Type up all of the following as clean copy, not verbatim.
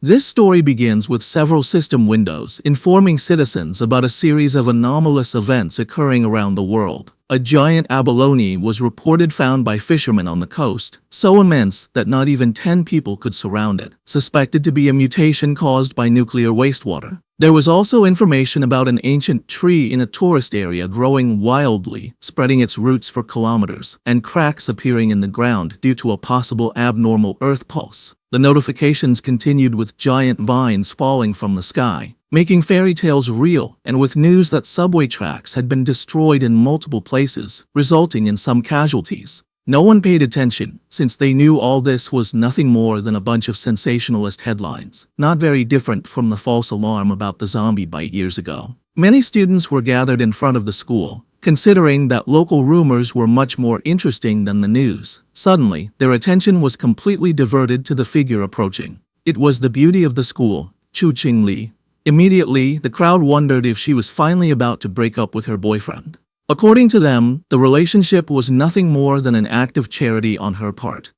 This story begins with several system windows informing citizens about a series of anomalous events occurring around the world. A giant abalone was reported found by fishermen on the coast, so immense that not even 10 people could surround it, suspected to be a mutation caused by nuclear wastewater. There was also information about an ancient tree in a tourist area growing wildly, spreading its roots for kilometers, and cracks appearing in the ground due to a possible abnormal earth pulse. The notifications continued with giant vines falling from the sky, making fairy tales real, and with news that subway tracks had been destroyed in multiple places, resulting in some casualties. No one paid attention, since they knew all this was nothing more than a bunch of sensationalist headlines, not very different from the false alarm about the zombie bite years ago. Many students were gathered in front of the school, considering that local rumors were much more interesting than the news. Suddenly, their attention was completely diverted to the figure approaching. It was the beauty of the school, Chu Qingli. Immediately, the crowd wondered if she was finally about to break up with her boyfriend. According to them, the relationship was nothing more than an act of charity on her part.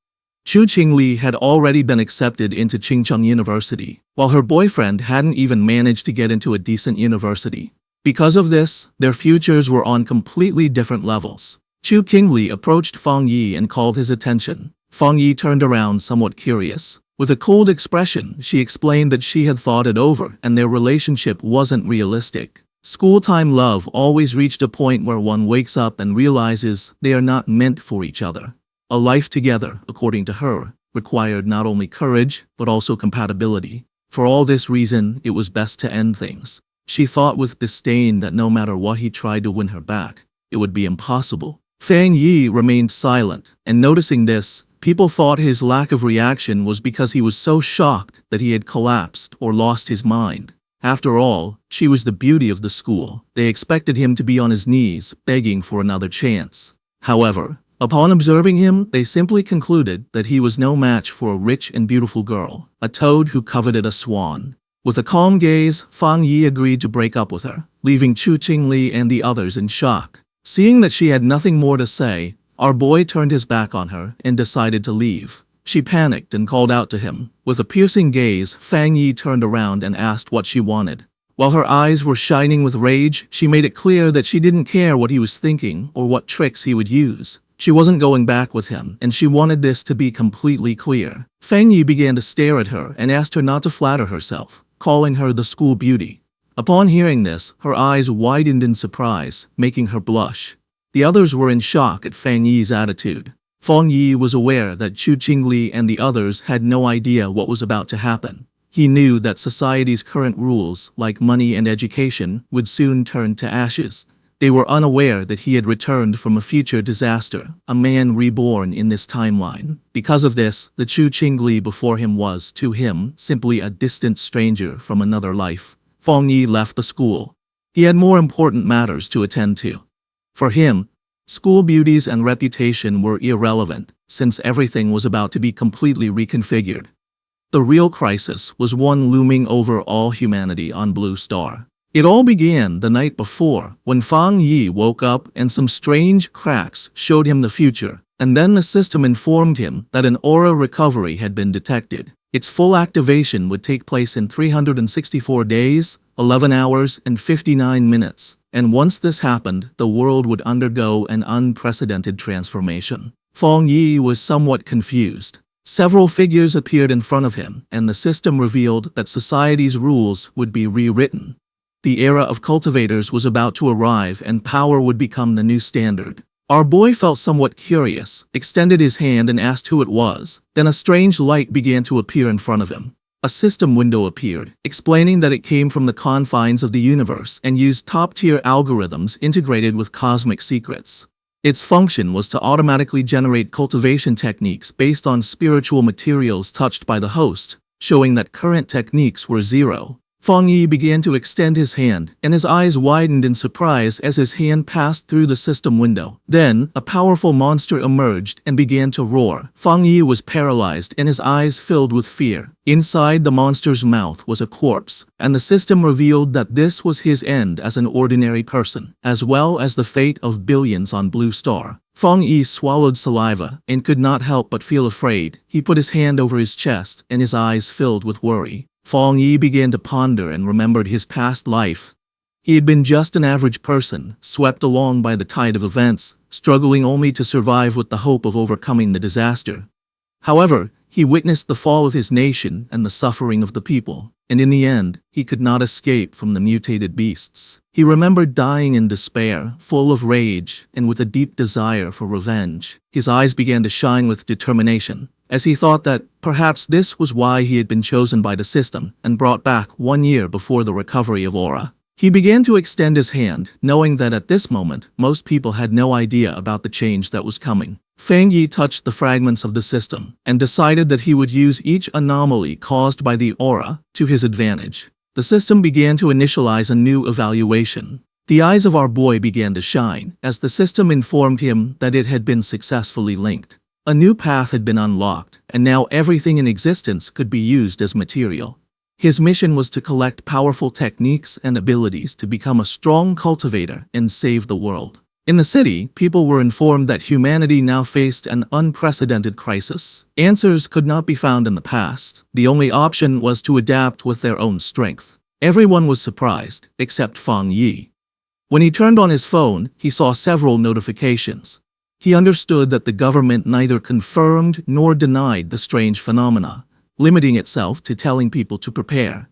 Chu Qingli had already been accepted into Qingcheng University, while her boyfriend hadn't even managed to get into a decent university. Because of this, their futures were on completely different levels. Chu Qingli approached Fang Yi and called his attention. Fang Yi turned around somewhat curious. With a cold expression, she explained that she had thought it over and their relationship wasn't realistic. School-time love always reached a point where one wakes up and realizes they are not meant for each other. A life together, according to her, required not only courage, but also compatibility. For all this reason, it was best to end things. She thought with disdain that no matter what he tried to win her back, it would be impossible. Fang Yi remained silent, and noticing this, people thought his lack of reaction was because he was so shocked that he had collapsed or lost his mind. After all, she was the beauty of the school. They expected him to be on his knees, begging for another chance. However, upon observing him, they simply concluded that he was no match for a rich and beautiful girl, a toad who coveted a swan. With a calm gaze, Fang Yi agreed to break up with her, leaving Chu Qingli and the others in shock. Seeing that she had nothing more to say, our boy turned his back on her and decided to leave. She panicked and called out to him. With a piercing gaze, Fang Yi turned around and asked what she wanted. While her eyes were shining with rage, she made it clear that she didn't care what he was thinking or what tricks he would use. She wasn't going back with him, and she wanted this to be completely clear. Fang Yi began to stare at her and asked her not to flatter herself, calling her the school beauty. Upon hearing this, her eyes widened in surprise, making her blush. The others were in shock at Fang Yi's attitude. Fang Yi was aware that Chu Qingli and the others had no idea what was about to happen. He knew that society's current rules, like money and education, would soon turn to ashes. They were unaware that he had returned from a future disaster, a man reborn in this timeline. Because of this, the Chu Qingli before him was, to him, simply a distant stranger from another life. Fang Yi left the school. He had more important matters to attend to. For him, school beauties and reputation were irrelevant, since everything was about to be completely reconfigured. The real crisis was one looming over all humanity on Blue Star. It all began the night before, when Fang Yi woke up and some strange cracks showed him the future, and then the system informed him that an aura recovery had been detected. Its full activation would take place in 364 days, 11 hours, and 59 minutes. And once this happened, the world would undergo an unprecedented transformation. Fang Yi was somewhat confused. Several figures appeared in front of him, and the system revealed that society's rules would be rewritten. The era of cultivators was about to arrive, and power would become the new standard. Our boy felt somewhat curious, extended his hand and asked who it was. Then a strange light began to appear in front of him. A system window appeared, explaining that it came from the confines of the universe and used top-tier algorithms integrated with cosmic secrets. Its function was to automatically generate cultivation techniques based on spiritual materials touched by the host, showing that current techniques were zero. Fang Yi began to extend his hand, and his eyes widened in surprise as his hand passed through the system window. Then, a powerful monster emerged and began to roar. Fang Yi was paralyzed and his eyes filled with fear. Inside the monster's mouth was a corpse, and the system revealed that this was his end as an ordinary person, as well as the fate of billions on Blue Star. Fang Yi swallowed saliva and could not help but feel afraid. He put his hand over his chest and his eyes filled with worry. Fong Yi began to ponder and remembered his past life. He had been just an average person, swept along by the tide of events, struggling only to survive with the hope of overcoming the disaster. However, he witnessed the fall of his nation and the suffering of the people, and in the end, he could not escape from the mutated beasts. He remembered dying in despair, full of rage, and with a deep desire for revenge. His eyes began to shine with determination, as he thought that perhaps this was why he had been chosen by the system and brought back 1 year before the recovery of Aura. He began to extend his hand, knowing that at this moment, most people had no idea about the change that was coming. Fang Yi touched the fragments of the system and decided that he would use each anomaly caused by the aura to his advantage. The system began to initialize a new evaluation. The eyes of our boy began to shine as the system informed him that it had been successfully linked. A new path had been unlocked, and now everything in existence could be used as material. His mission was to collect powerful techniques and abilities to become a strong cultivator and save the world. In the city, people were informed that humanity now faced an unprecedented crisis. Answers could not be found in the past. The only option was to adapt with their own strength. Everyone was surprised, except Fang Yi. When he turned on his phone, he saw several notifications. He understood that the government neither confirmed nor denied the strange phenomena, limiting itself to telling people to prepare.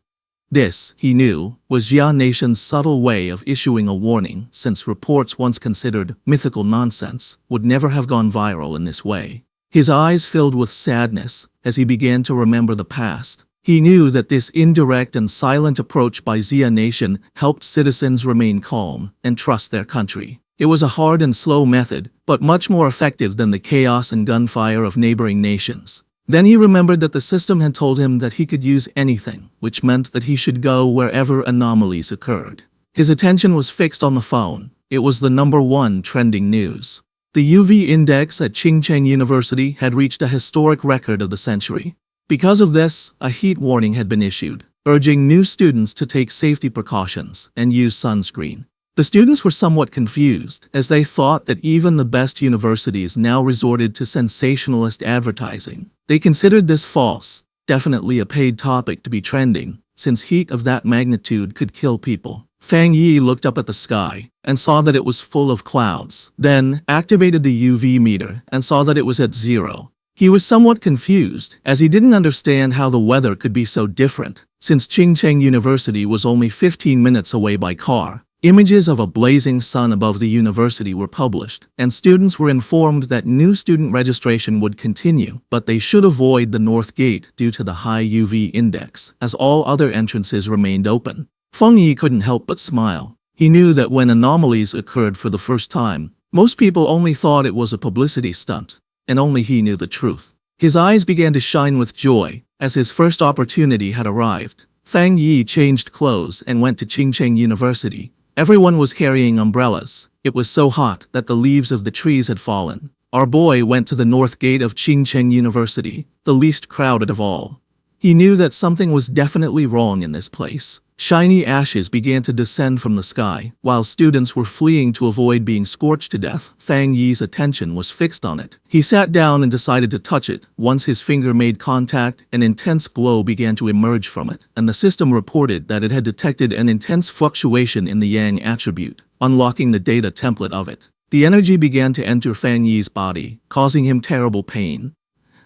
This, he knew, was Jia Nation's subtle way of issuing a warning, since reports once considered mythical nonsense would never have gone viral in this way. His eyes filled with sadness as he began to remember the past. He knew that this indirect and silent approach by Jia Nation helped citizens remain calm and trust their country. It was a hard and slow method, but much more effective than the chaos and gunfire of neighboring nations. Then he remembered that the system had told him that he could use anything, which meant that he should go wherever anomalies occurred. His attention was fixed on the phone. It was the #1 trending news. The UV index at Qingcheng University had reached a historic record of the century. Because of this, a heat warning had been issued, urging new students to take safety precautions and use sunscreen. The students were somewhat confused, as they thought that even the best universities now resorted to sensationalist advertising. They considered this false, definitely a paid topic to be trending, since heat of that magnitude could kill people. Fang Yi looked up at the sky and saw that it was full of clouds, then activated the UV meter and saw that it was at 0. He was somewhat confused, as he didn't understand how the weather could be so different, since Qingcheng University was only 15 minutes away by car. Images of a blazing sun above the university were published, and students were informed that new student registration would continue, but they should avoid the North Gate due to the high UV index, as all other entrances remained open. Feng Yi couldn't help but smile. He knew that when anomalies occurred for the first time, most people only thought it was a publicity stunt, and only he knew the truth. His eyes began to shine with joy, as his first opportunity had arrived. Fang Yi changed clothes and went to Qingcheng University. Everyone was carrying umbrellas. It was so hot that the leaves of the trees had fallen. Our boy went to the north gate of Qingcheng University, the least crowded of all. He knew that something was definitely wrong in this place. Shiny ashes began to descend from the sky, while students were fleeing to avoid being scorched to death. Fang Yi's attention was fixed on it. He sat down and decided to touch it. Once his finger made contact, an intense glow began to emerge from it, and the system reported that it had detected an intense fluctuation in the Yang attribute, unlocking the data template of it. The energy began to enter Fang Yi's body, causing him terrible pain.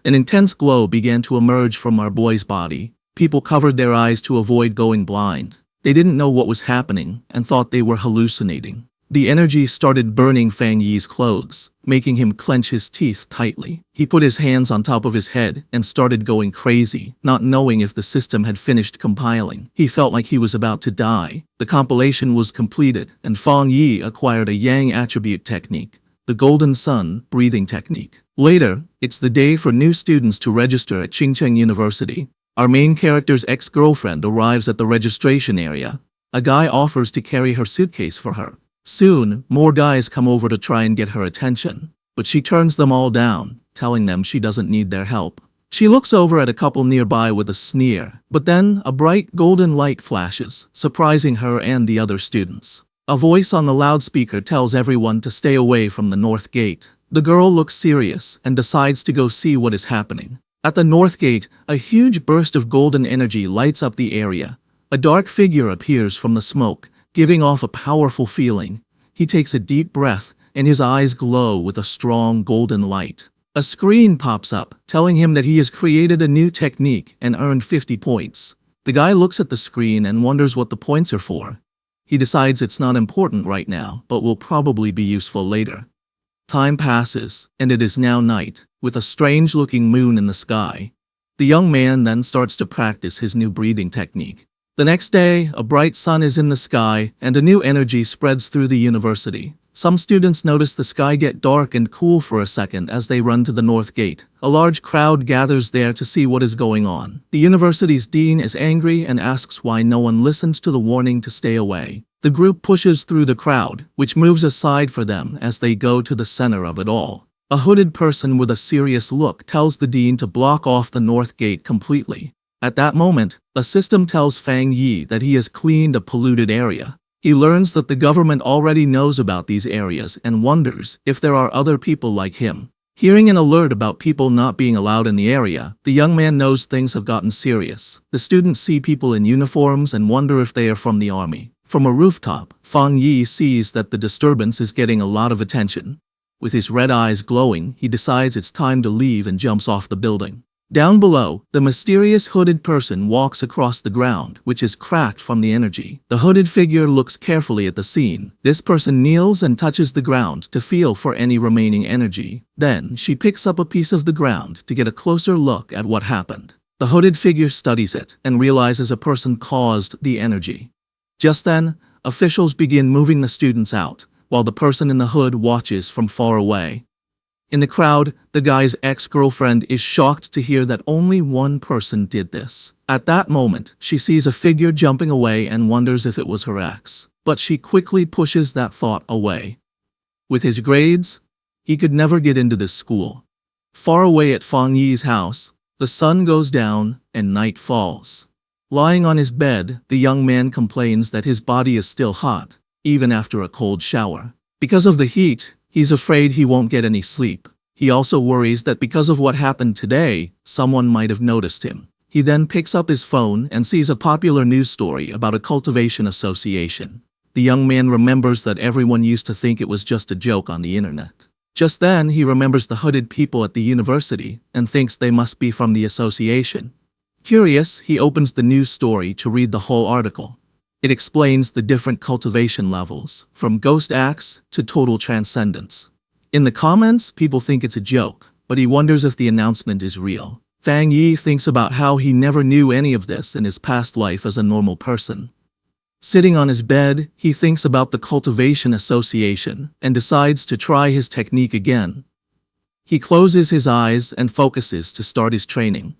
An intense glow began to emerge from our boy's body. People covered their eyes to avoid going blind. They didn't know what was happening and thought they were hallucinating. The energy started burning Fang Yi's clothes, making him clench his teeth tightly. He put his hands on top of his head and started going crazy, not knowing if the system had finished compiling. He felt like he was about to die. The compilation was completed, and Fang Yi acquired a Yang attribute technique, the Golden Sun breathing technique. Later, it's the day for new students to register at Qingcheng University. Our main character's ex-girlfriend arrives at the registration area. A guy offers to carry her suitcase for her. Soon, more guys come over to try and get her attention, but she turns them all down, telling them she doesn't need their help. She looks over at a couple nearby with a sneer, but then a bright golden light flashes, surprising her and the other students. A voice on the loudspeaker tells everyone to stay away from the north gate. The girl looks serious and decides to go see what is happening. At the north gate, a huge burst of golden energy lights up the area. A dark figure appears from the smoke, giving off a powerful feeling. He takes a deep breath, and his eyes glow with a strong golden light. A screen pops up, telling him that he has created a new technique and earned 50 points. The guy looks at the screen and wonders what the points are for. He decides it's not important right now, but will probably be useful later. Time passes, and it is now night, with a strange-looking moon in the sky. The young man then starts to practice his new breathing technique. The next day, a bright sun is in the sky, and a new energy spreads through the university. Some students notice the sky get dark and cool for a second as they run to the north gate. A large crowd gathers there to see what is going on. The university's dean is angry and asks why no one listened to the warning to stay away. The group pushes through the crowd, which moves aside for them as they go to the center of it all. A hooded person with a serious look tells the dean to block off the north gate completely. At that moment, a system tells Fang Yi that he has cleaned a polluted area. He learns that the government already knows about these areas and wonders if there are other people like him. Hearing an alert about people not being allowed in the area, the young man knows things have gotten serious. The students see people in uniforms and wonder if they are from the army. From a rooftop, Fang Yi sees that the disturbance is getting a lot of attention. With his red eyes glowing, he decides it's time to leave and jumps off the building. Down below, the mysterious hooded person walks across the ground, which is cracked from the energy. The hooded figure looks carefully at the scene. This person kneels and touches the ground to feel for any remaining energy. Then, she picks up a piece of the ground to get a closer look at what happened. The hooded figure studies it and realizes a person caused the energy. Just then, officials begin moving the students out, while the person in the hood watches from far away. In the crowd, the guy's ex-girlfriend is shocked to hear that only one person did this. At that moment, she sees a figure jumping away and wonders if it was her ex. But she quickly pushes that thought away. With his grades, he could never get into this school. Far away at Fang Yi's house, the sun goes down and night falls. Lying on his bed, the young man complains that his body is still hot, even after a cold shower. Because of the heat, he's afraid he won't get any sleep. He also worries that because of what happened today, someone might have noticed him. He then picks up his phone and sees a popular news story about a cultivation association. The young man remembers that everyone used to think it was just a joke on the internet. Just then, he remembers the hooded people at the university and thinks they must be from the association. Curious, he opens the news story to read the whole article. It explains the different cultivation levels, from ghost acts to total transcendence. In the comments, people think it's a joke, but he wonders if the announcement is real. Fang Yi thinks about how he never knew any of this in his past life as a normal person. Sitting on his bed, he thinks about the cultivation association and decides to try his technique again. He closes his eyes and focuses to start his training.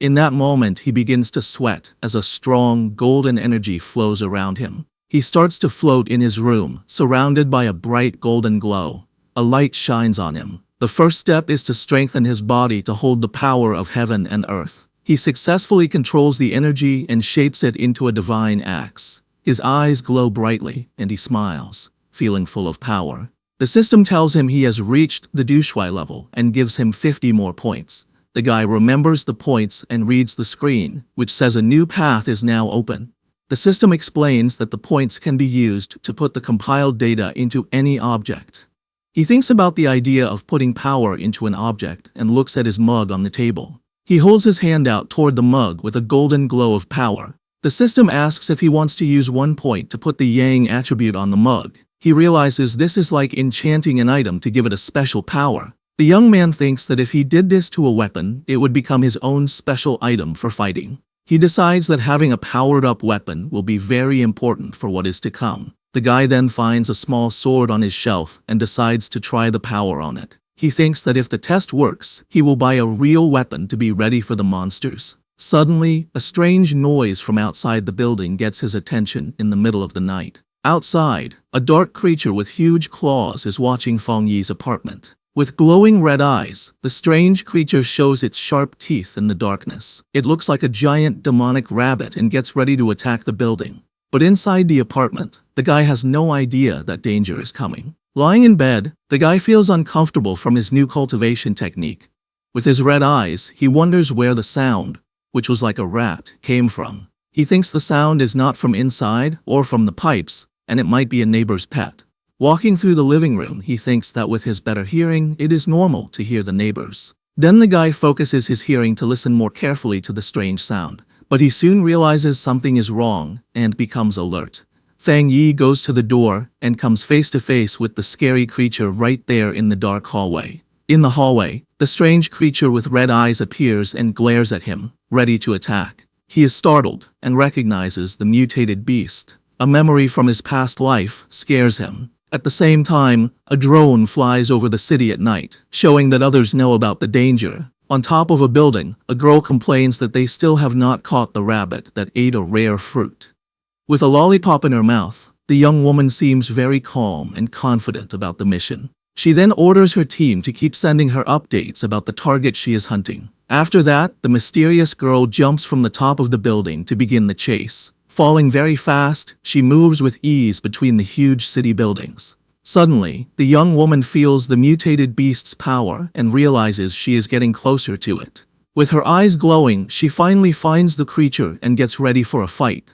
In that moment, he begins to sweat as a strong golden energy flows around him. He starts to float in his room, surrounded by a bright golden glow. A light shines on him. The first step is to strengthen his body to hold the power of heaven and earth. He successfully controls the energy and shapes it into a divine axe. His eyes glow brightly, and he smiles, feeling full of power. The system tells him he has reached the Dushui level and gives him 50 more points. The guy remembers the points and reads the screen, which says a new path is now open. The system explains that the points can be used to put the compiled data into any object. He thinks about the idea of putting power into an object and looks at his mug on the table. He holds his hand out toward the mug with a golden glow of power. The system asks if he wants to use 1 point to put the Yang attribute on the mug. He realizes this is like enchanting an item to give it a special power. The young man thinks that if he did this to a weapon, it would become his own special item for fighting. He decides that having a powered-up weapon will be very important for what is to come. The guy then finds a small sword on his shelf and decides to try the power on it. He thinks that if the test works, he will buy a real weapon to be ready for the monsters. Suddenly, a strange noise from outside the building gets his attention in the middle of the night. Outside, a dark creature with huge claws is watching Fang Yi's apartment. With glowing red eyes, the strange creature shows its sharp teeth in the darkness. It looks like a giant demonic rabbit and gets ready to attack the building. But inside the apartment, the guy has no idea that danger is coming. Lying in bed, the guy feels uncomfortable from his new cultivation technique. With his red eyes, he wonders where the sound, which was like a rat, came from. He thinks the sound is not from inside or from the pipes, and it might be a neighbor's pet. Walking through the living room, he thinks that with his better hearing, it is normal to hear the neighbors. Then the guy focuses his hearing to listen more carefully to the strange sound. But he soon realizes something is wrong and becomes alert. Fang Yi goes to the door and comes face to face with the scary creature right there in the dark hallway. In the hallway, the strange creature with red eyes appears and glares at him, ready to attack. He is startled and recognizes the mutated beast. A memory from his past life scares him. At the same time, a drone flies over the city at night, showing that others know about the danger. On top of a building, a girl complains that they still have not caught the rabbit that ate a rare fruit. With a lollipop in her mouth, the young woman seems very calm and confident about the mission. She then orders her team to keep sending her updates about the target she is hunting. After that, the mysterious girl jumps from the top of the building to begin the chase. Falling very fast, she moves with ease between the huge city buildings. Suddenly, the young woman feels the mutated beast's power and realizes she is getting closer to it. With her eyes glowing, she finally finds the creature and gets ready for a fight.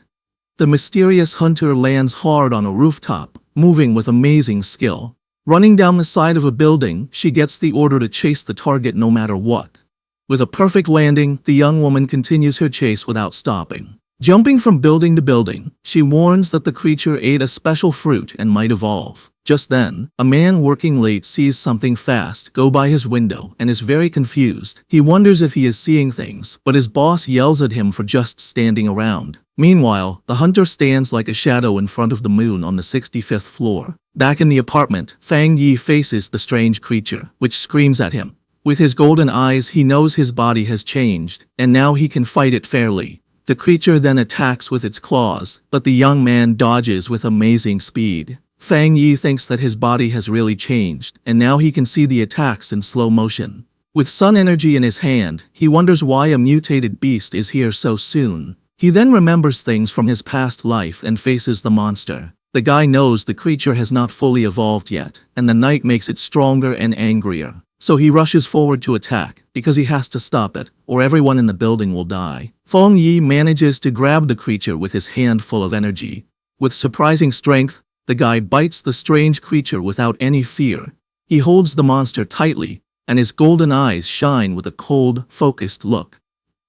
The mysterious hunter lands hard on a rooftop, moving with amazing skill. Running down the side of a building, she gets the order to chase the target no matter what. With a perfect landing, the young woman continues her chase without stopping. Jumping from building to building, she warns that the creature ate a special fruit and might evolve. Just then, a man working late sees something fast go by his window and is very confused. He wonders if he is seeing things, but his boss yells at him for just standing around. Meanwhile, the hunter stands like a shadow in front of the moon on the 65th floor. Back in the apartment, Fang Yi faces the strange creature, which screams at him. With his golden eyes, he knows his body has changed, and now he can fight it fairly. The creature then attacks with its claws, but the young man dodges with amazing speed. Fang Yi thinks that his body has really changed, and now he can see the attacks in slow motion. With sun energy in his hand, he wonders why a mutated beast is here so soon. He then remembers things from his past life and faces the monster. The guy knows the creature has not fully evolved yet, and the night makes it stronger and angrier. So he rushes forward to attack, because he has to stop it, or everyone in the building will die. Fang Yi manages to grab the creature with his hand full of energy. With surprising strength, the guy bites the strange creature without any fear. He holds the monster tightly, and his golden eyes shine with a cold, focused look.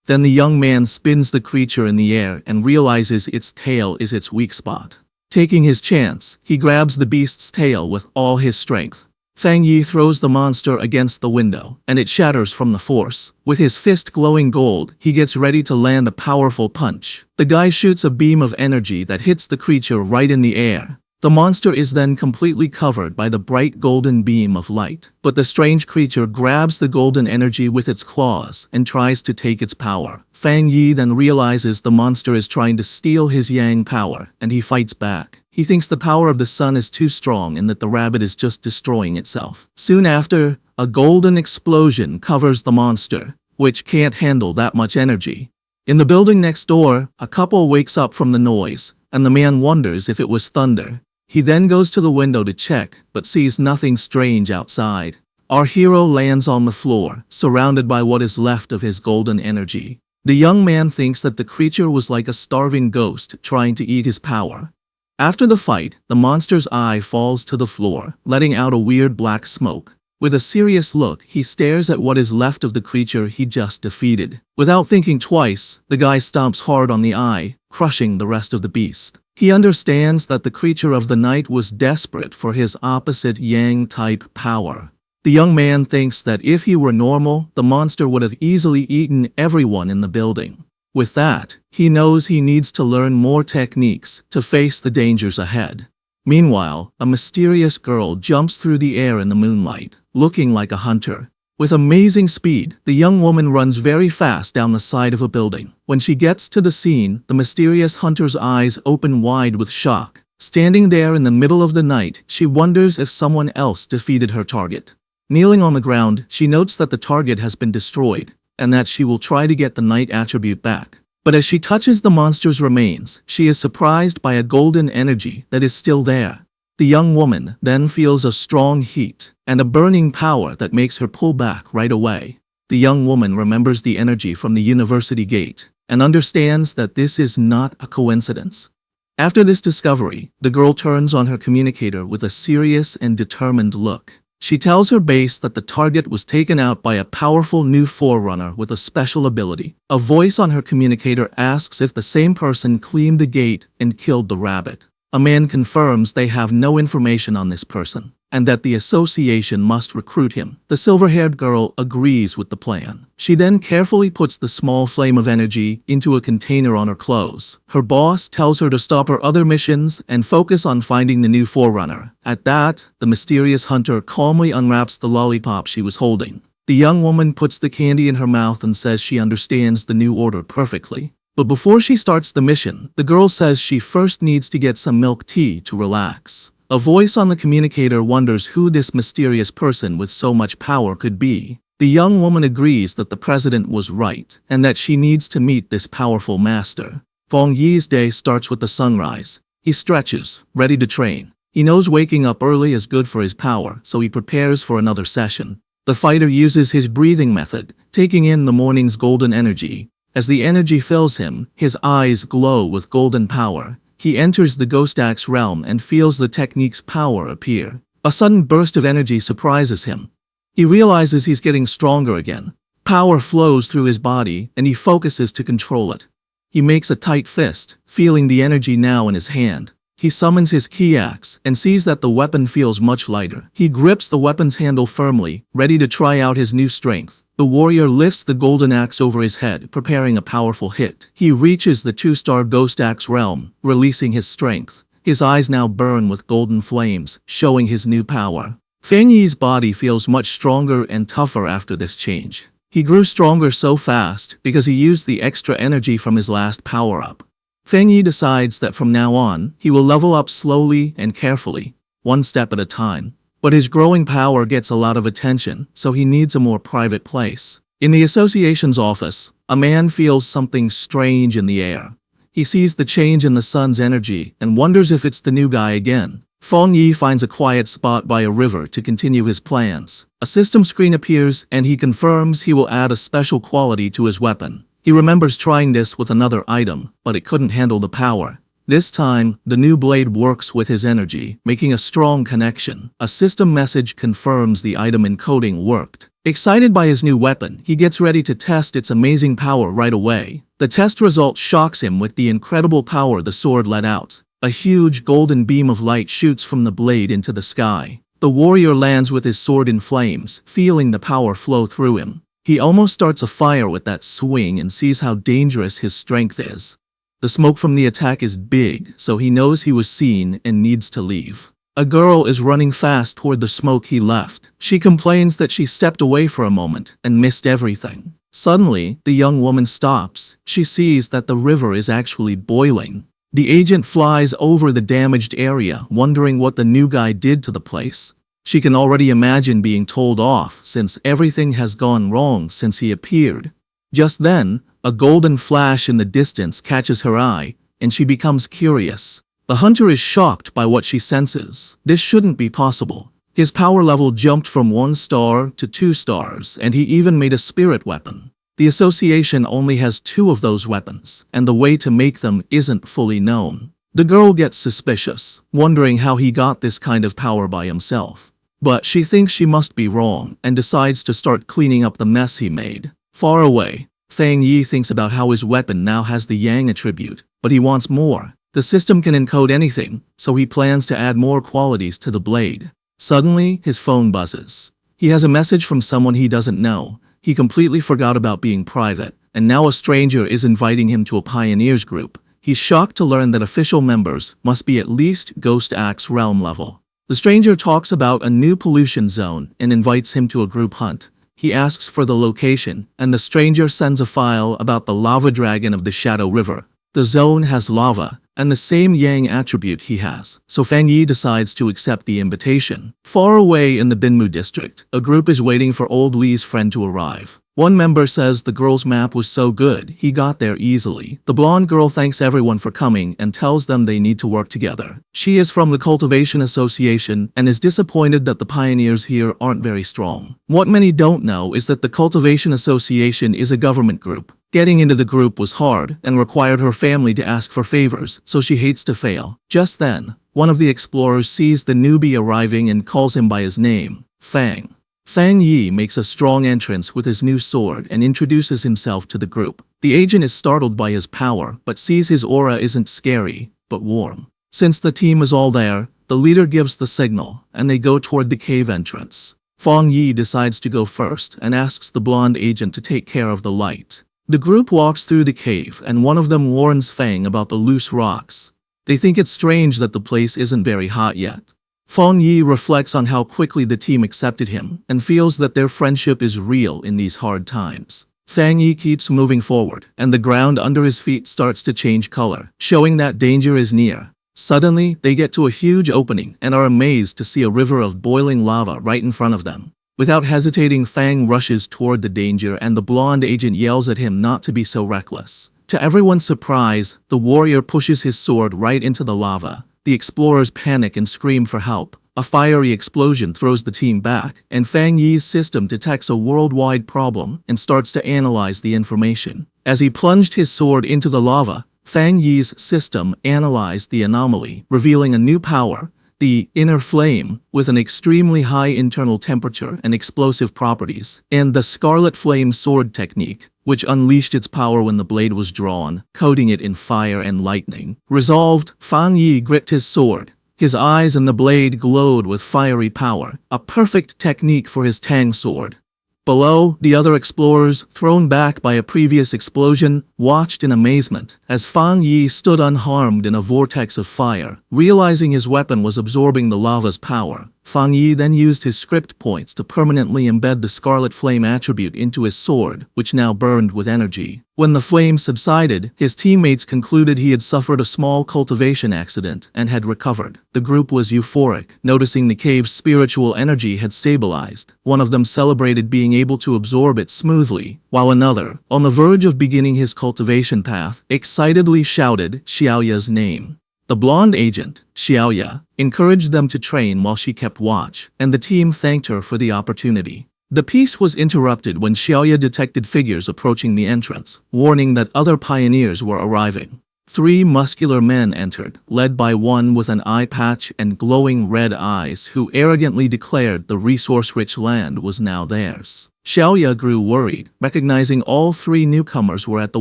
Then the young man spins the creature in the air and realizes its tail is its weak spot. Taking his chance, he grabs the beast's tail with all his strength. Fang Yi throws the monster against the window, and it shatters from the force. With his fist glowing gold, he gets ready to land a powerful punch. The guy shoots a beam of energy that hits the creature right in the air. The monster is then completely covered by the bright golden beam of light. But the strange creature grabs the golden energy with its claws and tries to take its power. Fang Yi then realizes the monster is trying to steal his yang power, and he fights back. He thinks the power of the sun is too strong and that the rabbit is just destroying itself. Soon after, a golden explosion covers the monster, which can't handle that much energy. In the building next door, a couple wakes up from the noise, and the man wonders if it was thunder. He then goes to the window to check, but sees nothing strange outside. Our hero lands on the floor, surrounded by what is left of his golden energy. The young man thinks that the creature was like a starving ghost trying to eat his power. After the fight, the monster's eye falls to the floor, letting out a weird black smoke. With a serious look, he stares at what is left of the creature he just defeated. Without thinking twice, the guy stomps hard on the eye, crushing the rest of the beast. He understands that the creature of the night was desperate for his opposite yang-type power. The young man thinks that if he were normal, the monster would have easily eaten everyone in the building. With that, he knows he needs to learn more techniques to face the dangers ahead. Meanwhile, a mysterious girl jumps through the air in the moonlight, looking like a hunter. With amazing speed, the young woman runs very fast down the side of a building. When she gets to the scene, the mysterious hunter's eyes open wide with shock. Standing there in the middle of the night, she wonders if someone else defeated her target. Kneeling on the ground, she notes that the target has been destroyed, and that she will try to get the night attribute back. But as she touches the monster's remains, she is surprised by a golden energy that is still there. The young woman then feels a strong heat and a burning power that makes her pull back right away. The young woman remembers the energy from the university gate and understands that this is not a coincidence. After this discovery, the girl turns on her communicator with a serious and determined look. She tells her base that the target was taken out by a powerful new forerunner with a special ability. A voice on her communicator asks if the same person cleaned the gate and killed the rabbit. A man confirms they have no information on this person, and that the association must recruit him. The silver-haired girl agrees with the plan. She then carefully puts the small flame of energy into a container on her clothes. Her boss tells her to stop her other missions and focus on finding the new forerunner. At that, the mysterious hunter calmly unwraps the lollipop she was holding. The young woman puts the candy in her mouth and says she understands the new order perfectly. But before she starts the mission, the girl says she first needs to get some milk tea to relax. A voice on the communicator wonders who this mysterious person with so much power could be. The young woman agrees that the president was right, and that she needs to meet this powerful master. Fong Yi's day starts with the sunrise. He stretches, ready to train. He knows waking up early is good for his power, so he prepares for another session. The fighter uses his breathing method, taking in the morning's golden energy. As the energy fills him, his eyes glow with golden power. He enters the Ghost Axe realm and feels the technique's power appear. A sudden burst of energy surprises him. He realizes he's getting stronger again. Power flows through his body, and he focuses to control it. He makes a tight fist, feeling the energy now in his hand. He summons his key axe and sees that the weapon feels much lighter. He grips the weapon's handle firmly, ready to try out his new strength. The warrior lifts the golden axe over his head, preparing a powerful hit. He reaches the 2-star Ghost Axe realm, releasing his strength. His eyes now burn with golden flames, showing his new power. Fang Yi's body feels much stronger and tougher after this change. He grew stronger so fast because he used the extra energy from his last power-up. Fang Yi decides that from now on, he will level up slowly and carefully, one step at a time. But his growing power gets a lot of attention, so he needs a more private place. In the association's office, a man feels something strange in the air. He sees the change in the sun's energy and wonders if it's the new guy again. Fong Yi finds a quiet spot by a river to continue his plans. A system screen appears and he confirms he will add a special quality to his weapon. He remembers trying this with another item, but it couldn't handle the power. This time, the new blade works with his energy, making a strong connection. A system message confirms the item encoding worked. Excited by his new weapon, he gets ready to test its amazing power right away. The test result shocks him with the incredible power the sword let out. A huge golden beam of light shoots from the blade into the sky. The warrior lands with his sword in flames, feeling the power flow through him. He almost starts a fire with that swing and sees how dangerous his strength is. The smoke from the attack is big, so he knows he was seen and needs to leave. A girl is running fast toward the smoke he left. She complains that she stepped away for a moment and missed everything. Suddenly, the young woman stops. She sees that the river is actually boiling. The agent flies over the damaged area, wondering what the new guy did to the place. She can already imagine being told off since everything has gone wrong since he appeared. Just then, a golden flash in the distance catches her eye, and she becomes curious. The hunter is shocked by what she senses. This shouldn't be possible. His power level jumped from 1 star to 2 stars, and he even made a spirit weapon. The association only has 2 of those weapons, and the way to make them isn't fully known. The girl gets suspicious, wondering how he got this kind of power by himself. But she thinks she must be wrong, and decides to start cleaning up the mess he made. Far away, Fang Yi thinks about how his weapon now has the Yang attribute, but he wants more. The system can encode anything, so he plans to add more qualities to the blade. Suddenly, his phone buzzes. He has a message from someone he doesn't know. He completely forgot about being private, and now a stranger is inviting him to a pioneers group. He's shocked to learn that official members must be at least Ghost Axe realm level. The stranger talks about a new pollution zone and invites him to a group hunt. He asks for the location, and the stranger sends a file about the lava dragon of the Shadow River. The zone has lava, and the same Yang attribute he has, so Fang Yi decides to accept the invitation. Far away in the Binmu district, a group is waiting for old Li's friend to arrive. One member says the girl's map was so good, he got there easily. The blonde girl thanks everyone for coming and tells them they need to work together. She is from the Cultivation Association and is disappointed that the pioneers here aren't very strong. What many don't know is that the Cultivation Association is a government group. Getting into the group was hard and required her family to ask for favors, so she hates to fail. Just then, one of the explorers sees the newbie arriving and calls him by his name, Fang. Fang Yi makes a strong entrance with his new sword and introduces himself to the group. The agent is startled by his power, but sees his aura isn't scary, but warm. Since the team is all there, the leader gives the signal, and they go toward the cave entrance. Fang Yi decides to go first and asks the blonde agent to take care of the light. The group walks through the cave, and one of them warns Fang about the loose rocks. They think it's strange that the place isn't very hot yet. Fang Yi reflects on how quickly the team accepted him and feels that their friendship is real in these hard times. Fang Yi keeps moving forward, and the ground under his feet starts to change color, showing that danger is near. Suddenly, they get to a huge opening and are amazed to see a river of boiling lava right in front of them. Without hesitating, Fang rushes toward the danger and the blonde agent yells at him not to be so reckless. To everyone's surprise, the warrior pushes his sword right into the lava. The explorers panic and scream for help. A fiery explosion throws the team back, and Fang Yi's system detects a worldwide problem and starts to analyze the information. As he plunged his sword into the lava, Fang Yi's system analyzed the anomaly, revealing a new power, the inner flame, with an extremely high internal temperature and explosive properties, and the scarlet flame sword technique, which unleashed its power when the blade was drawn, coating it in fire and lightning. Resolved, Fang Yi gripped his sword. His eyes and the blade glowed with fiery power, a perfect technique for his Tang sword. Below, the other explorers, thrown back by a previous explosion, watched in amazement as Fang Yi stood unharmed in a vortex of fire. Realizing his weapon was absorbing the lava's power, Fang Yi then used his script points to permanently embed the scarlet flame attribute into his sword, which now burned with energy. When the flame subsided, his teammates concluded he had suffered a small cultivation accident and had recovered. The group was euphoric, noticing the cave's spiritual energy had stabilized. One of them celebrated being able to absorb it smoothly, while another, on the verge of beginning his cultivation path, excitedly shouted Xiaoya's name. The blonde agent, Xiaoya, encouraged them to train while she kept watch, and the team thanked her for the opportunity. The peace was interrupted when Xiaoya detected figures approaching the entrance, warning that other pioneers were arriving. 3 muscular men entered, led by one with an eye patch and glowing red eyes who arrogantly declared the resource-rich land was now theirs. Xiaoya grew worried, recognizing all 3 newcomers were at the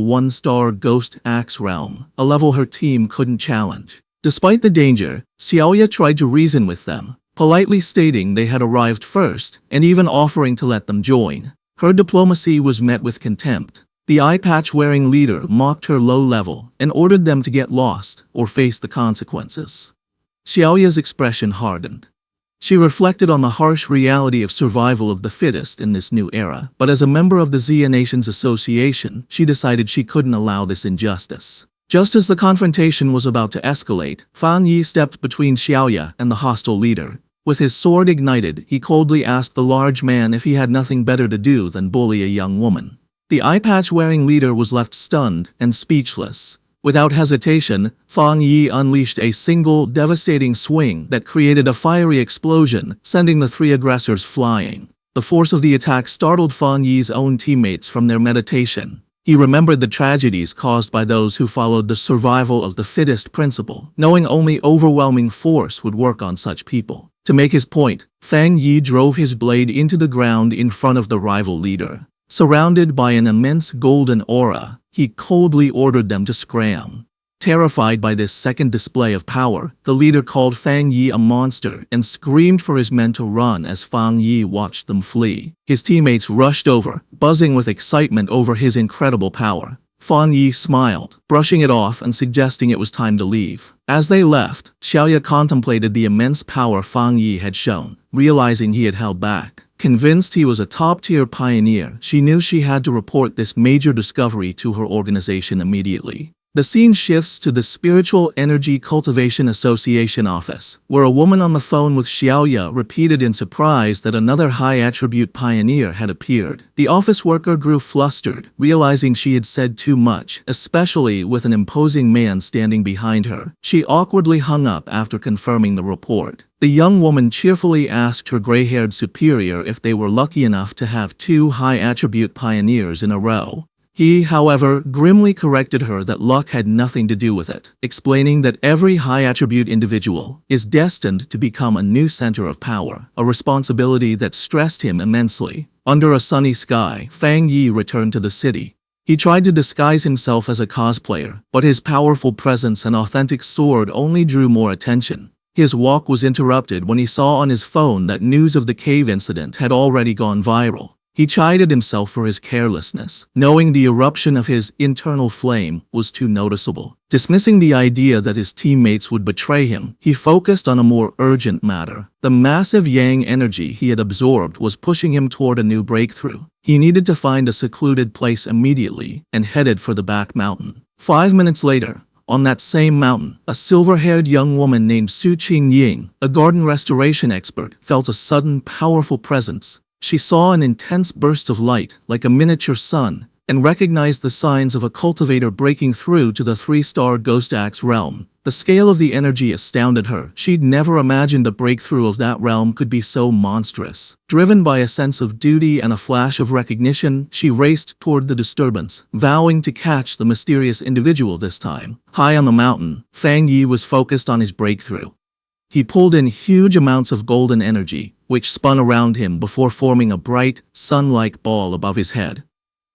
1-star Ghost Axe realm, a level her team couldn't challenge. Despite the danger, Xiaoya tried to reason with them, politely stating they had arrived first and even offering to let them join. Her diplomacy was met with contempt. The eye-patch-wearing leader mocked her low level and ordered them to get lost or face the consequences. Xiaoya's expression hardened. She reflected on the harsh reality of survival of the fittest in this new era, but as a member of the Xia Nations Association, she decided she couldn't allow this injustice. Just as the confrontation was about to escalate, Fang Yi stepped between Xiaoya and the hostile leader. With his sword ignited, he coldly asked the large man if he had nothing better to do than bully a young woman. The eye-patch-wearing leader was left stunned and speechless. Without hesitation, Fang Yi unleashed a single, devastating swing that created a fiery explosion, sending the 3 aggressors flying. The force of the attack startled Fang Yi's own teammates from their meditation. He remembered the tragedies caused by those who followed the survival of the fittest principle, knowing only overwhelming force would work on such people. To make his point, Fang Yi drove his blade into the ground in front of the rival leader. Surrounded by an immense golden aura, he coldly ordered them to scram. Terrified by this second display of power, the leader called Fang Yi a monster and screamed for his men to run as Fang Yi watched them flee. His teammates rushed over, buzzing with excitement over his incredible power. Fang Yi smiled, brushing it off and suggesting it was time to leave. As they left, Xiaoya contemplated the immense power Fang Yi had shown, realizing he had held back. Convinced he was a top-tier pioneer, she knew she had to report this major discovery to her organization immediately. The scene shifts to the Spiritual Energy Cultivation Association office, where a woman on the phone with Xiaoya repeated in surprise that another high-attribute pioneer had appeared. The office worker grew flustered, realizing she had said too much, especially with an imposing man standing behind her. She awkwardly hung up after confirming the report. The young woman cheerfully asked her gray-haired superior if they were lucky enough to have two high-attribute pioneers in a row. He, however, grimly corrected her that luck had nothing to do with it, explaining that every high-attribute individual is destined to become a new center of power, a responsibility that stressed him immensely. Under a sunny sky, Fang Yi returned to the city. He tried to disguise himself as a cosplayer, but his powerful presence and authentic sword only drew more attention. His walk was interrupted when he saw on his phone that news of the cave incident had already gone viral. He chided himself for his carelessness, knowing the eruption of his internal flame was too noticeable. Dismissing the idea that his teammates would betray him, he focused on a more urgent matter. The massive yang energy he had absorbed was pushing him toward a new breakthrough. He needed to find a secluded place immediately and headed for the back mountain. 5 minutes later, on that same mountain, a silver-haired young woman named Su Qingying, a garden restoration expert, felt a sudden, powerful presence. She saw an intense burst of light, like a miniature sun, and recognized the signs of a cultivator breaking through to the 3-star Ghost Axe realm. The scale of the energy astounded her. She'd never imagined a breakthrough of that realm could be so monstrous. Driven by a sense of duty and a flash of recognition, she raced toward the disturbance, vowing to catch the mysterious individual this time. High on the mountain, Fang Yi was focused on his breakthrough. He pulled in huge amounts of golden energy, which spun around him before forming a bright, sun-like ball above his head.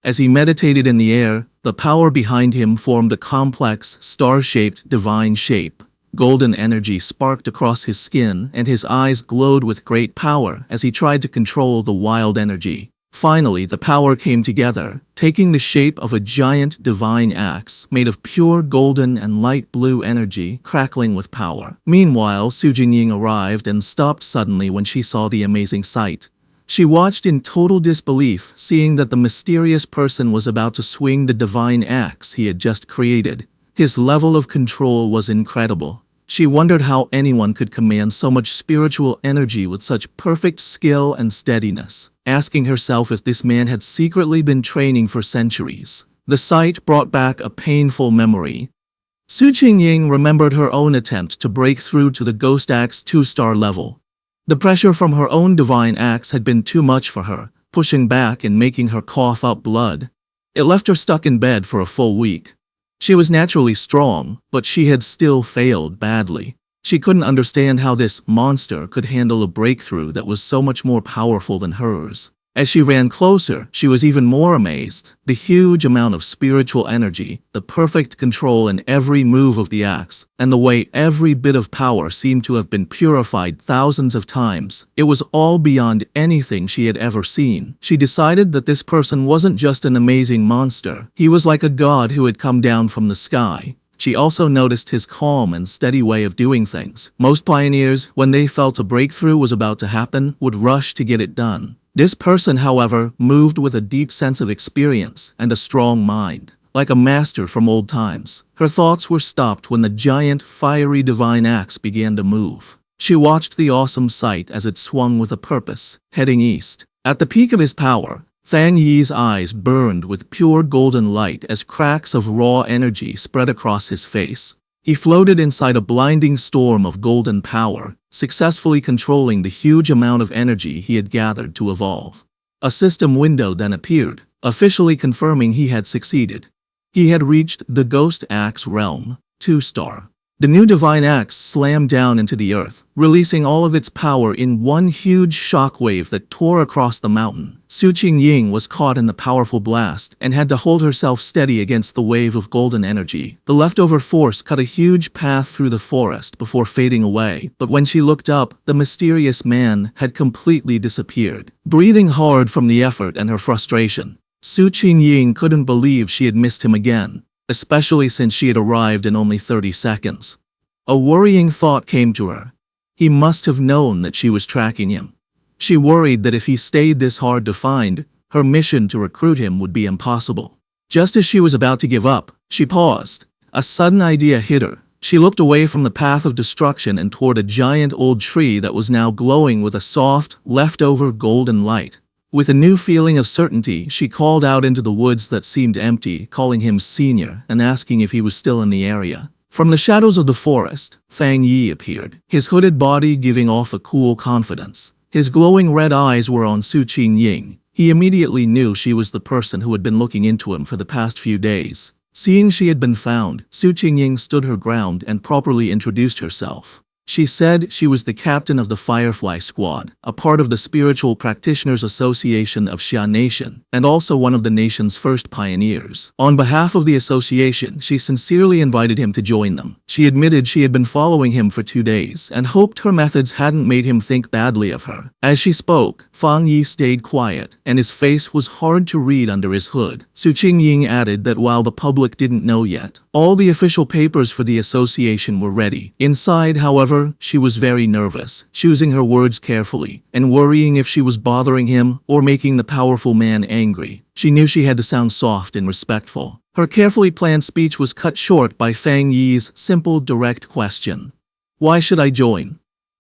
As he meditated in the air, the power behind him formed a complex, star-shaped divine shape. Golden energy sparked across his skin, and his eyes glowed with great power as he tried to control the wild energy. Finally, the power came together, taking the shape of a giant divine axe made of pure golden and light blue energy, crackling with power. Meanwhile, Su Jingying arrived and stopped suddenly when she saw the amazing sight. She watched in total disbelief, seeing that the mysterious person was about to swing the divine axe he had just created. His level of control was incredible. She wondered how anyone could command so much spiritual energy with such perfect skill and steadiness, asking herself if this man had secretly been training for centuries. The sight brought back a painful memory. Su Qingying remembered her own attempt to break through to the Ghost Axe 2-star level. The pressure from her own divine axe had been too much for her, pushing back and making her cough up blood. It left her stuck in bed for a full week. She was naturally strong, but she had still failed badly. She couldn't understand how this monster could handle a breakthrough that was so much more powerful than hers. As she ran closer, she was even more amazed. The huge amount of spiritual energy, the perfect control in every move of the axe, and the way every bit of power seemed to have been purified thousands of times. It was all beyond anything she had ever seen. She decided that this person wasn't just an amazing monster. He was like a god who had come down from the sky. She also noticed his calm and steady way of doing things. Most pioneers, when they felt a breakthrough was about to happen, would rush to get it done. This person, however, moved with a deep sense of experience and a strong mind. Like a master from old times, her thoughts were stopped when the giant, fiery divine axe began to move. She watched the awesome sight as it swung with a purpose, heading east. At the peak of his power, Fang Yi's eyes burned with pure golden light as cracks of raw energy spread across his face. He floated inside a blinding storm of golden power, successfully controlling the huge amount of energy he had gathered to evolve. A system window then appeared, officially confirming he had succeeded. He had reached the Ghost Axe realm, 2-star. The new divine axe slammed down into the earth, releasing all of its power in one huge shockwave that tore across the mountain. Su Qingying was caught in the powerful blast and had to hold herself steady against the wave of golden energy. The leftover force cut a huge path through the forest before fading away, but when she looked up, the mysterious man had completely disappeared. Breathing hard from the effort and her frustration, Su Qingying couldn't believe she had missed him again, especially since she had arrived in only 30 seconds. A worrying thought came to her. He must have known that she was tracking him. She worried that if he stayed this hard to find, her mission to recruit him would be impossible. Just as she was about to give up, she paused. A sudden idea hit her. She looked away from the path of destruction and toward a giant old tree that was now glowing with a soft, leftover golden light. With a new feeling of certainty, she called out into the woods that seemed empty, calling him Senior and asking if he was still in the area. From the shadows of the forest, Fang Yi appeared, his hooded body giving off a cool confidence. His glowing red eyes were on Su Qingying. He immediately knew she was the person who had been looking into him for the past few days. Seeing she had been found, Su Qingying stood her ground and properly introduced herself. She said she was the captain of the Firefly Squad, a part of the Spiritual Practitioners Association of Xia Nation, and also one of the nation's first pioneers. On behalf of the association, she sincerely invited him to join them. She admitted she had been following him for 2 days and hoped her methods hadn't made him think badly of her. As she spoke, Fang Yi stayed quiet, and his face was hard to read under his hood. Su Qingying added that while the public didn't know yet, all the official papers for the association were ready. Inside, however, she was very nervous, choosing her words carefully, and worrying if she was bothering him or making the powerful man angry. She knew she had to sound soft and respectful. Her carefully planned speech was cut short by Fang Yi's simple, direct question. "Why should I join?"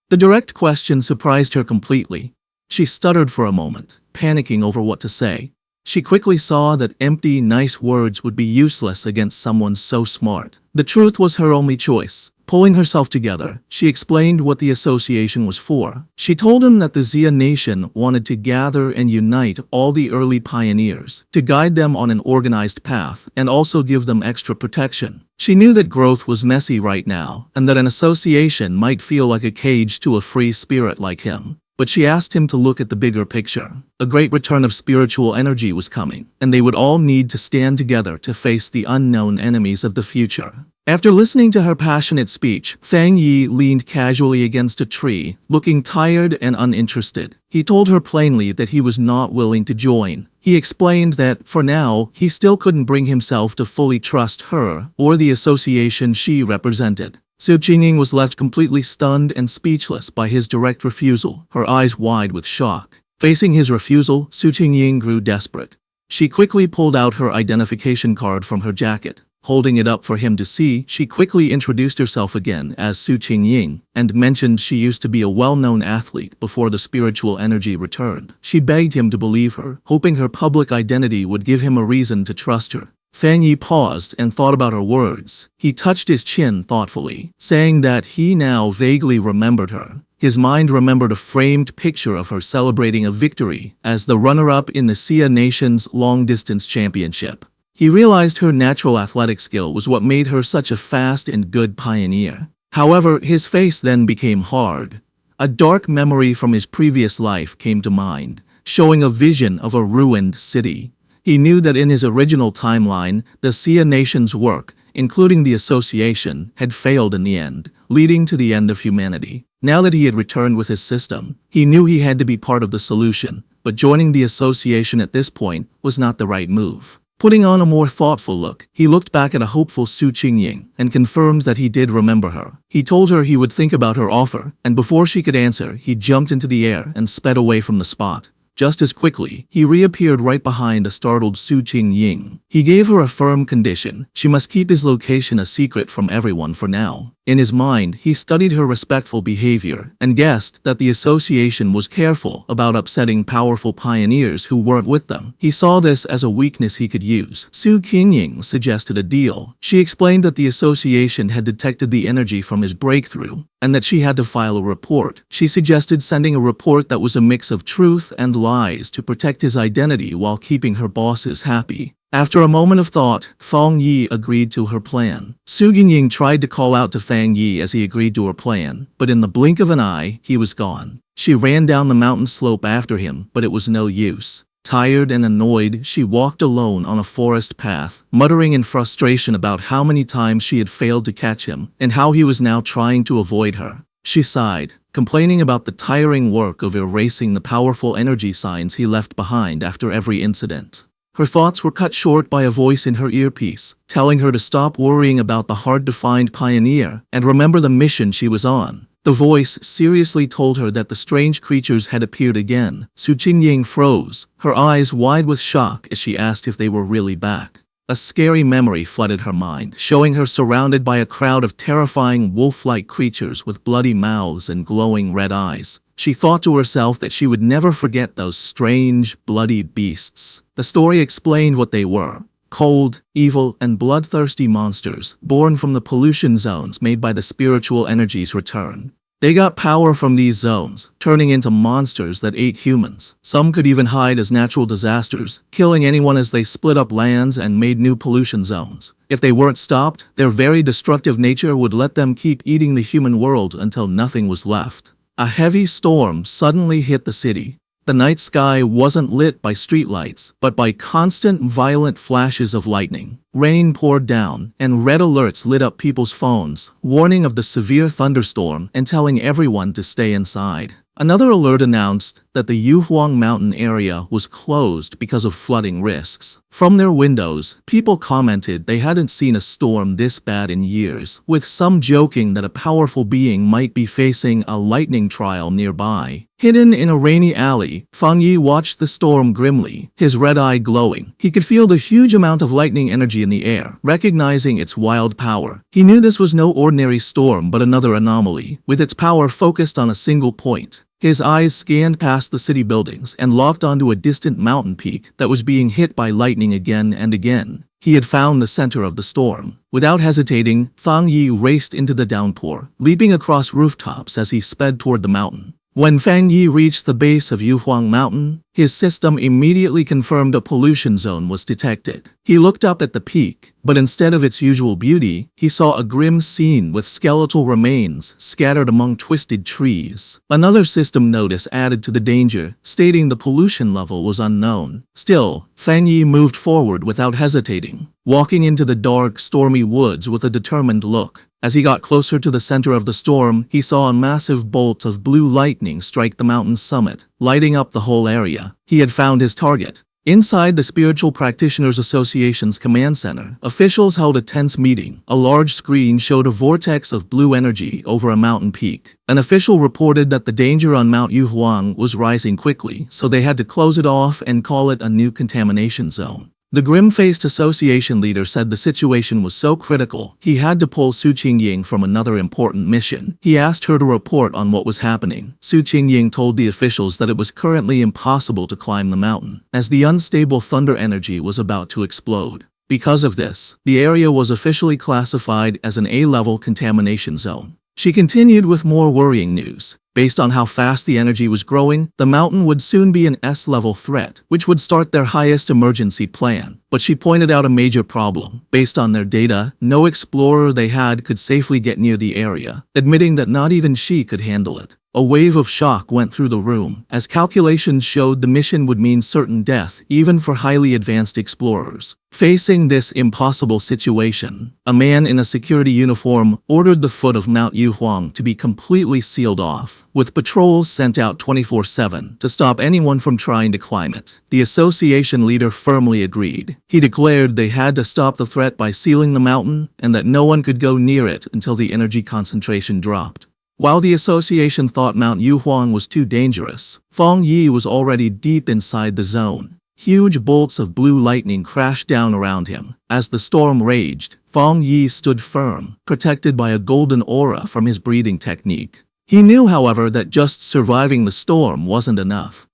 The direct question surprised her completely. She stuttered for a moment, panicking over what to say. She quickly saw that empty, nice words would be useless against someone so smart. The truth was her only choice. Pulling herself together, she explained what the association was for. She told him that the Xia Nation wanted to gather and unite all the early pioneers, to guide them on an organized path, and also give them extra protection. She knew that growth was messy right now, and that an association might feel like a cage to a free spirit like him. But she asked him to look at the bigger picture. A great return of spiritual energy was coming, and they would all need to stand together to face the unknown enemies of the future. After listening to her passionate speech, Fang Yi leaned casually against a tree, looking tired and uninterested. He told her plainly that he was not willing to join. He explained that, for now, he still couldn't bring himself to fully trust her or the association she represented. Su Qingying was left completely stunned and speechless by his direct refusal, her eyes wide with shock. Facing his refusal, Su Qingying grew desperate. She quickly pulled out her identification card from her jacket. Holding it up for him to see, she quickly introduced herself again as Su Qingying, and mentioned she used to be a well-known athlete before the spiritual energy returned. She begged him to believe her, hoping her public identity would give him a reason to trust her. Fang Yi paused and thought about her words. He touched his chin thoughtfully, saying that he now vaguely remembered her. His mind remembered a framed picture of her celebrating a victory as the runner-up in the Xia Nation's long-distance championship. He realized her natural athletic skill was what made her such a fast and good pioneer. However, his face then became hard. A dark memory from his previous life came to mind, showing a vision of a ruined city. He knew that in his original timeline, the Xia Nation's work, including the association, had failed in the end, leading to the end of humanity. Now that he had returned with his system, he knew he had to be part of the solution, but joining the association at this point was not the right move. Putting on a more thoughtful look, he looked back at a hopeful Su Qingying and confirmed that he did remember her. He told her he would think about her offer, and before she could answer, he jumped into the air and sped away from the spot. Just as quickly, he reappeared right behind a startled Su Qingying. He gave her a firm condition. She must keep his location a secret from everyone for now. In his mind, he studied her respectful behavior and guessed that the association was careful about upsetting powerful pioneers who weren't with them. He saw this as a weakness he could use. Su Qingying suggested a deal. She explained that the association had detected the energy from his breakthrough and that she had to file a report. She suggested sending a report that was a mix of truth and lies to protect his identity while keeping her bosses happy. After a moment of thought, Fang Yi agreed to her plan. Su Qingying tried to call out to Fang Yi as he agreed to her plan, but in the blink of an eye, he was gone. She ran down the mountain slope after him, but it was no use. Tired and annoyed, she walked alone on a forest path, muttering in frustration about how many times she had failed to catch him and how he was now trying to avoid her. She sighed, complaining about the tiring work of erasing the powerful energy signs he left behind after every incident. Her thoughts were cut short by a voice in her earpiece, telling her to stop worrying about the hard-to-find pioneer and remember the mission she was on. The voice seriously told her that the strange creatures had appeared again. Su Qingying froze, her eyes wide with shock as she asked if they were really back. A scary memory flooded her mind, showing her surrounded by a crowd of terrifying wolf-like creatures with bloody mouths and glowing red eyes. She thought to herself that she would never forget those strange, bloody beasts. The story explained what they were: cold, evil, and bloodthirsty monsters, born from the pollution zones made by the spiritual energies return. They got power from these zones, turning into monsters that ate humans. Some could even hide as natural disasters, killing anyone as they split up lands and made new pollution zones. If they weren't stopped, their very destructive nature would let them keep eating the human world until nothing was left. A heavy storm suddenly hit the city. The night sky wasn't lit by streetlights, but by constant violent flashes of lightning. Rain poured down, and red alerts lit up people's phones, warning of the severe thunderstorm and telling everyone to stay inside. Another alert announced that the Yuhuang mountain area was closed because of flooding risks. From their windows, people commented they hadn't seen a storm this bad in years, with some joking that a powerful being might be facing a lightning trial nearby. Hidden in a rainy alley, Fang Yi watched the storm grimly, his red eye glowing. He could feel the huge amount of lightning energy in the air, recognizing its wild power. He knew this was no ordinary storm but another anomaly, with its power focused on a single point. His eyes scanned past the city buildings and locked onto a distant mountain peak that was being hit by lightning again and again. He had found the center of the storm. Without hesitating, Fang Yi raced into the downpour, leaping across rooftops as he sped toward the mountain. When Fang Yi reached the base of Yuhuang Mountain, his system immediately confirmed a pollution zone was detected. He looked up at the peak, but instead of its usual beauty, he saw a grim scene with skeletal remains scattered among twisted trees. Another system notice added to the danger, stating the pollution level was unknown. Still, Fang Yi moved forward without hesitating, walking into the dark, stormy woods with a determined look. As he got closer to the center of the storm, he saw a massive bolt of blue lightning strike the mountain's summit, lighting up the whole area. He had found his target. Inside the Spiritual Practitioners Association's command center, officials held a tense meeting. A large screen showed a vortex of blue energy over a mountain peak. An official reported that the danger on Mount Yuhuang was rising quickly, so they had to close it off and call it a new contamination zone. The grim-faced association leader said the situation was so critical, he had to pull Su Qingying from another important mission. He asked her to report on what was happening. Su Qingying told the officials that it was currently impossible to climb the mountain, as the unstable thunder energy was about to explode. Because of this, the area was officially classified as an A-level contamination zone. She continued with more worrying news. Based on how fast the energy was growing, the mountain would soon be an S-level threat, which would start their highest emergency plan. But she pointed out a major problem. Based on their data, no explorer they had could safely get near the area, admitting that not even she could handle it. A wave of shock went through the room, as calculations showed the mission would mean certain death, even for highly advanced explorers. Facing this impossible situation, a man in a security uniform ordered the foot of Mount Yuhuang to be completely sealed off, with patrols sent out 24/7 to stop anyone from trying to climb it. The association leader firmly agreed. He declared they had to stop the threat by sealing the mountain, and that no one could go near it until the energy concentration dropped. While the association thought Mount Yuhuang was too dangerous, Fang Yi was already deep inside the zone. Huge bolts of blue lightning crashed down around him. As the storm raged, Fang Yi stood firm, protected by a golden aura from his breathing technique. He knew, however, that just surviving the storm wasn't enough.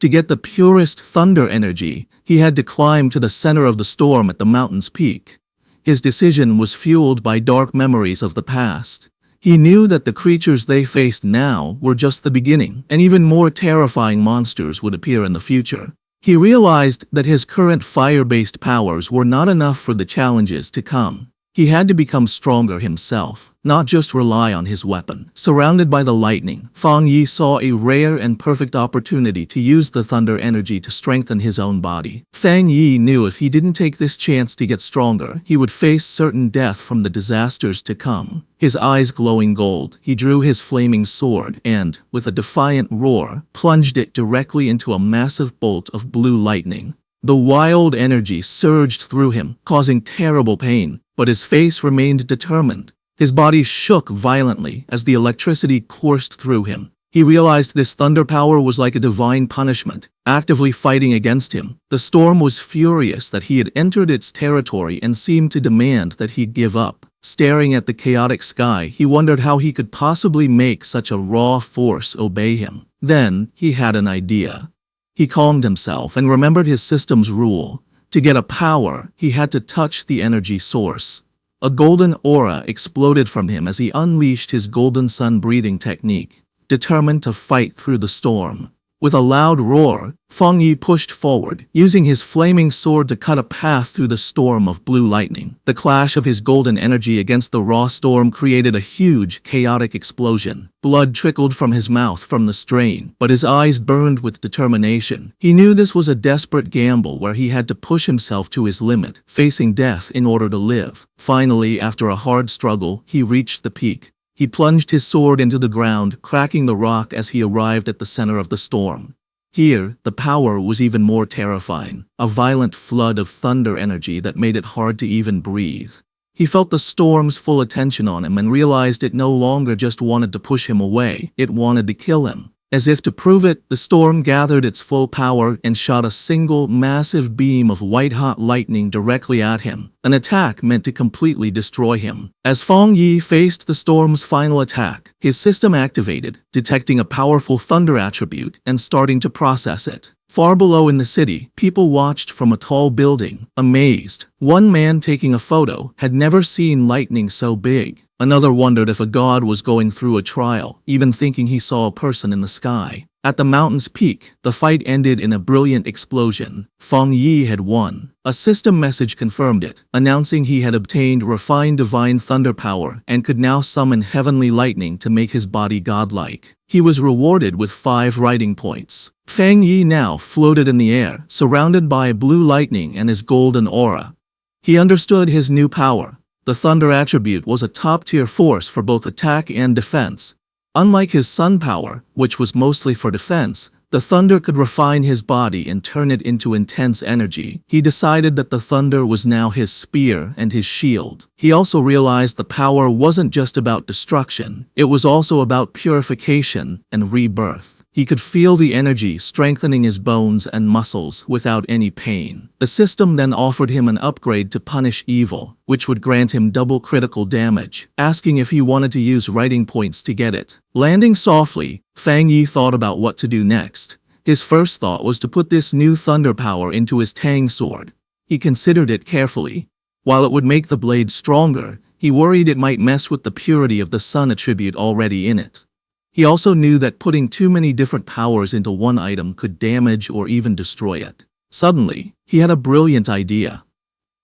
To get the purest thunder energy, he had to climb to the center of the storm at the mountain's peak. His decision was fueled by dark memories of the past. He knew that the creatures they faced now were just the beginning, and even more terrifying monsters would appear in the future. He realized that his current fire-based powers were not enough for the challenges to come. He had to become stronger himself, not just rely on his weapon. Surrounded by the lightning, Fang Yi saw a rare and perfect opportunity to use the thunder energy to strengthen his own body. Fang Yi knew if he didn't take this chance to get stronger, he would face certain death from the disasters to come. His eyes glowing gold, he drew his flaming sword and, with a defiant roar, plunged it directly into a massive bolt of blue lightning. The wild energy surged through him, causing terrible pain, but his face remained determined. His body shook violently as the electricity coursed through him. He realized this thunder power was like a divine punishment, actively fighting against him. The storm was furious that he had entered its territory and seemed to demand that he give up. Staring at the chaotic sky, he wondered how he could possibly make such a raw force obey him. Then, he had an idea. He calmed himself and remembered his system's rule. To get a power, he had to touch the energy source. A golden aura exploded from him as he unleashed his golden sun breathing technique, determined to fight through the storm. With a loud roar, Feng Yi pushed forward, using his flaming sword to cut a path through the storm of blue lightning. The clash of his golden energy against the raw storm created a huge, chaotic explosion. Blood trickled from his mouth from the strain, but his eyes burned with determination. He knew this was a desperate gamble where he had to push himself to his limit, facing death in order to live. Finally, after a hard struggle, he reached the peak. He plunged his sword into the ground, cracking the rock as he arrived at the center of the storm. Here, the power was even more terrifying, a violent flood of thunder energy that made it hard to even breathe. He felt the storm's full attention on him and realized it no longer just wanted to push him away, it wanted to kill him. As if to prove it, the storm gathered its full power and shot a single, massive beam of white-hot lightning directly at him, an attack meant to completely destroy him. As Feng Yi faced the storm's final attack, his system activated, detecting a powerful thunder attribute and starting to process it. Far below in the city, people watched from a tall building, amazed. One man taking a photo had never seen lightning so big. Another wondered if a god was going through a trial, even thinking he saw a person in the sky. At the mountain's peak, the fight ended in a brilliant explosion. Feng Yi had won. A system message confirmed it, announcing he had obtained refined divine thunder power and could now summon heavenly lightning to make his body godlike. He was rewarded with 5 writing points. Feng Yi now floated in the air, surrounded by blue lightning and his golden aura. He understood his new power. The thunder attribute was a top-tier force for both attack and defense. Unlike his sun power, which was mostly for defense, the thunder could refine his body and turn it into intense energy. He decided that the thunder was now his spear and his shield. He also realized the power wasn't just about destruction, it was also about purification and rebirth. He could feel the energy strengthening his bones and muscles without any pain. The system then offered him an upgrade to punish evil, which would grant him double critical damage, asking if he wanted to use writing points to get it. Landing softly, Feng Yi thought about what to do next. His first thought was to put this new thunder power into his Tang sword. He considered it carefully. While it would make the blade stronger, he worried it might mess with the purity of the sun attribute already in it. He also knew that putting too many different powers into one item could damage or even destroy it. Suddenly, he had a brilliant idea.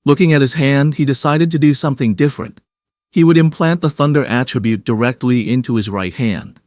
Looking at his hand, he decided to do something different. He would implant the thunder attribute directly into his right hand.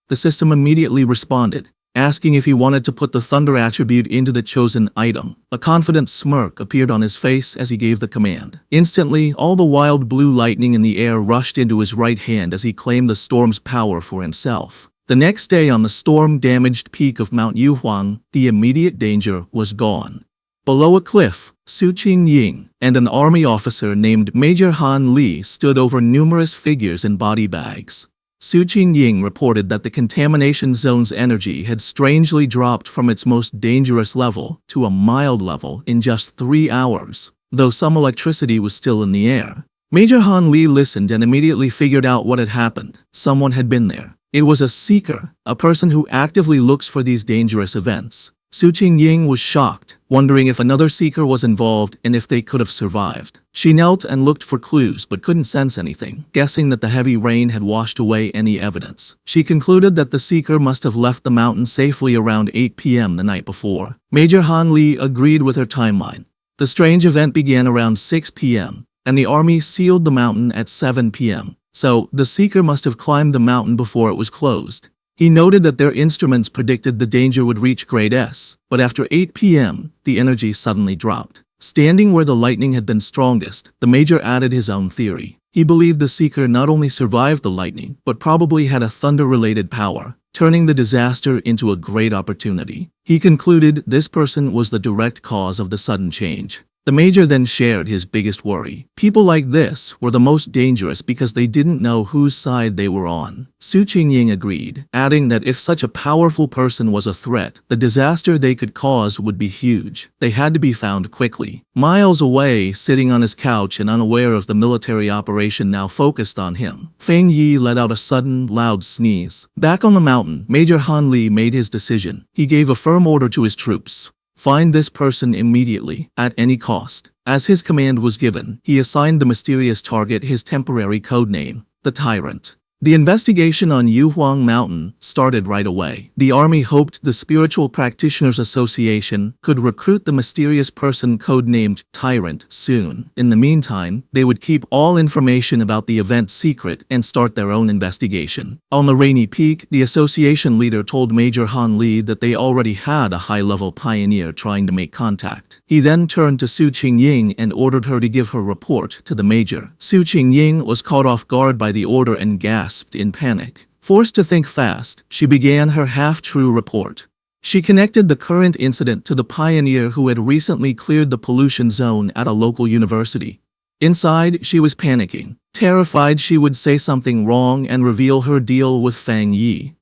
The system immediately responded, asking if he wanted to put the thunder attribute into the chosen item. A confident smirk appeared on his face as he gave the command. Instantly, all the wild blue lightning in the air rushed into his right hand as he claimed the storm's power for himself. The next day on the storm-damaged peak of Mount Yuhuang, the immediate danger was gone. Below a cliff, Su Qingying and an army officer named Major Han Li stood over numerous figures in body bags. Su Qingying reported that the contamination zone's energy had strangely dropped from its most dangerous level to a mild level in just 3 hours, though some electricity was still in the air. Major Han Li listened and immediately figured out what had happened. Someone had been there. It was a seeker, a person who actively looks for these dangerous events. Su Qingying was shocked, wondering if another seeker was involved and if they could have survived. She knelt and looked for clues but couldn't sense anything, guessing that the heavy rain had washed away any evidence. She concluded that the seeker must have left the mountain safely around 8 p.m. the night before. Major Han Li agreed with her timeline. The strange event began around 6 p.m., and the army sealed the mountain at 7 p.m., so the seeker must have climbed the mountain before it was closed. He noted that their instruments predicted the danger would reach grade S, but after 8 p.m., the energy suddenly dropped. Standing where the lightning had been strongest, the major added his own theory. He believed the seeker not only survived the lightning, but probably had a thunder-related power, turning the disaster into a great opportunity. He concluded this person was the direct cause of the sudden change. The major then shared his biggest worry. People like this were the most dangerous because they didn't know whose side they were on. Su Qingying agreed, adding that if such a powerful person was a threat, the disaster they could cause would be huge. They had to be found quickly. Miles away, sitting on his couch and unaware of the military operation now focused on him, Feng Yi let out a sudden, loud sneeze. Back on the mountain, Major Han Li made his decision. He gave a firm order to his troops. Find this person immediately, at any cost. As his command was given, he assigned the mysterious target his temporary codename, the Tyrant. The investigation on Yuhuang Mountain started right away. The army hoped the Spiritual Practitioners Association could recruit the mysterious person codenamed Tyrant soon. In the meantime, they would keep all information about the event secret and start their own investigation. On the Rainy Peak, the association leader told Major Han Li that they already had a high-level pioneer trying to make contact. He then turned to Su Qingying and ordered her to give her report to the major. Su Qingying was caught off guard by the order and gasped in panic. Forced to think fast, she began her half-true report. She connected the current incident to the pioneer who had recently cleared the pollution zone at a local university. Inside, she was panicking, terrified she would say something wrong and reveal her deal with Feng Yi.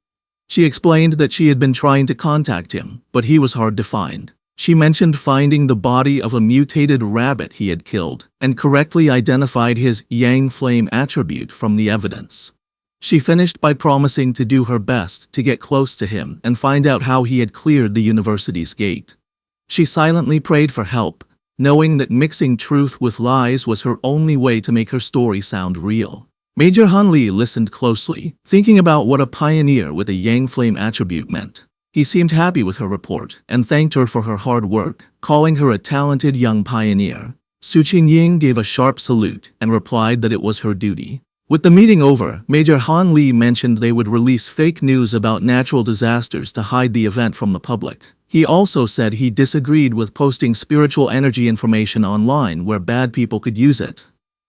She explained that she had been trying to contact him, but he was hard to find. She mentioned finding the body of a mutated rabbit he had killed, and correctly identified his yang flame attribute from the evidence. She finished by promising to do her best to get close to him and find out how he had cleared the university's gate. She silently prayed for help, knowing that mixing truth with lies was her only way to make her story sound real. Major Han Li listened closely, thinking about what a pioneer with a yang flame attribute meant. He seemed happy with her report and thanked her for her hard work, calling her a talented young pioneer. Su Qingying gave a sharp salute and replied that it was her duty. With the meeting over, Major Han Li mentioned they would release fake news about natural disasters to hide the event from the public. He also said he disagreed with posting spiritual energy information online where bad people could use it.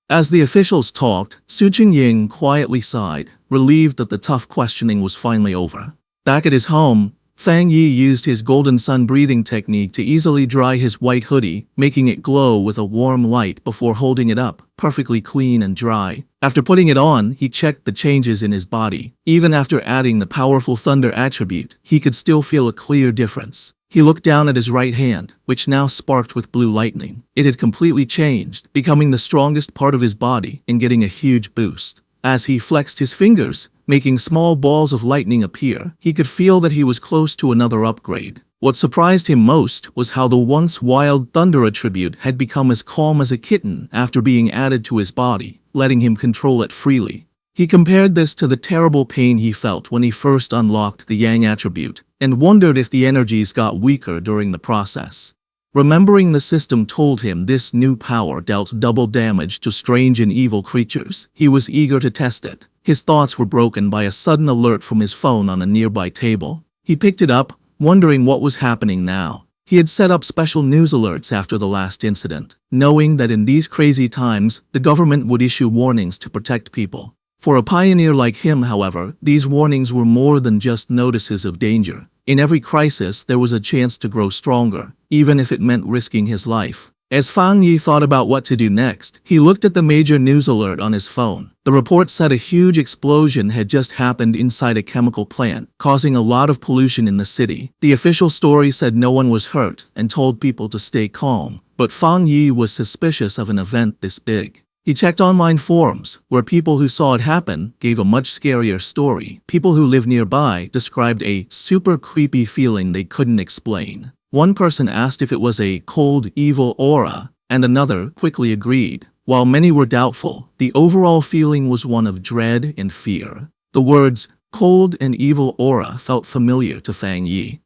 As the officials talked, Su Qingying quietly sighed, relieved that the tough questioning was finally over. Back at his home, Feng Yi used his golden sun breathing technique to easily dry his white hoodie, making it glow with a warm light before holding it up, perfectly clean and dry. After putting it on, he checked the changes in his body. Even after adding the powerful thunder attribute, he could still feel a clear difference. He looked down at his right hand, which now sparked with blue lightning. It had completely changed, becoming the strongest part of his body and getting a huge boost. As he flexed his fingers, making small balls of lightning appear, he could feel that he was close to another upgrade. What surprised him most was how the once wild thunder attribute had become as calm as a kitten after being added to his body, letting him control it freely. He compared this to the terrible pain he felt when he first unlocked the yang attribute, and wondered if the energies got weaker during the process. Remembering the system told him this new power dealt double damage to strange and evil creatures, he was eager to test it. His thoughts were broken by a sudden alert from his phone on a nearby table. He picked it up, wondering what was happening now. He had set up special news alerts after the last incident, knowing that in these crazy times, the government would issue warnings to protect people. For a pioneer like him, however, these warnings were more than just notices of danger. In every crisis, there was a chance to grow stronger, even if it meant risking his life. As Feng Yi thought about what to do next, he looked at the major news alert on his phone. The report said a huge explosion had just happened inside a chemical plant, causing a lot of pollution in the city. The official story said no one was hurt and told people to stay calm, but Feng Yi was suspicious of an event this big. He checked online forums, where people who saw it happen gave a much scarier story. People who live nearby described a super creepy feeling they couldn't explain. One person asked if it was a cold, evil aura, and another quickly agreed. While many were doubtful, the overall feeling was one of dread and fear. The words, cold and evil aura, felt familiar to Feng Yi.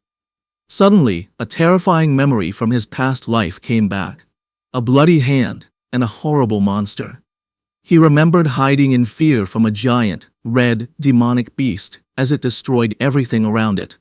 Suddenly, a terrifying memory from his past life came back. A bloody hand, and a horrible monster. He remembered hiding in fear from a giant, red, demonic beast as it destroyed everything around it.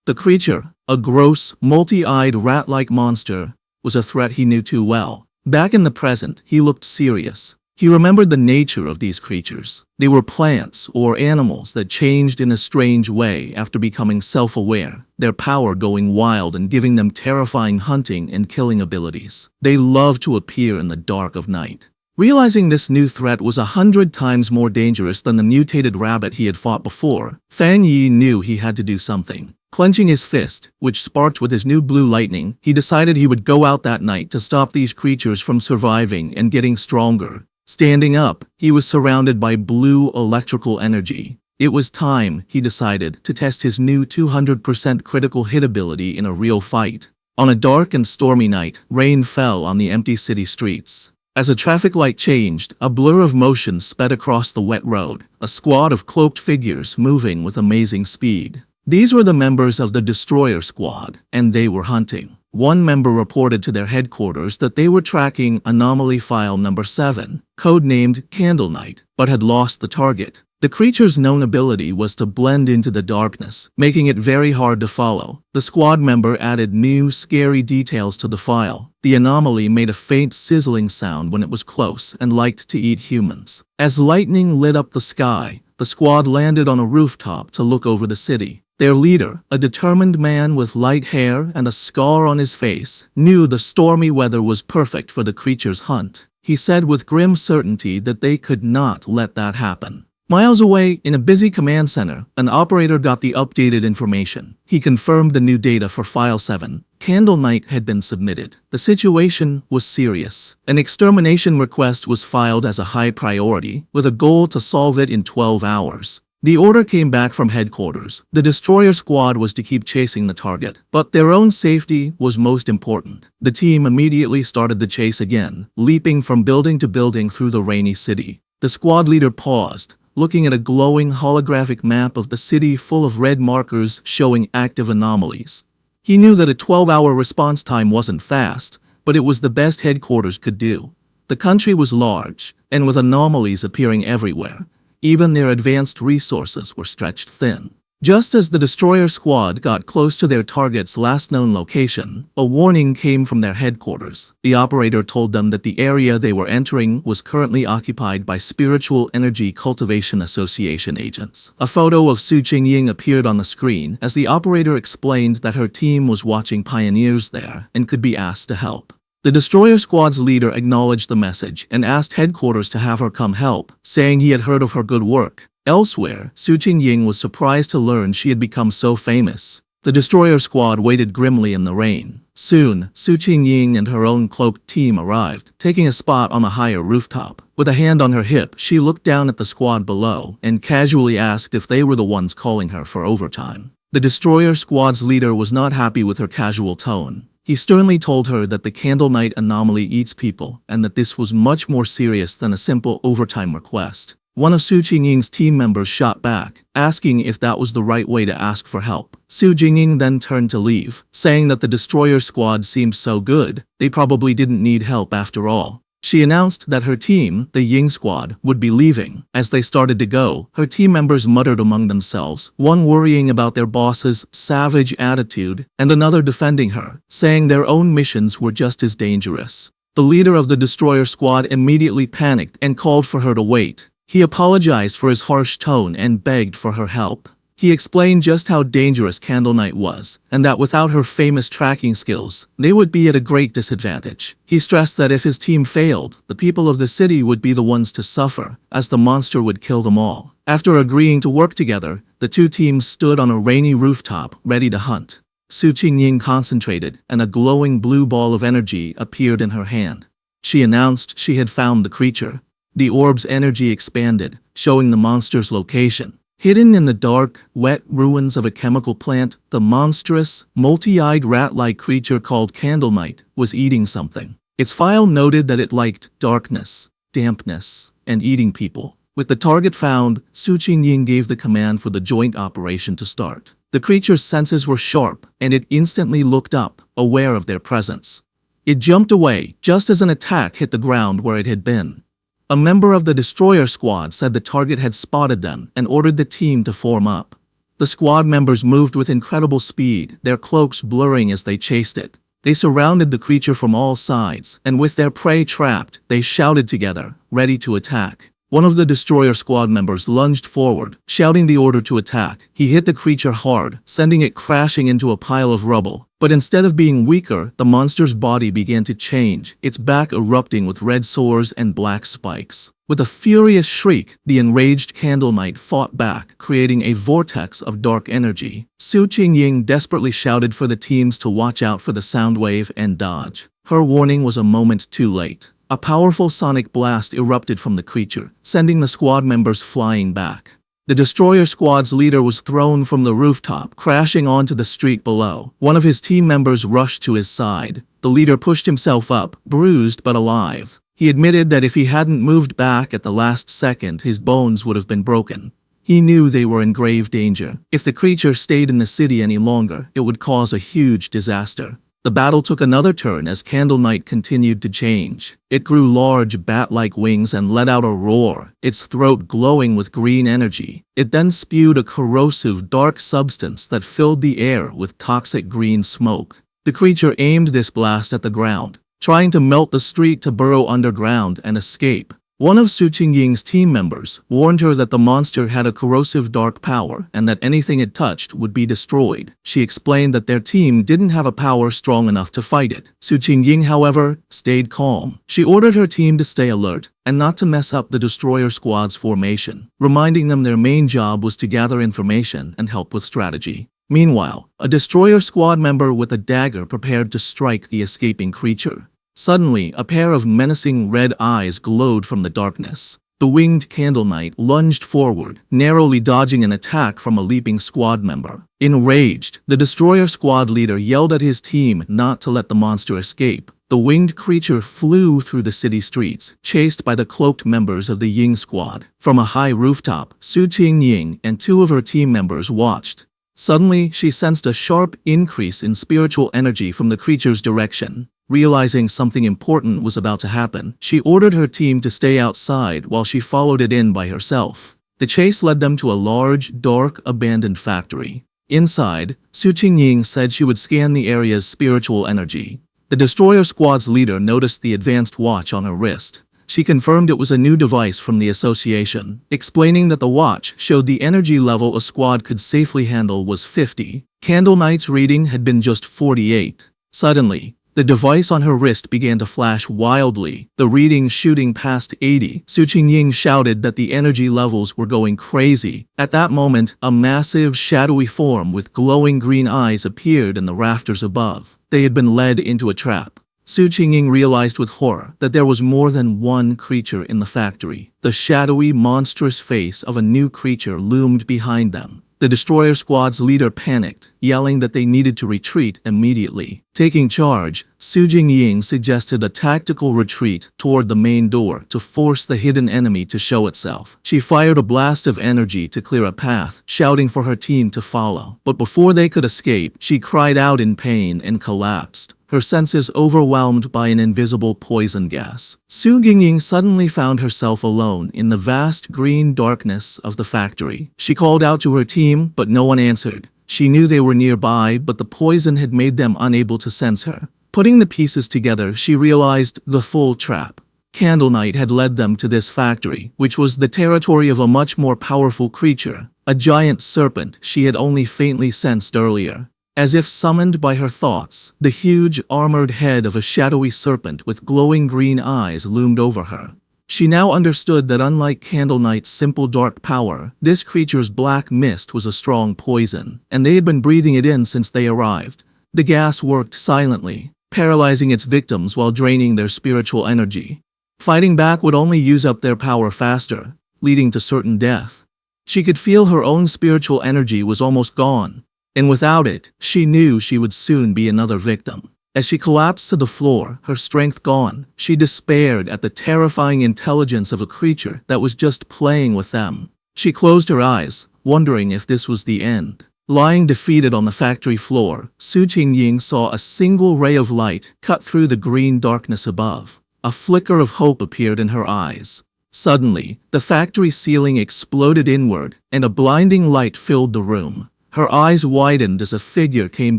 The creature, a gross, multi-eyed rat-like monster, was a threat he knew too well. Back in the present, he looked serious. He remembered the nature of these creatures. They were plants or animals that changed in a strange way after becoming self-aware, their power going wild and giving them terrifying hunting and killing abilities. They loved to appear in the dark of night. Realizing this new threat was 100 times more dangerous than the mutated rabbit he had fought before, Fang Yi knew he had to do something. Clenching his fist, which sparked with his new blue lightning, he decided he would go out that night to stop these creatures from surviving and getting stronger. Standing up, he was surrounded by blue electrical energy. It was time, he decided, to test his new 200% critical hit ability in a real fight. On a dark and stormy night, rain fell on the empty city streets. As a traffic light changed, a blur of motion sped across the wet road, a squad of cloaked figures moving with amazing speed. These were the members of the Destroyer Squad, and they were hunting. One member reported to their headquarters that they were tracking Anomaly File Number 7, codenamed Candle Knight, but had lost the target. The creature's known ability was to blend into the darkness, making it very hard to follow. The squad member added new, scary details to the file. The anomaly made a faint sizzling sound when it was close and liked to eat humans. As lightning lit up the sky, the squad landed on a rooftop to look over the city. Their leader, a determined man with light hair and a scar on his face, knew the stormy weather was perfect for the creature's hunt. He said with grim certainty that they could not let that happen. Miles away, in a busy command center, an operator got the updated information. He confirmed the new data for File 7. Candle Knight had been submitted. The situation was serious. An extermination request was filed as a high priority, with a goal to solve it in 12 hours. The order came back from headquarters. The Destroyer Squad was to keep chasing the target, but their own safety was most important. The team immediately started the chase again, leaping from building to building through the rainy city. The squad leader paused, looking at a glowing holographic map of the city full of red markers showing active anomalies. He knew that a 12-hour response time wasn't fast, but it was the best headquarters could do. The country was large, and with anomalies appearing everywhere, even their advanced resources were stretched thin. Just as the Destroyer Squad got close to their target's last known location, a warning came from their headquarters. The operator told them that the area they were entering was currently occupied by Spiritual Energy Cultivation Association agents. A photo of Su Qingying appeared on the screen as the operator explained that her team was watching pioneers there and could be asked to help. The Destroyer Squad's leader acknowledged the message and asked headquarters to have her come help, saying he had heard of her good work. Elsewhere, Su Qingying was surprised to learn she had become so famous. The Destroyer Squad waited grimly in the rain. Soon, Su Qingying and her own cloaked team arrived, taking a spot on the higher rooftop. With a hand on her hip, she looked down at the squad below and casually asked if they were the ones calling her for overtime. The Destroyer Squad's leader was not happy with her casual tone. He sternly told her that the Candle Knight anomaly eats people and that this was much more serious than a simple overtime request. One of Su Qingying's team members shot back, asking if that was the right way to ask for help. Su Qingying then turned to leave, saying that the Destroyer Squad seemed so good, they probably didn't need help after all. She announced that her team, the Ying Squad, would be leaving. As they started to go, her team members muttered among themselves, one worrying about their boss's savage attitude and another defending her, saying their own missions were just as dangerous. The leader of the Destroyer Squad immediately panicked and called for her to wait. He apologized for his harsh tone and begged for her help. He explained just how dangerous Candle Knight was, and that without her famous tracking skills, they would be at a great disadvantage. He stressed that if his team failed, the people of the city would be the ones to suffer, as the monster would kill them all. After agreeing to work together, the two teams stood on a rainy rooftop, ready to hunt. Su Qingying concentrated, and a glowing blue ball of energy appeared in her hand. She announced she had found the creature. The orb's energy expanded, showing the monster's location. Hidden in the dark, wet ruins of a chemical plant, the monstrous, multi-eyed rat-like creature called Candle Knight was eating something. Its file noted that it liked darkness, dampness, and eating people. With the target found, Su Qingying gave the command for the joint operation to start. The creature's senses were sharp, and it instantly looked up, aware of their presence. It jumped away, just as an attack hit the ground where it had been. A member of the Destroyer Squad said the target had spotted them and ordered the team to form up. The squad members moved with incredible speed, their cloaks blurring as they chased it. They surrounded the creature from all sides, and with their prey trapped, they shouted together, ready to attack. One of the destroyer squad members lunged forward, shouting the order to attack. He hit the creature hard, sending it crashing into a pile of rubble. But instead of being weaker, the monster's body began to change, its back erupting with red sores and black spikes. With a furious shriek, the enraged Candle Knight fought back, creating a vortex of dark energy. Su Qingying desperately shouted for the teams to watch out for the sound wave and dodge. Her warning was a moment too late. A powerful sonic blast erupted from the creature, sending the squad members flying back. The destroyer squad's leader was thrown from the rooftop, crashing onto the street below. One of his team members rushed to his side. The leader pushed himself up, bruised but alive. He admitted that if he hadn't moved back at the last second, his bones would have been broken. He knew they were in grave danger. If the creature stayed in the city any longer, it would cause a huge disaster. The battle took another turn as Candle Knight continued to change. It grew large bat-like wings and let out a roar, its throat glowing with green energy. It then spewed a corrosive, dark substance that filled the air with toxic green smoke. The creature aimed this blast at the ground, trying to melt the street to burrow underground and escape. One of Su Qingying's team members warned her that the monster had a corrosive dark power and that anything it touched would be destroyed. She explained that their team didn't have a power strong enough to fight it. Su Qingying, however, stayed calm. She ordered her team to stay alert and not to mess up the destroyer squad's formation, reminding them their main job was to gather information and help with strategy. Meanwhile, a destroyer squad member with a dagger prepared to strike the escaping creature. Suddenly, a pair of menacing red eyes glowed from the darkness. The winged Candle Knight lunged forward, narrowly dodging an attack from a leaping squad member. Enraged, the destroyer squad leader yelled at his team not to let the monster escape. The winged creature flew through the city streets, chased by the cloaked members of the Ying squad. From a high rooftop, Su Qingying and two of her team members watched. Suddenly, she sensed a sharp increase in spiritual energy from the creature's direction. Realizing something important was about to happen, she ordered her team to stay outside while she followed it in by herself. The chase led them to a large, dark, abandoned factory. Inside, Su Qingying said she would scan the area's spiritual energy. The destroyer squad's leader noticed the advanced watch on her wrist. She confirmed it was a new device from the association, explaining that the watch showed the energy level a squad could safely handle was 50. Candle Knight's reading had been just 48. Suddenly, the device on her wrist began to flash wildly, the reading shooting past 80. Su Qingying shouted that the energy levels were going crazy. At that moment, a massive, shadowy form with glowing green eyes appeared in the rafters above. They had been led into a trap. Su Qingying realized with horror that there was more than one creature in the factory. The shadowy, monstrous face of a new creature loomed behind them. The destroyer squad's leader panicked, yelling that they needed to retreat immediately. Taking charge, Su Qingying suggested a tactical retreat toward the main door to force the hidden enemy to show itself. She fired a blast of energy to clear a path, shouting for her team to follow. But before they could escape, she cried out in pain and collapsed, her senses overwhelmed by an invisible poison gas. Su Qingying suddenly found herself alone in the vast green darkness of the factory. She called out to her team, but no one answered. She knew they were nearby, but the poison had made them unable to sense her. Putting the pieces together, she realized the full trap. Candle Knight had led them to this factory, which was the territory of a much more powerful creature, a giant serpent she had only faintly sensed earlier. As if summoned by her thoughts, the huge, armored head of a shadowy serpent with glowing green eyes loomed over her. She now understood that unlike Candle Knight's simple dark power, this creature's black mist was a strong poison, and they had been breathing it in since they arrived. The gas worked silently, paralyzing its victims while draining their spiritual energy. Fighting back would only use up their power faster, leading to certain death. She could feel her own spiritual energy was almost gone, and without it, she knew she would soon be another victim. As she collapsed to the floor, her strength gone, she despaired at the terrifying intelligence of a creature that was just playing with them. She closed her eyes, wondering if this was the end. Lying defeated on the factory floor, Su Qingying saw a single ray of light cut through the green darkness above. A flicker of hope appeared in her eyes. Suddenly, the factory ceiling exploded inward, and a blinding light filled the room. Her eyes widened as a figure came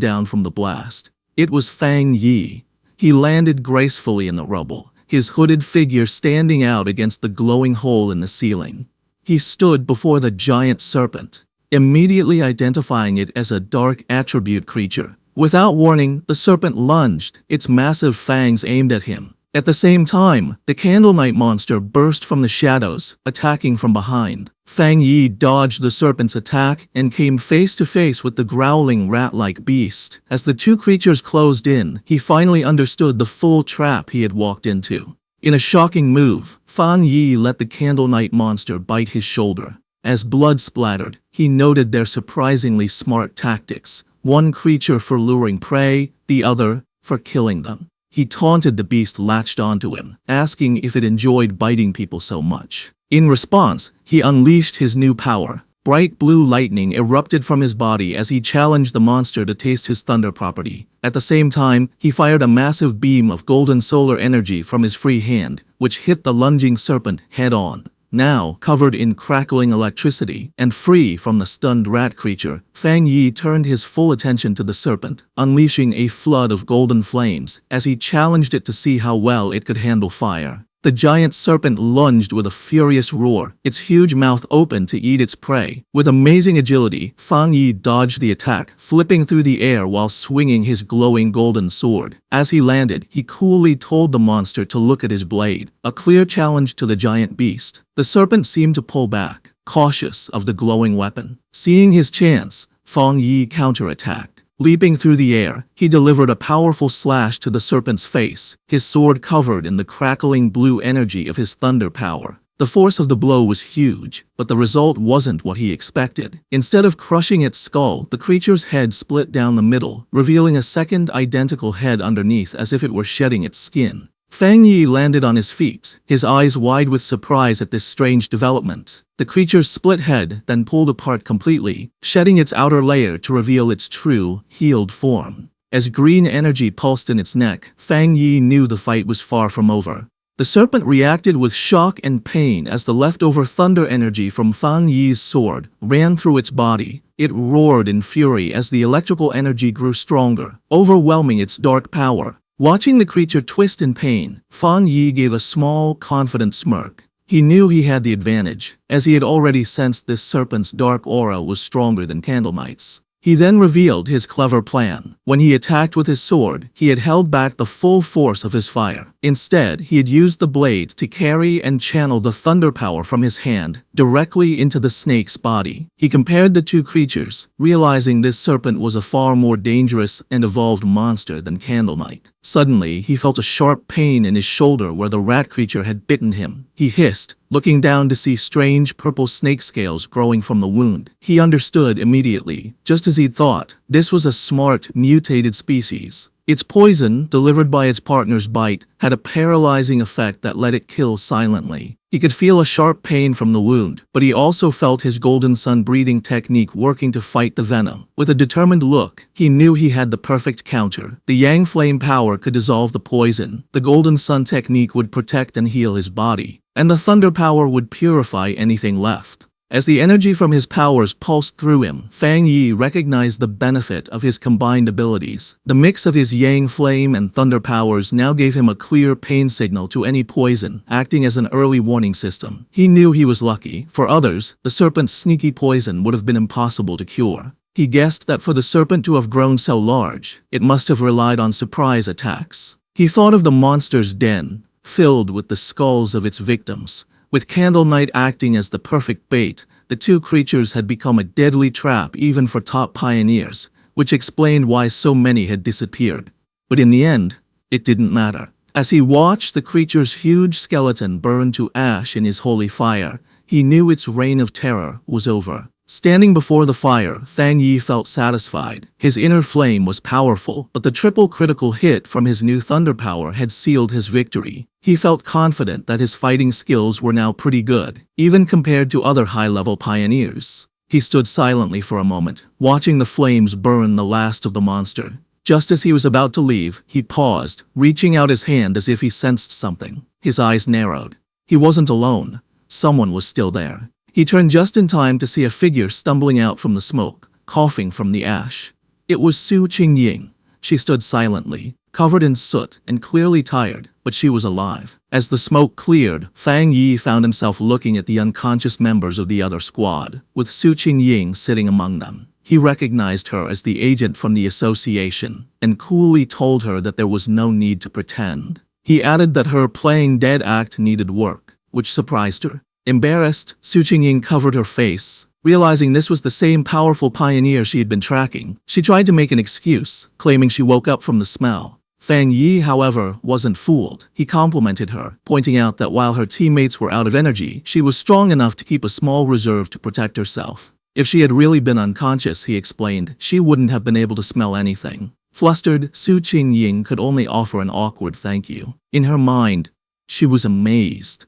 down from the blast. It was Fang Yi. He landed gracefully in the rubble, his hooded figure standing out against the glowing hole in the ceiling. He stood before the giant serpent, immediately identifying it as a dark attribute creature. Without warning, the serpent lunged, its massive fangs aimed at him. At the same time, the Candle Knight monster burst from the shadows, attacking from behind. Fang Yi dodged the serpent's attack and came face to face with the growling rat-like beast. As the two creatures closed in, he finally understood the full trap he had walked into. In a shocking move, Fang Yi let the Candle Knight monster bite his shoulder. As blood splattered, he noted their surprisingly smart tactics. One creature for luring prey, the other for killing them. He taunted the beast latched onto him, asking if it enjoyed biting people so much. In response, he unleashed his new power. Bright blue lightning erupted from his body as he challenged the monster to taste his thunder property. At the same time, he fired a massive beam of golden solar energy from his free hand, which hit the lunging serpent head-on. Now, covered in crackling electricity and free from the stunned rat creature, Fang Yi turned his full attention to the serpent, unleashing a flood of golden flames as he challenged it to see how well it could handle fire. The giant serpent lunged with a furious roar, its huge mouth open to eat its prey. With amazing agility, Fang Yi dodged the attack, flipping through the air while swinging his glowing golden sword. As he landed, he coolly told the monster to look at his blade, a clear challenge to the giant beast. The serpent seemed to pull back, cautious of the glowing weapon. Seeing his chance, Fang Yi counterattacked. Leaping through the air, he delivered a powerful slash to the serpent's face, his sword covered in the crackling blue energy of his thunder power. The force of the blow was huge, but the result wasn't what he expected. Instead of crushing its skull, the creature's head split down the middle, revealing a second identical head underneath as if it were shedding its skin. Fang Yi landed on his feet, his eyes wide with surprise at this strange development. The creature's split head then pulled apart completely, shedding its outer layer to reveal its true, healed form. As green energy pulsed in its neck, Fang Yi knew the fight was far from over. The serpent reacted with shock and pain as the leftover thunder energy from Fang Yi's sword ran through its body. It roared in fury as the electrical energy grew stronger, overwhelming its dark power. Watching the creature twist in pain, Fang Yi gave a small, confident smirk. He knew he had the advantage, as he had already sensed this serpent's dark aura was stronger than Candle Knight's. He then revealed his clever plan. When he attacked with his sword, he had held back the full force of his fire. Instead, he had used the blade to carry and channel the thunder power from his hand directly into the snake's body. He compared the two creatures, realizing this serpent was a far more dangerous and evolved monster than Candle Knight. Suddenly, he felt a sharp pain in his shoulder where the rat creature had bitten him. He hissed, looking down to see strange purple snake scales growing from the wound. He understood immediately, just as he'd thought. This was a smart, mutated species. Its poison, delivered by its partner's bite, had a paralyzing effect that let it kill silently. He could feel a sharp pain from the wound, but he also felt his golden sun breathing technique working to fight the venom. With a determined look, he knew he had the perfect counter. The yang flame power could dissolve the poison, the golden sun technique would protect and heal his body, and the thunder power would purify anything left. As the energy from his powers pulsed through him, Fang Yi recognized the benefit of his combined abilities. The mix of his yang flame and thunder powers now gave him a clear pain signal to any poison, acting as an early warning system. He knew he was lucky. For others, the serpent's sneaky poison would have been impossible to cure. He guessed that for the serpent to have grown so large, it must have relied on surprise attacks. He thought of the monster's den, filled with the skulls of its victims. With Candle Knight acting as the perfect bait, the two creatures had become a deadly trap even for top pioneers, which explained why so many had disappeared. But in the end, it didn't matter. As he watched the creature's huge skeleton burn to ash in his holy fire, he knew its reign of terror was over. Standing before the fire, Fang Yi felt satisfied. His inner flame was powerful, but the triple critical hit from his new thunder power had sealed his victory. He felt confident that his fighting skills were now pretty good, even compared to other high-level pioneers. He stood silently for a moment, watching the flames burn the last of the monster. Just as he was about to leave, he paused, reaching out his hand as if he sensed something. His eyes narrowed. He wasn't alone. Someone was still there. He turned just in time to see a figure stumbling out from the smoke, coughing from the ash. It was Su Qingying, She stood silently, covered in soot and clearly tired, but she was alive. As the smoke cleared, Fang Yi found himself looking at the unconscious members of the other squad, with Su Qingying sitting among them. He recognized her as the agent from the association, and coolly told her that there was no need to pretend. He added that her playing dead act needed work, which surprised her. Embarrassed, Su Qingying covered her face. Realizing this was the same powerful pioneer she had been tracking, she tried to make an excuse, claiming she woke up from the smell. Fang Yi, however, wasn't fooled. He complimented her, pointing out that while her teammates were out of energy, she was strong enough to keep a small reserve to protect herself. If she had really been unconscious, he explained, she wouldn't have been able to smell anything. Flustered, Su Qingying could only offer an awkward thank you. In her mind, she was amazed.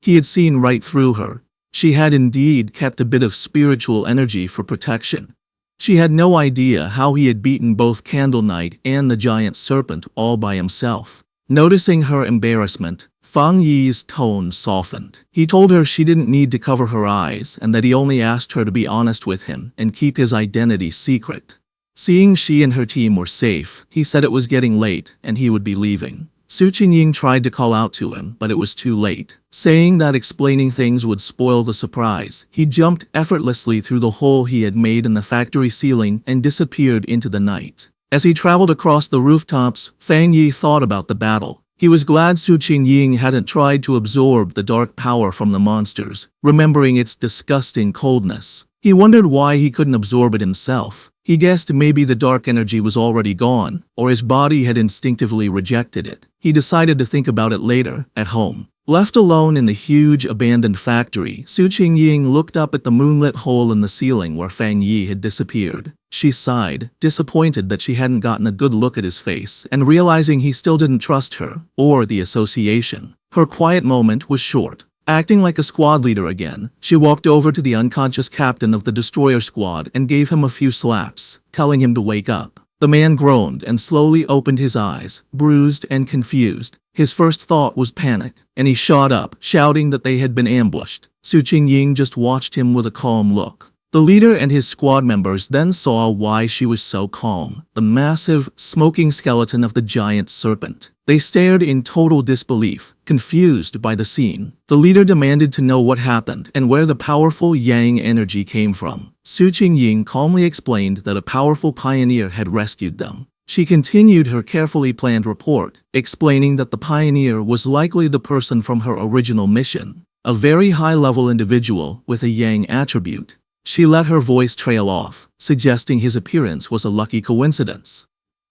He had seen right through her. She had indeed kept a bit of spiritual energy for protection. She had no idea how he had beaten both Candle Knight and the giant serpent all by himself. Noticing her embarrassment, Fang Yi's tone softened. He told her she didn't need to cover her eyes and that he only asked her to be honest with him and keep his identity secret. Seeing she and her team were safe, he said it was getting late and he would be leaving. Su Qingying tried to call out to him, but it was too late. Saying that explaining things would spoil the surprise, he jumped effortlessly through the hole he had made in the factory ceiling and disappeared into the night. As he traveled across the rooftops, Fang Yi thought about the battle. He was glad Su Qingying hadn't tried to absorb the dark power from the monsters, remembering its disgusting coldness. He wondered why he couldn't absorb it himself. He guessed maybe the dark energy was already gone, or his body had instinctively rejected it. He decided to think about it later, at home. Left alone in the huge abandoned factory, Su Qingying looked up at the moonlit hole in the ceiling where Fang Yi had disappeared. She sighed, disappointed that she hadn't gotten a good look at his face, and realizing he still didn't trust her, or the association. Her quiet moment was short. Acting like a squad leader again, she walked over to the unconscious captain of the destroyer squad and gave him a few slaps, telling him to wake up. The man groaned and slowly opened his eyes, bruised and confused. His first thought was panic, and he shot up, shouting that they had been ambushed. Su Qingying just watched him with a calm look. The leader and his squad members then saw why she was so calm. The massive, smoking skeleton of the giant serpent. They stared in total disbelief, confused by the scene. The leader demanded to know what happened and where the powerful yang energy came from. Su Qingying calmly explained that a powerful pioneer had rescued them. She continued her carefully planned report, explaining that the pioneer was likely the person from her original mission, a very high-level individual with a yang attribute. She let her voice trail off, suggesting his appearance was a lucky coincidence.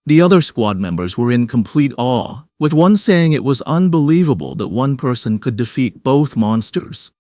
The other squad members were in complete awe, with one saying it was unbelievable that one person could defeat both monsters.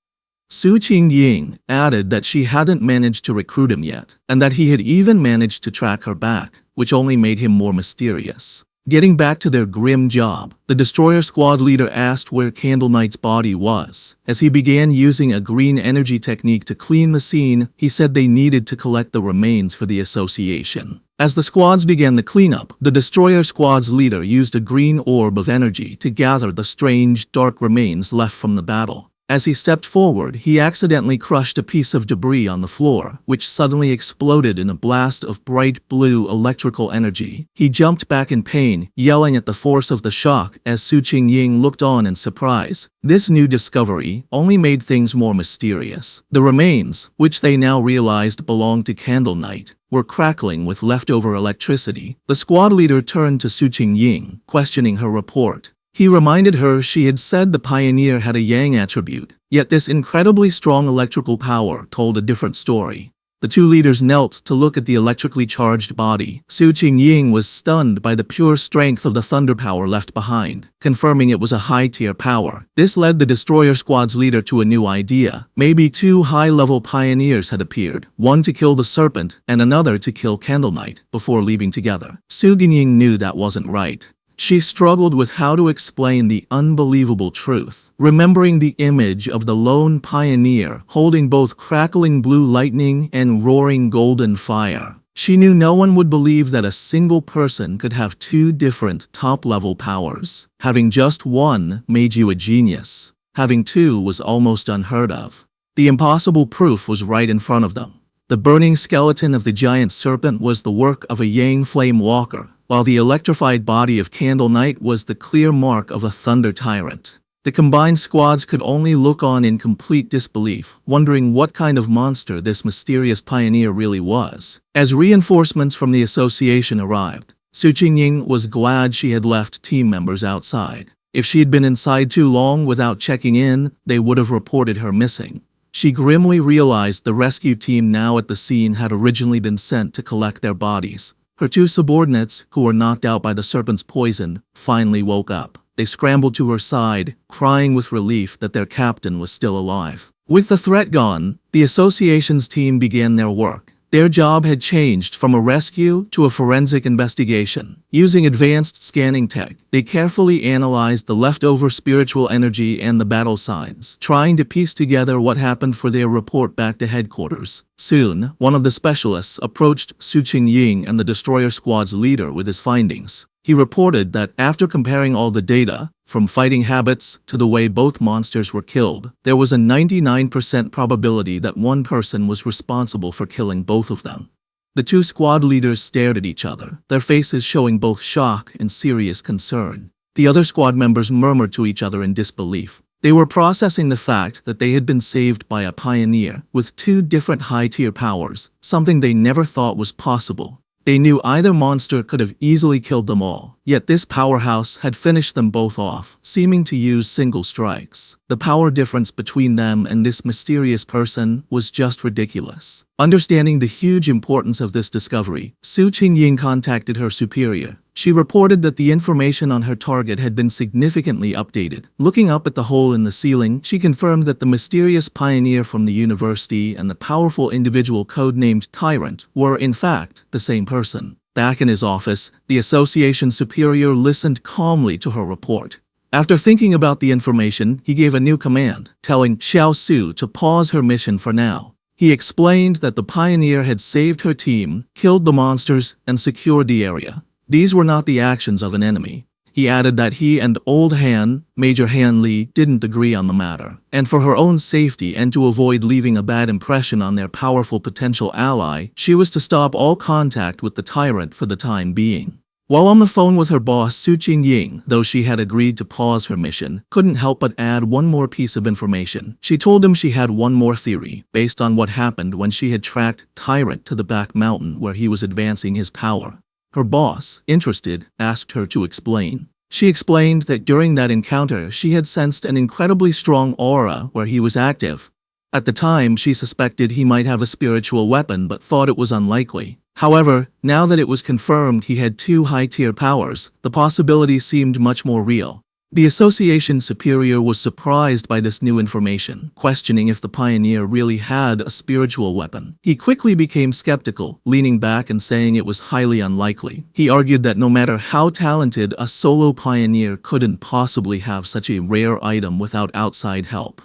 Su Qingying added that she hadn't managed to recruit him yet, and that he had even managed to track her back, which only made him more mysterious. Getting back to their grim job, the destroyer squad leader asked where Candle Knight's body was. As he began using a green energy technique to clean the scene, he said they needed to collect the remains for the association. As the squads began the cleanup, the destroyer squad's leader used a green orb of energy to gather the strange, dark remains left from the battle. As he stepped forward, he accidentally crushed a piece of debris on the floor, which suddenly exploded in a blast of bright blue electrical energy. He jumped back in pain, yelling at the force of the shock as Su Qingying looked on in surprise. This new discovery only made things more mysterious. The remains, which they now realized belonged to Candle Knight, were crackling with leftover electricity. The squad leader turned to Su Qingying, questioning her report. He reminded her she had said the pioneer had a yang attribute, yet this incredibly strong electrical power told a different story. The two leaders knelt to look at the electrically charged body. Su Qingying was stunned by the pure strength of the thunder power left behind, confirming it was a high-tier power. This led the destroyer squad's leader to a new idea. Maybe two high-level pioneers had appeared, one to kill the serpent and another to kill Candle Knight, before leaving together. Su Qingying knew that wasn't right. She struggled with how to explain the unbelievable truth, remembering the image of the lone pioneer holding both crackling blue lightning and roaring golden fire. She knew no one would believe that a single person could have two different top-level powers. Having just one made you a genius. Having two was almost unheard of. The impossible proof was right in front of them. The burning skeleton of the giant serpent was the work of a Yang flame walker, while the electrified body of Candle Knight was the clear mark of a thunder tyrant. The combined squads could only look on in complete disbelief, wondering what kind of monster this mysterious pioneer really was. As reinforcements from the association arrived, Su Qingying was glad she had left team members outside. If she had been inside too long without checking in, they would have reported her missing. She grimly realized the rescue team now at the scene had originally been sent to collect their bodies. Her two subordinates, who were knocked out by the serpent's poison, finally woke up. They scrambled to her side, crying with relief that their captain was still alive. With the threat gone, the association's team began their work. Their job had changed from a rescue to a forensic investigation. Using advanced scanning tech, they carefully analyzed the leftover spiritual energy and the battle signs, trying to piece together what happened for their report back to headquarters. Soon, one of the specialists approached Su Qingying and the destroyer squad's leader with his findings. He reported that after comparing all the data, from fighting habits to the way both monsters were killed, there was a 99% probability that one person was responsible for killing both of them. The two squad leaders stared at each other, their faces showing both shock and serious concern. The other squad members murmured to each other in disbelief. They were processing the fact that they had been saved by a pioneer with two different high-tier powers, something they never thought was possible. They knew either monster could have easily killed them all, yet this powerhouse had finished them both off, seeming to use single strikes. The power difference between them and this mysterious person was just ridiculous. Understanding the huge importance of this discovery, Su Qingying contacted her superior. She reported that the information on her target had been significantly updated. Looking up at the hole in the ceiling, she confirmed that the mysterious pioneer from the university and the powerful individual codenamed Tyrant were, in fact, the same person. Back in his office, the association superior listened calmly to her report. After thinking about the information, he gave a new command, telling Xiao Su to pause her mission for now. He explained that the pioneer had saved her team, killed the monsters, and secured the area. These were not the actions of an enemy. He added that he and Old Han, Major Han Li, didn't agree on the matter, and for her own safety and to avoid leaving a bad impression on their powerful potential ally, she was to stop all contact with the tyrant for the time being. While on the phone with her boss Su Qingying, though she had agreed to pause her mission, couldn't help but add one more piece of information. She told him she had one more theory, based on what happened when she had tracked Tyrant to the back mountain where he was advancing his power. Her boss, interested, asked her to explain. She explained that during that encounter she had sensed an incredibly strong aura where he was active. At the time, she suspected he might have a spiritual weapon but thought it was unlikely. However, now that it was confirmed he had two high-tier powers, the possibility seemed much more real. The association superior was surprised by this new information, questioning if the pioneer really had a spiritual weapon. He quickly became skeptical, leaning back and saying it was highly unlikely. He argued that no matter how talented, a solo pioneer couldn't possibly have such a rare item without outside help.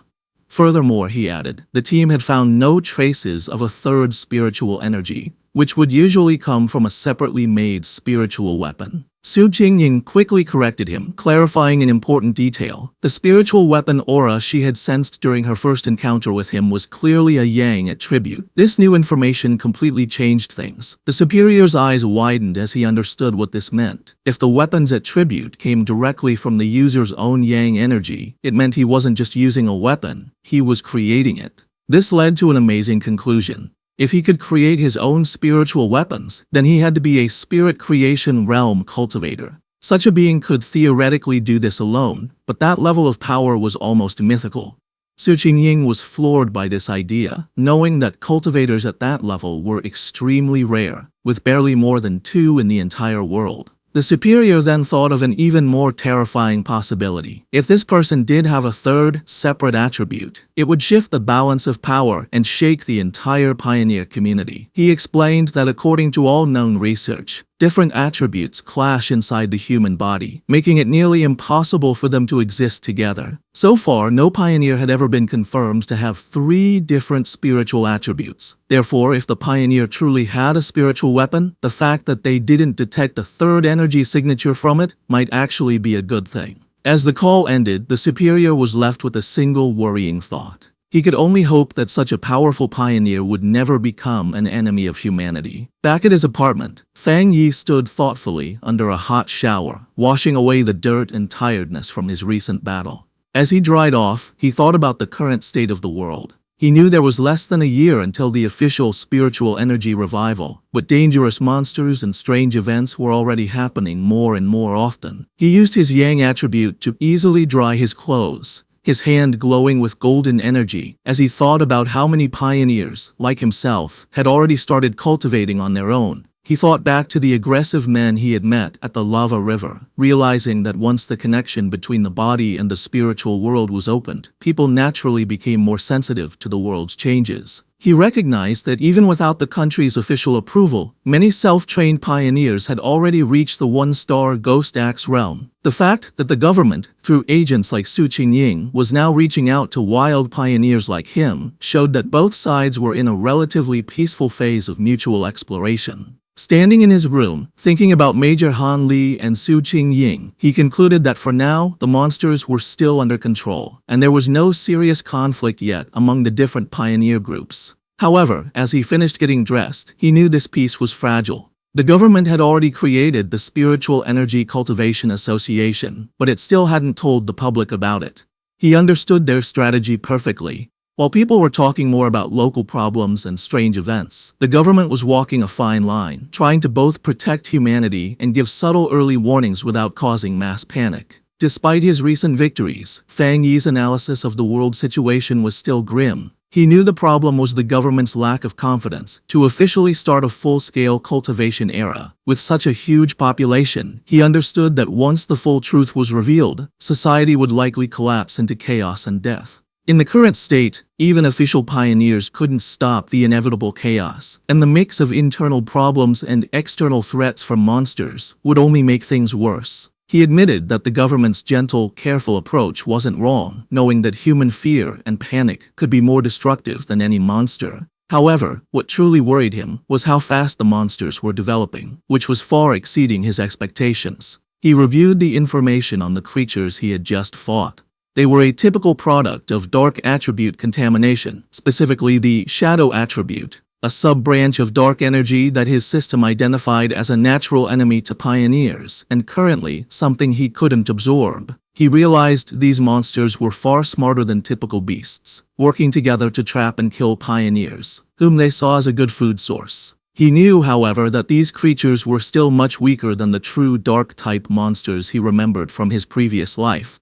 Furthermore, he added, the team had found no traces of a third spiritual energy, which would usually come from a separately made spiritual weapon. Su Qingying quickly corrected him, clarifying an important detail. The spiritual weapon aura she had sensed during her first encounter with him was clearly a Yang attribute. This new information completely changed things. The superior's eyes widened as he understood what this meant. If the weapon's attribute came directly from the user's own Yang energy, it meant he wasn't just using a weapon, he was creating it. This led to an amazing conclusion. If he could create his own spiritual weapons, then he had to be a spirit creation realm cultivator. Such a being could theoretically do this alone, but that level of power was almost mythical. Su Qingying was floored by this idea, knowing that cultivators at that level were extremely rare, with barely more than 2 in the entire world. The superior then thought of an even more terrifying possibility. If this person did have a third, separate attribute, it would shift the balance of power and shake the entire pioneer community. He explained that according to all known research, different attributes clash inside the human body, making it nearly impossible for them to exist together. So far, no pioneer had ever been confirmed to have 3 different spiritual attributes. Therefore, if the pioneer truly had a spiritual weapon, the fact that they didn't detect a third energy signature from it might actually be a good thing. As the call ended, the superior was left with a single worrying thought. He could only hope that such a powerful pioneer would never become an enemy of humanity. Back at his apartment, Fang Yi stood thoughtfully under a hot shower, washing away the dirt and tiredness from his recent battle. As he dried off, he thought about the current state of the world. He knew there was less than a year until the official spiritual energy revival, but dangerous monsters and strange events were already happening more and more often. He used his yang attribute to easily dry his clothes, his hand glowing with golden energy, as he thought about how many pioneers, like himself, had already started cultivating on their own. He thought back to the aggressive men he had met at the lava river, realizing that once the connection between the body and the spiritual world was opened, people naturally became more sensitive to the world's changes. He recognized that even without the country's official approval, many self-trained pioneers had already reached the one-star Ghost Axe realm. The fact that the government, through agents like Su Qingying, was now reaching out to wild pioneers like him, showed that both sides were in a relatively peaceful phase of mutual exploration. Standing in his room, thinking about Major Han Li and Su Qingying, he concluded that for now, the monsters were still under control, and there was no serious conflict yet among the different pioneer groups. However, as he finished getting dressed, he knew this peace was fragile. The government had already created the Spiritual Energy Cultivation Association, but it still hadn't told the public about it. He understood their strategy perfectly. While people were talking more about local problems and strange events, the government was walking a fine line, trying to both protect humanity and give subtle early warnings without causing mass panic. Despite his recent victories, Fang Yi's analysis of the world situation was still grim. He knew the problem was the government's lack of confidence to officially start a full-scale cultivation era. With such a huge population, he understood that once the full truth was revealed, society would likely collapse into chaos and death. In the current state, even official pioneers couldn't stop the inevitable chaos, and the mix of internal problems and external threats from monsters would only make things worse. He admitted that the government's gentle, careful approach wasn't wrong, knowing that human fear and panic could be more destructive than any monster. However, what truly worried him was how fast the monsters were developing, which was far exceeding his expectations. He reviewed the information on the creatures he had just fought. They were a typical product of dark attribute contamination, specifically the shadow attribute, a sub-branch of dark energy that his system identified as a natural enemy to pioneers, and currently something he couldn't absorb. He realized these monsters were far smarter than typical beasts, working together to trap and kill pioneers, whom they saw as a good food source. He knew, however, that these creatures were still much weaker than the true dark-type monsters he remembered from his previous life.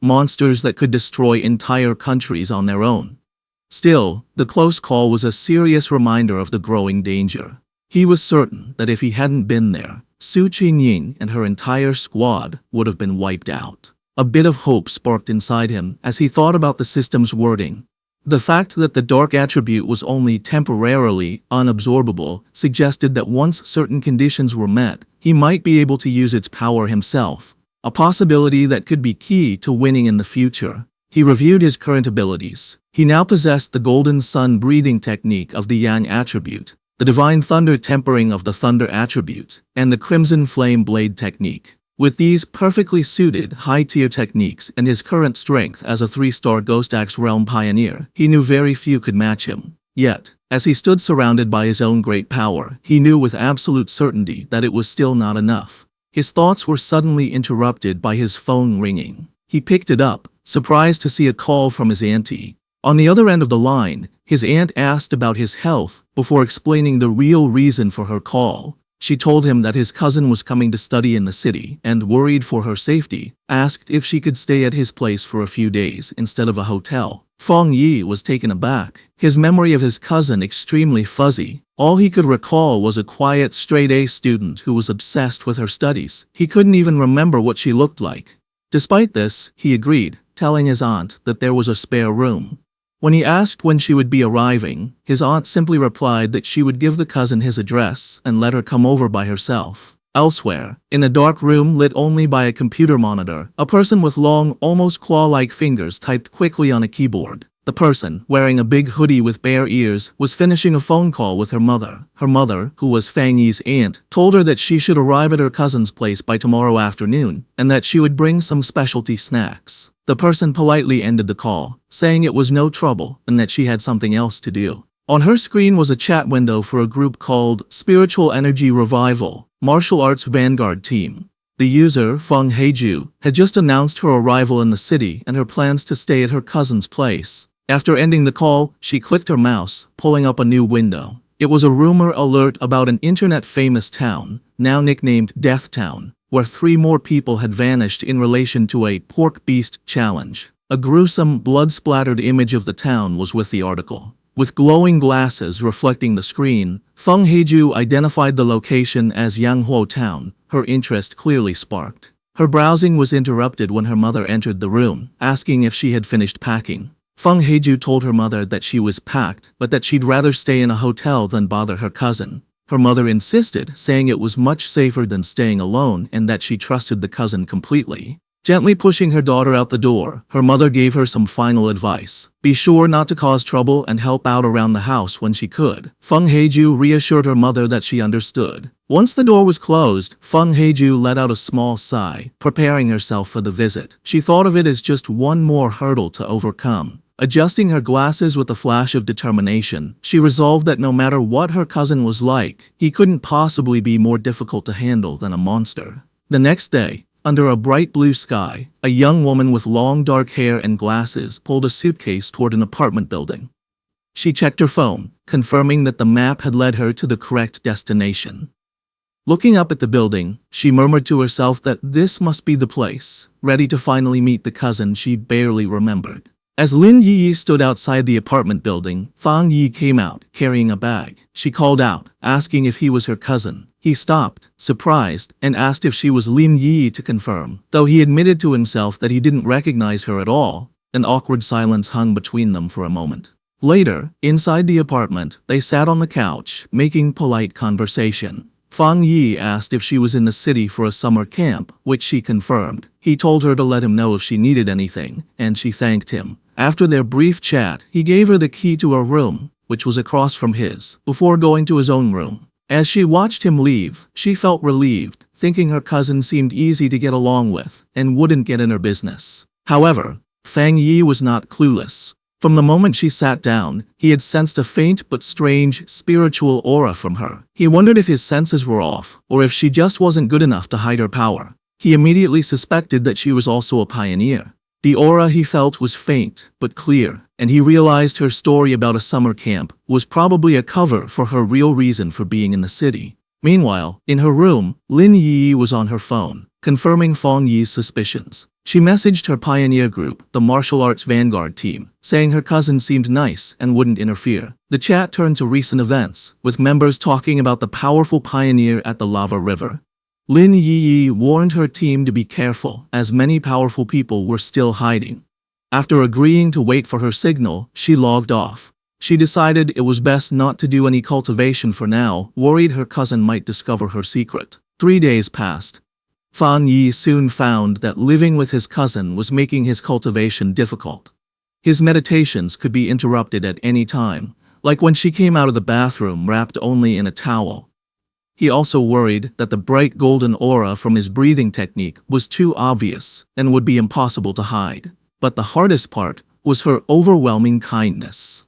Monsters that could destroy entire countries on their own. Still, the close call was a serious reminder of the growing danger. He was certain that if he hadn't been there, Su Qingying and her entire squad would have been wiped out. A bit of hope sparked inside him as he thought about the system's wording. The fact that the dark attribute was only temporarily unabsorbable suggested that once certain conditions were met, he might be able to use its power himself. A possibility that could be key to winning in the future. He reviewed his current abilities. He now possessed the golden sun breathing technique of the yang attribute, the divine thunder tempering of the thunder attribute, and the crimson flame blade technique. With these perfectly suited high-tier techniques and his current strength as a 3-star Ghost Axe realm pioneer, he knew very few could match him. Yet, as he stood surrounded by his own great power, he knew with absolute certainty that it was still not enough. His thoughts were suddenly interrupted by his phone ringing. He picked it up, surprised to see a call from his auntie. On the other end of the line, his aunt asked about his health before explaining the real reason for her call. She told him that his cousin was coming to study in the city and, worried for her safety, asked if she could stay at his place for a few days instead of a hotel. Fang Yi was taken aback, his memory of his cousin extremely fuzzy. All he could recall was a quiet, straight-A student who was obsessed with her studies. He couldn't even remember what she looked like. Despite this, he agreed, telling his aunt that there was a spare room. When he asked when she would be arriving, his aunt simply replied that she would give the cousin his address and let her come over by herself. Elsewhere, in a dark room lit only by a computer monitor, a person with long, almost claw-like fingers typed quickly on a keyboard. The person, wearing a big hoodie with bare ears, was finishing a phone call with her mother. Her mother, who was Fang Yi's aunt, told her that she should arrive at her cousin's place by tomorrow afternoon, and that she would bring some specialty snacks. The person politely ended the call, saying it was no trouble and that she had something else to do. On her screen was a chat window for a group called Spiritual Energy Revival, Martial Arts Vanguard Team. The user, Feng Heiju, had just announced her arrival in the city and her plans to stay at her cousin's place. After ending the call, she clicked her mouse, pulling up a new window. It was a rumor alert about an internet-famous town, now nicknamed Death Town, where 3 more people had vanished in relation to a pork beast challenge. A gruesome, blood-splattered image of the town was with the article. With glowing glasses reflecting the screen, Feng Heiju identified the location as Yanghuo Town, her interest clearly sparked. Her browsing was interrupted when her mother entered the room, asking if she had finished packing. Feng Heiju told her mother that she was packed, but that she'd rather stay in a hotel than bother her cousin. Her mother insisted, saying it was much safer than staying alone and that she trusted the cousin completely. Gently pushing her daughter out the door, her mother gave her some final advice. Be sure not to cause trouble and help out around the house when she could. Feng Heiju reassured her mother that she understood. Once the door was closed, Feng Heiju let out a small sigh, preparing herself for the visit. She thought of it as just one more hurdle to overcome. Adjusting her glasses with a flash of determination, she resolved that no matter what her cousin was like, he couldn't possibly be more difficult to handle than a monster. The next day, under a bright blue sky, a young woman with long dark hair and glasses pulled a suitcase toward an apartment building. She checked her phone, confirming that the map had led her to the correct destination. Looking up at the building, she murmured to herself that this must be the place, ready to finally meet the cousin she barely remembered. As Lin Yi stood outside the apartment building, Fang Yi came out, carrying a bag. She called out, asking if he was her cousin. He stopped, surprised, and asked if she was Lin Yi to confirm. Though he admitted to himself that he didn't recognize her at all, an awkward silence hung between them for a moment. Later, inside the apartment, they sat on the couch, making polite conversation. Fang Yi asked if she was in the city for a summer camp, which she confirmed. He told her to let him know if she needed anything, and she thanked him. After their brief chat, he gave her the key to her room, which was across from his, before going to his own room. As she watched him leave, she felt relieved, thinking her cousin seemed easy to get along with, and wouldn't get in her business. However, Fang Yi was not clueless. From the moment she sat down, he had sensed a faint but strange, spiritual aura from her. He wondered if his senses were off, or if she just wasn't good enough to hide her power. He immediately suspected that she was also a pioneer. The aura he felt was faint, but clear, and he realized her story about a summer camp was probably a cover for her real reason for being in the city. Meanwhile, in her room, Lin Yi was on her phone, confirming Feng Yi's suspicions. She messaged her pioneer group, the Martial Arts Vanguard Team, saying her cousin seemed nice and wouldn't interfere. The chat turned to recent events, with members talking about the powerful pioneer at the lava river. Lin Yi warned her team to be careful, as many powerful people were still hiding. After agreeing to wait for her signal, she logged off. She decided it was best not to do any cultivation for now, worried her cousin might discover her secret. 3 days passed. Fang Yi soon found that living with his cousin was making his cultivation difficult. His meditations could be interrupted at any time, like when she came out of the bathroom wrapped only in a towel. He also worried that the bright golden aura from his breathing technique was too obvious and would be impossible to hide. But the hardest part was her overwhelming kindness.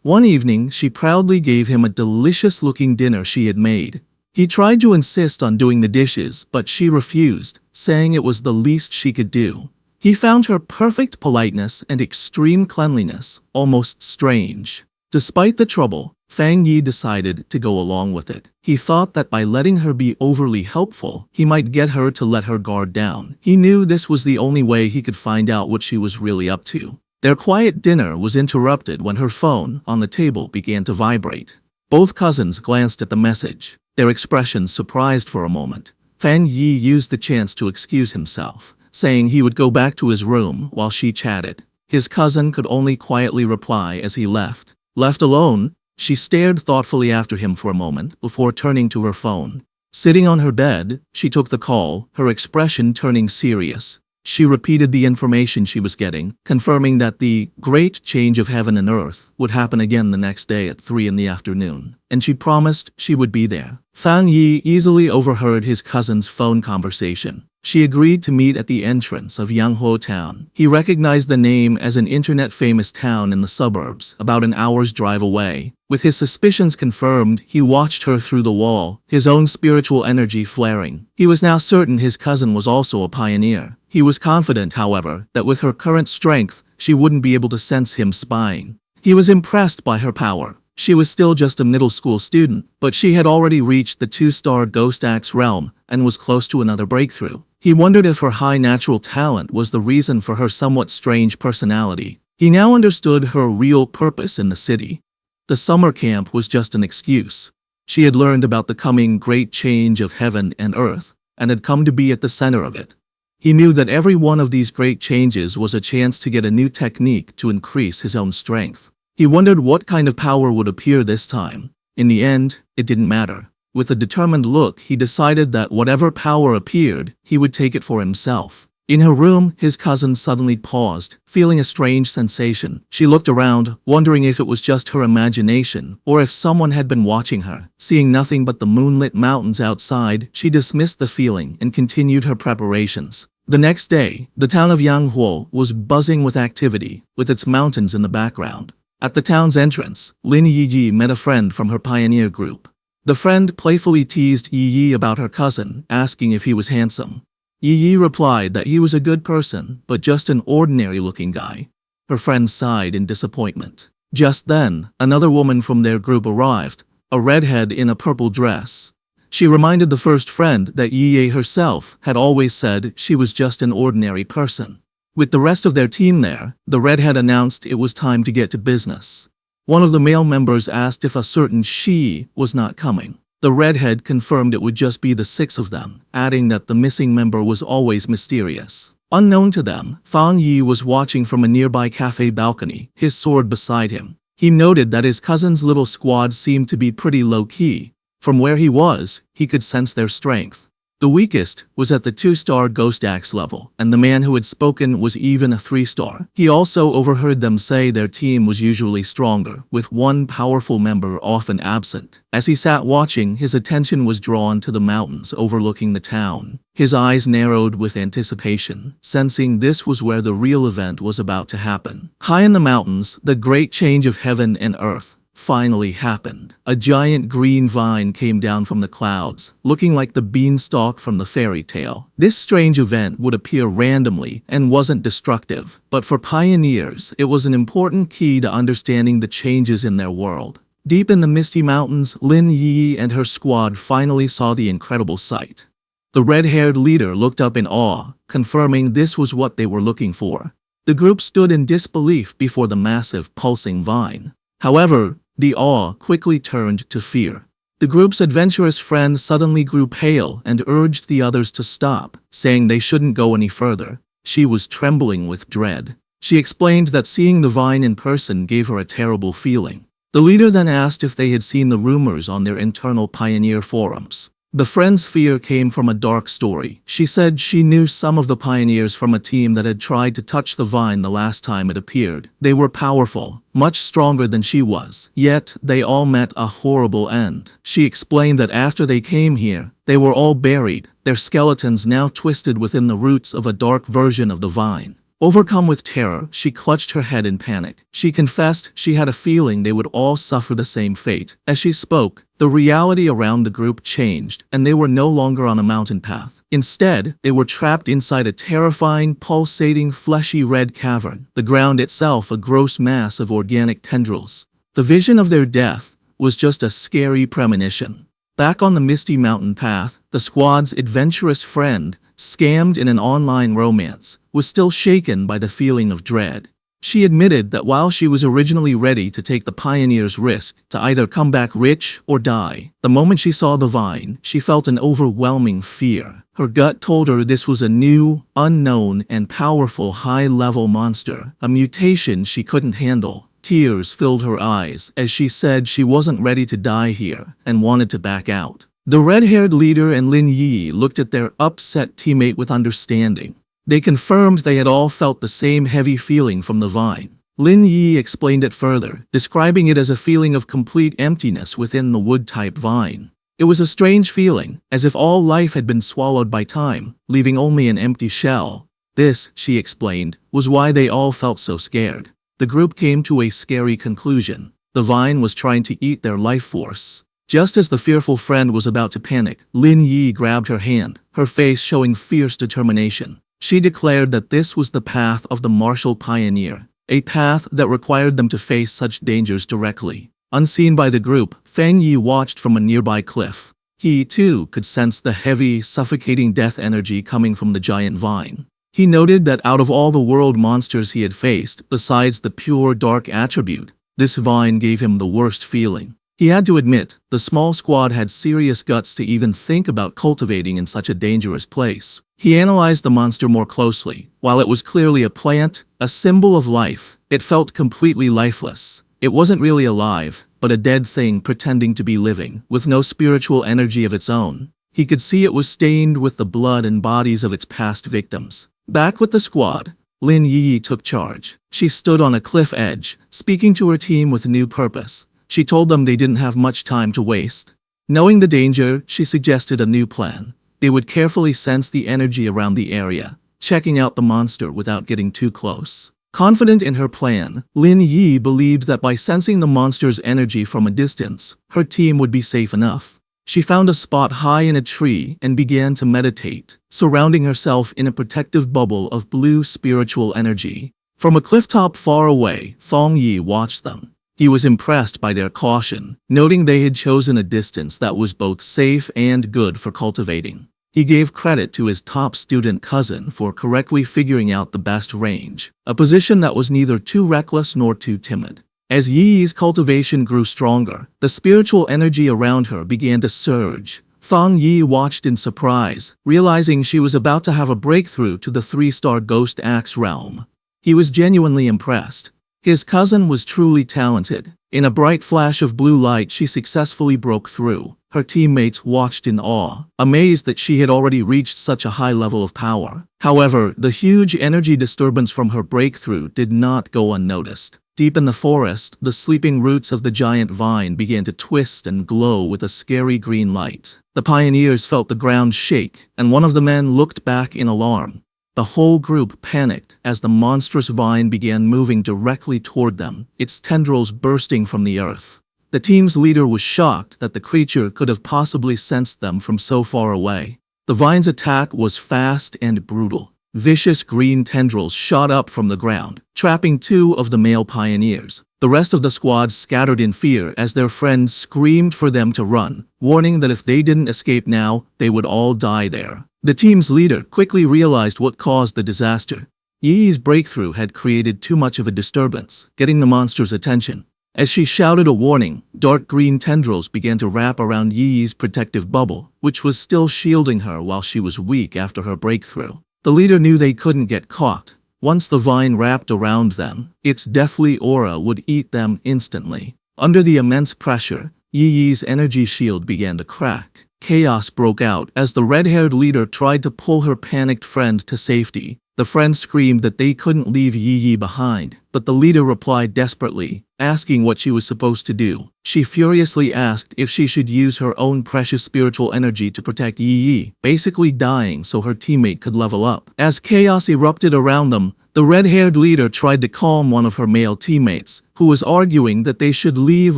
One evening, she proudly gave him a delicious-looking dinner she had made. He tried to insist on doing the dishes, but she refused, saying it was the least she could do. He found her perfect politeness and extreme cleanliness almost strange. Despite the trouble, Fang Yi decided to go along with it. He thought that by letting her be overly helpful, he might get her to let her guard down. He knew this was the only way he could find out what she was really up to. Their quiet dinner was interrupted when her phone on the table began to vibrate. Both cousins glanced at the message, their expressions surprised for a moment. Fang Yi used the chance to excuse himself, saying he would go back to his room while she chatted. His cousin could only quietly reply as he left. Left alone, she stared thoughtfully after him for a moment before turning to her phone. Sitting on her bed, she took the call, her expression turning serious. She repeated the information she was getting, confirming that the great change of heaven and earth would happen again the next day at 3 in the afternoon, and she promised she would be there. Fang Yi easily overheard his cousin's phone conversation. She agreed to meet at the entrance of Yanghuo Town. He recognized the name as an internet-famous town in the suburbs, about an hour's drive away. With his suspicions confirmed, he watched her through the wall, his own spiritual energy flaring. He was now certain his cousin was also a pioneer. He was confident, however, that with her current strength, she wouldn't be able to sense him spying. He was impressed by her power. She was still just a middle school student, but she had already reached the 2-star Ghost Axe realm and was close to another breakthrough. He wondered if her high natural talent was the reason for her somewhat strange personality. He now understood her real purpose in the city. The summer camp was just an excuse. She had learned about the coming great change of heaven and earth, and had come to be at the center of it. He knew that every one of these great changes was a chance to get a new technique to increase his own strength. He wondered what kind of power would appear this time. In the end, it didn't matter. With a determined look, he decided that whatever power appeared, he would take it for himself. In her room, his cousin suddenly paused, feeling a strange sensation. She looked around, wondering if it was just her imagination, or if someone had been watching her. Seeing nothing but the moonlit mountains outside, she dismissed the feeling and continued her preparations. The next day, the town of Yanghuo was buzzing with activity, with its mountains in the background. At the town's entrance, Lin Yi met a friend from her pioneer group. The friend playfully teased Yi about her cousin, asking if he was handsome. Yi replied that he was a good person, but just an ordinary-looking guy. Her friend sighed in disappointment. Just then, another woman from their group arrived, a redhead in a purple dress. She reminded the first friend that Yi herself had always said she was just an ordinary person. With the rest of their team there, the redhead announced it was time to get to business. One of the male members asked if a certain she was not coming. The redhead confirmed it would just be the 6 of them, adding that the missing member was always mysterious. Unknown to them, Fang Yi was watching from a nearby cafe balcony, his sword beside him. He noted that his cousin's little squad seemed to be pretty low-key. From where he was, he could sense their strength. The weakest was at the 2-star Ghost Axe level, and the man who had spoken was even a 3-star. He also overheard them say their team was usually stronger, with one powerful member often absent. As he sat watching, his attention was drawn to the mountains overlooking the town. His eyes narrowed with anticipation, sensing this was where the real event was about to happen. High in the mountains, the great change of heaven and earth finally happened. A giant green vine came down from the clouds, looking like the beanstalk from the fairy tale. This strange event would appear randomly and wasn't destructive, but for pioneers, it was an important key to understanding the changes in their world. Deep in the misty mountains, Lin Yi and her squad finally saw the incredible sight. The red-haired leader looked up in awe, confirming this was what they were looking for. The group stood in disbelief before the massive, pulsing vine. However, the awe quickly turned to fear. The group's adventurous friend suddenly grew pale and urged the others to stop, saying they shouldn't go any further. She was trembling with dread. She explained that seeing the vine in person gave her a terrible feeling. The leader then asked if they had seen the rumors on their internal pioneer forums. The friend's fear came from a dark story. She said she knew some of the pioneers from a team that had tried to touch the vine the last time it appeared. They were powerful, much stronger than she was, yet they all met a horrible end. She explained that after they came here, they were all buried, their skeletons now twisted within the roots of a dark version of the vine. Overcome with terror, she clutched her head in panic. She confessed she had a feeling they would all suffer the same fate. As she spoke, the reality around the group changed, and they were no longer on a mountain path. Instead, they were trapped inside a terrifying, pulsating, fleshy red cavern, the ground itself a gross mass of organic tendrils. The vision of their death was just a scary premonition. Back on the misty mountain path, the squad's adventurous friend, scammed in an online romance, was still shaken by the feeling of dread. She admitted that while she was originally ready to take the pioneer's risk to either come back rich or die, the moment she saw the vine, she felt an overwhelming fear. Her gut told her this was a new, unknown, and powerful high-level monster, a mutation she couldn't handle. Tears filled her eyes as she said she wasn't ready to die here and wanted to back out. The red-haired leader and Lin Yi looked at their upset teammate with understanding. They confirmed they had all felt the same heavy feeling from the vine. Lin Yi explained it further, describing it as a feeling of complete emptiness within the wood-type vine. It was a strange feeling, as if all life had been swallowed by time, leaving only an empty shell. This, she explained, was why they all felt so scared. The group came to a scary conclusion. The vine was trying to eat their life force. Just as the fearful friend was about to panic, Lin Yi grabbed her hand, her face showing fierce determination. She declared that this was the path of the martial pioneer, a path that required them to face such dangers directly. Unseen by the group, Feng Yi watched from a nearby cliff. He, too, could sense the heavy, suffocating death energy coming from the giant vine. He noted that out of all the world monsters he had faced, besides the pure dark attribute, this vine gave him the worst feeling. He had to admit, the small squad had serious guts to even think about cultivating in such a dangerous place. He analyzed the monster more closely. While it was clearly a plant, a symbol of life, it felt completely lifeless. It wasn't really alive, but a dead thing pretending to be living, with no spiritual energy of its own. He could see it was stained with the blood and bodies of its past victims. Back with the squad, Lin Yi took charge. She stood on a cliff edge, speaking to her team with new purpose. She told them they didn't have much time to waste. Knowing the danger, she suggested a new plan. They would carefully sense the energy around the area, checking out the monster without getting too close. Confident in her plan, Lin Yi believed that by sensing the monster's energy from a distance, her team would be safe enough. She found a spot high in a tree and began to meditate, surrounding herself in a protective bubble of blue spiritual energy. From a clifftop far away, Feng Yi watched them. He was impressed by their caution, noting they had chosen a distance that was both safe and good for cultivating. He gave credit to his top student cousin for correctly figuring out the best range, a position that was neither too reckless nor too timid. As Yi's cultivation grew stronger, the spiritual energy around her began to surge. Feng Yi watched in surprise, realizing she was about to have a breakthrough to the 3-star Ghost Axe realm. He was genuinely impressed. His cousin was truly talented. In a bright flash of blue light, she successfully broke through. Her teammates watched in awe, amazed that she had already reached such a high level of power. However, the huge energy disturbance from her breakthrough did not go unnoticed. Deep in the forest, the sleeping roots of the giant vine began to twist and glow with a scary green light. The pioneers felt the ground shake, and one of the men looked back in alarm. The whole group panicked as the monstrous vine began moving directly toward them, its tendrils bursting from the earth. The team's leader was shocked that the creature could have possibly sensed them from so far away. The vine's attack was fast and brutal. Vicious green tendrils shot up from the ground, trapping 2 of the male pioneers. The rest of the squad scattered in fear as their friends screamed for them to run, warning that if they didn't escape now, they would all die there. The team's leader quickly realized what caused the disaster. Yi's breakthrough had created too much of a disturbance, getting the monster's attention. As she shouted a warning, dark green tendrils began to wrap around Yi's protective bubble, which was still shielding her while she was weak after her breakthrough. The leader knew they couldn't get caught. Once the vine wrapped around them, its deathly aura would eat them instantly. Under the immense pressure, Yi's energy shield began to crack. Chaos broke out as the red-haired leader tried to pull her panicked friend to safety. The friend screamed that they couldn't leave Yi behind, but the leader replied desperately, asking what she was supposed to do. She furiously asked if she should use her own precious spiritual energy to protect Yi, basically dying so her teammate could level up. As chaos erupted around them, the red-haired leader tried to calm one of her male teammates, who was arguing that they should leave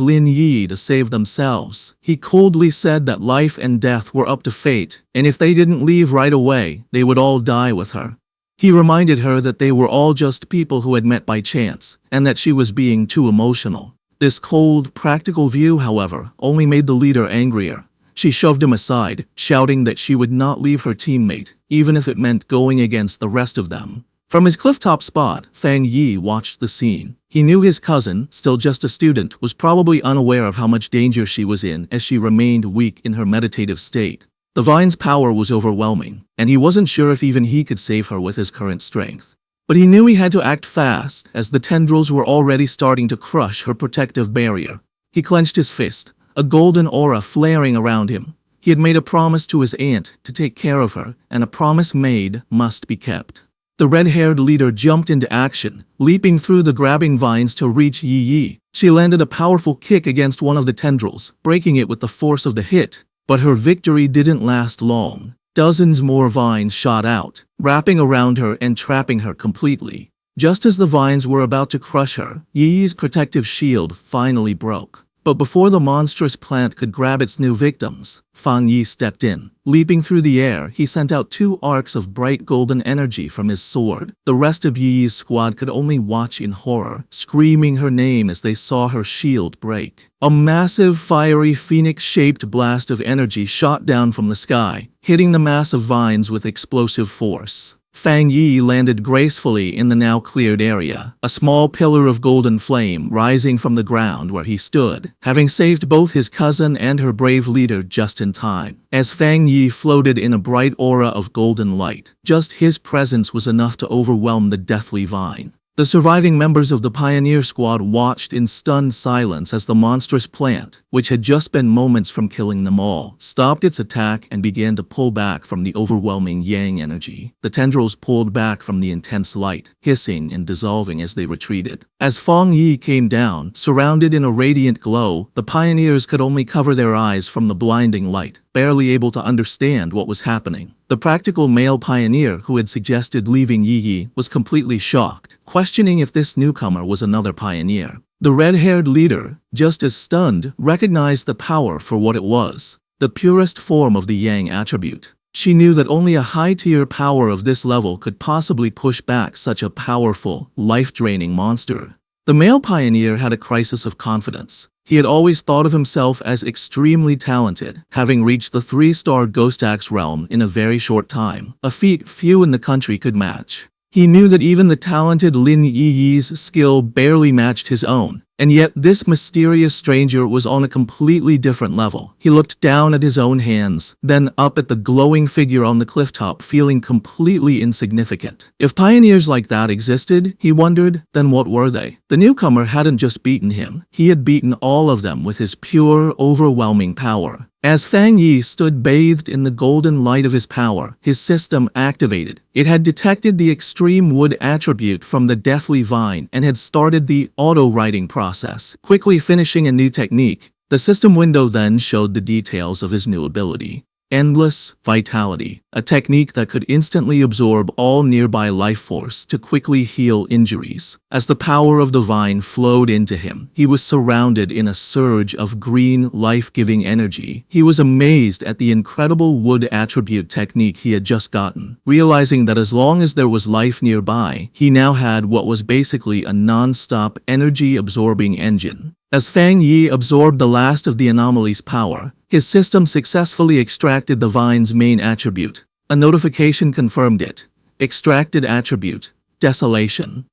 Lin Yi to save themselves. He coldly said that life and death were up to fate, and if they didn't leave right away, they would all die with her. He reminded her that they were all just people who had met by chance, and that she was being too emotional. This cold, practical view, however, only made the leader angrier. She shoved him aside, shouting that she would not leave her teammate, even if it meant going against the rest of them. From his clifftop spot, Feng Yi watched the scene. He knew his cousin, still just a student, was probably unaware of how much danger she was in as she remained weak in her meditative state. The vine's power was overwhelming, and he wasn't sure if even he could save her with his current strength. But he knew he had to act fast, as the tendrils were already starting to crush her protective barrier. He clenched his fist, a golden aura flaring around him. He had made a promise to his aunt to take care of her, and a promise made must be kept. The red-haired leader jumped into action, leaping through the grabbing vines to reach Yi. She landed a powerful kick against one of the tendrils, breaking it with the force of the hit. But her victory didn't last long. Dozens more vines shot out, wrapping around her and trapping her completely. Just as the vines were about to crush her, Yi's protective shield finally broke. But before the monstrous plant could grab its new victims, Fang Yi stepped in. Leaping through the air, he sent out 2 arcs of bright golden energy from his sword. The rest of Yi's squad could only watch in horror, screaming her name as they saw her shield break. A massive, fiery, phoenix-shaped blast of energy shot down from the sky, hitting the mass of vines with explosive force. Fang Yi landed gracefully in the now cleared area, a small pillar of golden flame rising from the ground where he stood, having saved both his cousin and her brave leader just in time. As Fang Yi floated in a bright aura of golden light, just his presence was enough to overwhelm the deathly vine. The surviving members of the pioneer squad watched in stunned silence as the monstrous plant, which had just been moments from killing them all, stopped its attack and began to pull back from the overwhelming yang energy. The tendrils pulled back from the intense light, hissing and dissolving as they retreated. As Fang Yi came down, surrounded in a radiant glow, the pioneers could only cover their eyes from the blinding light, barely able to understand what was happening. The practical male pioneer who had suggested leaving Yi was completely shocked, questioning if this newcomer was another pioneer. The red-haired leader, just as stunned, recognized the power for what it was, the purest form of the yang attribute. She knew that only a high-tier power of this level could possibly push back such a powerful, life-draining monster. The male pioneer had a crisis of confidence. He had always thought of himself as extremely talented, having reached the 3-star Ghost Axe realm in a very short time, a feat few in the country could match. He knew that even the talented Lin Yi's skill barely matched his own, and yet this mysterious stranger was on a completely different level. He looked down at his own hands, then up at the glowing figure on the clifftop, feeling completely insignificant. If pioneers like that existed, he wondered, then what were they? The newcomer hadn't just beaten him, he had beaten all of them with his pure, overwhelming power. As Fang Yi stood bathed in the golden light of his power, his system activated. It had detected the extreme wood attribute from the deathly vine and had started the auto-writing process, quickly finishing a new technique. The system window then showed the details of his new ability. Endless Vitality, a technique that could instantly absorb all nearby life force to quickly heal injuries. As the power of the vine flowed into him, he was surrounded in a surge of green, life-giving energy. He was amazed at the incredible wood attribute technique he had just gotten, realizing that as long as there was life nearby, he now had what was basically a non-stop energy-absorbing engine. As Fang Yi absorbed the last of the anomaly's power, his system successfully extracted the vine's main attribute. A notification confirmed it. Extracted attribute, Desolation.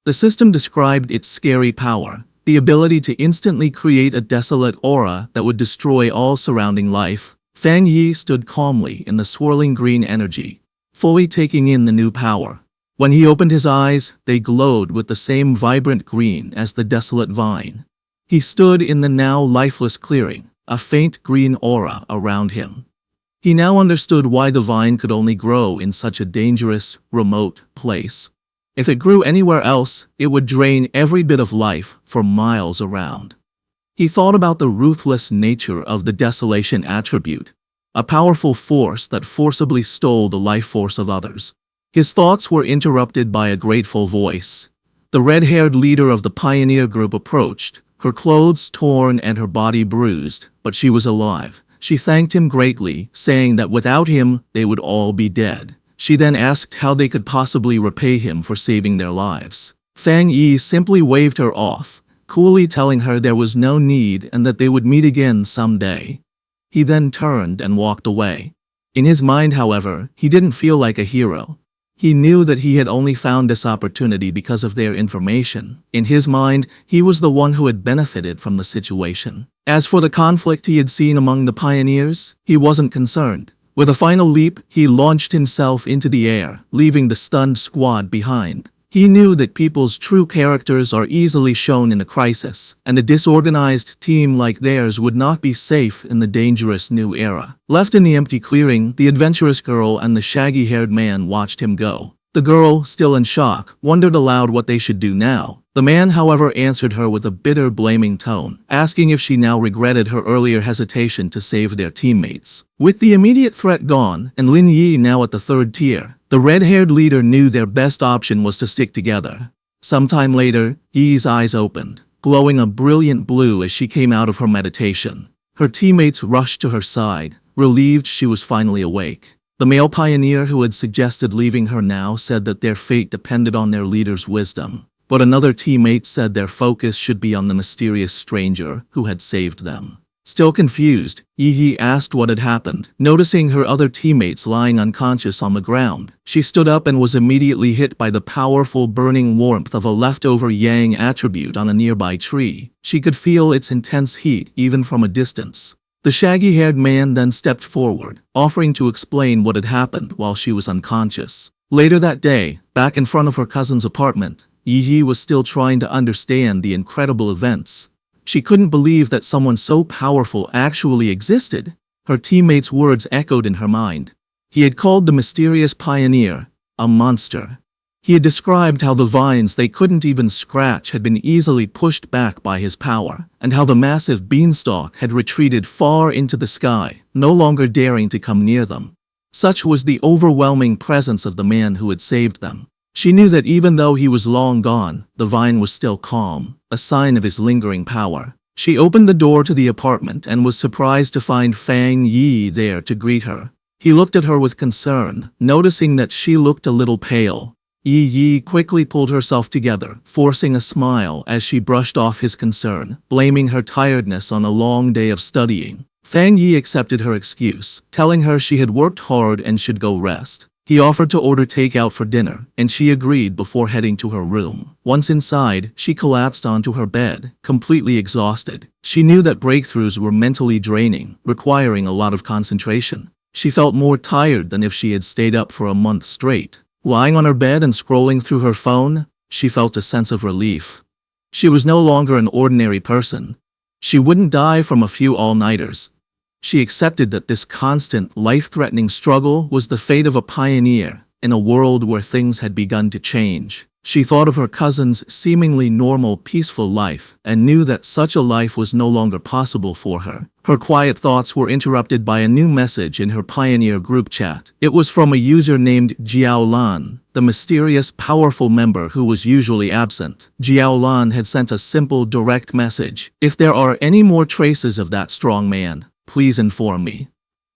The system described its scary power, the ability to instantly create a desolate aura that would destroy all surrounding life. Fang Yi stood calmly in the swirling green energy, fully taking in the new power. When he opened his eyes, they glowed with the same vibrant green as the desolate vine. He stood in the now lifeless clearing, a faint green aura around him. He now understood why the vine could only grow in such a dangerous, remote place. If it grew anywhere else, it would drain every bit of life for miles around. He thought about the ruthless nature of the desolation attribute, a powerful force that forcibly stole the life force of others. His thoughts were interrupted by a grateful voice. The red-haired leader of the pioneer group approached, her clothes torn and her body bruised, but she was alive. She thanked him greatly, saying that without him, they would all be dead. She then asked how they could possibly repay him for saving their lives. Fang Yi simply waved her off, coolly telling her there was no need and that they would meet again someday. He then turned and walked away. In his mind, however, he didn't feel like a hero. He knew that he had only found this opportunity because of their information. In his mind, he was the one who had benefited from the situation. As for the conflict he had seen among the pioneers, he wasn't concerned. With a final leap, he launched himself into the air, leaving the stunned squad behind. He knew that people's true characters are easily shown in a crisis, and a disorganized team like theirs would not be safe in the dangerous new era. Left in the empty clearing, the adventurous girl and the shaggy-haired man watched him go. The girl, still in shock, wondered aloud what they should do now. The man, however, answered her with a bitter, blaming tone, asking if she now regretted her earlier hesitation to save their teammates. With the immediate threat gone, and Lin Yi now at the third tier, the red-haired leader knew their best option was to stick together. Sometime later, Yi's eyes opened, glowing a brilliant blue as she came out of her meditation. Her teammates rushed to her side, relieved she was finally awake. The male pioneer who had suggested leaving her now said that their fate depended on their leader's wisdom. But another teammate said their focus should be on the mysterious stranger who had saved them. Still confused, Yi asked what had happened. Noticing her other teammates lying unconscious on the ground, she stood up and was immediately hit by the powerful burning warmth of a leftover yang attribute on a nearby tree. She could feel its intense heat even from a distance. The shaggy-haired man then stepped forward, offering to explain what had happened while she was unconscious. Later that day, back in front of her cousin's apartment, Yi was still trying to understand the incredible events. She couldn't believe that someone so powerful actually existed. Her teammates' words echoed in her mind. He had called the mysterious pioneer a monster. He had described how the vines they couldn't even scratch had been easily pushed back by his power, and how the massive beanstalk had retreated far into the sky, no longer daring to come near them. Such was the overwhelming presence of the man who had saved them. She knew that even though he was long gone, the vine was still calm, a sign of his lingering power. She opened the door to the apartment and was surprised to find Fang Yi there to greet her. He looked at her with concern, noticing that she looked a little pale. Yi quickly pulled herself together, forcing a smile as she brushed off his concern, blaming her tiredness on a long day of studying. Fang Yi accepted her excuse, telling her she had worked hard and should go rest. He offered to order takeout for dinner, and she agreed before heading to her room. Once inside, she collapsed onto her bed, completely exhausted. She knew that breakthroughs were mentally draining, requiring a lot of concentration. She felt more tired than if she had stayed up for a month straight. Lying on her bed and scrolling through her phone, she felt a sense of relief. She was no longer an ordinary person. She wouldn't die from a few all-nighters. She accepted that this constant, life-threatening struggle was the fate of a pioneer in a world where things had begun to change. She thought of her cousin's seemingly normal, peaceful life and knew that such a life was no longer possible for her. Her quiet thoughts were interrupted by a new message in her Pioneer group chat. It was from a user named Jiao Lan, the mysterious, powerful member who was usually absent. Jiao Lan had sent a simple, direct message. "If there are any more traces of that strong man, please inform me."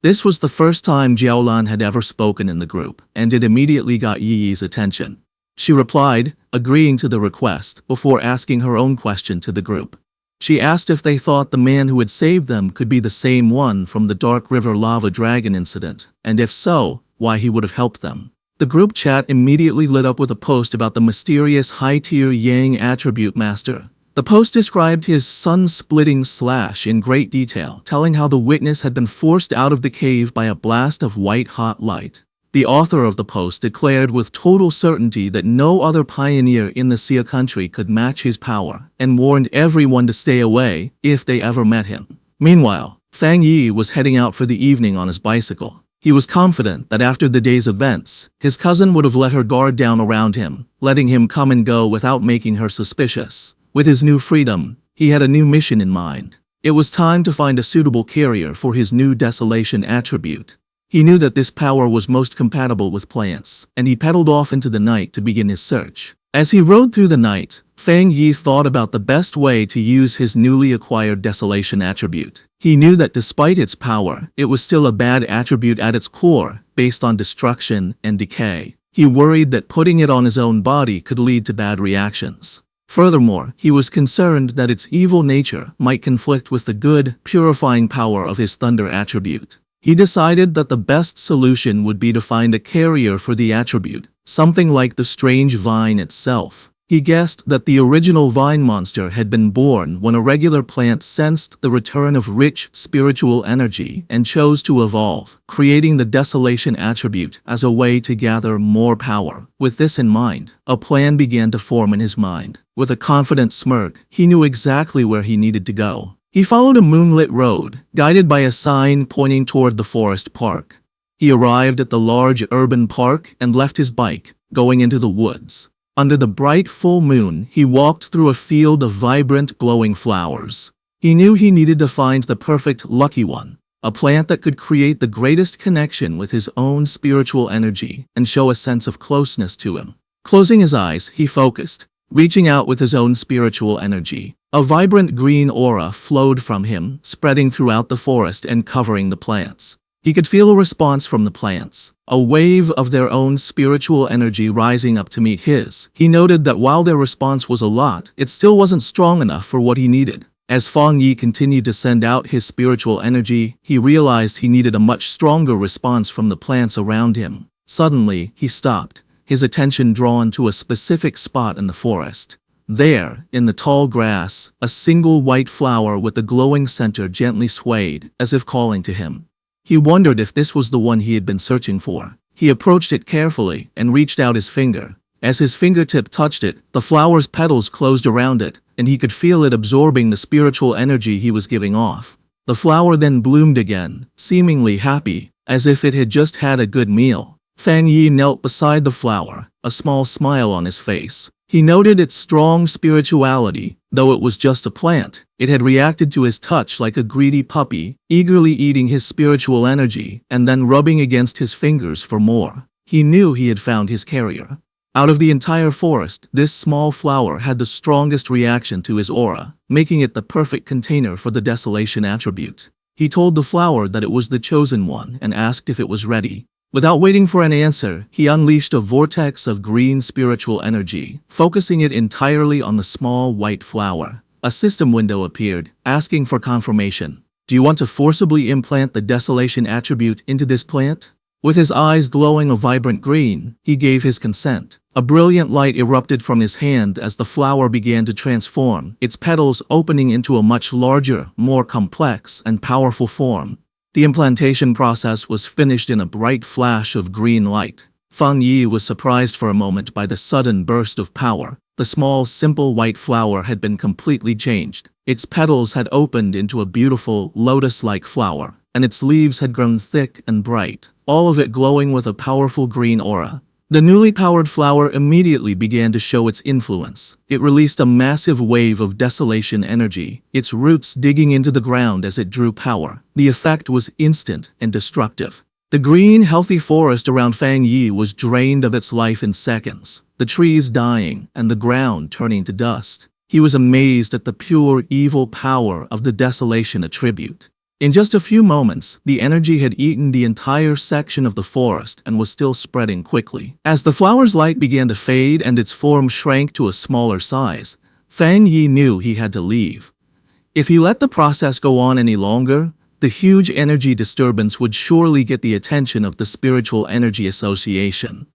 This was the first time Jiaolan had ever spoken in the group, and it immediately got Yi's attention. She replied, agreeing to the request, before asking her own question to the group. She asked if they thought the man who had saved them could be the same one from the Dark River Lava Dragon incident, and if so, why he would have helped them. The group chat immediately lit up with a post about the mysterious high-tier Yang attribute master. The post described his sun-splitting slash in great detail, telling how the witness had been forced out of the cave by a blast of white-hot light. The author of the post declared with total certainty that no other pioneer in the Xia country could match his power, and warned everyone to stay away if they ever met him. Meanwhile, Fang Yi was heading out for the evening on his bicycle. He was confident that after the day's events, his cousin would have let her guard down around him, letting him come and go without making her suspicious. With his new freedom, he had a new mission in mind. It was time to find a suitable carrier for his new desolation attribute. He knew that this power was most compatible with plants, and he pedaled off into the night to begin his search. As he rode through the night, Fang Yi thought about the best way to use his newly acquired desolation attribute. He knew that despite its power, it was still a bad attribute at its core, based on destruction and decay. He worried that putting it on his own body could lead to bad reactions. Furthermore, he was concerned that its evil nature might conflict with the good, purifying power of his thunder attribute. He decided that the best solution would be to find a carrier for the attribute, something like the strange vine itself. He guessed that the original vine monster had been born when a regular plant sensed the return of rich spiritual energy and chose to evolve, creating the desolation attribute as a way to gather more power. With this in mind, a plan began to form in his mind. With a confident smirk, he knew exactly where he needed to go. He followed a moonlit road, guided by a sign pointing toward the forest park. He arrived at the large urban park and left his bike, going into the woods. Under the bright full moon, he walked through a field of vibrant, glowing flowers. He knew he needed to find the perfect lucky one, a plant that could create the greatest connection with his own spiritual energy and show a sense of closeness to him. Closing his eyes, he focused, reaching out with his own spiritual energy. A vibrant green aura flowed from him, spreading throughout the forest and covering the plants. He could feel a response from the plants, a wave of their own spiritual energy rising up to meet his. He noted that while their response was a lot, it still wasn't strong enough for what he needed. As Fang Yi continued to send out his spiritual energy, he realized he needed a much stronger response from the plants around him. Suddenly, he stopped, his attention drawn to a specific spot in the forest. There, in the tall grass, a single white flower with a glowing center gently swayed, as if calling to him. He wondered if this was the one he had been searching for. He approached it carefully and reached out his finger. As his fingertip touched it, the flower's petals closed around it, and he could feel it absorbing the spiritual energy he was giving off. The flower then bloomed again, seemingly happy, as if it had just had a good meal. Fang Yi knelt beside the flower, a small smile on his face. He noted its strong spirituality. Though it was just a plant, it had reacted to his touch like a greedy puppy, eagerly eating his spiritual energy and then rubbing against his fingers for more. He knew he had found his carrier. Out of the entire forest, this small flower had the strongest reaction to his aura, making it the perfect container for the desolation attribute. He told the flower that it was the chosen one and asked if it was ready. Without waiting for an answer, he unleashed a vortex of green spiritual energy, focusing it entirely on the small white flower. A system window appeared, asking for confirmation. Do you want to forcibly implant the desolation attribute into this plant? With his eyes glowing a vibrant green, he gave his consent. A brilliant light erupted from his hand as the flower began to transform, its petals opening into a much larger, more complex, and powerful form. The implantation process was finished in a bright flash of green light. Fang Yi was surprised for a moment by the sudden burst of power. The small, simple white flower had been completely changed. Its petals had opened into a beautiful, lotus-like flower, and its leaves had grown thick and bright, all of it glowing with a powerful green aura. The newly powered flower immediately began to show its influence. It released a massive wave of desolation energy, its roots digging into the ground as it drew power. The effect was instant and destructive. The green, healthy forest around Fang Yi was drained of its life in seconds, the trees dying and the ground turning to dust. He was amazed at the pure evil power of the desolation attribute. In just a few moments, the energy had eaten the entire section of the forest and was still spreading quickly. As the flower's light began to fade and its form shrank to a smaller size, Fang Yi knew he had to leave. If he let the process go on any longer, the huge energy disturbance would surely get the attention of the Spiritual Energy Association.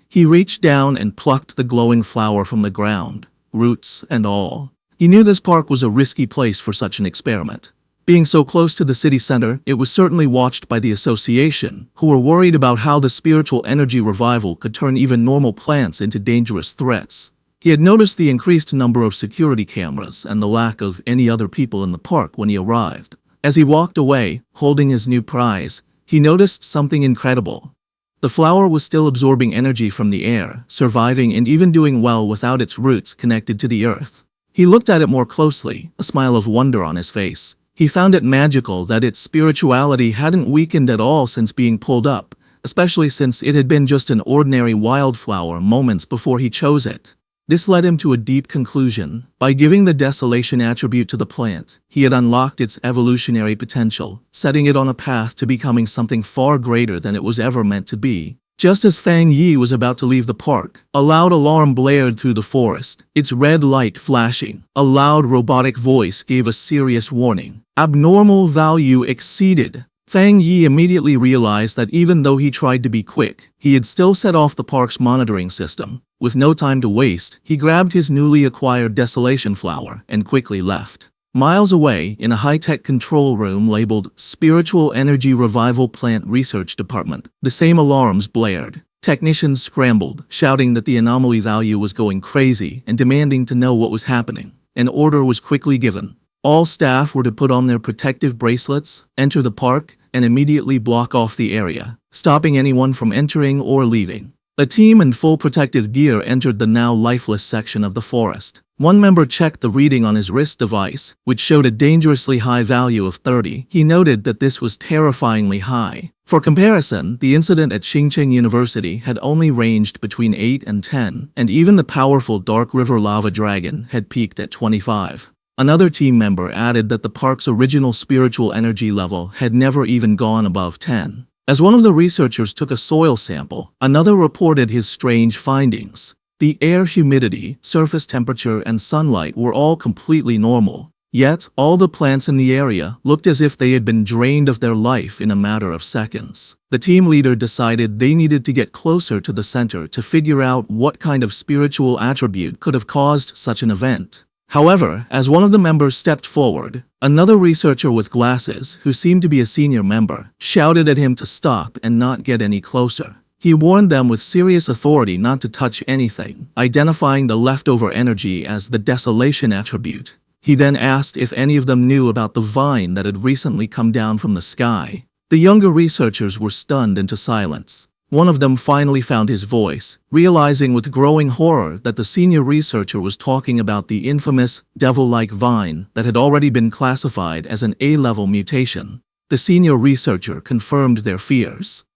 He reached down and plucked the glowing flower from the ground, roots and all. He knew this park was a risky place for such an experiment. Being so close to the city center, it was certainly watched by the association, who were worried about how the spiritual energy revival could turn even normal plants into dangerous threats. He had noticed the increased number of security cameras and the lack of any other people in the park when he arrived. As he walked away, holding his new prize, he noticed something incredible. The flower was still absorbing energy from the air, surviving and even doing well without its roots connected to the earth. He looked at it more closely, a smile of wonder on his face. He found it magical that its spirituality hadn't weakened at all since being pulled up, especially since it had been just an ordinary wildflower moments before he chose it. This led him to a deep conclusion. By giving the desolation attribute to the plant, he had unlocked its evolutionary potential, setting it on a path to becoming something far greater than it was ever meant to be. Just as Fang Yi was about to leave the park, a loud alarm blared through the forest, its red light flashing. A loud robotic voice gave a serious warning. Abnormal value exceeded. Fang Yi immediately realized that even though he tried to be quick, he had still set off the park's monitoring system. With no time to waste, he grabbed his newly acquired desolation flower and quickly left. Miles away, in a high-tech control room labeled Spiritual Energy Revival Plant Research Department, the same alarms blared. Technicians scrambled, shouting that the anomaly value was going crazy and demanding to know what was happening. An order was quickly given. All staff were to put on their protective bracelets, enter the park, and immediately block off the area. stopping anyone from entering or leaving. A team in full protective gear entered the now lifeless section of the forest. One member checked the reading on his wrist device, which showed a dangerously high value of 30. He noted that this was terrifyingly high. For comparison, the incident at Xingqing University had only ranged between 8 and 10, and even the powerful Dark River lava dragon had peaked at 25. Another team member added that the park's original spiritual energy level had never even gone above 10. As one of the researchers took a soil sample, another reported his strange findings. The air humidity, surface temperature, and sunlight were all completely normal. Yet, all the plants in the area looked as if they had been drained of their life in a matter of seconds. The team leader decided they needed to get closer to the center to figure out what kind of spiritual attribute could have caused such an event. However, as one of the members stepped forward, another researcher with glasses, who seemed to be a senior member, shouted at him to stop and not get any closer. He warned them with serious authority not to touch anything, identifying the leftover energy as the desolation attribute. He then asked if any of them knew about the vine that had recently come down from the sky. The younger researchers were stunned into silence. One of them finally found his voice, realizing with growing horror that the senior researcher was talking about the infamous, devil-like vine that had already been classified as an A-level mutation. The senior researcher confirmed their fears.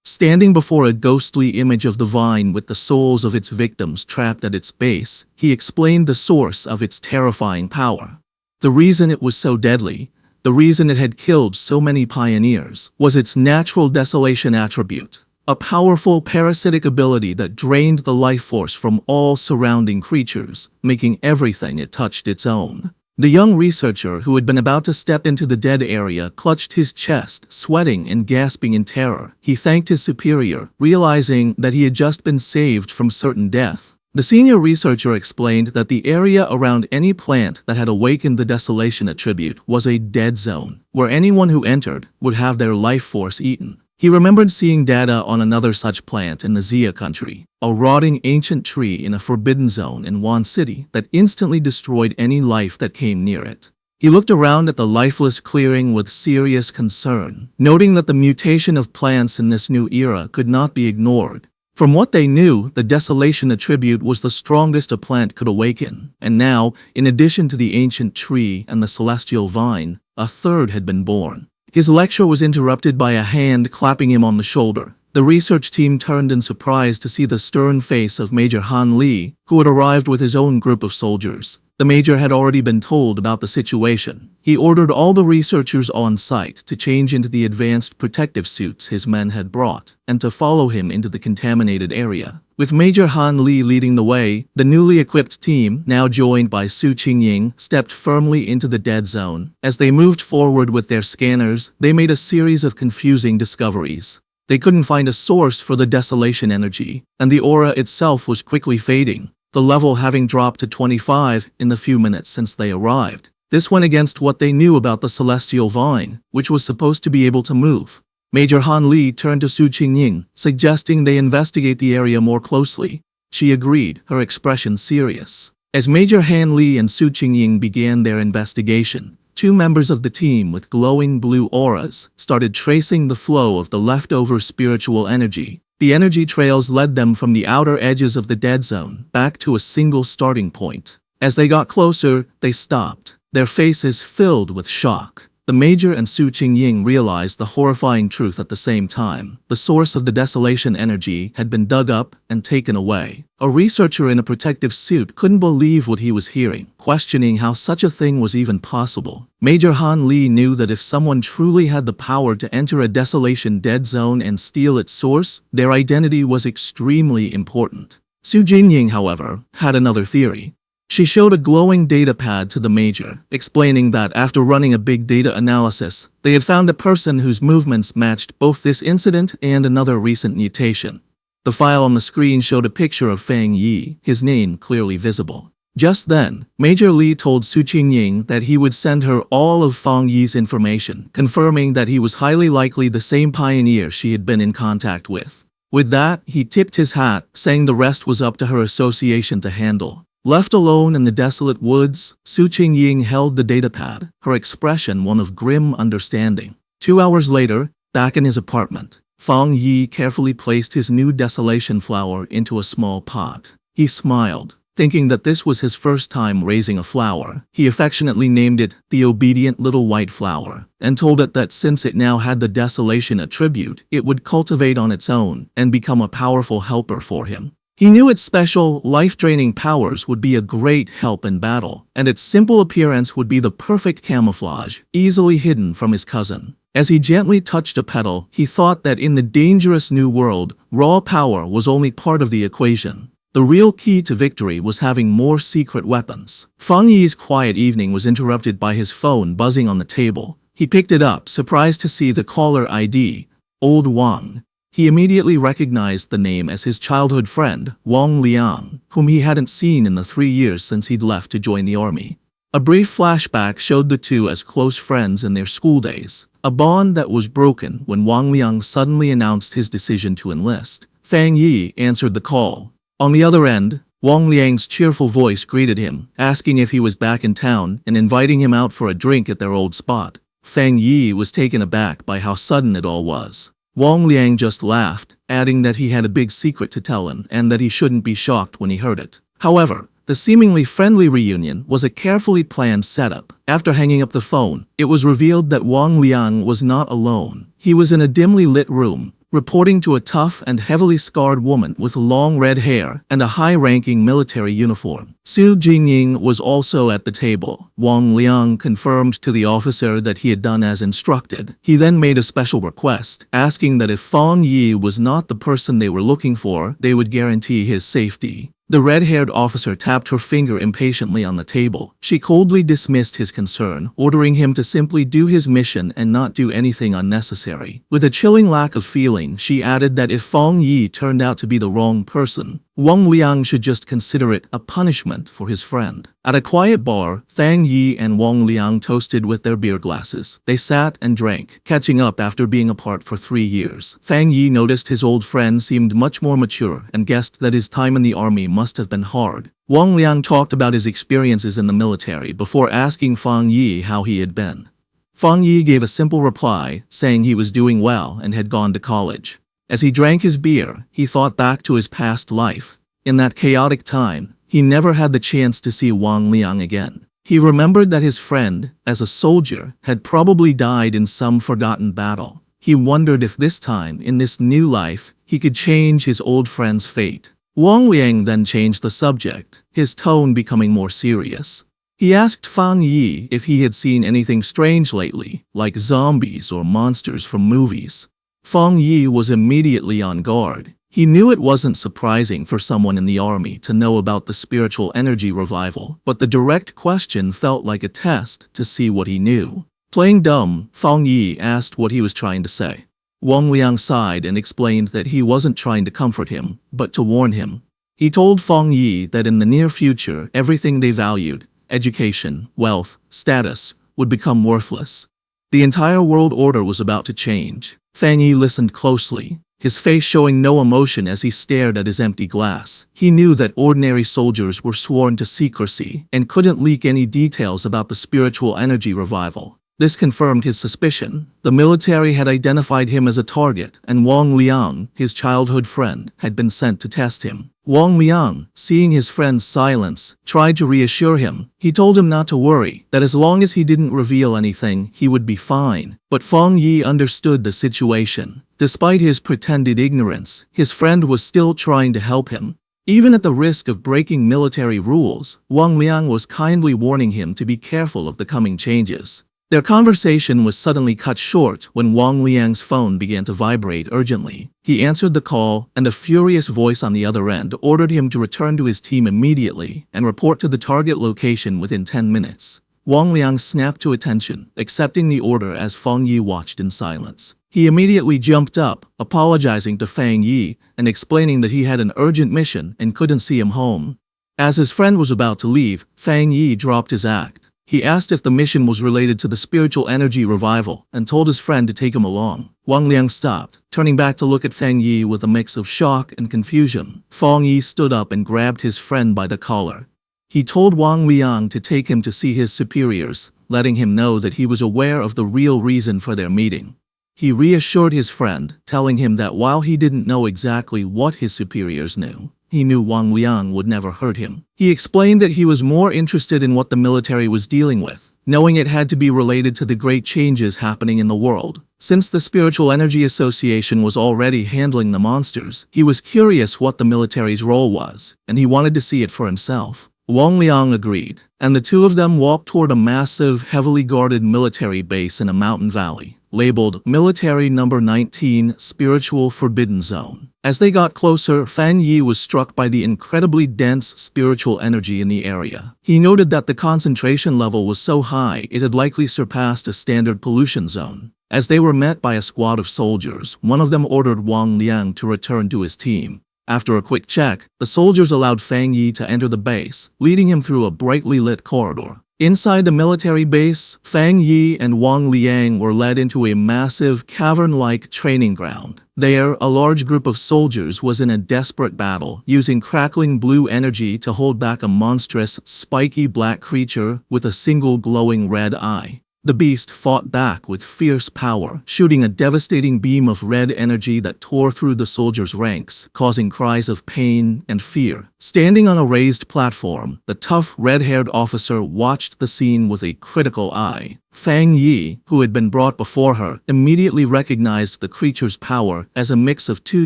Standing before a ghostly image of the vine with the souls of its victims trapped at its base, he explained the source of its terrifying power. The reason it was so deadly, the reason it had killed so many pioneers, was its natural desolation attribute. A powerful parasitic ability that drained the life force from all surrounding creatures, making everything it touched its own. The young researcher who had been about to step into the dead area clutched his chest, sweating and gasping in terror. He thanked his superior, realizing that he had just been saved from certain death. The senior researcher explained that the area around any plant that had awakened the desolation attribute was a dead zone, where anyone who entered would have their life force eaten. He remembered seeing data on another such plant in the Xia country, a rotting ancient tree in a forbidden zone in Wan City that instantly destroyed any life that came near it. He looked around at the lifeless clearing with serious concern, noting that the mutation of plants in this new era could not be ignored. From what they knew, the desolation attribute was the strongest a plant could awaken, and now, in addition to the ancient tree and the celestial vine, a third had been born. His lecture was interrupted by a hand clapping him on the shoulder. The research team turned in surprise to see the stern face of Major Han Li, who had arrived with his own group of soldiers. The major had already been told about the situation. He ordered all the researchers on site to change into the advanced protective suits his men had brought, and to follow him into the contaminated area. With Major Han Li leading the way, the newly equipped team, now joined by Su Qingying, stepped firmly into the dead zone. As they moved forward with their scanners, they made a series of confusing discoveries. They couldn't find a source for the desolation energy, and the aura itself was quickly fading, the level having dropped to 25 in the few minutes since they arrived. This went against what they knew about the celestial vine, which was supposed to be able to move. Major Han Li turned to Su Qingying, suggesting they investigate the area more closely. She agreed, her expression serious. As Major Han Li and Su Qingying began their investigation, two members of the team with glowing blue auras started tracing the flow of the leftover spiritual energy. The energy trails led them from the outer edges of the dead zone back to a single starting point. As they got closer, they stopped, their faces filled with shock. The Major and Su Qingying realized the horrifying truth at the same time. The source of the desolation energy had been dug up and taken away. A researcher in a protective suit couldn't believe what he was hearing, questioning how such a thing was even possible. Major Han Li knew that if someone truly had the power to enter a desolation dead zone and steal its source, their identity was extremely important. Su Qingying, however, had another theory. She showed a glowing data pad to the Major, explaining that after running a big data analysis, they had found a person whose movements matched both this incident and another recent mutation. The file on the screen showed a picture of Fang Yi, his name clearly visible. Just then, Major Li told Su Qingying that he would send her all of Fang Yi's information, confirming that he was highly likely the same pioneer she had been in contact with. With that, he tipped his hat, saying the rest was up to her association to handle. Left alone in the desolate woods, Su Qingying held the datapad, her expression one of grim understanding. 2 hours later, back in his apartment, Fang Yi carefully placed his new desolation flower into a small pot. He smiled, thinking that this was his first time raising a flower. He affectionately named it the obedient little white flower, and told it that since it now had the desolation attribute, it would cultivate on its own and become a powerful helper for him. He knew its special, life-draining powers would be a great help in battle, and its simple appearance would be the perfect camouflage, easily hidden from his cousin. As he gently touched a petal, he thought that in the dangerous new world, raw power was only part of the equation. The real key to victory was having more secret weapons. Fang Yi's quiet evening was interrupted by his phone buzzing on the table. He picked it up, surprised to see the caller ID, Old Wang. He immediately recognized the name as his childhood friend, Wang Liang, whom he hadn't seen in the 3 years since he'd left to join the army. A brief flashback showed the two as close friends in their school days, a bond that was broken when Wang Liang suddenly announced his decision to enlist. Fang Yi answered the call. On the other end, Wang Liang's cheerful voice greeted him, asking if he was back in town and inviting him out for a drink at their old spot. Fang Yi was taken aback by how sudden it all was. Wang Liang just laughed, adding that he had a big secret to tell him and that he shouldn't be shocked when he heard it. However, the seemingly friendly reunion was a carefully planned setup. After hanging up the phone, it was revealed that Wang Liang was not alone. He was in a dimly lit room, reporting to a tough and heavily scarred woman with long red hair and a high-ranking military uniform. Su Jingying was also at the table. Wang Liang confirmed to the officer that he had done as instructed. He then made a special request, asking that if Fang Yi was not the person they were looking for, they would guarantee his safety. The red-haired officer tapped her finger impatiently on the table. She coldly dismissed his concern, ordering him to simply do his mission and not do anything unnecessary. With a chilling lack of feeling, she added that if Fang Yi turned out to be the wrong person, Wang Liang should just consider it a punishment for his friend. At a quiet bar, Fang Yi and Wang Liang toasted with their beer glasses. They sat and drank, catching up after being apart for 3 years. Fang Yi noticed his old friend seemed much more mature and guessed that his time in the army must have been hard. Wang Liang talked about his experiences in the military before asking Fang Yi how he had been. Fang Yi gave a simple reply, saying he was doing well and had gone to college. As he drank his beer, he thought back to his past life. In that chaotic time, he never had the chance to see Wang Liang again. He remembered that his friend, as a soldier, had probably died in some forgotten battle. He wondered if this time, in this new life, he could change his old friend's fate. Wang Liang then changed the subject, his tone becoming more serious. He asked Fang Yi if he had seen anything strange lately, like zombies or monsters from movies. Fang Yi was immediately on guard. He knew it wasn't surprising for someone in the army to know about the spiritual energy revival, but the direct question felt like a test to see what he knew. Playing dumb, Fang Yi asked what he was trying to say. Wang Liang sighed and explained that he wasn't trying to comfort him, but to warn him. He told Fang Yi that in the near future, everything they valued, education, wealth, status, would become worthless. The entire world order was about to change. Fang Yi listened closely, his face showing no emotion as he stared at his empty glass. He knew that ordinary soldiers were sworn to secrecy and couldn't leak any details about the spiritual energy revival. This confirmed his suspicion. The military had identified him as a target, and Wang Liang, his childhood friend, had been sent to test him. Wang Liang, seeing his friend's silence, tried to reassure him. He told him not to worry, that as long as he didn't reveal anything, he would be fine. But Fang Yi understood the situation. Despite his pretended ignorance, his friend was still trying to help him. Even at the risk of breaking military rules, Wang Liang was kindly warning him to be careful of the coming changes. Their conversation was suddenly cut short when Wang Liang's phone began to vibrate urgently. He answered the call, and a furious voice on the other end ordered him to return to his team immediately and report to the target location within 10 minutes. Wang Liang snapped to attention, accepting the order as Fang Yi watched in silence. He immediately jumped up, apologizing to Fang Yi and explaining that he had an urgent mission and couldn't see him home. As his friend was about to leave, Fang Yi dropped his act. He asked if the mission was related to the spiritual energy revival and told his friend to take him along. Wang Liang stopped, turning back to look at Fang Yi with a mix of shock and confusion. Fang Yi stood up and grabbed his friend by the collar. He told Wang Liang to take him to see his superiors, letting him know that he was aware of the real reason for their meeting. He reassured his friend, telling him that while he didn't know exactly what his superiors knew, he knew Wang Liang would never hurt him. He explained that he was more interested in what the military was dealing with, knowing it had to be related to the great changes happening in the world. Since the Spiritual Energy Association was already handling the monsters, he was curious what the military's role was, and he wanted to see it for himself. Wang Liang agreed, and the two of them walked toward a massive, heavily guarded military base in a mountain valley, labeled Military Number 19 Spiritual Forbidden Zone. As they got closer, Fang Yi was struck by the incredibly dense spiritual energy in the area. He noted that the concentration level was so high it had likely surpassed a standard pollution zone. As they were met by a squad of soldiers, one of them ordered Wang Liang to return to his team. After a quick check, the soldiers allowed Fang Yi to enter the base, leading him through a brightly lit corridor. Inside the military base, Fang Yi and Wang Liang were led into a massive, cavern-like training ground. There, a large group of soldiers was in a desperate battle, using crackling blue energy to hold back a monstrous, spiky black creature with a single glowing red eye. The beast fought back with fierce power, shooting a devastating beam of red energy that tore through the soldiers' ranks, causing cries of pain and fear. Standing on a raised platform, the tough, red-haired officer watched the scene with a critical eye. Fang Yi, who had been brought before her, immediately recognized the creature's power as a mix of two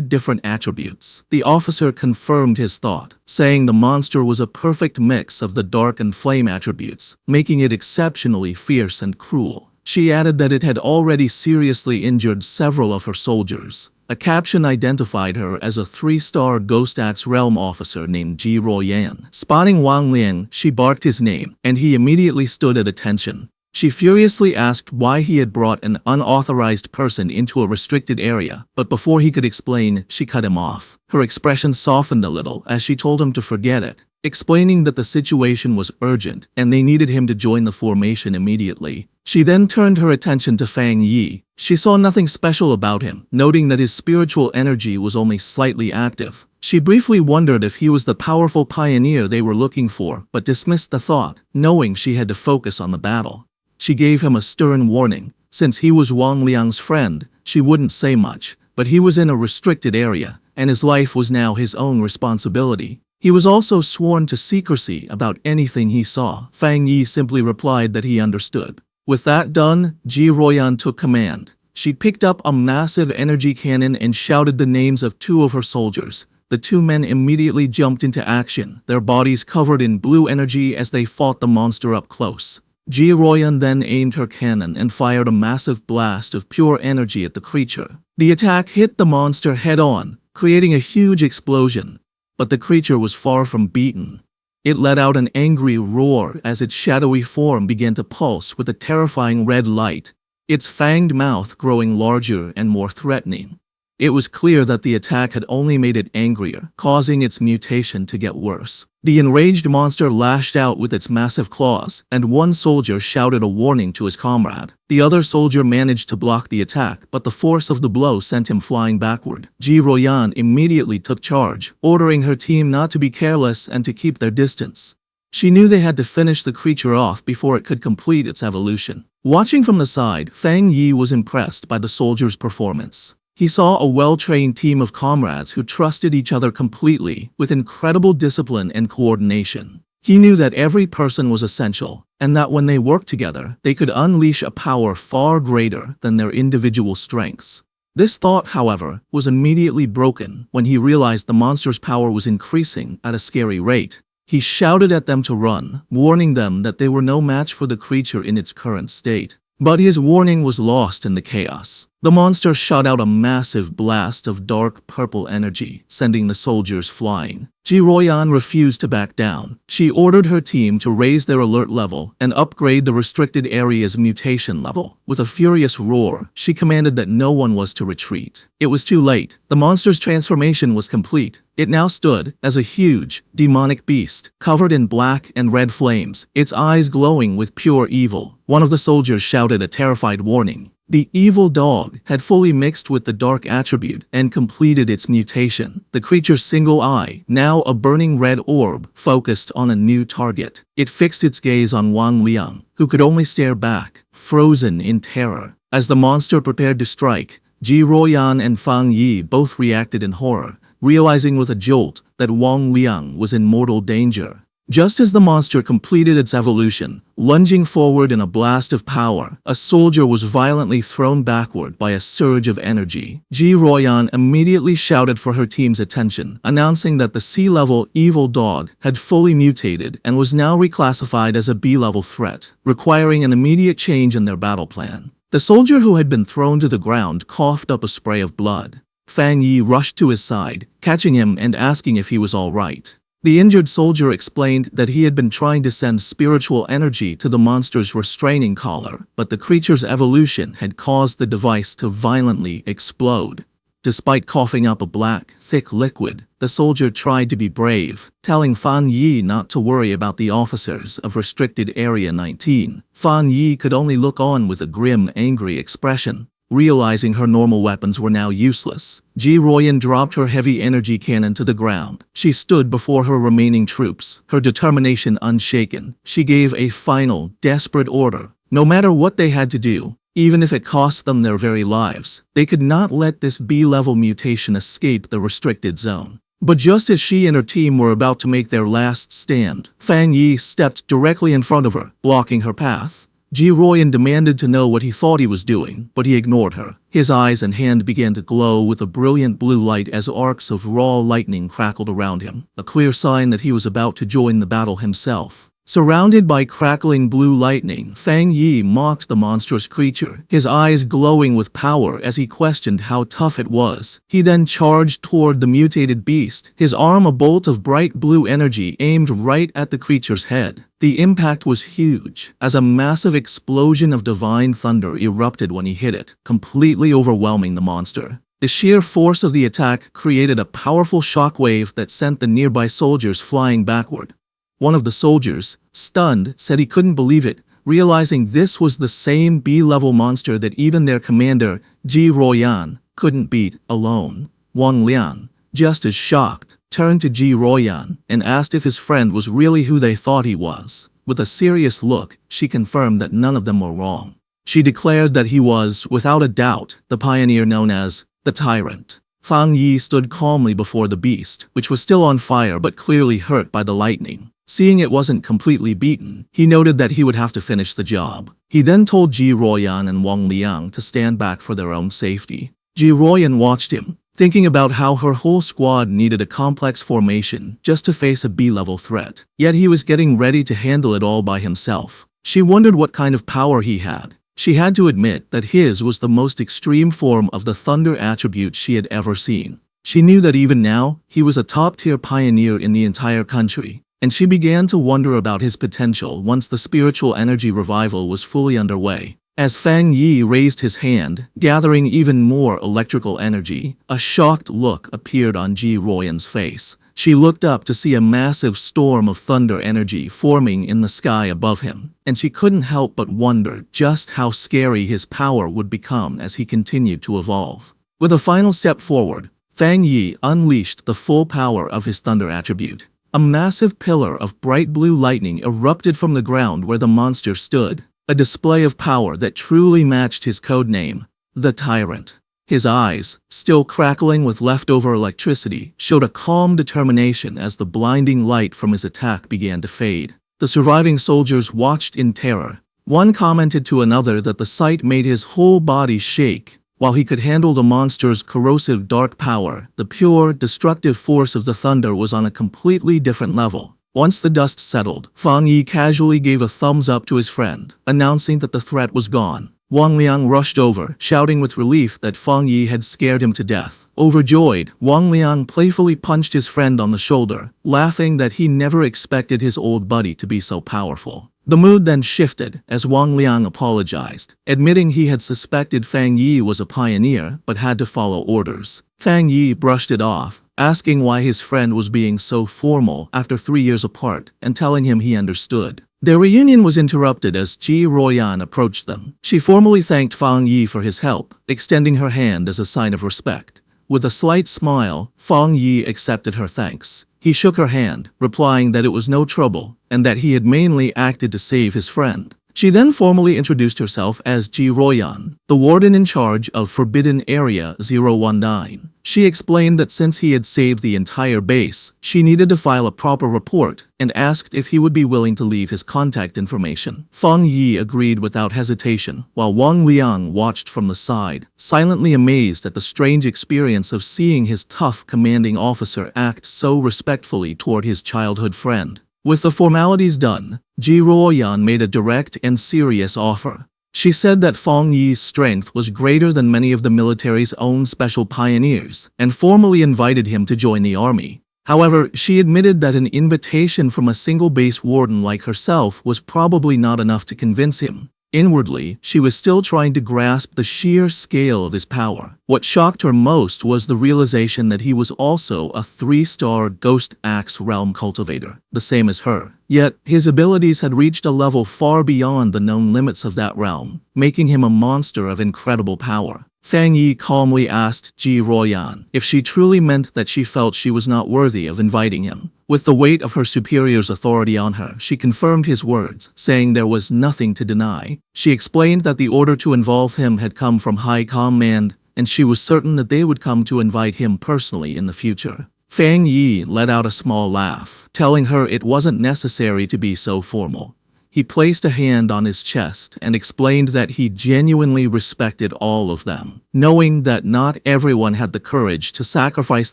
different attributes. The officer confirmed his thought, saying the monster was a perfect mix of the dark and flame attributes, making it exceptionally fierce and cruel. She added that it had already seriously injured several of her soldiers. A caption identified her as a 3-star Ghost Axe Realm officer named Ji Royan. Spotting Wang Liang, she barked his name, and he immediately stood at attention. She furiously asked why he had brought an unauthorized person into a restricted area, but before he could explain, she cut him off. Her expression softened a little as she told him to forget it, explaining that the situation was urgent and they needed him to join the formation immediately. She then turned her attention to Fang Yi. She saw nothing special about him, noting that his spiritual energy was only slightly active. She briefly wondered if he was the powerful pioneer they were looking for, but dismissed the thought, knowing she had to focus on the battle. She gave him a stern warning. Since he was Wang Liang's friend, she wouldn't say much, but he was in a restricted area, and his life was now his own responsibility. He was also sworn to secrecy about anything he saw. Fang Yi simply replied that he understood. With that done, Ji Royan took command. She picked up a massive energy cannon and shouted the names of two of her soldiers. The two men immediately jumped into action, their bodies covered in blue energy as they fought the monster up close. Ji Royan then aimed her cannon and fired a massive blast of pure energy at the creature. The attack hit the monster head-on, creating a huge explosion. But the creature was far from beaten. It let out an angry roar as its shadowy form began to pulse with a terrifying red light, its fanged mouth growing larger and more threatening. It was clear that the attack had only made it angrier, causing its mutation to get worse. The enraged monster lashed out with its massive claws, and one soldier shouted a warning to his comrade. The other soldier managed to block the attack, but the force of the blow sent him flying backward. Ji Royan immediately took charge, ordering her team not to be careless and to keep their distance. She knew they had to finish the creature off before it could complete its evolution. Watching from the side, Fang Yi was impressed by the soldier's performance. He saw a well-trained team of comrades who trusted each other completely, with incredible discipline and coordination. He knew that every person was essential, and that when they worked together, they could unleash a power far greater than their individual strengths. This thought, however, was immediately broken when he realized the monster's power was increasing at a scary rate. He shouted at them to run, warning them that they were no match for the creature in its current state. But his warning was lost in the chaos. The monster shot out a massive blast of dark purple energy, sending the soldiers flying. Ji Royan refused to back down. She ordered her team to raise their alert level and upgrade the restricted area's mutation level. With a furious roar, she commanded that no one was to retreat. It was too late. The monster's transformation was complete. It now stood as a huge, demonic beast, covered in black and red flames, its eyes glowing with pure evil. One of the soldiers shouted a terrified warning. The evil dog had fully mixed with the dark attribute and completed its mutation. The creature's single eye, now a burning red orb, focused on a new target. It fixed its gaze on Wang Liang, who could only stare back, frozen in terror. As the monster prepared to strike, Ji Ruoyan and Fang Yi both reacted in horror, realizing with a jolt that Wang Liang was in mortal danger. Just as the monster completed its evolution, lunging forward in a blast of power, a soldier was violently thrown backward by a surge of energy. Ji Ruoyan immediately shouted for her team's attention, announcing that the C-level evil dog had fully mutated and was now reclassified as a B-level threat, requiring an immediate change in their battle plan. The soldier who had been thrown to the ground coughed up a spray of blood. Fang Yi rushed to his side, catching him and asking if he was all right. The injured soldier explained that he had been trying to send spiritual energy to the monster's restraining collar, but the creature's evolution had caused the device to violently explode. Despite coughing up a black, thick liquid, the soldier tried to be brave, telling Fan Yi not to worry about the officers of Restricted Area 19. Fan Yi could only look on with a grim, angry expression. Realizing her normal weapons were now useless, Ji Ruoyan dropped her heavy energy cannon to the ground. She stood before her remaining troops, her determination unshaken. She gave a final, desperate order. No matter what they had to do, even if it cost them their very lives, they could not let this B-level mutation escape the restricted zone. But just as she and her team were about to make their last stand, Fang Yi stepped directly in front of her, blocking her path. Ji Ruoyan demanded to know what he thought he was doing, but he ignored her. His eyes and hand began to glow with a brilliant blue light as arcs of raw lightning crackled around him, a clear sign that he was about to join the battle himself. Surrounded by crackling blue lightning, Fang Yi mocked the monstrous creature, his eyes glowing with power as he questioned how tough it was. He then charged toward the mutated beast, his arm a bolt of bright blue energy aimed right at the creature's head. The impact was huge, as a massive explosion of divine thunder erupted when he hit it, completely overwhelming the monster. The sheer force of the attack created a powerful shockwave that sent the nearby soldiers flying backward. One of the soldiers, stunned, said he couldn't believe it, realizing this was the same B-level monster that even their commander, Ji Ruoyan, couldn't beat alone. Wang Liang, just as shocked, turned to Ji Ruoyan and asked if his friend was really who they thought he was. With a serious look, she confirmed that none of them were wrong. She declared that he was, without a doubt, the pioneer known as the Tyrant. Fang Yi stood calmly before the beast, which was still on fire but clearly hurt by the lightning. Seeing it wasn't completely beaten, he noted that he would have to finish the job. He then told Ji Ruoyan and Wang Liang to stand back for their own safety. Ji Ruoyan watched him, thinking about how her whole squad needed a complex formation just to face a B-level threat. Yet he was getting ready to handle it all by himself. She wondered what kind of power he had. She had to admit that his was the most extreme form of the thunder attribute she had ever seen. She knew that even now, he was a top-tier pioneer in the entire country, and she began to wonder about his potential once the spiritual energy revival was fully underway. As Fang Yi raised his hand, gathering even more electrical energy, a shocked look appeared on Ji Ruoyan's face. She looked up to see a massive storm of thunder energy forming in the sky above him, and she couldn't help but wonder just how scary his power would become as he continued to evolve. With a final step forward, Fang Yi unleashed the full power of his thunder attribute. A massive pillar of bright blue lightning erupted from the ground where the monster stood, a display of power that truly matched his codename, the Tyrant. His eyes, still crackling with leftover electricity, showed a calm determination as the blinding light from his attack began to fade. The surviving soldiers watched in terror. One commented to another that the sight made his whole body shake. While he could handle the monster's corrosive dark power, the pure, destructive force of the thunder was on a completely different level. Once the dust settled, Fang Yi casually gave a thumbs up to his friend, announcing that the threat was gone. Wang Liang rushed over, shouting with relief that Fang Yi had scared him to death. Overjoyed, Wang Liang playfully punched his friend on the shoulder, laughing that he never expected his old buddy to be so powerful. The mood then shifted as Wang Liang apologized, admitting he had suspected Fang Yi was a pioneer but had to follow orders. Fang Yi brushed it off, asking why his friend was being so formal after 3 years apart and telling him he understood. Their reunion was interrupted as Ji Ruoyan approached them. She formally thanked Fang Yi for his help, extending her hand as a sign of respect. With a slight smile, Fang Yi accepted her thanks. He shook her hand, replying that it was no trouble, and that he had mainly acted to save his friend. She then formally introduced herself as Ji Royan, the warden in charge of Forbidden Area 019. She explained that since he had saved the entire base, she needed to file a proper report and asked if he would be willing to leave his contact information. Feng Yi agreed without hesitation, while Wang Liang watched from the side, silently amazed at the strange experience of seeing his tough commanding officer act so respectfully toward his childhood friend. With the formalities done, Ji Royan made a direct and serious offer. She said that Feng Yi's strength was greater than many of the military's own special pioneers, and formally invited him to join the army. However, she admitted that an invitation from a single base warden like herself was probably not enough to convince him. Inwardly, she was still trying to grasp the sheer scale of his power. What shocked her most was the realization that he was also a 3-star Ghost Axe realm cultivator, the same as her. Yet, his abilities had reached a level far beyond the known limits of that realm, making him a monster of incredible power. Feng Yi calmly asked Ji Royan if she truly meant that she felt she was not worthy of inviting him. With the weight of her superior's authority on her, she confirmed his words, saying there was nothing to deny. She explained that the order to involve him had come from high command, and she was certain that they would come to invite him personally in the future. Feng Yi let out a small laugh, telling her it wasn't necessary to be so formal. He placed a hand on his chest and explained that he genuinely respected all of them, knowing that not everyone had the courage to sacrifice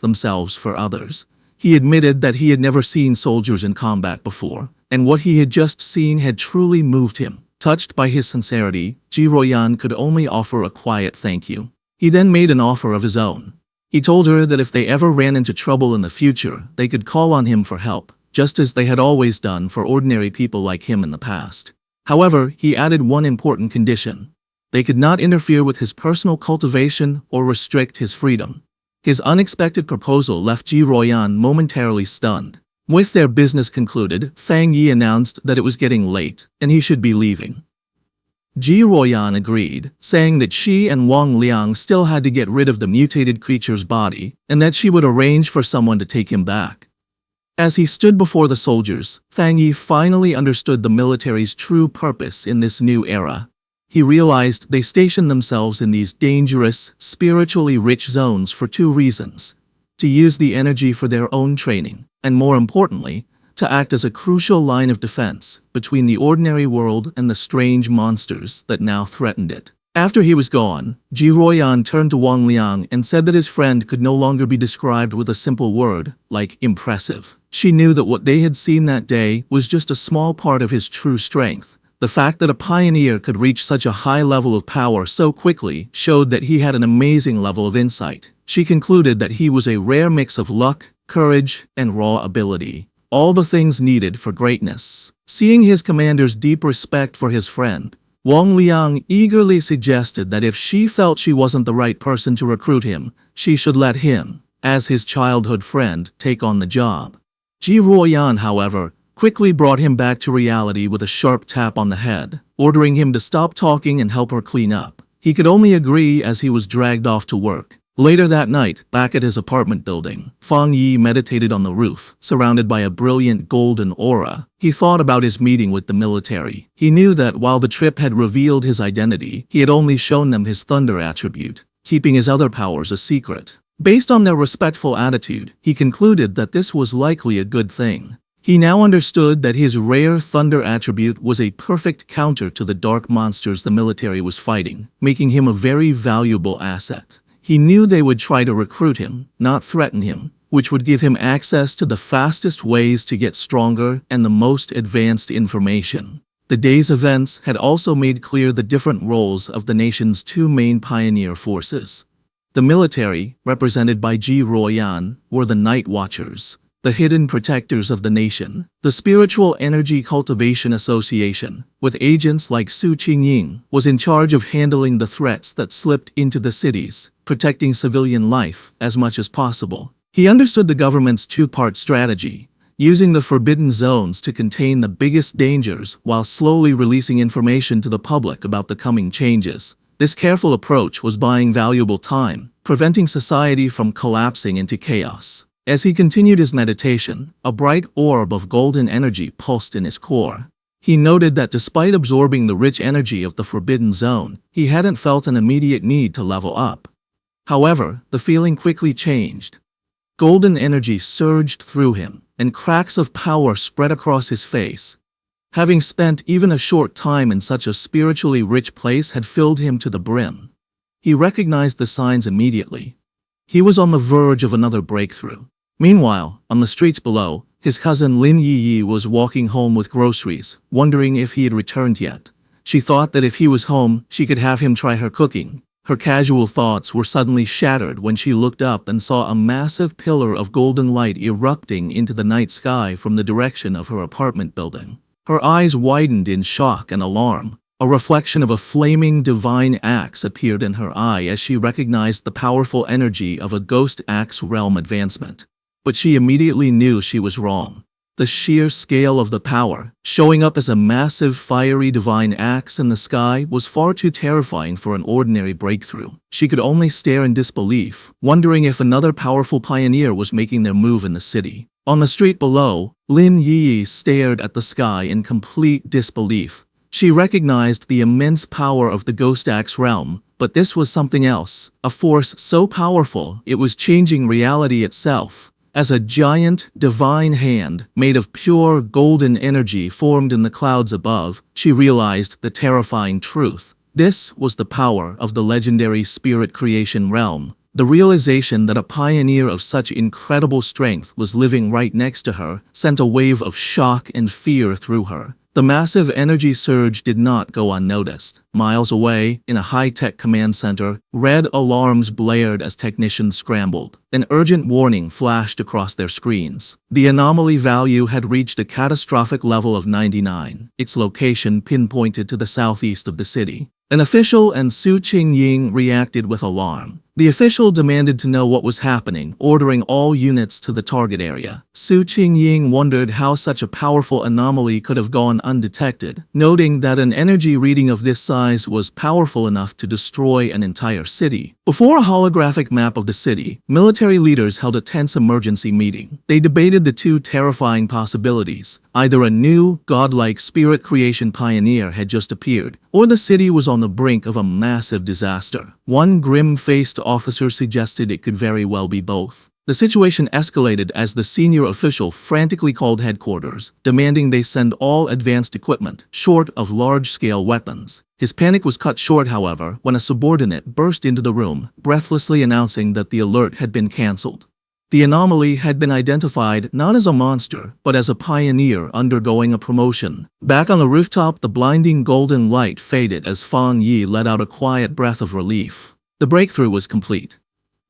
themselves for others. He admitted that he had never seen soldiers in combat before, and what he had just seen had truly moved him. Touched by his sincerity, Ji Royan could only offer a quiet thank you. He then made an offer of his own. He told her that if they ever ran into trouble in the future, they could call on him for help, just as they had always done for ordinary people like him in the past. However, he added one important condition. They could not interfere with his personal cultivation or restrict his freedom. His unexpected proposal left Ji Royan momentarily stunned. With their business concluded, Feng Yi announced that it was getting late, and he should be leaving. Ji Royan agreed, saying that she and Wang Liang still had to get rid of the mutated creature's body, and that she would arrange for someone to take him back. As he stood before the soldiers, Feng Yi finally understood the military's true purpose in this new era. He realized they stationed themselves in these dangerous, spiritually rich zones for two reasons: to use the energy for their own training, and more importantly, to act as a crucial line of defense between the ordinary world and the strange monsters that now threatened it. After he was gone, Ji Royan turned to Wang Liang and said that his friend could no longer be described with a simple word, like impressive. She knew that what they had seen that day was just a small part of his true strength. The fact that a pioneer could reach such a high level of power so quickly showed that he had an amazing level of insight. She concluded that he was a rare mix of luck, courage, and raw ability. All the things needed for greatness. Seeing his commander's deep respect for his friend, Wang Liang eagerly suggested that if she felt she wasn't the right person to recruit him, she should let him, as his childhood friend, take on the job. Ji Royan, however, quickly brought him back to reality with a sharp tap on the head, ordering him to stop talking and help her clean up. He could only agree as he was dragged off to work. Later that night, back at his apartment building, Feng Yi meditated on the roof, surrounded by a brilliant golden aura. He thought about his meeting with the military. He knew that while the trip had revealed his identity, he had only shown them his thunder attribute, keeping his other powers a secret. Based on their respectful attitude, he concluded that this was likely a good thing. He now understood that his rare thunder attribute was a perfect counter to the dark monsters the military was fighting, making him a very valuable asset. He knew they would try to recruit him, not threaten him, which would give him access to the fastest ways to get stronger and the most advanced information. The day's events had also made clear the different roles of the nation's two main pioneer forces. The military, represented by Ji Royan, were the Night Watchers, the hidden protectors of the nation. The Spiritual Energy Cultivation Association, with agents like Su Qingying, was in charge of handling the threats that slipped into the cities, protecting civilian life as much as possible. He understood the government's two-part strategy, using the forbidden zones to contain the biggest dangers while slowly releasing information to the public about the coming changes. This careful approach was buying valuable time, preventing society from collapsing into chaos. As he continued his meditation, a bright orb of golden energy pulsed in his core. He noted that despite absorbing the rich energy of the Forbidden Zone, he hadn't felt an immediate need to level up. However, the feeling quickly changed. Golden energy surged through him, and cracks of power spread across his face. Having spent even a short time in such a spiritually rich place had filled him to the brim. He recognized the signs immediately. He was on the verge of another breakthrough. Meanwhile, on the streets below, his cousin Lin Yi was walking home with groceries, wondering if he had returned yet. She thought that if he was home, she could have him try her cooking. Her casual thoughts were suddenly shattered when she looked up and saw a massive pillar of golden light erupting into the night sky from the direction of her apartment building. Her eyes widened in shock and alarm. A reflection of a flaming divine axe appeared in her eye as she recognized the powerful energy of a ghost axe realm advancement. But she immediately knew she was wrong. The sheer scale of the power, showing up as a massive fiery divine axe in the sky, was far too terrifying for an ordinary breakthrough. She could only stare in disbelief, wondering if another powerful pioneer was making their move in the city. On the street below, Lin Yi stared at the sky in complete disbelief. She recognized the immense power of the Ghost Axe realm, but this was something else, a force so powerful it was changing reality itself. As a giant, divine hand, made of pure golden energy formed in the clouds above, she realized the terrifying truth. This was the power of the legendary spirit creation realm. The realization that a pioneer of such incredible strength was living right next to her sent a wave of shock and fear through her. The massive energy surge did not go unnoticed. Miles away, in a high-tech command center, red alarms blared as technicians scrambled. An urgent warning flashed across their screens. The anomaly value had reached a catastrophic level of 99, its location pinpointed to the southeast of the city. An official and Su Qingying reacted with alarm. The official demanded to know what was happening, ordering all units to the target area. Su Qingying wondered how such a powerful anomaly could have gone undetected, noting that an energy reading of this size was powerful enough to destroy an entire city. Before a holographic map of the city, military leaders held a tense emergency meeting. They debated the two terrifying possibilities. Either a new, godlike spirit creation pioneer had just appeared, or the city was on the brink of a massive disaster. One grim-faced officer suggested it could very well be both. The situation escalated as the senior official frantically called headquarters, demanding they send all advanced equipment, short of large-scale weapons. His panic was cut short, however, when a subordinate burst into the room, breathlessly announcing that the alert had been cancelled. The anomaly had been identified not as a monster, but as a pioneer undergoing a promotion. Back on the rooftop, the blinding golden light faded as Fang Yi let out a quiet breath of relief. The breakthrough was complete.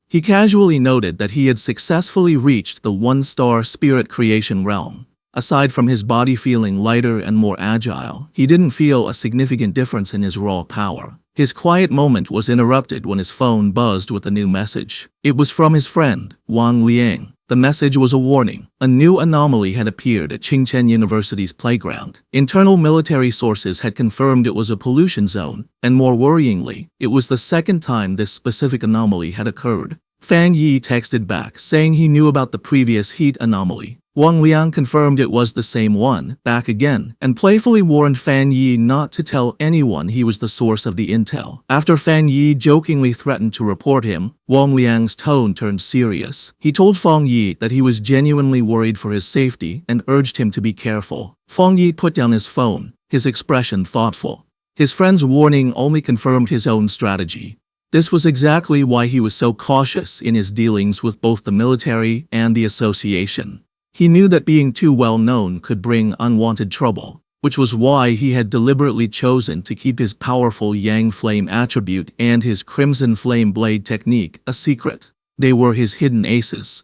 He casually noted that he had successfully reached the one-star spirit creation realm. Aside from his body feeling lighter and more agile, he didn't feel a significant difference in his raw power. His quiet moment was interrupted when his phone buzzed with a new message. It was from his friend, Wang Liang. The message was a warning. A new anomaly had appeared at Qingchen University's playground. Internal military sources had confirmed it was a pollution zone, and more worryingly, it was the second time this specific anomaly had occurred. Fang Yi texted back, saying he knew about the previous heat anomaly. Wang Liang confirmed it was the same one, back again, and playfully warned Fang Yi not to tell anyone he was the source of the intel. After Fang Yi jokingly threatened to report him, Wang Liang's tone turned serious. He told Fang Yi that he was genuinely worried for his safety and urged him to be careful. Fang Yi put down his phone, his expression thoughtful. His friend's warning only confirmed his own strategy. This was exactly why he was so cautious in his dealings with both the military and the association. He knew that being too well known could bring unwanted trouble, which was why he had deliberately chosen to keep his powerful Yang Flame attribute and his Crimson Flame Blade technique a secret. They were his hidden aces.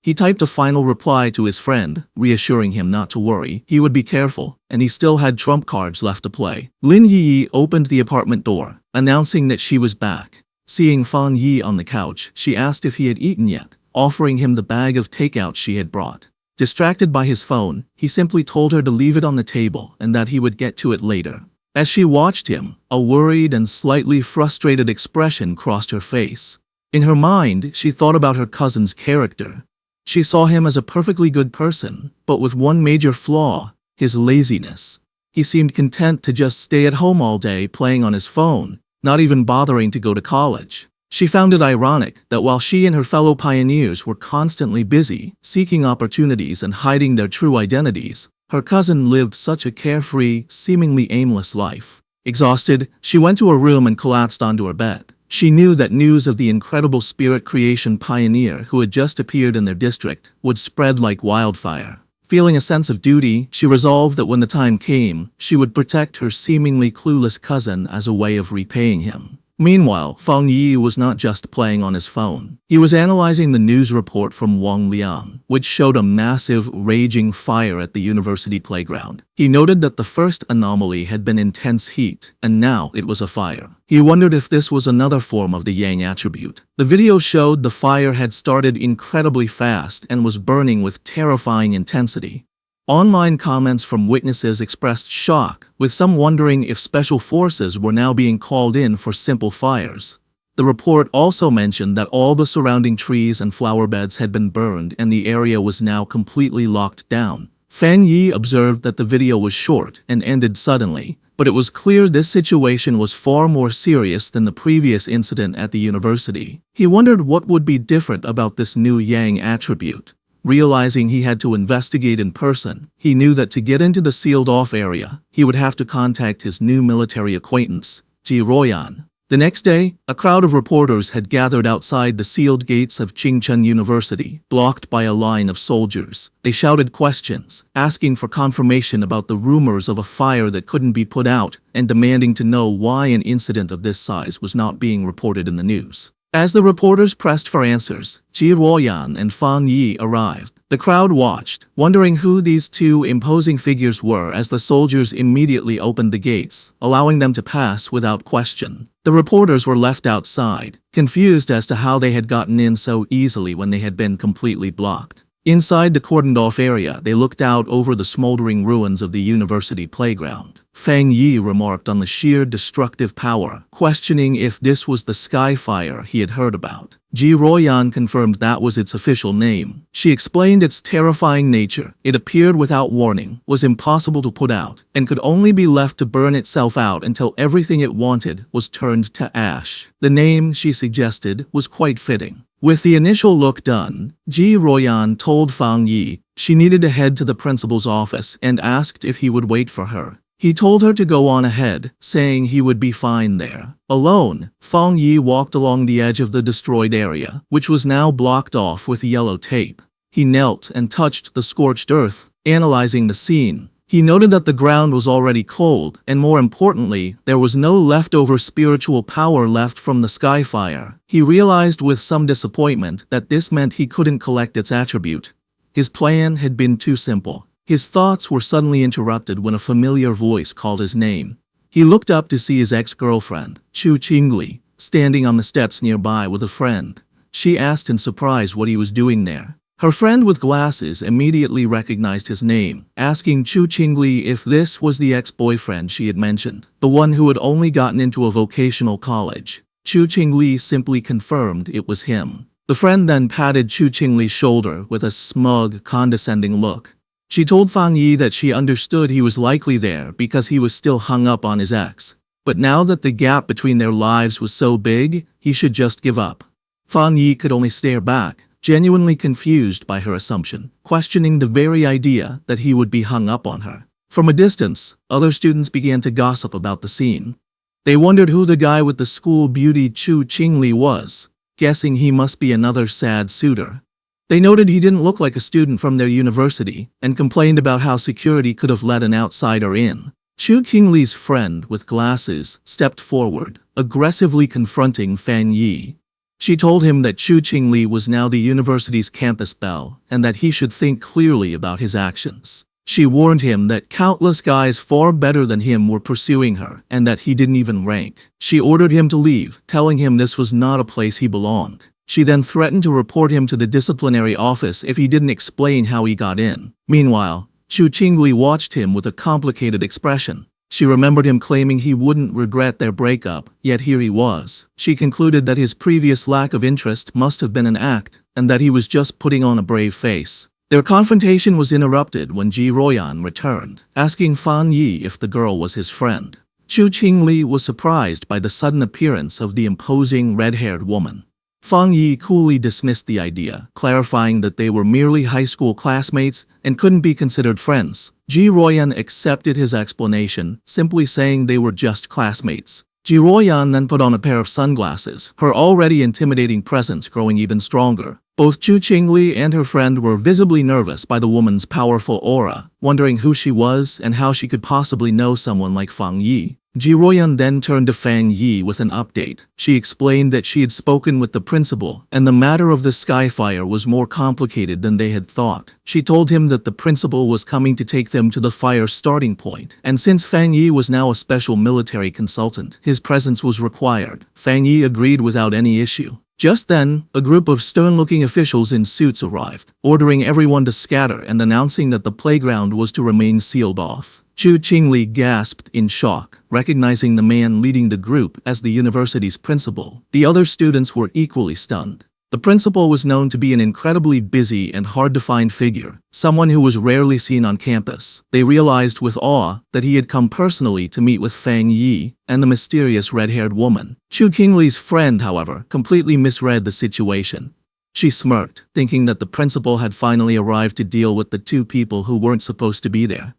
He typed a final reply to his friend, reassuring him not to worry, he would be careful, and he still had trump cards left to play. Lin Yi opened the apartment door, announcing that she was back. Seeing Fang Yi on the couch, she asked if he had eaten yet, offering him the bag of takeout she had brought. Distracted by his phone, he simply told her to leave it on the table and that he would get to it later. As she watched him, a worried and slightly frustrated expression crossed her face. In her mind, she thought about her cousin's character. She saw him as a perfectly good person, but with one major flaw: his laziness. He seemed content to just stay at home all day playing on his phone, not even bothering to go to college. She found it ironic that while she and her fellow pioneers were constantly busy, seeking opportunities and hiding their true identities, her cousin lived such a carefree, seemingly aimless life. Exhausted, she went to her room and collapsed onto her bed. She knew that news of the incredible spirit creation pioneer who had just appeared in their district would spread like wildfire. Feeling a sense of duty, she resolved that when the time came, she would protect her seemingly clueless cousin as a way of repaying him. Meanwhile, Fang Yi was not just playing on his phone. He was analyzing the news report from Wang Liang, which showed a massive, raging fire at the university playground. He noted that the first anomaly had been intense heat, and now it was a fire. He wondered if this was another form of the Yang attribute. The video showed the fire had started incredibly fast and was burning with terrifying intensity. Online comments from witnesses expressed shock, with some wondering if special forces were now being called in for simple fires. The report also mentioned that all the surrounding trees and flower beds had been burned and the area was now completely locked down. Fang Yi observed that the video was short and ended suddenly, but it was clear this situation was far more serious than the previous incident at the university. He wondered what would be different about this new Yang attribute. Realizing he had to investigate in person, he knew that to get into the sealed-off area, he would have to contact his new military acquaintance, Ji Royan. The next day, a crowd of reporters had gathered outside the sealed gates of Qingchun University, blocked by a line of soldiers. They shouted questions, asking for confirmation about the rumors of a fire that couldn't be put out, and demanding to know why an incident of this size was not being reported in the news. As the reporters pressed for answers, Ji Ruoyan and Fang Yi arrived. The crowd watched, wondering who these two imposing figures were as the soldiers immediately opened the gates, allowing them to pass without question. The reporters were left outside, confused as to how they had gotten in so easily when they had been completely blocked. Inside the cordoned-off area, they looked out over the smoldering ruins of the university playground. Fang Yi remarked on the sheer destructive power, questioning if this was the sky fire he had heard about. Ji Ruoyan confirmed that was its official name. She explained its terrifying nature. It appeared without warning, was impossible to put out, and could only be left to burn itself out until everything it wanted was turned to ash. The name, she suggested, was quite fitting. With the initial look done, Ji Ruoyan told Fang Yi she needed to head to the principal's office and asked if he would wait for her. He told her to go on ahead, saying he would be fine there. Alone, Fang Yi walked along the edge of the destroyed area, which was now blocked off with yellow tape. He knelt and touched the scorched earth, analyzing the scene. He noted that the ground was already cold, and more importantly, there was no leftover spiritual power left from the sky fire. He realized with some disappointment that this meant he couldn't collect its attribute. His plan had been too simple. His thoughts were suddenly interrupted when a familiar voice called his name. He looked up to see his ex-girlfriend, Chu Qingli, standing on the steps nearby with a friend. She asked in surprise what he was doing there. Her friend with glasses immediately recognized his name, asking Chu Qingli if this was the ex-boyfriend she had mentioned, the one who had only gotten into a vocational college. Chu Qingli simply confirmed it was him. The friend then patted Chu Qingli's shoulder with a smug, condescending look. She told Fang Yi that she understood he was likely there because he was still hung up on his ex, but now that the gap between their lives was so big, he should just give up. Fang Yi could only stare back, genuinely confused by her assumption, questioning the very idea that he would be hung up on her. From a distance, other students began to gossip about the scene. They wondered who the guy with the school beauty Chu Qingli was, guessing he must be another sad suitor. They noted he didn't look like a student from their university, and complained about how security could have let an outsider in. Chu Qingli's friend with glasses stepped forward, aggressively confronting Fang Yi. She told him that Chu Qingli was now the university's campus belle, and that he should think clearly about his actions. She warned him that countless guys far better than him were pursuing her, and that he didn't even rank. She ordered him to leave, telling him this was not a place he belonged. She then threatened to report him to the disciplinary office if he didn't explain how he got in. Meanwhile, Chu Qingli watched him with a complicated expression. She remembered him claiming he wouldn't regret their breakup, yet here he was. She concluded that his previous lack of interest must have been an act, and that he was just putting on a brave face. Their confrontation was interrupted when Ji Royan returned, asking Fang Yi if the girl was his friend. Chu Qingli was surprised by the sudden appearance of the imposing red-haired woman. Fang Yi coolly dismissed the idea, clarifying that they were merely high school classmates and couldn't be considered friends. Ji Royan accepted his explanation, simply saying they were just classmates. Ji Royan then put on a pair of sunglasses, her already intimidating presence growing even stronger. Both Chu Qingli and her friend were visibly nervous by the woman's powerful aura, wondering who she was and how she could possibly know someone like Fang Yi. Ji Royan then turned to Fang Yi with an update. She explained that she had spoken with the principal, and the matter of the Skyfire was more complicated than they had thought. She told him that the principal was coming to take them to the fire's starting point, and since Fang Yi was now a special military consultant, his presence was required. Fang Yi agreed without any issue. Just then, a group of stern-looking officials in suits arrived, ordering everyone to scatter and announcing that the playground was to remain sealed off. Chu Qingli gasped in shock, recognizing the man leading the group as the university's principal. The other students were equally stunned. The principal was known to be an incredibly busy and hard-to-find figure, someone who was rarely seen on campus. They realized with awe that he had come personally to meet with Fang Yi and the mysterious red-haired woman. Chu Qingli's friend, however, completely misread the situation. She smirked, thinking that the principal had finally arrived to deal with the two people who weren't supposed to be there.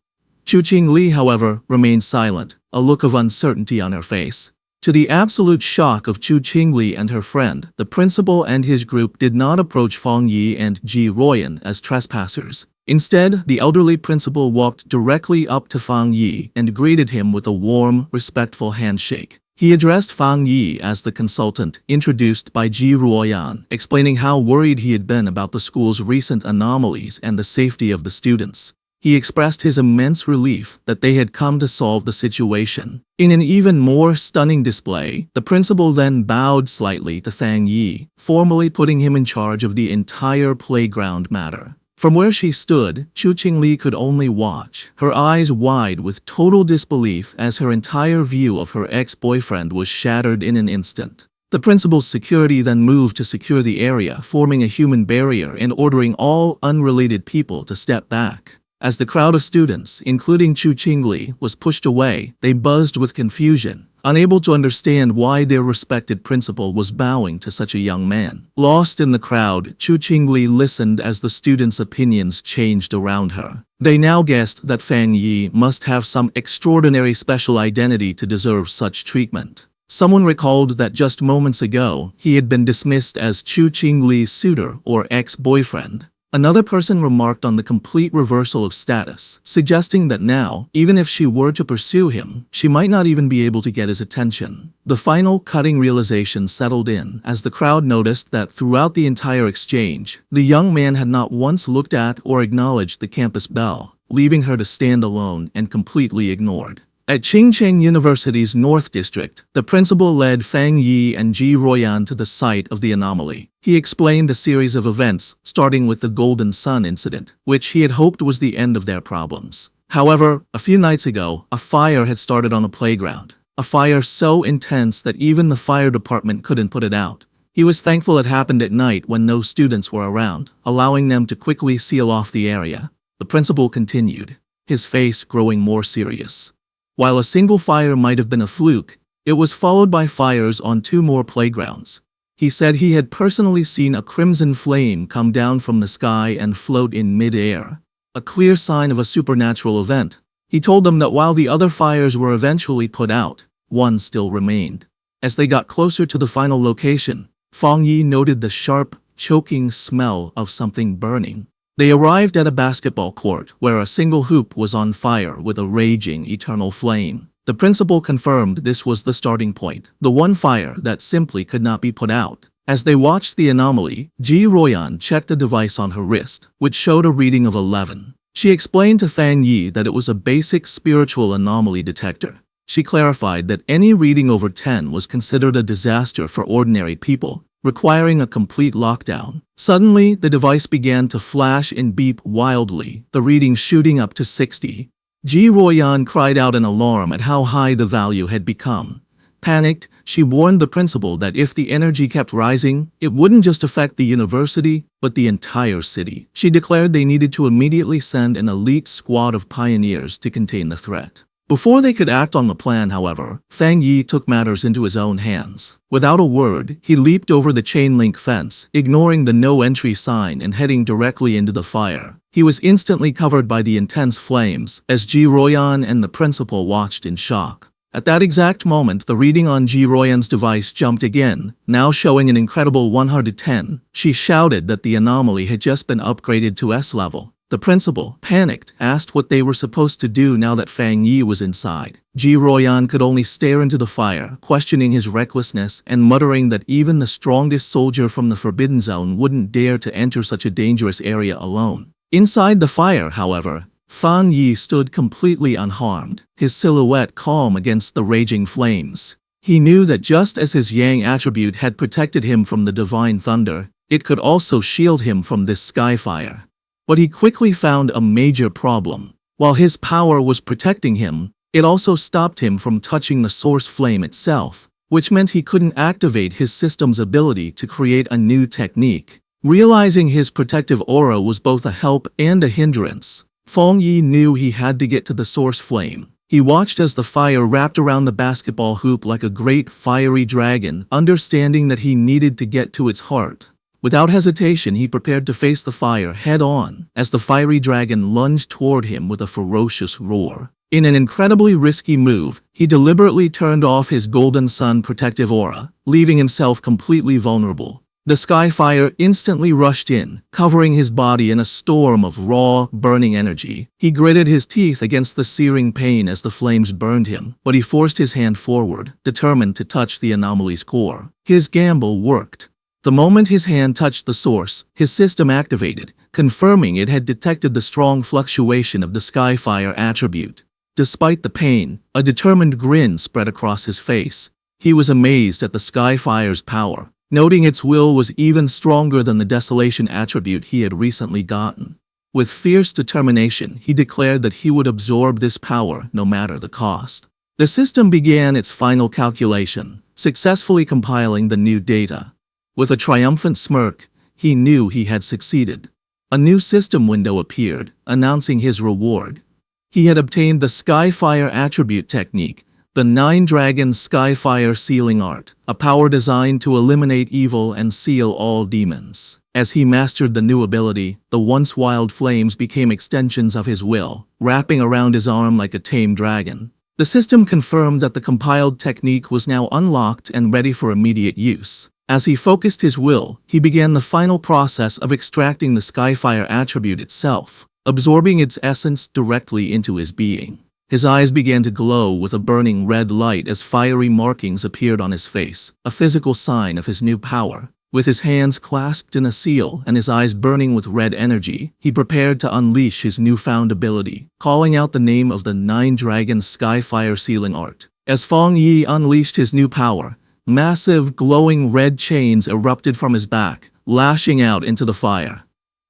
Chu Qingli, however, remained silent, a look of uncertainty on her face. To the absolute shock of Chu Qingli and her friend, the principal and his group did not approach Fang Yi and Ji Royan as trespassers. Instead, the elderly principal walked directly up to Fang Yi and greeted him with a warm, respectful handshake. He addressed Fang Yi as the consultant, introduced by Ji Royan, explaining how worried he had been about the school's recent anomalies and the safety of the students. He expressed his immense relief that they had come to solve the situation. In an even more stunning display, the principal then bowed slightly to Fang Yi, formally putting him in charge of the entire playground matter. From where she stood, Chu Qingli could only watch, her eyes wide with total disbelief as her entire view of her ex-boyfriend was shattered in an instant. The principal's security then moved to secure the area, forming a human barrier and ordering all unrelated people to step back. As the crowd of students, including Chu Qingli, was pushed away, they buzzed with confusion, unable to understand why their respected principal was bowing to such a young man. Lost in the crowd, Chu Qingli listened as the students' opinions changed around her. They now guessed that Fang Yi must have some extraordinary special identity to deserve such treatment. Someone recalled that just moments ago, he had been dismissed as Chu Qingli's suitor or ex-boyfriend. Another person remarked on the complete reversal of status, suggesting that now, even if she were to pursue him, she might not even be able to get his attention. The final cutting realization settled in as the crowd noticed that throughout the entire exchange, the young man had not once looked at or acknowledged the campus belle, leaving her to stand alone and completely ignored. At Qingcheng University's North District, the principal led Fang Yi and Ji Royan to the site of the anomaly. He explained a series of events, starting with the Golden Sun incident, which he had hoped was the end of their problems. However, a few nights ago, a fire had started on the playground. A fire so intense that even the fire department couldn't put it out. He was thankful it happened at night when no students were around, allowing them to quickly seal off the area. The principal continued, his face growing more serious. While a single fire might have been a fluke, it was followed by fires on 2 more playgrounds. He said he had personally seen a crimson flame come down from the sky and float in mid-air, a clear sign of a supernatural event. He told them that while the other fires were eventually put out, one still remained. As they got closer to the final location, Fang Yi noted the sharp, choking smell of something burning. They arrived at a basketball court where a single hoop was on fire with a raging eternal flame. The principal confirmed this was the starting point, the one fire that simply could not be put out. As they watched the anomaly, Ji Royan checked the device on her wrist, which showed a reading of 11. She explained to Fang Yi that it was a basic spiritual anomaly detector. She clarified that any reading over 10 was considered a disaster for ordinary people, requiring a complete lockdown. Suddenly, the device began to flash and beep wildly, the reading shooting up to 60. Ji Royan cried out in alarm at how high the value had become. Panicked, she warned the principal that if the energy kept rising, it wouldn't just affect the university, but the entire city. She declared they needed to immediately send an elite squad of pioneers to contain the threat. Before they could act on the plan, however, Fang Yi took matters into his own hands. Without a word, he leaped over the chain-link fence, ignoring the no-entry sign and heading directly into the fire. He was instantly covered by the intense flames, as Ji Royan and the principal watched in shock. At that exact moment, the reading on Ji Royan's device jumped again, now showing an incredible 110. She shouted that the anomaly had just been upgraded to S level. The principal, panicked, asked what they were supposed to do now that Fang Yi was inside. Ji Royan could only stare into the fire, questioning his recklessness and muttering that even the strongest soldier from the Forbidden Zone wouldn't dare to enter such a dangerous area alone. Inside the fire, however, Fang Yi stood completely unharmed, his silhouette calm against the raging flames. He knew that just as his Yang attribute had protected him from the divine thunder, it could also shield him from this sky fire. But he quickly found a major problem. While his power was protecting him, it also stopped him from touching the source flame itself, which meant he couldn't activate his system's ability to create a new technique. Realizing his protective aura was both a help and a hindrance, Fang Yi knew he had to get to the source flame. He watched as the fire wrapped around the basketball hoop like a great fiery dragon, understanding that he needed to get to its heart. Without hesitation, he prepared to face the fire head-on, as the fiery dragon lunged toward him with a ferocious roar. In an incredibly risky move, he deliberately turned off his Golden Sun protective aura, leaving himself completely vulnerable. The sky fire instantly rushed in, covering his body in a storm of raw, burning energy. He gritted his teeth against the searing pain as the flames burned him, but he forced his hand forward, determined to touch the anomaly's core. His gamble worked. The moment his hand touched the source, his system activated, confirming it had detected the strong fluctuation of the Skyfire attribute. Despite the pain, a determined grin spread across his face. He was amazed at the Skyfire's power, noting its will was even stronger than the Desolation attribute he had recently gotten. With fierce determination, he declared that he would absorb this power no matter the cost. The system began its final calculation, successfully compiling the new data. With a triumphant smirk, he knew he had succeeded. A new system window appeared, announcing his reward. He had obtained the Skyfire attribute technique, the 9-Dragon Skyfire Sealing Art, a power designed to eliminate evil and seal all demons. As he mastered the new ability, the once wild flames became extensions of his will, wrapping around his arm like a tame dragon. The system confirmed that the compiled technique was now unlocked and ready for immediate use. As he focused his will, he began the final process of extracting the Skyfire attribute itself, absorbing its essence directly into his being. His eyes began to glow with a burning red light as fiery markings appeared on his face, a physical sign of his new power. With his hands clasped in a seal and his eyes burning with red energy, he prepared to unleash his newfound ability, calling out the name of the 9-Dragon Skyfire Sealing Art. As Fang Yi unleashed his new power, massive glowing red chains erupted from his back, lashing out into the fire.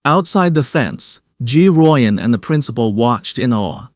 Outside the fence, Ji Royan and the principal watched in awe.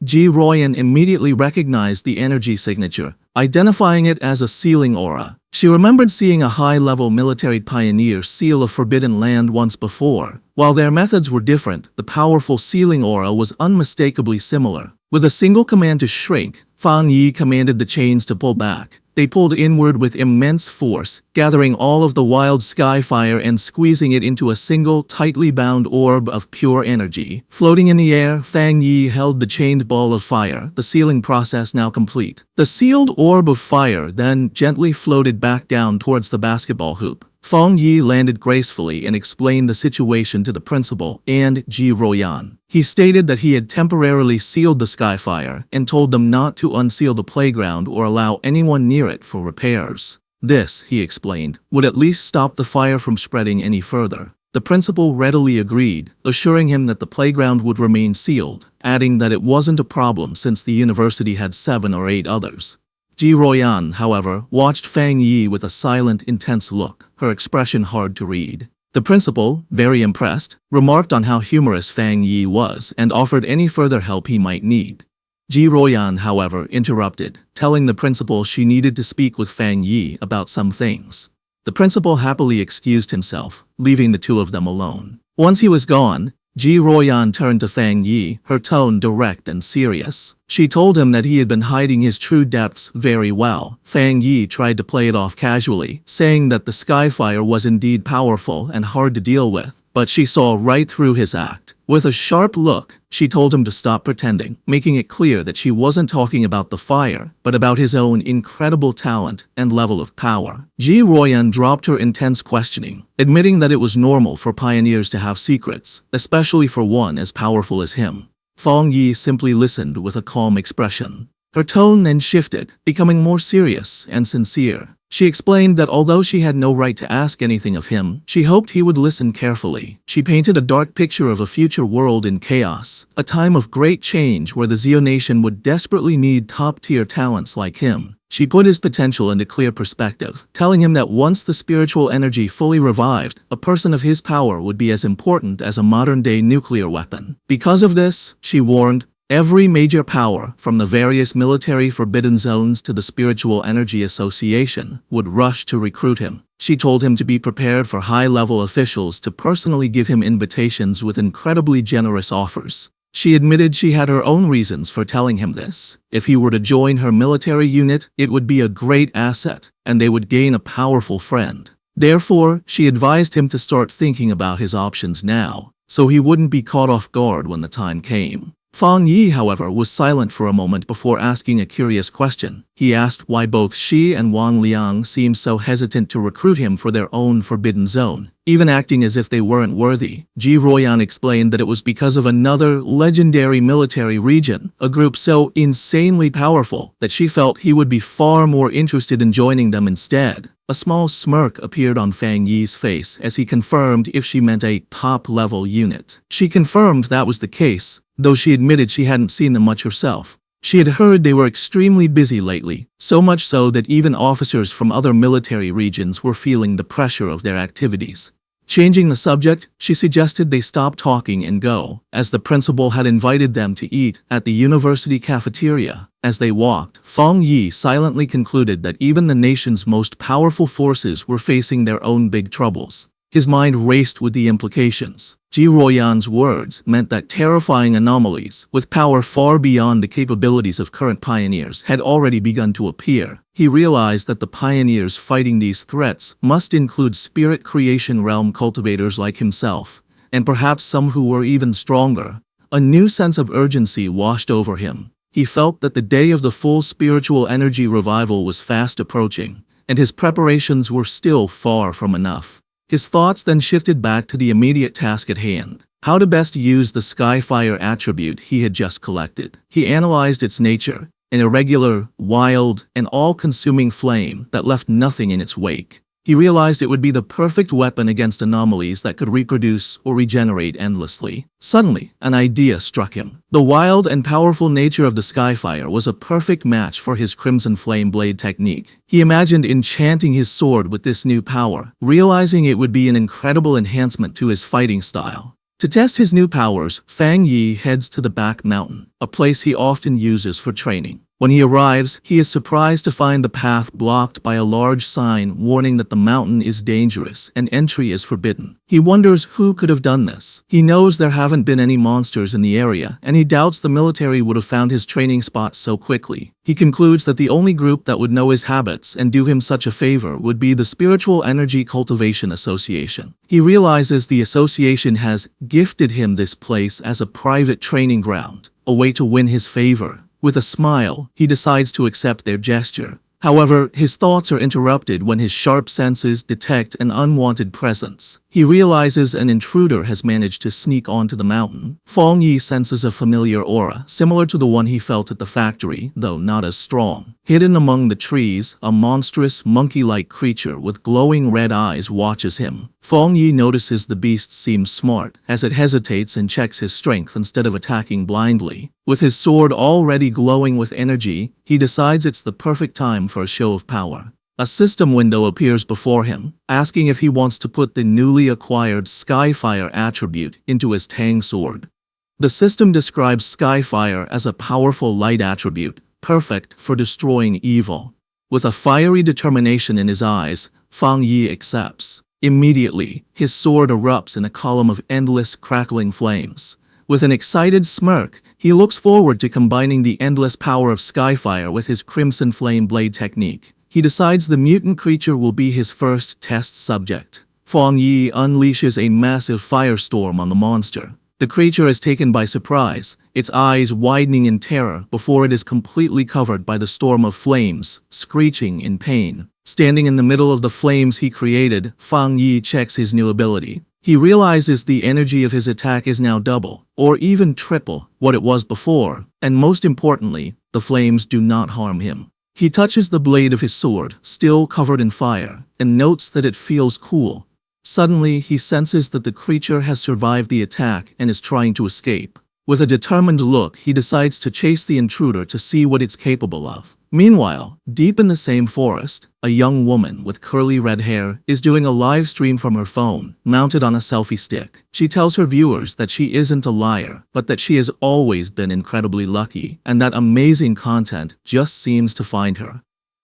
Ji Royan immediately recognized the energy signature, identifying it as a sealing aura. She remembered seeing a high-level military pioneer seal a forbidden land once before. While their methods were different, the powerful sealing aura was unmistakably similar. With a single command to shrink, Fang Yi commanded the chains to pull back. They pulled inward with immense force, gathering all of the wild Skyfire and squeezing it into a single, tightly bound orb of pure energy. Floating in the air, Fang Yi held the chained ball of fire, the sealing process now complete. The sealed orb of fire then gently floated back down towards the basketball hoop. Fang Yi landed gracefully and explained the situation to the principal and Ji Royan. He stated that he had temporarily sealed the Skyfire and told them not to unseal the playground or allow anyone near it for repairs. This, he explained, would at least stop the fire from spreading any further. The principal readily agreed, assuring him that the playground would remain sealed, adding that it wasn't a problem since the university had 7 or 8 others. Ji Royan, however, watched Fang Yi with a silent, intense look, her expression hard to read. The principal, very impressed, remarked on how humorous Fang Yi was and offered any further help he might need. Ji Royan, however, interrupted, telling the principal she needed to speak with Fang Yi about some things. The principal happily excused himself, leaving the two of them alone. Once he was gone, Ji Royan turned to Fang Yi, her tone direct and serious. She told him that he had been hiding his true depths very well. Fang Yi tried to play it off casually, saying that the Skyfire was indeed powerful and hard to deal with, but she saw right through his act. With a sharp look, she told him to stop pretending, making it clear that she wasn't talking about the fire, but about his own incredible talent and level of power. Ji Royan dropped her intense questioning, admitting that it was normal for pioneers to have secrets, especially for one as powerful as him. Fang Yi simply listened with a calm expression. Her tone then shifted, becoming more serious and sincere. She explained that although she had no right to ask anything of him, she hoped he would listen carefully. She painted a dark picture of a future world in chaos, a time of great change where the Zeo nation would desperately need top-tier talents like him. She put his potential into clear perspective, telling him that once the spiritual energy fully revived, a person of his power would be as important as a modern-day nuclear weapon. Because of this, she warned, every major power, from the various military forbidden zones to the Spiritual Energy Association, would rush to recruit him. She told him to be prepared for high-level officials to personally give him invitations with incredibly generous offers. She admitted she had her own reasons for telling him this. If he were to join her military unit, it would be a great asset, and they would gain a powerful friend. Therefore, she advised him to start thinking about his options now, so he wouldn't be caught off guard when the time came. Fang Yi, however, was silent for a moment before asking a curious question. He asked why both she and Wang Liang seemed so hesitant to recruit him for their own forbidden zone, even acting as if they weren't worthy. Ji Royan explained that it was because of another legendary military region, a group so insanely powerful that she felt he would be far more interested in joining them instead. A small smirk appeared on Fang Yi's face as he confirmed if she meant a top-level unit. She confirmed that was the case, though she admitted she hadn't seen them much herself. She had heard they were extremely busy lately, so much so that even officers from other military regions were feeling the pressure of their activities. Changing the subject, she suggested they stop talking and go, as the principal had invited them to eat at the university cafeteria. As they walked, Fang Yi silently concluded that even the nation's most powerful forces were facing their own big troubles. His mind raced with the implications. Ji Royan's words meant that terrifying anomalies, with power far beyond the capabilities of current pioneers, had already begun to appear. He realized that the pioneers fighting these threats must include spirit creation realm cultivators like himself, and perhaps some who were even stronger. A new sense of urgency washed over him. He felt that the day of the full spiritual energy revival was fast approaching, and his preparations were still far from enough. His thoughts then shifted back to the immediate task at hand, how to best use the Skyfire attribute he had just collected. He analyzed its nature, an irregular, wild, and all-consuming flame that left nothing in its wake. He realized it would be the perfect weapon against anomalies that could reproduce or regenerate endlessly. Suddenly, an idea struck him. The wild and powerful nature of the Skyfire was a perfect match for his Crimson Flame Blade technique. He imagined enchanting his sword with this new power, realizing it would be an incredible enhancement to his fighting style. To test his new powers, Fang Yi heads to the back mountain, a place he often uses for training. When he arrives, he is surprised to find the path blocked by a large sign warning that the mountain is dangerous and entry is forbidden. He wonders who could have done this. He knows there haven't been any monsters in the area, and he doubts the military would have found his training spot so quickly. He concludes that the only group that would know his habits and do him such a favor would be the Spiritual Energy Cultivation Association. He realizes the association has gifted him this place as a private training ground, a way to win his favor. With a smile, he decides to accept their gesture. However, his thoughts are interrupted when his sharp senses detect an unwanted presence. He realizes an intruder has managed to sneak onto the mountain. Fang Yi senses a familiar aura, similar to the one he felt at the factory, though not as strong. Hidden among the trees, a monstrous, monkey-like creature with glowing red eyes watches him. Fang Yi notices the beast seems smart, as it hesitates and checks his strength instead of attacking blindly. With his sword already glowing with energy, he decides it's the perfect time for a show of power. A system window appears before him, asking if he wants to put the newly acquired Skyfire attribute into his Tang sword. The system describes Skyfire as a powerful light attribute, perfect for destroying evil. With a fiery determination in his eyes, Fang Yi accepts. Immediately, his sword erupts in a column of endless crackling flames. With an excited smirk, he looks forward to combining the endless power of Skyfire with his Crimson Flame Blade technique. He decides the mutant creature will be his first test subject. Fang Yi unleashes a massive firestorm on the monster. The creature is taken by surprise, its eyes widening in terror before it is completely covered by the storm of flames, screeching in pain. Standing in the middle of the flames he created, Fang Yi checks his new ability. He realizes the energy of his attack is now double, or even triple, what it was before, and most importantly, the flames do not harm him. He touches the blade of his sword, still covered in fire, and notes that it feels cool. Suddenly, he senses that the creature has survived the attack and is trying to escape. With a determined look, he decides to chase the intruder to see what it's capable of. Meanwhile, deep in the same forest, a young woman with curly red hair is doing a live stream from her phone, mounted on a selfie stick. She tells her viewers that she isn't a liar, but that she has always been incredibly lucky, and that amazing content just seems to find her.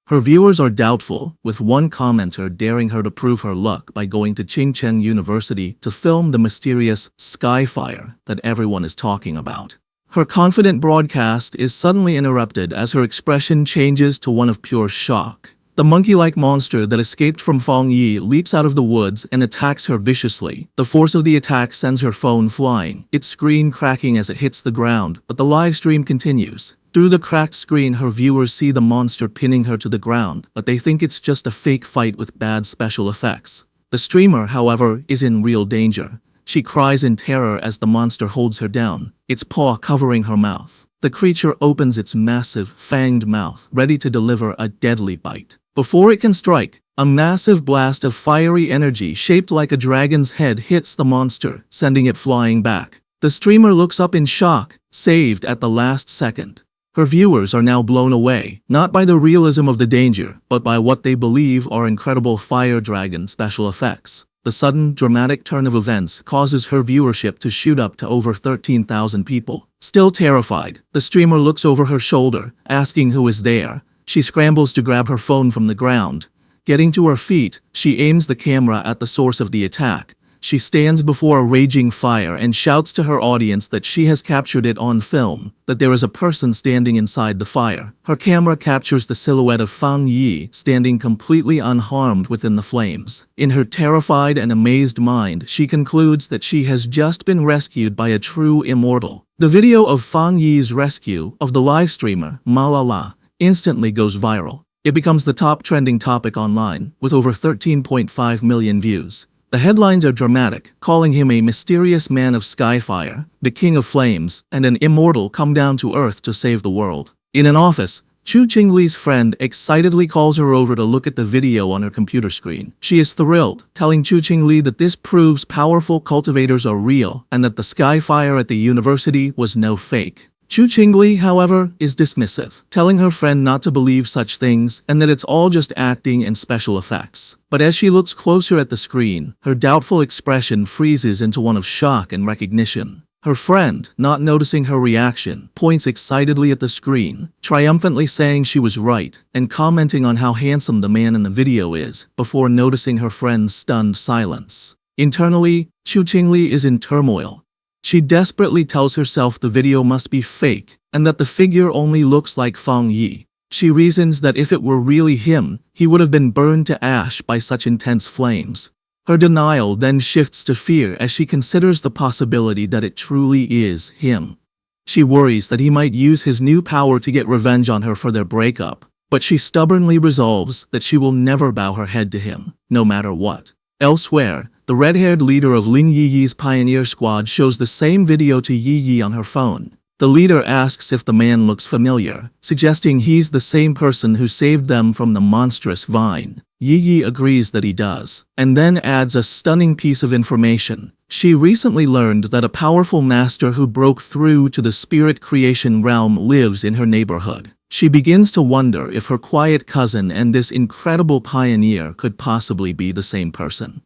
Her viewers are doubtful, with one commenter daring her to prove her luck by going to Qingcheng University to film the mysterious Skyfire that everyone is talking about. Her confident broadcast is suddenly interrupted as her expression changes to one of pure shock. The monkey-like monster that escaped from Fang Yi leaps out of the woods and attacks her viciously. The force of the attack sends her phone flying, its screen cracking as it hits the ground, but the live stream continues. Through the cracked screen, her viewers see the monster pinning her to the ground, but they think it's just a fake fight with bad special effects. The streamer, however, is in real danger. She cries in terror as the monster holds her down, its paw covering her mouth. The creature opens its massive, fanged mouth, ready to deliver a deadly bite. Before it can strike, a massive blast of fiery energy shaped like a dragon's head hits the monster, sending it flying back. The streamer looks up in shock, saved at the last second. Her viewers are now blown away, not by the realism of the danger, but by what they believe are incredible fire dragon special effects. The sudden, dramatic turn of events causes her viewership to shoot up to over 13,000 people. Still terrified, the streamer looks over her shoulder, asking who is there. She scrambles to grab her phone from the ground. Getting to her feet, she aims the camera at the source of the attack. She stands before a raging fire and shouts to her audience that she has captured it on film, that there is a person standing inside the fire. Her camera captures the silhouette of Fang Yi standing completely unharmed within the flames. In her terrified and amazed mind, she concludes that she has just been rescued by a true immortal. The video of Fang Yi's rescue of the live streamer, Malala, instantly goes viral. It becomes the top trending topic online, with over 13.5 million views. The headlines are dramatic, calling him a mysterious man of Skyfire, the king of flames, and an immortal come down to earth to save the world. In an office, Chu Qingli's friend excitedly calls her over to look at the video on her computer screen. She is thrilled, telling Chu Qingli that this proves powerful cultivators are real and that the Skyfire at the university was no fake. Chu Qingli, however, is dismissive, telling her friend not to believe such things and that it's all just acting and special effects. But as she looks closer at the screen, her doubtful expression freezes into one of shock and recognition. Her friend, not noticing her reaction, points excitedly at the screen, triumphantly saying she was right, and commenting on how handsome the man in the video is, before noticing her friend's stunned silence. Internally, Chu Qingli is in turmoil. She desperately tells herself the video must be fake, and that the figure only looks like Fang Yi. She reasons that if it were really him, he would have been burned to ash by such intense flames. Her denial then shifts to fear as she considers the possibility that it truly is him. She worries that he might use his new power to get revenge on her for their breakup, but she stubbornly resolves that she will never bow her head to him, no matter what. Elsewhere, the red-haired leader of Ling Yiyi's pioneer squad shows the same video to Yiyi on her phone. The leader asks if the man looks familiar, suggesting he's the same person who saved them from the monstrous vine. Yiyi agrees that he does, and then adds a stunning piece of information. She recently learned that a powerful master who broke through to the spirit creation realm lives in her neighborhood. She begins to wonder if her quiet cousin and this incredible pioneer could possibly be the same person.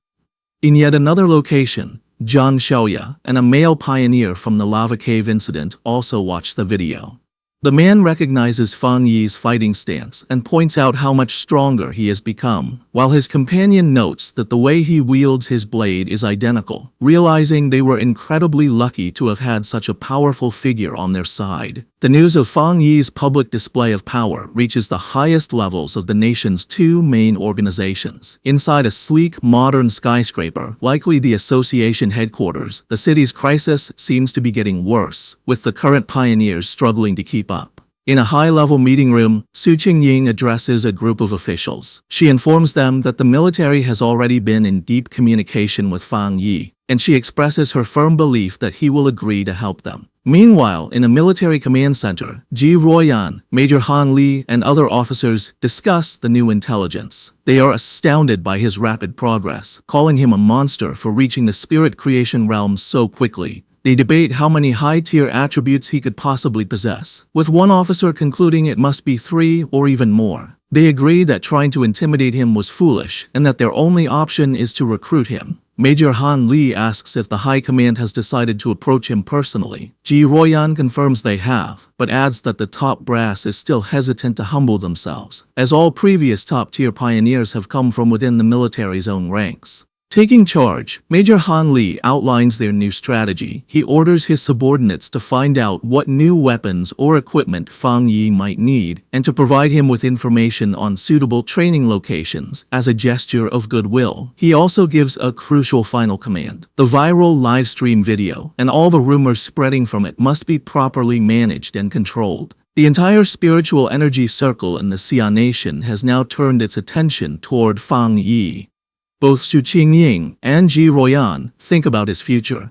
In yet another location, Zhang Xiaoya, and a male pioneer from the lava cave incident also watched the video. The man recognizes Fang Yi's fighting stance and points out how much stronger he has become, while his companion notes that the way he wields his blade is identical, realizing they were incredibly lucky to have had such a powerful figure on their side. The news of Fang Yi's public display of power reaches the highest levels of the nation's two main organizations. Inside a sleek, modern skyscraper, likely the association headquarters, the city's crisis seems to be getting worse, with the current pioneers struggling to keep up. In a high-level meeting room, Su Qingying addresses a group of officials. She informs them that the military has already been in deep communication with Fang Yi, and she expresses her firm belief that he will agree to help them. Meanwhile, in a military command center, Ji Ruoyan, Major Han Li, and other officers discuss the new intelligence. They are astounded by his rapid progress, calling him a monster for reaching the spirit creation realm so quickly. They debate how many high-tier attributes he could possibly possess, with one officer concluding it must be 3 or even more. They agree that trying to intimidate him was foolish, and that their only option is to recruit him. Major Han Li asks if the High Command has decided to approach him personally. Ji Ruoyan confirms they have, but adds that the top brass is still hesitant to humble themselves, as all previous top-tier pioneers have come from within the military's own ranks. Taking charge, Major Han Li outlines their new strategy. He orders his subordinates to find out what new weapons or equipment Fang Yi might need, and to provide him with information on suitable training locations as a gesture of goodwill. He also gives a crucial final command. The viral live stream video, and all the rumors spreading from it, must be properly managed and controlled. The entire spiritual energy circle in the Xia Nation has now turned its attention toward Fang Yi. Both Su Qingying and Ji Ruoyan think about his future.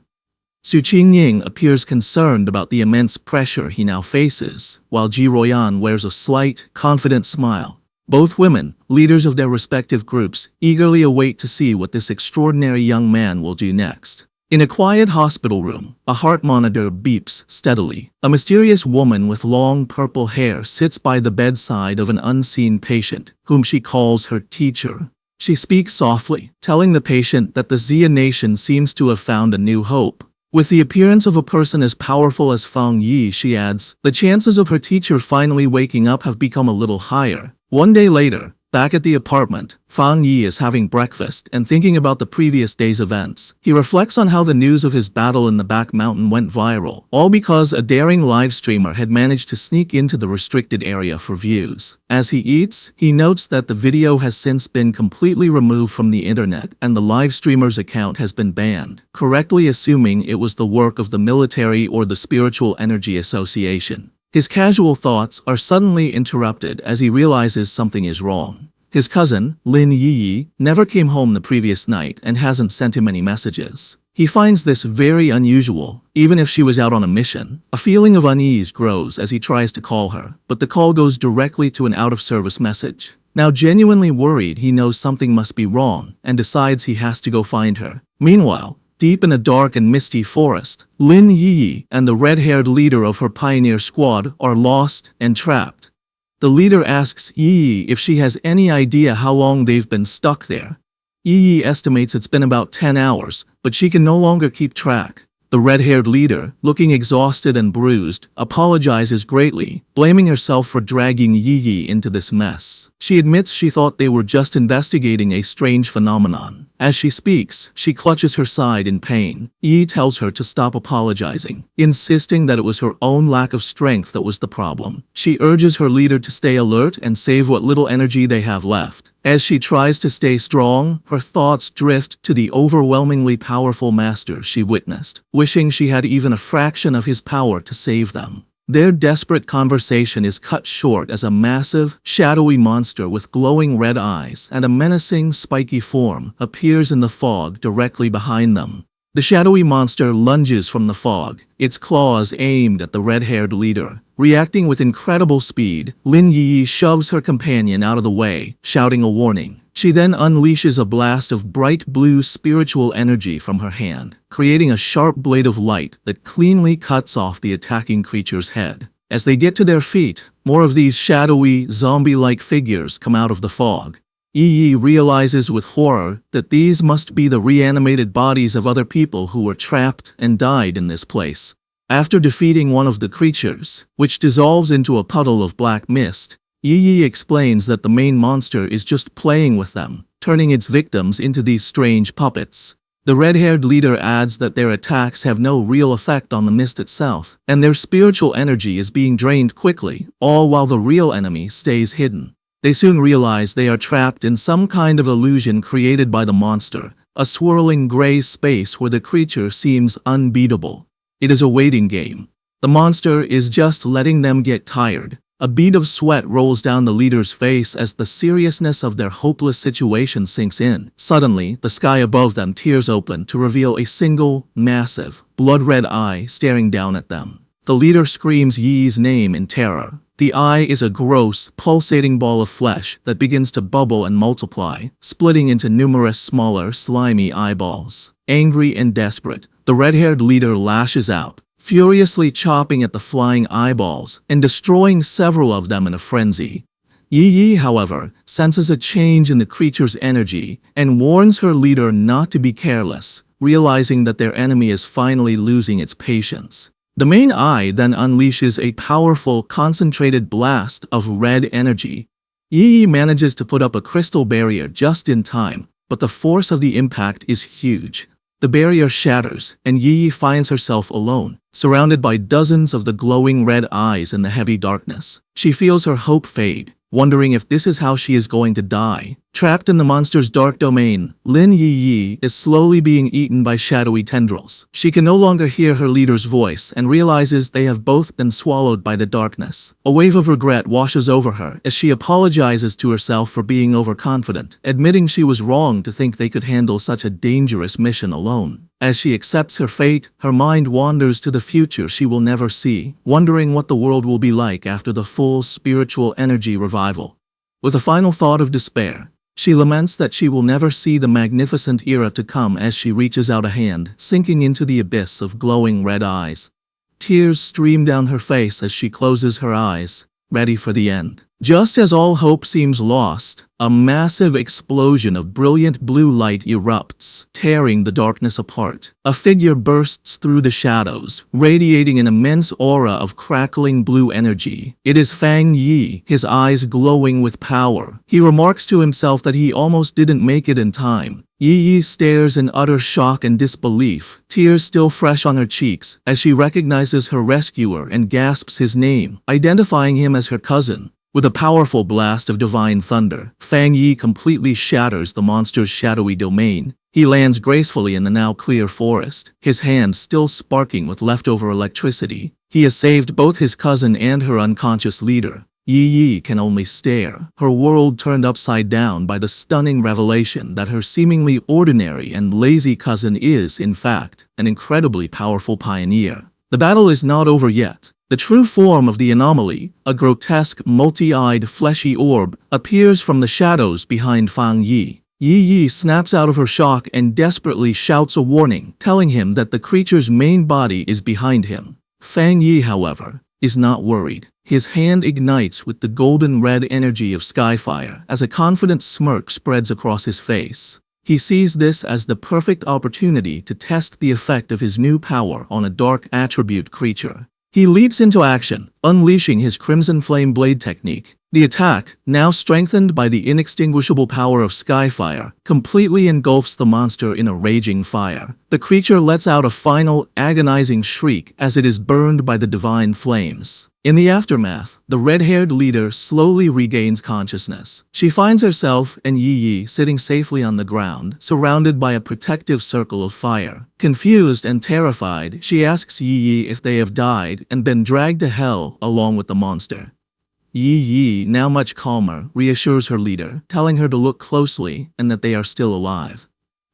Su Qingying appears concerned about the immense pressure he now faces, while Ji Ruoyan wears a slight, confident smile. Both women, leaders of their respective groups, eagerly await to see what this extraordinary young man will do next. In a quiet hospital room, a heart monitor beeps steadily. A mysterious woman with long purple hair sits by the bedside of an unseen patient, whom she calls her teacher. She speaks softly, telling the patient that the Xia Nation seems to have found a new hope. With the appearance of a person as powerful as Fang Yi, she adds, the chances of her teacher finally waking up have become a little higher. One day later, back at the apartment, Fang Yi is having breakfast and thinking about the previous day's events. He reflects on how the news of his battle in the back mountain went viral, all because a daring live streamer had managed to sneak into the restricted area for views. As he eats, he notes that the video has since been completely removed from the internet and the live streamer's account has been banned, correctly assuming it was the work of the military or the Spiritual Energy Association. His casual thoughts are suddenly interrupted as he realizes something is wrong. His cousin, Lin Yi, never came home the previous night and hasn't sent him any messages. He finds this very unusual, even if she was out on a mission. A feeling of unease grows as he tries to call her, but the call goes directly to an out-of-service message. Now genuinely worried, he knows something must be wrong and decides he has to go find her. Meanwhile, deep in a dark and misty forest, Lin Yi and the red-haired leader of her pioneer squad are lost and trapped. The leader asks Yi if she has any idea how long they've been stuck there. Yi estimates it's been about 10 hours, but she can no longer keep track. The red-haired leader, looking exhausted and bruised, apologizes greatly, blaming herself for dragging Yi into this mess. She admits she thought they were just investigating a strange phenomenon. As she speaks, she clutches her side in pain. Yi tells her to stop apologizing, insisting that it was her own lack of strength that was the problem. She urges her leader to stay alert and save what little energy they have left. As she tries to stay strong, her thoughts drift to the overwhelmingly powerful master she witnessed, wishing she had even a fraction of his power to save them. Their desperate conversation is cut short as a massive, shadowy monster with glowing red eyes and a menacing, spiky form appears in the fog directly behind them. The shadowy monster lunges from the fog, its claws aimed at the red-haired leader. Reacting with incredible speed, Lin Yi shoves her companion out of the way, shouting a warning. She then unleashes a blast of bright blue spiritual energy from her hand, creating a sharp blade of light that cleanly cuts off the attacking creature's head. As they get to their feet, more of these shadowy, zombie-like figures come out of the fog. Yi Yi realizes with horror that these must be the reanimated bodies of other people who were trapped and died in this place. After defeating one of the creatures, which dissolves into a puddle of black mist, Yi Yi explains that the main monster is just playing with them, turning its victims into these strange puppets. The red-haired leader adds that their attacks have no real effect on the mist itself, and their spiritual energy is being drained quickly, all while the real enemy stays hidden. They soon realize they are trapped in some kind of illusion created by the monster, a swirling gray space where the creature seems unbeatable. It is a waiting game. The monster is just letting them get tired. A bead of sweat rolls down the leader's face as the seriousness of their hopeless situation sinks in. Suddenly, the sky above them tears open to reveal a single, massive, blood-red eye staring down at them. The leader screams Yi's name in terror. The eye is a gross, pulsating ball of flesh that begins to bubble and multiply, splitting into numerous smaller, slimy eyeballs. Angry and desperate, the red-haired leader lashes out, furiously chopping at the flying eyeballs and destroying several of them in a frenzy. Yi Yi, however, senses a change in the creature's energy and warns her leader not to be careless, realizing that their enemy is finally losing its patience. The main eye then unleashes a powerful, concentrated blast of red energy. Yi Yi manages to put up a crystal barrier just in time, but the force of the impact is huge. The barrier shatters, and Yi Yi finds herself alone, surrounded by dozens of the glowing red eyes in the heavy darkness. She feels her hope fade, wondering if this is how she is going to die. Trapped in the monster's dark domain, Lin Yi Yi is slowly being eaten by shadowy tendrils. She can no longer hear her leader's voice and realizes they have both been swallowed by the darkness. A wave of regret washes over her as she apologizes to herself for being overconfident, admitting she was wrong to think they could handle such a dangerous mission alone. As she accepts her fate, her mind wanders to the future she will never see, wondering what the world will be like after the full spiritual energy revival. With a final thought of despair, she laments that she will never see the magnificent era to come as she reaches out a hand, sinking into the abyss of glowing red eyes. Tears stream down her face as she closes her eyes, ready for the end. Just as all hope seems lost, a massive explosion of brilliant blue light erupts, tearing the darkness apart. A figure bursts through the shadows, radiating an immense aura of crackling blue energy. It is Fang Yi, his eyes glowing with power. He remarks to himself that he almost didn't make it in time. Yi Yi stares in utter shock and disbelief, tears still fresh on her cheeks, as she recognizes her rescuer and gasps his name, identifying him as her cousin. With a powerful blast of divine thunder, Fang Yi completely shatters the monster's shadowy domain. He lands gracefully in the now clear forest, his hand still sparking with leftover electricity. He has saved both his cousin and her unconscious leader. Yi Yi can only stare, her world turned upside down by the stunning revelation that her seemingly ordinary and lazy cousin is, in fact, an incredibly powerful pioneer. The battle is not over yet. The true form of the anomaly, a grotesque, multi-eyed, fleshy orb, appears from the shadows behind Fang Yi. Yi Yi snaps out of her shock and desperately shouts a warning, telling him that the creature's main body is behind him. Fang Yi, however, is not worried. His hand ignites with the golden red energy of Skyfire as a confident smirk spreads across his face. He sees this as the perfect opportunity to test the effect of his new power on a dark attribute creature. He leaps into action, unleashing his Crimson Flame Blade technique. The attack, now strengthened by the inextinguishable power of Skyfire, completely engulfs the monster in a raging fire. The creature lets out a final, agonizing shriek as it is burned by the divine flames. In the aftermath, the red-haired leader slowly regains consciousness. She finds herself and Yi Yi sitting safely on the ground, surrounded by a protective circle of fire. Confused and terrified, she asks Yi Yi if they have died and been dragged to hell along with the monster. Yi Yi, now much calmer, reassures her leader, telling her to look closely and that they are still alive.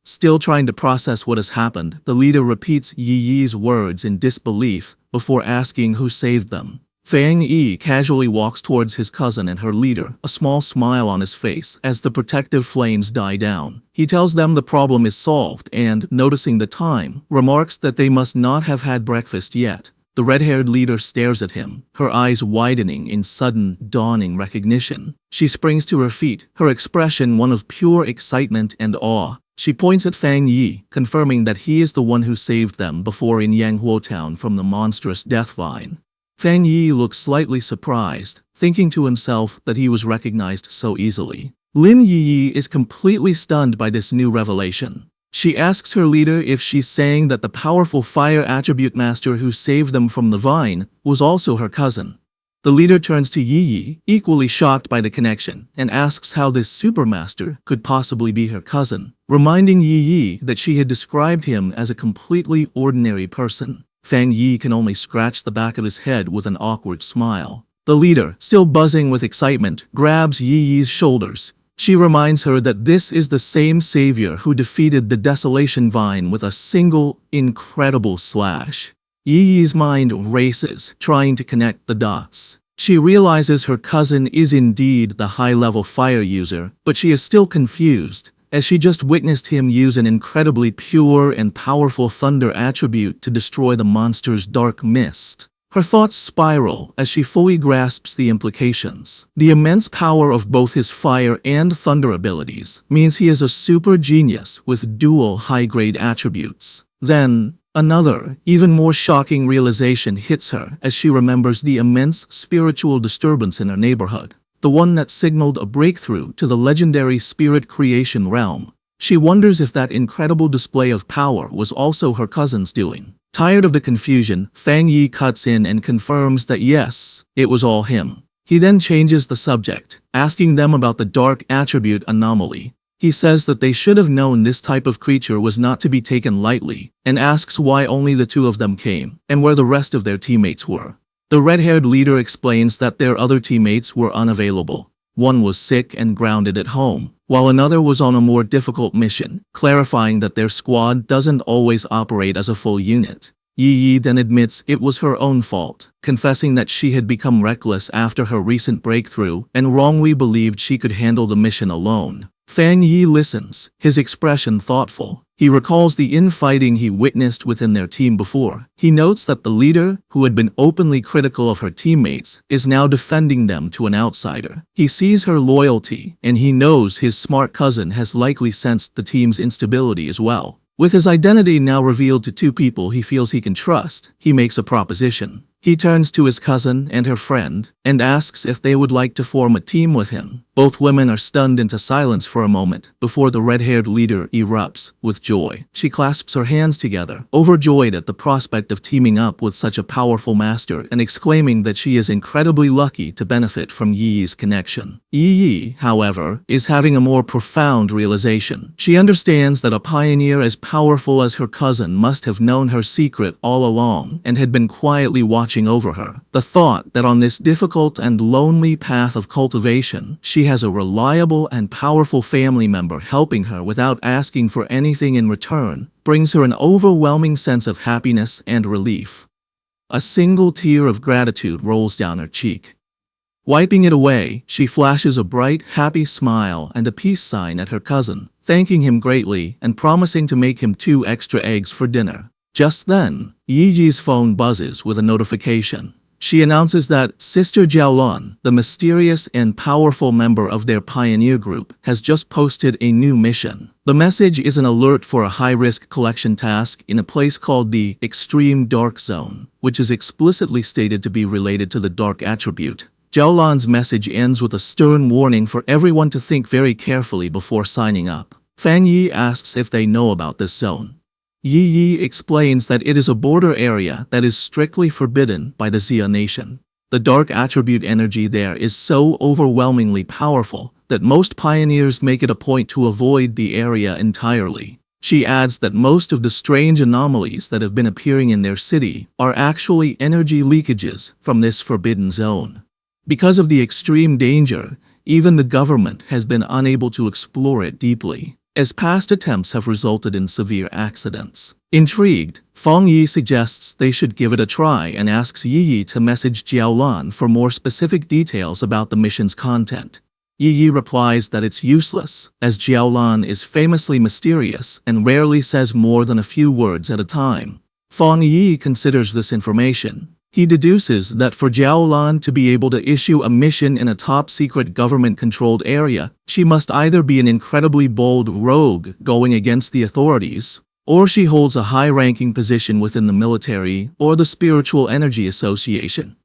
Still trying to process what has happened, the leader repeats Yi Yi's words in disbelief before asking who saved them. Fang Yi casually walks towards his cousin and her leader, a small smile on his face as the protective flames die down. He tells them the problem is solved and, noticing the time, remarks that they must not have had breakfast yet. The red-haired leader stares at him, her eyes widening in sudden, dawning recognition. She springs to her feet, her expression one of pure excitement and awe. She points at Fang Yi, confirming that he is the one who saved them before in Yanghuo Town from the monstrous death vine. Fang Yi looks slightly surprised, thinking to himself that he was recognized so easily. Lin Yi is completely stunned by this new revelation. She asks her leader if she's saying that the powerful fire attribute master who saved them from the vine was also her cousin. The leader turns to Yi, equally shocked by the connection, and asks how this supermaster could possibly be her cousin, reminding Yi that she had described him as a completely ordinary person. Fang Yi can only scratch the back of his head with an awkward smile. The leader, still buzzing with excitement, grabs Yi's shoulders. She reminds her that this is the same savior who defeated the Desolation Vine with a single, incredible slash. Yi's mind races, trying to connect the dots. She realizes her cousin is indeed the high-level fire user, but she is still confused, as she just witnessed him use an incredibly pure and powerful thunder attribute to destroy the monster's dark mist. Her thoughts spiral as she fully grasps the implications. The immense power of both his fire and thunder abilities means he is a super genius with dual high-grade attributes. Then, another, even more shocking realization hits her as she remembers the immense spiritual disturbance in her neighborhood, the one that signaled a breakthrough to the legendary spirit creation realm. She wonders if that incredible display of power was also her cousin's doing. Tired of the confusion, Fang Yi cuts in and confirms that yes, it was all him. He then changes the subject, asking them about the dark attribute anomaly. He says that they should have known this type of creature was not to be taken lightly, and asks why only the two of them came, and where the rest of their teammates were. The red-haired leader explains that their other teammates were unavailable. One was sick and grounded at home, while another was on a more difficult mission, clarifying that their squad doesn't always operate as a full unit. Yi then admits it was her own fault, confessing that she had become reckless after her recent breakthrough and wrongly believed she could handle the mission alone. Fang Yi listens, his expression thoughtful. He recalls the infighting he witnessed within their team before. He notes that the leader, who had been openly critical of her teammates, is now defending them to an outsider. He sees her loyalty, and he knows his smart cousin has likely sensed the team's instability as well. With his identity now revealed to two people he feels he can trust, he makes a proposition. He turns to his cousin and her friend, and asks if they would like to form a team with him. Both women are stunned into silence for a moment, before the red-haired leader erupts with joy. She clasps her hands together, overjoyed at the prospect of teaming up with such a powerful master and exclaiming that she is incredibly lucky to benefit from Yi's connection. Yi, however, is having a more profound realization. She understands that a pioneer as powerful as her cousin must have known her secret all along and had been quietly watching over her. The thought that on this difficult and lonely path of cultivation, she has a reliable and powerful family member helping her without asking for anything in return brings her an overwhelming sense of happiness and relief. A single tear of gratitude rolls down her cheek. Wiping it away, she flashes a bright, happy smile and a peace sign at her cousin, thanking him greatly and promising to make him 2 extra eggs for dinner. Just then, Yiji's phone buzzes with a notification. She announces that Sister Jiaolan, the mysterious and powerful member of their pioneer group, has just posted a new mission. The message is an alert for a high-risk collection task in a place called the Extreme Dark Zone, which is explicitly stated to be related to the dark attribute. Jiaolan's message ends with a stern warning for everyone to think very carefully before signing up. Fang Yi asks if they know about this zone. Yi explains that it is a border area that is strictly forbidden by the Xia nation. The dark attribute energy there is so overwhelmingly powerful that most pioneers make it a point to avoid the area entirely. She adds that most of the strange anomalies that have been appearing in their city are actually energy leakages from this forbidden zone. Because of the extreme danger, even the government has been unable to explore it deeply, as past attempts have resulted in severe accidents. Intrigued, Fang Yi suggests they should give it a try and asks Yi to message Jiaolan for more specific details about the mission's content. Yi replies that it's useless, as Jiaolan is famously mysterious and rarely says more than a few words at a time. Fang Yi considers this information. He deduces that for Jiao Lan to be able to issue a mission in a top-secret government-controlled area, she must either be an incredibly bold rogue going against the authorities, or she holds a high-ranking position within the military or the Spiritual Energy Association.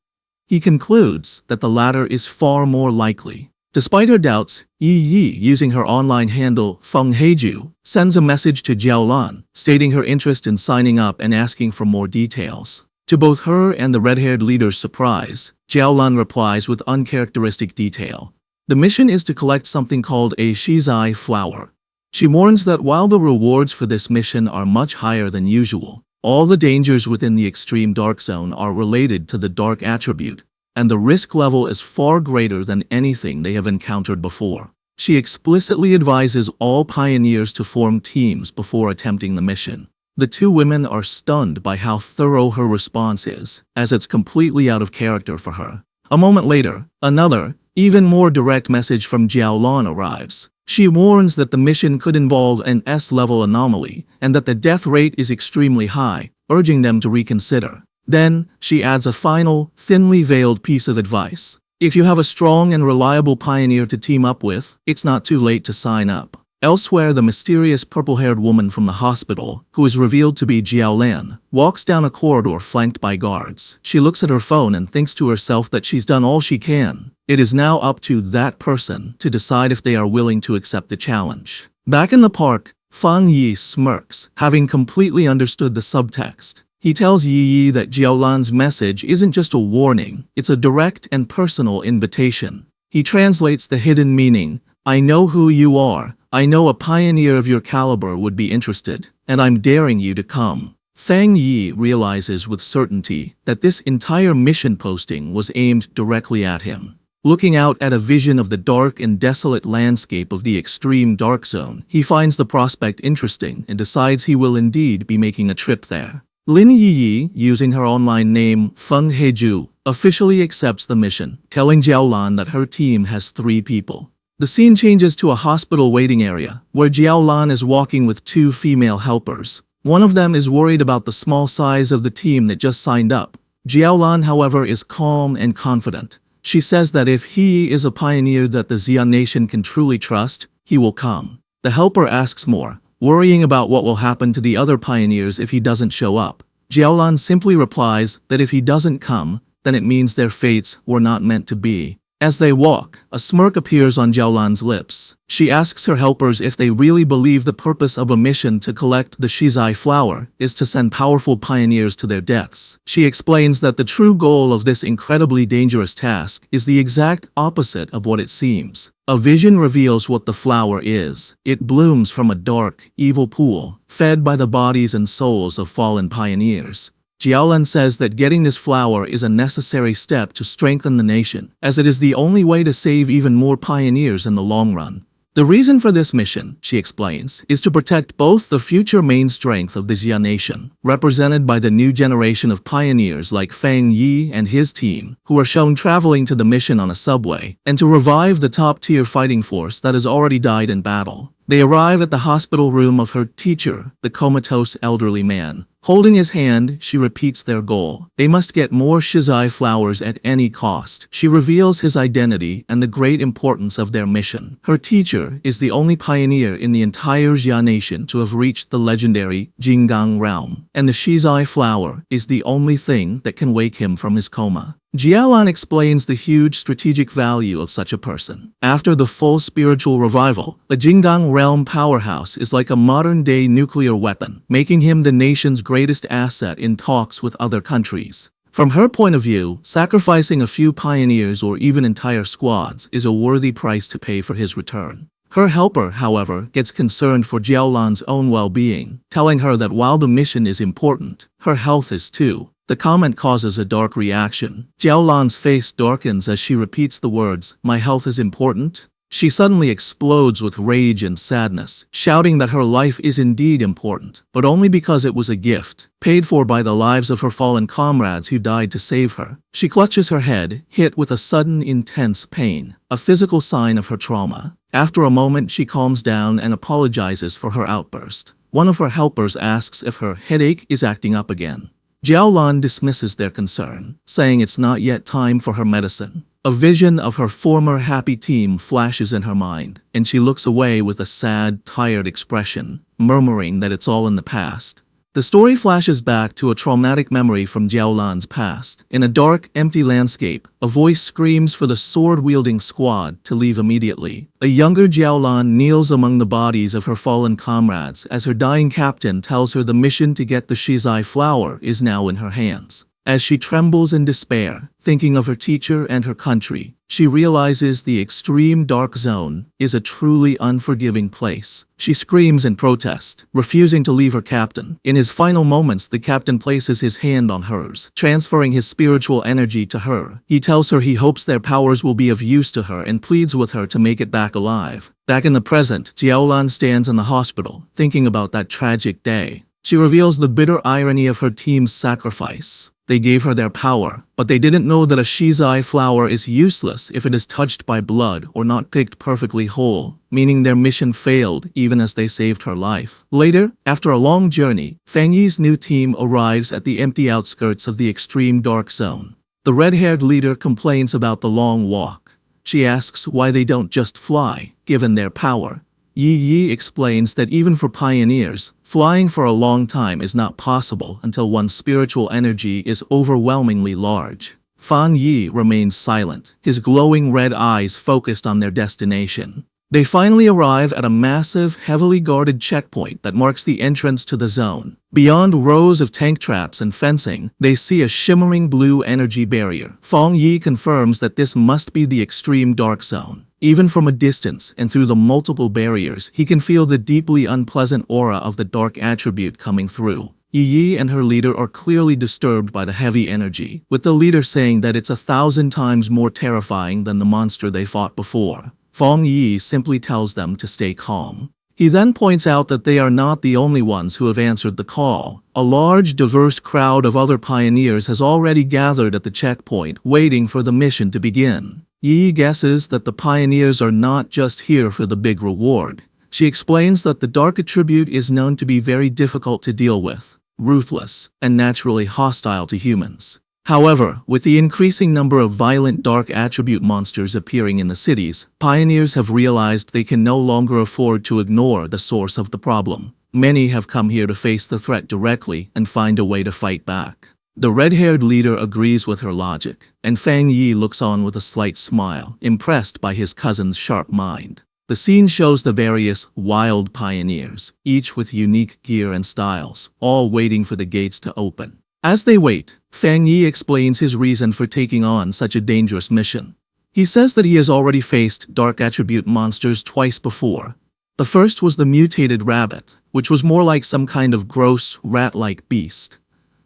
He concludes that the latter is far more likely. Despite her doubts, Yi, using her online handle Feng Heiju, sends a message to Jiao Lan, stating her interest in signing up and asking for more details. To both her and the red-haired leader's surprise, Jiao Lan replies with uncharacteristic detail. The mission is to collect something called a shizai flower. She warns that while the rewards for this mission are much higher than usual, all the dangers within the extreme dark zone are related to the dark attribute, and the risk level is far greater than anything they have encountered before. She explicitly advises all pioneers to form teams before attempting the mission. The two women are stunned by how thorough her response is, as it's completely out of character for her. A moment later, another, even more direct message from Jiao Lan arrives. She warns that the mission could involve an S-level anomaly, and that the death rate is extremely high, urging them to reconsider. Then, she adds a final, thinly veiled piece of advice. If you have a strong and reliable pioneer to team up with, it's not too late to sign up. Elsewhere, the mysterious purple-haired woman from the hospital, who is revealed to be Jiao Lan, walks down a corridor flanked by guards. She looks at her phone and thinks to herself that she's done all she can. It is now up to that person to decide if they are willing to accept the challenge. Back in the park, Fang Yi smirks, having completely understood the subtext. He tells Yi that Jiao Lan's message isn't just a warning, it's a direct and personal invitation. He translates the hidden meaning, I know who you are. I know a pioneer of your caliber would be interested, and I'm daring you to come. Fang Yi realizes with certainty that this entire mission posting was aimed directly at him. Looking out at a vision of the dark and desolate landscape of the extreme dark zone, he finds the prospect interesting and decides he will indeed be making a trip there. Lin Yi, using her online name Feng Heiju, officially accepts the mission, telling Jiao Lan that her team has 3 people. The scene changes to a hospital waiting area, where Jiao Lan is walking with 2 female helpers. One of them is worried about the small size of the team that just signed up. Jiao Lan, however, is calm and confident. She says that if he is a pioneer that the Xian nation can truly trust, he will come. The helper asks more, worrying about what will happen to the other pioneers if he doesn't show up. Jiao Lan simply replies that if he doesn't come, then it means their fates were not meant to be. As they walk, a smirk appears on Jiao Lan's lips. She asks her helpers if they really believe the purpose of a mission to collect the shizai flower is to send powerful pioneers to their deaths. She explains that the true goal of this incredibly dangerous task is the exact opposite of what it seems. A vision reveals what the flower is. It blooms from a dark, evil pool, fed by the bodies and souls of fallen pioneers. Jiao Lan says that getting this flower is a necessary step to strengthen the nation, as it is the only way to save even more pioneers in the long run. The reason for this mission, she explains, is to protect both the future main strength of the Xian nation, represented by the new generation of pioneers like Fang Yi and his team, who are shown traveling to the mission on a subway, and to revive the top-tier fighting force that has already died in battle. They arrive at the hospital room of her teacher, the comatose elderly man. Holding his hand, she repeats their goal. They must get more shizai flowers at any cost. She reveals his identity and the great importance of their mission. Her teacher is the only pioneer in the entire Xian nation to have reached the legendary Jinggang realm, and the shizai flower is the only thing that can wake him from his coma. Jiao Lan explains the huge strategic value of such a person. After the full spiritual revival, the Jinggang realm powerhouse is like a modern-day nuclear weapon, making him the nation's greatest asset in talks with other countries. From her point of view, sacrificing a few pioneers or even entire squads is a worthy price to pay for his return. Her helper, however, gets concerned for Jiao Lan's own well-being, telling her that while the mission is important, her health is too. The comment causes a dark reaction. Jiao Lan's face darkens as she repeats the words, "My health is important." She suddenly explodes with rage and sadness, shouting that her life is indeed important, but only because it was a gift, paid for by the lives of her fallen comrades who died to save her. She clutches her head, hit with a sudden intense pain, a physical sign of her trauma. After a moment, she calms down and apologizes for her outburst. One of her helpers asks if her headache is acting up again. Jiaolan dismisses their concern, saying it's not yet time for her medicine. A vision of her former happy team flashes in her mind, and she looks away with a sad, tired expression, murmuring that it's all in the past. The story flashes back to a traumatic memory from Jiaolan's past. In a dark, empty landscape, a voice screams for the sword-wielding squad to leave immediately. A younger Jiaolan kneels among the bodies of her fallen comrades as her dying captain tells her the mission to get the Shizai flower is now in her hands. As she trembles in despair, thinking of her teacher and her country, she realizes the extreme dark zone is a truly unforgiving place. She screams in protest, refusing to leave her captain. In his final moments, the captain places his hand on hers, transferring his spiritual energy to her. He tells her he hopes their powers will be of use to her and pleads with her to make it back alive. Back in the present, Jiaolan stands in the hospital, thinking about that tragic day. She reveals the bitter irony of her team's sacrifice. They gave her their power, but they didn't know that a Shizai flower is useless if it is touched by blood or not picked perfectly whole, meaning their mission failed even as they saved her life. Later, after a long journey, Fang Yi's new team arrives at the empty outskirts of the extreme dark zone. The red-haired leader complains about the long walk. She asks why they don't just fly, given their power. Yi explains that even for pioneers, flying for a long time is not possible until one's spiritual energy is overwhelmingly large. Fan Yi remains silent, his glowing red eyes focused on their destination. They finally arrive at a massive, heavily guarded checkpoint that marks the entrance to the zone. Beyond rows of tank traps and fencing, they see a shimmering blue energy barrier. Fang Yi confirms that this must be the extreme dark zone. Even from a distance and through the multiple barriers, he can feel the deeply unpleasant aura of the dark attribute coming through. Yi and her leader are clearly disturbed by the heavy energy, with the leader saying that it's 1,000 times more terrifying than the monster they fought before. Fang Yi simply tells them to stay calm. He then points out that they are not the only ones who have answered the call. A large, diverse crowd of other pioneers has already gathered at the checkpoint, waiting for the mission to begin. Yi guesses that the pioneers are not just here for the big reward. She explains that the dark attribute is known to be very difficult to deal with, ruthless, and naturally hostile to humans. However, with the increasing number of violent dark attribute monsters appearing in the cities, pioneers have realized they can no longer afford to ignore the source of the problem. Many have come here to face the threat directly and find a way to fight back. The red-haired leader agrees with her logic, and Fang Yi looks on with a slight smile, impressed by his cousin's sharp mind. The scene shows the various wild pioneers, each with unique gear and styles, all waiting for the gates to open. As they wait, Fang Yi explains his reason for taking on such a dangerous mission. He says that he has already faced dark attribute monsters twice before. The first was the mutated rabbit, which was more like some kind of gross, rat-like beast.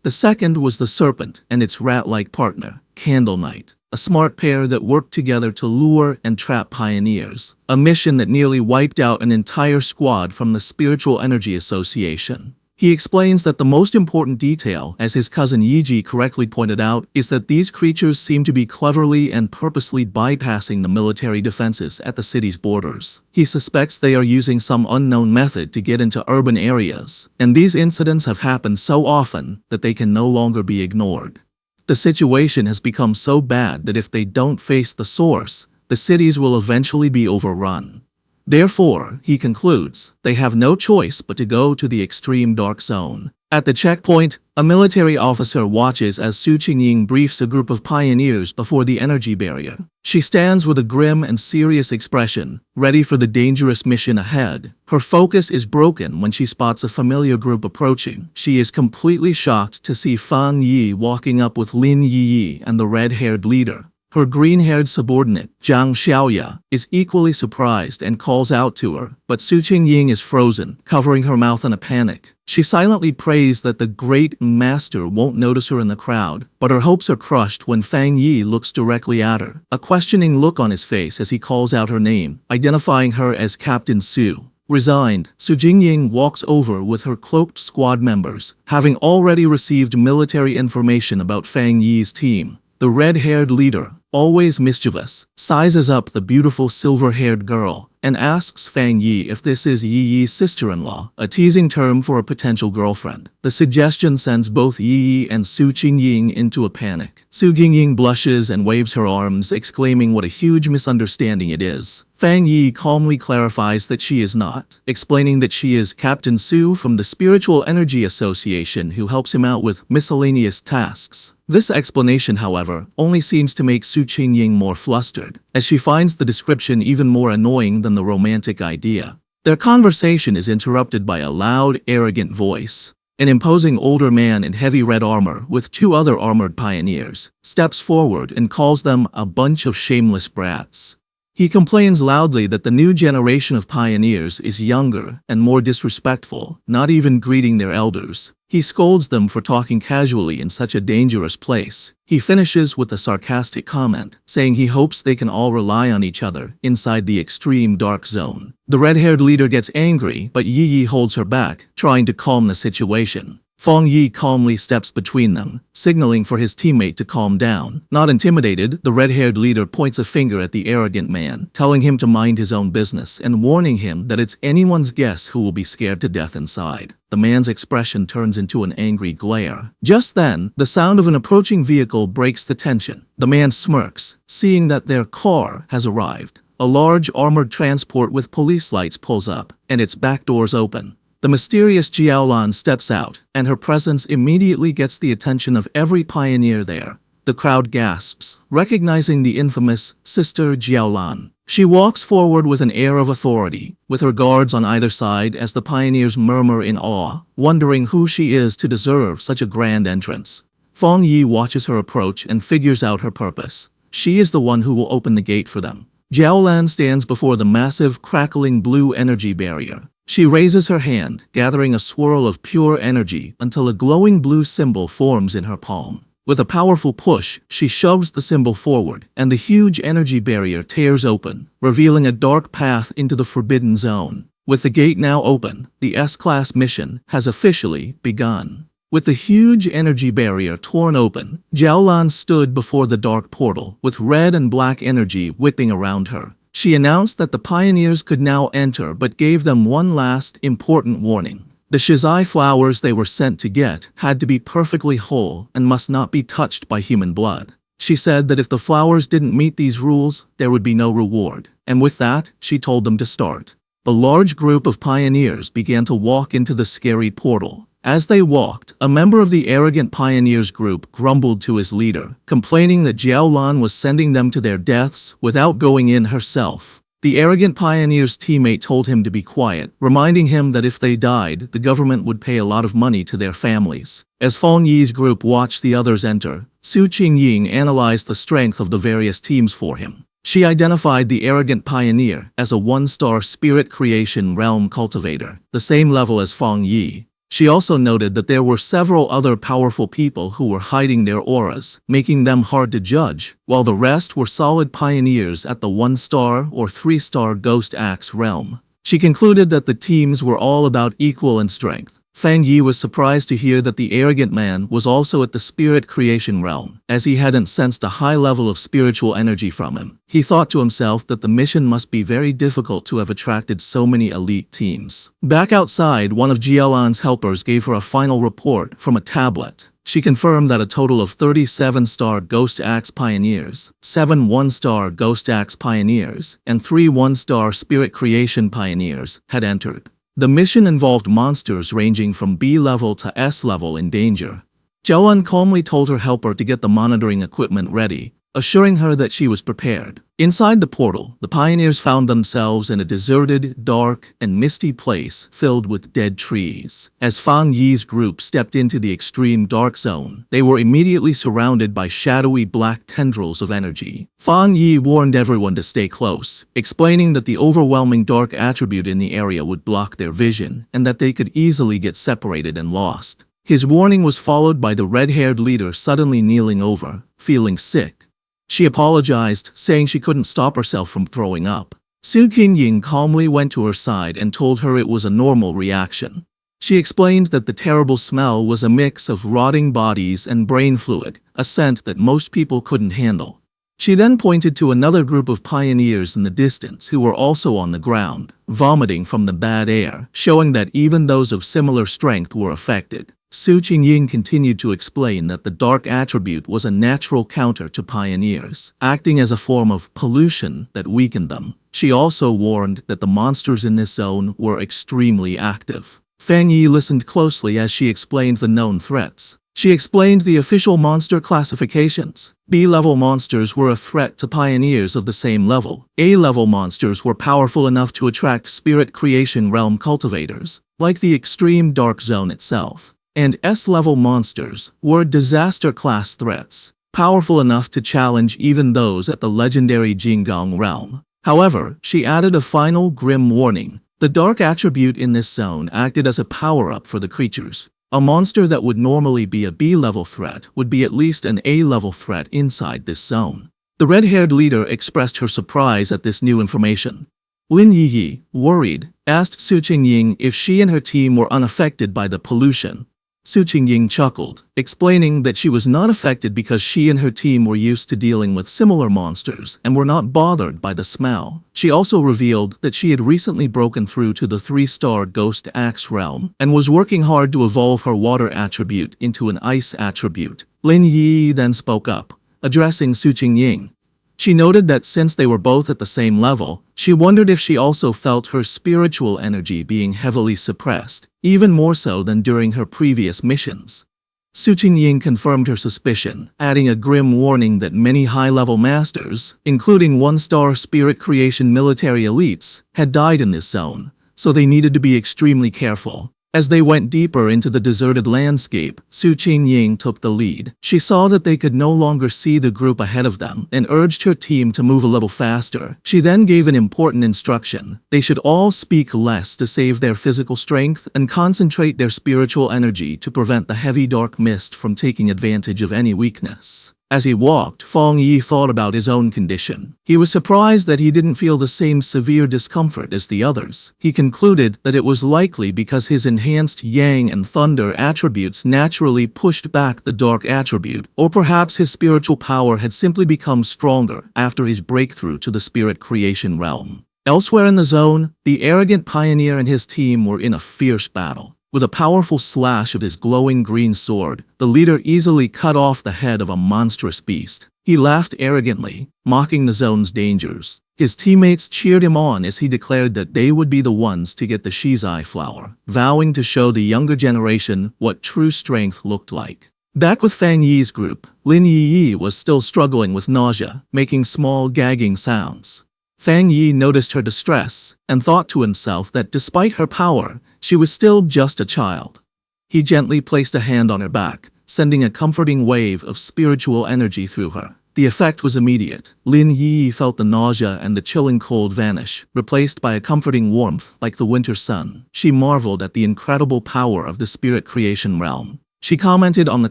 The second was the serpent and its rat-like partner, Candle Knight, a smart pair that worked together to lure and trap pioneers, a mission that nearly wiped out an entire squad from the Spiritual Energy Association. He explains that the most important detail, as his cousin Yiji correctly pointed out, is that these creatures seem to be cleverly and purposely bypassing the military defenses at the city's borders. He suspects they are using some unknown method to get into urban areas, and these incidents have happened so often that they can no longer be ignored. The situation has become so bad that if they don't face the source, the cities will eventually be overrun. Therefore, he concludes, they have no choice but to go to the extreme dark zone. At the checkpoint, a military officer watches as Su Qingying briefs a group of pioneers before the energy barrier. She stands with a grim and serious expression, ready for the dangerous mission ahead. Her focus is broken when she spots a familiar group approaching. She is completely shocked to see Fang Yi walking up with Lin Yi and the red-haired leader. Her green-haired subordinate, Zhang Xiaoya, is equally surprised and calls out to her, but Su Qingying is frozen, covering her mouth in a panic. She silently prays that the great master won't notice her in the crowd, but her hopes are crushed when Fang Yi looks directly at her, a questioning look on his face as he calls out her name, identifying her as Captain Su. Resigned, Su Jingying walks over with her cloaked squad members, having already received military information about Fang Yi's team. The red-haired leader, always mischievous, sizes up the beautiful silver-haired girl and asks Fang Yi if this is Yi Yi's sister-in-law, a teasing term for a potential girlfriend. The suggestion sends both Yi Yi and Su Qingying into a panic. Su Qingying blushes and waves her arms, exclaiming what a huge misunderstanding it is. Fang Yi calmly clarifies that she is not, explaining that she is Captain Su from the Spiritual Energy Association who helps him out with miscellaneous tasks. This explanation, however, only seems to make Su Qingying more flustered, as she finds the description even more annoying than the romantic idea. Their conversation is interrupted by a loud, arrogant voice. An imposing older man in heavy red armor with two other armored pioneers steps forward and calls them a bunch of shameless brats. He complains loudly that the new generation of pioneers is younger and more disrespectful, not even greeting their elders. He scolds them for talking casually in such a dangerous place. He finishes with a sarcastic comment, saying he hopes they can all rely on each other inside the extreme dark zone. The red-haired leader gets angry, but Yi Yi holds her back, trying to calm the situation. Fang Yi calmly steps between them, signaling for his teammate to calm down. Not intimidated, the red-haired leader points a finger at the arrogant man, telling him to mind his own business and warning him that it's anyone's guess who will be scared to death inside. The man's expression turns into an angry glare. Just then, the sound of an approaching vehicle breaks the tension. The man smirks, seeing that their car has arrived. A large armored transport with police lights pulls up, and its back doors open. The mysterious Jiaolan steps out, and her presence immediately gets the attention of every pioneer there. The crowd gasps, recognizing the infamous Sister Jiaolan. She walks forward with an air of authority, with her guards on either side as the pioneers murmur in awe, wondering who she is to deserve such a grand entrance. Fang Yi watches her approach and figures out her purpose. She is the one who will open the gate for them. Jiaolan stands before the massive, crackling blue energy barrier. She raises her hand, gathering a swirl of pure energy until a glowing blue symbol forms in her palm. With a powerful push, she shoves the symbol forward, and the huge energy barrier tears open, revealing a dark path into the forbidden zone. With the gate now open, the S-Class mission has officially begun. With the huge energy barrier torn open, Jiaolan stood before the dark portal, with red and black energy whipping around her. She announced that the pioneers could now enter but gave them one last important warning. The shizai flowers they were sent to get had to be perfectly whole and must not be touched by human blood. She said that if the flowers didn't meet these rules, there would be no reward. And with that, she told them to start. A large group of pioneers began to walk into the scary portal. As they walked, a member of the arrogant pioneers group grumbled to his leader, complaining that Jiaolan was sending them to their deaths without going in herself. The arrogant pioneer's teammate told him to be quiet, reminding him that if they died, the government would pay a lot of money to their families. As Fang Yi's group watched the others enter, Su Qingying analyzed the strength of the various teams for him. She identified the arrogant pioneer as a one-star spirit creation realm cultivator, the same level as Fang Yi. She also noted that there were several other powerful people who were hiding their auras, making them hard to judge, while the rest were solid pioneers at the 1-star or 3-star Ghost Axe realm. She concluded that the teams were all about equal in strength. Fang Yi was surprised to hear that the arrogant man was also at the spirit creation realm, as he hadn't sensed a high level of spiritual energy from him. He thought to himself that the mission must be very difficult to have attracted so many elite teams. Back outside, one of Jiaolan's helpers gave her a final report from a tablet. She confirmed that a total of 37-star Ghost Axe Pioneers, 7 1-star Ghost Axe Pioneers, and 3 1-star Spirit Creation Pioneers had entered. The mission involved monsters ranging from B level to S level in danger. Jiaolan calmly told her helper to get the monitoring equipment ready, assuring her that she was prepared. Inside the portal, the pioneers found themselves in a deserted, dark, and misty place filled with dead trees. As Fang Yi's group stepped into the extreme dark zone, they were immediately surrounded by shadowy black tendrils of energy. Fang Yi warned everyone to stay close, explaining that the overwhelming dark attribute in the area would block their vision and that they could easily get separated and lost. His warning was followed by the red-haired leader suddenly kneeling over, feeling sick. She apologized, saying she couldn't stop herself from throwing up. Su Qingying calmly went to her side and told her it was a normal reaction. She explained that the terrible smell was a mix of rotting bodies and brain fluid, a scent that most people couldn't handle. She then pointed to another group of pioneers in the distance who were also on the ground, vomiting from the bad air, showing that even those of similar strength were affected. Su Qingying continued to explain that the dark attribute was a natural counter to pioneers, acting as a form of pollution that weakened them. She also warned that the monsters in this zone were extremely active. Fang Yi listened closely as she explained the known threats. She explained the official monster classifications. B-level monsters were a threat to pioneers of the same level. A-level monsters were powerful enough to attract spirit creation realm cultivators, like the extreme dark zone itself. And S-level monsters were disaster-class threats, powerful enough to challenge even those at the legendary Jinggang realm. However, she added a final grim warning. The dark attribute in this zone acted as a power-up for the creatures. A monster that would normally be a B-level threat would be at least an A-level threat inside this zone. The red-haired leader expressed her surprise at this new information. Lin Yi, worried, asked Su Qingying if she and her team were unaffected by the pollution. Su Qingying chuckled, explaining that she was not affected because she and her team were used to dealing with similar monsters and were not bothered by the smell. She also revealed that she had recently broken through to the 3-star Ghost Axe realm and was working hard to evolve her water attribute into an ice attribute. Lin Yi then spoke up, addressing Su Qingying. She noted that since they were both at the same level, she wondered if she also felt her spiritual energy being heavily suppressed, even more so than during her previous missions. Su Qingying confirmed her suspicion, adding a grim warning that many high-level masters, including 1-star spirit creation military elites, had died in this zone, so they needed to be extremely careful. As they went deeper into the deserted landscape, Su Qingying took the lead. She saw that they could no longer see the group ahead of them and urged her team to move a little faster. She then gave an important instruction. They should all speak less to save their physical strength and concentrate their spiritual energy to prevent the heavy dark mist from taking advantage of any weakness. As he walked, Fang Yi thought about his own condition. He was surprised that he didn't feel the same severe discomfort as the others. He concluded that it was likely because his enhanced Yang and Thunder attributes naturally pushed back the Dark attribute, or perhaps his spiritual power had simply become stronger after his breakthrough to the spirit creation realm. Elsewhere in the zone, the arrogant pioneer and his team were in a fierce battle. With a powerful slash of his glowing green sword, the leader easily cut off the head of a monstrous beast. He laughed arrogantly, mocking the zone's dangers. His teammates cheered him on as he declared that they would be the ones to get the Shizai flower, vowing to show the younger generation what true strength looked like. Back with Fang Yi's group, Lin Yi was still struggling with nausea, making small gagging sounds. Fang Yi noticed her distress and thought to himself that despite her power, she was still just a child. He gently placed a hand on her back, sending a comforting wave of spiritual energy through her. The effect was immediate. Lin Yi felt the nausea and the chilling cold vanish, replaced by a comforting warmth like the winter sun. She marveled at the incredible power of the spirit creation realm. She commented on the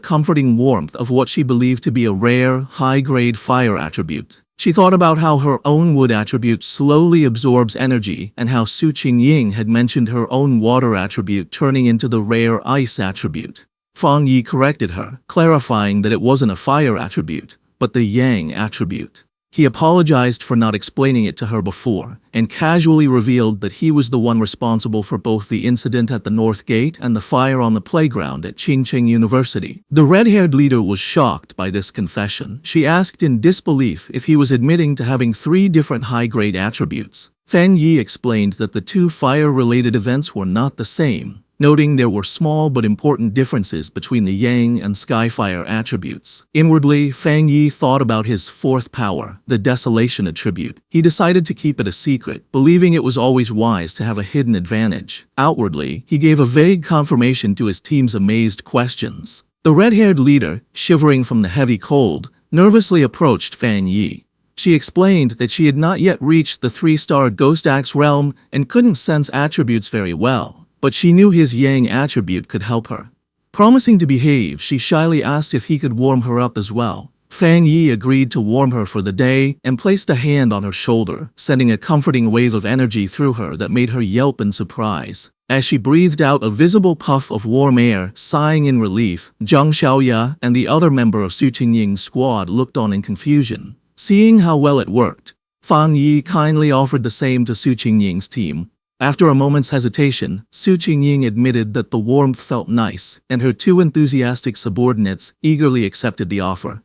comforting warmth of what she believed to be a rare, high-grade fire attribute. She thought about how her own wood attribute slowly absorbs energy and how Su Qingying had mentioned her own water attribute turning into the rare ice attribute. Fang Yi corrected her, clarifying that it wasn't a fire attribute, but the Yang attribute. He apologized for not explaining it to her before, and casually revealed that he was the one responsible for both the incident at the North Gate and the fire on the playground at Qingcheng University. The red-haired leader was shocked by this confession. She asked in disbelief if he was admitting to having 3 different high-grade attributes. Fang Yi explained that the 2 fire-related events were not the same, noting there were small but important differences between the Yang and Skyfire attributes. Inwardly, Fang Yi thought about his fourth power, the Desolation attribute. He decided to keep it a secret, believing it was always wise to have a hidden advantage. Outwardly, he gave a vague confirmation to his team's amazed questions. The red-haired leader, shivering from the heavy cold, nervously approached Fang Yi. She explained that she had not yet reached the 3-star Ghost Axe realm and couldn't sense attributes very well, but she knew his Yang attribute could help her. Promising to behave, she shyly asked if he could warm her up as well. Fang Yi agreed to warm her for the day and placed a hand on her shoulder, sending a comforting wave of energy through her that made her yelp in surprise. As she breathed out a visible puff of warm air, sighing in relief, Zhang Xiaoya and the other member of Su Qingying's squad looked on in confusion. Seeing how well it worked, Fang Yi kindly offered the same to Su Qingying's team. After a moment's hesitation, Su Qingying admitted that the warmth felt nice, and her two enthusiastic subordinates eagerly accepted the offer.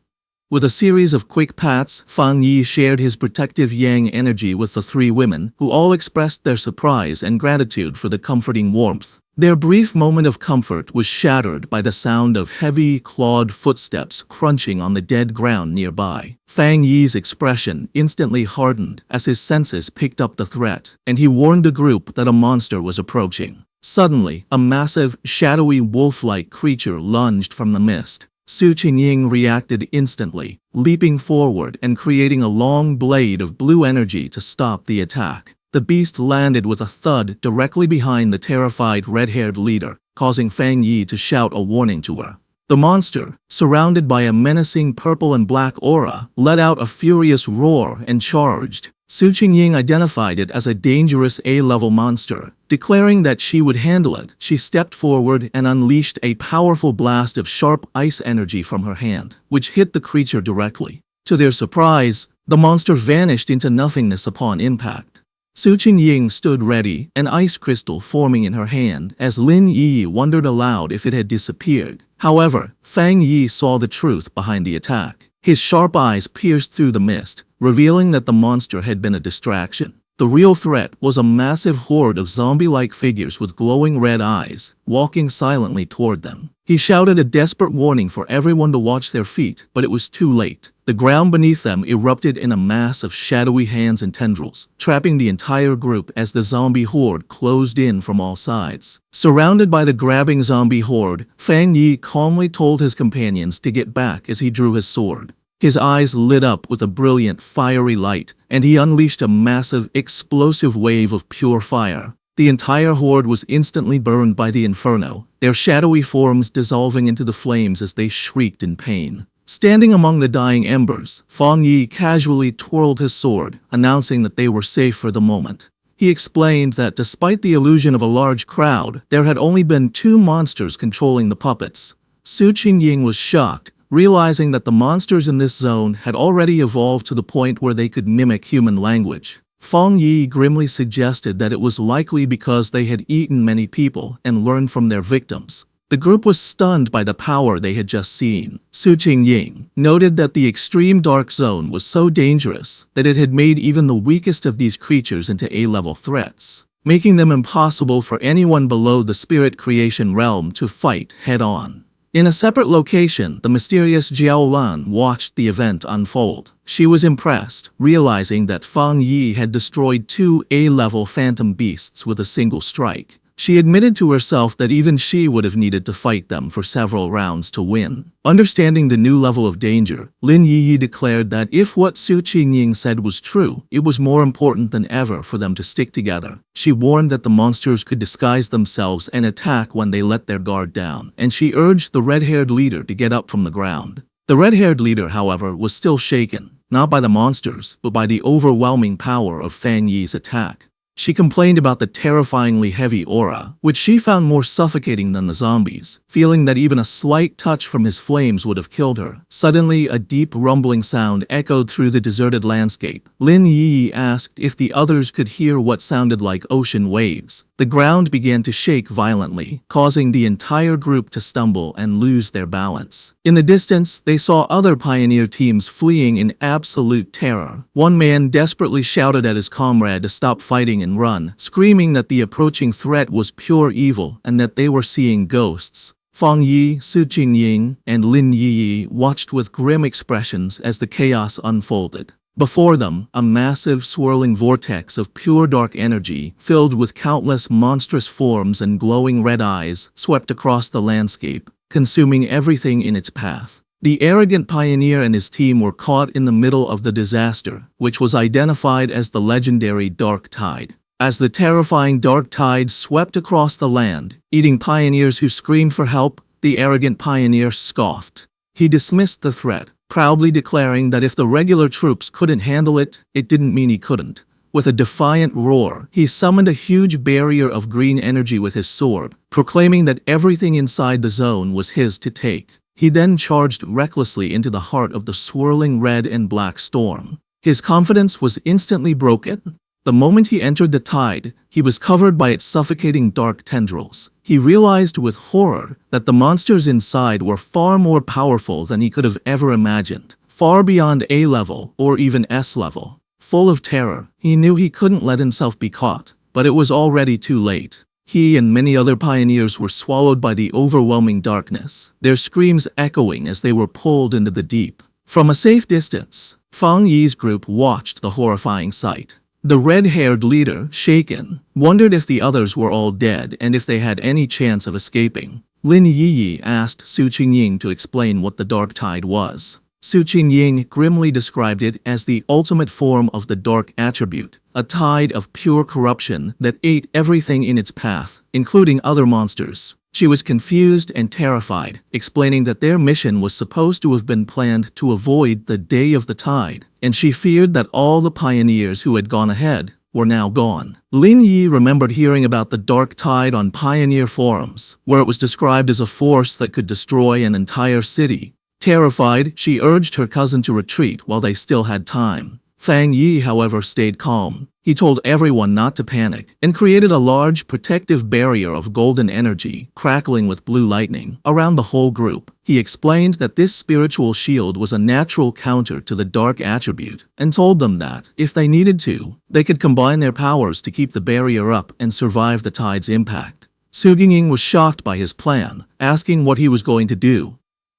With a series of quick pats, Fang Yi shared his protective Yang energy with the three women, who all expressed their surprise and gratitude for the comforting warmth. Their brief moment of comfort was shattered by the sound of heavy, clawed footsteps crunching on the dead ground nearby. Fang Yi's expression instantly hardened as his senses picked up the threat, and he warned the group that a monster was approaching. Suddenly, a massive, shadowy wolf-like creature lunged from the mist. Su Qingying reacted instantly, leaping forward and creating a long blade of blue energy to stop the attack. The beast landed with a thud directly behind the terrified red-haired leader, causing Fang Yi to shout a warning to her. The monster, surrounded by a menacing purple and black aura, let out a furious roar and charged. Su Qingying identified it as a dangerous A-level monster. Declaring that she would handle it, she stepped forward and unleashed a powerful blast of sharp ice energy from her hand, which hit the creature directly. To their surprise, the monster vanished into nothingness upon impact. Su Qingying stood ready, an ice crystal forming in her hand, as Lin Yi wondered aloud if it had disappeared. However, Fang Yi saw the truth behind the attack. His sharp eyes pierced through the mist, revealing that the monster had been a distraction. The real threat was a massive horde of zombie-like figures with glowing red eyes, walking silently toward them. He shouted a desperate warning for everyone to watch their feet, but it was too late. The ground beneath them erupted in a mass of shadowy hands and tendrils, trapping the entire group as the zombie horde closed in from all sides. Surrounded by the grabbing zombie horde, Fang Yi calmly told his companions to get back as he drew his sword. His eyes lit up with a brilliant, fiery light, and he unleashed a massive, explosive wave of pure fire. The entire horde was instantly burned by the inferno, their shadowy forms dissolving into the flames as they shrieked in pain. Standing among the dying embers, Fang Yi casually twirled his sword, announcing that they were safe for the moment. He explained that despite the illusion of a large crowd, there had only been 2 monsters controlling the puppets. Su Qingying was shocked, realizing that the monsters in this zone had already evolved to the point where they could mimic human language. Fang Yi grimly suggested that it was likely because they had eaten many people and learned from their victims. The group was stunned by the power they had just seen. Su Qingying noted that the extreme dark zone was so dangerous that it had made even the weakest of these creatures into A-level threats, making them impossible for anyone below the spirit creation realm to fight head-on. In a separate location, the mysterious Jiao Lan watched the event unfold. She was impressed, realizing that Fang Yi had destroyed 2 A-level phantom beasts with a single strike. She admitted to herself that even she would have needed to fight them for several rounds to win. Understanding the new level of danger, Lin Yi declared that if what Su Qingying said was true, it was more important than ever for them to stick together. She warned that the monsters could disguise themselves and attack when they let their guard down, and she urged the red-haired leader to get up from the ground. The red-haired leader, however, was still shaken, not by the monsters, but by the overwhelming power of Fang Yi's attack. She complained about the terrifyingly heavy aura, which she found more suffocating than the zombies, feeling that even a slight touch from his flames would have killed her. Suddenly, a deep rumbling sound echoed through the deserted landscape. Lin Yi asked if the others could hear what sounded like ocean waves. The ground began to shake violently, causing the entire group to stumble and lose their balance. In the distance, they saw other pioneer teams fleeing in absolute terror. One man desperately shouted at his comrade to stop fighting and run, screaming that the approaching threat was pure evil and that they were seeing ghosts. Fang Yi, Su Qingying, and Lin Yi watched with grim expressions as the chaos unfolded. Before them, a massive swirling vortex of pure dark energy, filled with countless monstrous forms and glowing red eyes, swept across the landscape, consuming everything in its path. The arrogant pioneer and his team were caught in the middle of the disaster, which was identified as the legendary Dark Tide. As the terrifying Dark Tide swept across the land, eating pioneers who screamed for help, the arrogant pioneer scoffed. He dismissed the threat, proudly declaring that if the regular troops couldn't handle it, it didn't mean he couldn't. With a defiant roar, he summoned a huge barrier of green energy with his sword, proclaiming that everything inside the zone was his to take. He then charged recklessly into the heart of the swirling red and black storm. His confidence was instantly broken. The moment he entered the tide, he was covered by its suffocating dark tendrils. He realized with horror that the monsters inside were far more powerful than he could have ever imagined, far beyond A level or even S level. Full of terror, he knew he couldn't let himself be caught, but it was already too late. He and many other pioneers were swallowed by the overwhelming darkness, their screams echoing as they were pulled into the deep. From a safe distance, Fang Yi's group watched the horrifying sight. The red-haired leader, shaken, wondered if the others were all dead and if they had any chance of escaping. Lin Yi asked Su Qingying to explain what the Dark Tide was. Su Qingying grimly described it as the ultimate form of the dark attribute, a tide of pure corruption that ate everything in its path, including other monsters. She was confused and terrified, explaining that their mission was supposed to have been planned to avoid the Day of the Tide, and she feared that all the pioneers who had gone ahead were now gone. Lin Yi remembered hearing about the Dark Tide on pioneer forums, where it was described as a force that could destroy an entire city. Terrified, she urged her cousin to retreat while they still had time. Fang Yi, however, stayed calm. He told everyone not to panic and created a large protective barrier of golden energy, crackling with blue lightning, around the whole group. He explained that this spiritual shield was a natural counter to the dark attribute and told them that, if they needed to, they could combine their powers to keep the barrier up and survive the tide's impact. Su Qingying was shocked by his plan, asking what he was going to do.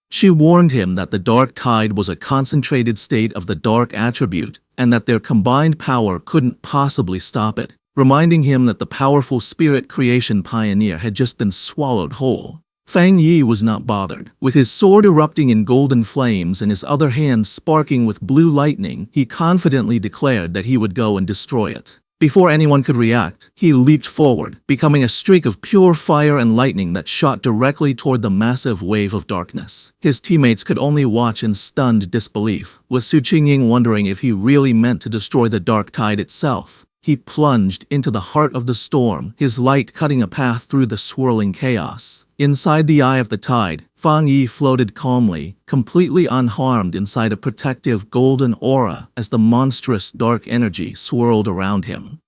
She warned him that the Dark Tide was a concentrated state of the dark attribute, and that their combined power couldn't possibly stop it, reminding him that the powerful spirit creation pioneer had just been swallowed whole. Fang Yi was not bothered. With his sword erupting in golden flames and his other hand sparking with blue lightning, he confidently declared that he would go and destroy it. Before anyone could react, he leaped forward, becoming a streak of pure fire and lightning that shot directly toward the massive wave of darkness. His teammates could only watch in stunned disbelief, with Su Qingying wondering if he really meant to destroy the Dark Tide itself. He plunged into the heart of the storm, his light cutting a path through the swirling chaos. Inside the eye of the tide, Fang Yi floated calmly, completely unharmed inside a protective golden aura as the monstrous dark energy swirled around him.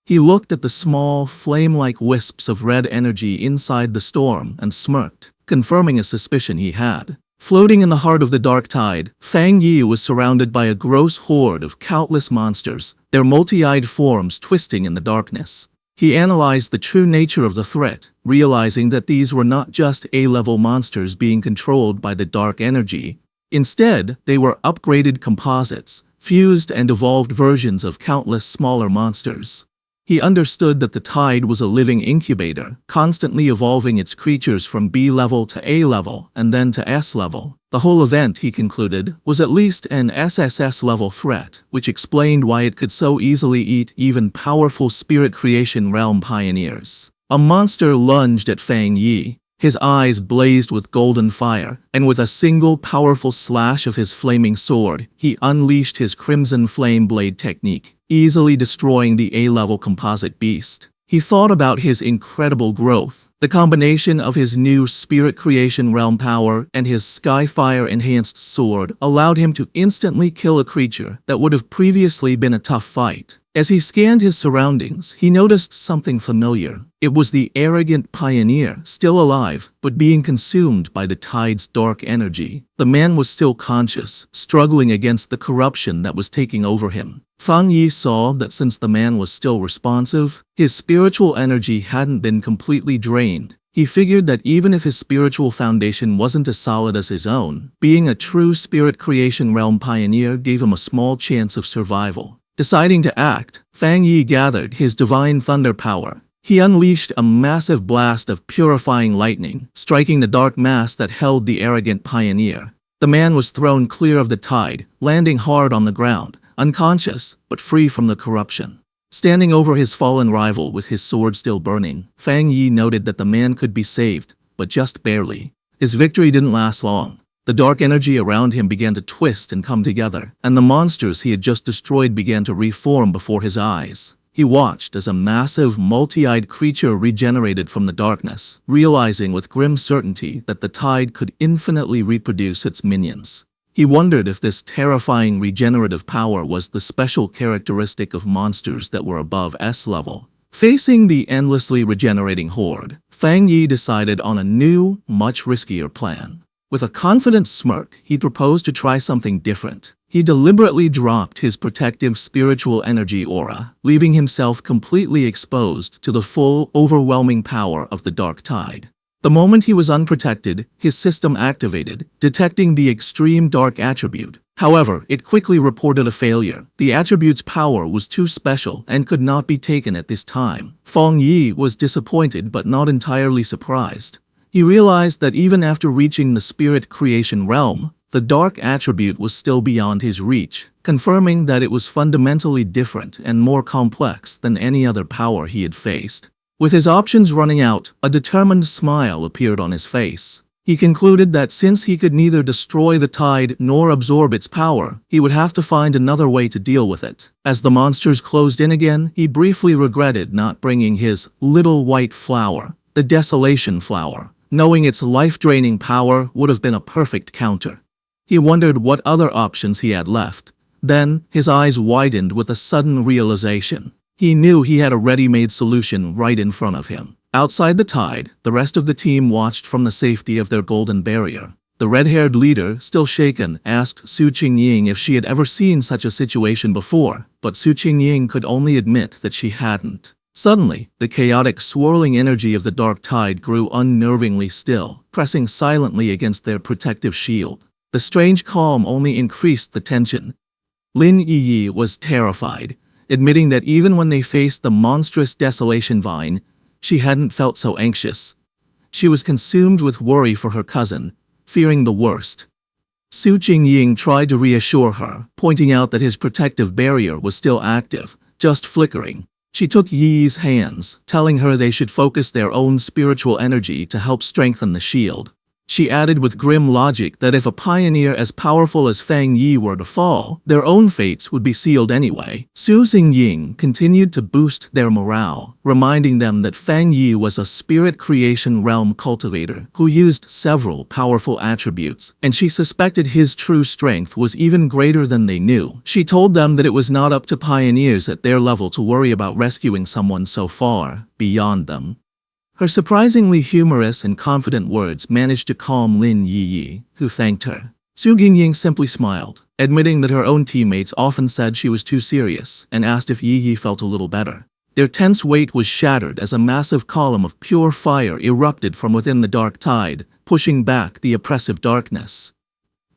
He looked at the small, flame-like wisps of red energy inside the storm and smirked, confirming a suspicion he had. Floating in the heart of the dark tide, Fang Yi was surrounded by a gross horde of countless monsters, their multi-eyed forms twisting in the darkness. He analyzed the true nature of the threat, realizing that these were not just A-level monsters being controlled by the dark energy. Instead, they were upgraded composites, fused and evolved versions of countless smaller monsters. He understood that the tide was a living incubator, constantly evolving its creatures from B level to A level and then to S level. The whole event, he concluded, was at least an SSS level threat, which explained why it could so easily eat even powerful spirit creation realm pioneers. A monster lunged at Fang Yi. His eyes blazed with golden fire, and with a single powerful slash of his flaming sword, he unleashed his crimson flame blade technique, easily destroying the A-level composite beast. He thought about his incredible growth, The combination of his new spirit creation realm power and his skyfire enhanced sword allowed him to instantly kill a creature that would have previously been a tough fight. As he scanned his surroundings, he noticed something familiar. It was the arrogant pioneer, still alive, but being consumed by the tide's dark energy. The man was still conscious, struggling against the corruption that was taking over him. Fang Yi saw that since the man was still responsive, his spiritual energy hadn't been completely drained. He figured that even if his spiritual foundation wasn't as solid as his own, being a true spirit creation realm pioneer gave him a small chance of survival. Deciding to act, Fang Yi gathered his divine thunder power. He unleashed a massive blast of purifying lightning, striking the dark mass that held the arrogant pioneer. The man was thrown clear of the tide, landing hard on the ground, unconscious, but free from the corruption. Standing over his fallen rival with his sword still burning, Fang Yi noted that the man could be saved, but just barely. His victory didn't last long. The dark energy around him began to twist and come together, and the monsters he had just destroyed began to reform before his eyes. He watched as a massive, multi-eyed creature regenerated from the darkness, realizing with grim certainty that the tide could infinitely reproduce its minions. He wondered if this terrifying regenerative power was the special characteristic of monsters that were above S level. Facing the endlessly regenerating horde, Fang Yi decided on a new, much riskier plan. With a confident smirk, he proposed to try something different. He deliberately dropped his protective spiritual energy aura, leaving himself completely exposed to the full, overwhelming power of the dark tide. The moment he was unprotected, his system activated, detecting the extreme dark attribute. However, it quickly reported a failure. The attribute's power was too special and could not be taken at this time. Fang Yi was disappointed but not entirely surprised. He realized that even after reaching the spirit creation realm, the dark attribute was still beyond his reach, confirming that it was fundamentally different and more complex than any other power he had faced. With his options running out, a determined smile appeared on his face. He concluded that since he could neither destroy the tide nor absorb its power, he would have to find another way to deal with it. As the monsters closed in again, he briefly regretted not bringing his little white flower, the desolation flower. Knowing its life-draining power would have been a perfect counter. He wondered what other options he had left. Then, his eyes widened with a sudden realization. He knew he had a ready-made solution right in front of him. Outside the tide, the rest of the team watched from the safety of their golden barrier. The red-haired leader, still shaken, asked Su Qingying if she had ever seen such a situation before, but Su Qingying could only admit that she hadn't. Suddenly, the chaotic, swirling energy of the dark tide grew unnervingly still, pressing silently against their protective shield. The strange calm only increased the tension. Lin Yi was terrified, admitting that even when they faced the monstrous desolation vine, she hadn't felt so anxious. She was consumed with worry for her cousin, fearing the worst. Su Qingying tried to reassure her, pointing out that his protective barrier was still active, just flickering. She took Yi's hands, telling her they should focus their own spiritual energy to help strengthen the shield. She added with grim logic that if a pioneer as powerful as Fang Yi were to fall, their own fates would be sealed anyway. Su Xingying continued to boost their morale, reminding them that Fang Yi was a spirit creation realm cultivator who used several powerful attributes, and she suspected his true strength was even greater than they knew. She told them that it was not up to pioneers at their level to worry about rescuing someone so far beyond them. Her surprisingly humorous and confident words managed to calm Lin Yi, who thanked her. Su Xingying simply smiled, admitting that her own teammates often said she was too serious, and asked if Yi felt a little better. Their tense weight was shattered as a massive column of pure fire erupted from within the dark tide, pushing back the oppressive darkness.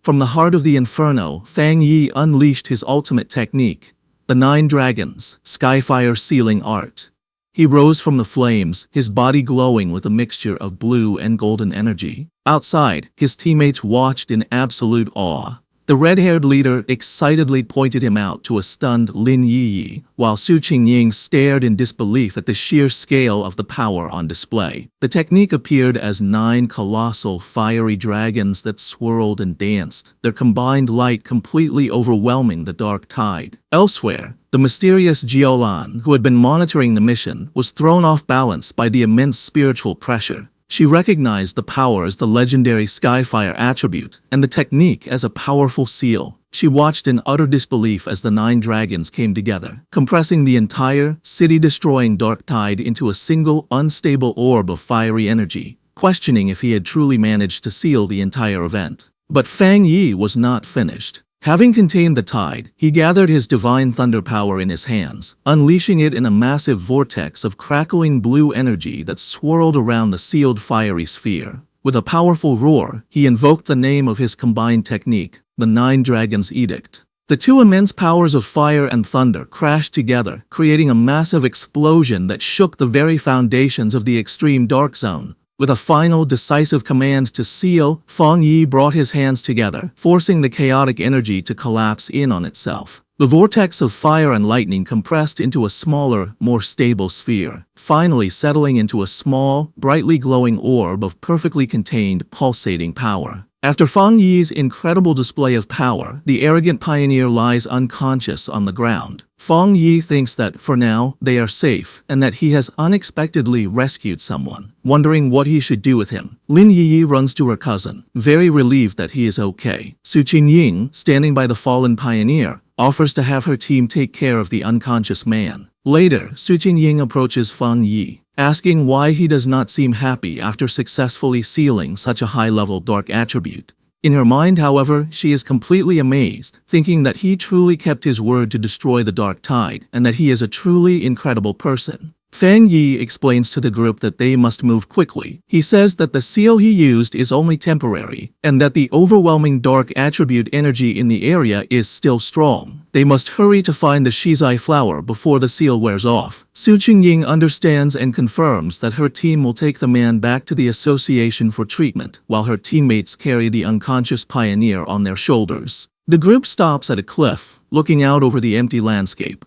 From the heart of the inferno, Fang Yi unleashed his ultimate technique, the 9 Dragons, Skyfire Sealing Art. He rose from the flames, his body glowing with a mixture of blue and golden energy. Outside, his teammates watched in absolute awe. The red-haired leader excitedly pointed him out to a stunned Lin Yi, while Su Qingying stared in disbelief at the sheer scale of the power on display. The technique appeared as 9 colossal fiery dragons that swirled and danced, their combined light completely overwhelming the dark tide. Elsewhere, The mysterious Jiaolan, who had been monitoring the mission, was thrown off balance by the immense spiritual pressure. She recognized the power as the legendary Skyfire attribute, and the technique as a powerful seal. She watched in utter disbelief as the 9 dragons came together, compressing the entire, city-destroying dark tide into a single, unstable orb of fiery energy, questioning if he had truly managed to seal the entire event. But Fang Yi was not finished. Having contained the tide, he gathered his divine thunder power in his hands, unleashing it in a massive vortex of crackling blue energy that swirled around the sealed fiery sphere. With a powerful roar, he invoked the name of his combined technique, the 9 Dragons' Edict. The 2 immense powers of fire and thunder crashed together, creating a massive explosion that shook the very foundations of the extreme dark zone. With a final decisive command to seal, Fang Yi brought his hands together, forcing the chaotic energy to collapse in on itself. The vortex of fire and lightning compressed into a smaller, more stable sphere, finally settling into a small, brightly glowing orb of perfectly contained, pulsating power. After Fang Yi's incredible display of power, the arrogant pioneer lies unconscious on the ground. Fang Yi thinks that, for now, they are safe, and that he has unexpectedly rescued someone. Wondering what he should do with him, Lin Yi runs to her cousin, very relieved that he is okay. Su Qingying, standing by the fallen pioneer, offers to have her team take care of the unconscious man. Later, Su Qingying approaches Fang Yi, asking why he does not seem happy after successfully sealing such a high-level dark attribute. In her mind, however, she is completely amazed, thinking that he truly kept his word to destroy the dark tide, and that he is a truly incredible person. Fang Yi explains to the group that they must move quickly. He says that the seal he used is only temporary, and that the overwhelming dark attribute energy in the area is still strong. They must hurry to find the Shizai flower before the seal wears off. Su Qingying understands and confirms that her team will take the man back to the association for treatment, while her teammates carry the unconscious pioneer on their shoulders. The group stops at a cliff, looking out over the empty landscape.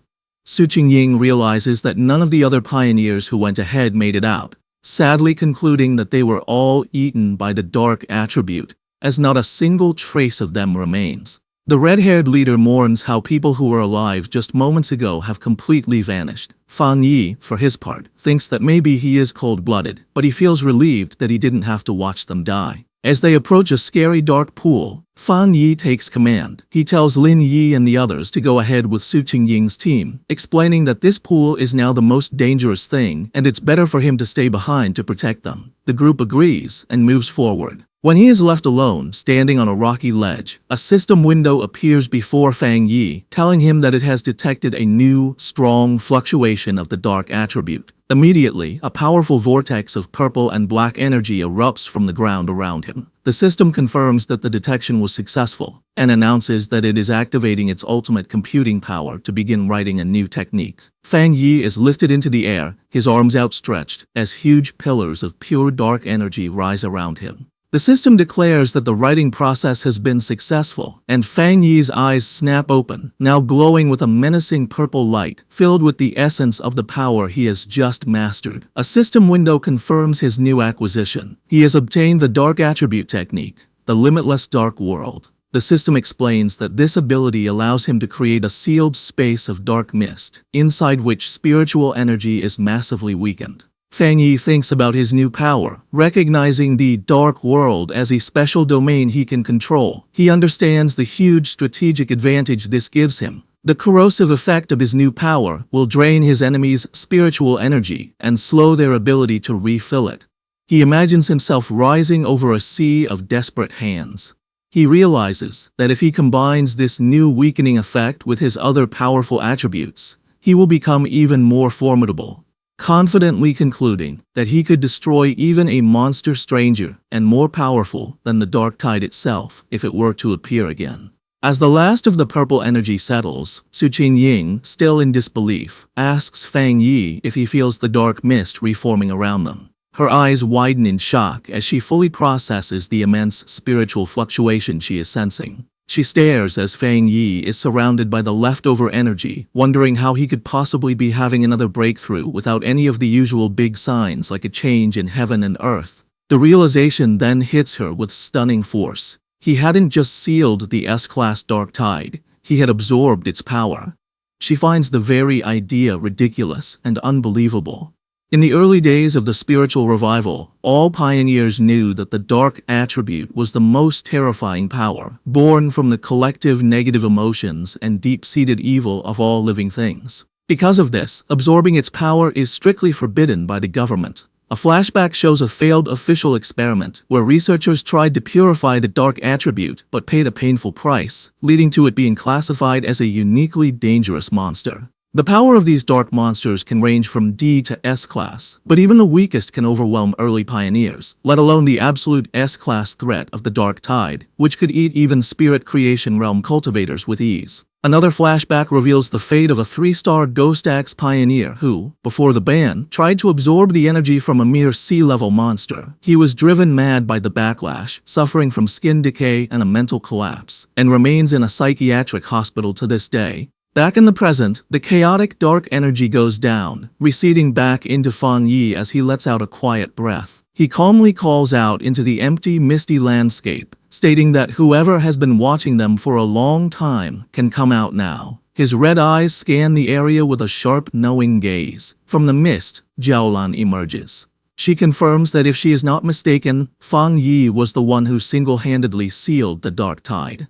Su Qingying realizes that none of the other pioneers who went ahead made it out, sadly concluding that they were all eaten by the dark attribute, as not a single trace of them remains. The red-haired leader mourns how people who were alive just moments ago have completely vanished. Fang Yi, for his part, thinks that maybe he is cold-blooded, but he feels relieved that he didn't have to watch them die. As they approach a scary dark pool, Fang Yi takes command. He tells Lin Yi and the others to go ahead with Su Qingying's team, explaining that this pool is now the most dangerous thing and it's better for him to stay behind to protect them. The group agrees and moves forward. When he is left alone, standing on a rocky ledge, a system window appears before Fang Yi, telling him that it has detected a new, strong fluctuation of the dark attribute. Immediately, a powerful vortex of purple and black energy erupts from the ground around him. The system confirms that the detection was successful, and announces that it is activating its ultimate computing power to begin writing a new technique. Fang Yi is lifted into the air, his arms outstretched, as huge pillars of pure dark energy rise around him. The system declares that the writing process has been successful, and Fang Yi's eyes snap open, now glowing with a menacing purple light, filled with the essence of the power he has just mastered. A system window confirms his new acquisition. He has obtained the Dark Attribute Technique, the Limitless Dark World. The system explains that this ability allows him to create a sealed space of dark mist, inside which spiritual energy is massively weakened. Fang Yi thinks about his new power, recognizing the dark world as a special domain he can control. He understands the huge strategic advantage this gives him. The corrosive effect of his new power will drain his enemies' spiritual energy and slow their ability to refill it. He imagines himself rising over a sea of desperate hands. He realizes that if he combines this new weakening effect with his other powerful attributes, he will become even more formidable, confidently concluding that he could destroy even a monster stranger and more powerful than the dark tide itself if it were to appear again. As the last of the purple energy settles, Su Qingying, still in disbelief, asks Fang Yi if he feels the dark mist reforming around them. Her eyes widen in shock as she fully processes the immense spiritual fluctuation she is sensing. She stares as Fang Yi is surrounded by the leftover energy, wondering how he could possibly be having another breakthrough without any of the usual big signs like a change in heaven and earth. The realization then hits her with stunning force. He hadn't just sealed the S-Class Dark Tide, he had absorbed its power. She finds the very idea ridiculous and unbelievable. In the early days of the spiritual revival, all pioneers knew that the dark attribute was the most terrifying power, born from the collective negative emotions and deep-seated evil of all living things. Because of this, absorbing its power is strictly forbidden by the government. A flashback shows a failed official experiment where researchers tried to purify the dark attribute but paid a painful price, leading to it being classified as a uniquely dangerous monster. The power of these dark monsters can range from D to S class, but even the weakest can overwhelm early pioneers, let alone the absolute S-class threat of the dark tide, which could eat even spirit creation realm cultivators with ease. Another flashback reveals the fate of a 3-star Ghost Axe pioneer who, before the ban, tried to absorb the energy from a mere sea-level monster. He was driven mad by the backlash, suffering from skin decay and a mental collapse, and remains in a psychiatric hospital to this day. Back in the present, the chaotic dark energy goes down, receding back into Fang Yi as he lets out a quiet breath. He calmly calls out into the empty, misty landscape, stating that whoever has been watching them for a long time can come out now. His red eyes scan the area with a sharp, knowing gaze. From the mist, Jiaolan emerges. She confirms that if she is not mistaken, Fang Yi was the one who single-handedly sealed the dark tide.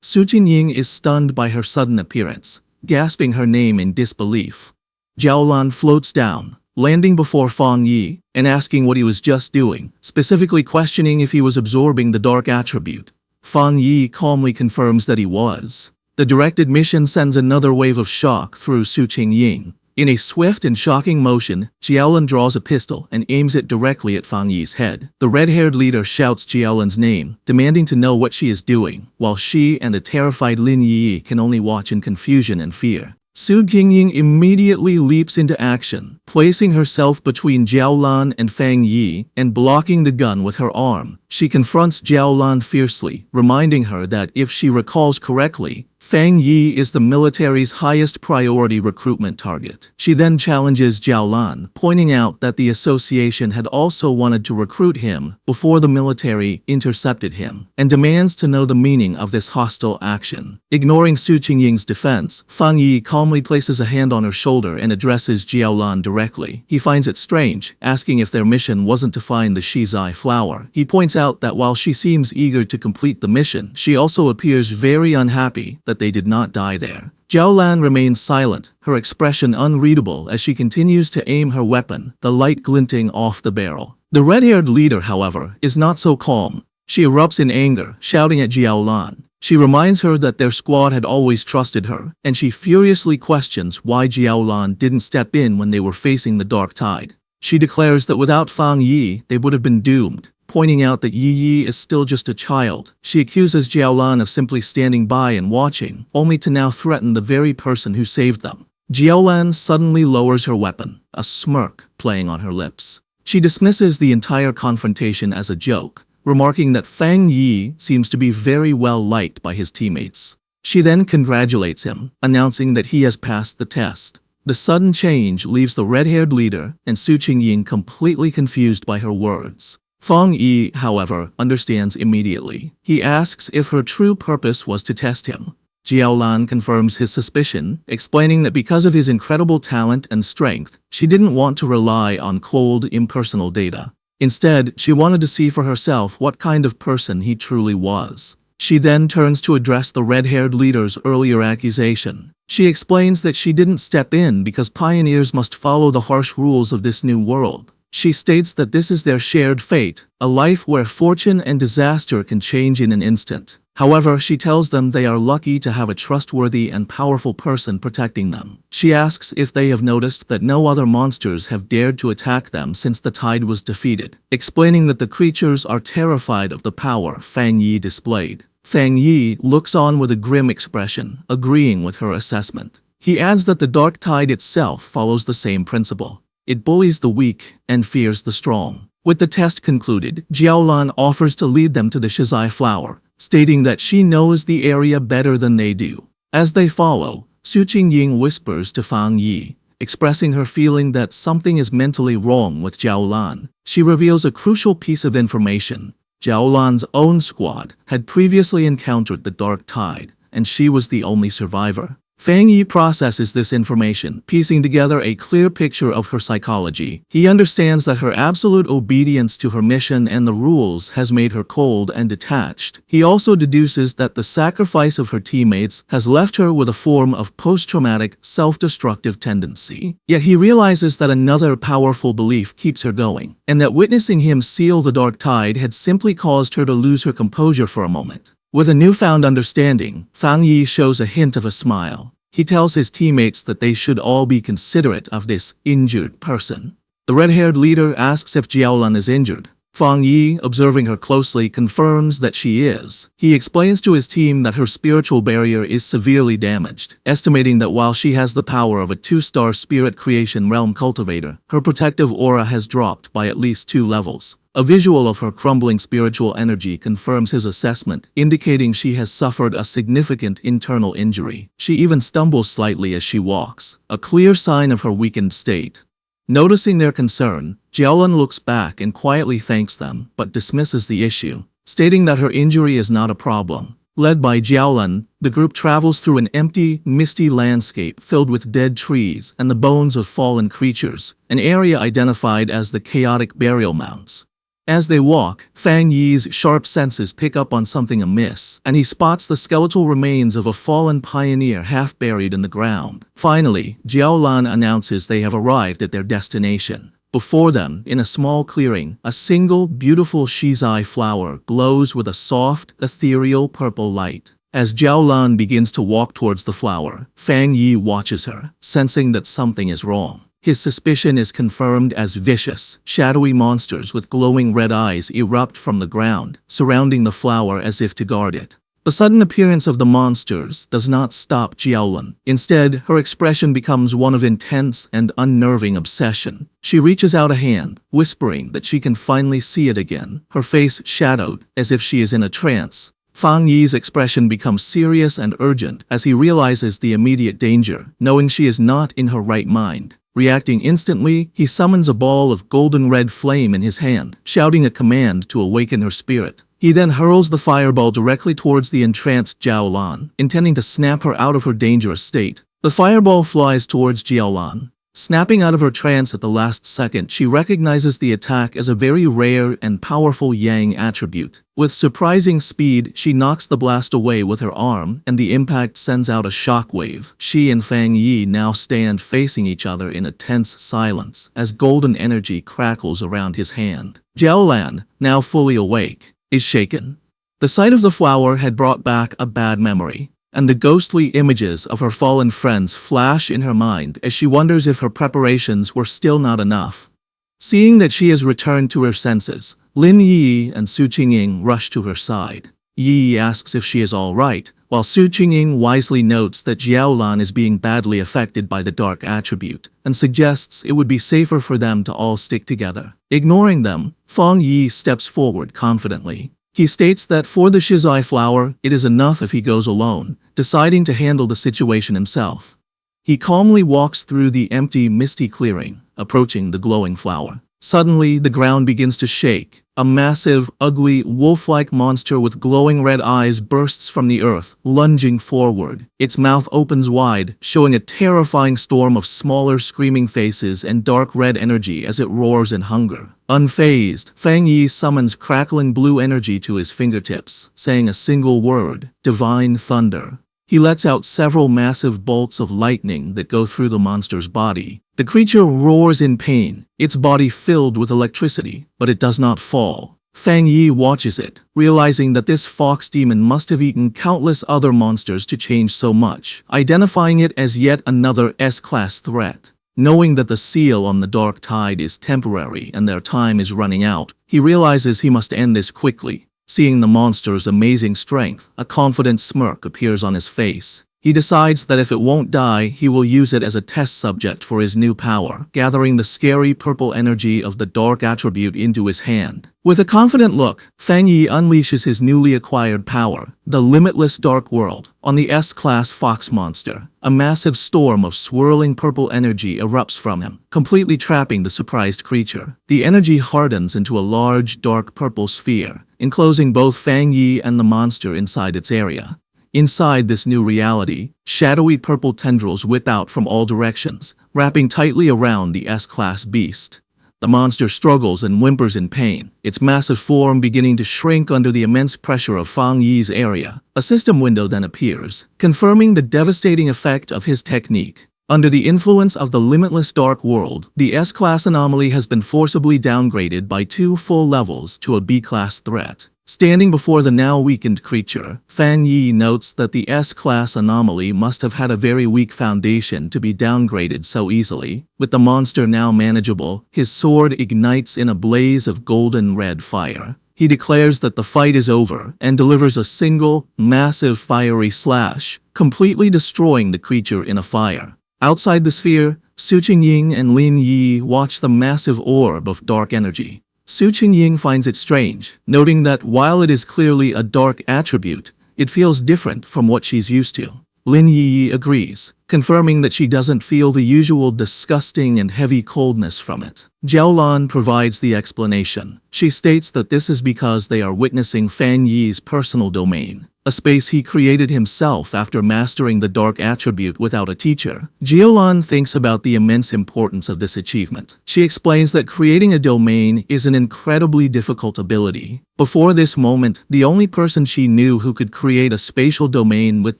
Su Qingying is stunned by her sudden appearance, gasping her name in disbelief. Jiaolan floats down, landing before Fang Yi, and asking what he was just doing, specifically questioning if he was absorbing the dark attribute. Fang Yi calmly confirms that he was. The directed mission sends another wave of shock through Su Qingying. In a swift and shocking motion, Jiaolan draws a pistol and aims it directly at Fang Yi's head. The red-haired leader shouts Jiaolan's name, demanding to know what she is doing, while she and the terrified Lin Yi can only watch in confusion and fear. Su Qingying immediately leaps into action, placing herself between Jiaolan and Fang Yi and blocking the gun with her arm. She confronts Jiaolan fiercely, reminding her that if she recalls correctly, Fang Yi is the military's highest priority recruitment target. She then challenges Jiaolan, pointing out that the association had also wanted to recruit him before the military intercepted him, and demands to know the meaning of this hostile action. Ignoring Su Qingying's defense, Fang Yi calmly places a hand on her shoulder and addresses Jiaolan directly. He finds it strange, asking if their mission wasn't to find the Shizai flower. He points out that while she seems eager to complete the mission, she also appears very unhappy that they did not die there. Jiaolan remains silent, her expression unreadable as she continues to aim her weapon, the light glinting off the barrel. The red-haired leader, however, is not so calm. She erupts in anger, shouting at Jiaolan. She reminds her that their squad had always trusted her, and she furiously questions why Jiaolan didn't step in when they were facing the dark tide. She declares that without Fang Yi, they would have been doomed. Pointing out that Yi is still just a child, she accuses Jiaolan of simply standing by and watching, only to now threaten the very person who saved them. Jiaolan suddenly lowers her weapon, a smirk playing on her lips. She dismisses the entire confrontation as a joke, remarking that Fang Yi seems to be very well liked by his teammates. She then congratulates him, announcing that he has passed the test. The sudden change leaves the red-haired leader and Su Qingying completely confused by her words. Fang Yi, however, understands immediately. He asks if her true purpose was to test him. Jiaolan confirms his suspicion, explaining that because of his incredible talent and strength, she didn't want to rely on cold, impersonal data. Instead, she wanted to see for herself what kind of person he truly was. She then turns to address the red-haired leader's earlier accusation. She explains that she didn't step in because pioneers must follow the harsh rules of this new world. She states that this is their shared fate, a life where fortune and disaster can change in an instant. However, she tells them they are lucky to have a trustworthy and powerful person protecting them. She asks if they have noticed that no other monsters have dared to attack them since the tide was defeated, explaining that the creatures are terrified of the power Fang Yi displayed. Fang Yi looks on with a grim expression, agreeing with her assessment. He adds that the dark tide itself follows the same principle. It bullies the weak and fears the strong. With the test concluded, Jiaolan offers to lead them to the Shizai flower, stating that she knows the area better than they do. As they follow, Su Qingying whispers to Fang Yi, expressing her feeling that something is mentally wrong with Jiaolan. She reveals a crucial piece of information. Jiaolan's own squad had previously encountered the dark tide, and she was the only survivor. Fang Yi processes this information, piecing together a clear picture of her psychology. He understands that her absolute obedience to her mission and the rules has made her cold and detached. He also deduces that the sacrifice of her teammates has left her with a form of post-traumatic, self-destructive tendency. Yet he realizes that another powerful belief keeps her going, and that witnessing him seal the dark tide had simply caused her to lose her composure for a moment. With a newfound understanding, Fang Yi shows a hint of a smile. He tells his teammates that they should all be considerate of this injured person. The red-haired leader asks if Jiaolan is injured. Fang Yi, observing her closely, confirms that she is. He explains to his team that her spiritual barrier is severely damaged, estimating that while she has the power of a 2-star spirit creation realm cultivator, her protective aura has dropped by at least 2 levels. A visual of her crumbling spiritual energy confirms his assessment, indicating she has suffered a significant internal injury. She even stumbles slightly as she walks, a clear sign of her weakened state. Noticing their concern, Jiaolan looks back and quietly thanks them, but dismisses the issue, stating that her injury is not a problem. Led by Jiaolan, the group travels through an empty, misty landscape filled with dead trees and the bones of fallen creatures, an area identified as the chaotic burial mounds. As they walk, Fang Yi's sharp senses pick up on something amiss, and he spots the skeletal remains of a fallen pioneer half buried in the ground. Finally, Jiaolan announces they have arrived at their destination. Before them, in a small clearing, a single, beautiful shizai flower glows with a soft, ethereal purple light. As Jiaolan begins to walk towards the flower, Fang Yi watches her, sensing that something is wrong. His suspicion is confirmed as vicious, shadowy monsters with glowing red eyes erupt from the ground, surrounding the flower as if to guard it. The sudden appearance of the monsters does not stop Jiaolan. Instead, her expression becomes one of intense and unnerving obsession. She reaches out a hand, whispering that she can finally see it again, her face shadowed, as if she is in a trance. Fang Yi's expression becomes serious and urgent as he realizes the immediate danger, knowing she is not in her right mind. Reacting instantly, he summons a ball of golden red flame in his hand, shouting a command to awaken her spirit. He then hurls the fireball directly towards the entranced Jiaolan, intending to snap her out of her dangerous state. The fireball flies towards Jiaolan. Snapping out of her trance at the last second, she recognizes the attack as a very rare and powerful Yang attribute. With surprising speed, she knocks the blast away with her arm, and the impact sends out a shockwave. She and Fang Yi now stand facing each other in a tense silence, as golden energy crackles around his hand. Jiaolan, now fully awake, is shaken. The sight of the flower had brought back a bad memory, and the ghostly images of her fallen friends flash in her mind as she wonders if her preparations were still not enough. Seeing that she has returned to her senses, Lin Yi and Su Qingying rush to her side. Yi asks if she is all right, while Su Qingying wisely notes that Jiaolan is being badly affected by the dark attribute, and suggests it would be safer for them to all stick together. Ignoring them, Fang Yi steps forward confidently. He states that for the shizai flower, it is enough if he goes alone, deciding to handle the situation himself. He calmly walks through the empty, misty clearing, approaching the glowing flower. Suddenly, the ground begins to shake. A massive, ugly, wolf-like monster with glowing red eyes bursts from the earth, lunging forward. Its mouth opens wide, showing a terrifying storm of smaller, screaming faces and dark red energy as it roars in hunger. Unfazed, Fang Yi summons crackling blue energy to his fingertips, saying a single word: divine thunder. He lets out several massive bolts of lightning that go through the monster's body. The creature roars in pain, its body filled with electricity, but it does not fall. Fang Yi watches it, realizing that this fox demon must have eaten countless other monsters to change so much, identifying it as yet another S-class threat. Knowing that the seal on the dark tide is temporary and their time is running out, he realizes he must end this quickly. Seeing the monster's amazing strength, a confident smirk appears on his face. He decides that if it won't die, he will use it as a test subject for his new power, gathering the scary purple energy of the dark attribute into his hand. With a confident look, Fang Yi unleashes his newly acquired power, the limitless dark world, on the S-class fox monster. A massive storm of swirling purple energy erupts from him, completely trapping the surprised creature. The energy hardens into a large, dark purple sphere, enclosing both Fang Yi and the monster inside its area. Inside this new reality, shadowy purple tendrils whip out from all directions, wrapping tightly around the S-class beast. The monster struggles and whimpers in pain, its massive form beginning to shrink under the immense pressure of Fang Yi's area. A system window then appears, confirming the devastating effect of his technique. Under the influence of the limitless dark world, the S-class anomaly has been forcibly downgraded by 2 full levels to a B-class threat. Standing before the now weakened creature, Fang Yi notes that the S-class anomaly must have had a very weak foundation to be downgraded so easily. With the monster now manageable, his sword ignites in a blaze of golden red fire. He declares that the fight is over and delivers a single, massive fiery slash, completely destroying the creature in a fire. Outside the sphere, Su Qingying and Lin Yi watch the massive orb of dark energy. Su Qingying finds it strange, noting that while it is clearly a dark attribute, it feels different from what she's used to. Lin Yi agrees, confirming that she doesn't feel the usual disgusting and heavy coldness from it. Jiaolan provides the explanation. She states that this is because they are witnessing Fang Yi's personal domain, a space he created himself after mastering the dark attribute without a teacher. Jiaolan thinks about the immense importance of this achievement. She explains that creating a domain is an incredibly difficult ability. Before this moment, the only person she knew who could create a spatial domain with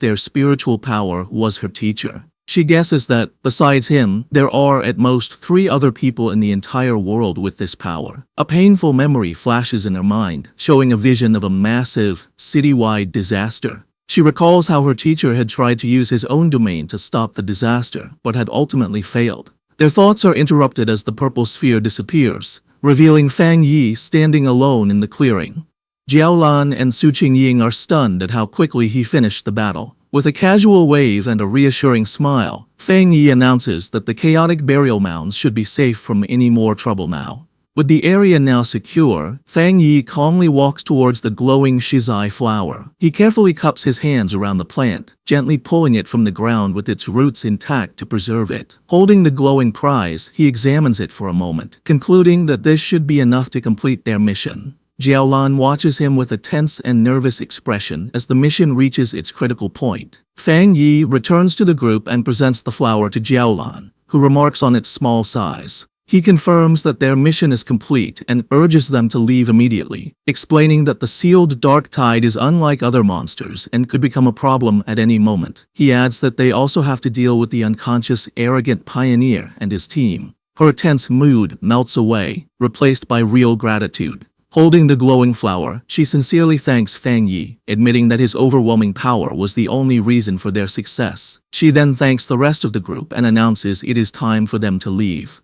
their spiritual power was her teacher. She guesses that, besides him, there are at most 3 other people in the entire world with this power. A painful memory flashes in her mind, showing a vision of a massive, citywide disaster. She recalls how her teacher had tried to use his own domain to stop the disaster, but had ultimately failed. Their thoughts are interrupted as the purple sphere disappears, revealing Fang Yi standing alone in the clearing. Jiaolan and Su Qingying are stunned at how quickly he finished the battle. With a casual wave and a reassuring smile, Fang Yi announces that the chaotic burial mounds should be safe from any more trouble now. With the area now secure, Fang Yi calmly walks towards the glowing shizai flower. He carefully cups his hands around the plant, gently pulling it from the ground with its roots intact to preserve it. Holding the glowing prize, he examines it for a moment, concluding that this should be enough to complete their mission. Jiaolan watches him with a tense and nervous expression as the mission reaches its critical point. Fang Yi returns to the group and presents the flower to Jiaolan, who remarks on its small size. He confirms that their mission is complete and urges them to leave immediately, explaining that the sealed dark tide is unlike other monsters and could become a problem at any moment. He adds that they also have to deal with the unconscious, arrogant pioneer and his team. Her tense mood melts away, replaced by real gratitude. Holding the glowing flower, she sincerely thanks Fang Yi, admitting that his overwhelming power was the only reason for their success. She then thanks the rest of the group and announces it is time for them to leave.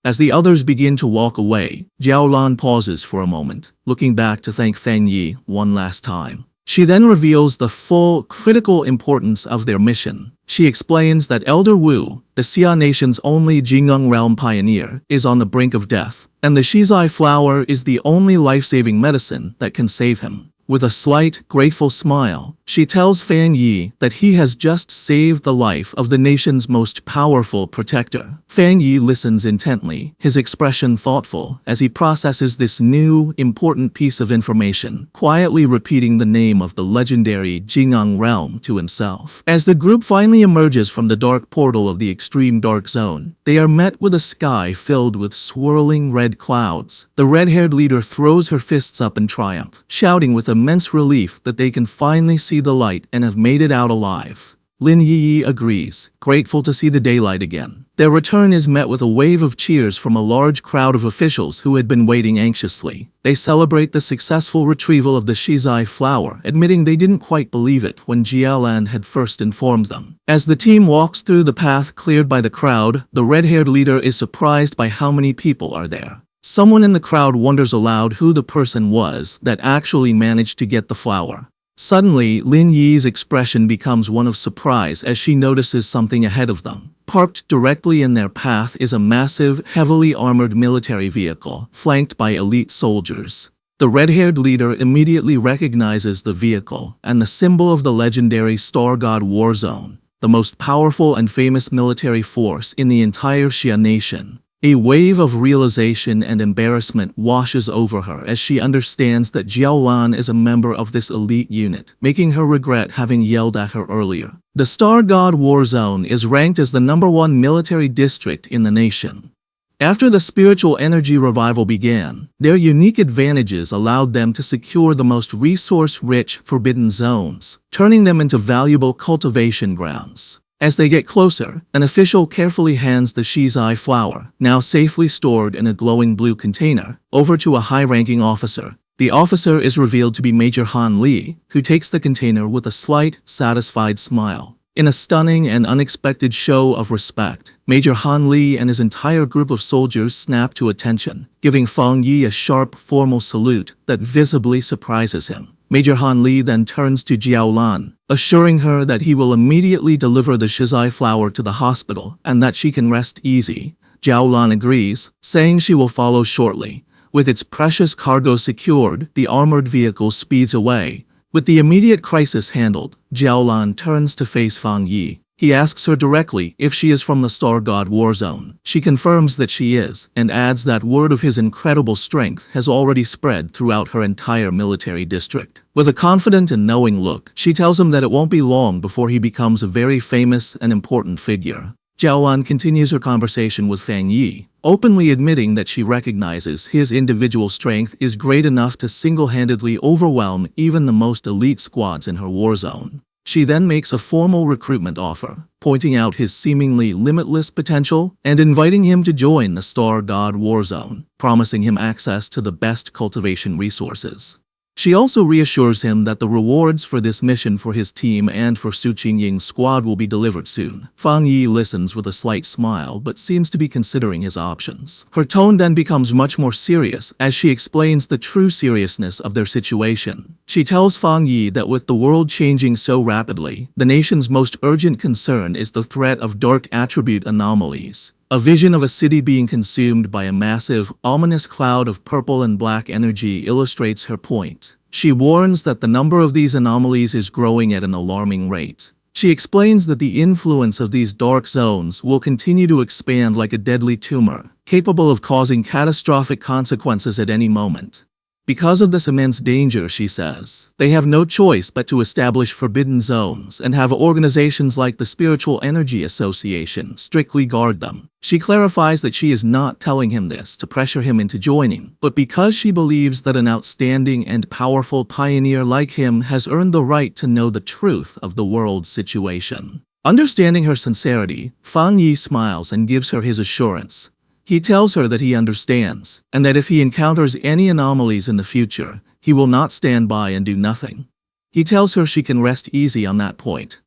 As the others begin to walk away, Jiaolan pauses for a moment, looking back to thank Fang Yi one last time. She then reveals the full, critical importance of their mission. She explains that Elder Wu, the Xia Nation's only Jingeng realm pioneer, is on the brink of death, and the shizai flower is the only life-saving medicine that can save him. With a slight, grateful smile, she tells Fang Yi that he has just saved the life of the nation's most powerful protector. Fang Yi listens intently, his expression thoughtful, as he processes this new, important piece of information, quietly repeating the name of the legendary Jingeng realm to himself. As the group finally emerges from the dark portal of the extreme dark zone, they are met with a sky filled with swirling red clouds. The red-haired leader throws her fists up in triumph, shouting with immense relief that they can finally see the light and have made it out alive. Lin Yi agrees, grateful to see the daylight again. Their return is met with a wave of cheers from a large crowd of officials who had been waiting anxiously. They celebrate the successful retrieval of the shizai flower, admitting they didn't quite believe it when Jiaolan had first informed them. As the team walks through the path cleared by the crowd, the red-haired leader is surprised by how many people are there. Someone in the crowd wonders aloud who the person was that actually managed to get the flower. Suddenly, Lin Yi's expression becomes one of surprise as she notices something ahead of them. Parked directly in their path is a massive, heavily armored military vehicle, flanked by elite soldiers. The red-haired leader immediately recognizes the vehicle and the symbol of the legendary Star God War Zone, the most powerful and famous military force in the entire Xia Nation. A wave of realization and embarrassment washes over her as she understands that Jiaolan is a member of this elite unit, making her regret having yelled at her earlier. The Star God War Zone is ranked as the #1 military district in the nation. After the spiritual energy revival began, their unique advantages allowed them to secure the most resource-rich forbidden zones, turning them into valuable cultivation grounds. As they get closer, an official carefully hands the shizai flower, now safely stored in a glowing blue container, over to a high-ranking officer. The officer is revealed to be Major Han Li, who takes the container with a slight, satisfied smile. In a stunning and unexpected show of respect, Major Han Li and his entire group of soldiers snap to attention, giving Fang Yi a sharp, formal salute that visibly surprises him. Major Han Li then turns to Jiaolan, assuring her that he will immediately deliver the shizai flower to the hospital and that she can rest easy. Jiaolan agrees, saying she will follow shortly. With its precious cargo secured, the armored vehicle speeds away. With the immediate crisis handled, Jiaolan turns to face Fang Yi. He asks her directly if she is from the Star God War Zone. She confirms that she is, and adds that word of his incredible strength has already spread throughout her entire military district. With a confident and knowing look, she tells him that it won't be long before he becomes a very famous and important figure. Jiaolan continues her conversation with Fang Yi, openly admitting that she recognizes his individual strength is great enough to single-handedly overwhelm even the most elite squads in her war zone. She then makes a formal recruitment offer, pointing out his seemingly limitless potential and inviting him to join the Star God War Zone, promising him access to the best cultivation resources. She also reassures him that the rewards for this mission for his team and for Su Qingying's squad will be delivered soon. Fang Yi listens with a slight smile but seems to be considering his options. Her tone then becomes much more serious as she explains the true seriousness of their situation. She tells Fang Yi that with the world changing so rapidly, the nation's most urgent concern is the threat of dark attribute anomalies. A vision of a city being consumed by a massive, ominous cloud of purple and black energy illustrates her point. She warns that the number of these anomalies is growing at an alarming rate. She explains that the influence of these dark zones will continue to expand like a deadly tumor, capable of causing catastrophic consequences at any moment. Because of this immense danger, she says, they have no choice but to establish forbidden zones and have organizations like the Spiritual Energy Association strictly guard them. She clarifies that she is not telling him this to pressure him into joining, but because she believes that an outstanding and powerful pioneer like him has earned the right to know the truth of the world's situation. Understanding her sincerity, Fang Yi smiles and gives her his assurance. He tells her that he understands, and that if he encounters any anomalies in the future, he will not stand by and do nothing. He tells her she can rest easy on that point.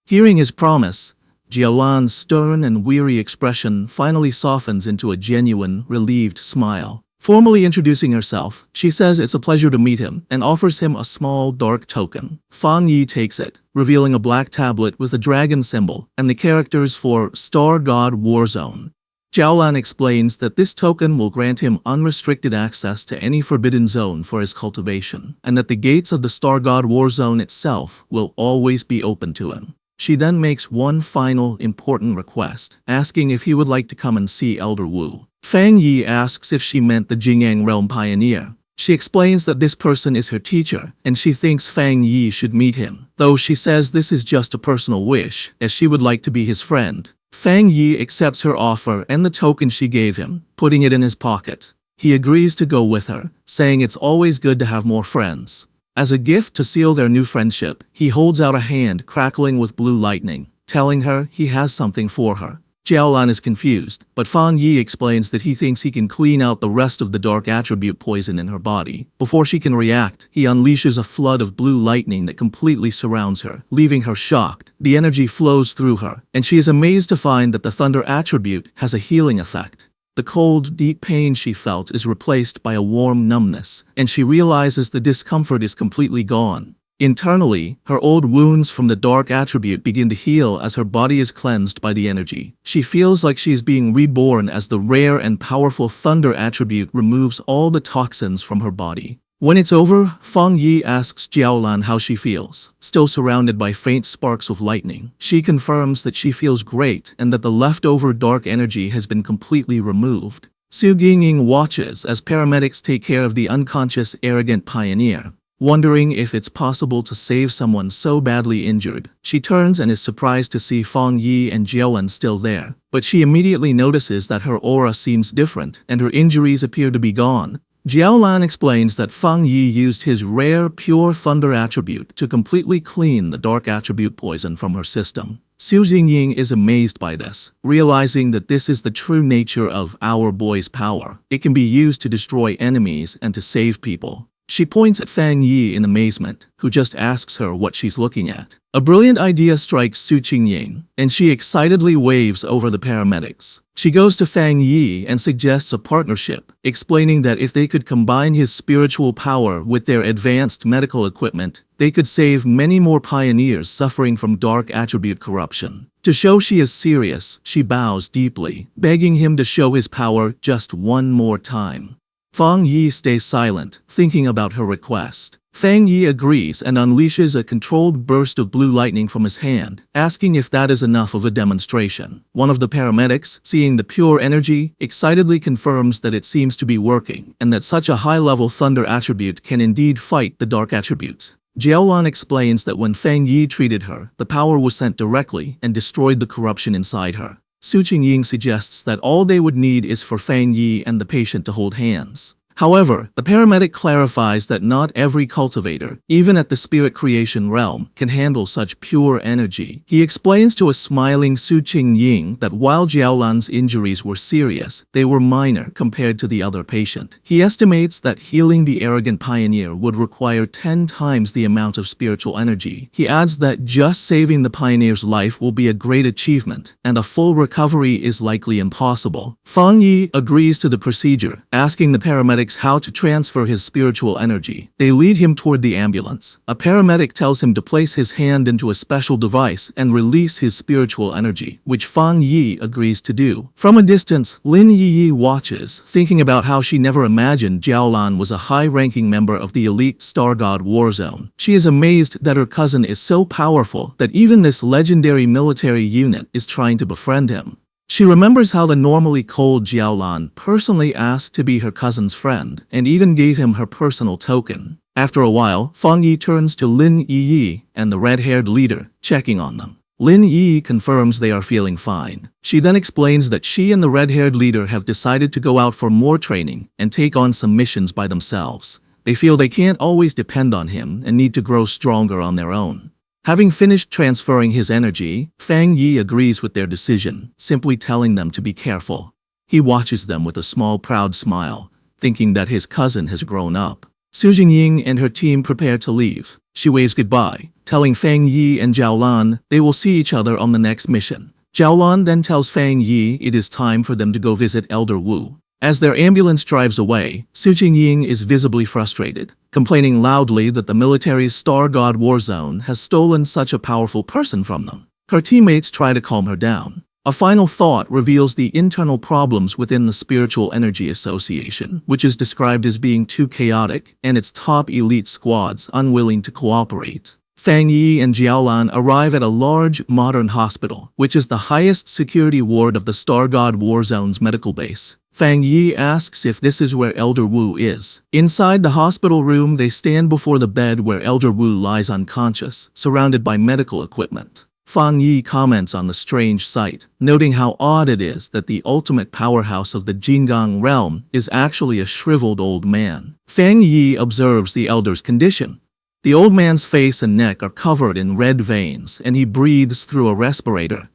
Hearing his promise, Jiaolan's stern and weary expression finally softens into a genuine, relieved smile. Formally introducing herself, she says it's a pleasure to meet him and offers him a small, dark token. Fang Yi takes it, revealing a black tablet with a dragon symbol and the characters for Star God War Zone. Jiaolan explains that this token will grant him unrestricted access to any forbidden zone for his cultivation, and that the gates of the Star God War Zone itself will always be open to him. She then makes one final, important request, asking if he would like to come and see Elder Wu. Fang Yi asks if she meant the Jingyang Realm Pioneer. She explains that this person is her teacher, and she thinks Fang Yi should meet him, though she says this is just a personal wish, as she would like to be his friend. Fang Yi accepts her offer and the token she gave him, putting it in his pocket. He agrees to go with her, saying it's always good to have more friends. As a gift to seal their new friendship, he holds out a hand crackling with blue lightning, telling her he has something for her. Jiaolan is confused, but Fang Yi explains that he thinks he can clean out the rest of the dark attribute poison in her body. Before she can react, he unleashes a flood of blue lightning that completely surrounds her, leaving her shocked. The energy flows through her, and she is amazed to find that the thunder attribute has a healing effect. The cold, deep pain she felt is replaced by a warm numbness, and she realizes the discomfort is completely gone. Internally, her old wounds from the dark attribute begin to heal as her body is cleansed by the energy. She feels like she is being reborn as the rare and powerful thunder attribute removes all the toxins from her body. When it's over, Fang Yi asks Jiaolan how she feels. Still surrounded by faint sparks of lightning, she confirms that she feels great and that the leftover dark energy has been completely removed. Su Jingying watches as paramedics take care of the unconscious, arrogant pioneer. Wondering if it's possible to save someone so badly injured, she turns and is surprised to see Fang Yi and Jiaolan still there. But she immediately notices that her aura seems different and her injuries appear to be gone. Jiaolan explains that Fang Yi used his rare pure thunder attribute to completely clean the dark attribute poison from her system. Su Jingying is amazed by this, realizing that this is the true nature of our boy's power. It can be used to destroy enemies and to save people. She points at Fang Yi in amazement, who just asks her what she's looking at. A brilliant idea strikes Su Jingying, and she excitedly waves over the paramedics. She goes to Fang Yi and suggests a partnership, explaining that if they could combine his spiritual power with their advanced medical equipment, they could save many more pioneers suffering from dark attribute corruption. To show she is serious, she bows deeply, begging him to show his power just one more time. Fang Yi stays silent, thinking about her request. Fang Yi agrees and unleashes a controlled burst of blue lightning from his hand, asking if that is enough of a demonstration. One of the paramedics, seeing the pure energy, excitedly confirms that it seems to be working, and that such a high-level thunder attribute can indeed fight the dark attributes. Jiaolan explains that when Fang Yi treated her, the power was sent directly and destroyed the corruption inside her. Su Jingying suggests that all they would need is for Fang Yi and the patient to hold hands. However, the paramedic clarifies that not every cultivator, even at the spirit creation realm, can handle such pure energy. He explains to a smiling Su Jingying that while Jiaolan's injuries were serious, they were minor compared to the other patient. He estimates that healing the arrogant pioneer would require 10 times the amount of spiritual energy. He adds that just saving the pioneer's life will be a great achievement, and a full recovery is likely impossible. Fang Yi agrees to the procedure, asking the paramedic how to transfer his spiritual energy. They lead him toward the ambulance. A paramedic tells him to place his hand into a special device and release his spiritual energy, which Fang Yi agrees to do. From a distance, Lin Yi watches, thinking about how she never imagined Jiaolan was a high-ranking member of the elite Star God Warzone. She is amazed that her cousin is so powerful that even this legendary military unit is trying to befriend him. She remembers how the normally cold Jiaolan personally asked to be her cousin's friend and even gave him her personal token. After a while, Fang Yi turns to Lin Yi and the red-haired leader, checking on them. Lin Yi confirms they are feeling fine. She then explains that she and the red-haired leader have decided to go out for more training and take on some missions by themselves. They feel they can't always depend on him and need to grow stronger on their own. Having finished transferring his energy, Fang Yi agrees with their decision, simply telling them to be careful. He watches them with a small proud smile, thinking that his cousin has grown up. Su Jingying and her team prepare to leave. She waves goodbye, telling Fang Yi and Jiaolan they will see each other on the next mission. Jiaolan then tells Fang Yi it is time for them to go visit Elder Wu. As their ambulance drives away, Su Jingying is visibly frustrated, complaining loudly that the military's Star God Warzone has stolen such a powerful person from them. Her teammates try to calm her down. A final thought reveals the internal problems within the Spiritual Energy Association, which is described as being too chaotic, and its top elite squads unwilling to cooperate. Fang Yi and Jiaolan arrive at a large, modern hospital, which is the highest security ward of the Star God Warzone's medical base. Fang Yi asks if this is where Elder Wu is. Inside the hospital room, they stand before the bed where Elder Wu lies unconscious, surrounded by medical equipment. Fang Yi comments on the strange sight, noting how odd it is that the ultimate powerhouse of the Jinggang realm is actually a shriveled old man. Fang Yi observes the elder's condition. The old man's face and neck are covered in red veins, and he breathes through a respirator.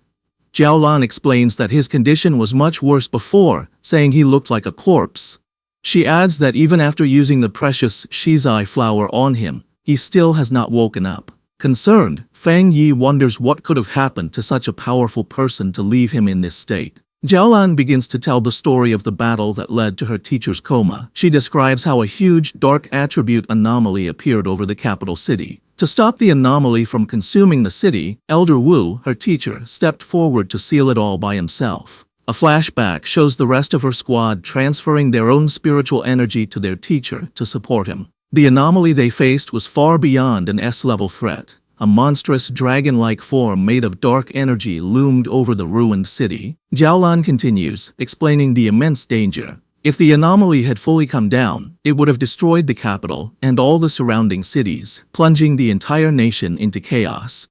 Jiaolan explains that his condition was much worse before, saying he looked like a corpse. She adds that even after using the precious shizai flower on him, he still has not woken up. Concerned, Fang Yi wonders what could have happened to such a powerful person to leave him in this state. Jiaolan begins to tell the story of the battle that led to her teacher's coma. She describes how a huge dark attribute anomaly appeared over the capital city. To stop the anomaly from consuming the city, Elder Wu, her teacher, stepped forward to seal it all by himself. A flashback shows the rest of her squad transferring their own spiritual energy to their teacher to support him. The anomaly they faced was far beyond an S-level threat. A monstrous dragon-like form made of dark energy loomed over the ruined city. Jiaolan continues, explaining the immense danger. If the anomaly had fully come down, it would have destroyed the capital and all the surrounding cities, plunging the entire nation into chaos.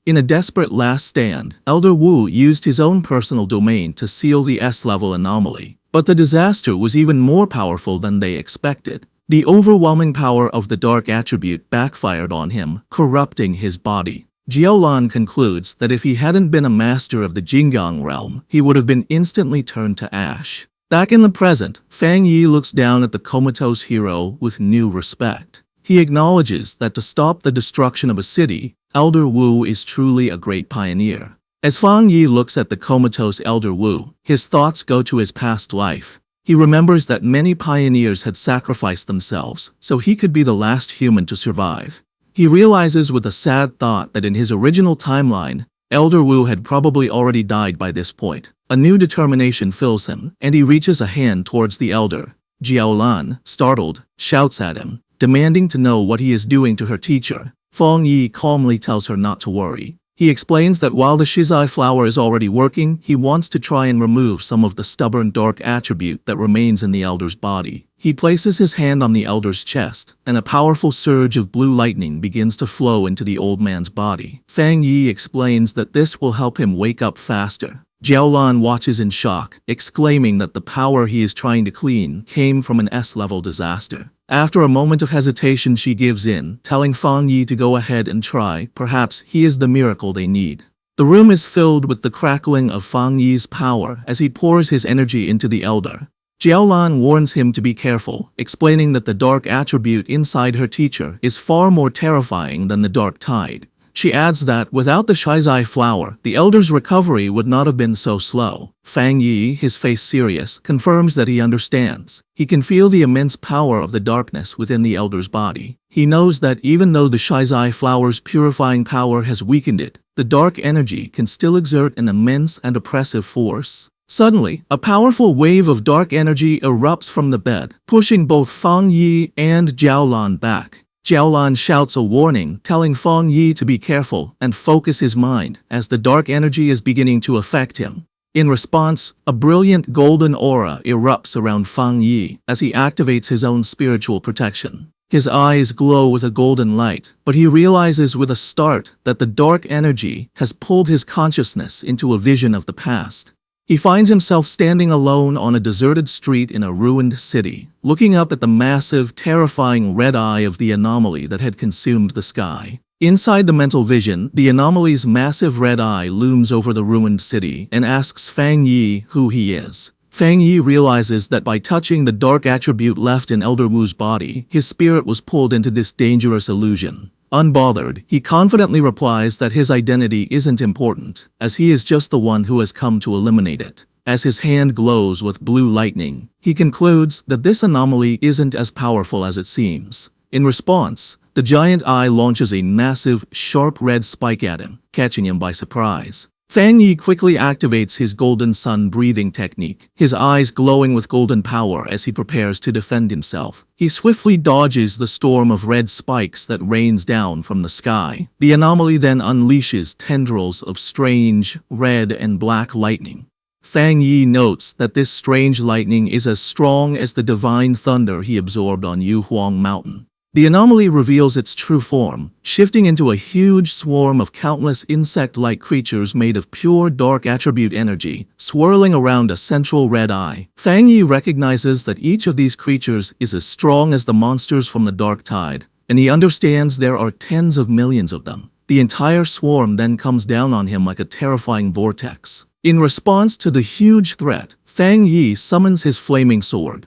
In a desperate last stand, Elder Wu used his own personal domain to seal the S-level anomaly. But the disaster was even more powerful than they expected. The overwhelming power of the dark attribute backfired on him, corrupting his body. Jiaolan concludes that if he hadn't been a master of the Jinggang realm, he would have been instantly turned to ash. Back in the present, Fang Yi looks down at the comatose hero with new respect. He acknowledges that to stop the destruction of a city, Elder Wu is truly a great pioneer. As Fang Yi looks at the comatose Elder Wu, his thoughts go to his past life. He remembers that many pioneers had sacrificed themselves, so he could be the last human to survive. He realizes with a sad thought that in his original timeline, Elder Wu had probably already died by this point. A new determination fills him, and he reaches a hand towards the elder. Jiaolan, startled, shouts at him, demanding to know what he is doing to her teacher. Fang Yi calmly tells her not to worry. He explains that while the Shizai flower is already working, he wants to try and remove some of the stubborn dark attribute that remains in the elder's body. He places his hand on the elder's chest, and a powerful surge of blue lightning begins to flow into the old man's body. Fang Yi explains that this will help him wake up faster. Jiaolan watches in shock, exclaiming that the power he is trying to clean came from an S-level disaster. After a moment of hesitation, she gives in, telling Fang Yi to go ahead and try. Perhaps he is the miracle they need. The room is filled with the crackling of Fang Yi's power as he pours his energy into the elder. Jiaolan warns him to be careful, explaining that the dark attribute inside her teacher is far more terrifying than the dark tide. She adds that without the Shizai flower, the elder's recovery would not have been so slow. Fang Yi, his face serious, confirms that he understands. He can feel the immense power of the darkness within the elder's body. He knows that even though the Shizai flower's purifying power has weakened it, the dark energy can still exert an immense and oppressive force. Suddenly, a powerful wave of dark energy erupts from the bed, pushing both Fang Yi and Jiaolan back. Jiaolan shouts a warning, telling Fang Yi to be careful and focus his mind, as the dark energy is beginning to affect him. In response, a brilliant golden aura erupts around Fang Yi as he activates his own spiritual protection. His eyes glow with a golden light, but he realizes with a start that the dark energy has pulled his consciousness into a vision of the past. He finds himself standing alone on a deserted street in a ruined city, looking up at the massive, terrifying red eye of the anomaly that had consumed the sky. Inside the mental vision, the anomaly's massive red eye looms over the ruined city and asks Fang Yi who he is. Fang Yi realizes that by touching the dark attribute left in Elder Wu's body, his spirit was pulled into this dangerous illusion. Unbothered, he confidently replies that his identity isn't important, as he is just the one who has come to eliminate it. As his hand glows with blue lightning, he concludes that this anomaly isn't as powerful as it seems. In response, the giant eye launches a massive, sharp red spike at him, catching him by surprise. Fang Yi quickly activates his golden sun breathing technique, his eyes glowing with golden power as he prepares to defend himself. He swiftly dodges the storm of red spikes that rains down from the sky. The anomaly then unleashes tendrils of strange, red and black lightning. Fang Yi notes that this strange lightning is as strong as the divine thunder he absorbed on Yuhuang Mountain. The anomaly reveals its true form, shifting into a huge swarm of countless insect-like creatures made of pure dark attribute energy, swirling around a central red eye. Fang Yi recognizes that each of these creatures is as strong as the monsters from the dark tide, and he understands there are tens of millions of them. The entire swarm then comes down on him like a terrifying vortex. In response to the huge threat, Fang Yi summons his flaming sword.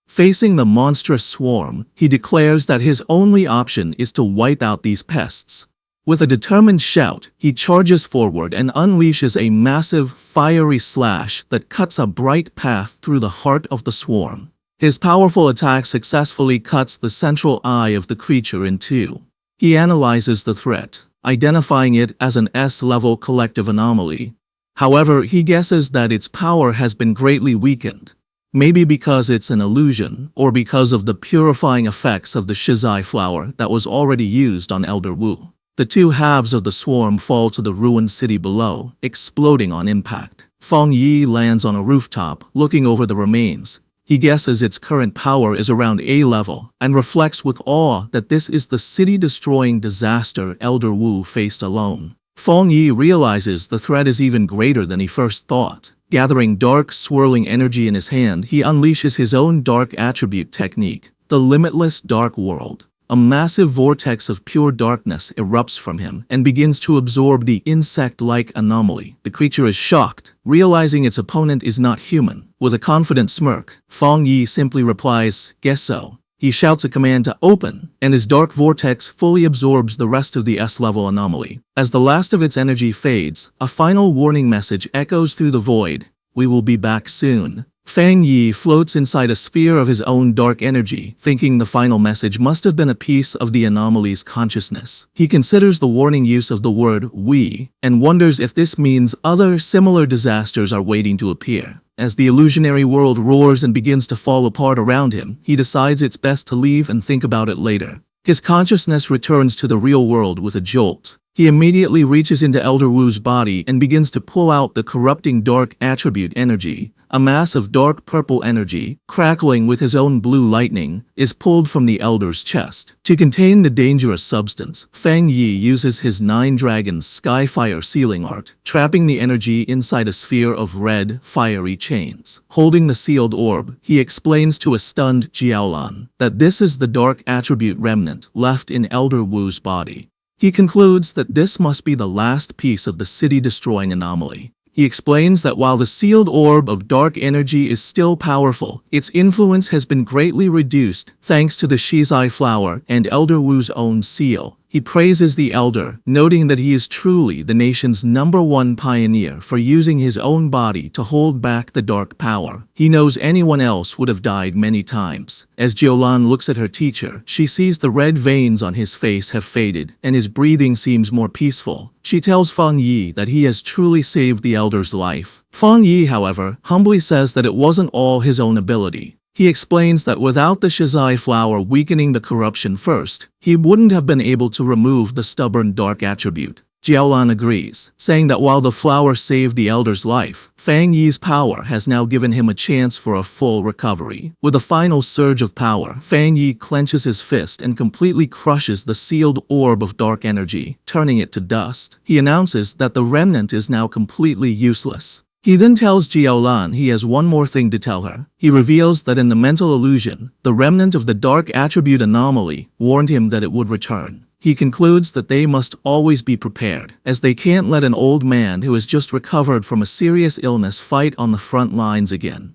Facing the monstrous swarm, he declares that his only option is to wipe out these pests. With a determined shout, he charges forward and unleashes a massive, fiery slash that cuts a bright path through the heart of the swarm. His powerful attack successfully cuts the central eye of the creature in two. He analyzes the threat, identifying it as an S-level collective anomaly. However, he guesses that its power has been greatly weakened. Maybe because it's an illusion, or because of the purifying effects of the shizai flower that was already used on Elder Wu. The two halves of the swarm fall to the ruined city below, exploding on impact. Feng Yi lands on a rooftop, looking over the remains. He guesses its current power is around A level, and reflects with awe that this is the city-destroying disaster Elder Wu faced alone. Feng Yi realizes the threat is even greater than he first thought. Gathering dark, swirling energy in his hand, he unleashes his own dark attribute technique, the limitless dark world. A massive vortex of pure darkness erupts from him and begins to absorb the insect-like anomaly. The creature is shocked, realizing its opponent is not human. With a confident smirk, Feng Yi simply replies, "Guess so." He shouts a command to open, and his dark vortex fully absorbs the rest of the S-level anomaly. As the last of its energy fades, a final warning message echoes through the void. "We will be back soon." Feng Yi floats inside a sphere of his own dark energy, thinking the final message must have been a piece of the anomaly's consciousness. He considers the warning use of the word "we" and wonders if this means other similar disasters are waiting to appear. As the illusionary world roars and begins to fall apart around him, he decides it's best to leave and think about it later. His consciousness returns to the real world with a jolt. He immediately reaches into Elder Wu's body and begins to pull out the corrupting dark attribute energy. A mass of dark purple energy, crackling with his own blue lightning, is pulled from the Elder's chest. To contain the dangerous substance, Feng Yi uses his 9 Dragons Skyfire sealing art, trapping the energy inside a sphere of red, fiery chains. Holding the sealed orb, he explains to a stunned Jiaolan that this is the dark attribute remnant left in Elder Wu's body. He concludes that this must be the last piece of the city-destroying anomaly. He explains that while the sealed orb of dark energy is still powerful, its influence has been greatly reduced thanks to the shizai flower and Elder Wu's own seal. He praises the Elder, noting that he is truly the nation's #1 pioneer for using his own body to hold back the dark power. He knows anyone else would have died many times. As Jiaolan looks at her teacher, she sees the red veins on his face have faded, and his breathing seems more peaceful. She tells Feng Yi that he has truly saved the Elder's life. Feng Yi, however, humbly says that it wasn't all his own ability. He explains that without the shizai flower weakening the corruption first, he wouldn't have been able to remove the stubborn dark attribute. Jiaolan agrees, saying that while the flower saved the Elder's life, Feng Yi's power has now given him a chance for a full recovery. With a final surge of power, Feng Yi clenches his fist and completely crushes the sealed orb of dark energy, turning it to dust. He announces that the remnant is now completely useless. He then tells Jiaolan he has one more thing to tell her. He reveals that in the mental illusion, the remnant of the dark attribute anomaly warned him that it would return. He concludes that they must always be prepared, as they can't let an old man who has just recovered from a serious illness fight on the front lines again.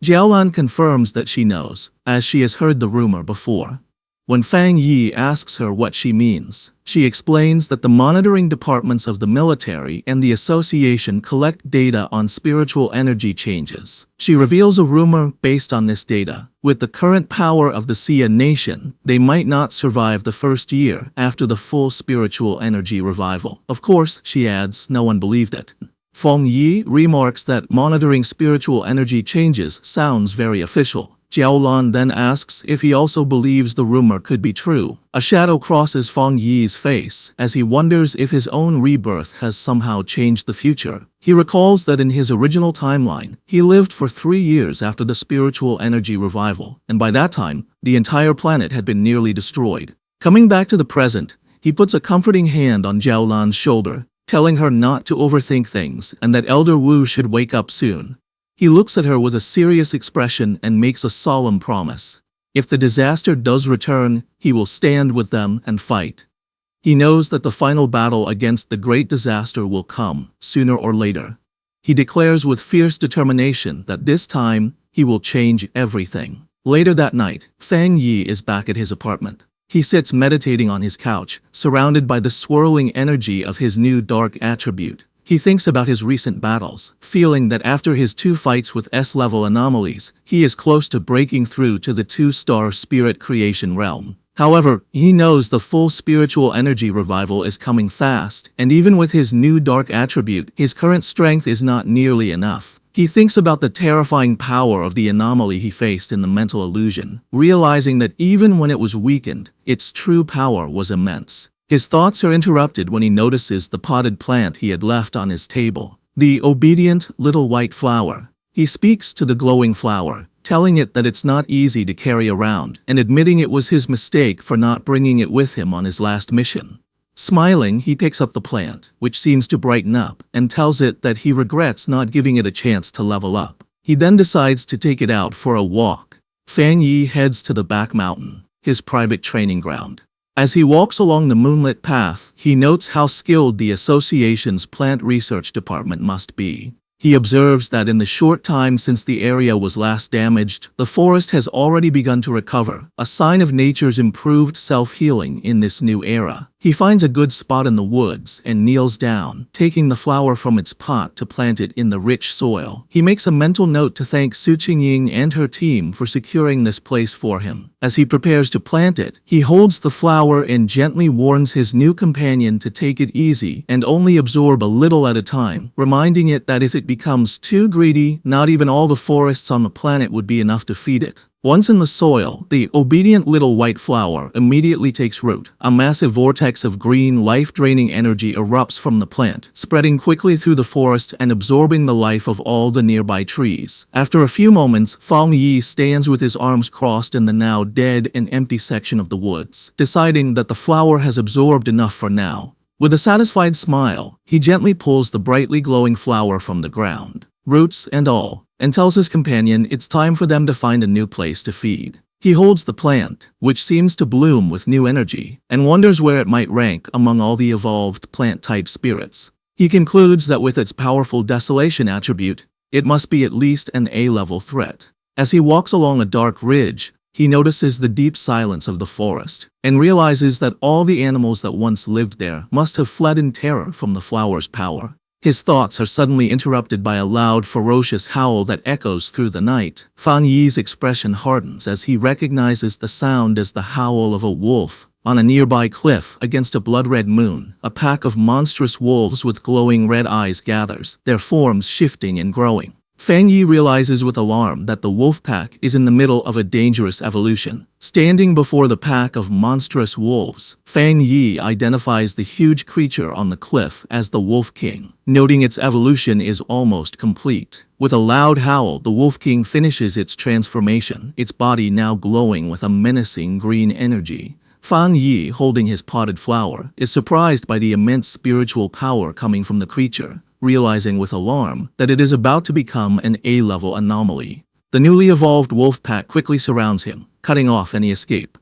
Jiaolan confirms that she knows, as she has heard the rumor before. When Feng Yi asks her what she means, she explains that the monitoring departments of the military and the association collect data on spiritual energy changes. She reveals a rumor based on this data. With the current power of the Xia nation, they might not survive the first year after the full spiritual energy revival. Of course, she adds, no one believed it. Feng Yi remarks that monitoring spiritual energy changes sounds very official. Jiaolan then asks if he also believes the rumor could be true. A shadow crosses Feng Yi's face as he wonders if his own rebirth has somehow changed the future. He recalls that in his original timeline, he lived for 3 years after the spiritual energy revival, and by that time, the entire planet had been nearly destroyed. Coming back to the present, he puts a comforting hand on Jiaolan's shoulder, telling her not to overthink things and that Elder Wu should wake up soon. He looks at her with a serious expression and makes a solemn promise. If the disaster does return, he will stand with them and fight. He knows that the final battle against the great disaster will come, sooner or later. He declares with fierce determination that this time, he will change everything. Later that night, Feng Yi is back at his apartment. He sits meditating on his couch, surrounded by the swirling energy of his new dark attribute. He thinks about his recent battles, feeling that after his 2 fights with S-level anomalies, he is close to breaking through to the 2-star spirit creation realm. However, he knows the full spiritual energy revival is coming fast, and even with his new dark attribute, his current strength is not nearly enough. He thinks about the terrifying power of the anomaly he faced in the mental illusion, realizing that even when it was weakened, its true power was immense. His thoughts are interrupted when he notices the potted plant he had left on his table, the obedient little white flower. He speaks to the glowing flower, telling it that it's not easy to carry around, and admitting it was his mistake for not bringing it with him on his last mission. Smiling, he picks up the plant, which seems to brighten up, and tells it that he regrets not giving it a chance to level up. He then decides to take it out for a walk. Fang Yi heads to the back mountain, his private training ground. As he walks along the moonlit path, he notes how skilled the association's plant research department must be. He observes that in the short time since the area was last damaged, the forest has already begun to recover, a sign of nature's improved self-healing in this new era. He finds a good spot in the woods and kneels down, taking the flower from its pot to plant it in the rich soil. He makes a mental note to thank Su Qingying and her team for securing this place for him. As he prepares to plant it, he holds the flower and gently warns his new companion to take it easy and only absorb a little at a time, reminding it that if it becomes too greedy, not even all the forests on the planet would be enough to feed it. Once in the soil, the obedient little white flower immediately takes root. A massive vortex of green, life-draining energy erupts from the plant, spreading quickly through the forest and absorbing the life of all the nearby trees. After a few moments, Fang Yi stands with his arms crossed in the now dead and empty section of the woods, deciding that the flower has absorbed enough for now. With a satisfied smile, he gently pulls the brightly glowing flower from the ground, roots and all, and tells his companion it's time for them to find a new place to feed. He holds the plant, which seems to bloom with new energy, and wonders where it might rank among all the evolved plant-type spirits. He concludes that with its powerful desolation attribute, it must be at least an A-level threat. As he walks along a dark ridge, he notices the deep silence of the forest, and realizes that all the animals that once lived there must have fled in terror from the flower's power. His thoughts are suddenly interrupted by a loud, ferocious howl that echoes through the night. Fang Yi's expression hardens as he recognizes the sound as the howl of a wolf. On a nearby cliff, against a blood-red moon, a pack of monstrous wolves with glowing red eyes gathers, their forms shifting and growing. Fang Yi realizes with alarm that the wolf pack is in the middle of a dangerous evolution. Standing before the pack of monstrous wolves, Fang Yi identifies the huge creature on the cliff as the Wolf King, noting its evolution is almost complete. With a loud howl, the Wolf King finishes its transformation, its body now glowing with a menacing green energy. Fang Yi, holding his potted flower, is surprised by the immense spiritual power coming from the creature, realizing with alarm that it is about to become an A-level anomaly. The newly evolved wolf pack quickly surrounds him, cutting off any escape.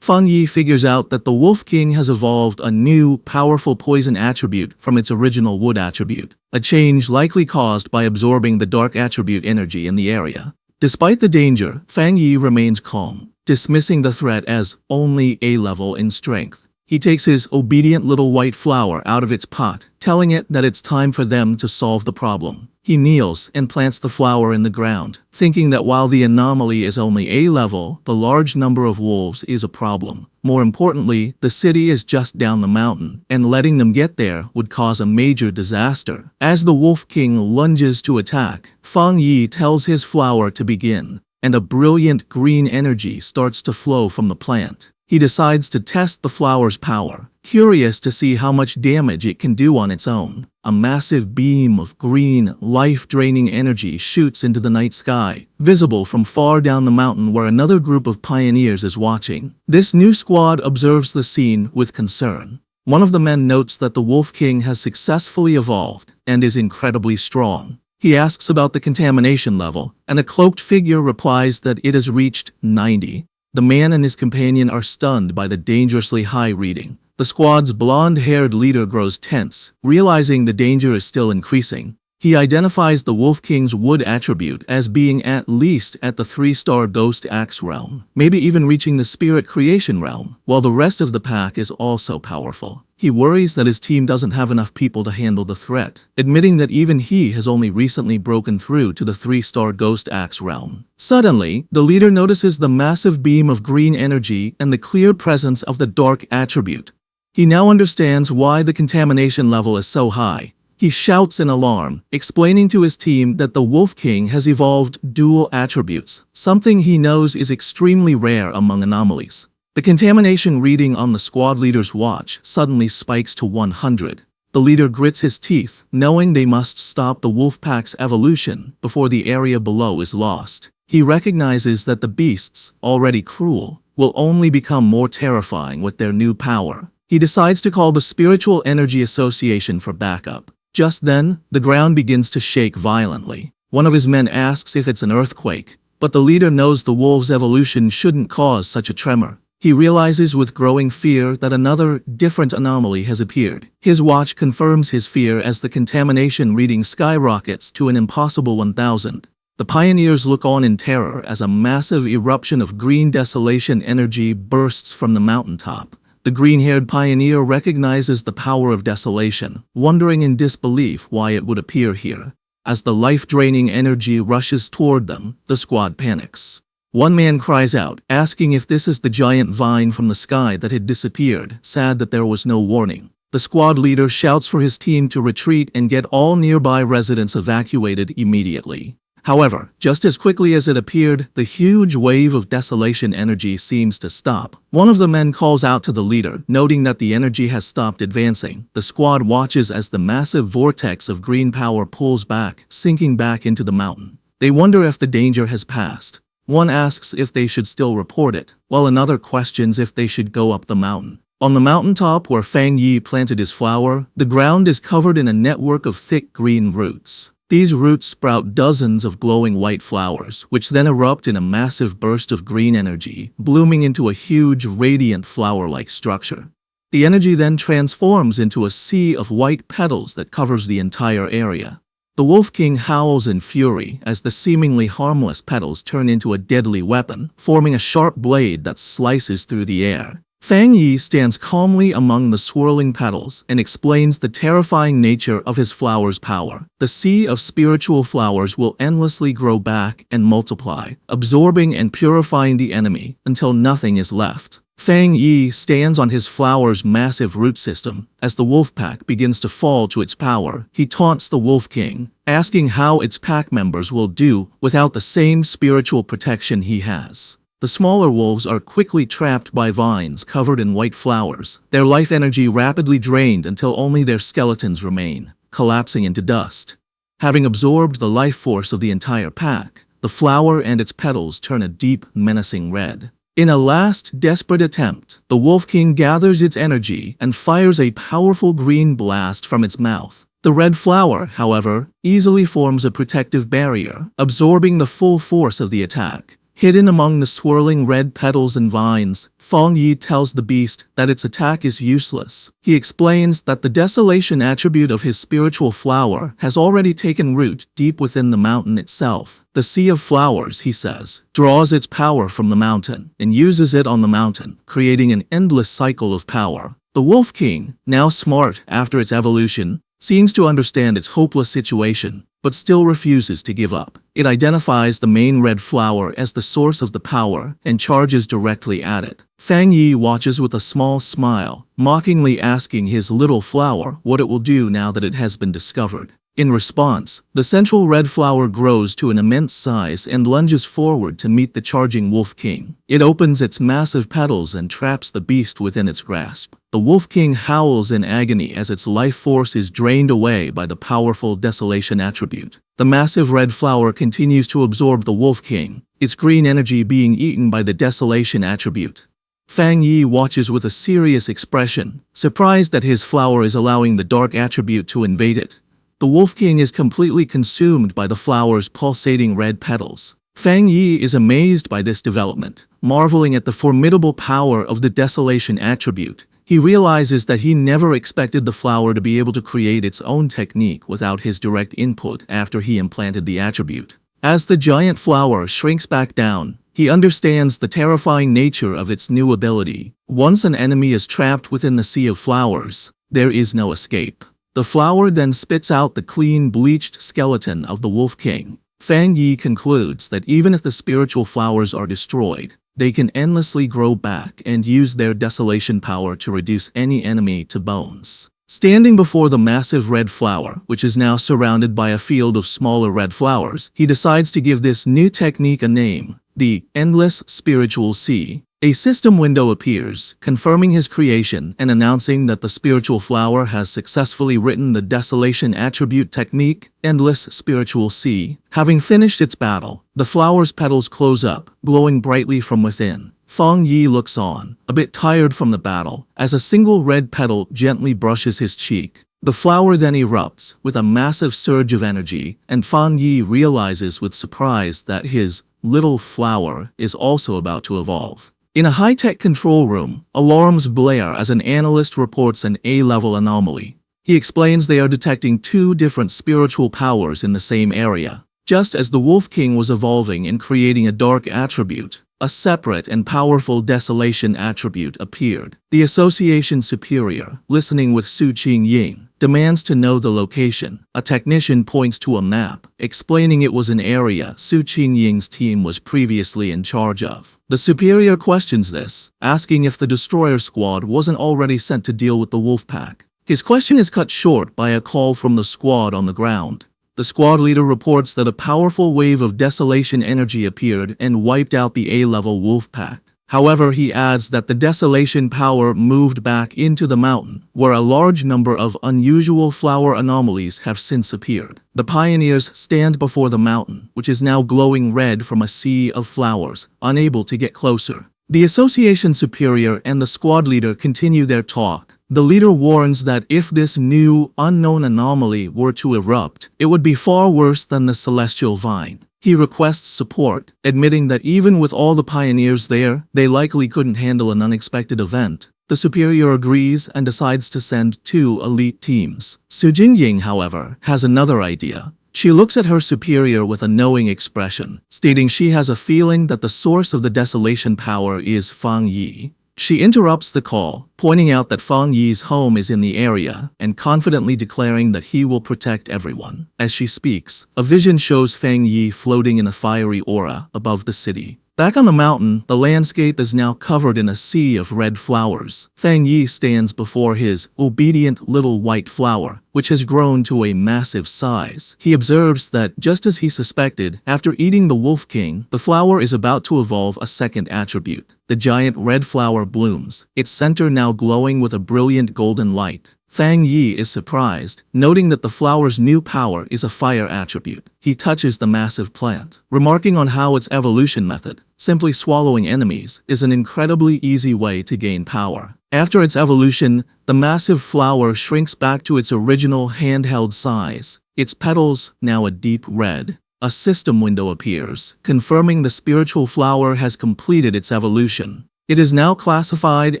Fang Yi figures out that the Wolf King has evolved a new, powerful poison attribute from its original wood attribute, a change likely caused by absorbing the dark attribute energy in the area. Despite the danger, Fang Yi remains calm, dismissing the threat as only A-level in strength. He takes his obedient little white flower out of its pot, telling it that it's time for them to solve the problem. He kneels and plants the flower in the ground, thinking that while the anomaly is only A-level, the large number of wolves is a problem. More importantly, the city is just down the mountain, and letting them get there would cause a major disaster. As the Wolf King lunges to attack, Fang Yi tells his flower to begin, and a brilliant green energy starts to flow from the plant. He decides to test the flower's power, curious to see how much damage it can do on its own. A massive beam of green, life-draining energy shoots into the night sky, visible from far down the mountain where another group of pioneers is watching. This new squad observes the scene with concern. One of the men notes that the Wolf King has successfully evolved and is incredibly strong. He asks about the contamination level, and a cloaked figure replies that it has reached 90. The man and his companion are stunned by the dangerously high reading. The squad's blonde-haired leader grows tense, realizing the danger is still increasing. He identifies the Wolf King's wood attribute as being at least at the 3-star Ghost Axe realm, maybe even reaching the Spirit Creation realm, while the rest of the pack is also powerful. He worries that his team doesn't have enough people to handle the threat, admitting that even he has only recently broken through to the 3-star Ghost Axe realm. Suddenly, the leader notices the massive beam of green energy and the clear presence of the dark attribute. He now understands why the contamination level is so high. He shouts in alarm, explaining to his team that the Wolf King has evolved dual attributes, something he knows is extremely rare among anomalies. The contamination reading on the squad leader's watch suddenly spikes to 100. The leader grits his teeth, knowing they must stop the wolf pack's evolution before the area below is lost. He recognizes that the beasts, already cruel, will only become more terrifying with their new power. He decides to call the Spiritual Energy Association for backup. Just then, the ground begins to shake violently. One of his men asks if it's an earthquake, but the leader knows the wolf's evolution shouldn't cause such a tremor. He realizes with growing fear that another, different anomaly has appeared. His watch confirms his fear as the contamination reading skyrockets to an impossible 1000. The pioneers look on in terror as a massive eruption of green desolation energy bursts from the mountaintop. The green-haired pioneer recognizes the power of desolation, wondering in disbelief why it would appear here. As the life-draining energy rushes toward them, the squad panics. One man cries out, asking if this is the giant vine from the sky that had disappeared, sad that there was no warning. The squad leader shouts for his team to retreat and get all nearby residents evacuated immediately. However, just as quickly as it appeared, the huge wave of desolation energy seems to stop. One of the men calls out to the leader, noting that the energy has stopped advancing. The squad watches as the massive vortex of green power pulls back, sinking back into the mountain. They wonder if the danger has passed. One asks if they should still report it, while another questions if they should go up the mountain. On the mountaintop where Fang Yi planted his flower, the ground is covered in a network of thick green roots. These roots sprout dozens of glowing white flowers, which then erupt in a massive burst of green energy, blooming into a huge, radiant flower-like structure. The energy then transforms into a sea of white petals that covers the entire area. The Wolf King howls in fury as the seemingly harmless petals turn into a deadly weapon, forming a sharp blade that slices through the air. Fang Yi stands calmly among the swirling petals and explains the terrifying nature of his flower's power. The sea of spiritual flowers will endlessly grow back and multiply, absorbing and purifying the enemy until nothing is left. Fang Yi stands on his flower's massive root system. As the wolf pack begins to fall to its power, he taunts the Wolf King, asking how its pack members will do without the same spiritual protection he has. The smaller wolves are quickly trapped by vines covered in white flowers, their life energy rapidly drained until only their skeletons remain, collapsing into dust. Having absorbed the life force of the entire pack, the flower and its petals turn a deep, menacing red. In a last, desperate attempt, the Wolf King gathers its energy and fires a powerful green blast from its mouth. The red flower, however, easily forms a protective barrier, absorbing the full force of the attack. Hidden among the swirling red petals and vines, Fang Yi tells the beast that its attack is useless. He explains that the desolation attribute of his spiritual flower has already taken root deep within the mountain itself. The Sea of Flowers, he says, draws its power from the mountain and uses it on the mountain, creating an endless cycle of power. The Wolf King, now smart after its evolution, seems to understand its hopeless situation, but still refuses to give up. It identifies the main red flower as the source of the power and charges directly at it. Fang Yi watches with a small smile, mockingly asking his little flower what it will do now that it has been discovered. In response, the central red flower grows to an immense size and lunges forward to meet the charging Wolf King. It opens its massive petals and traps the beast within its grasp. The Wolf King howls in agony as its life force is drained away by the powerful desolation attribute. The massive red flower continues to absorb the Wolf King, its green energy being eaten by the desolation attribute. Fang Yi watches with a serious expression, surprised that his flower is allowing the dark attribute to invade it. The Wolf King is completely consumed by the flower's pulsating red petals. Fang Yi is amazed by this development, marveling at the formidable power of the desolation attribute. He realizes that he never expected the flower to be able to create its own technique without his direct input after he implanted the attribute. As the giant flower shrinks back down, he understands the terrifying nature of its new ability. Once an enemy is trapped within the Sea of Flowers, there is no escape. The flower then spits out the clean, bleached skeleton of the Wolf King. Fang Yi concludes that even if the spiritual flowers are destroyed, they can endlessly grow back and use their desolation power to reduce any enemy to bones. Standing before the massive red flower, which is now surrounded by a field of smaller red flowers, he decides to give this new technique a name, the endless spiritual sea. A system window appears, confirming his creation and announcing that the spiritual flower has successfully written the desolation attribute technique, endless spiritual sea. Having finished its battle, the flower's petals close up, glowing brightly from within. Fang Yi looks on, a bit tired from the battle, as a single red petal gently brushes his cheek. The flower then erupts, with a massive surge of energy, and Fang Yi realizes with surprise that his little flower is also about to evolve. In a high-tech control room, alarms blare as an analyst reports an A-level anomaly. He explains they are detecting two different spiritual powers in the same area. Just as the Wolf King was evolving and creating a dark attribute, a separate and powerful desolation attribute appeared. The Association Superior, listening with Su Qingying, demands to know the location. A technician points to a map, explaining it was an area Su Qingying's team was previously in charge of. The Superior questions this, asking if the Destroyer Squad wasn't already sent to deal with the Wolf Pack. His question is cut short by a call from the squad on the ground. The squad leader reports that a powerful wave of desolation energy appeared and wiped out the A-level wolf pack. However, he adds that the desolation power moved back into the mountain, where a large number of unusual flower anomalies have since appeared. The pioneers stand before the mountain, which is now glowing red from a sea of flowers, unable to get closer. The Association Superior and the squad leader continue their talk. The leader warns that if this new, unknown anomaly were to erupt, it would be far worse than the celestial vine. He requests support, admitting that even with all the pioneers there, they likely couldn't handle an unexpected event. The superior agrees and decides to send 2 elite teams. Su Jingying, however, has another idea. She looks at her superior with a knowing expression, stating she has a feeling that the source of the desolation power is Fang Yi. She interrupts the call, pointing out that Fang Yi's home is in the area, and confidently declaring that he will protect everyone. As she speaks, a vision shows Fang Yi floating in a fiery aura above the city. Back on the mountain, the landscape is now covered in a sea of red flowers. Fang Yi stands before his obedient little white flower, which has grown to a massive size. He observes that, just as he suspected, after eating the Wolf King, the flower is about to evolve a second attribute. The giant red flower blooms, its center now glowing with a brilliant golden light. Fang Yi is surprised, noting that the flower's new power is a fire attribute. He touches the massive plant, remarking on how its evolution method, simply swallowing enemies, is an incredibly easy way to gain power. After its evolution, the massive flower shrinks back to its original handheld size, its petals now a deep red. A system window appears, confirming the spiritual flower has completed its evolution. It is now classified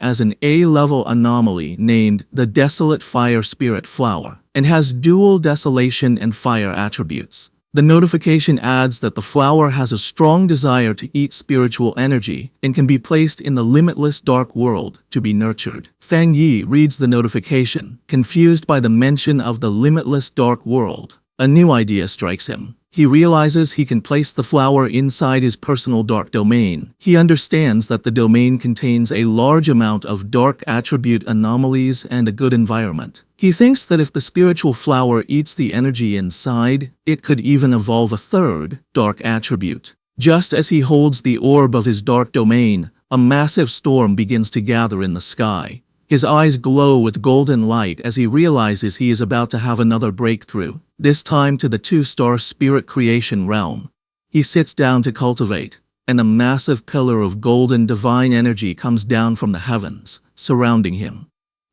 as an A-level anomaly named the Desolate Fire Spirit Flower, and has dual desolation and fire attributes. The notification adds that the flower has a strong desire to eat spiritual energy and can be placed in the limitless dark world to be nurtured. Fang Yi reads the notification, confused by the mention of the limitless dark world. A new idea strikes him. He realizes he can place the flower inside his personal dark domain. He understands that the domain contains a large amount of dark attribute anomalies and a good environment. He thinks that if the spiritual flower eats the energy inside, it could even evolve a third, dark attribute. Just as he holds the orb of his dark domain, a massive storm begins to gather in the sky. His eyes glow with golden light as he realizes he is about to have another breakthrough, this time to the 2-star spirit creation realm. He sits down to cultivate, and a massive pillar of golden divine energy comes down from the heavens, surrounding him.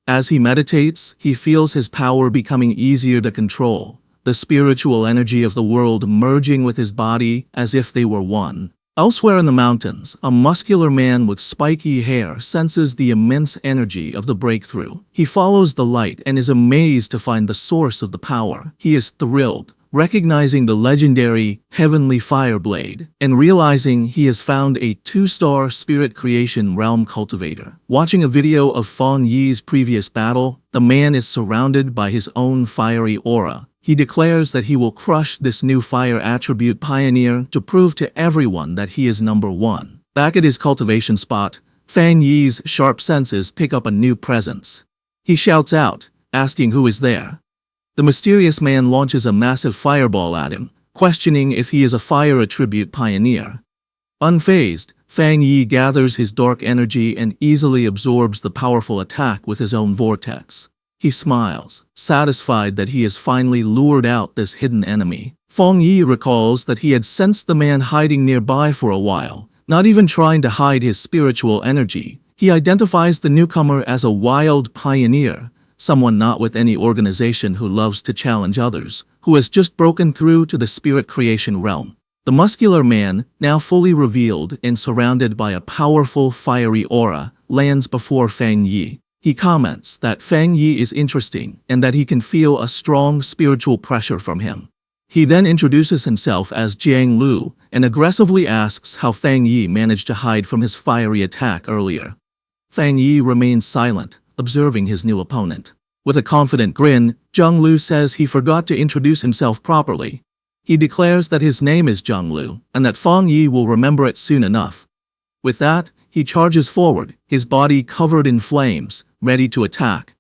As he meditates, he feels his power becoming easier to control, the spiritual energy of the world merging with his body as if they were one. Elsewhere in the mountains, a muscular man with spiky hair senses the immense energy of the breakthrough. He follows the light and is amazed to find the source of the power. He is thrilled, recognizing the legendary Heavenly Fire Blade, and realizing he has found a 2-star spirit creation realm cultivator. Watching a video of Fang Yi's previous battle, the man is surrounded by his own fiery aura. He declares that he will crush this new fire attribute pioneer to prove to everyone that he is number 1. Back at his cultivation spot, Fang Yi's sharp senses pick up a new presence. He shouts out, asking who is there. The mysterious man launches a massive fireball at him, questioning if he is a fire attribute pioneer. Unfazed, Fang Yi gathers his dark energy and easily absorbs the powerful attack with his own vortex. He smiles, satisfied that he has finally lured out this hidden enemy. Fang Yi recalls that he had sensed the man hiding nearby for a while, not even trying to hide his spiritual energy. He identifies the newcomer as a wild pioneer, someone not with any organization who loves to challenge others, who has just broken through to the spirit creation realm. The muscular man, now fully revealed and surrounded by a powerful fiery aura, lands before Fang Yi. He comments that Fang Yi is interesting and that he can feel a strong spiritual pressure from him. He then introduces himself as Jiang Lu and aggressively asks how Fang Yi managed to hide from his fiery attack earlier. Fang Yi remains silent, observing his new opponent. With a confident grin, Jiang Lu says he forgot to introduce himself properly. He declares that his name is Jiang Lu and that Fang Yi will remember it soon enough. With that, he charges forward, his body covered in flames, ready to attack.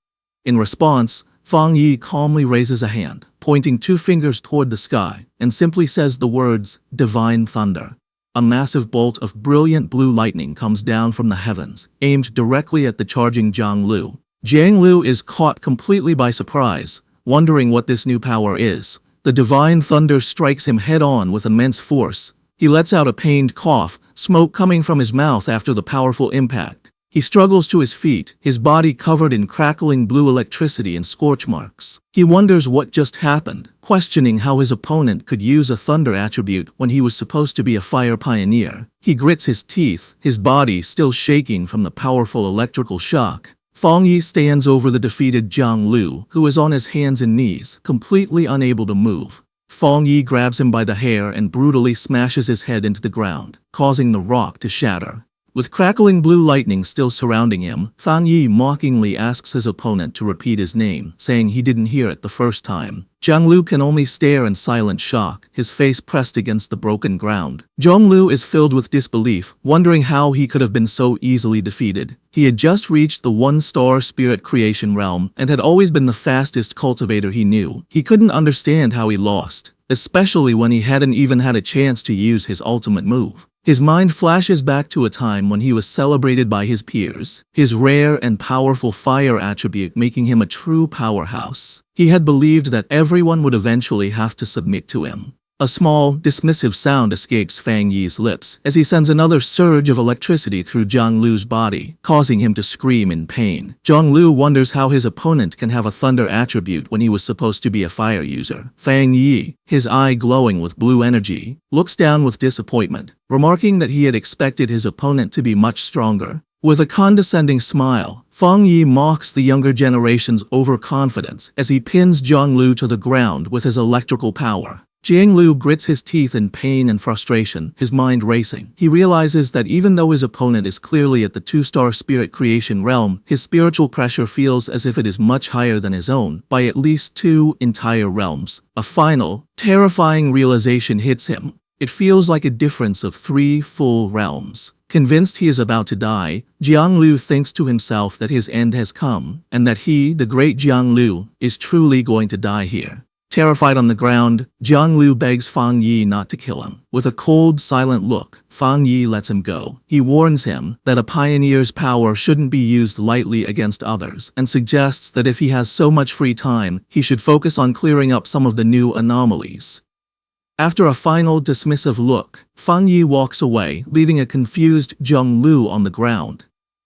In response, Fang Yi calmly raises a hand, pointing 2 fingers toward the sky, and simply says the words, "Divine Thunder." A massive bolt of brilliant blue lightning comes down from the heavens, aimed directly at the charging Jiang Lu. Jiang Lu is caught completely by surprise, wondering what this new power is. The divine thunder strikes him head-on with immense force. He lets out a pained cough, smoke coming from his mouth after the powerful impact. He struggles to his feet, his body covered in crackling blue electricity and scorch marks. He wonders what just happened, questioning how his opponent could use a thunder attribute when he was supposed to be a fire pioneer. He grits his teeth, his body still shaking from the powerful electrical shock. Fang Yi stands over the defeated Jiang Lu, who is on his hands and knees, completely unable to move. Fang Yi grabs him by the hair and brutally smashes his head into the ground, causing the rock to shatter. With crackling blue lightning still surrounding him, Fang Yi mockingly asks his opponent to repeat his name, saying he didn't hear it the first time. Jiang Lu can only stare in silent shock, his face pressed against the broken ground. Jiang Lu is filled with disbelief, wondering how he could have been so easily defeated. He had just reached the 1-star spirit creation realm and had always been the fastest cultivator he knew. He couldn't understand how he lost, especially when he hadn't even had a chance to use his ultimate move. His mind flashes back to a time when he was celebrated by his peers, his rare and powerful fire attribute making him a true powerhouse. He had believed that everyone would eventually have to submit to him. A small, dismissive sound escapes Fang Yi's lips as he sends another surge of electricity through Jiang Lu's body, causing him to scream in pain. Jiang Lu wonders how his opponent can have a thunder attribute when he was supposed to be a fire user. Fang Yi, his eye glowing with blue energy, looks down with disappointment, remarking that he had expected his opponent to be much stronger. With a condescending smile, Fang Yi mocks the younger generation's overconfidence as he pins Jiang Lu to the ground with his electrical power. Jiang Lu grits his teeth in pain and frustration, his mind racing. He realizes that even though his opponent is clearly at the 2-star spirit creation realm, his spiritual pressure feels as if it is much higher than his own, by at least 2 entire realms. A final, terrifying realization hits him. It feels like a difference of 3 full realms. Convinced he is about to die, Jiang Lu thinks to himself that his end has come, and that he, the great Jiang Lu, is truly going to die here. Terrified on the ground, Jiang Lu begs Fang Yi not to kill him. With a cold, silent look, Fang Yi lets him go. He warns him that a pioneer's power shouldn't be used lightly against others, and suggests that if he has so much free time, he should focus on clearing up some of the new anomalies. After a final dismissive look, Fang Yi walks away, leaving a confused Jiang Lu on the ground.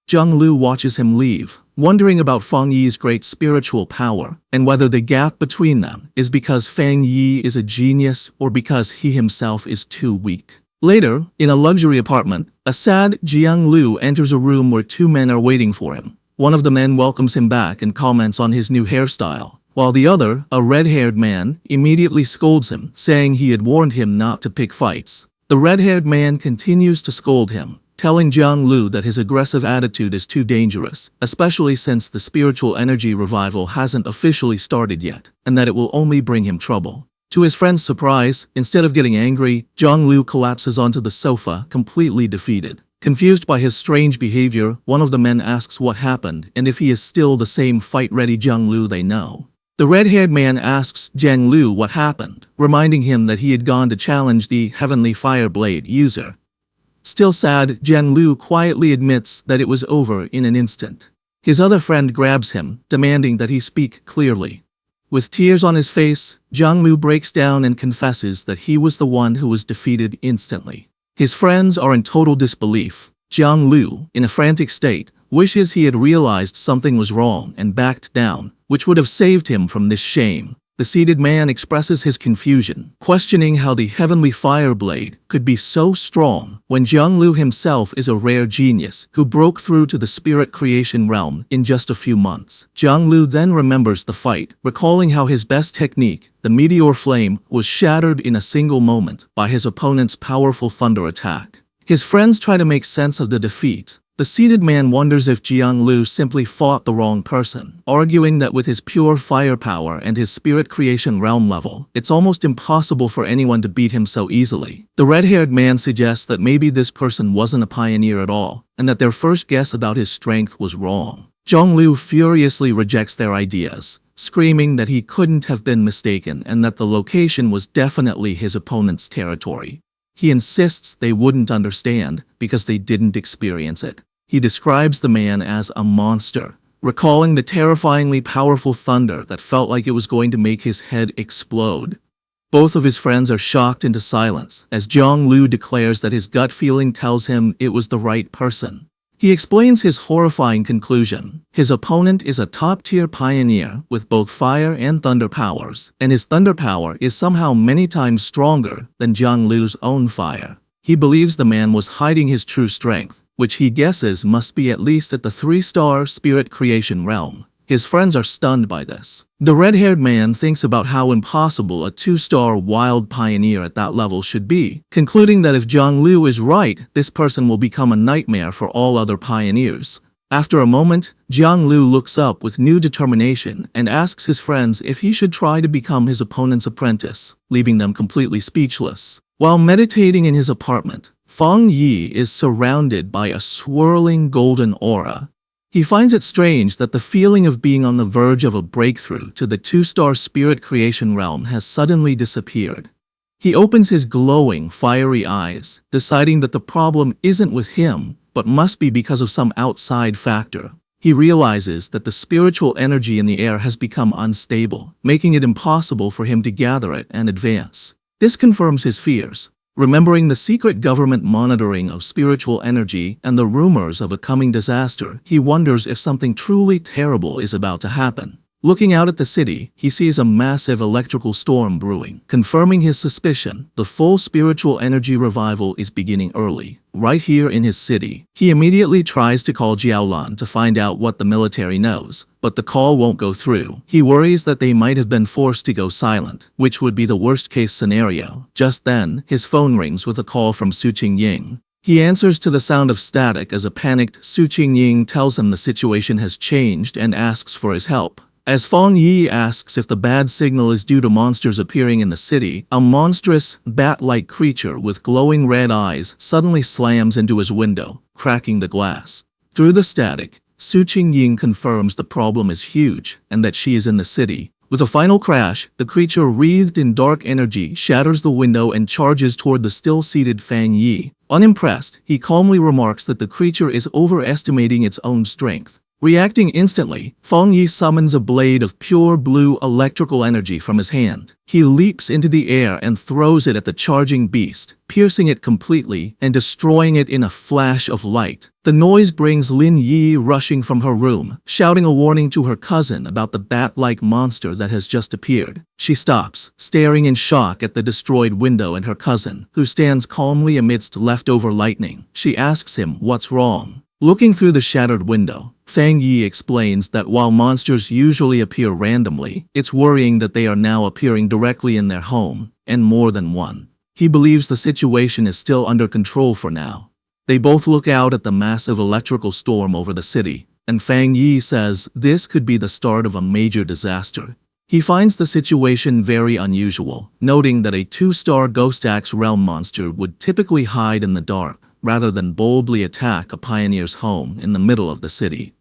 Jiang Lu watches him leave, wondering about Fang Yi's great spiritual power, and whether the gap between them is because Fang Yi is a genius or because he himself is too weak. Later, in a luxury apartment, a sad Jiang Lu enters a room where 2 men are waiting for him. One of the men welcomes him back and comments on his new hairstyle, while the other, a red-haired man, immediately scolds him, saying he had warned him not to pick fights. The red-haired man continues to scold him, telling Jiang Lu that his aggressive attitude is too dangerous, especially since the spiritual energy revival hasn't officially started yet, and that it will only bring him trouble. To his friend's surprise, instead of getting angry, Jiang Lu collapses onto the sofa, completely defeated. Confused by his strange behavior, one of the men asks what happened and if he is still the same fight-ready Jiang Lu they know. The red-haired man asks Jiang Lu what happened, reminding him that he had gone to challenge the Heavenly Fire Blade user. Still sad, Jiang Lu quietly admits that it was over in an instant. His other friend grabs him, demanding that he speak clearly. With tears on his face, Jiang Lu breaks down and confesses that he was the one who was defeated instantly. His friends are in total disbelief. Jiang Lu, in a frantic state, wishes he had realized something was wrong and backed down, which would have saved him from this shame. The seated man expresses his confusion, questioning how the Heavenly Fire Blade could be so strong when Jiang Lu himself is a rare genius who broke through to the spirit creation realm in just a few months. Jiang Lu then remembers the fight, recalling how his best technique, the meteor flame, was shattered in a single moment by his opponent's powerful thunder attack. His friends try to make sense of the defeat. The seated man wonders if Jiang Lu simply fought the wrong person, arguing that with his pure firepower and his spirit creation realm level, it's almost impossible for anyone to beat him so easily. The red-haired man suggests that maybe this person wasn't a pioneer at all, and that their first guess about his strength was wrong. Jiang Lu furiously rejects their ideas, screaming that he couldn't have been mistaken and that the location was definitely his opponent's territory. He insists they wouldn't understand because they didn't experience it. He describes the man as a monster, recalling the terrifyingly powerful thunder that felt like it was going to make his head explode. Both of his friends are shocked into silence as Jiang Lu declares that his gut feeling tells him it was the right person. He explains his horrifying conclusion. His opponent is a top-tier pioneer with both fire and thunder powers, and his thunder power is somehow many times stronger than Jiang Lu's own fire. He believes the man was hiding his true strength, which he guesses must be at least at the 3-star spirit creation realm. His friends are stunned by this. The red-haired man thinks about how impossible a 2-star wild pioneer at that level should be, concluding that if Jiang Lu is right, this person will become a nightmare for all other pioneers. After a moment, Jiang Lu looks up with new determination and asks his friends if he should try to become his opponent's apprentice, leaving them completely speechless. While meditating in his apartment, Feng Yi is surrounded by a swirling golden aura. He finds it strange that the feeling of being on the verge of a breakthrough to the 2-star spirit creation realm has suddenly disappeared. He opens his glowing, fiery eyes, deciding that the problem isn't with him, but must be because of some outside factor. He realizes that the spiritual energy in the air has become unstable, making it impossible for him to gather it and advance. This confirms his fears. Remembering the secret government monitoring of spiritual energy and the rumors of a coming disaster, he wonders if something truly terrible is about to happen. Looking out at the city, he sees a massive electrical storm brewing. Confirming his suspicion, the full spiritual energy revival is beginning early, right here in his city. He immediately tries to call Jiaolan to find out what the military knows, but the call won't go through. He worries that they might have been forced to go silent, which would be the worst-case scenario. Just then, his phone rings with a call from Su Qingying. He answers to the sound of static as a panicked Su Qingying tells him the situation has changed and asks for his help. As Feng Yi asks if the bad signal is due to monsters appearing in the city, a monstrous, bat-like creature with glowing red eyes suddenly slams into his window, cracking the glass. Through the static, Su Qingying confirms the problem is huge and that she is in the city. With a final crash, the creature wreathed in dark energy shatters the window and charges toward the still-seated Feng Yi. Unimpressed, he calmly remarks that the creature is overestimating its own strength. Reacting instantly, Feng Yi summons a blade of pure blue electrical energy from his hand. He leaps into the air and throws it at the charging beast, piercing it completely and destroying it in a flash of light. The noise brings Lin Yi rushing from her room, shouting a warning to her cousin about the bat-like monster that has just appeared. She stops, staring in shock at the destroyed window and her cousin, who stands calmly amidst leftover lightning. She asks him what's wrong. Looking through the shattered window, Feng Yi explains that while monsters usually appear randomly, it's worrying that they are now appearing directly in their home, and more than one. He believes the situation is still under control for now. They both look out at the massive electrical storm over the city, and Feng Yi says this could be the start of a major disaster. He finds the situation very unusual, noting that a 2-star Ghost Axe realm monster would typically hide in the dark, rather than boldly attack a pioneer's home in the middle of the city.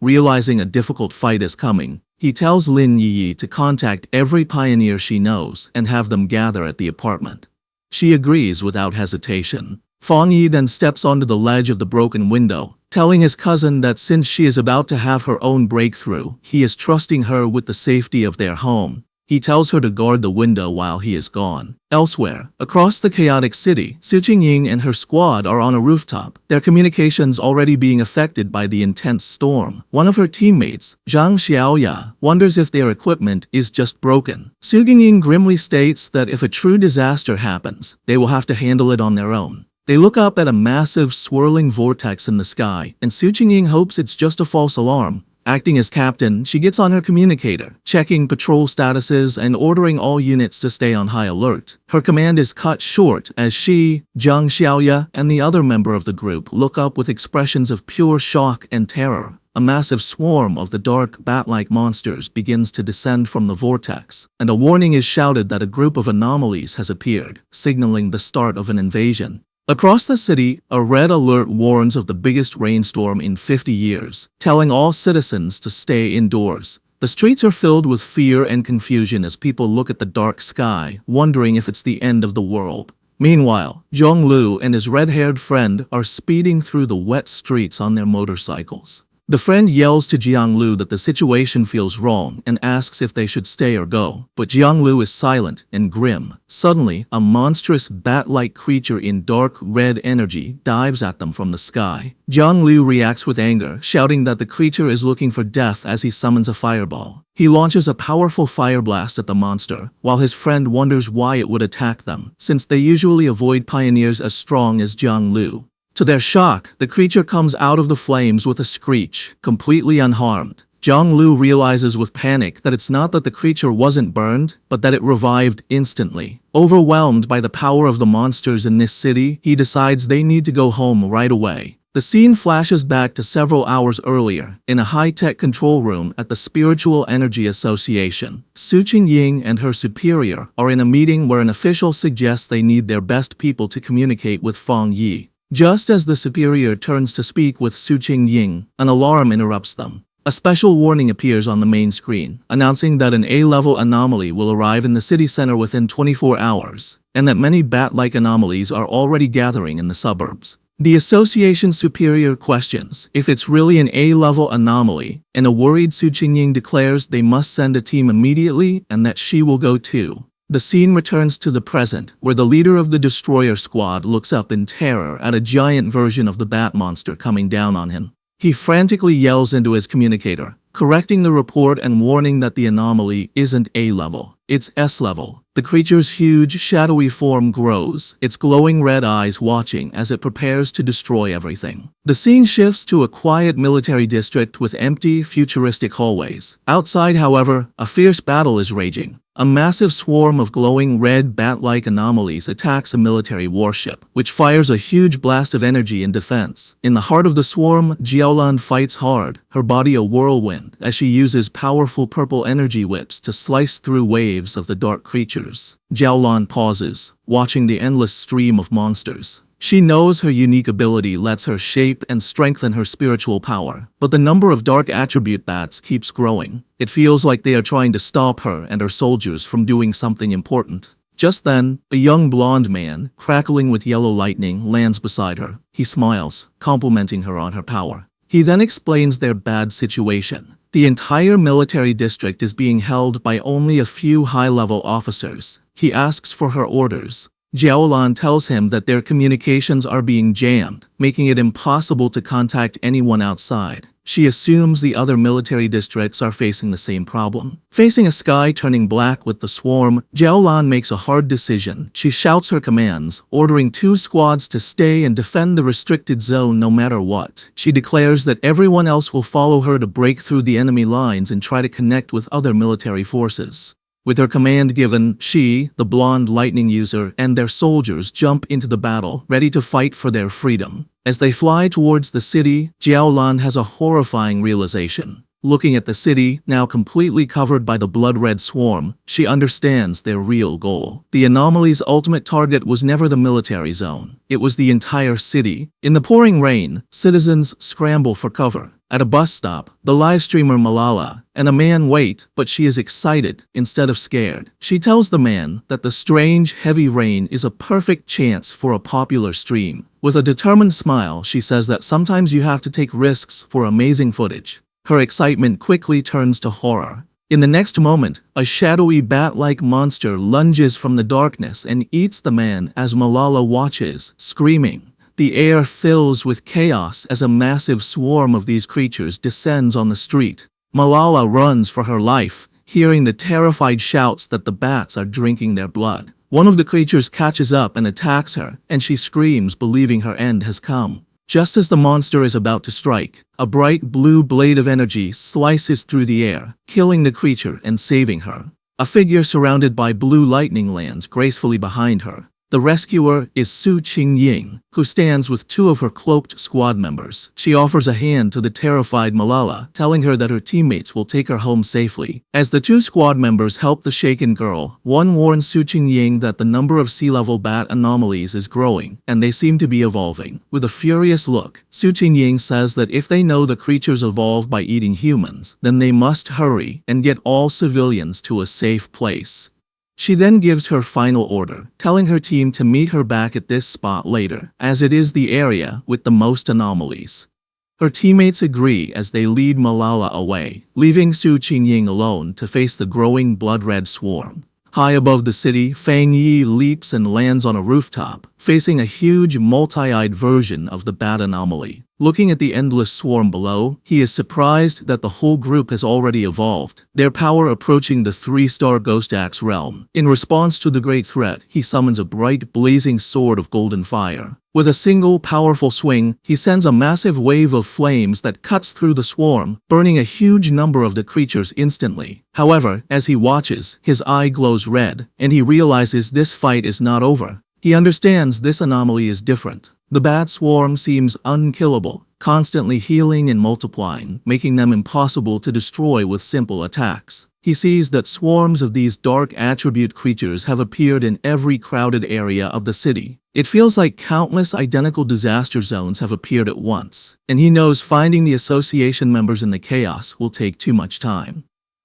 Realizing a difficult fight is coming, he tells Lin Yi to contact every pioneer she knows and have them gather at the apartment. She agrees without hesitation. Fang Yi then steps onto the ledge of the broken window, telling his cousin that since she is about to have her own breakthrough, he is trusting her with the safety of their home. He tells her to guard the window while he is gone. Elsewhere, across the chaotic city, Su Qingying and her squad are on a rooftop, their communications already being affected by the intense storm. One of her teammates, Zhang Xiaoya, wonders if their equipment is just broken. Su Qingying grimly states that if a true disaster happens, they will have to handle it on their own. They look up at a massive swirling vortex in the sky, and Su Qingying hopes it's just a false alarm. Acting as captain, she gets on her communicator, checking patrol statuses and ordering all units to stay on high alert. Her command is cut short as she, Zhang Xiaoya, and the other member of the group look up with expressions of pure shock and terror. A massive swarm of the dark, bat-like monsters begins to descend from the vortex, and a warning is shouted that a group of anomalies has appeared, signaling the start of an invasion. Across the city, a red alert warns of the biggest rainstorm in 50 years, telling all citizens to stay indoors. The streets are filled with fear and confusion as people look at the dark sky, wondering if it's the end of the world. Meanwhile, Zhonglu and his red-haired friend are speeding through the wet streets on their motorcycles. The friend yells to Jianglu that the situation feels wrong and asks if they should stay or go, but Jianglu is silent and grim. Suddenly, a monstrous bat-like creature in dark red energy dives at them from the sky. Jianglu reacts with anger, shouting that the creature is looking for death as he summons a fireball. He launches a powerful fire blast at the monster, while his friend wonders why it would attack them, since they usually avoid pioneers as strong as Jianglu. To their shock, the creature comes out of the flames with a screech, completely unharmed. Zhonglu realizes with panic that it's not that the creature wasn't burned, but that it revived instantly. Overwhelmed by the power of the monsters in this city, he decides they need to go home right away. The scene flashes back to several hours earlier, in a high-tech control room at the Spiritual Energy Association. Su Qingying and her superior are in a meeting where an official suggests they need their best people to communicate with Fang Yi. Just as the superior turns to speak with Su Qingying, an alarm interrupts them. A special warning appears on the main screen, announcing that an A-level anomaly will arrive in the city center within 24 hours, and that many bat-like anomalies are already gathering in the suburbs. The association superior questions if it's really an A-level anomaly, and a worried Su Qingying declares they must send a team immediately and that she will go too. The scene returns to the present, where the leader of the destroyer squad looks up in terror at a giant version of the bat monster coming down on him. He frantically yells into his communicator, correcting the report and warning that the anomaly isn't A-level, it's S-level. The creature's huge, shadowy form grows, its glowing red eyes watching as it prepares to destroy everything. The scene shifts to a quiet military district with empty, futuristic hallways. Outside, however, a fierce battle is raging. A massive swarm of glowing red bat-like anomalies attacks a military warship, which fires a huge blast of energy in defense. In the heart of the swarm, Jiaolan fights hard, her body a whirlwind, as she uses powerful purple energy whips to slice through waves of the dark creatures. Jiaolan pauses, watching the endless stream of monsters. She knows her unique ability lets her shape and strengthen her spiritual power, but the number of dark attribute bats keeps growing. It feels like they are trying to stop her and her soldiers from doing something important. Just then, a young blonde man, crackling with yellow lightning, lands beside her. He smiles, complimenting her on her power. He then explains their bad situation. The entire military district is being held by only a few high-level officers. He asks for her orders. Jiaolan tells him that their communications are being jammed, making it impossible to contact anyone outside. She assumes the other military districts are facing the same problem. Facing a sky turning black with the swarm, Jiaolan makes a hard decision. She shouts her commands, ordering 2 squads to stay and defend the restricted zone no matter what. She declares that everyone else will follow her to break through the enemy lines and try to connect with other military forces. With her command given, she, the blonde lightning user, and their soldiers jump into the battle, ready to fight for their freedom. As they fly towards the city, Jiaolan has a horrifying realization. Looking at the city, now completely covered by the blood-red swarm, she understands their real goal. The anomaly's ultimate target was never the military zone. It was the entire city. In the pouring rain, citizens scramble for cover. At a bus stop, the live streamer Malala and a man wait, but she is excited instead of scared. She tells the man that the strange, heavy rain is a perfect chance for a popular stream. With a determined smile, she says that sometimes you have to take risks for amazing footage. Her excitement quickly turns to horror. In the next moment, a shadowy bat-like monster lunges from the darkness and eats the man as Malala watches, screaming. The air fills with chaos as a massive swarm of these creatures descends on the street. Malala runs for her life, hearing the terrified shouts that the bats are drinking their blood. One of the creatures catches up and attacks her, and she screams, believing her end has come. Just as the monster is about to strike, a bright blue blade of energy slices through the air, killing the creature and saving her. A figure surrounded by blue lightning lands gracefully behind her. The rescuer is Su Qingying, who stands with two of her cloaked squad members. She offers a hand to the terrified Malala, telling her that her teammates will take her home safely. As the two squad members help the shaken girl, one warns Su Qingying that the number of sea-level bat anomalies is growing, and they seem to be evolving. With a furious look, Su Qingying says that if they know the creatures evolve by eating humans, then they must hurry and get all civilians to a safe place. She then gives her final order, telling her team to meet her back at this spot later, as it is the area with the most anomalies. Her teammates agree as they lead Malala away, leaving Su Qingying alone to face the growing blood-red swarm. High above the city, Fang Yi leaps and lands on a rooftop, facing a huge multi-eyed version of the bat anomaly. Looking at the endless swarm below, he is surprised that the whole group has already evolved, their power approaching the 3-star Ghost Axe realm. In response to the great threat, he summons a bright, blazing sword of golden fire. With a single powerful swing, he sends a massive wave of flames that cuts through the swarm, burning a huge number of the creatures instantly. However, as he watches, his eye glows red, and he realizes this fight is not over. He understands this anomaly is different. The bat swarm seems unkillable, constantly healing and multiplying, making them impossible to destroy with simple attacks. He sees that swarms of these dark attribute creatures have appeared in every crowded area of the city. It feels like countless identical disaster zones have appeared at once, and he knows finding the association members in the chaos will take too much time.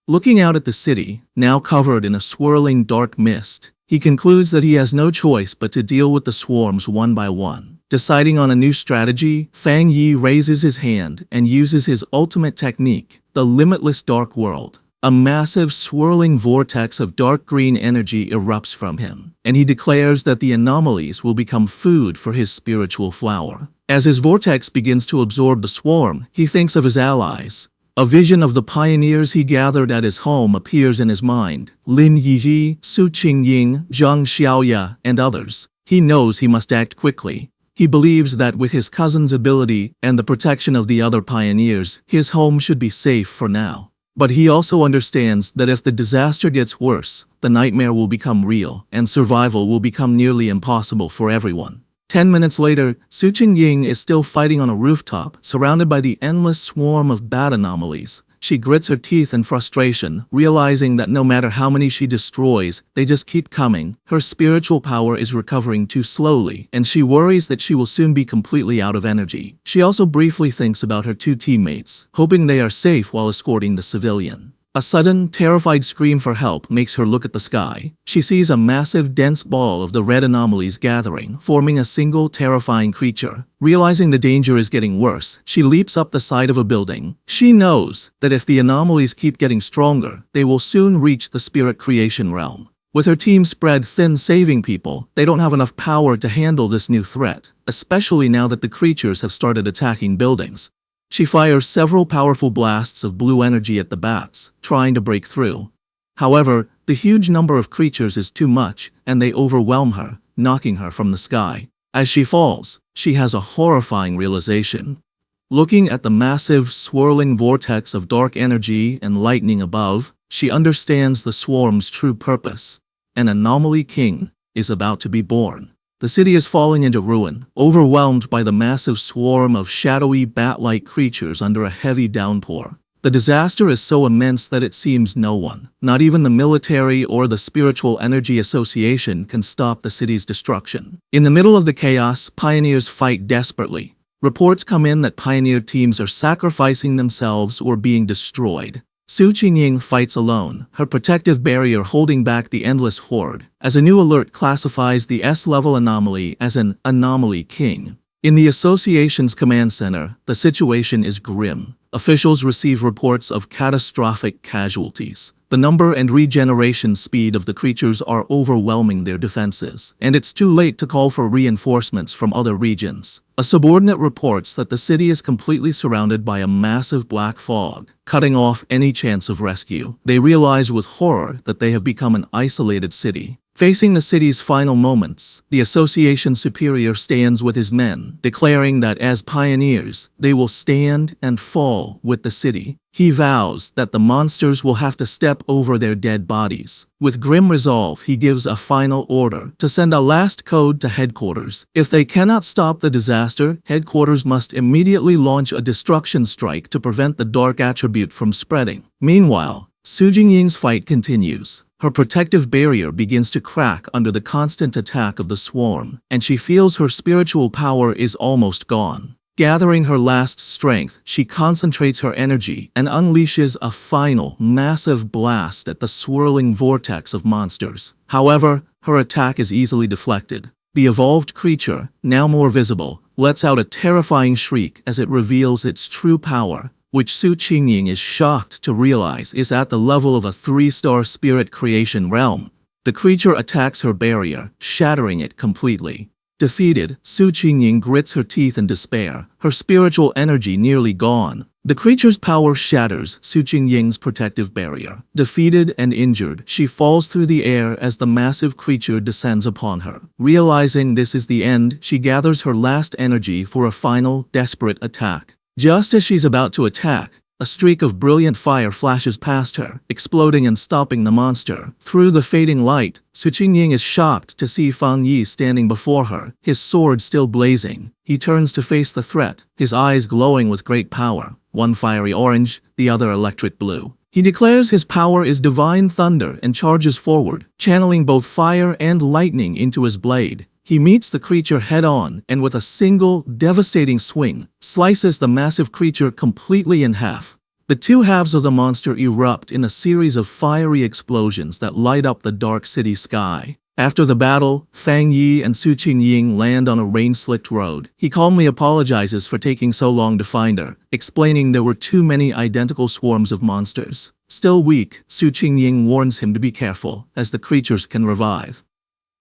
Looking out at the city, now covered in a swirling dark mist, he concludes that he has no choice but to deal with the swarms one by one. Deciding on a new strategy, Fang Yi raises his hand and uses his ultimate technique, the limitless dark world. A massive swirling vortex of dark green energy erupts from him, and he declares that the anomalies will become food for his spiritual flower. As his vortex begins to absorb the swarm, he thinks of his allies. A vision of the pioneers he gathered at his home appears in his mind: Lin Yiji, Su Qingying, Zhang Xiaoya, and others. He knows he must act quickly. He believes that with his cousin's ability and the protection of the other pioneers, his home should be safe for now. But he also understands that if the disaster gets worse, the nightmare will become real, and survival will become nearly impossible for everyone. 10 minutes later, Su Qingying is still fighting on a rooftop, surrounded by the endless swarm of bat anomalies. She grits her teeth in frustration, realizing that no matter how many she destroys, they just keep coming. Her spiritual power is recovering too slowly, and she worries that she will soon be completely out of energy. She also briefly thinks about her two teammates, hoping they are safe while escorting the civilian. A sudden, terrified scream for help makes her look at the sky. She sees a massive, dense ball of the red anomalies gathering, forming a single, terrifying creature. Realizing the danger is getting worse, she leaps up the side of a building. She knows that if the anomalies keep getting stronger, they will soon reach the spirit creation realm. With her team spread thin saving people, they don't have enough power to handle this new threat, especially now that the creatures have started attacking buildings. She fires several powerful blasts of blue energy at the bats, trying to break through. However, the huge number of creatures is too much, and they overwhelm her, knocking her from the sky. As she falls, she has a horrifying realization. Looking at the massive, swirling vortex of dark energy and lightning above, she understands the swarm's true purpose. An anomaly king is about to be born. The city is falling into ruin, overwhelmed by the massive swarm of shadowy bat-like creatures under a heavy downpour. The disaster is so immense that it seems no one, not even the military or the Spiritual Energy Association, can stop the city's destruction. In the middle of the chaos, pioneers fight desperately. Reports come in that pioneer teams are sacrificing themselves or being destroyed. Su Qingying fights alone, her protective barrier holding back the endless horde, as a new alert classifies the S-level anomaly as an anomaly king. In the association's command center, the situation is grim. Officials receive reports of catastrophic casualties. The number and regeneration speed of the creatures are overwhelming their defenses, and it's too late to call for reinforcements from other regions. A subordinate reports that the city is completely surrounded by a massive black fog, cutting off any chance of rescue. They realize with horror that they have become an isolated city. Facing the city's final moments, the association superior stands with his men, declaring that as pioneers, they will stand and fall with the city. He vows that the monsters will have to step over their dead bodies. With grim resolve, he gives a final order to send a last code to headquarters. If they cannot stop the disaster, headquarters must immediately launch a destruction strike to prevent the dark attribute from spreading. Meanwhile, Su Jingying's fight continues. Her protective barrier begins to crack under the constant attack of the swarm, and she feels her spiritual power is almost gone. Gathering her last strength, she concentrates her energy and unleashes a final, massive blast at the swirling vortex of monsters. However, her attack is easily deflected. The evolved creature, now more visible, lets out a terrifying shriek as it reveals its true power, which Su Qingying is shocked to realize is at the level of a 3-star spirit creation realm. The creature attacks her barrier, shattering it completely. Defeated, Su Qingying grits her teeth in despair, her spiritual energy nearly gone. The creature's power shatters Su Qingying's protective barrier. Defeated and injured, she falls through the air as the massive creature descends upon her. Realizing this is the end, she gathers her last energy for a final, desperate attack. Just as she's about to attack, a streak of brilliant fire flashes past her, exploding and stopping the monster. Through the fading light, Su Qingying is shocked to see Fang Yi standing before her, his sword still blazing. He turns to face the threat, his eyes glowing with great power, one fiery orange, the other electric blue. He declares his power is divine thunder and charges forward, channeling both fire and lightning into his blade. He meets the creature head-on and with a single, devastating swing, slices the massive creature completely in half. The two halves of the monster erupt in a series of fiery explosions that light up the dark city sky. After the battle, Fang Yi and Su Qingying land on a rain-slicked road. He calmly apologizes for taking so long to find her, explaining there were too many identical swarms of monsters. Still weak, Su Qingying warns him to be careful, as the creatures can revive.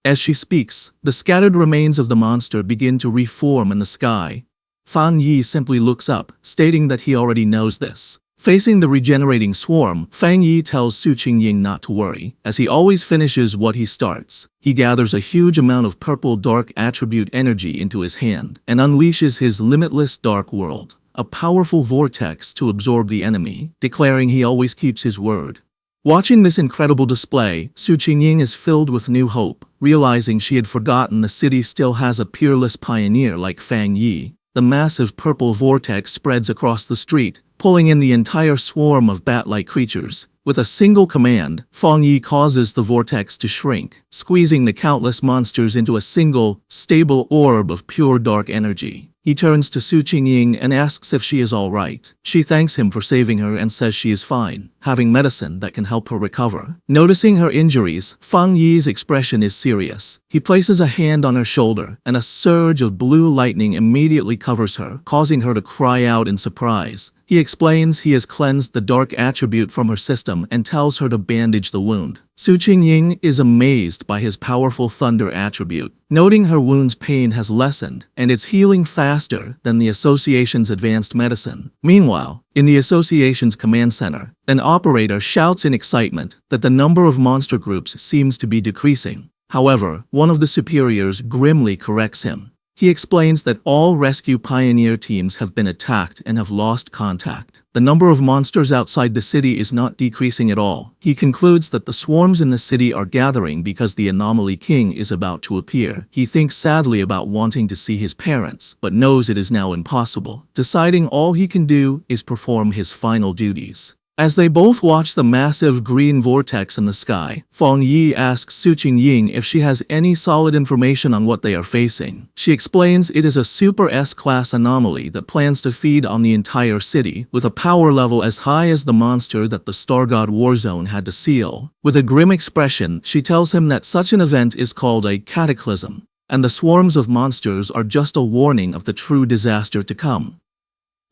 As she speaks, the scattered remains of the monster begin to reform in the sky. Fang Yi simply looks up, stating that he already knows this. Facing the regenerating swarm, Fang Yi tells Su Qingying not to worry, as he always finishes what he starts. He gathers a huge amount of purple dark attribute energy into his hand, and unleashes his limitless dark world, a powerful vortex to absorb the enemy, declaring he always keeps his word. Watching this incredible display, Su Qingying is filled with new hope, realizing she had forgotten the city still has a peerless pioneer like Fang Yi. The massive purple vortex spreads across the street, pulling in the entire swarm of bat-like creatures. With a single command, Fang Yi causes the vortex to shrink, squeezing the countless monsters into a single, stable orb of pure dark energy. He turns to Su Qingying and asks if she is all right. She thanks him for saving her and says she is fine, having medicine that can help her recover. Noticing her injuries, Fang Yi's expression is serious. He places a hand on her shoulder, and a surge of blue lightning immediately covers her, causing her to cry out in surprise. He explains he has cleansed the dark attribute from her system and tells her to bandage the wound. Su Qingying is amazed by his powerful thunder attribute, noting her wound's pain has lessened and it's healing faster than the association's advanced medicine. Meanwhile, in the association's command center, an operator shouts in excitement that the number of monster groups seems to be decreasing. However, one of the superiors grimly corrects him. He explains that all rescue pioneer teams have been attacked and have lost contact. The number of monsters outside the city is not decreasing at all. He concludes that the swarms in the city are gathering because the anomaly king is about to appear. He thinks sadly about wanting to see his parents, but knows it is now impossible. Deciding all he can do is perform his final duties. As they both watch the massive green vortex in the sky, Fang Yi asks Su Qingying if she has any solid information on what they are facing. She explains it is a Super S-class anomaly that plans to feed on the entire city, with a power level as high as the monster that the Star God Warzone had to seal. With a grim expression, she tells him that such an event is called a cataclysm, and the swarms of monsters are just a warning of the true disaster to come.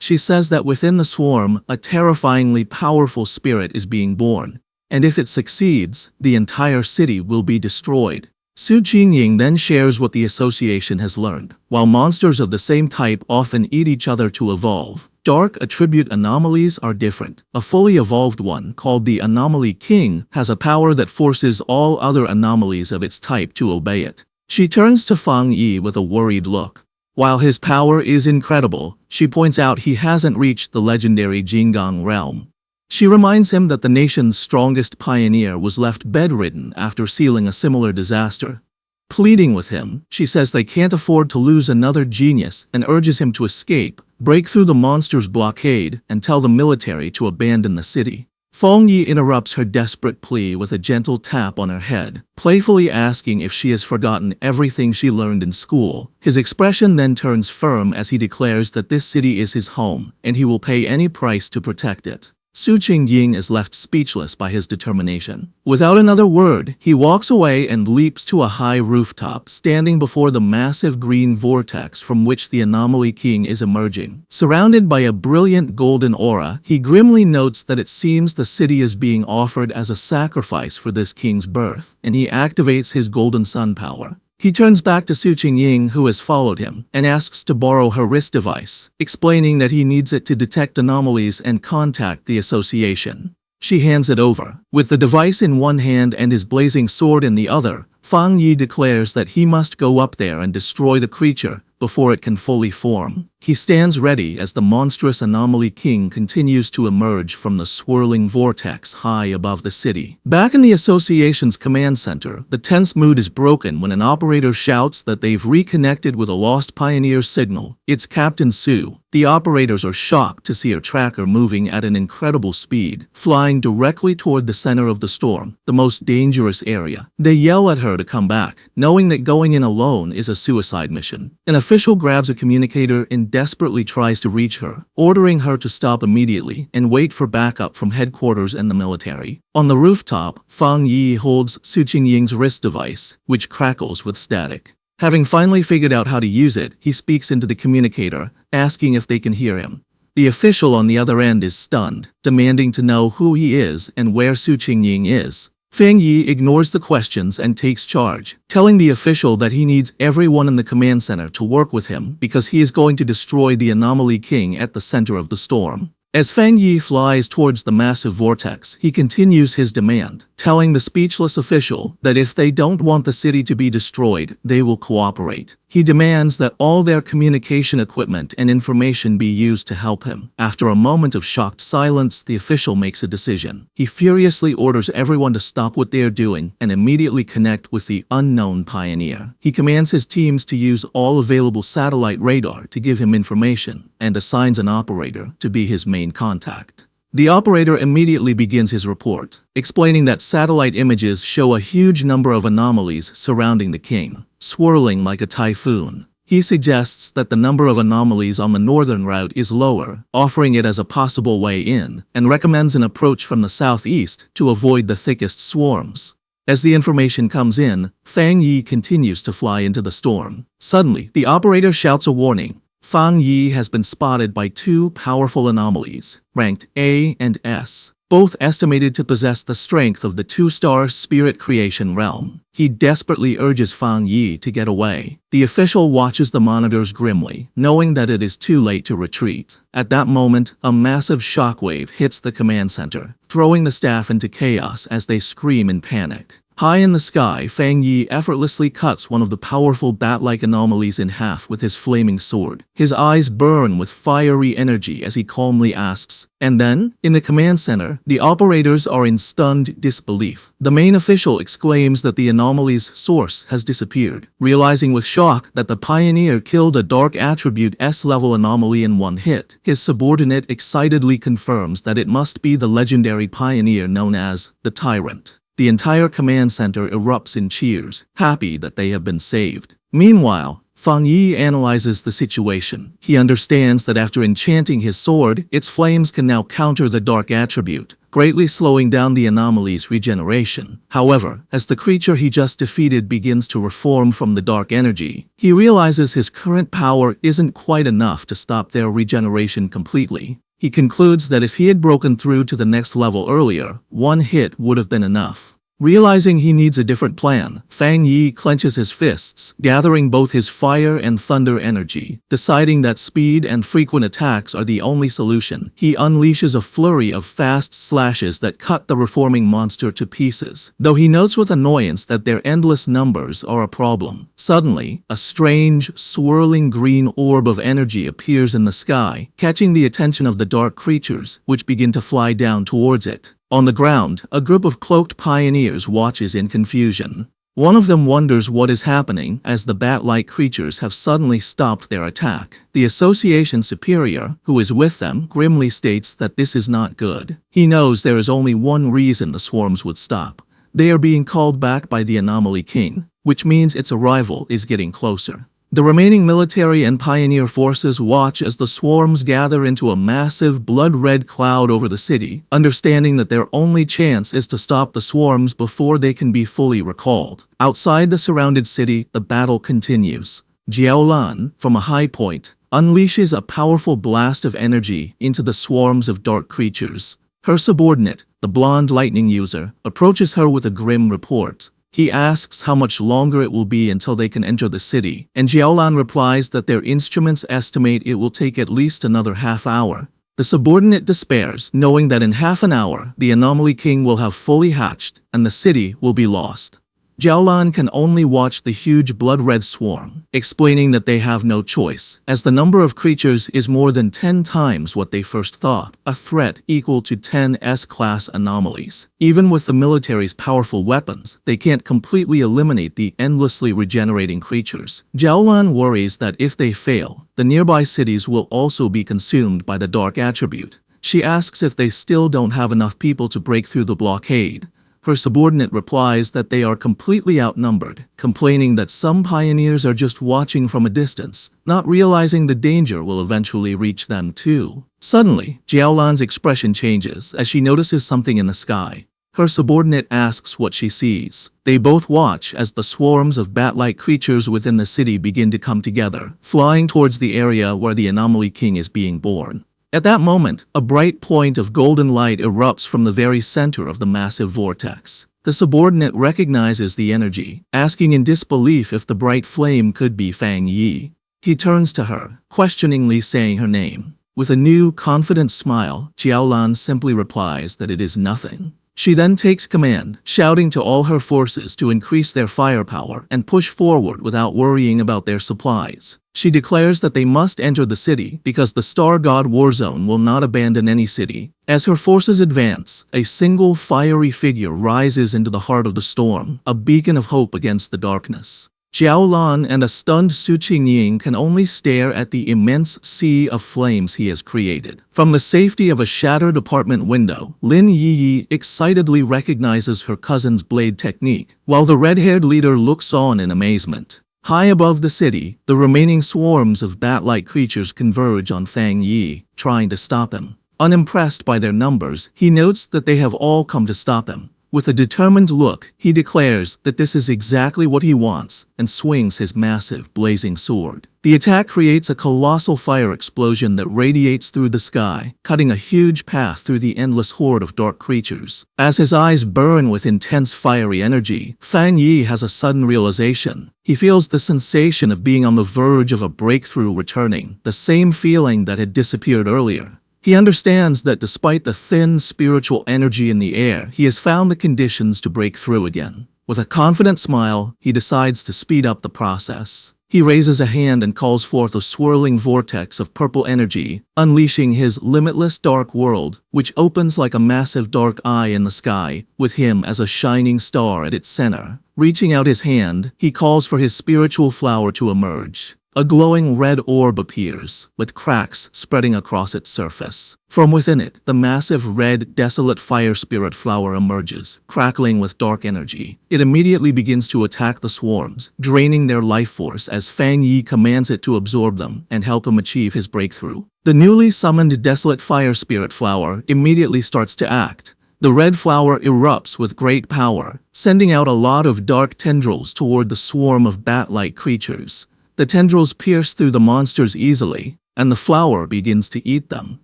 She says that within the swarm, a terrifyingly powerful spirit is being born, and if it succeeds, the entire city will be destroyed. Su Qingying then shares what the association has learned. While monsters of the same type often eat each other to evolve, dark attribute anomalies are different. A fully evolved one, called the Anomaly King, has a power that forces all other anomalies of its type to obey it. She turns to Fang Yi with a worried look. While his power is incredible, she points out he hasn't reached the legendary Jinggang realm. She reminds him that the nation's strongest pioneer was left bedridden after sealing a similar disaster. Pleading with him, she says they can't afford to lose another genius and urges him to escape, break through the monster's blockade, and tell the military to abandon the city. Fang Yi interrupts her desperate plea with a gentle tap on her head, playfully asking if she has forgotten everything she learned in school. His expression then turns firm as he declares that this city is his home, and he will pay any price to protect it. Su Qingying is left speechless by his determination. Without another word, he walks away and leaps to a high rooftop, standing before the massive green vortex from which the Anomaly King is emerging. Surrounded by a brilliant golden aura, he grimly notes that it seems the city is being offered as a sacrifice for this king's birth, and he activates his golden sun power. He turns back to Su Qingying, who has followed him, and asks to borrow her wrist device, explaining that he needs it to detect anomalies and contact the association. She hands it over. With the device in one hand and his blazing sword in the other, Fang Yi declares that he must go up there and destroy the creature before it can fully form. He stands ready as the monstrous Anomaly King continues to emerge from the swirling vortex high above the city. Back in the association's command center, the tense mood is broken when an operator shouts that they've reconnected with a lost pioneer signal. It's Captain Su. The operators are shocked to see her tracker moving at an incredible speed, flying directly toward the center of the storm, the most dangerous area. They yell at her to come back, knowing that going in alone is a suicide mission. An official grabs a communicator and desperately tries to reach her, ordering her to stop immediately and wait for backup from headquarters and the military. On the rooftop, Fang Yi holds Su Qingying's wrist device, which crackles with static. Having finally figured out how to use it, he speaks into the communicator, asking if they can hear him. The official on the other end is stunned, demanding to know who he is and where Su Qingying is. Fang Yi ignores the questions and takes charge, telling the official that he needs everyone in the command center to work with him because he is going to destroy the Anomaly King at the center of the storm. As Fang Yi flies towards the massive vortex, he continues his demand, telling the speechless official that if they don't want the city to be destroyed, they will cooperate. He demands that all their communication equipment and information be used to help him. After a moment of shocked silence, the official makes a decision. He furiously orders everyone to stop what they are doing and immediately connect with the unknown pioneer. He commands his teams to use all available satellite radar to give him information, and assigns an operator to be his main contact. The operator immediately begins his report, explaining that satellite images show a huge number of anomalies surrounding the king, swirling like a typhoon. He suggests that the number of anomalies on the northern route is lower, offering it as a possible way in, and recommends an approach from the southeast to avoid the thickest swarms. As the information comes in, Fang Yi continues to fly into the storm. Suddenly, the operator shouts a warning. Fang Yi has been spotted by two powerful anomalies, ranked A and S, both estimated to possess the strength of the two-star spirit creation realm. He desperately urges Fang Yi to get away. The official watches the monitors grimly, knowing that it is too late to retreat. At that moment, a massive shockwave hits the command center, throwing the staff into chaos as they scream in panic. High in the sky, Fang Yi effortlessly cuts one of the powerful bat-like anomalies in half with his flaming sword. His eyes burn with fiery energy as he calmly asks, "And then?" In the command center, the operators are in stunned disbelief. The main official exclaims that the anomaly's source has disappeared, realizing with shock that the pioneer killed a dark attribute S-level anomaly in one hit. His subordinate excitedly confirms that it must be the legendary pioneer known as the Tyrant. The entire command center erupts in cheers, happy that they have been saved. Meanwhile, Fang Yi analyzes the situation. He understands that after enchanting his sword, its flames can now counter the dark attribute, greatly slowing down the anomaly's regeneration. However, as the creature he just defeated begins to reform from the dark energy, he realizes his current power isn't quite enough to stop their regeneration completely. He concludes that if he had broken through to the next level earlier, one hit would have been enough. Realizing he needs a different plan, Fang Yi clenches his fists, gathering both his fire and thunder energy. Deciding that speed and frequent attacks are the only solution, he unleashes a flurry of fast slashes that cut the reforming monster to pieces, though he notes with annoyance that their endless numbers are a problem. Suddenly, a strange, swirling green orb of energy appears in the sky, catching the attention of the dark creatures, which begin to fly down towards it. On the ground, a group of cloaked pioneers watches in confusion. One of them wonders what is happening as the bat-like creatures have suddenly stopped their attack. The association superior, who is with them, grimly states that this is not good. He knows there is only one reason the swarms would stop. They are being called back by the Anomaly King, which means its arrival is getting closer. The remaining military and pioneer forces watch as the swarms gather into a massive blood-red cloud over the city, understanding that their only chance is to stop the swarms before they can be fully recalled. Outside the surrounded city, the battle continues. Jiaolan, from a high point, unleashes a powerful blast of energy into the swarms of dark creatures. Her subordinate, the blonde lightning user, approaches her with a grim report. He asks how much longer it will be until they can enter the city, and Jiaolan replies that their instruments estimate it will take at least another half hour. The subordinate despairs, knowing that in half an hour, the Anomaly King will have fully hatched, and the city will be lost. Jiaolan can only watch the huge blood-red swarm, explaining that they have no choice, as the number of creatures is more than 10 times what they first thought, a threat equal to 10 S-class anomalies. Even with the military's powerful weapons, they can't completely eliminate the endlessly regenerating creatures. Jiaolan worries that if they fail, the nearby cities will also be consumed by the dark attribute. She asks if they still don't have enough people to break through the blockade. Her subordinate replies that they are completely outnumbered, complaining that some pioneers are just watching from a distance, not realizing the danger will eventually reach them too. Suddenly, Jiaolan's expression changes as she notices something in the sky. Her subordinate asks what she sees. They both watch as the swarms of bat-like creatures within the city begin to come together, flying towards the area where the Anomaly King is being born. At that moment, a bright point of golden light erupts from the very center of the massive vortex. The subordinate recognizes the energy, asking in disbelief if the bright flame could be Fang Yi. He turns to her, questioningly saying her name. With a new, confident smile, Jiaolan simply replies that it is nothing. She then takes command, shouting to all her forces to increase their firepower and push forward without worrying about their supplies. She declares that they must enter the city because the Star God Warzone will not abandon any city. As her forces advance, a single fiery figure rises into the heart of the storm, a beacon of hope against the darkness. Jiaolan and a stunned Su Qingying can only stare at the immense sea of flames he has created. From the safety of a shattered apartment window, Lin Yiyi excitedly recognizes her cousin's blade technique, while the red-haired leader looks on in amazement. High above the city, the remaining swarms of bat-like creatures converge on Fang Yi, trying to stop him. Unimpressed by their numbers, he notes that they have all come to stop him. With a determined look, he declares that this is exactly what he wants and swings his massive, blazing sword. The attack creates a colossal fire explosion that radiates through the sky, cutting a huge path through the endless horde of dark creatures. As his eyes burn with intense fiery energy, Fang Yi has a sudden realization. He feels the sensation of being on the verge of a breakthrough returning, the same feeling that had disappeared earlier. He understands that despite the thin spiritual energy in the air, he has found the conditions to break through again. With a confident smile, he decides to speed up the process. He raises a hand and calls forth a swirling vortex of purple energy, unleashing his limitless dark world, which opens like a massive dark eye in the sky, with him as a shining star at its center. Reaching out his hand, he calls for his spiritual flower to emerge. A glowing red orb appears, with cracks spreading across its surface. From within it, the massive red, desolate fire spirit flower emerges, crackling with dark energy. It immediately begins to attack the swarms, draining their life force as Fang Yi commands it to absorb them and help him achieve his breakthrough. The newly summoned desolate fire spirit flower immediately starts to act. The red flower erupts with great power, sending out a lot of dark tendrils toward the swarm of bat-like creatures. The tendrils pierce through the monsters easily, and the flower begins to eat them,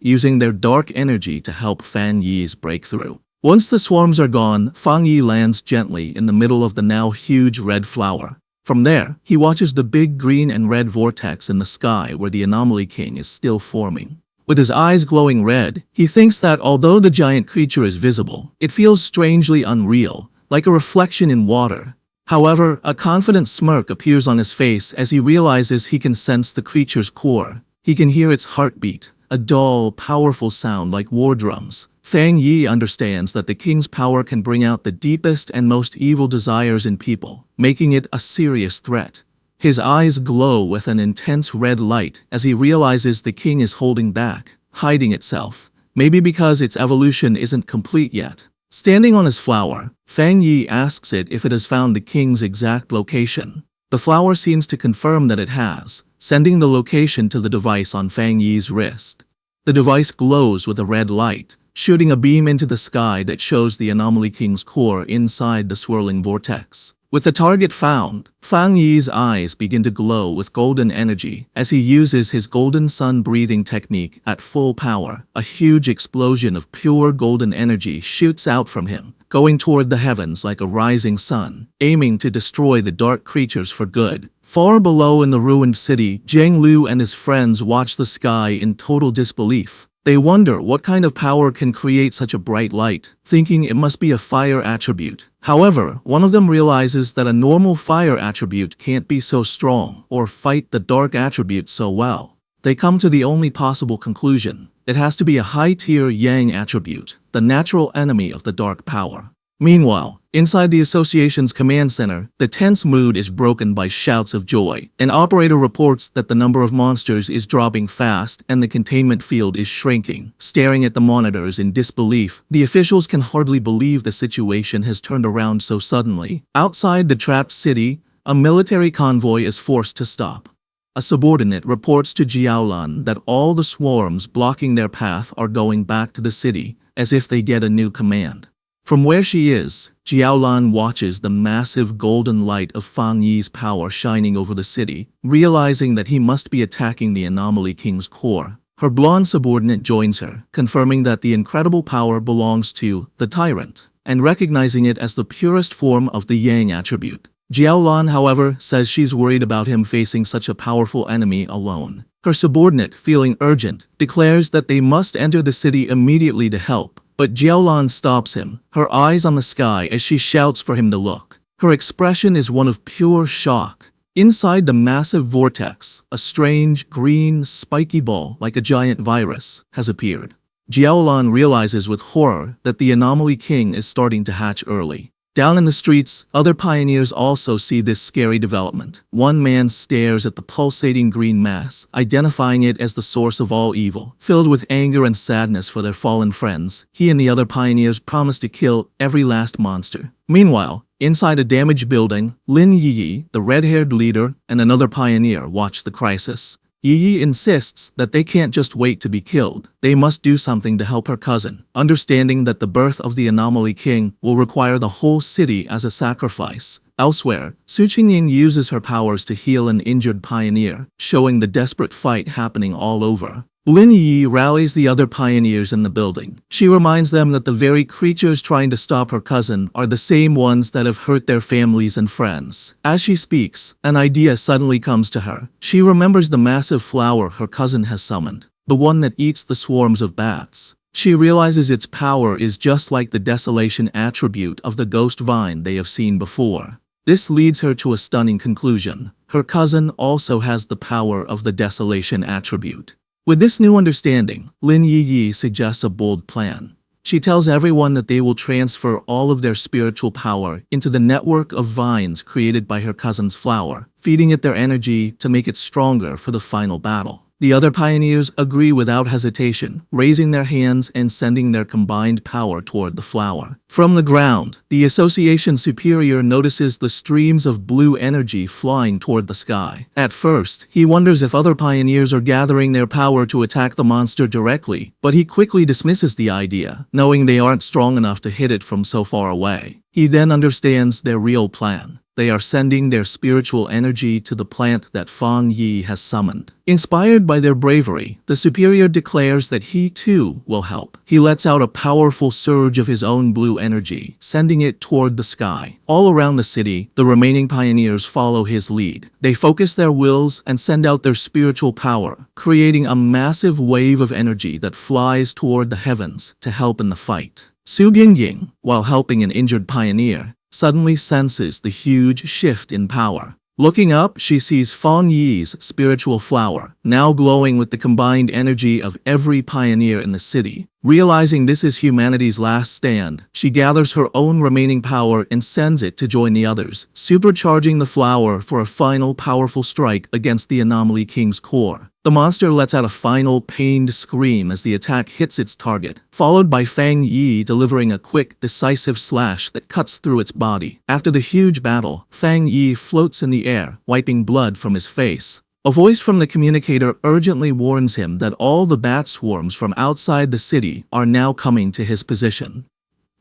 using their dark energy to help Fang Yi's breakthrough. Once the swarms are gone, Fang Yi lands gently in the middle of the now huge red flower. From there, he watches the big green and red vortex in the sky where the Anomaly King is still forming. With his eyes glowing red, he thinks that although the giant creature is visible, it feels strangely unreal, like a reflection in water. However, a confident smirk appears on his face as he realizes he can sense the creature's core. He can hear its heartbeat, a dull, powerful sound like war drums. Fang Yi understands that the king's power can bring out the deepest and most evil desires in people, making it a serious threat. His eyes glow with an intense red light as he realizes the king is holding back, hiding itself, maybe because its evolution isn't complete yet. Standing on his flower, Fang Yi asks it if it has found the king's exact location. The flower seems to confirm that it has, sending the location to the device on Fang Yi's wrist. The device glows with a red light, shooting a beam into the sky that shows the Anomaly King's core inside the swirling vortex. With the target found, Fang Yi's eyes begin to glow with golden energy as he uses his golden sun breathing technique at full power. A huge explosion of pure golden energy shoots out from him, going toward the heavens like a rising sun, aiming to destroy the dark creatures for good. Far below in the ruined city, Zheng Lu and his friends watch the sky in total disbelief. They wonder what kind of power can create such a bright light, thinking it must be a fire attribute. However, one of them realizes that a normal fire attribute can't be so strong or fight the dark attribute so well. They come to the only possible conclusion. It has to be a high-tier yang attribute, the natural enemy of the dark power. Meanwhile, inside the association's command center, the tense mood is broken by shouts of joy. An operator reports that the number of monsters is dropping fast and the containment field is shrinking. Staring at the monitors in disbelief, the officials can hardly believe the situation has turned around so suddenly. Outside the trapped city, a military convoy is forced to stop. A subordinate reports to Jiaolan that all the swarms blocking their path are going back to the city, as if they get a new command. From where she is, Jiaolan watches the massive golden light of Fang Yi's power shining over the city, realizing that he must be attacking the Anomaly King's core. Her blonde subordinate joins her, confirming that the incredible power belongs to the tyrant, and recognizing it as the purest form of the yang attribute. Jiaolan, however, says she's worried about him facing such a powerful enemy alone. Her subordinate, feeling urgent, declares that they must enter the city immediately to help. But Jiaolan stops him, her eyes on the sky as she shouts for him to look. Her expression is one of pure shock. Inside the massive vortex, a strange, green, spiky ball like a giant virus has appeared. Jiaolan realizes with horror that the Anomaly King is starting to hatch early. Down in the streets, other pioneers also see this scary development. One man stares at the pulsating green mass, identifying it as the source of all evil. Filled with anger and sadness for their fallen friends, he and the other pioneers promise to kill every last monster. Meanwhile, inside a damaged building, Lin Yi, the red-haired leader, and another pioneer watch the crisis. Yi insists that they can't just wait to be killed. They must do something to help her cousin, understanding that the birth of the Anomaly King will require the whole city as a sacrifice. Elsewhere, Su Qingying uses her powers to heal an injured pioneer, showing the desperate fight happening all over. Lin Yi rallies the other pioneers in the building. She reminds them that the very creatures trying to stop her cousin are the same ones that have hurt their families and friends. As she speaks, an idea suddenly comes to her. She remembers the massive flower her cousin has summoned, the one that eats the swarms of bats. She realizes its power is just like the desolation attribute of the ghost vine they have seen before. This leads her to a stunning conclusion. Her cousin also has the power of the desolation attribute. With this new understanding, Lin Yi suggests a bold plan. She tells everyone that they will transfer all of their spiritual power into the network of vines created by her cousin's flower, feeding it their energy to make it stronger for the final battle. The other pioneers agree without hesitation, raising their hands and sending their combined power toward the flower. From the ground, the association superior notices the streams of blue energy flying toward the sky. At first, he wonders if other pioneers are gathering their power to attack the monster directly, but he quickly dismisses the idea, knowing they aren't strong enough to hit it from so far away. He then understands their real plan. They are sending their spiritual energy to the plant that Fang Yi has summoned. Inspired by their bravery, the superior declares that he too will help. He lets out a powerful surge of his own blue energy, sending it toward the sky. All around the city, the remaining pioneers follow his lead. They focus their wills and send out their spiritual power, creating a massive wave of energy that flies toward the heavens to help in the fight. Su Yingying, while helping an injured pioneer, suddenly senses the huge shift in power. Looking up, she sees Fang Yi's spiritual flower, now glowing with the combined energy of every pioneer in the city. Realizing this is humanity's last stand, she gathers her own remaining power and sends it to join the others, supercharging the flower for a final powerful strike against the Anomaly King's core. The monster lets out a final pained scream as the attack hits its target, followed by Fang Yi delivering a quick, decisive slash that cuts through its body. After the huge battle, Fang Yi floats in the air, wiping blood from his face. A voice from the communicator urgently warns him that all the bat swarms from outside the city are now coming to his position.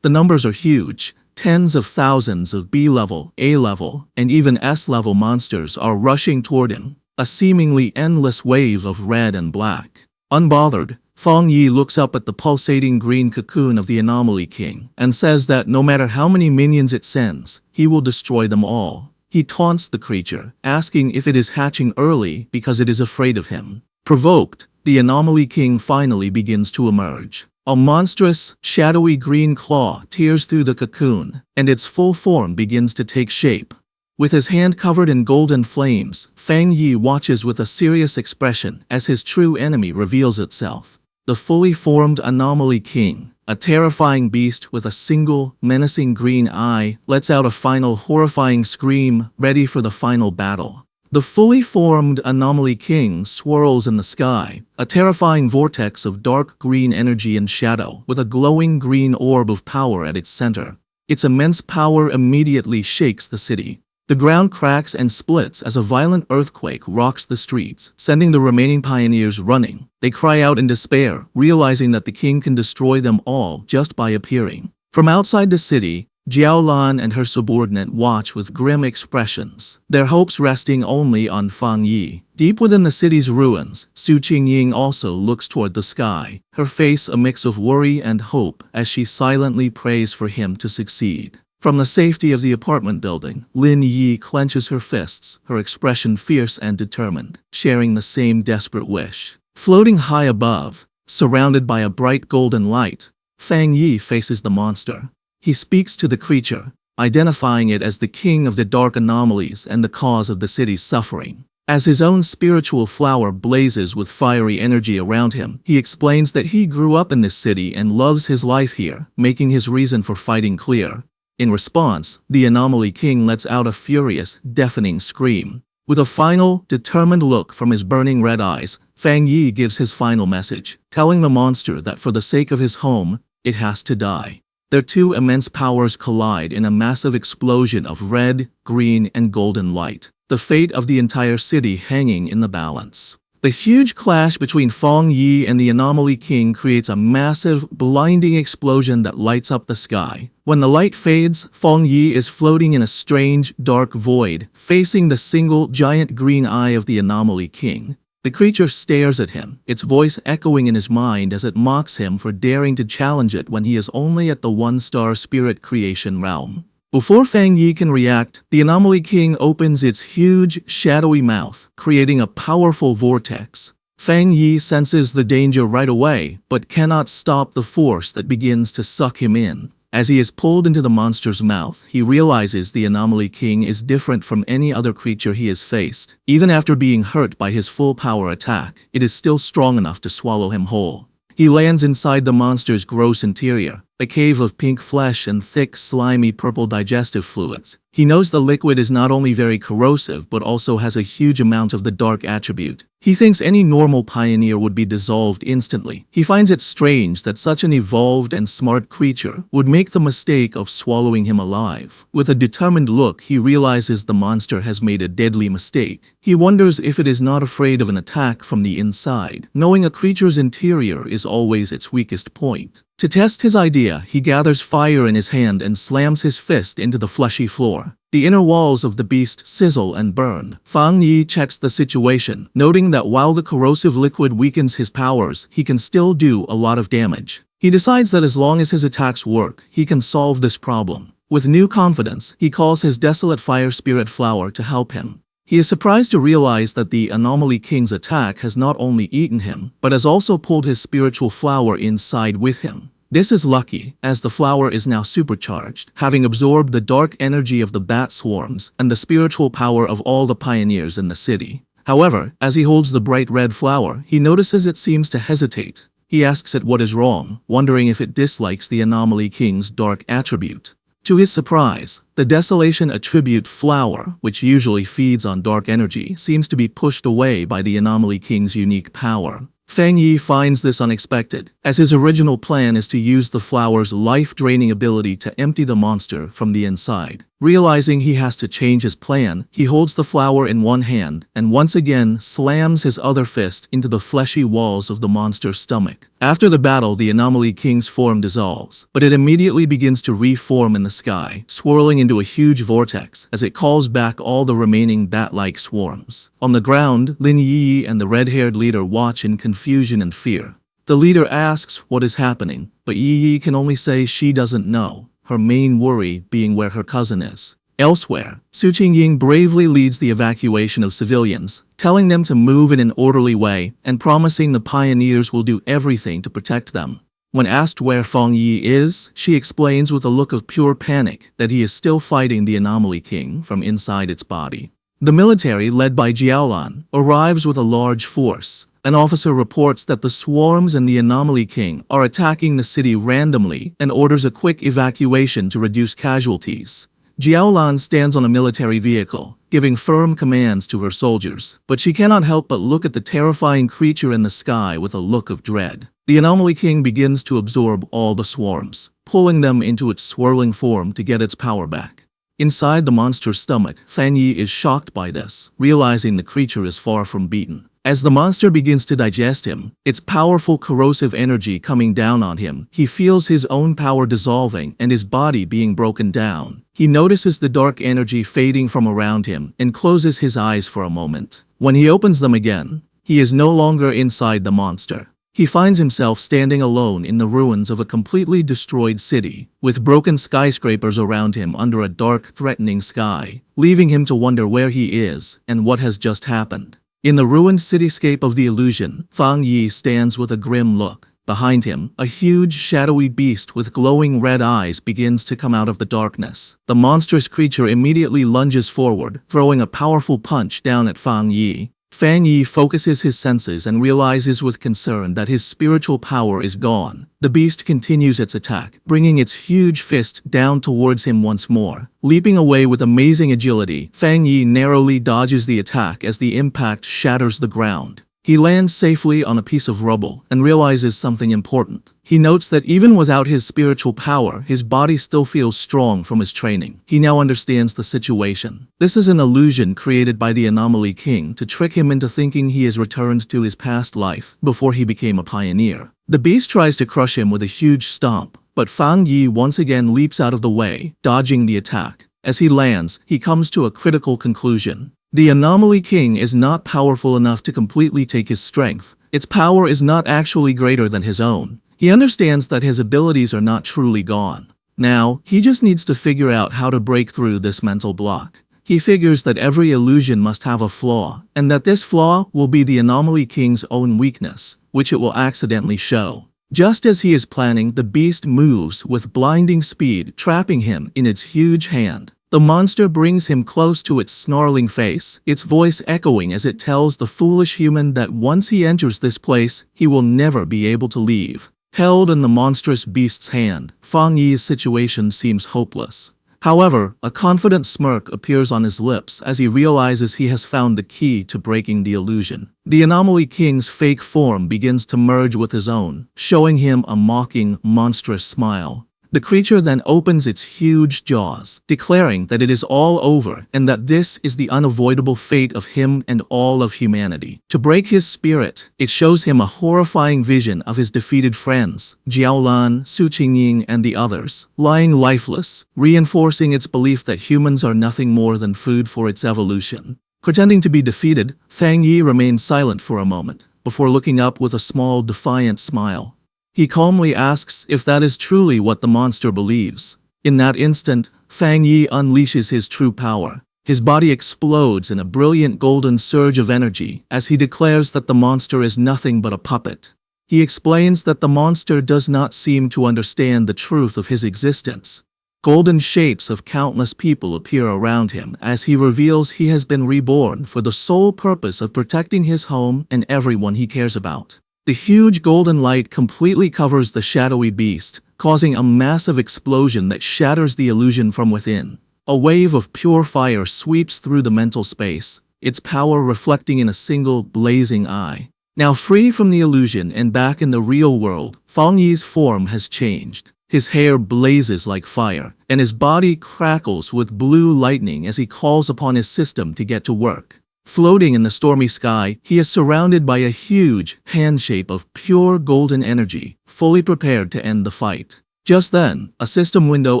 The numbers are huge. Tens of thousands of B-level, A-level, and even S-level monsters are rushing toward him, a seemingly endless wave of red and black. Unbothered, Fang Yi looks up at the pulsating green cocoon of the Anomaly King and says that no matter how many minions it sends, he will destroy them all. He taunts the creature, asking if it is hatching early because it is afraid of him. Provoked, the Anomaly King finally begins to emerge. A monstrous, shadowy green claw tears through the cocoon, and its full form begins to take shape. With his hand covered in golden flames, Fang Yi watches with a serious expression as his true enemy reveals itself. The fully formed Anomaly King, a terrifying beast with a single, menacing green eye, lets out a final horrifying scream, ready for the final battle. The fully formed Anomaly King swirls in the sky, a terrifying vortex of dark green energy and shadow, with a glowing green orb of power at its center. Its immense power immediately shakes the city. The ground cracks and splits as a violent earthquake rocks the streets, sending the remaining pioneers running. They cry out in despair, realizing that the king can destroy them all just by appearing. From outside the city, Jiaolan and her subordinate watch with grim expressions, their hopes resting only on Fang Yi. Deep within the city's ruins, Su Qingying also looks toward the sky, her face a mix of worry and hope as she silently prays for him to succeed. From the safety of the apartment building, Lin Yi clenches her fists, her expression fierce and determined, sharing the same desperate wish. Floating high above, surrounded by a bright golden light, Fang Yi faces the monster. He speaks to the creature, identifying it as the king of the dark anomalies and the cause of the city's suffering. As his own spiritual flower blazes with fiery energy around him, he explains that he grew up in this city and loves his life here, making his reason for fighting clear. In response, the Anomaly King lets out a furious, deafening scream. With a final, determined look from his burning red eyes, Fang Yi gives his final message, telling the monster that for the sake of his home, it has to die. Their two immense powers collide in a massive explosion of red, green, and golden light, the fate of the entire city hanging in the balance. The huge clash between Fang Yi and the Anomaly King creates a massive, blinding explosion that lights up the sky. When the light fades, Fang Yi is floating in a strange, dark void, facing the single, giant green eye of the Anomaly King. The creature stares at him, its voice echoing in his mind as it mocks him for daring to challenge it when he is only at the one-star spirit creation realm. Before Fang Yi can react, the Anomaly King opens its huge, shadowy mouth, creating a powerful vortex. Fang Yi senses the danger right away, but cannot stop the force that begins to suck him in. As he is pulled into the monster's mouth, he realizes the Anomaly King is different from any other creature he has faced. Even after being hurt by his full power attack, it is still strong enough to swallow him whole. He lands inside the monster's gross interior, a cave of pink flesh and thick, slimy purple digestive fluids. He knows the liquid is not only very corrosive but also has a huge amount of the dark attribute. He thinks any normal pioneer would be dissolved instantly. He finds it strange that such an evolved and smart creature would make the mistake of swallowing him alive. With a determined look, he realizes the monster has made a deadly mistake. He wonders if it is not afraid of an attack from the inside, knowing a creature's interior is always its weakest point. To test his idea, he gathers fire in his hand and slams his fist into the fleshy floor. The inner walls of the beast sizzle and burn. Fang Yi checks the situation, noting that while the corrosive liquid weakens his powers, he can still do a lot of damage. He decides that as long as his attacks work, he can solve this problem. With new confidence, he calls his desolate fire spirit flower to help him. He is surprised to realize that the Anomaly King's attack has not only eaten him, but has also pulled his spiritual flower inside with him. This is lucky, as the flower is now supercharged, having absorbed the dark energy of the bat swarms and the spiritual power of all the pioneers in the city. However, as he holds the bright red flower, he notices it seems to hesitate. He asks it what is wrong, wondering if it dislikes the Anomaly King's dark attribute. To his surprise, the Desolation attribute flower, which usually feeds on dark energy, seems to be pushed away by the Anomaly King's unique power. Fang Yi finds this unexpected, as his original plan is to use the flower's life-draining ability to empty the monster from the inside. Realizing he has to change his plan, he holds the flower in one hand and once again slams his other fist into the fleshy walls of the monster's stomach. After the battle, the Anomaly King's form dissolves, but it immediately begins to reform in the sky, swirling into a huge vortex as it calls back all the remaining bat-like swarms. On the ground, Lin Yi and the red-haired leader watch in confusion and fear. The leader asks what is happening, but Yi can only say she doesn't know, her main worry being where her cousin is. Elsewhere, Su Qingying bravely leads the evacuation of civilians, telling them to move in an orderly way and promising the pioneers will do everything to protect them. When asked where Fang Yi is, she explains with a look of pure panic that he is still fighting the Anomaly King from inside its body. The military, led by Jiaolan, arrives with a large force. An officer reports that the swarms and the Anomaly King are attacking the city randomly and orders a quick evacuation to reduce casualties. Jiaolan stands on a military vehicle, giving firm commands to her soldiers, but she cannot help but look at the terrifying creature in the sky with a look of dread. The Anomaly King begins to absorb all the swarms, pulling them into its swirling form to get its power back. Inside the monster's stomach, Fang Yi is shocked by this, realizing the creature is far from beaten. As the monster begins to digest him, its powerful corrosive energy coming down on him, he feels his own power dissolving and his body being broken down. He notices the dark energy fading from around him and closes his eyes for a moment. When he opens them again, he is no longer inside the monster. He finds himself standing alone in the ruins of a completely destroyed city, with broken skyscrapers around him under a dark, threatening sky, leaving him to wonder where he is and what has just happened. In the ruined cityscape of the illusion, Fang Yi stands with a grim look. Behind him, a huge, shadowy beast with glowing red eyes begins to come out of the darkness. The monstrous creature immediately lunges forward, throwing a powerful punch down at Fang Yi. Fang Yi focuses his senses and realizes with concern that his spiritual power is gone. The beast continues its attack, bringing its huge fist down towards him once more. Leaping away with amazing agility, Fang Yi narrowly dodges the attack as the impact shatters the ground. He lands safely on a piece of rubble and realizes something important. He notes that even without his spiritual power, his body still feels strong from his training. He now understands the situation. This is an illusion created by the Anomaly King to trick him into thinking he has returned to his past life before he became a pioneer. The beast tries to crush him with a huge stomp, but Fang Yi once again leaps out of the way, dodging the attack. As he lands, he comes to a critical conclusion. The Anomaly King is not powerful enough to completely take his strength. Its power is not actually greater than his own. He understands that his abilities are not truly gone. Now, he just needs to figure out how to break through this mental block. He figures that every illusion must have a flaw, and that this flaw will be the Anomaly King's own weakness, which it will accidentally show. Just as he is planning, the beast moves with blinding speed, trapping him in its huge hand. The monster brings him close to its snarling face, its voice echoing as it tells the foolish human that once he enters this place, he will never be able to leave. Held in the monstrous beast's hand, Fang Yi's situation seems hopeless. However, a confident smirk appears on his lips as he realizes he has found the key to breaking the illusion. The Anomaly King's fake form begins to merge with his own, showing him a mocking, monstrous smile. The creature then opens its huge jaws, declaring that it is all over and that this is the unavoidable fate of him and all of humanity. To break his spirit, it shows him a horrifying vision of his defeated friends, Jiaolan, Su Qingying, and the others, lying lifeless, reinforcing its belief that humans are nothing more than food for its evolution. Pretending to be defeated, Fang Yi remains silent for a moment, before looking up with a small, defiant smile. He calmly asks if that is truly what the monster believes. In that instant, Fang Yi unleashes his true power. His body explodes in a brilliant golden surge of energy as he declares that the monster is nothing but a puppet. He explains that the monster does not seem to understand the truth of his existence. Golden shapes of countless people appear around him as he reveals he has been reborn for the sole purpose of protecting his home and everyone he cares about. The huge golden light completely covers the shadowy beast, causing a massive explosion that shatters the illusion from within. A wave of pure fire sweeps through the mental space, its power reflecting in a single blazing eye. Now free from the illusion and back in the real world, Fang Yi's form has changed. His hair blazes like fire, and his body crackles with blue lightning as he calls upon his system to get to work. Floating in the stormy sky, he is surrounded by a huge handshape of pure golden energy, fully prepared to end the fight. Just then, a system window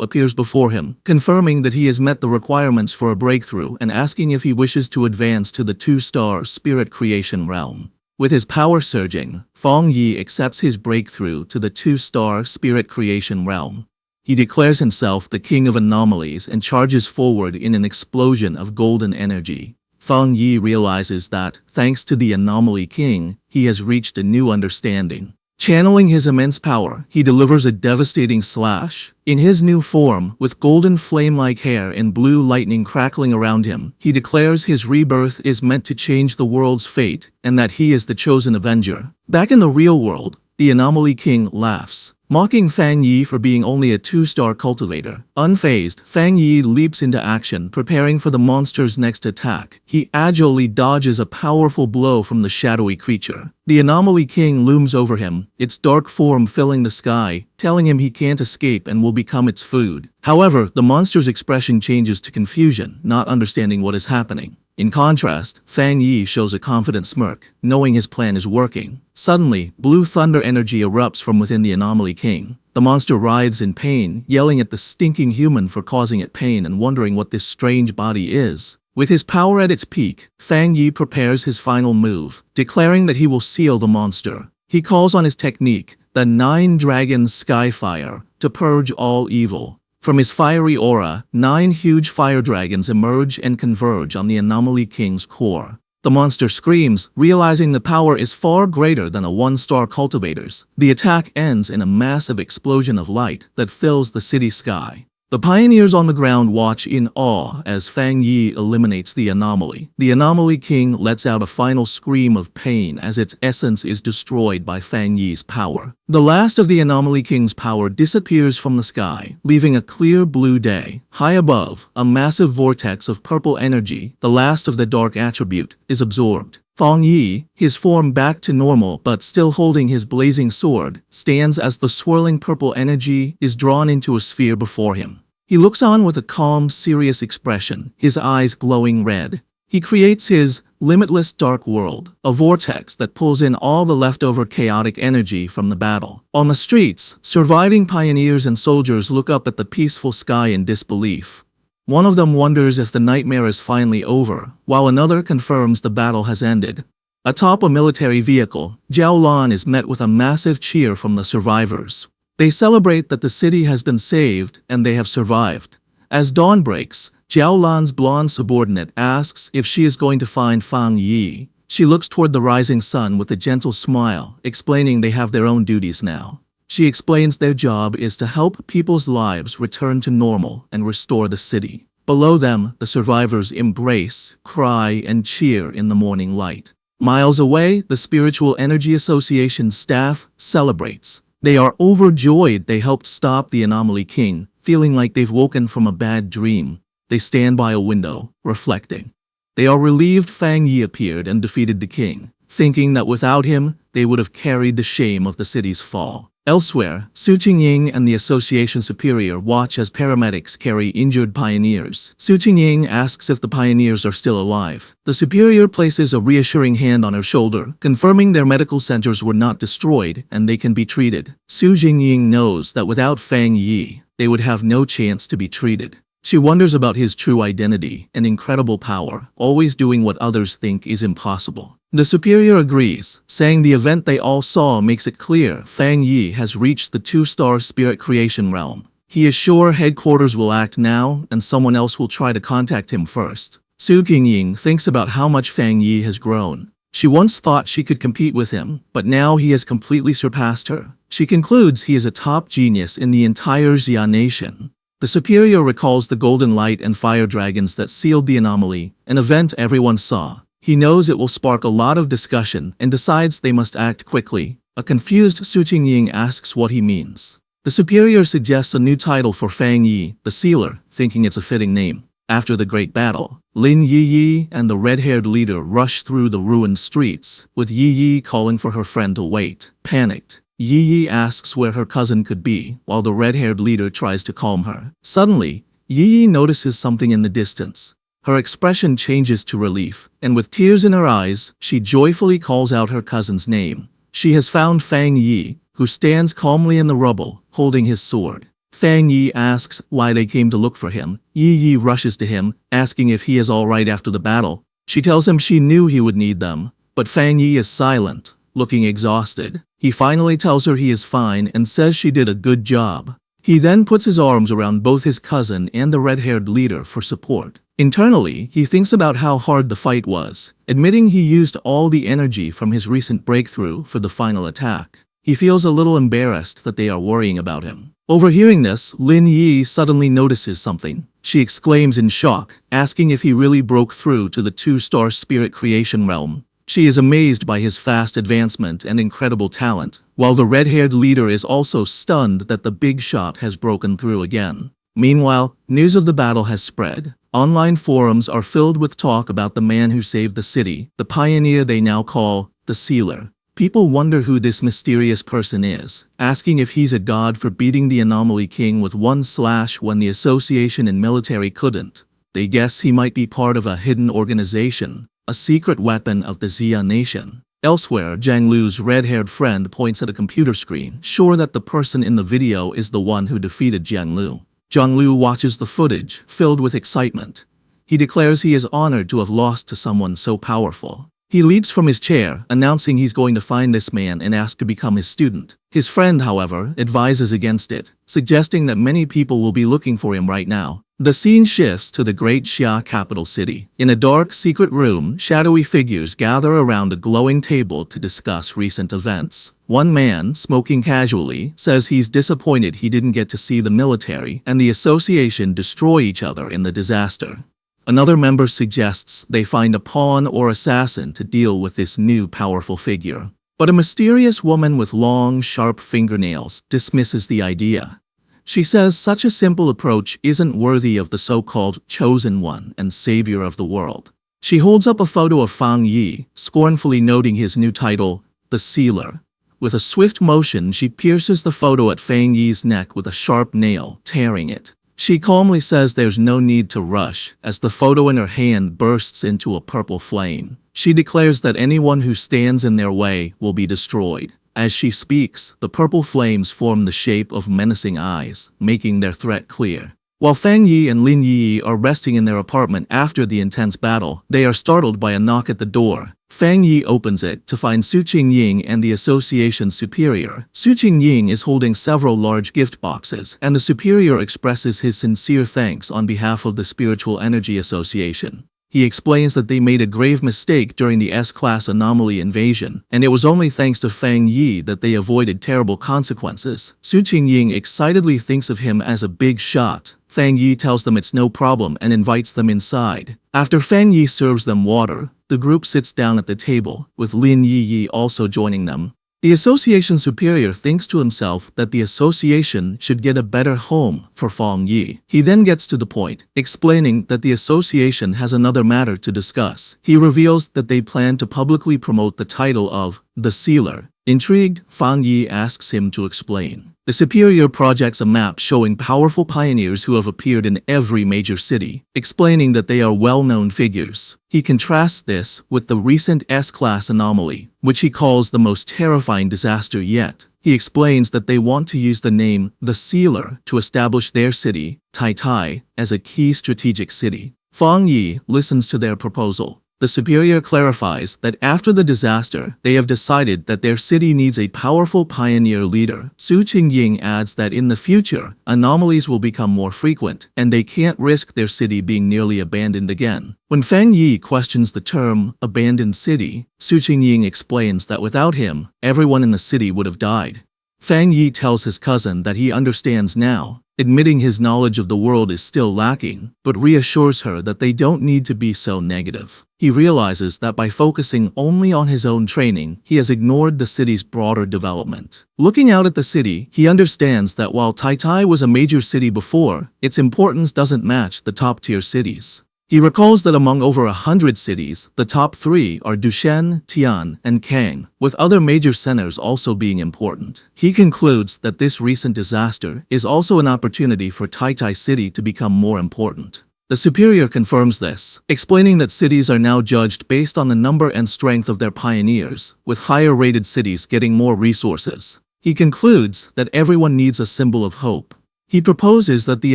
appears before him, confirming that he has met the requirements for a breakthrough and asking if he wishes to advance to the 2-star spirit creation realm. With his power surging, Fang Yi accepts his breakthrough to the 2-star spirit creation realm. He declares himself the king of anomalies and charges forward in an explosion of golden energy. Fang Yi realizes that, thanks to the Anomaly King, he has reached a new understanding. Channeling his immense power, he delivers a devastating slash. In his new form, with golden flame-like hair and blue lightning crackling around him, he declares his rebirth is meant to change the world's fate, and that he is the chosen avenger. Back in the real world, the Anomaly King laughs, mocking Fang Yi for being only a 2-star cultivator. Unfazed, Fang Yi leaps into action, preparing for the monster's next attack. He agilely dodges a powerful blow from the shadowy creature. The Anomaly King looms over him, its dark form filling the sky, telling him he can't escape and will become its food. However, the monster's expression changes to confusion, not understanding what is happening. In contrast, Fang Yi shows a confident smirk, knowing his plan is working. Suddenly, blue thunder energy erupts from within the Anomaly King. The monster writhes in pain, yelling at the stinking human for causing it pain and wondering what this strange body is. With his power at its peak, Fang Yi prepares his final move, declaring that he will seal the monster. He calls on his technique, the 9 Dragons Skyfire, to purge all evil. From his fiery aura, 9 huge fire dragons emerge and converge on the Anomaly King's core. The monster screams, realizing the power is far greater than a 1-star cultivator's. The attack ends in a massive explosion of light that fills the city sky. The pioneers on the ground watch in awe as Fang Yi eliminates the anomaly. The Anomaly King lets out a final scream of pain as its essence is destroyed by Fang Yi's power. The last of the Anomaly King's power disappears from the sky, leaving a clear blue day. High above, a massive vortex of purple energy, the last of the dark attribute, is absorbed. Fang Yi, his form back to normal but still holding his blazing sword, stands as the swirling purple energy is drawn into a sphere before him. He looks on with a calm, serious expression, his eyes glowing red. He creates his limitless dark world, a vortex that pulls in all the leftover chaotic energy from the battle. On the streets, surviving pioneers and soldiers look up at the peaceful sky in disbelief. One of them wonders if the nightmare is finally over, while another confirms the battle has ended. Atop a military vehicle, Jiaolan is met with a massive cheer from the survivors. They celebrate that the city has been saved and they have survived. As dawn breaks, Jiao Lan's blonde subordinate asks if she is going to find Fang Yi. She looks toward the rising sun with a gentle smile, explaining they have their own duties now. She explains their job is to help people's lives return to normal and restore the city. Below them, the survivors embrace, cry, and cheer in the morning light. Miles away, the Spiritual Energy Association staff celebrates. They are overjoyed they helped stop the Anomaly King, feeling like they've woken from a bad dream. They stand by a window, reflecting. They are relieved Fang Yi appeared and defeated the king, thinking that without him, they would have carried the shame of the city's fall. Elsewhere, Su Qingying and the association superior watch as paramedics carry injured pioneers. Su Qingying asks if the pioneers are still alive. The superior places a reassuring hand on her shoulder, confirming their medical centers were not destroyed and they can be treated. Su Qingying knows that without Fang Yi, they would have no chance to be treated. She wonders about his true identity and incredible power, always doing what others think is impossible. The superior agrees, saying the event they all saw makes it clear Fang Yi has reached the 2-star spirit creation realm. He is sure headquarters will act now and someone else will try to contact him first. Su Qingying thinks about how much Fang Yi has grown. She once thought she could compete with him, but now he has completely surpassed her. She concludes he is a top genius in the entire Xia nation. The superior recalls the golden light and fire dragons that sealed the anomaly, an event everyone saw. He knows it will spark a lot of discussion and decides they must act quickly. A confused Su Qingying asks what he means. The superior suggests a new title for Fang Yi, the Sealer, thinking it's a fitting name. After the great battle, Lin Yi and the red-haired leader rush through the ruined streets, with Yi calling for her friend to wait. Panicked, Yi asks where her cousin could be, while the red-haired leader tries to calm her. Suddenly, Yi notices something in the distance. Her expression changes to relief, and with tears in her eyes, she joyfully calls out her cousin's name. She has found Fang Yi, who stands calmly in the rubble, holding his sword. Fang Yi asks why they came to look for him. Yi rushes to him, asking if he is alright after the battle. She tells him she knew he would need them, but Fang Yi is silent, looking exhausted. He finally tells her he is fine and says she did a good job. He then puts his arms around both his cousin and the red-haired leader for support. Internally, he thinks about how hard the fight was, admitting he used all the energy from his recent breakthrough for the final attack. He feels a little embarrassed that they are worrying about him. Overhearing this, Lin Yi suddenly notices something. She exclaims in shock, asking if he really broke through to the 2-star spirit creation realm. She is amazed by his fast advancement and incredible talent, while the red-haired leader is also stunned that the big shot has broken through again. Meanwhile, news of the battle has spread. Online forums are filled with talk about the man who saved the city, the pioneer they now call the Sealer. People wonder who this mysterious person is, asking if he's a god for beating the Anomaly King with one slash when the association and military couldn't. They guess he might be part of a hidden organization, a secret weapon of the Xia nation. Elsewhere, Zhang Lu's red-haired friend points at a computer screen, sure that the person in the video is the one who defeated Zhang Lu. Zhang Lu watches the footage, filled with excitement. He declares he is honored to have lost to someone so powerful. He leaps from his chair, announcing he's going to find this man and ask to become his student. His friend, however, advises against it, suggesting that many people will be looking for him right now. The scene shifts to the great Xia capital city. In a dark, secret room, shadowy figures gather around a glowing table to discuss recent events. One man, smoking casually, says he's disappointed he didn't get to see the military and the association destroy each other in the disaster. Another member suggests they find a pawn or assassin to deal with this new powerful figure. But a mysterious woman with long, sharp fingernails dismisses the idea. She says such a simple approach isn't worthy of the so-called chosen one and savior of the world. She holds up a photo of Fang Yi, scornfully noting his new title, the Sealer. With a swift motion, she pierces the photo at Fang Yi's neck with a sharp nail, tearing it. She calmly says there's no need to rush, as the photo in her hand bursts into a purple flame. She declares that anyone who stands in their way will be destroyed. As she speaks, the purple flames form the shape of menacing eyes, making their threat clear. While Fang Yi and Lin Yi are resting in their apartment after the intense battle, they are startled by a knock at the door. Fang Yi opens it to find Su Qingying and the association's superior. Su Qingying is holding several large gift boxes, and the superior expresses his sincere thanks on behalf of the Spiritual Energy Association. He explains that they made a grave mistake during the S-class anomaly invasion, and it was only thanks to Fang Yi that they avoided terrible consequences. Su Qingying excitedly thinks of him as a big shot. Fang Yi tells them it's no problem and invites them inside. After Fang Yi serves them water, the group sits down at the table, with Lin Yi also joining them. The association superior thinks to himself that the association should get a better home for Fang Yi. He then gets to the point, explaining that the association has another matter to discuss. He reveals that they plan to publicly promote the title of the Sealer. Intrigued, Fang Yi asks him to explain. The superior projects a map showing powerful pioneers who have appeared in every major city, explaining that they are well-known figures. He contrasts this with the recent S-class anomaly, which he calls the most terrifying disaster yet. He explains that they want to use the name the Sealer to establish their city, Tai, as a key strategic city. Fang Yi listens to their proposal. The superior clarifies that after the disaster, they have decided that their city needs a powerful pioneer leader. Su Qingying adds that in the future, anomalies will become more frequent, and they can't risk their city being nearly abandoned again. When Fang Yi questions the term, abandoned city, Su Qingying explains that without him, everyone in the city would have died. Fang Yi tells his cousin that he understands now, admitting his knowledge of the world is still lacking, but reassures her that they don't need to be so negative. He realizes that by focusing only on his own training, he has ignored the city's broader development. Looking out at the city, he understands that while Tai was a major city before, its importance doesn't match the top-tier cities. He recalls that among over 100 cities, the top 3 are Dushan, Tian, and Kang, with other major centers also being important. He concludes that this recent disaster is also an opportunity for Tai City to become more important. The superior confirms this, explaining that cities are now judged based on the number and strength of their pioneers, with higher-rated cities getting more resources. He concludes that everyone needs a symbol of hope. He proposes that the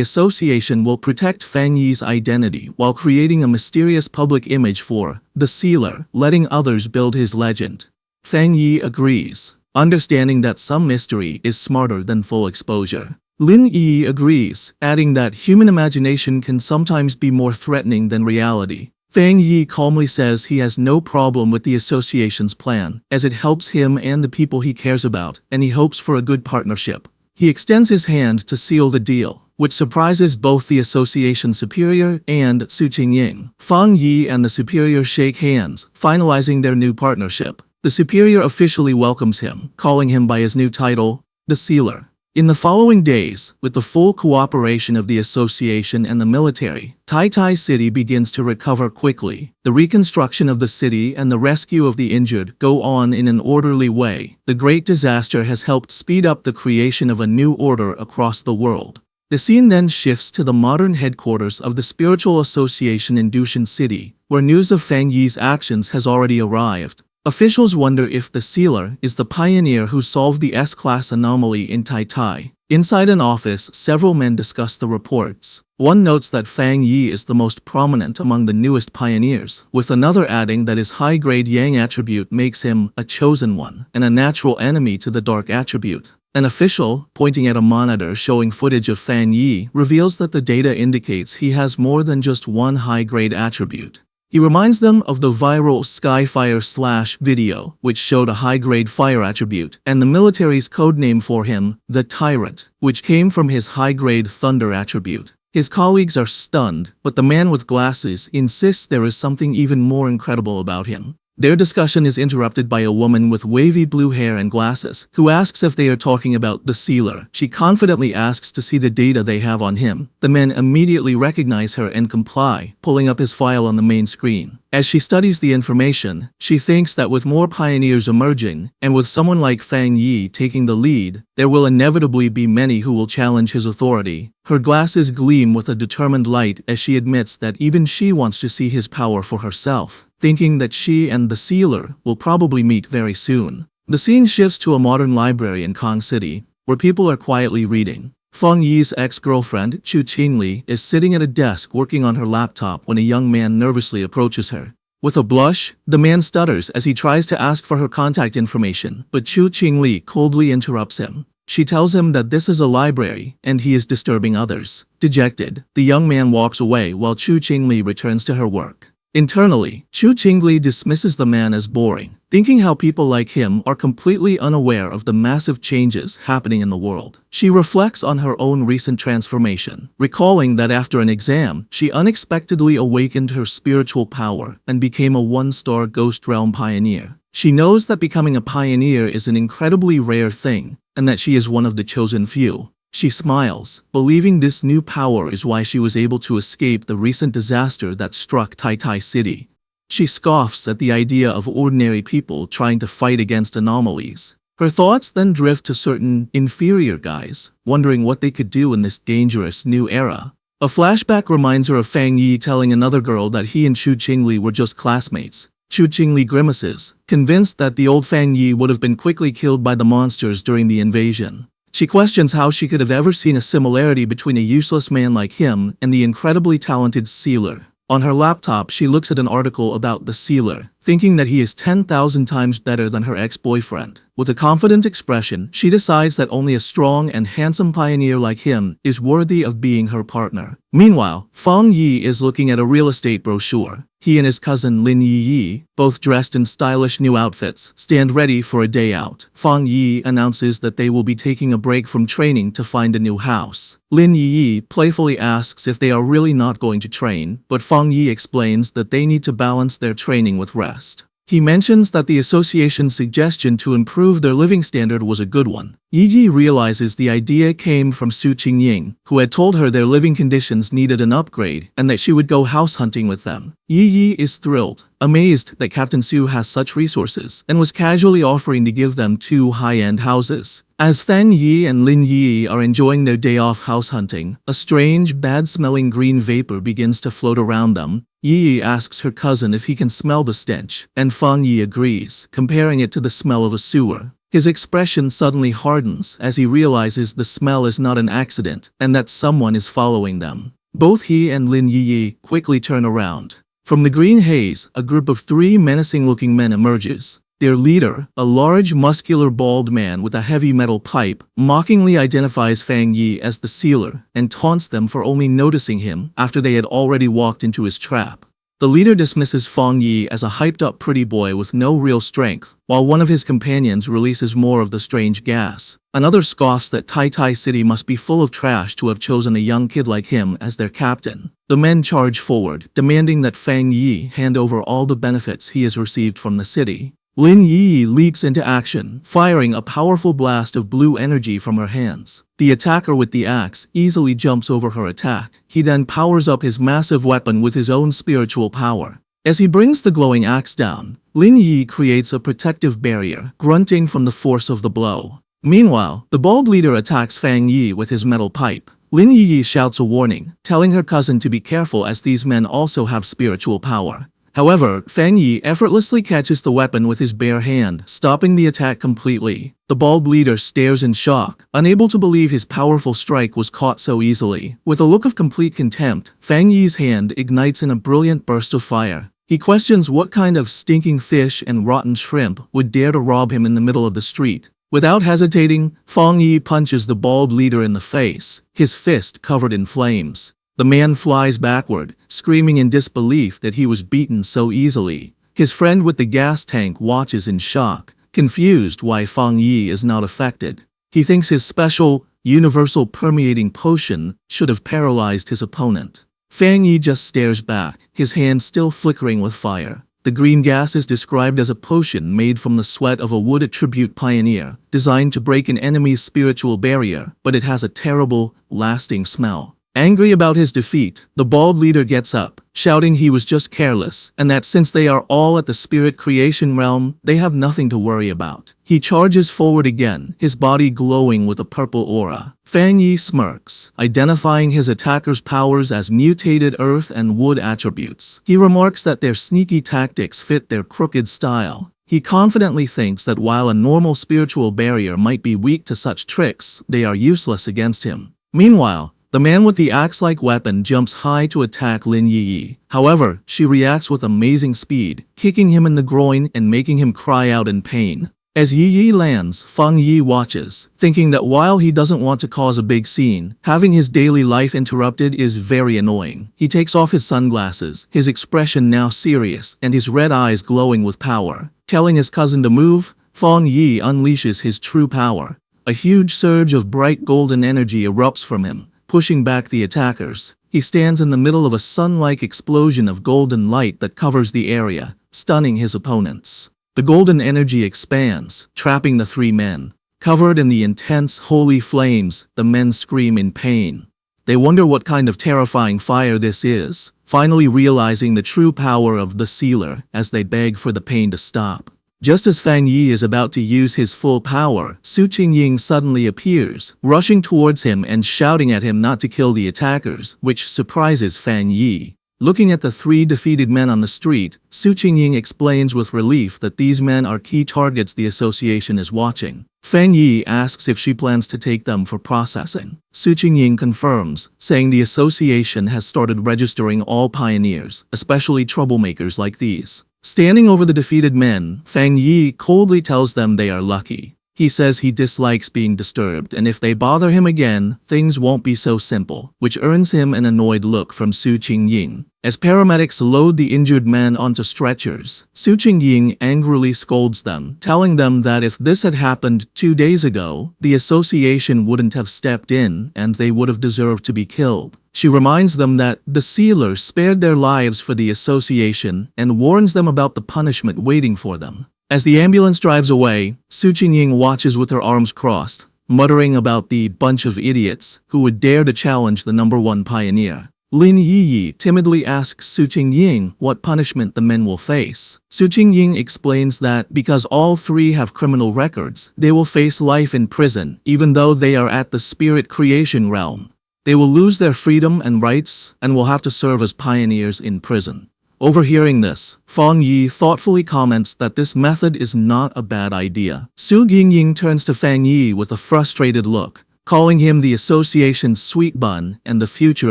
association will protect Fang Yi's identity while creating a mysterious public image for the Sealer, letting others build his legend. Fang Yi agrees, understanding that some mystery is smarter than full exposure. Lin Yi agrees, adding that human imagination can sometimes be more threatening than reality. Fang Yi calmly says he has no problem with the association's plan, as it helps him and the people he cares about, and he hopes for a good partnership. He extends his hand to seal the deal, which surprises both the association superior and Su Qingying. Fang Yi and the superior shake hands, finalizing their new partnership. The superior officially welcomes him, calling him by his new title, the Sealer. In the following days, with the full cooperation of the association and the military, Tai City begins to recover quickly. The reconstruction of the city and the rescue of the injured go on in an orderly way. The great disaster has helped speed up the creation of a new order across the world. The scene then shifts to the modern headquarters of the Spiritual Association in Dushan City, where news of Fang Yi's actions has already arrived. Officials wonder if the Sealer is the pioneer who solved the S-class anomaly in Tai. Inside an office, several men discuss the reports. One notes that Fang Yi is the most prominent among the newest pioneers, with another adding that his high-grade Yang attribute makes him a chosen one and a natural enemy to the dark attribute. An official, pointing at a monitor showing footage of Fang Yi, reveals that the data indicates he has more than just one high-grade attribute. He reminds them of the viral Skyfire video, which showed a high-grade fire attribute, and the military's codename for him, the Tyrant, which came from his high-grade thunder attribute. His colleagues are stunned, but the man with glasses insists there is something even more incredible about him. Their discussion is interrupted by a woman with wavy blue hair and glasses, who asks if they are talking about the Sealer. She confidently asks to see the data they have on him. The men immediately recognize her and comply, pulling up his file on the main screen. As she studies the information, she thinks that with more pioneers emerging, and with someone like Fang Yi taking the lead, there will inevitably be many who will challenge his authority. Her glasses gleam with a determined light as she admits that even she wants to see his power for herself, thinking that she and the Sealer will probably meet very soon. The scene shifts to a modern library in Kong City, where people are quietly reading. Feng Yi's ex-girlfriend, Chu Qingli, is sitting at a desk working on her laptop when a young man nervously approaches her. With a blush, the man stutters as he tries to ask for her contact information, but Chu Qingli coldly interrupts him. She tells him that this is a library, and he is disturbing others. Dejected, the young man walks away while Chu Qingli returns to her work. Internally, Chu Qingli dismisses the man as boring, thinking how people like him are completely unaware of the massive changes happening in the world. She reflects on her own recent transformation, recalling that after an exam, she unexpectedly awakened her spiritual power and became a one-star Ghost Realm pioneer. She knows that becoming a pioneer is an incredibly rare thing, and that she is one of the chosen few. She smiles, believing this new power is why she was able to escape the recent disaster that struck Tai City. She scoffs at the idea of ordinary people trying to fight against anomalies. Her thoughts then drift to certain inferior guys, wondering what they could do in this dangerous new era. A flashback reminds her of Feng Yi telling another girl that he and Chu Qingli were just classmates. Chu Qingli grimaces, convinced that the old Feng Yi would have been quickly killed by the monsters during the invasion. She questions how she could have ever seen a similarity between a useless man like him and the incredibly talented sealer. On her laptop, she looks at an article about the sealer, thinking that he is 10,000 times better than her ex-boyfriend. With a confident expression, she decides that only a strong and handsome pioneer like him is worthy of being her partner. Meanwhile, Feng Yi is looking at a real estate brochure. He and his cousin Lin Yi, both dressed in stylish new outfits, stand ready for a day out. Feng Yi announces that they will be taking a break from training to find a new house. Lin Yi playfully asks if they are really not going to train, but Feng Yi explains that they need to balance their training with rest. He mentions that the association's suggestion to improve their living standard was a good one. Yi realizes the idea came from Su Qingying, who had told her their living conditions needed an upgrade and that she would go house hunting with them. Yi is thrilled, amazed that Captain Su has such resources, and was casually offering to give them 2 high-end houses. As Feng Yi and Lin Yi are enjoying their day off house hunting, a strange, bad-smelling green vapor begins to float around them. Yi asks her cousin if he can smell the stench, and Feng Yi agrees, comparing it to the smell of a sewer. His expression suddenly hardens as he realizes the smell is not an accident, and that someone is following them. Both he and Lin Yi quickly turn around. From the green haze, a group of 3 menacing-looking men emerges. Their leader, a large, muscular, bald man with a heavy metal pipe, mockingly identifies Feng Yi as the sealer and taunts them for only noticing him after they had already walked into his trap. The leader dismisses Feng Yi as a hyped-up pretty boy with no real strength, while one of his companions releases more of the strange gas. Another scoffs that Tai City must be full of trash to have chosen a young kid like him as their captain. The men charge forward, demanding that Feng Yi hand over all the benefits he has received from the city. Lin Yi leaps into action, firing a powerful blast of blue energy from her hands. The attacker with the axe easily jumps over her attack. He then powers up his massive weapon with his own spiritual power. As he brings the glowing axe down, Lin Yi creates a protective barrier, grunting from the force of the blow. Meanwhile, the bald leader attacks Feng Yi with his metal pipe. Lin Yi shouts a warning, telling her cousin to be careful as these men also have spiritual power. However, Feng Yi effortlessly catches the weapon with his bare hand, stopping the attack completely. The bald leader stares in shock, unable to believe his powerful strike was caught so easily. With a look of complete contempt, Feng Yi's hand ignites in a brilliant burst of fire. He questions what kind of stinking fish and rotten shrimp would dare to rob him in the middle of the street. Without hesitating, Feng Yi punches the bald leader in the face, his fist covered in flames. The man flies backward, screaming in disbelief that he was beaten so easily. His friend with the gas tank watches in shock, confused why Feng Yi is not affected. He thinks his special, universal permeating potion should have paralyzed his opponent. Feng Yi just stares back, his hand still flickering with fire. The green gas is described as a potion made from the sweat of a wood attribute pioneer, designed to break an enemy's spiritual barrier, but it has a terrible, lasting smell. Angry about his defeat, the bald leader gets up, shouting he was just careless, and that since they are all at the spirit creation realm, they have nothing to worry about. He charges forward again, his body glowing with a purple aura. Feng Yi smirks, identifying his attacker's powers as mutated earth and wood attributes. He remarks that their sneaky tactics fit their crooked style. He confidently thinks that while a normal spiritual barrier might be weak to such tricks, they are useless against him. Meanwhile, the man with the axe-like weapon jumps high to attack Lin Yi. However, she reacts with amazing speed, kicking him in the groin and making him cry out in pain. As Yi lands, Feng Yi watches, thinking that while he doesn't want to cause a big scene, having his daily life interrupted is very annoying. He takes off his sunglasses, his expression now serious and his red eyes glowing with power. Telling his cousin to move, Feng Yi unleashes his true power. A huge surge of bright golden energy erupts from him, pushing back the attackers. He stands in the middle of a sun-like explosion of golden light that covers the area, stunning his opponents. The golden energy expands, trapping the three men. Covered in the intense, holy flames, the men scream in pain. They wonder what kind of terrifying fire this is, finally realizing the true power of the sealer as they beg for the pain to stop. Just as Feng Yi is about to use his full power, Su Qingying suddenly appears, rushing towards him and shouting at him not to kill the attackers, which surprises Feng Yi. Looking at the three defeated men on the street, Su Qingying explains with relief that these men are key targets the association is watching. Feng Yi asks if she plans to take them for processing. Su Qingying confirms, saying the association has started registering all pioneers, especially troublemakers like these. Standing over the defeated men, Feng Yi coldly tells them they are lucky. He says he dislikes being disturbed and if they bother him again, things won't be so simple, which earns him an annoyed look from Su Qingying. As paramedics load the injured men onto stretchers, Su Qingying angrily scolds them, telling them that if this had happened 2 days ago, the association wouldn't have stepped in and they would have deserved to be killed. She reminds them that the sealers spared their lives for the association and warns them about the punishment waiting for them. As the ambulance drives away, Su Qingying watches with her arms crossed, muttering about the bunch of idiots who would dare to challenge the #1 pioneer. Lin Yi timidly asks Su Qingying what punishment the men will face. Su Qingying explains that because all three have criminal records, they will face life in prison even though they are at the spirit creation realm. They will lose their freedom and rights and will have to serve as pioneers in prison. Overhearing this, Feng Yi thoughtfully comments that this method is not a bad idea. Su Qingying turns to Feng Yi with a frustrated look, calling him the association's sweet bun and the future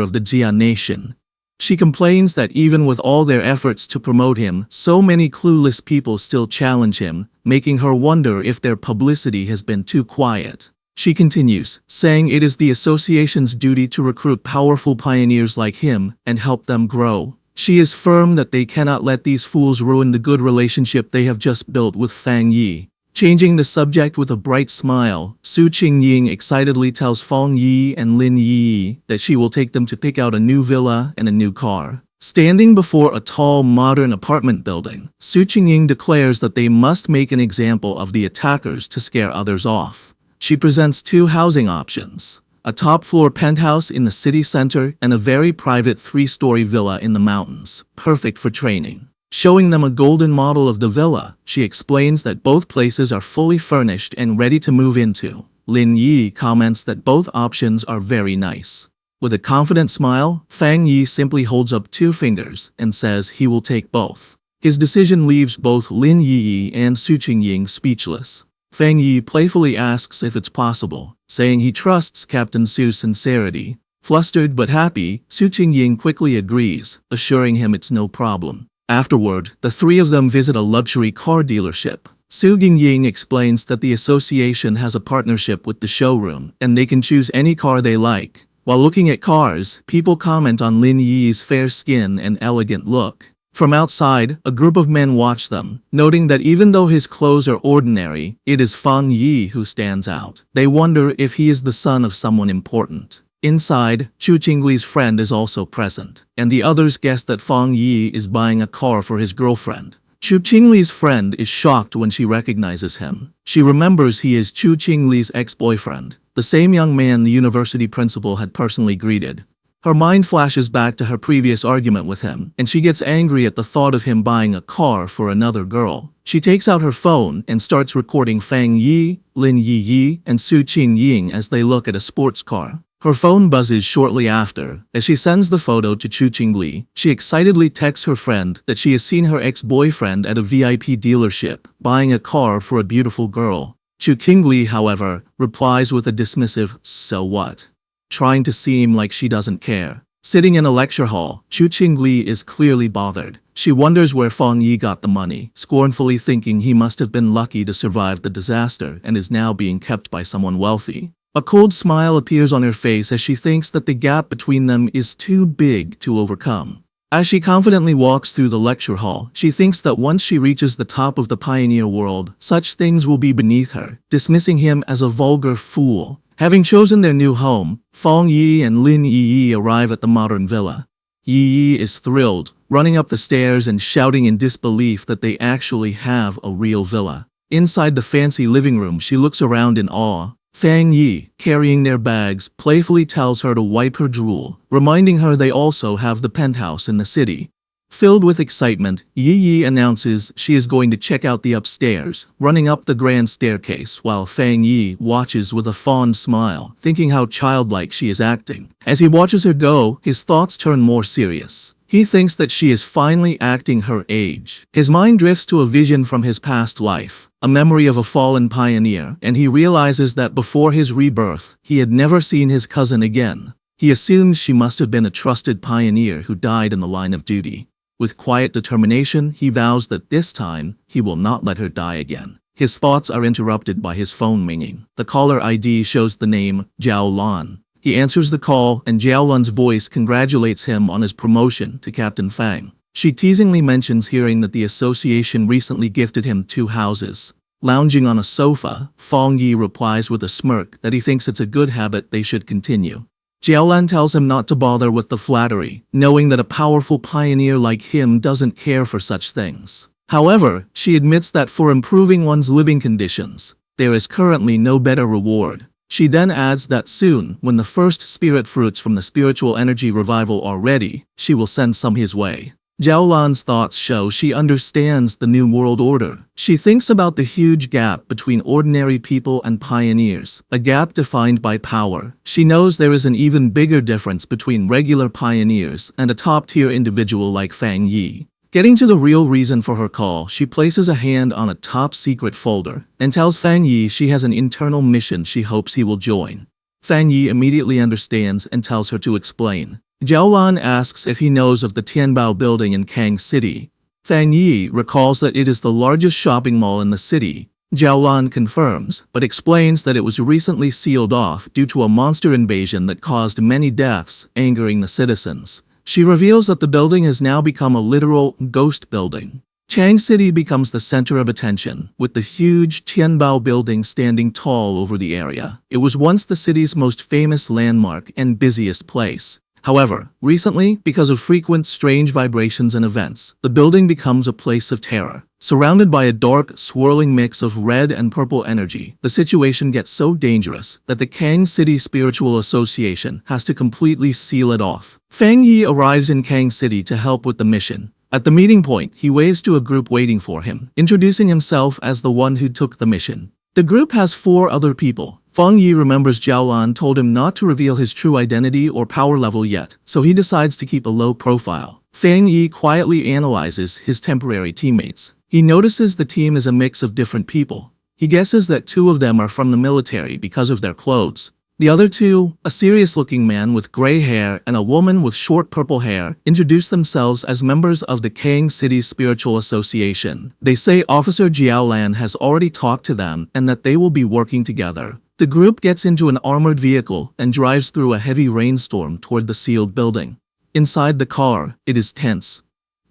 of the Jia nation. She complains that even with all their efforts to promote him, so many clueless people still challenge him, making her wonder if their publicity has been too quiet. She continues, saying it is the association's duty to recruit powerful pioneers like him and help them grow. She is firm that they cannot let these fools ruin the good relationship they have just built with Feng Yi. Changing the subject with a bright smile, Su Qingying excitedly tells Feng Yi and Lin Yi that she will take them to pick out a new villa and a new car. Standing before a tall, modern apartment building, Su Qingying declares that they must make an example of the attackers to scare others off. She presents 2 housing options: a top-floor penthouse in the city center and a very private 3-story villa in the mountains, perfect for training. Showing them a golden model of the villa, she explains that both places are fully furnished and ready to move into. Lin Yi comments that both options are very nice. With a confident smile, Feng Yi simply holds up 2 fingers and says he will take both. His decision leaves both Lin Yi and Su Qingying speechless. Feng Yi playfully asks if it's possible, saying he trusts Captain Su's sincerity. Flustered but happy, Su Qingying quickly agrees, assuring him it's no problem. Afterward, the 3 of them visit a luxury car dealership. Su Qingying explains that the association has a partnership with the showroom, and they can choose any car they like. While looking at cars, people comment on Lin Yi's fair skin and elegant look. From outside, a group of men watch them, noting that even though his clothes are ordinary, it is Feng Yi who stands out. They wonder if he is the son of someone important. Inside, Chu Qingli's friend is also present, and the others guess that Feng Yi is buying a car for his girlfriend. Chu Qingli's friend is shocked when she recognizes him. She remembers he is Chu Qingli's ex-boyfriend, the same young man the university principal had personally greeted. Her mind flashes back to her previous argument with him, and she gets angry at the thought of him buying a car for another girl. She takes out her phone and starts recording Feng Yi, Lin Yi, and Su Qingying as they look at a sports car. Her phone buzzes shortly after. As she sends the photo to Chu Qingli, she excitedly texts her friend that she has seen her ex-boyfriend at a VIP dealership, buying a car for a beautiful girl. Chu Qingli, however, replies with a dismissive, "So what?" trying to seem like she doesn't care. Sitting in a lecture hall, Chu Qingli is clearly bothered. She wonders where Feng Yi got the money, scornfully thinking he must have been lucky to survive the disaster and is now being kept by someone wealthy. A cold smile appears on her face as she thinks that the gap between them is too big to overcome. As she confidently walks through the lecture hall, she thinks that once she reaches the top of the pioneer world, such things will be beneath her, dismissing him as a vulgar fool. Having chosen their new home, Feng Yi and Lin Yi arrive at the modern villa. Yi is thrilled, running up the stairs and shouting in disbelief that they actually have a real villa. Inside the fancy living room, she looks around in awe. Feng Yi, carrying their bags, playfully tells her to wipe her drool, reminding her they also have the penthouse in the city. Filled with excitement, Yi announces she is going to check out the upstairs, running up the grand staircase while Feng Yi watches with a fond smile, thinking how childlike she is acting. As he watches her go, his thoughts turn more serious. He thinks that she is finally acting her age. His mind drifts to a vision from his past life, a memory of a fallen pioneer, and he realizes that before his rebirth, he had never seen his cousin again. He assumes she must have been a trusted pioneer who died in the line of duty. With quiet determination, he vows that this time, he will not let her die again. His thoughts are interrupted by his phone ringing. The caller ID shows the name Zhao Lan. He answers the call, and Zhao Lan's voice congratulates him on his promotion to Captain Fang. She teasingly mentions hearing that the association recently gifted him 2 houses. Lounging on a sofa, Feng Yi replies with a smirk that he thinks it's a good habit they should continue. Zhao Lan tells him not to bother with the flattery, knowing that a powerful pioneer like him doesn't care for such things. However, she admits that for improving one's living conditions, there is currently no better reward. She then adds that soon, when the first spirit fruits from the spiritual energy revival are ready, she will send some his way. Zhao Lan's thoughts show she understands the New World Order. She thinks about the huge gap between ordinary people and pioneers, a gap defined by power. She knows there is an even bigger difference between regular pioneers and a top-tier individual like Feng Yi. Getting to the real reason for her call, she places a hand on a top-secret folder and tells Feng Yi she has an internal mission she hopes he will join. Feng Yi immediately understands and tells her to explain. Zhao Lan asks if he knows of the Tianbao building in Kang City. Feng Yi recalls that it is the largest shopping mall in the city. Zhao Lan confirms, but explains that it was recently sealed off due to a monster invasion that caused many deaths, angering the citizens. She reveals that the building has now become a literal ghost building. Chang City becomes the center of attention, with the huge Tianbao building standing tall over the area. It was once the city's most famous landmark and busiest place. However, recently, because of frequent strange vibrations and events, the building becomes a place of terror. Surrounded by a dark, swirling mix of red and purple energy, the situation gets so dangerous that the Kang City Spiritual Association has to completely seal it off. Feng Yi arrives in Kang City to help with the mission. At the meeting point, he waves to a group waiting for him, introducing himself as the one who took the mission. The group has 4 other people. Feng Yi remembers Zhao Lan told him not to reveal his true identity or power level yet, so he decides to keep a low profile. Feng Yi quietly analyzes his temporary teammates. He notices the team is a mix of different people. He guesses that 2 of them are from the military because of their clothes. The other 2, a serious-looking man with gray hair and a woman with short purple hair, introduce themselves as members of the Kang City Spiritual Association. They say Officer Zhao Lan has already talked to them and that they will be working together. The group gets into an armored vehicle and drives through a heavy rainstorm toward the sealed building. Inside the car, it is tense.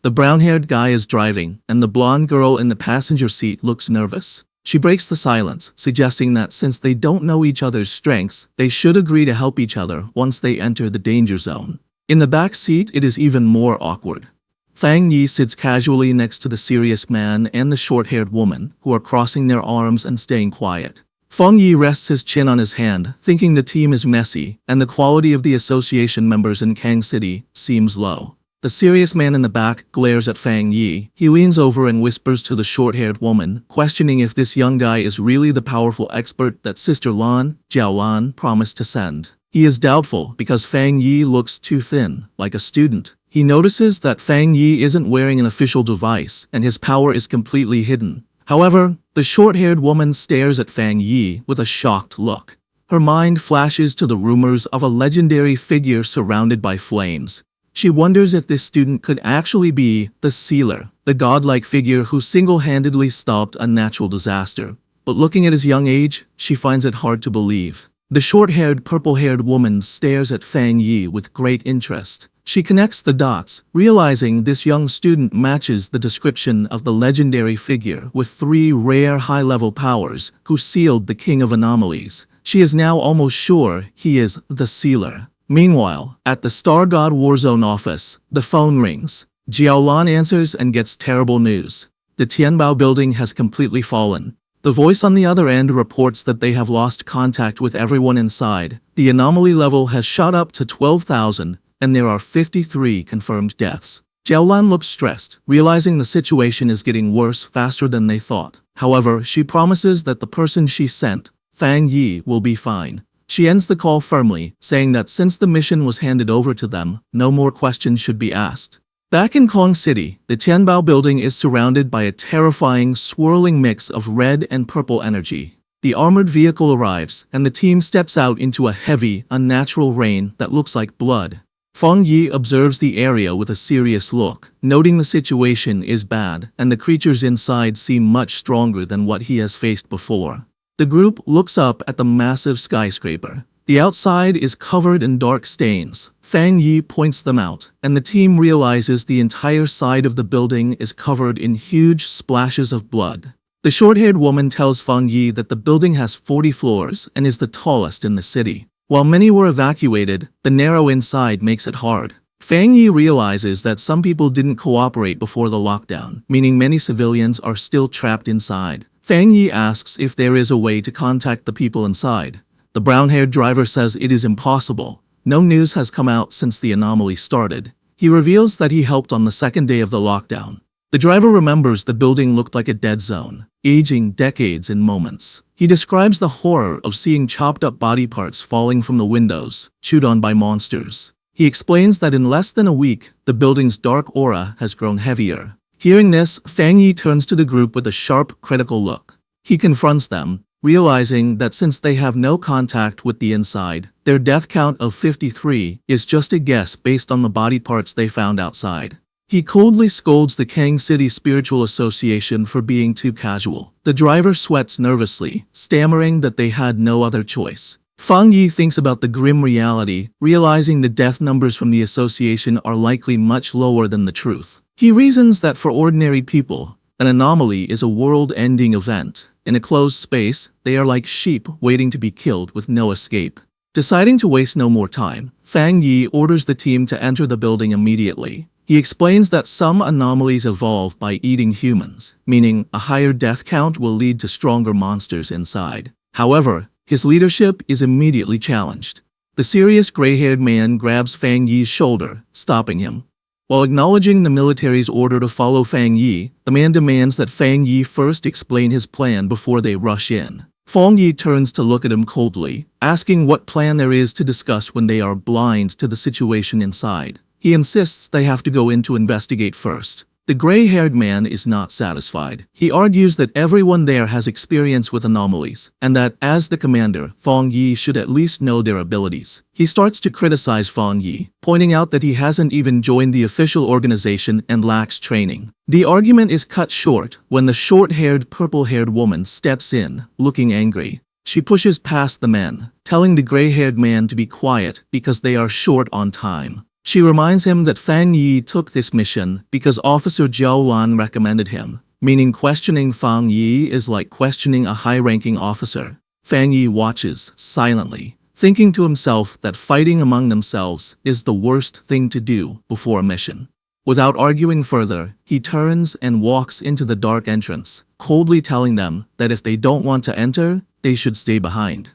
The brown-haired guy is driving, and the blonde girl in the passenger seat looks nervous. She breaks the silence, suggesting that since they don't know each other's strengths, they should agree to help each other once they enter the danger zone. In the back seat, it is even more awkward. Feng Yi sits casually next to the serious man and the short-haired woman, who are crossing their arms and staying quiet. Feng Yi rests his chin on his hand, thinking the team is messy, and the quality of the association members in Kang City seems low. The serious man in the back glares at Feng Yi. He leans over and whispers to the short-haired woman, questioning if this young guy is really the powerful expert that Sister Lan, Zhao Lan, promised to send. He is doubtful because Feng Yi looks too thin, like a student. He notices that Feng Yi isn't wearing an official device, and his power is completely hidden. However, the short-haired woman stares at Feng Yi with a shocked look. her mind flashes to the rumors of a legendary figure surrounded by flames. She wonders if this student could actually be the Sealer, the godlike figure who single-handedly stopped a natural disaster. But looking at his young age, she finds it hard to believe. The short-haired, purple-haired woman stares at Fang Yi with great interest. She connects the dots, realizing this young student matches the description of the legendary figure with 3 rare high-level powers who sealed the King of Anomalies. She is now almost sure he is the Sealer. Meanwhile, at the Star God Warzone office, the phone rings. Jiaolan answers and gets terrible news. The Tianbao building has completely fallen. The voice on the other end reports that they have lost contact with everyone inside. The anomaly level has shot up to 12,000, and there are 53 confirmed deaths. Jiaolan looks stressed, realizing the situation is getting worse faster than they thought. However, she promises that the person she sent, Fang Yi, will be fine. She ends the call firmly, saying that since the mission was handed over to them, no more questions should be asked. Back in Kong City, the Tianbao building is surrounded by a terrifying, swirling mix of red and purple energy. The armored vehicle arrives, and the team steps out into a heavy, unnatural rain that looks like blood. Fang Yi observes the area with a serious look, noting the situation is bad, and the creatures inside seem much stronger than what he has faced before. The group looks up at the massive skyscraper. The outside is covered in dark stains. Fang Yi points them out, and the team realizes the entire side of the building is covered in huge splashes of blood. The short-haired woman tells Fang Yi that the building has 40 floors and is the tallest in the city. While many were evacuated, the narrow inside makes it hard. Fang Yi realizes that some people didn't cooperate before the lockdown, meaning many civilians are still trapped inside. Fang Yi asks if there is a way to contact the people inside. The brown-haired driver says it is impossible. No news has come out since the anomaly started. He reveals that he helped on the second day of the lockdown. The driver remembers the building looked like a dead zone, aging decades in moments. He describes the horror of seeing chopped-up body parts falling from the windows, chewed on by monsters. He explains that in less than a week, the building's dark aura has grown heavier. Hearing this, Fang Yi turns to the group with a sharp, critical look. He confronts them, realizing that since they have no contact with the inside, their death count of 53 is just a guess based on the body parts they found outside. He coldly scolds the Kang City Spiritual Association for being too casual. The driver sweats nervously, stammering that they had no other choice. Fang Yi thinks about the grim reality, realizing the death numbers from the association are likely much lower than the truth. He reasons that for ordinary people, an anomaly is a world-ending event. In a closed space, they are like sheep waiting to be killed with no escape. Deciding to waste no more time, Fang Yi orders the team to enter the building immediately. He explains that some anomalies evolve by eating humans, meaning a higher death count will lead to stronger monsters inside. However, his leadership is immediately challenged. The serious gray-haired man grabs Fang Yi's shoulder, stopping him. While acknowledging the military's order to follow Fang Yi, the man demands that Fang Yi first explain his plan before they rush in. Fang Yi turns to look at him coldly, asking what plan there is to discuss when they are blind to the situation inside. He insists they have to go in to investigate first. The gray-haired man is not satisfied. He argues that everyone there has experience with anomalies, and that, as the commander, Fang Yi should at least know their abilities. He starts to criticize Fang Yi, pointing out that he hasn't even joined the official organization and lacks training. The argument is cut short when the short-haired, purple-haired woman steps in, looking angry. She pushes past the men, telling the gray-haired man to be quiet because they are short on time. She reminds him that Fang Yi took this mission because Officer Zhao Lan recommended him, meaning questioning Fang Yi is like questioning a high-ranking officer. Fang Yi watches, silently, thinking to himself that fighting among themselves is the worst thing to do before a mission. Without arguing further, he turns and walks into the dark entrance, coldly telling them that if they don't want to enter, they should stay behind.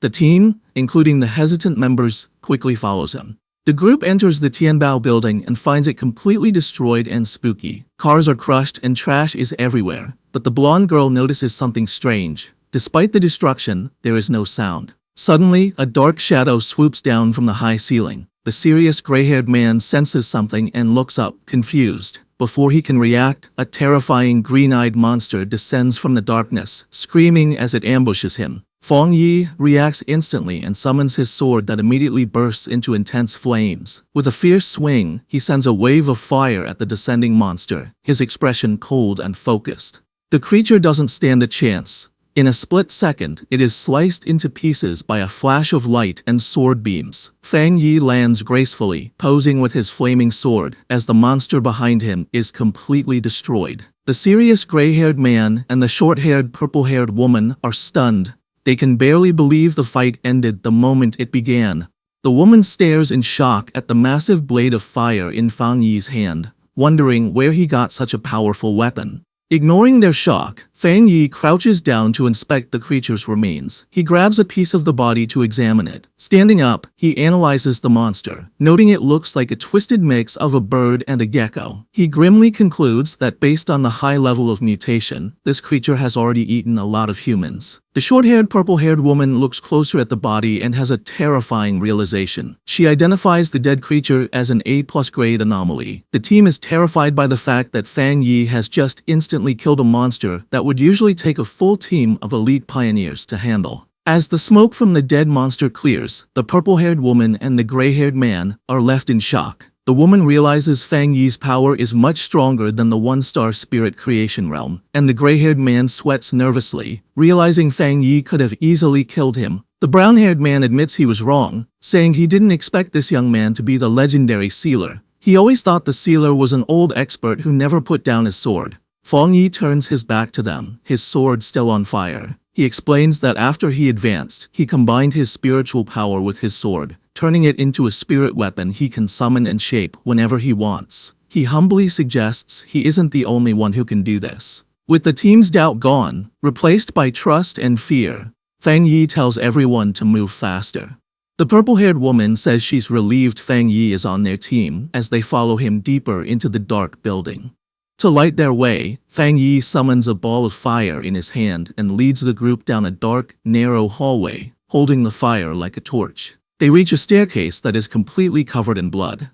The team, including the hesitant members, quickly follows him. The group enters the Tianbao building and finds it completely destroyed and spooky. Cars are crushed and trash is everywhere, but the blonde girl notices something strange. Despite the destruction, there is no sound. Suddenly, a dark shadow swoops down from the high ceiling. The serious gray-haired man senses something and looks up, confused. Before he can react, a terrifying green-eyed monster descends from the darkness, screaming as it ambushes him. Fang Yi reacts instantly and summons his sword that immediately bursts into intense flames. With a fierce swing, he sends a wave of fire at the descending monster, his expression cold and focused. The creature doesn't stand a chance. In a split second, it is sliced into pieces by a flash of light and sword beams. Fang Yi lands gracefully, posing with his flaming sword, as the monster behind him is completely destroyed. The serious gray-haired man and the short-haired purple-haired woman are stunned. They can barely believe the fight ended the moment it began. The woman stares in shock at the massive blade of fire in Fang Yi's hand, wondering where he got such a powerful weapon. Ignoring their shock, Fang Yi crouches down to inspect the creature's remains. He grabs a piece of the body to examine it. Standing up, he analyzes the monster, noting it looks like a twisted mix of a bird and a gecko. He grimly concludes that based on the high level of mutation, this creature has already eaten a lot of humans. The short-haired, purple-haired woman looks closer at the body and has a terrifying realization. She identifies the dead creature as an A+ grade anomaly. The team is terrified by the fact that Fang Yi has just instantly killed a monster that would usually take a full team of elite pioneers to handle. As the smoke from the dead monster clears, the purple-haired woman and the gray-haired man are left in shock. The woman realizes Fang Yi's power is much stronger than the one-star spirit creation realm, and the gray-haired man sweats nervously, realizing Fang Yi could have easily killed him. The brown-haired man admits he was wrong, saying he didn't expect this young man to be the legendary sealer. He always thought the sealer was an old expert who never put down his sword. Fang Yi turns his back to them, his sword still on fire. He explains that after he advanced, he combined his spiritual power with his sword, turning it into a spirit weapon he can summon and shape whenever he wants. He humbly suggests he isn't the only one who can do this. With the team's doubt gone, replaced by trust and fear, Fang Yi tells everyone to move faster. The purple-haired woman says she's relieved Fang Yi is on their team as they follow him deeper into the dark building. To light their way, Fang Yi summons a ball of fire in his hand and leads the group down a dark, narrow hallway, holding the fire like a torch. They reach a staircase that is completely covered in blood.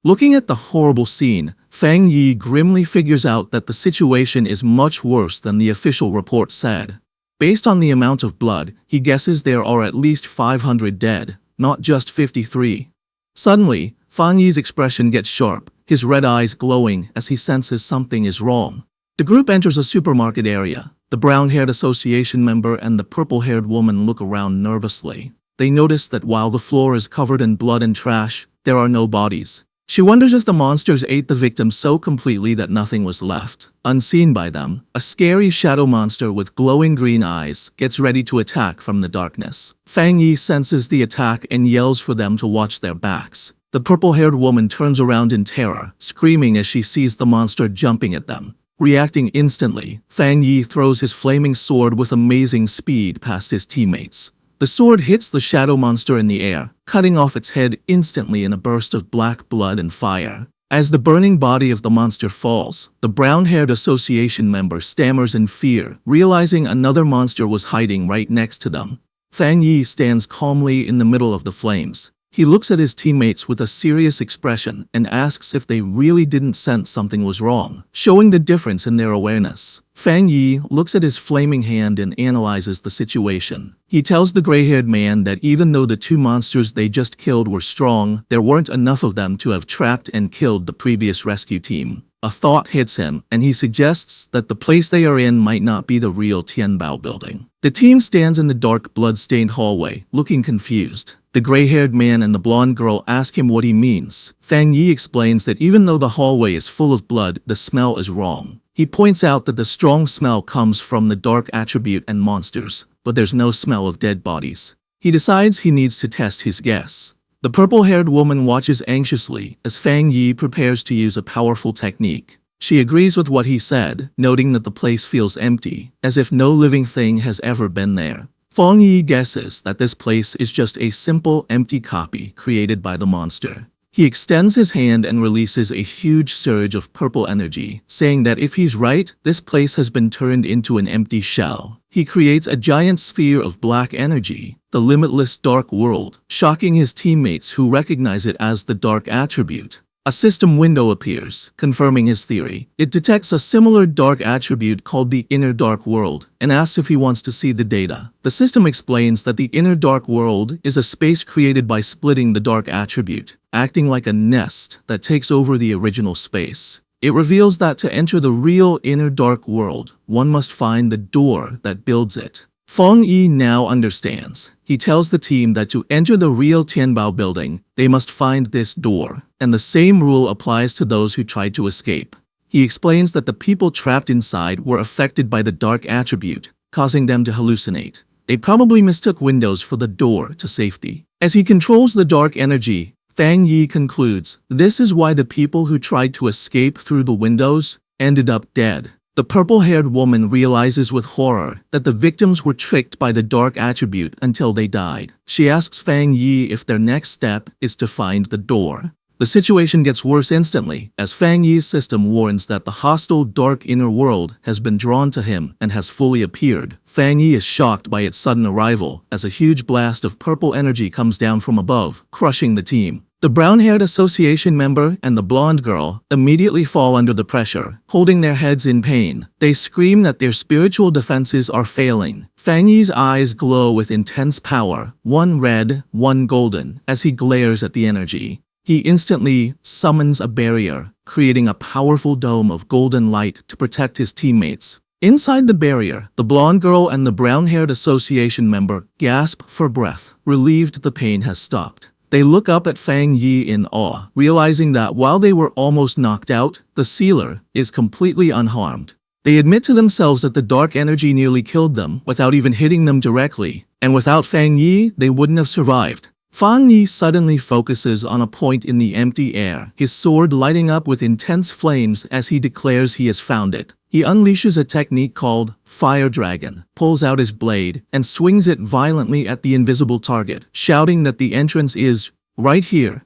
Looking at the horrible scene, Fang Yi grimly figures out that the situation is much worse than the official report said. Based on the amount of blood, he guesses there are at least 500 dead, not just 53. Suddenly, Fang Yi's expression gets sharp, his red eyes glowing as he senses something is wrong. The group enters a supermarket area. The brown-haired association member and the purple-haired woman look around nervously. They notice that while the floor is covered in blood and trash, there are no bodies. She wonders if the monsters ate the victims so completely that nothing was left. Unseen by them, a scary shadow monster with glowing green eyes gets ready to attack from the darkness. Fang Yi senses the attack and yells for them to watch their backs. The purple-haired woman turns around in terror, screaming as she sees the monster jumping at them. Reacting instantly, Fang Yi throws his flaming sword with amazing speed past his teammates. The sword hits the shadow monster in the air, cutting off its head instantly in a burst of black blood and fire. As the burning body of the monster falls, the brown-haired association member stammers in fear, realizing another monster was hiding right next to them. Fang Yi stands calmly in the middle of the flames. He looks at his teammates with a serious expression and asks if they really didn't sense something was wrong, showing the difference in their awareness. Fang Yi looks at his flaming hand and analyzes the situation. He tells the gray-haired man that even though the two monsters they just killed were strong, there weren't enough of them to have trapped and killed the previous rescue team. A thought hits him, and he suggests that the place they are in might not be the real Tianbao building. The team stands in the dark, blood-stained hallway, looking confused. The gray-haired man and the blonde girl ask him what he means. Fang Yi explains that even though the hallway is full of blood, the smell is wrong. He points out that the strong smell comes from the dark attribute and monsters, but there's no smell of dead bodies. He decides he needs to test his guess. The purple-haired woman watches anxiously as Fang Yi prepares to use a powerful technique. She agrees with what he said, noting that the place feels empty, as if no living thing has ever been there. Fang Yi guesses that this place is just a simple, empty copy created by the monster. He extends his hand and releases a huge surge of purple energy, saying that if he's right, this place has been turned into an empty shell. He creates a giant sphere of black energy, the limitless dark world, shocking his teammates who recognize it as the dark attribute. A system window appears, confirming his theory. It detects a similar dark attribute called the inner dark world and asks if he wants to see the data. The system explains that the inner dark world is a space created by splitting the dark attribute, acting like a nest that takes over the original space. It reveals that to enter the real inner dark world, one must find the door that builds it. Feng Yi now understands. He tells the team that to enter the real Tianbao building, they must find this door, and the same rule applies to those who tried to escape. He explains that the people trapped inside were affected by the dark attribute, causing them to hallucinate. They probably mistook windows for the door to safety. As he controls the dark energy, Feng Yi concludes, this is why the people who tried to escape through the windows ended up dead. The purple-haired woman realizes with horror that the victims were tricked by the dark attribute until they died. She asks Feng Yi if their next step is to find the door. The situation gets worse instantly, as Feng Yi's system warns that the hostile dark inner world has been drawn to him and has fully appeared. Feng Yi is shocked by its sudden arrival, as a huge blast of purple energy comes down from above, crushing the team. The brown-haired association member and the blonde girl immediately fall under the pressure, holding their heads in pain. They scream that their spiritual defenses are failing. Feng Yi's eyes glow with intense power, one red, one golden, as he glares at the energy. He instantly summons a barrier, creating a powerful dome of golden light to protect his teammates. Inside the barrier, the blonde girl and the brown-haired association member gasp for breath, relieved the pain has stopped. They look up at Feng Yi in awe, realizing that while they were almost knocked out, the sealer is completely unharmed. They admit to themselves that the dark energy nearly killed them without even hitting them directly, and without Feng Yi, they wouldn't have survived. Feng Yi suddenly focuses on a point in the empty air, his sword lighting up with intense flames as he declares he has found it. He unleashes a technique called Fire Dragon, pulls out his blade, and swings it violently at the invisible target, shouting that the entrance is right here.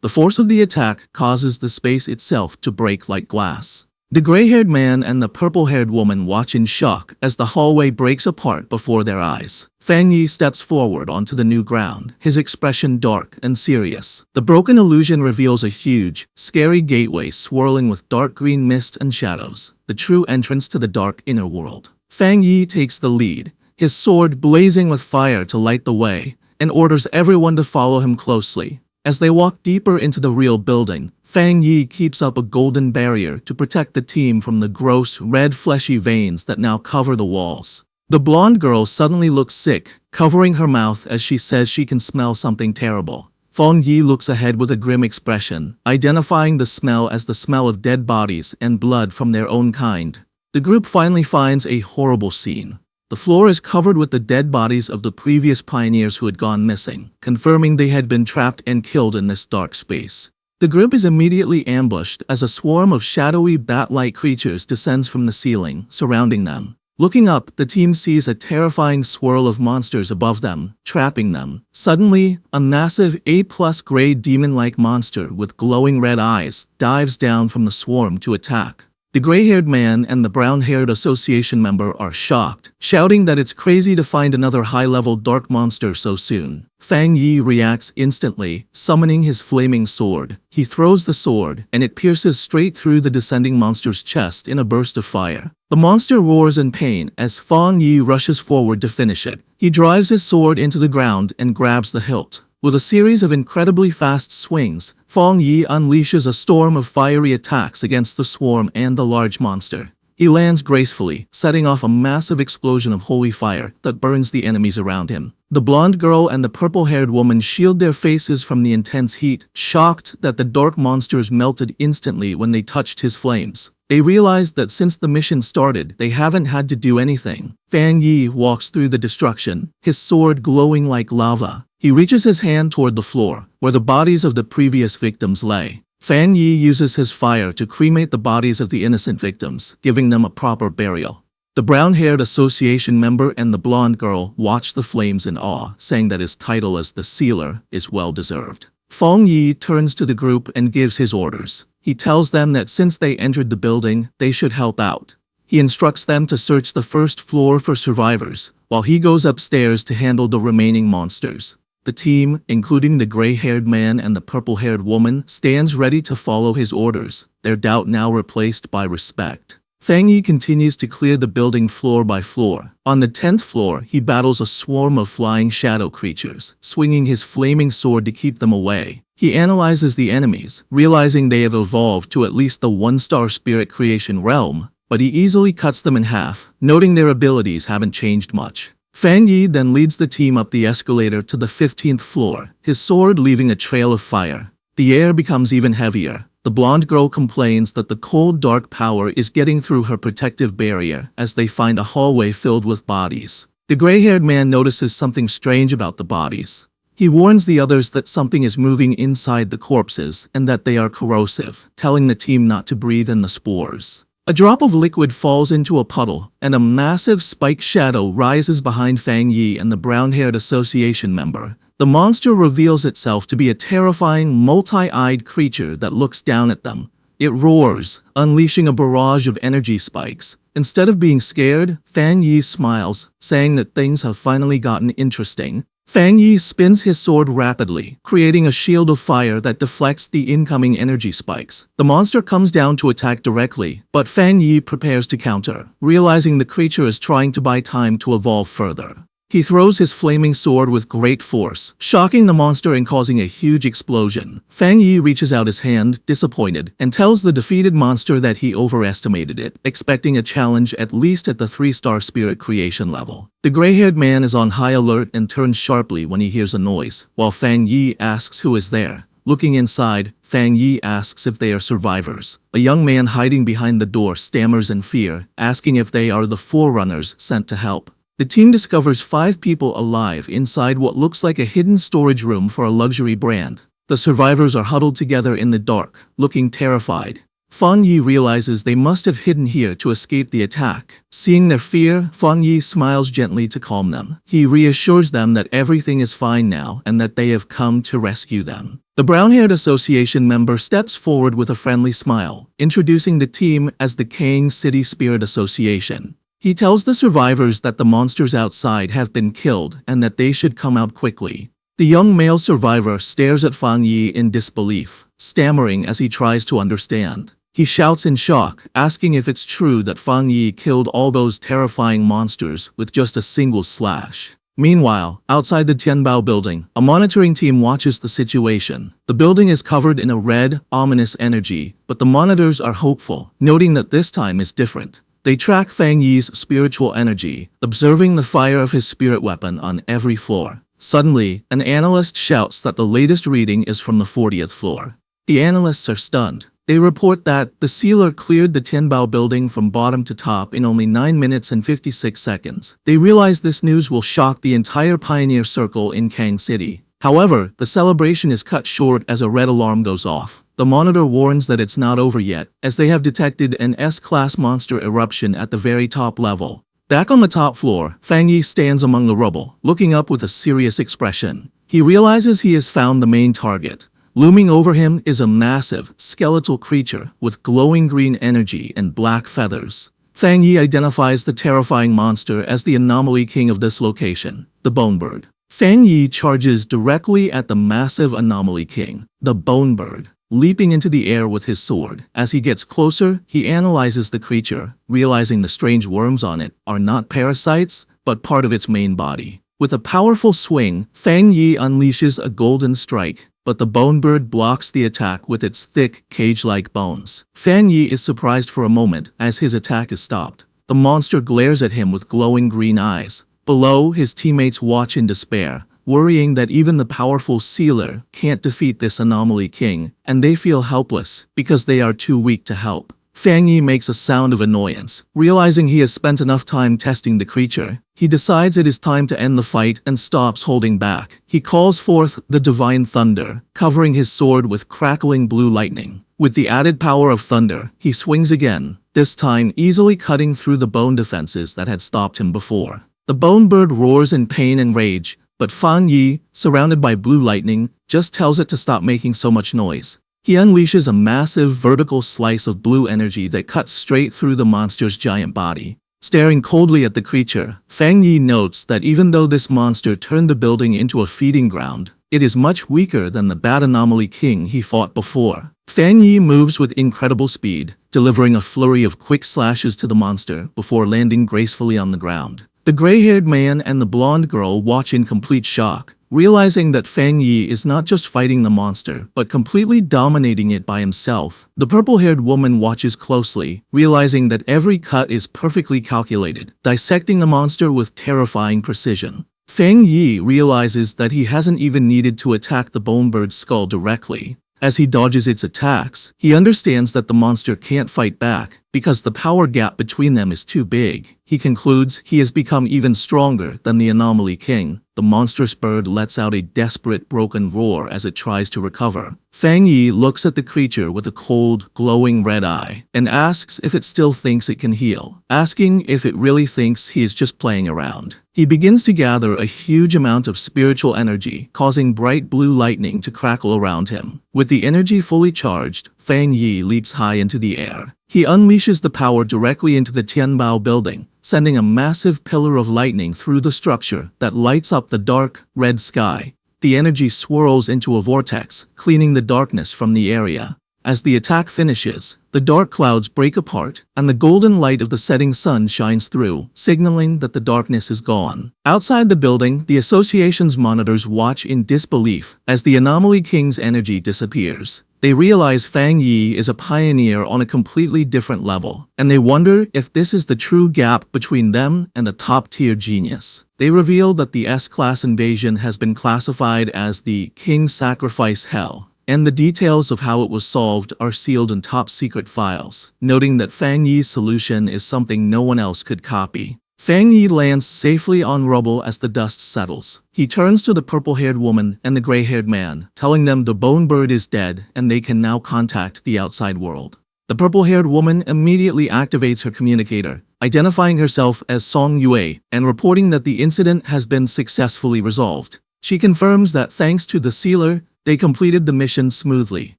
The force of the attack causes the space itself to break like glass. The gray-haired man and the purple-haired woman watch in shock as the hallway breaks apart before their eyes. Feng Yi steps forward onto the new ground, his expression dark and serious. The broken illusion reveals a huge, scary gateway swirling with dark green mist and shadows, the true entrance to the dark inner world. Feng Yi takes the lead, his sword blazing with fire to light the way, and orders everyone to follow him closely. As they walk deeper into the real building, Feng Yi keeps up a golden barrier to protect the team from the gross, red fleshy veins that now cover the walls. The blonde girl suddenly looks sick, covering her mouth as she says she can smell something terrible. Feng Yi looks ahead with a grim expression, identifying the smell as the smell of dead bodies and blood from their own kind. The group finally finds a horrible scene. The floor is covered with the dead bodies of the previous pioneers who had gone missing, confirming they had been trapped and killed in this dark space. The group is immediately ambushed as a swarm of shadowy bat-like creatures descends from the ceiling, surrounding them. Looking up, the team sees a terrifying swirl of monsters above them, trapping them. Suddenly, a massive A+ grade demon-like monster with glowing red eyes dives down from the swarm to attack. The gray-haired man and the brown-haired association member are shocked, shouting that it's crazy to find another high-level dark monster so soon. Feng Yi reacts instantly, summoning his flaming sword. He throws the sword, and it pierces straight through the descending monster's chest in a burst of fire. The monster roars in pain as Feng Yi rushes forward to finish it. He drives his sword into the ground and grabs the hilt. With a series of incredibly fast swings, Feng Yi unleashes a storm of fiery attacks against the swarm and the large monster. He lands gracefully, setting off a massive explosion of holy fire that burns the enemies around him. The blonde girl and the purple-haired woman shield their faces from the intense heat, shocked that the dark monsters melted instantly when they touched his flames. They realized that since the mission started, they haven't had to do anything. Feng Yi walks through the destruction, his sword glowing like lava. He reaches his hand toward the floor, where the bodies of the previous victims lay. Feng Yi uses his fire to cremate the bodies of the innocent victims, giving them a proper burial. The brown-haired association member and the blonde girl watch the flames in awe, saying that his title as the Sealer is well-deserved. Feng Yi turns to the group and gives his orders. He tells them that since they entered the building, they should help out. He instructs them to search the first floor for survivors, while he goes upstairs to handle the remaining monsters. The team, including the gray-haired man and the purple-haired woman, stands ready to follow his orders, their doubt now replaced by respect. Fang Yi continues to clear the building floor by floor. On the 10th floor, he battles a swarm of flying shadow creatures, swinging his flaming sword to keep them away. He analyzes the enemies, realizing they have evolved to at least the 1-star spirit creation realm, but he easily cuts them in half, noting their abilities haven't changed much. Fang Yi then leads the team up the escalator to the 15th floor, his sword leaving a trail of fire. The air becomes even heavier. The blonde girl complains that the cold dark power is getting through her protective barrier as they find a hallway filled with bodies. The gray-haired man notices something strange about the bodies. He warns the others that something is moving inside the corpses and that they are corrosive, telling the team not to breathe in the spores. A drop of liquid falls into a puddle, and a massive spiked shadow rises behind Fang Yi and the brown-haired association member. The monster reveals itself to be a terrifying, multi-eyed creature that looks down at them. It roars, unleashing a barrage of energy spikes. Instead of being scared, Fang Yi smiles, saying that things have finally gotten interesting. Fang Yi spins his sword rapidly, creating a shield of fire that deflects the incoming energy spikes. The monster comes down to attack directly, but Fang Yi prepares to counter, realizing the creature is trying to buy time to evolve further. He throws his flaming sword with great force, shocking the monster and causing a huge explosion. Fang Yi reaches out his hand, disappointed, and tells the defeated monster that he overestimated it, expecting a challenge at least at the 3-star spirit creation level. The gray-haired man is on high alert and turns sharply when he hears a noise, while Fang Yi asks who is there. Looking inside, Fang Yi asks if they are survivors. A young man hiding behind the door stammers in fear, asking if they are the forerunners sent to help. The team discovers 5 people alive inside what looks like a hidden storage room for a luxury brand. The survivors are huddled together in the dark, looking terrified. Fang Yi realizes they must have hidden here to escape the attack. Seeing their fear, Fang Yi smiles gently to calm them. He reassures them that everything is fine now and that they have come to rescue them. The brown-haired association member steps forward with a friendly smile, introducing the team as the Kang City Spirit Association. He tells the survivors that the monsters outside have been killed and that they should come out quickly. The young male survivor stares at Fang Yi in disbelief, stammering as he tries to understand. He shouts in shock, asking if it's true that Fang Yi killed all those terrifying monsters with just a single slash. Meanwhile, outside the Tianbao building, a monitoring team watches the situation. The building is covered in a red, ominous energy, but the monitors are hopeful, noting that this time is different. They track Fang Yi's spiritual energy, observing the fire of his spirit weapon on every floor. Suddenly, an analyst shouts that the latest reading is from the 40th floor. The analysts are stunned. They report that the sealer cleared the Tianbao building from bottom to top in only 9 minutes and 56 seconds. They realize this news will shock the entire Pioneer Circle in Kang City. However, the celebration is cut short as a red alarm goes off. The monitor warns that it's not over yet, as they have detected an S-class monster eruption at the very top level. Back on the top floor, Fang Yi stands among the rubble, looking up with a serious expression. He realizes he has found the main target. Looming over him is a massive, skeletal creature with glowing green energy and black feathers. Fang Yi identifies the terrifying monster as the anomaly king of this location, the Bonebird. Fang Yi charges directly at the massive anomaly king, the Bonebird, leaping into the air with his sword. As he gets closer, he analyzes the creature, realizing the strange worms on it are not parasites, but part of its main body. With a powerful swing, Fang Yi unleashes a golden strike, but the Bonebird blocks the attack with its thick, cage-like bones. Fang Yi is surprised for a moment as his attack is stopped. The monster glares at him with glowing green eyes. Below, his teammates watch in despair, worrying that even the powerful sealer can't defeat this anomaly king, and they feel helpless because they are too weak to help. Fang Yi makes a sound of annoyance. Realizing he has spent enough time testing the creature, he decides it is time to end the fight and stops holding back. He calls forth the divine thunder, covering his sword with crackling blue lightning. With the added power of thunder, he swings again, this time easily cutting through the bone defenses that had stopped him before. The Bonebird roars in pain and rage, but Fang Yi, surrounded by blue lightning, just tells it to stop making so much noise. He unleashes a massive vertical slice of blue energy that cuts straight through the monster's giant body. Staring coldly at the creature, Fang Yi notes that even though this monster turned the building into a feeding ground, it is much weaker than the bad anomaly king he fought before. Fang Yi moves with incredible speed, delivering a flurry of quick slashes to the monster before landing gracefully on the ground. The gray-haired man and the blonde girl watch in complete shock, realizing that Fang Yi is not just fighting the monster, but completely dominating it by himself. The purple-haired woman watches closely, realizing that every cut is perfectly calculated, dissecting the monster with terrifying precision. Fang Yi realizes that he hasn't even needed to attack the bone bird's skull directly. As he dodges its attacks, he understands that the monster can't fight back, because the power gap between them is too big. He concludes he has become even stronger than the anomaly king. The monstrous bird lets out a desperate broken roar as it tries to recover. Fang Yi looks at the creature with a cold, glowing red eye, and asks if it still thinks it can heal, asking if it really thinks he is just playing around. He begins to gather a huge amount of spiritual energy, causing bright blue lightning to crackle around him. With the energy fully charged, Fang Yi leaps high into the air. He unleashes the power directly into the Tianbao building, sending a massive pillar of lightning through the structure that lights up the dark, red sky. The energy swirls into a vortex, cleaning the darkness from the area. As the attack finishes, the dark clouds break apart, and the golden light of the setting sun shines through, signaling that the darkness is gone. Outside the building, the association's monitors watch in disbelief as the anomaly king's energy disappears. They realize Fang Yi is a pioneer on a completely different level, and they wonder if this is the true gap between them and a top-tier genius. They reveal that the S-class invasion has been classified as the King's Sacrifice Hell, and the details of how it was solved are sealed in top-secret files, noting that Fang Yi's solution is something no one else could copy. Fang Yi lands safely on rubble as the dust settles. He turns to the purple-haired woman and the gray-haired man, telling them the bone bird is dead and they can now contact the outside world. The purple-haired woman immediately activates her communicator, identifying herself as Song Yue and reporting that the incident has been successfully resolved. She confirms that thanks to the sealer, they completed the mission smoothly.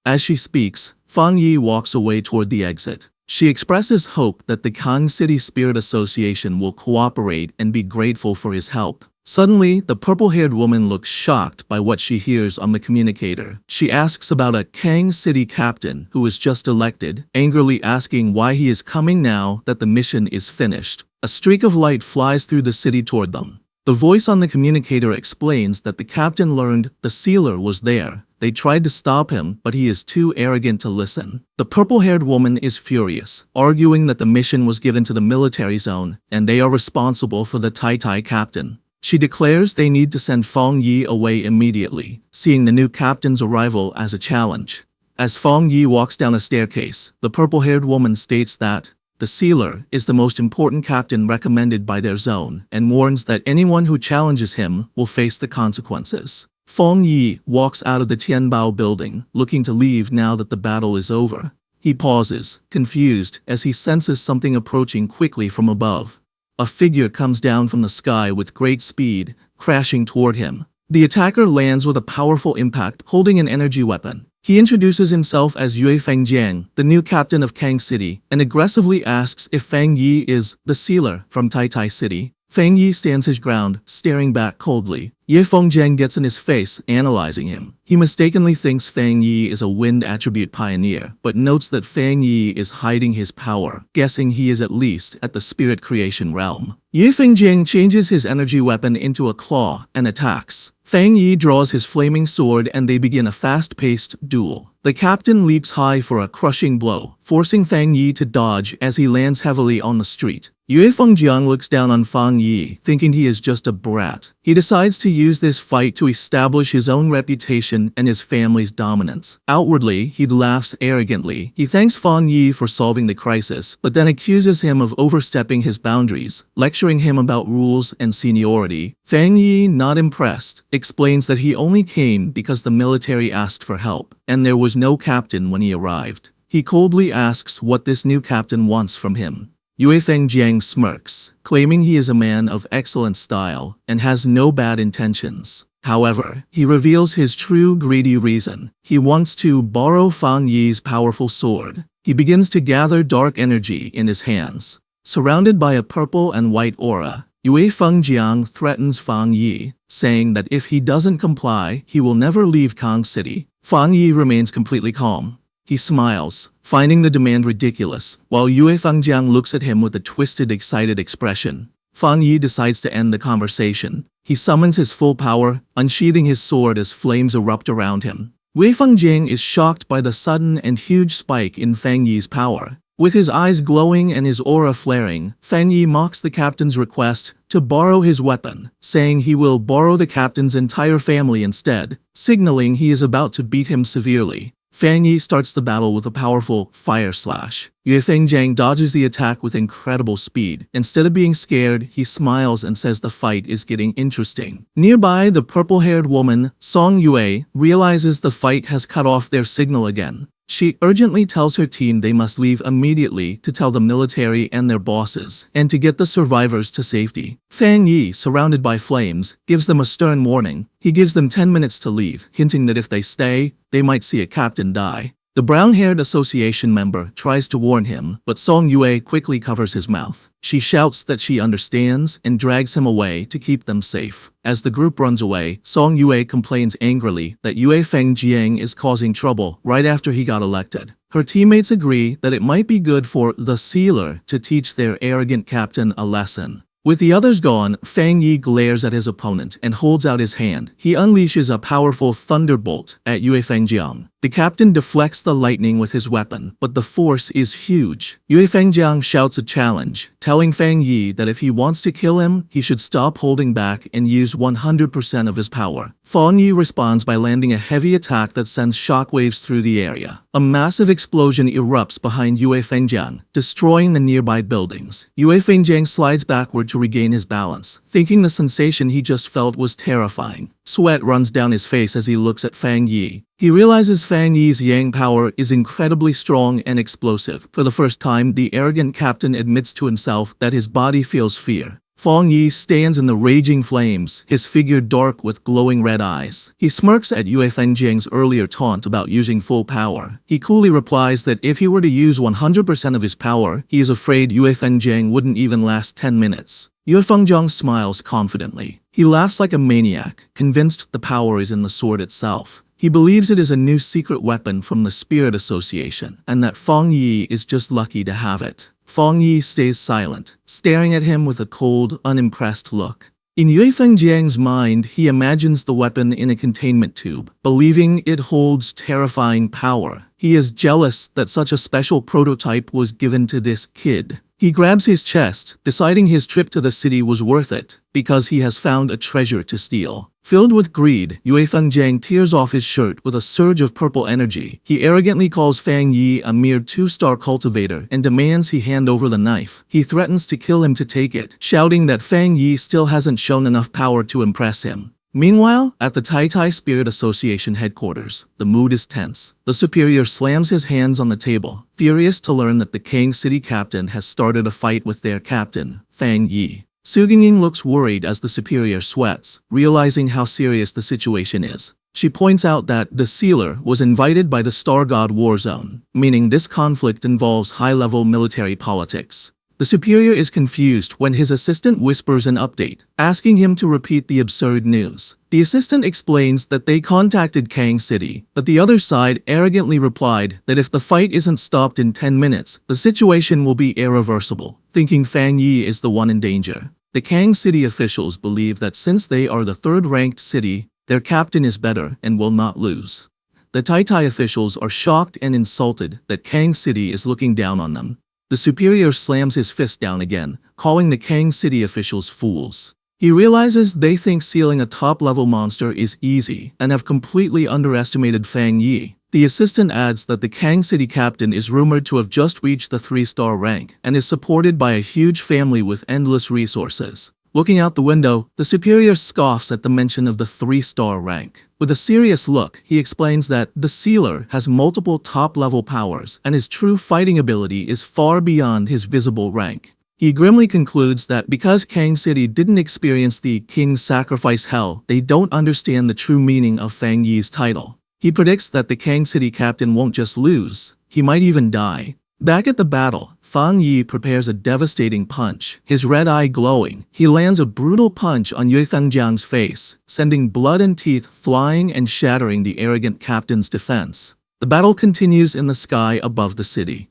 As she speaks, Fang Yi walks away toward the exit. She expresses hope that the Kang City Spirit Association will cooperate and be grateful for his help. Suddenly, the purple-haired woman looks shocked by what she hears on the communicator. She asks about a Kang City captain who was just elected, angrily asking why he is coming now that the mission is finished. A streak of light flies through the city toward them. The voice on the communicator explains that the captain learned the sealer was there. They tried to stop him, but he is too arrogant to listen. The purple-haired woman is furious, arguing that the mission was given to the military zone, and they are responsible for the Tai captain. She declares they need to send Fang Yi away immediately, seeing the new captain's arrival as a challenge. As Fang Yi walks down a staircase, the purple-haired woman states that the sealer is the most important captain recommended by their zone and warns that anyone who challenges him will face the consequences. Fang Yi walks out of the Tianbao building, looking to leave now that the battle is over. He pauses, confused, as he senses something approaching quickly from above. A figure comes down from the sky with great speed, crashing toward him. The attacker lands with a powerful impact, holding an energy weapon. He introduces himself as Yue Fengjiang, the new captain of Kang City, and aggressively asks if Fang Yi is the sealer from Tai City. Fang Yi stands his ground, staring back coldly. Yue Fengjiang gets in his face, analyzing him. He mistakenly thinks Fang Yi is a wind attribute pioneer, but notes that Fang Yi is hiding his power, guessing he is at least at the spirit creation realm. Yue Fengjiang changes his energy weapon into a claw and attacks. Fang Yi draws his flaming sword and they begin a fast-paced duel. The captain leaps high for a crushing blow, forcing Fang Yi to dodge as he lands heavily on the street. Yue Fengjiang looks down on Fang Yi, thinking he is just a brat. He decides to use this fight to establish his own reputation and his family's dominance. Outwardly, he laughs arrogantly. He thanks Fang Yi for solving the crisis, but then accuses him of overstepping his boundaries, lecturing him about rules and seniority. Fang Yi, not impressed, explains that he only came because the military asked for help, and there was no captain when he arrived. He coldly asks what this new captain wants from him. Yue Fengjiang smirks, claiming he is a man of excellent style and has no bad intentions. However, he reveals his true greedy reason. He wants to borrow Fang Yi's powerful sword. He begins to gather dark energy in his hands. Surrounded by a purple and white aura, Yue Fengjiang threatens Fang Yi, saying that if he doesn't comply, he will never leave Kang City. Fang Yi remains completely calm. He smiles, finding the demand ridiculous, while Yue Fengjiang looks at him with a twisted, excited expression. Fang Yi decides to end the conversation. He summons his full power, unsheathing his sword as flames erupt around him. Wei Fengjing is shocked by the sudden and huge spike in Fang Yi's power. With his eyes glowing and his aura flaring, Fang Yi mocks the captain's request to borrow his weapon, saying he will borrow the captain's entire family instead, signaling he is about to beat him severely. Fang Yi starts the battle with a powerful fire slash. Yue Fengjiang dodges the attack with incredible speed. Instead of being scared, he smiles and says the fight is getting interesting. Nearby, the purple-haired woman, Song Yue, realizes the fight has cut off their signal again. She urgently tells her team they must leave immediately to tell the military and their bosses, and to get the survivors to safety. Fang Yi, surrounded by flames, gives them a stern warning. He gives them 10 minutes to leave, hinting that if they stay, they might see a captain die. The brown-haired association member tries to warn him, but Song Yue quickly covers his mouth. She shouts that she understands and drags him away to keep them safe. As the group runs away, Song Yue complains angrily that Yue Fengjiang is causing trouble right after he got elected. Her teammates agree that it might be good for the Sealer to teach their arrogant captain a lesson. With the others gone, Fang Yi glares at his opponent and holds out his hand. He unleashes a powerful thunderbolt at Yue Fengjiang. The captain deflects the lightning with his weapon, but the force is huge. Yue Fengjiang shouts a challenge, telling Fang Yi that if he wants to kill him, he should stop holding back and use 100% of his power. Fang Yi responds by landing a heavy attack that sends shockwaves through the area. A massive explosion erupts behind Yue Fengjiang, destroying the nearby buildings. Yue Fengjiang slides backward to regain his balance, thinking the sensation he just felt was terrifying. Sweat runs down his face as he looks at Fang Yi. He realizes Fang Yi's yang power is incredibly strong and explosive. For the first time, the arrogant captain admits to himself that his body feels fear. Fang Yi stands in the raging flames, his figure dark with glowing red eyes. He smirks at Yue Fengjiang's earlier taunt about using full power. He coolly replies that if he were to use 100% of his power, he is afraid Yue Fengjiang wouldn't even last 10 minutes. Yue Fengjiang smiles confidently. He laughs like a maniac, convinced the power is in the sword itself. He believes it is a new secret weapon from the Spirit Association, and that Fang Yi is just lucky to have it. Fang Yi stays silent, staring at him with a cold, unimpressed look. In Yue Fengjiang's mind, he imagines the weapon in a containment tube, believing it holds terrifying power. He is jealous that such a special prototype was given to this kid. He grabs his chest, deciding his trip to the city was worth it, because he has found a treasure to steal. Filled with greed, Yue Fengjiang tears off his shirt with a surge of purple energy. He arrogantly calls Fang Yi a mere 2-star cultivator and demands he hand over the knife. He threatens to kill him to take it, shouting that Fang Yi still hasn't shown enough power to impress him. Meanwhile, at the Tai Tai Spirit Association headquarters, the mood is tense. The superior slams his hands on the table, furious to learn that the Kang City captain has started a fight with their captain, Fang Yi. Su Ying looks worried as the superior sweats, realizing how serious the situation is. She points out that the Sealer was invited by the Star God War Zone, meaning this conflict involves high-level military politics. The superior is confused when his assistant whispers an update, asking him to repeat the absurd news. The assistant explains that they contacted Kang City, but the other side arrogantly replied that if the fight isn't stopped in 10 minutes, the situation will be irreversible, thinking Fang Yi is the one in danger. The Kang City officials believe that since they are the third-ranked city, their captain is better and will not lose. The Tai Tai officials are shocked and insulted that Kang City is looking down on them. The superior slams his fist down again, calling the Kang City officials fools. He realizes they think sealing a top-level monster is easy and have completely underestimated Fang Yi. The assistant adds that the Kang City captain is rumored to have just reached the 3-star rank and is supported by a huge family with endless resources. Looking out the window, the superior scoffs at the mention of the 3-star rank. With a serious look, he explains that the Sealer has multiple top-level powers and his true fighting ability is far beyond his visible rank. He grimly concludes that because Kang City didn't experience the King's Sacrifice Hell, they don't understand the true meaning of Fang Yi's title. He predicts that the Kang City captain won't just lose, he might even die. Back at the battle, Fang Yi prepares a devastating punch, his red eye glowing. He lands a brutal punch on Yue Fengjiang's face, sending blood and teeth flying and shattering the arrogant captain's defense. The battle continues in the sky above the city.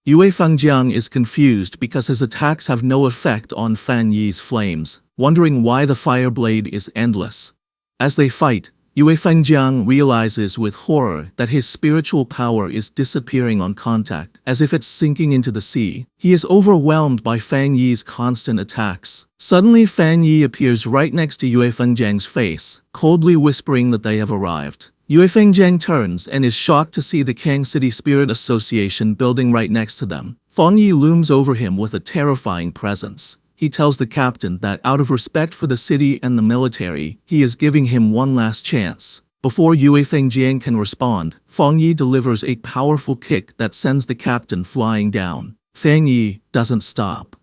Yue Fengjiang is confused because his attacks have no effect on Fang Yi's flames, wondering why the fire blade is endless. As they fight, Yue Fengjiang realizes with horror that his spiritual power is disappearing on contact, as if it's sinking into the sea. He is overwhelmed by Fang Yi's constant attacks. Suddenly Fang Yi appears right next to Yue Fengjiang's face, coldly whispering that they have arrived. Yue Fengjiang turns and is shocked to see the Kang City Spirit Association building right next to them. Fang Yi looms over him with a terrifying presence. He tells the captain that out of respect for the city and the military, he is giving him one last chance. Before Yue Fengjiang can respond, Fang Yi delivers a powerful kick that sends the captain flying down. Fang Yi doesn't stop.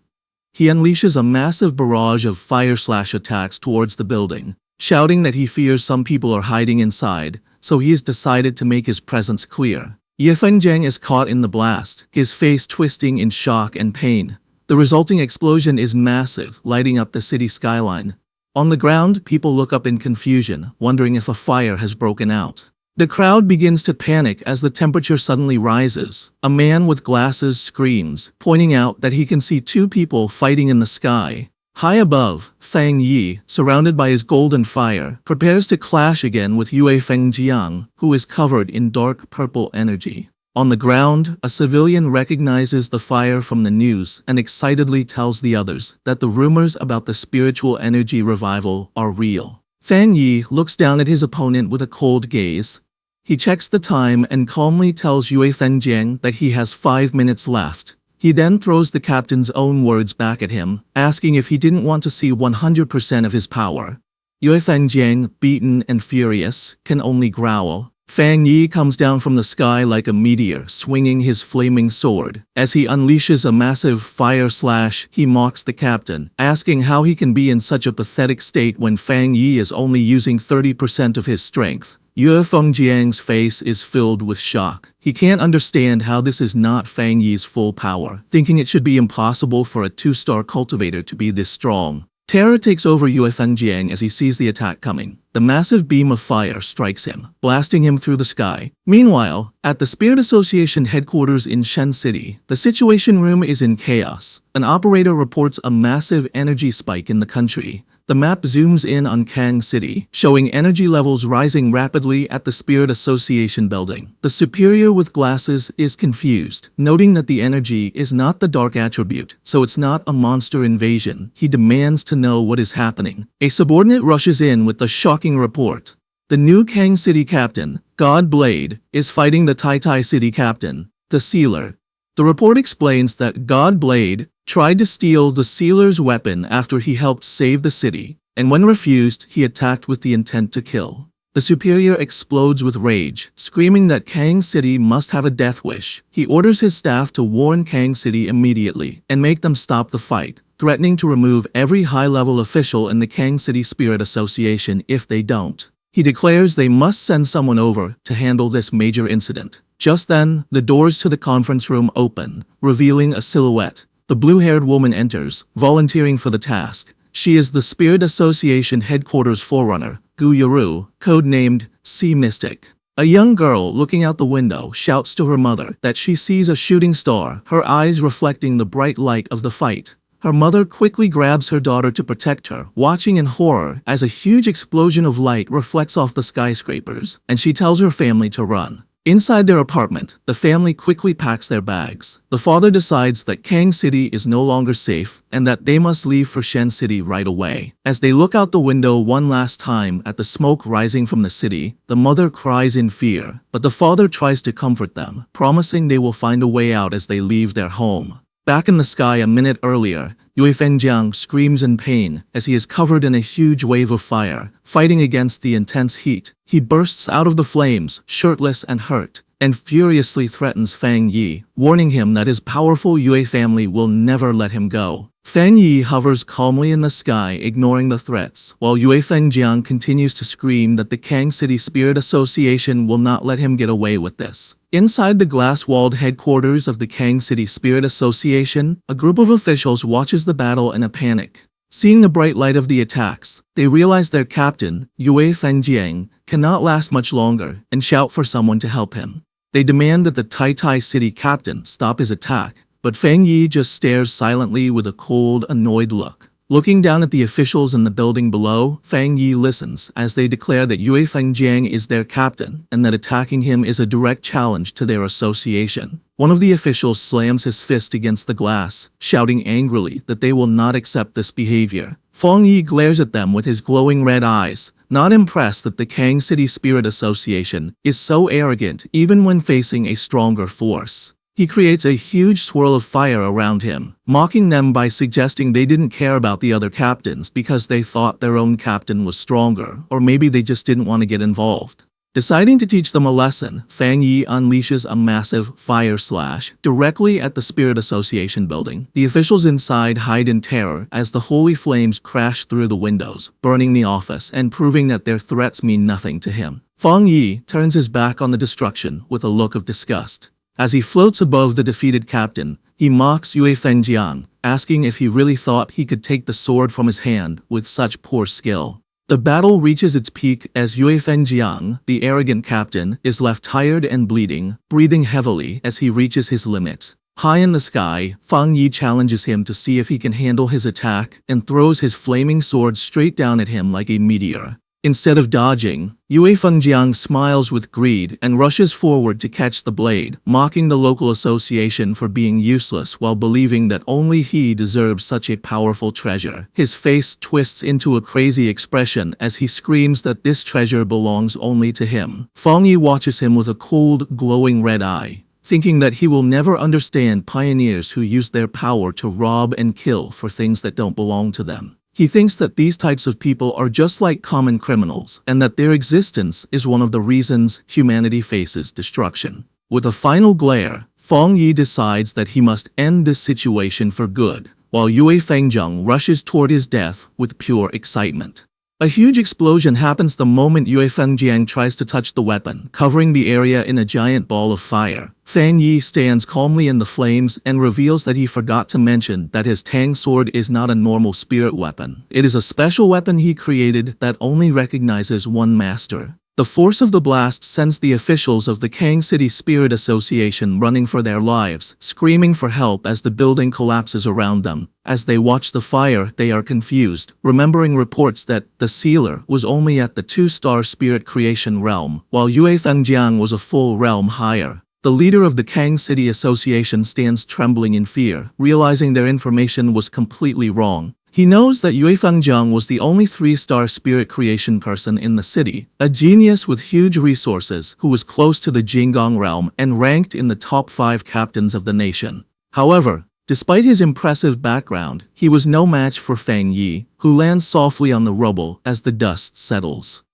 He unleashes a massive barrage of fire/attacks towards the building, shouting that he fears some people are hiding inside, so he has decided to make his presence clear. Yue Fengjiang is caught in the blast, his face twisting in shock and pain. The resulting explosion is massive, lighting up the city skyline. On the ground, people look up in confusion, wondering if a fire has broken out. The crowd begins to panic as the temperature suddenly rises. A man with glasses screams, pointing out that he can see two people fighting in the sky. High above, Fang Yi, surrounded by his golden fire, prepares to clash again with Yue Fengjiang, who is covered in dark purple energy. On the ground, a civilian recognizes the fire from the news and excitedly tells the others that the rumors about the spiritual energy revival are real. Fang Yi looks down at his opponent with a cold gaze. He checks the time and calmly tells Yue Fengjiang that he has 5 minutes left. He then throws the captain's own words back at him, asking if he didn't want to see 100% of his power. Yue Fengjiang, beaten and furious, can only growl. Fang Yi comes down from the sky like a meteor, swinging his flaming sword. As he unleashes a massive fire slash, he mocks the captain, asking how he can be in such a pathetic state when Fang Yi is only using 30% of his strength. Yue Fengjiang's face is filled with shock. He can't understand how this is not Fang Yi's full power, thinking it should be impossible for a 2-star cultivator to be this strong. Terror takes over Yue Fengjiang as he sees the attack coming. The massive beam of fire strikes him, blasting him through the sky. Meanwhile, at the Spirit Association headquarters in Shen City, the Situation Room is in chaos. An operator reports a massive energy spike in the country. The map zooms in on Kang City, showing energy levels rising rapidly at the Spirit Association building. The superior with glasses is confused, noting that the energy is not the dark attribute, so it's not a monster invasion. He demands to know what is happening. A subordinate rushes in with the shocking report. The new Kang City captain, God Blade, is fighting the Tai Tai City captain, the Sealer. The report explains that God Blade tried to steal the Sealer's weapon after he helped save the city, and when refused, he attacked with the intent to kill. The superior explodes with rage, screaming that Kang City must have a death wish. He orders his staff to warn Kang City immediately and make them stop the fight, threatening to remove every high-level official in the Kang City Spirit Association if they don't. He declares they must send someone over to handle this major incident. Just then, the doors to the conference room open, revealing a silhouette. The blue-haired woman enters, volunteering for the task. She is the Spirit Association headquarters forerunner, Gu Yaru, codenamed Sea Mystic. A young girl looking out the window shouts to her mother that she sees a shooting star, her eyes reflecting the bright light of the fight. Her mother quickly grabs her daughter to protect her, watching in horror as a huge explosion of light reflects off the skyscrapers, and she tells her family to run. Inside their apartment, the family quickly packs their bags. The father decides that Kang City is no longer safe and that they must leave for Shen City right away. As they look out the window one last time at the smoke rising from the city, the mother cries in fear, but the father tries to comfort them, promising they will find a way out as they leave their home. Back in the sky a minute earlier, Yue Fengjiang screams in pain as he is covered in a huge wave of fire, fighting against the intense heat. He bursts out of the flames, shirtless and hurt, and furiously threatens Fang Yi, warning him that his powerful Yue family will never let him go. Feng Yi hovers calmly in the sky, ignoring the threats, while Yue Fengjiang continues to scream that the Kang City Spirit Association will not let him get away with this. Inside the glass-walled headquarters of the Kang City Spirit Association, a group of officials watches the battle in a panic. Seeing the bright light of the attacks, they realize their captain, Yue Fengjiang, cannot last much longer and shout for someone to help him. They demand that the Tai City captain stop his attack, but Feng Yi just stares silently with a cold, annoyed look. Looking down at the officials in the building below, Feng Yi listens as they declare that Yue Fengjiang is their captain and that attacking him is a direct challenge to their association. One of the officials slams his fist against the glass, shouting angrily that they will not accept this behavior. Feng Yi glares at them with his glowing red eyes, not impressed that the Kang City Spirit Association is so arrogant even when facing a stronger force. He creates a huge swirl of fire around him, mocking them by suggesting they didn't care about the other captains because they thought their own captain was stronger, or maybe they just didn't want to get involved. Deciding to teach them a lesson, Feng Yi unleashes a massive fire slash directly at the Spirit Association building. The officials inside hide in terror as the holy flames crash through the windows, burning the office and proving that their threats mean nothing to him. Feng Yi turns his back on the destruction with a look of disgust. As he floats above the defeated captain, he mocks Yue Fengjiang, asking if he really thought he could take the sword from his hand with such poor skill. The battle reaches its peak as Yue Fengjiang, the arrogant captain, is left tired and bleeding, breathing heavily as he reaches his limit. High in the sky, Feng Yi challenges him to see if he can handle his attack and throws his flaming sword straight down at him like a meteor. Instead of dodging, Yue Fengjiang smiles with greed and rushes forward to catch the blade, mocking the local association for being useless while believing that only he deserves such a powerful treasure. His face twists into a crazy expression as he screams that this treasure belongs only to him. Feng Yi watches him with a cold, glowing red eye, thinking that he will never understand pioneers who use their power to rob and kill for things that don't belong to them. He thinks that these types of people are just like common criminals, and that their existence is one of the reasons humanity faces destruction. With a final glare, Feng Yi decides that he must end this situation for good, while Yue Fengjiang rushes toward his death with pure excitement. A huge explosion happens the moment Yue Fengjiang tries to touch the weapon, covering the area in a giant ball of fire. Feng Yi stands calmly in the flames and reveals that he forgot to mention that his Tang sword is not a normal spirit weapon. It is a special weapon he created that only recognizes one master. The force of the blast sends the officials of the Kang City Spirit Association running for their lives, screaming for help as the building collapses around them. As they watch the fire, they are confused, remembering reports that the sealer was only at the 2-star spirit creation realm, while Yue Fengjiang was a full realm higher. The leader of the Kang City Association stands trembling in fear, realizing their information was completely wrong. He knows that Yue Fengjiang was the only 3-star spirit creation person in the city, a genius with huge resources who was close to the Jinggang realm and ranked in the top 5 captains of the nation. However, despite his impressive background, he was no match for Feng Yi, who lands softly on the rubble as the dust settles.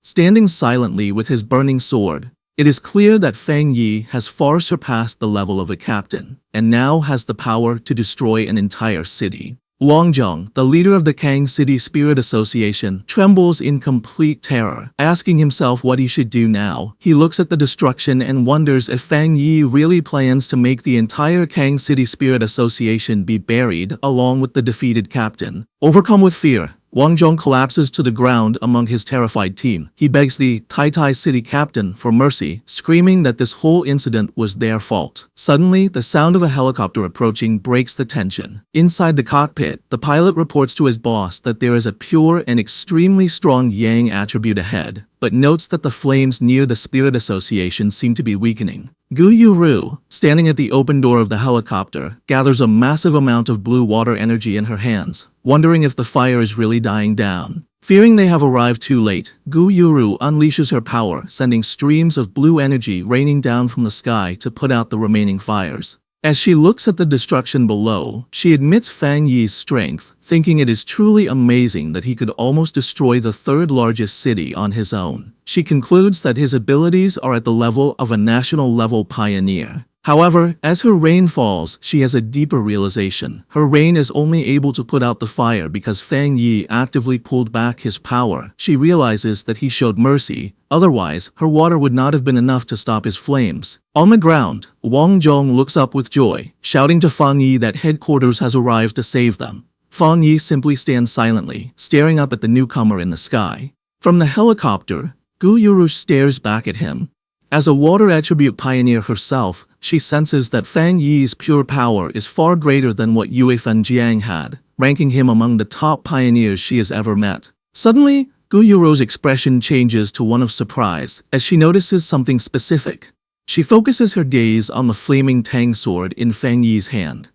Standing silently with his burning sword, it is clear that Feng Yi has far surpassed the level of a captain, and now has the power to destroy an entire city. Wang Zheng, the leader of the Kang City Spirit Association, trembles in complete terror, asking himself what he should do now. He looks at the destruction and wonders if Feng Yi really plans to make the entire Kang City Spirit Association be buried along with the defeated captain. Overcome with fear, Wang Zheng collapses to the ground among his terrified team. He begs the Tai City captain for mercy, screaming that this whole incident was their fault. Suddenly, the sound of a helicopter approaching breaks the tension. Inside the cockpit, the pilot reports to his boss that there is a pure and extremely strong Yang attribute ahead, but notes that the flames near the Spirit Association seem to be weakening. Gu Yuru, standing at the open door of the helicopter, gathers a massive amount of blue water energy in her hands, wondering if the fire is really dying down. Fearing they have arrived too late, Gu Yuru unleashes her power, sending streams of blue energy raining down from the sky to put out the remaining fires. As she looks at the destruction below, she admits Feng Yi's strength, thinking it is truly amazing that he could almost destroy the 3rd largest city on his own. She concludes that his abilities are at the level of a national-level pioneer. However, as her reign falls, she has a deeper realization. Her reign is only able to put out the fire because Fang Yi actively pulled back his power. She realizes that he showed mercy, otherwise, her water would not have been enough to stop his flames. On the ground, Wang Zhong looks up with joy, shouting to Fang Yi that headquarters has arrived to save them. Fang Yi simply stands silently, staring up at the newcomer in the sky. From the helicopter, Gu Yuru stares back at him. As a water attribute pioneer herself, she senses that Fang Yi's pure power is far greater than what Yue Fengjiang had, ranking him among the top pioneers she has ever met. Suddenly, Gu Yuro's expression changes to one of surprise as she notices something specific. She focuses her gaze on the flaming Tang sword in Fang Yi's hand.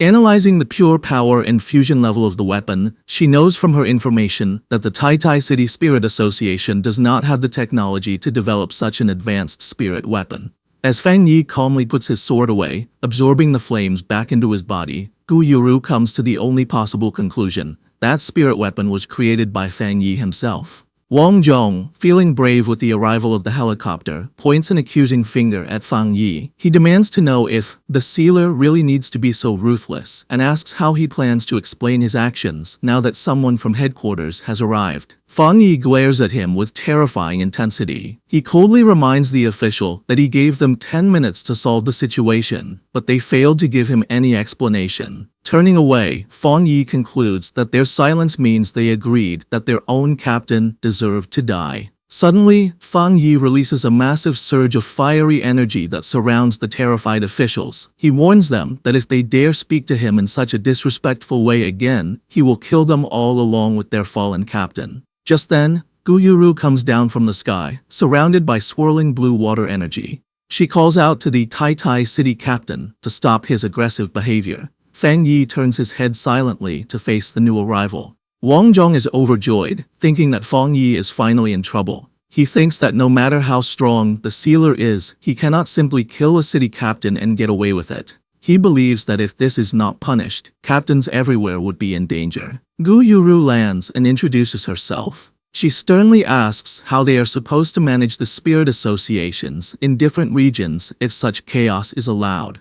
Analyzing the pure power and fusion level of the weapon, she knows from her information that the Tai City Spirit Association does not have the technology to develop such an advanced spirit weapon. As Fang Yi calmly puts his sword away, absorbing the flames back into his body, Gu Yuru comes to the only possible conclusion: that spirit weapon was created by Fang Yi himself. Wang Zhong, feeling brave with the arrival of the helicopter, points an accusing finger at Fang Yi. He demands to know if the sealer really needs to be so ruthless, and asks how he plans to explain his actions now that someone from headquarters has arrived. Fang Yi glares at him with terrifying intensity. He coldly reminds the official that he gave them 10 minutes to solve the situation, but they failed to give him any explanation. Turning away, Fang Yi concludes that their silence means they agreed that their own captain deserved to die. Suddenly, Fang Yi releases a massive surge of fiery energy that surrounds the terrified officials. He warns them that if they dare speak to him in such a disrespectful way again, he will kill them all along with their fallen captain. Just then, Gu Yuru comes down from the sky, surrounded by swirling blue water energy. She calls out to the Tai City captain to stop his aggressive behavior. Fang Yi turns his head silently to face the new arrival. Wang Zhong is overjoyed, thinking that Fang Yi is finally in trouble. He thinks that no matter how strong the sealer is, he cannot simply kill a city captain and get away with it. He believes that if this is not punished, captains everywhere would be in danger. Gu Yuru lands and introduces herself. She sternly asks how they are supposed to manage the spirit associations in different regions if such chaos is allowed.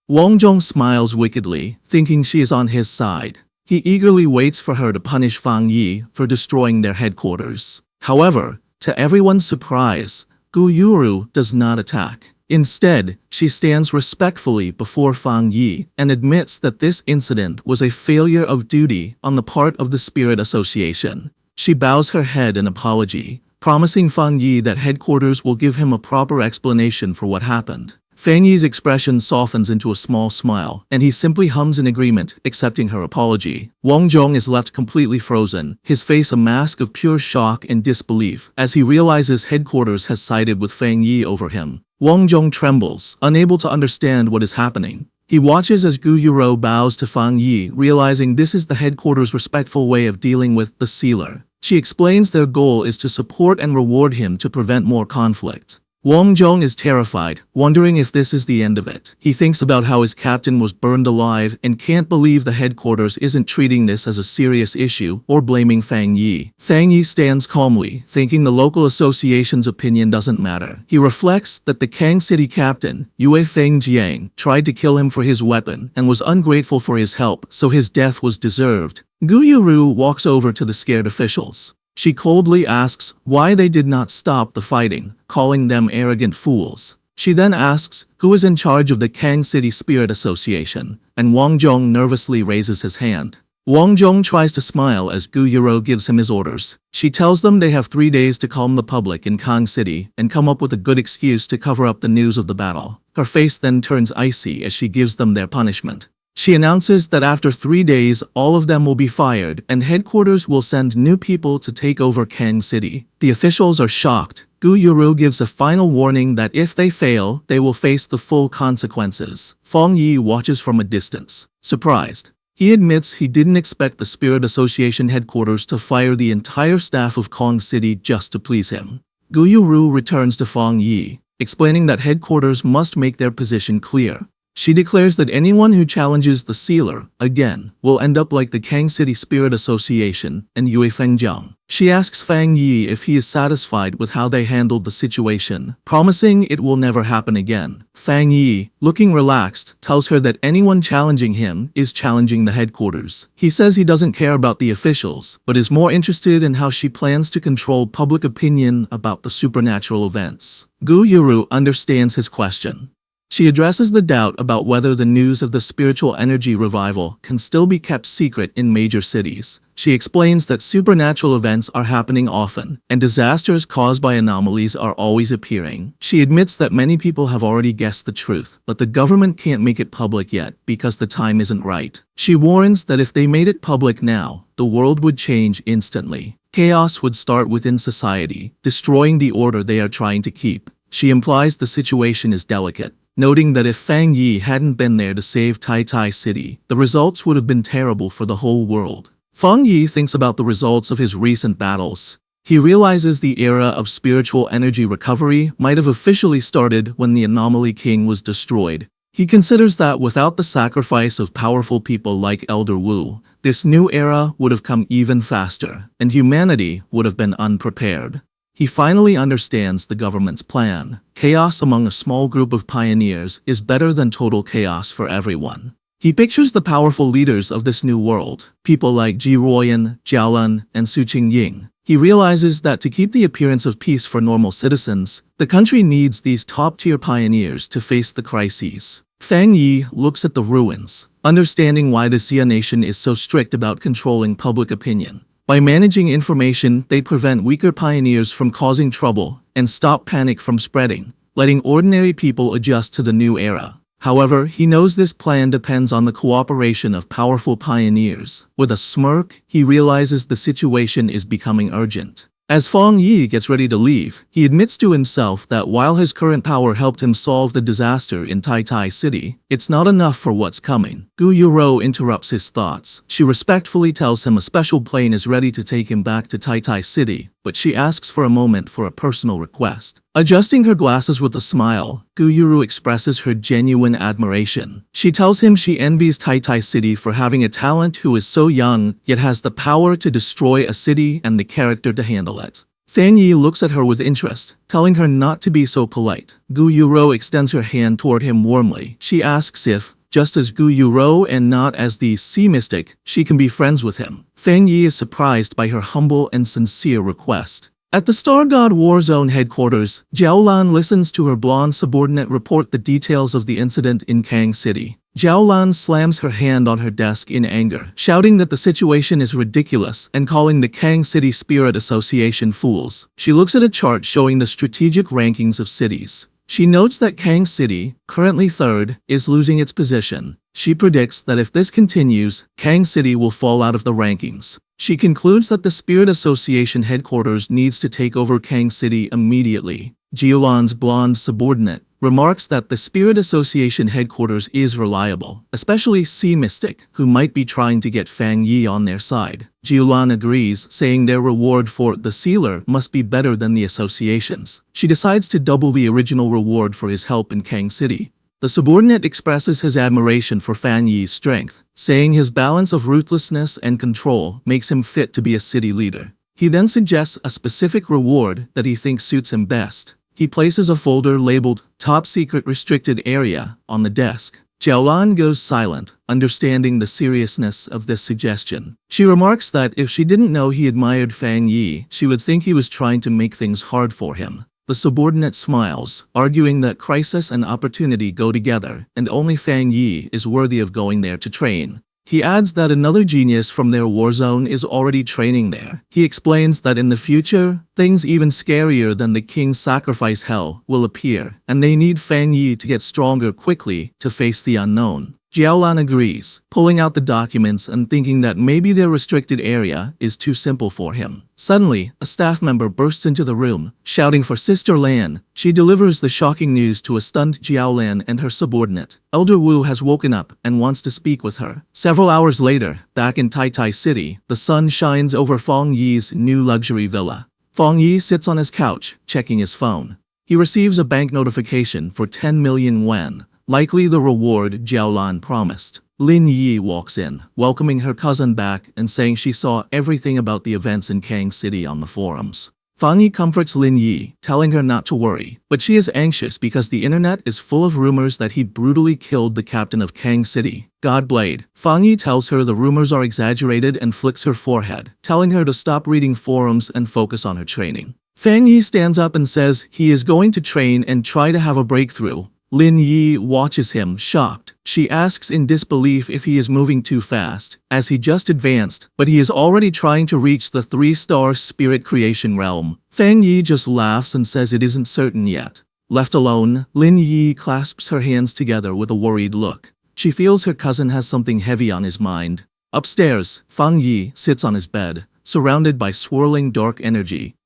Wang Zhong smiles wickedly, thinking she is on his side. He eagerly waits for her to punish Fang Yi for destroying their headquarters. However, to everyone's surprise, Gu Yuru does not attack. Instead, she stands respectfully before Fang Yi and admits that this incident was a failure of duty on the part of the Spirit Association. She bows her head in apology, promising Fang Yi that headquarters will give him a proper explanation for what happened. Fang Yi's expression softens into a small smile, and he simply hums in agreement, accepting her apology. Wang Zhong is left completely frozen, his face a mask of pure shock and disbelief, as he realizes headquarters has sided with Fang Yi over him. Wang Zhong trembles, unable to understand what is happening. He watches as Gu Yuro bows to Fang Yi, realizing this is the headquarters' respectful way of dealing with the sealer. She explains their goal is to support and reward him to prevent more conflict. Wang Zhong is terrified, wondering if this is the end of it. He thinks about how his captain was burned alive and can't believe the headquarters isn't treating this as a serious issue or blaming Fang Yi. Fang Yi stands calmly, thinking the local association's opinion doesn't matter. He reflects that the Kang City captain, Yue Fengjiang, tried to kill him for his weapon and was ungrateful for his help, so his death was deserved. Gu Yuru walks over to the scared officials. She coldly asks why they did not stop the fighting, calling them arrogant fools. She then asks who is in charge of the Kang City Spirit Association, and Wang Zhong nervously raises his hand. Wang Zhong tries to smile as Gu Yuro gives him his orders. She tells them they have 3 days to calm the public in Kang City and come up with a good excuse to cover up the news of the battle. Her face then turns icy as she gives them their punishment. She announces that after 3 days, all of them will be fired, and headquarters will send new people to take over Kang City. The officials are shocked. Gu Yuru gives a final warning that if they fail, they will face the full consequences. Fang Yi watches from a distance, surprised. He admits he didn't expect the Spirit Association headquarters to fire the entire staff of Kang City just to please him. Gu Yuru returns to Fang Yi, explaining that headquarters must make their position clear. She declares that anyone who challenges the sealer, again, will end up like the Kang City Spirit Association and Yue Fengjiang. She asks Fang Yi if he is satisfied with how they handled the situation, promising it will never happen again. Fang Yi, looking relaxed, tells her that anyone challenging him is challenging the headquarters. He says he doesn't care about the officials, but is more interested in how she plans to control public opinion about the supernatural events. Gu Yuru understands his question. She addresses the doubt about whether the news of the spiritual energy revival can still be kept secret in major cities. She explains that supernatural events are happening often, and disasters caused by anomalies are always appearing. She admits that many people have already guessed the truth, but the government can't make it public yet because the time isn't right. She warns that if they made it public now, the world would change instantly. Chaos would start within society, destroying the order they are trying to keep. She implies the situation is delicate, noting that if Fang Yi hadn't been there to save Tai Tai City, the results would have been terrible for the whole world. Fang Yi thinks about the results of his recent battles. He realizes the era of spiritual energy recovery might have officially started when the Anomaly King was destroyed. He considers that without the sacrifice of powerful people like Elder Wu, this new era would have come even faster, and humanity would have been unprepared. He finally understands the government's plan. Chaos among a small group of pioneers is better than total chaos for everyone. He pictures the powerful leaders of this new world, people like Ji Ruoyan, Jiao Lun, and Su Qingying. He realizes that to keep the appearance of peace for normal citizens, the country needs these top-tier pioneers to face the crises. Fang Yi looks at the ruins, understanding why the Xia nation is so strict about controlling public opinion. By managing information, they prevent weaker pioneers from causing trouble and stop panic from spreading, letting ordinary people adjust to the new era. However, he knows this plan depends on the cooperation of powerful pioneers. With a smirk, he realizes the situation is becoming urgent. As Fang Yi gets ready to leave, he admits to himself that while his current power helped him solve the disaster in Tai Tai City, it's not enough for what's coming. Gu Yuro interrupts his thoughts. She respectfully tells him a special plane is ready to take him back to Tai Tai City, but she asks for a moment for a personal request. Adjusting her glasses with a smile, Gu Yuru expresses her genuine admiration. She tells him she envies Tai Tai City for having a talent who is so young, yet has the power to destroy a city and the character to handle it. Fang Yi looks at her with interest, telling her not to be so polite. Gu Yuro extends her hand toward him warmly. She asks if, just as Gu Yuro and not as the sea mystic, she can be friends with him. Fang Yi is surprised by her humble and sincere request. At the Star God War Zone headquarters, Jiao Lan listens to her blonde subordinate report the details of the incident in Kang City. Jiao Lan slams her hand on her desk in anger, shouting that the situation is ridiculous and calling the Kang City Spirit Association fools. She looks at a chart showing the strategic rankings of cities. She notes that Kang City, currently third, is losing its position. She predicts that if this continues, Kang City will fall out of the rankings. She concludes that the Spirit Association headquarters needs to take over Kang City immediately. Jiolan's blonde subordinate remarks that the Spirit Association headquarters is reliable, especially Sea Mystic, who might be trying to get Fang Yi on their side. Jiolan agrees, saying their reward for the sealer must be better than the association's. She decides to double the original reward for his help in Kang City. The subordinate expresses his admiration for Fang Yi's strength, saying his balance of ruthlessness and control makes him fit to be a city leader. He then suggests a specific reward that he thinks suits him best. He places a folder labeled Top Secret Restricted Area on the desk. Jiaolan goes silent, understanding the seriousness of this suggestion. She remarks that if she didn't know he admired Fang Yi, she would think he was trying to make things hard for him. The subordinate smiles, arguing that crisis and opportunity go together, and only Fang Yi is worthy of going there to train. He adds that another genius from their war zone is already training there. He explains that in the future, things even scarier than the king's sacrifice hell will appear, and they need Fang Yi to get stronger quickly to face the unknown. Jiaolan agrees, pulling out the documents and thinking that maybe their restricted area is too simple for him. Suddenly, a staff member bursts into the room, shouting for Sister Lan. She delivers the shocking news to a stunned Jiaolan and her subordinate. Elder Wu has woken up and wants to speak with her. Several hours later, back in Tai Tai City, the sun shines over Fang Yi's new luxury villa. Fang Yi sits on his couch, checking his phone. He receives a bank notification for 10 million yuan, likely the reward Jiaolan promised. Lin Yi walks in, welcoming her cousin back and saying she saw everything about the events in Kang City on the forums. Fang Yi comforts Lin Yi, telling her not to worry, but she is anxious because the internet is full of rumors that he brutally killed the captain of Kang City, Godblade. Fang Yi tells her the rumors are exaggerated and flicks her forehead, telling her to stop reading forums and focus on her training. Fang Yi stands up and says he is going to train and try to have a breakthrough. Lin Yi watches him, shocked. She asks in disbelief if he is moving too fast, as he just advanced, but he is already trying to reach the 3-star spirit creation realm. Fang Yi just laughs and says it isn't certain yet. Left alone, Lin Yi clasps her hands together with a worried look. She feels her cousin has something heavy on his mind. Upstairs, Fang Yi sits on his bed, surrounded by swirling dark energy.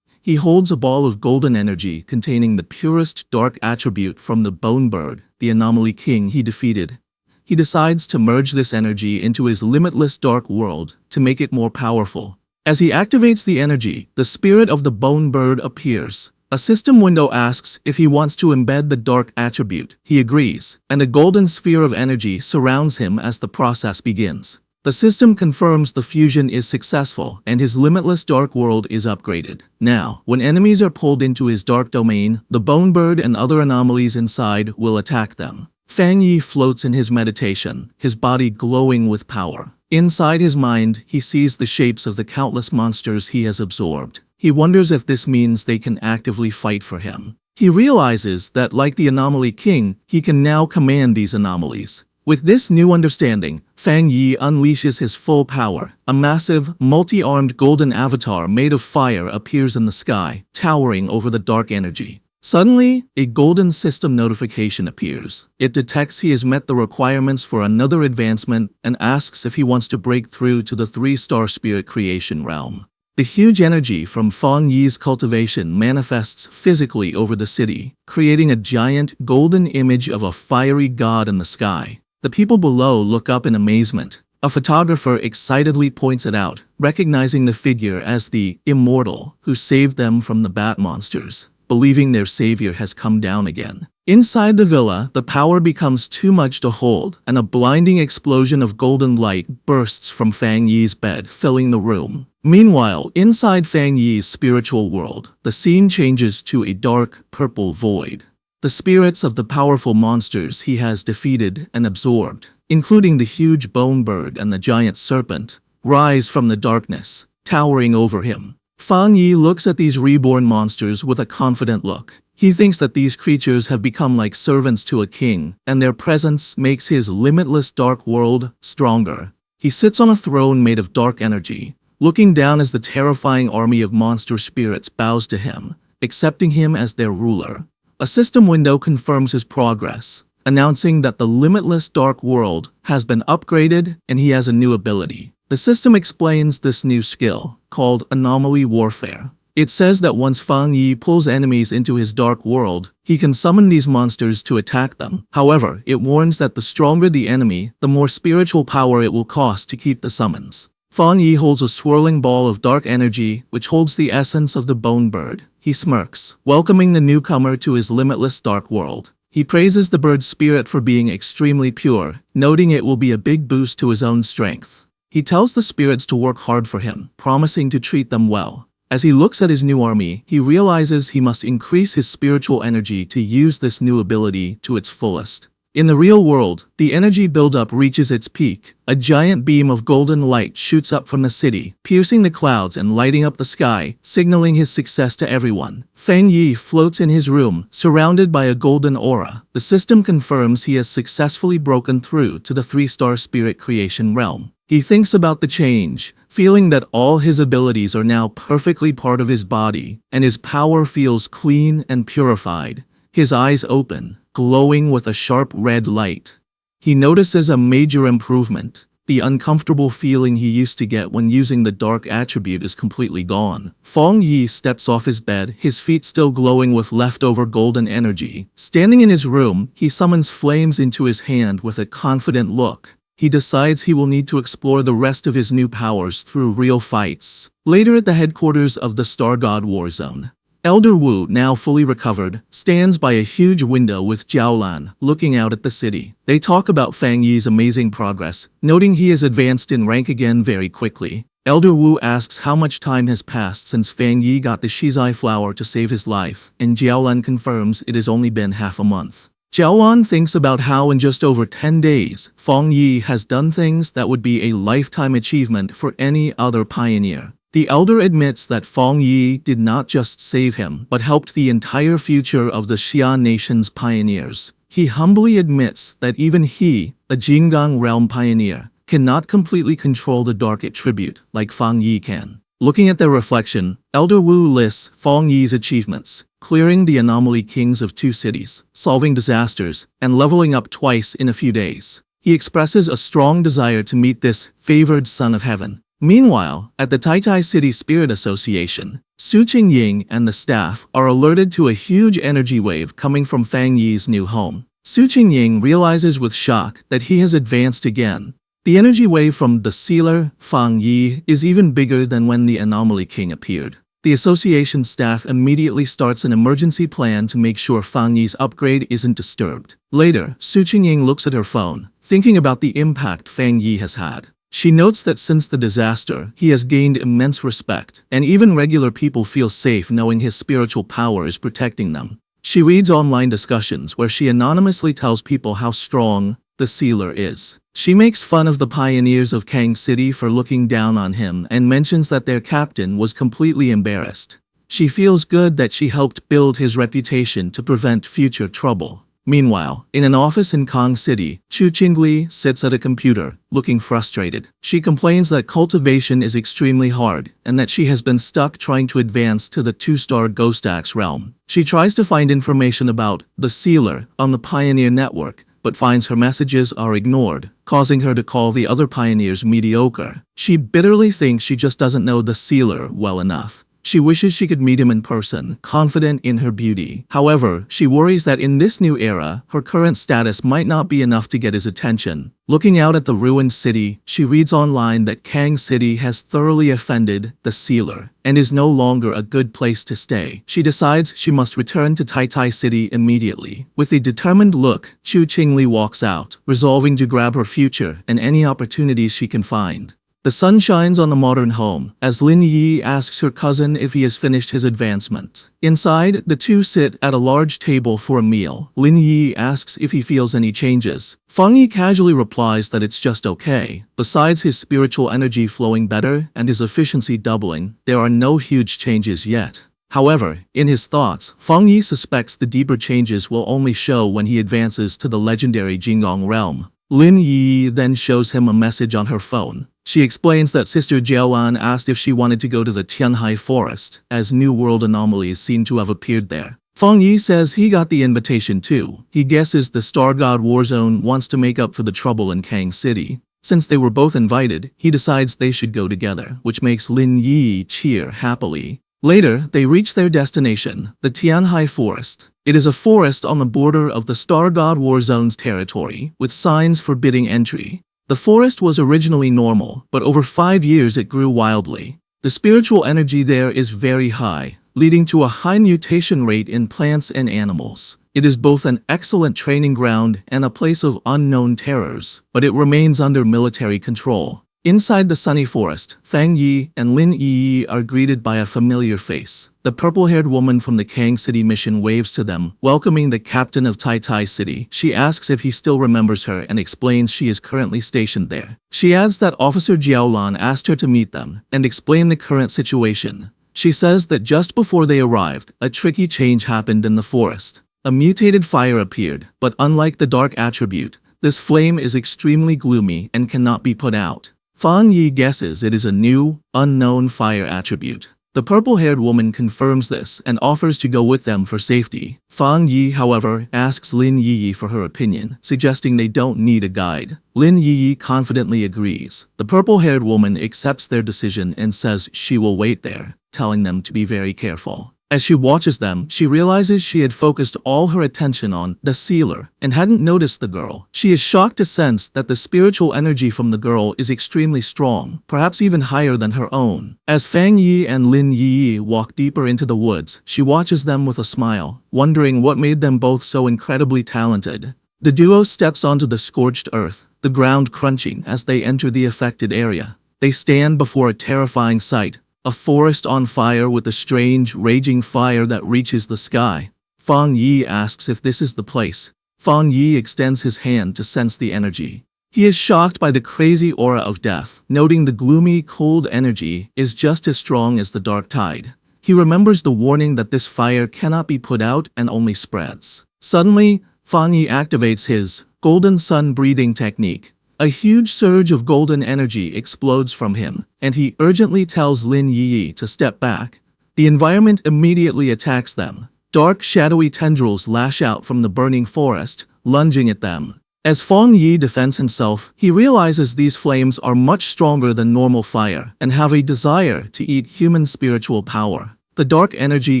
He holds a ball of golden energy containing the purest dark attribute from the Bone Bird, the anomaly king he defeated. He decides to merge this energy into his limitless dark world to make it more powerful. As he activates the energy, the spirit of the Bone Bird appears. A system window asks if he wants to embed the dark attribute. He agrees, and a golden sphere of energy surrounds him as the process begins. The system confirms the fusion is successful and his limitless dark world is upgraded. Now, when enemies are pulled into his dark domain, the Bone Bird and other anomalies inside will attack them. Fang Yi floats in his meditation, his body glowing with power. Inside his mind, he sees the shapes of the countless monsters he has absorbed. He wonders if this means they can actively fight for him. He realizes that, like the Anomaly King, he can now command these anomalies. With this new understanding, Fang Yi unleashes his full power. A massive, multi-armed golden avatar made of fire appears in the sky, towering over the dark energy. Suddenly, a golden system notification appears. It detects he has met the requirements for another advancement and asks if he wants to break through to the 3-star spirit creation realm. The huge energy from Fang Yi's cultivation manifests physically over the city, creating a giant golden image of a fiery god in the sky. The people below look up in amazement. A photographer excitedly points it out, recognizing the figure as the immortal who saved them from the bat monsters, believing their savior has come down again. Inside the villa, the power becomes too much to hold, and a blinding explosion of golden light bursts from Fang Yi's bed, filling the room. Meanwhile, inside Fang Yi's spiritual world, the scene changes to a dark, purple void. The spirits of the powerful monsters he has defeated and absorbed, including the huge Bone Bird and the giant serpent, rise from the darkness, towering over him. Fang Yi looks at these reborn monsters with a confident look. He thinks that these creatures have become like servants to a king, and their presence makes his limitless dark world stronger. He sits on a throne made of dark energy, looking down as the terrifying army of monster spirits bows to him, accepting him as their ruler. A system window confirms his progress, announcing that the limitless dark world has been upgraded and he has a new ability. The system explains this new skill, called Anomaly Warfare. It says that once Fang Yi pulls enemies into his dark world, he can summon these monsters to attack them. However, it warns that the stronger the enemy, the more spiritual power it will cost to keep the summons. Fang Yi holds a swirling ball of dark energy, which holds the essence of the Bone Bird. He smirks, welcoming the newcomer to his limitless dark world. He praises the bird's spirit for being extremely pure, noting it will be a big boost to his own strength. He tells the spirits to work hard for him, promising to treat them well. As he looks at his new army, he realizes he must increase his spiritual energy to use this new ability to its fullest. In the real world, the energy buildup reaches its peak. A giant beam of golden light shoots up from the city, piercing the clouds and lighting up the sky, signaling his success to everyone. Fang Yi floats in his room, surrounded by a golden aura. The system confirms he has successfully broken through to the 3-star spirit creation realm. He thinks about the change, feeling that all his abilities are now perfectly part of his body, and his power feels clean and purified. His eyes open, glowing with a sharp red light. He notices a major improvement. The uncomfortable feeling he used to get when using the dark attribute is completely gone. Fang Yi steps off his bed, his feet still glowing with leftover golden energy. Standing in his room, he summons flames into his hand with a confident look. He decides he will need to explore the rest of his new powers through real fights. Later at the headquarters of the Star God War Zone, Elder Wu, now fully recovered, stands by a huge window with Jiaolan, looking out at the city. They talk about Fang Yi's amazing progress, noting he has advanced in rank again very quickly. Elder Wu asks how much time has passed since Fang Yi got the Shizai flower to save his life, and Jiaolan confirms it has only been half a month. Jiaolan thinks about how in just over 10 days, Fang Yi has done things that would be a lifetime achievement for any other pioneer. The elder admits that Fang Yi did not just save him, but helped the entire future of the Xia nation's pioneers. He humbly admits that even he, a Jinggang realm pioneer, cannot completely control the dark attribute like Fang Yi can. Looking at their reflection, Elder Wu lists Fang Yi's achievements, clearing the anomaly kings of 2 cities, solving disasters, and leveling up twice in a few days. He expresses a strong desire to meet this favored son of heaven. Meanwhile, at the Taitai City Spirit Association, Su Qingying and the staff are alerted to a huge energy wave coming from Fang Yi's new home. Su Qingying realizes with shock that he has advanced again. The energy wave from the sealer, Fang Yi, is even bigger than when the Anomaly King appeared. The association staff immediately starts an emergency plan to make sure Fang Yi's upgrade isn't disturbed. Later, Su Qingying looks at her phone, thinking about the impact Fang Yi has had. She notes that since the disaster, he has gained immense respect, and even regular people feel safe knowing his spiritual power is protecting them. She reads online discussions where she anonymously tells people how strong the sealer is. She makes fun of the pioneers of Kang City for looking down on him and mentions that their captain was completely embarrassed. She feels good that she helped build his reputation to prevent future trouble. Meanwhile, in an office in Kong City, Chu Qingli sits at a computer, looking frustrated. She complains that cultivation is extremely hard, and that she has been stuck trying to advance to the 2-star Ghost Axe realm. She tries to find information about the sealer on the Pioneer Network, but finds her messages are ignored, causing her to call the other pioneers mediocre. She bitterly thinks she just doesn't know the sealer well enough. She wishes she could meet him in person, confident in her beauty. However, she worries that in this new era, her current status might not be enough to get his attention. Looking out at the ruined city, she reads online that Kang City has thoroughly offended the sealer, and is no longer a good place to stay. She decides she must return to Taitai City immediately. With a determined look, Chu Qingli walks out, resolving to grab her future and any opportunities she can find. The sun shines on the modern home, as Lin Yi asks her cousin if he has finished his advancement. Inside, the two sit at a large table for a meal. Lin Yi asks if he feels any changes. Fang Yi casually replies that it's just okay. Besides his spiritual energy flowing better and his efficiency doubling, there are no huge changes yet. However, in his thoughts, Fang Yi suspects the deeper changes will only show when he advances to the legendary Jingong realm. Lin Yi then shows him a message on her phone. She explains that Sister Jiaolan asked if she wanted to go to the Tianhai forest, as new world anomalies seem to have appeared there. Fang Yi says he got the invitation too. He guesses the Star God Warzone wants to make up for the trouble in Kang City. Since they were both invited, he decides they should go together, which makes Lin Yi cheer happily. Later, they reach their destination, the Tianhai Forest. It is a forest on the border of the Star God Warzone's territory, with signs forbidding entry. The forest was originally normal, but over 5 years it grew wildly. The spiritual energy there is very high, leading to a high mutation rate in plants and animals. It is both an excellent training ground and a place of unknown terrors, but it remains under military control. Inside the sunny forest, Fang Yi and Lin Yi are greeted by a familiar face. The purple-haired woman from the Kang City mission waves to them, welcoming the captain of Taitai City. She asks if he still remembers her and explains she is currently stationed there. She adds that Officer Jiaolan asked her to meet them and explain the current situation. She says that just before they arrived, a tricky change happened in the forest. A mutated fire appeared, but unlike the dark attribute, this flame is extremely gloomy and cannot be put out. Fang Yi guesses it is a new, unknown fire attribute. The purple-haired woman confirms this and offers to go with them for safety. Fang Yi, however, asks Lin Yi for her opinion, suggesting they don't need a guide. Lin Yi confidently agrees. The purple-haired woman accepts their decision and says she will wait there, telling them to be very careful. As she watches them, she realizes she had focused all her attention on the sealer and hadn't noticed the girl. She is shocked to sense that the spiritual energy from the girl is extremely strong, perhaps even higher than her own. As Fang Yi and Lin Yi walk deeper into the woods, she watches them with a smile, wondering what made them both so incredibly talented. The duo steps onto the scorched earth, the ground crunching as they enter the affected area. They stand before a terrifying sight. A forest on fire with a strange, raging fire that reaches the sky. Fang Yi asks if this is the place. Fang Yi extends his hand to sense the energy. He is shocked by the crazy aura of death, noting the gloomy, cold energy is just as strong as the dark tide. He remembers the warning that this fire cannot be put out and only spreads. Suddenly, Fang Yi activates his golden sun breathing technique. A huge surge of golden energy explodes from him, and he urgently tells Lin Yi to step back. The environment immediately attacks them. Dark, shadowy tendrils lash out from the burning forest, lunging at them. As Fang Yi defends himself, he realizes these flames are much stronger than normal fire and have a desire to eat human spiritual power. The dark energy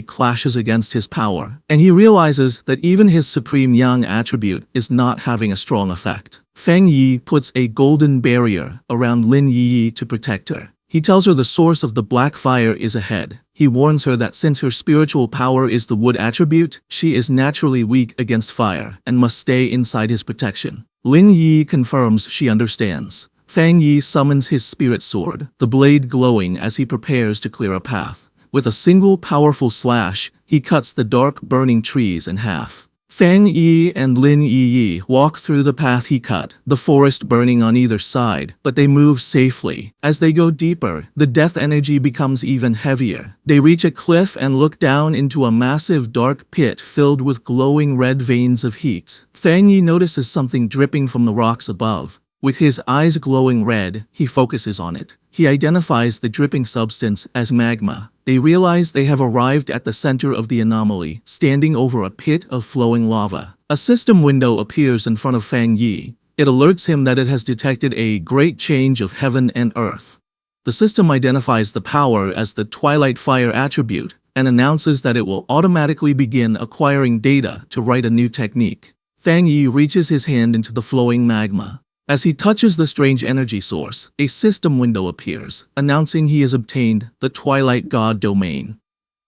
clashes against his power, and he realizes that even his supreme yang attribute is not having a strong effect. Fang Yi puts a golden barrier around Lin Yi to protect her. He tells her the source of the black fire is ahead. He warns her that since her spiritual power is the wood attribute, she is naturally weak against fire and must stay inside his protection. Lin Yi confirms she understands. Fang Yi summons his spirit sword, the blade glowing as he prepares to clear a path. With a single powerful slash, he cuts the dark burning trees in half. Fang Yi and Lin Yi walk through the path he cut, the forest burning on either side, but they move safely. As they go deeper, the death energy becomes even heavier. They reach a cliff and look down into a massive dark pit filled with glowing red veins of heat. Fang Yi notices something dripping from the rocks above. With his eyes glowing red, he focuses on it. He identifies the dripping substance as magma. They realize they have arrived at the center of the anomaly, standing over a pit of flowing lava. A system window appears in front of Fang Yi. It alerts him that it has detected a great change of heaven and earth. The system identifies the power as the Twilight Fire attribute and announces that it will automatically begin acquiring data to write a new technique. Fang Yi reaches his hand into the flowing magma. As he touches the strange energy source, a system window appears, announcing he has obtained the Twilight God domain.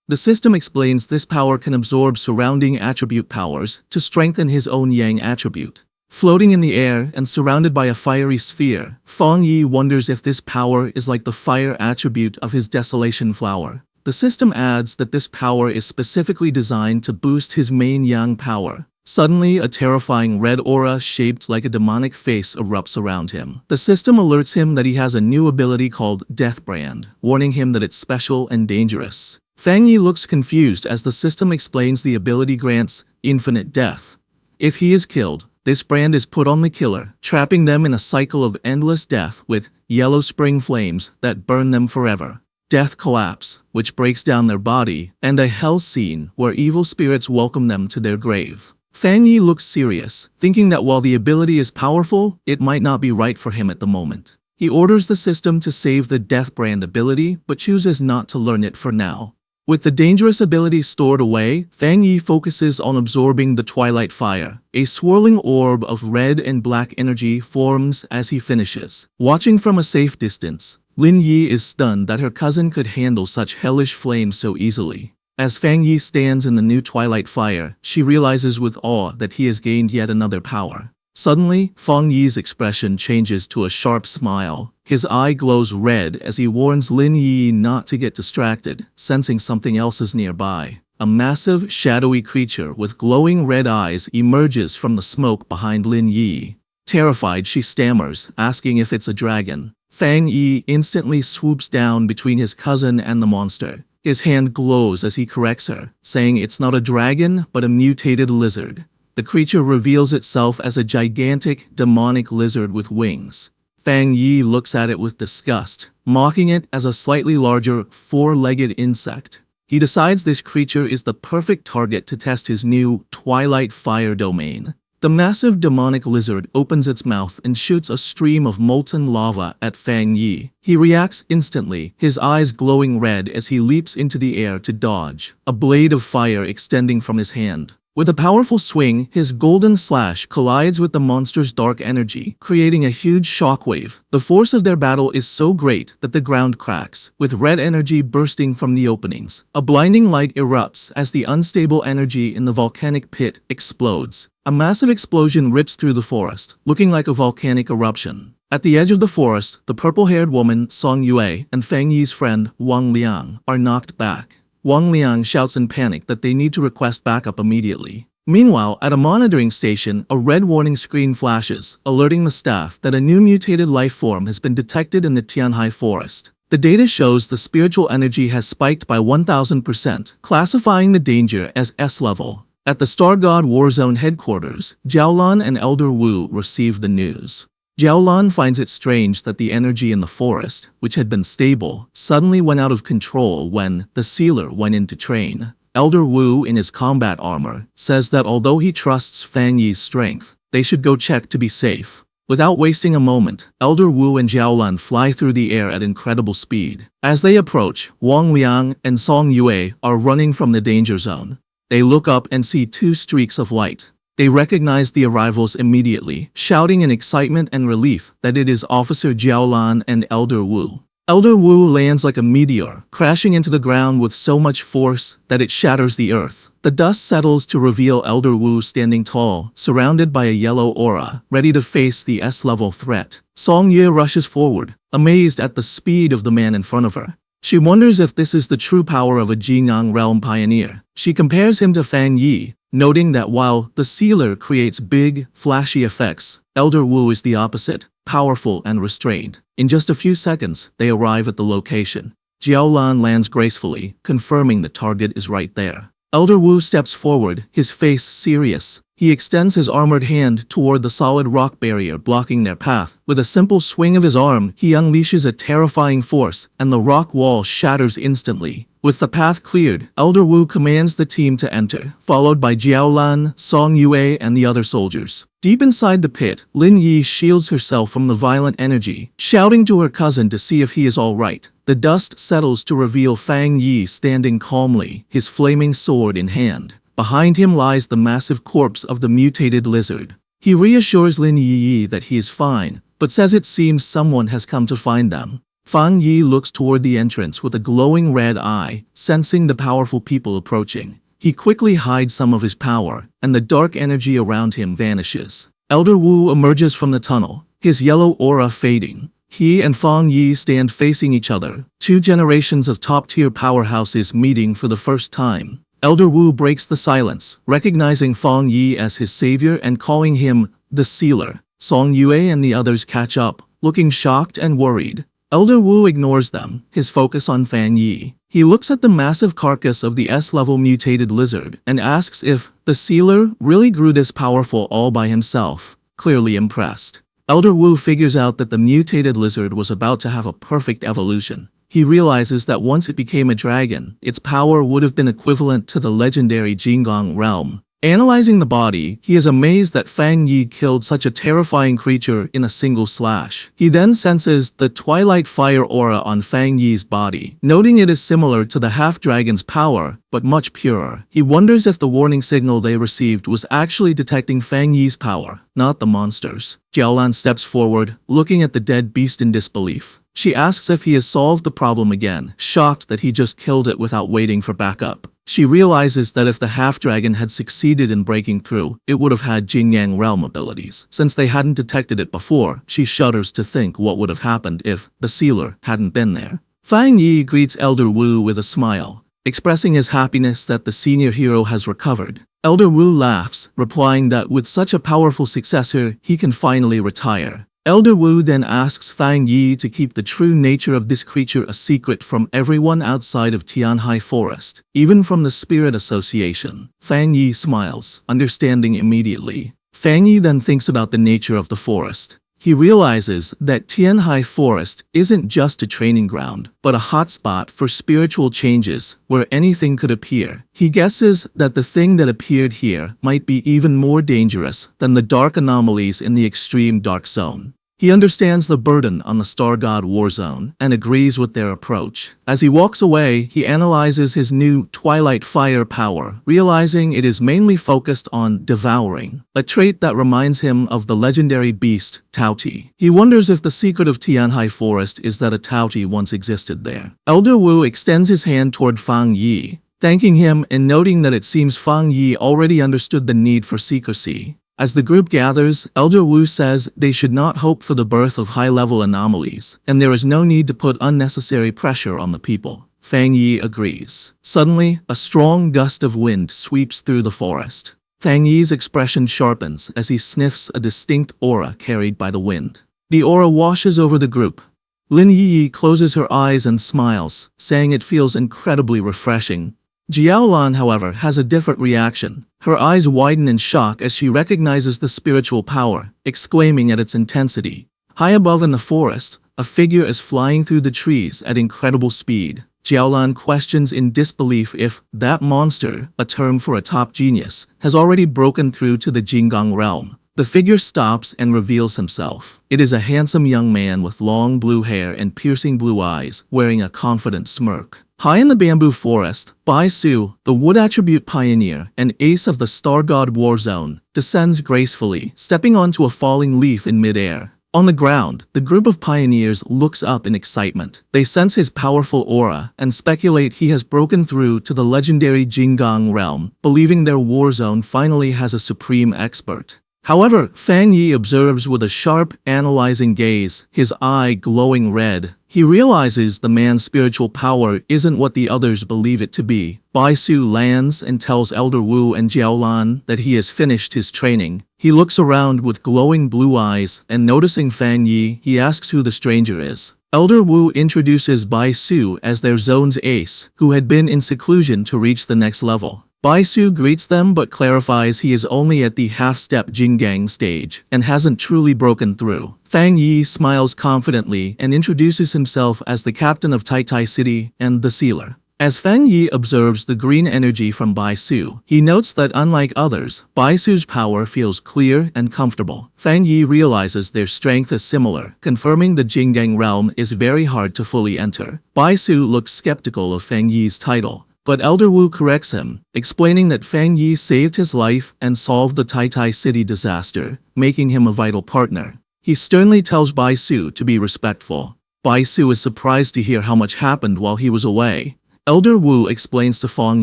The system explains this power can absorb surrounding attribute powers to strengthen his own yang attribute. Floating in the air and surrounded by a fiery sphere, Fang Yi wonders if this power is like the fire attribute of his desolation flower. The system adds that this power is specifically designed to boost his main yang power. Suddenly, a terrifying red aura shaped like a demonic face erupts around him. The system alerts him that he has a new ability called Death Brand, warning him that it's special and dangerous. Fang Yi looks confused as the system explains the ability grants infinite death. If he is killed, this brand is put on the killer, trapping them in a cycle of endless death with yellow spring flames that burn them forever. Death collapse, which breaks down their body, and a hell scene where evil spirits welcome them to their grave. Fang Yi looks serious, thinking that while the ability is powerful, it might not be right for him at the moment. He orders the system to save the Death Brand ability, but chooses not to learn it for now. With the dangerous ability stored away, Fang Yi focuses on absorbing the Twilight Fire. A swirling orb of red and black energy forms as he finishes. Watching from a safe distance, Lin Yi is stunned that her cousin could handle such hellish flames so easily. As Fang Yi stands in the new Twilight Fire, she realizes with awe that he has gained yet another power. Suddenly, Fang Yi's expression changes to a sharp smile. His eye glows red as he warns Lin Yi not to get distracted, sensing something else is nearby. A massive, shadowy creature with glowing red eyes emerges from the smoke behind Lin Yi. Terrified, she stammers, asking if it's a dragon. Fang Yi instantly swoops down between his cousin and the monster. His hand glows as he corrects her, saying it's not a dragon but a mutated lizard. The creature reveals itself as a gigantic, demonic lizard with wings. Fang Yi looks at it with disgust, mocking it as a slightly larger, four-legged insect. He decides this creature is the perfect target to test his new Twilight Fire domain. The massive demonic lizard opens its mouth and shoots a stream of molten lava at Fang Yi. He reacts instantly, his eyes glowing red as he leaps into the air to dodge, a blade of fire extending from his hand. With a powerful swing, his golden slash collides with the monster's dark energy, creating a huge shockwave. The force of their battle is so great that the ground cracks, with red energy bursting from the openings. A blinding light erupts as the unstable energy in the volcanic pit explodes. A massive explosion rips through the forest, looking like a volcanic eruption. At the edge of the forest, the purple-haired woman, Song Yue, and Fang Yi's friend, Wang Liang, are knocked back. Wang Liang shouts in panic that they need to request backup immediately. Meanwhile, at a monitoring station, a red warning screen flashes, alerting the staff that a new mutated life form has been detected in the Tianhai forest. The data shows the spiritual energy has spiked by 1000%, classifying the danger as S-level. At the Star God Warzone headquarters, Jiaolan and Elder Wu receive the news. Jiaolan finds it strange that the energy in the forest, which had been stable, suddenly went out of control when the sealer went in to train. Elder Wu, in his combat armor, says that although he trusts Fang Yi's strength, they should go check to be safe. Without wasting a moment, Elder Wu and Jiaolan fly through the air at incredible speed. As they approach, Wang Liang and Song Yue are running from the danger zone. They look up and see two streaks of light. They recognize the arrivals immediately, shouting in excitement and relief that it is Officer Jiaolan and Elder Wu. Elder Wu lands like a meteor, crashing into the ground with so much force that it shatters the earth. The dust settles to reveal Elder Wu standing tall, surrounded by a yellow aura, ready to face the S-level threat. Song Ye rushes forward, amazed at the speed of the man in front of her. She wonders if this is the true power of a Jinyang realm pioneer. She compares him to Fang Yi, noting that while the sealer creates big, flashy effects, Elder Wu is the opposite, powerful and restrained. In just a few seconds, they arrive at the location. Jiaolan lands gracefully, confirming the target is right there. Elder Wu steps forward, his face serious. He extends his armored hand toward the solid rock barrier blocking their path. With a simple swing of his arm, he unleashes a terrifying force, and the rock wall shatters instantly. With the path cleared, Elder Wu commands the team to enter, followed by Jiaolan, Song Yue, and the other soldiers. Deep inside the pit, Lin Yi shields herself from the violent energy, shouting to her cousin to see if he is all right. The dust settles to reveal Fang Yi standing calmly, his flaming sword in hand. Behind him lies the massive corpse of the mutated lizard. He reassures Lin Yi that he is fine, but says it seems someone has come to find them. Fang Yi looks toward the entrance with a glowing red eye, sensing the powerful people approaching. He quickly hides some of his power, and the dark energy around him vanishes. Elder Wu emerges from the tunnel, his yellow aura fading. He and Fang Yi stand facing each other, two generations of top-tier powerhouses meeting for the first time. Elder Wu breaks the silence, recognizing Fang Yi as his savior and calling him the sealer. Song Yue and the others catch up, looking shocked and worried. Elder Wu ignores them, his focus on Fang Yi. He looks at the massive carcass of the S-level mutated lizard and asks if the sealer really grew this powerful all by himself, clearly impressed. Elder Wu figures out that the mutated lizard was about to have a perfect evolution. He realizes that once it became a dragon, its power would have been equivalent to the legendary Jingang realm. Analyzing the body, he is amazed that Fang Yi killed such a terrifying creature in a single slash. He then senses the twilight fire aura on Fang Yi's body, noting it is similar to the half-dragon's power, but much purer. He wonders if the warning signal they received was actually detecting Fang Yi's power, not the monster's. Jiaolan steps forward, looking at the dead beast in disbelief. She asks if he has solved the problem again, shocked that he just killed it without waiting for backup. She realizes that if the half-dragon had succeeded in breaking through, it would have had Jinyang realm abilities. Since they hadn't detected it before, she shudders to think what would have happened if the sealer hadn't been there. Fang Yi greets Elder Wu with a smile, expressing his happiness that the senior hero has recovered. Elder Wu laughs, replying that with such a powerful successor, he can finally retire. Elder Wu then asks Fang Yi to keep the true nature of this creature a secret from everyone outside of Tianhai Forest, even from the Spirit Association. Fang Yi smiles, understanding immediately. Fang Yi then thinks about the nature of the forest. he realizes that Tianhai Forest isn't just a training ground, but a hotspot for spiritual changes where anything could appear. He guesses that the thing that appeared here might be even more dangerous than the dark anomalies in the extreme dark zone. He understands the burden on the Star God War Zone and agrees with their approach. As he walks away, he analyzes his new Twilight Fire power, realizing it is mainly focused on devouring, a trait that reminds him of the legendary beast, Taoti. He wonders if the secret of Tianhai Forest is that a Taoti once existed there. Elder Wu extends his hand toward Fang Yi, thanking him and noting that it seems Fang Yi already understood the need for secrecy. As the group gathers, Elder Wu says they should not hope for the birth of high-level anomalies, and there is no need to put unnecessary pressure on the people. Fang Yi agrees. Suddenly, a strong gust of wind sweeps through the forest. Fang Yi's expression sharpens as he sniffs a distinct aura carried by the wind. The aura washes over the group. Lin Yi closes her eyes and smiles, saying it feels incredibly refreshing. Jiaolan, however, has a different reaction. Her eyes widen in shock as she recognizes the spiritual power, exclaiming at its intensity. High above in the forest, a figure is flying through the trees at incredible speed. Jiaolan questions in disbelief if that monster, a term for a top genius, has already broken through to the Jinggang realm. The figure stops and reveals himself. It is a handsome young man with long blue hair and piercing blue eyes, wearing a confident smirk. High in the bamboo forest, Bai Su, the wood attribute pioneer and ace of the Star God War Zone, descends gracefully, stepping onto a falling leaf in midair. On the ground, the group of pioneers looks up in excitement. They sense his powerful aura and speculate he has broken through to the legendary Jinggang realm, believing their war zone finally has a supreme expert. However, Fang Yi observes with a sharp, analyzing gaze, his eye glowing red. He realizes the man's spiritual power isn't what the others believe it to be. Bai Su lands and tells Elder Wu and Jiaolan that he has finished his training. He looks around with glowing blue eyes, and noticing Fang Yi, he asks who the stranger is. Elder Wu introduces Bai Su as their zone's ace, who had been in seclusion to reach the next level. Bai Su greets them but clarifies he is only at the half-step Jinggang stage and hasn't truly broken through. Fang Yi smiles confidently and introduces himself as the captain of Tai City and the sealer. As Fang Yi observes the green energy from Bai Su, he notes that unlike others, Bai Su's power feels clear and comfortable. Fang Yi realizes their strength is similar, confirming the Jinggang realm is very hard to fully enter. Bai Su looks skeptical of Fang Yi's title, but Elder Wu corrects him, explaining that Fang Yi saved his life and solved the Tai City disaster, making him a vital partner. He sternly tells Bai Su to be respectful. Bai Su is surprised to hear how much happened while he was away. Elder Wu explains to Fang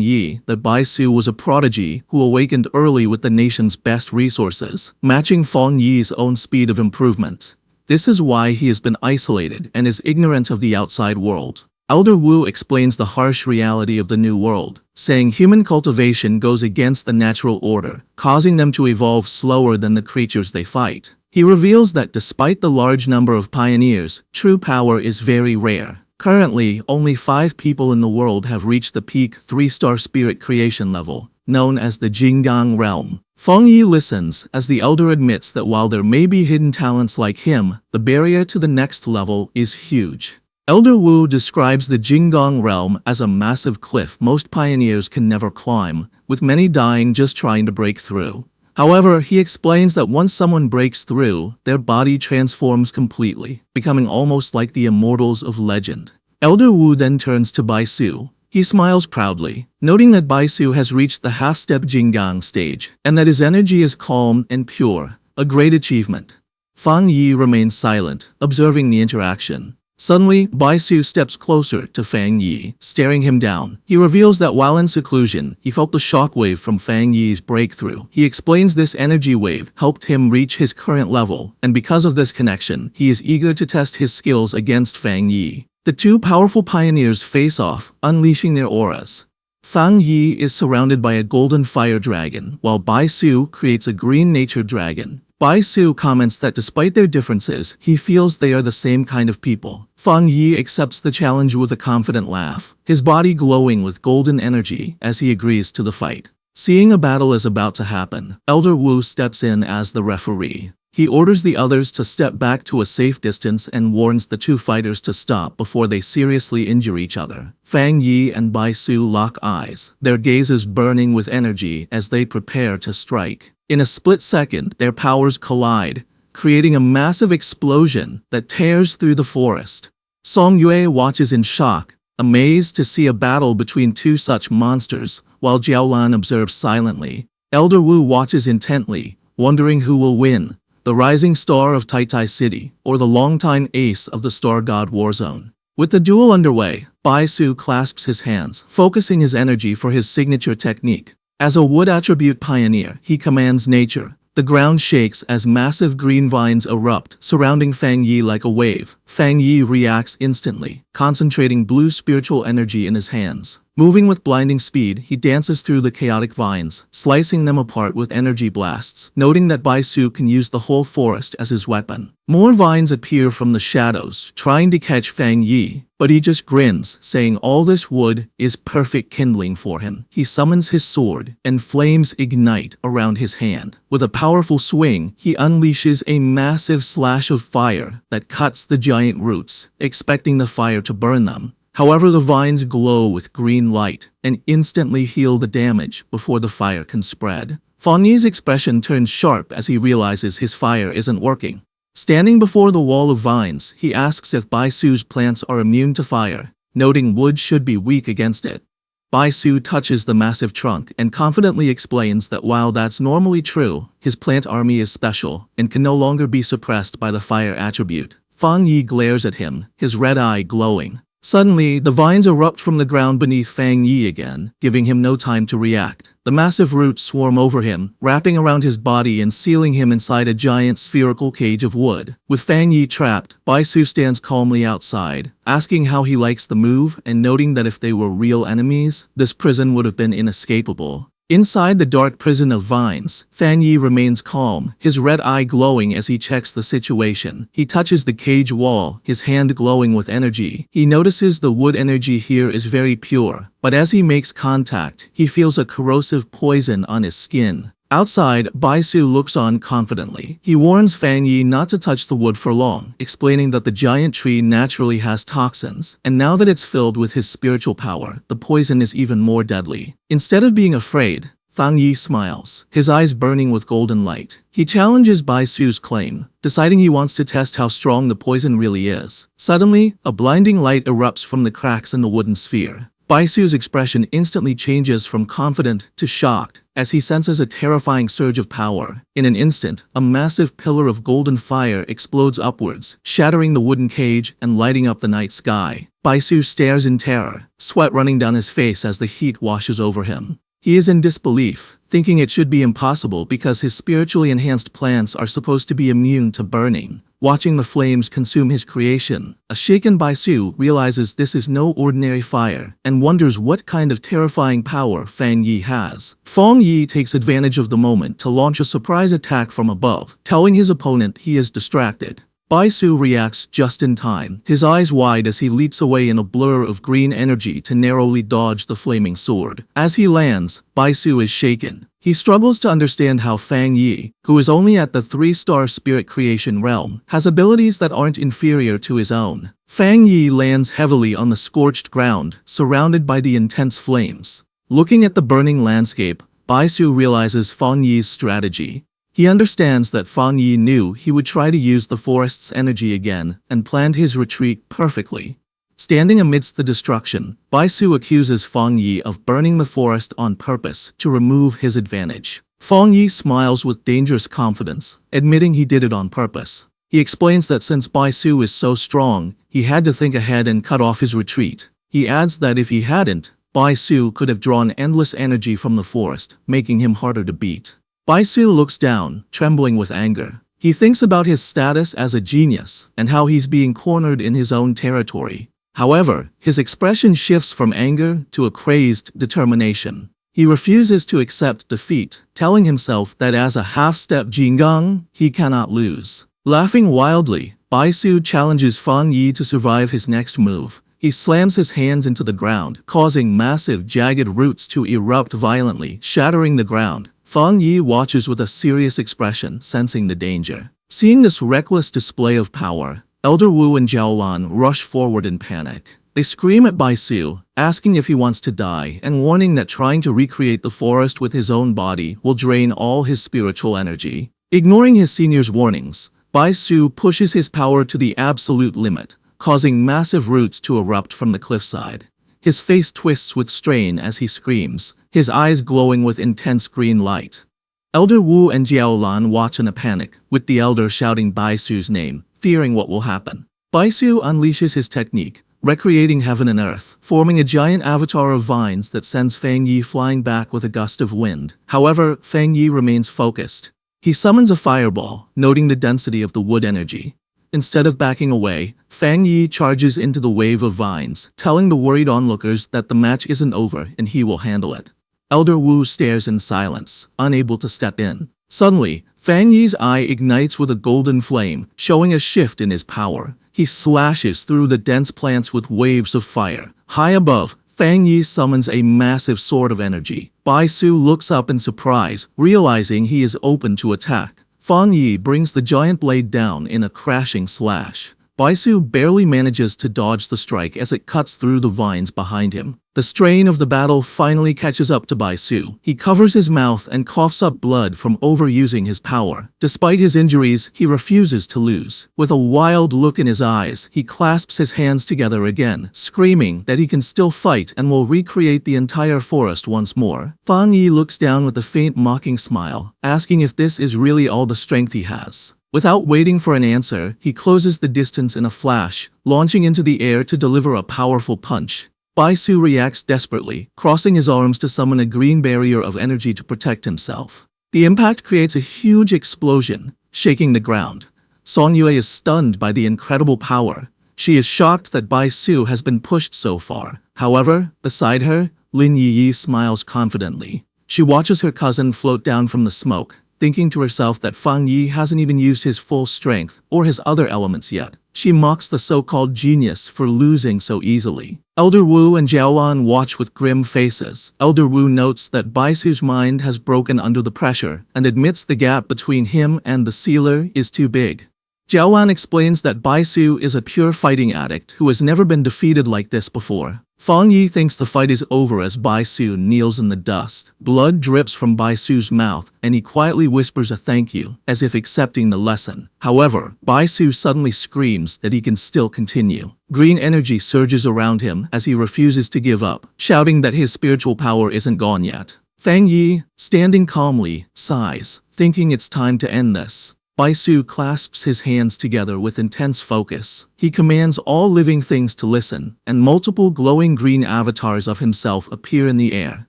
Yi that Bai Su was a prodigy who awakened early with the nation's best resources, matching Fang Yi's own speed of improvement. This is why he has been isolated and is ignorant of the outside world. Elder Wu explains the harsh reality of the new world, saying human cultivation goes against the natural order, causing them to evolve slower than the creatures they fight. He reveals that despite the large number of pioneers, true power is very rare. Currently, only 5 people in the world have reached the peak 3-star spirit creation level, known as the Jinggang realm. Fang Yi listens as the elder admits that while there may be hidden talents like him, the barrier to the next level is huge. Elder Wu describes the Jinggang realm as a massive cliff most pioneers can never climb, with many dying just trying to break through. However, he explains that once someone breaks through, their body transforms completely, becoming almost like the immortals of legend. Elder Wu then turns to Bai Su. He smiles proudly, noting that Bai Su has reached the half-step Jinggang stage, and that his energy is calm and pure, a great achievement. Fang Yi remains silent, observing the interaction. Suddenly, Bai Su steps closer to Fang Yi, staring him down. He reveals that while in seclusion, he felt the shockwave from Fang Yi's breakthrough. He explains this energy wave helped him reach his current level, and because of this connection, he is eager to test his skills against Fang Yi. The two powerful pioneers face off, unleashing their auras. Fang Yi is surrounded by a golden fire dragon, while Bai Su creates a green nature dragon. Bai Su comments that despite their differences, he feels they are the same kind of people. Fang Yi accepts the challenge with a confident laugh, his body glowing with golden energy as he agrees to the fight. Seeing a battle is about to happen, Elder Wu steps in as the referee. He orders the others to step back to a safe distance and warns the two fighters to stop before they seriously injure each other. Fang Yi and Bai Su lock eyes, their gazes burning with energy as they prepare to strike. In a split second, their powers collide, creating a massive explosion that tears through the forest. Song Yue watches in shock, amazed to see a battle between two such monsters, while Jiaolan observes silently. Elder Wu watches intently, wondering who will win, the rising star of Taitai City, or the longtime ace of the Star God Warzone. With the duel underway, Bai Su clasps his hands, focusing his energy for his signature technique. As a wood attribute pioneer, he commands nature. The ground shakes as massive green vines erupt, surrounding Fang Yi like a wave. Fang Yi reacts instantly, concentrating blue spiritual energy in his hands. Moving with blinding speed, he dances through the chaotic vines, slicing them apart with energy blasts, noting that Bai Su can use the whole forest as his weapon. More vines appear from the shadows, trying to catch Fang Yi, but he just grins, saying all this wood is perfect kindling for him. He summons his sword, and flames ignite around his hand. With a powerful swing, he unleashes a massive slash of fire that cuts the giant roots, expecting the fire to burn them. However, the vines glow with green light and instantly heal the damage before the fire can spread. Fang Yi's expression turns sharp as he realizes his fire isn't working. Standing before the wall of vines, he asks if Bai Su's plants are immune to fire, noting wood should be weak against it. Bai Su touches the massive trunk and confidently explains that while that's normally true, his plant army is special and can no longer be suppressed by the fire attribute. Fang Yi glares at him, his red eye glowing. Suddenly, the vines erupt from the ground beneath Fang Yi again, giving him no time to react. The massive roots swarm over him, wrapping around his body and sealing him inside a giant spherical cage of wood. With Fang Yi trapped, Bai Su stands calmly outside, asking how he likes the move and noting that if they were real enemies, this prison would have been inescapable. Inside the dark prison of vines, Fang Yi remains calm, his red eye glowing as he checks the situation. He touches the cage wall, his hand glowing with energy. He notices the wood energy here is very pure, but as he makes contact, he feels a corrosive poison on his skin. Outside, Bai Su looks on confidently. He warns Fang Yi not to touch the wood for long, explaining that the giant tree naturally has toxins, and now that it's filled with his spiritual power, the poison is even more deadly. Instead of being afraid, Fang Yi smiles, his eyes burning with golden light. He challenges Bai Su's claim, deciding he wants to test how strong the poison really is. Suddenly, a blinding light erupts from the cracks in the wooden sphere. Bai Su's expression instantly changes from confident to shocked as he senses a terrifying surge of power. In an instant, a massive pillar of golden fire explodes upwards, shattering the wooden cage and lighting up the night sky. Bai Su stares in terror, sweat running down his face as the heat washes over him. He is in disbelief, thinking it should be impossible because his spiritually enhanced plants are supposed to be immune to burning. Watching the flames consume his creation, a shaken Bai Su realizes this is no ordinary fire and wonders what kind of terrifying power Fang Yi has. Fang Yi takes advantage of the moment to launch a surprise attack from above, telling his opponent he is distracted. Bai Su reacts just in time, his eyes wide as he leaps away in a blur of green energy to narrowly dodge the flaming sword. As he lands, Bai Su is shaken. He struggles to understand how Fang Yi, who is only at the 3-star spirit creation realm, has abilities that aren't inferior to his own. Fang Yi lands heavily on the scorched ground, surrounded by the intense flames. Looking at the burning landscape, Bai Su realizes Fang Yi's strategy. He understands that Fang Yi knew he would try to use the forest's energy again and planned his retreat perfectly. Standing amidst the destruction, Bai Su accuses Fang Yi of burning the forest on purpose to remove his advantage. Fang Yi smiles with dangerous confidence, admitting he did it on purpose. He explains that since Bai Su is so strong, he had to think ahead and cut off his retreat. He adds that if he hadn't, Bai Su could have drawn endless energy from the forest, making him harder to beat. Bai Su looks down, trembling with anger. He thinks about his status as a genius and how he's being cornered in his own territory. However, his expression shifts from anger to a crazed determination. He refuses to accept defeat, telling himself that as a half-step Jingang, he cannot lose. Laughing wildly, Bai Su challenges Fang Yi to survive his next move. He slams his hands into the ground, causing massive jagged roots to erupt violently, shattering the ground. Fang Yi watches with a serious expression, sensing the danger. Seeing this reckless display of power, Elder Wu and Jiaolan rush forward in panic. They scream at Bai Su, asking if he wants to die and warning that trying to recreate the forest with his own body will drain all his spiritual energy. Ignoring his senior's warnings, Bai Su pushes his power to the absolute limit, causing massive roots to erupt from the cliffside. His face twists with strain as he screams, his eyes glowing with intense green light. Elder Wu and Jiaolan watch in a panic, with the elder shouting Bai Su's name, fearing what will happen. Bai Su unleashes his technique, recreating heaven and earth, forming a giant avatar of vines that sends Fang Yi flying back with a gust of wind. However, Fang Yi remains focused. He summons a fireball, noting the density of the wood energy. Instead of backing away, Fang Yi charges into the wave of vines, telling the worried onlookers that the match isn't over and he will handle it. Elder Wu stares in silence, unable to step in. Suddenly, Fang Yi's eye ignites with a golden flame, showing a shift in his power. He slashes through the dense plants with waves of fire. High above, Fang Yi summons a massive sword of energy. Bai Su looks up in surprise, realizing he is open to attack. Fang Yi brings the giant blade down in a crashing slash. Bai Su barely manages to dodge the strike as it cuts through the vines behind him. The strain of the battle finally catches up to Bai Su. He covers his mouth and coughs up blood from overusing his power. Despite his injuries, he refuses to lose. With a wild look in his eyes, he clasps his hands together again, screaming that he can still fight and will recreate the entire forest once more. Fang Yi looks down with a faint mocking smile, asking if this is really all the strength he has. Without waiting for an answer, he closes the distance in a flash, launching into the air to deliver a powerful punch. Bai Su reacts desperately, crossing his arms to summon a green barrier of energy to protect himself. The impact creates a huge explosion, shaking the ground. Song Yue is stunned by the incredible power. She is shocked that Bai Su has been pushed so far. However, beside her, Lin Yi smiles confidently. She watches her cousin float down from the smoke, thinking to herself that Fang Yi hasn't even used his full strength or his other elements yet. She mocks the so-called genius for losing so easily. Elder Wu and Jiaolan watch with grim faces. Elder Wu notes that Bai Su's mind has broken under the pressure and admits the gap between him and the sealer is too big. Jiaolan explains that Bai Su is a pure fighting addict who has never been defeated like this before. Fang Yi thinks the fight is over as Bai Su kneels in the dust. Blood drips from Bai Su's mouth, and he quietly whispers a thank you, as if accepting the lesson. However, Bai Su suddenly screams that he can still continue. Green energy surges around him as he refuses to give up, shouting that his spiritual power isn't gone yet. Fang Yi, standing calmly, sighs, thinking it's time to end this. Bai Su clasps his hands together with intense focus. He commands all living things to listen, and multiple glowing green avatars of himself appear in the air,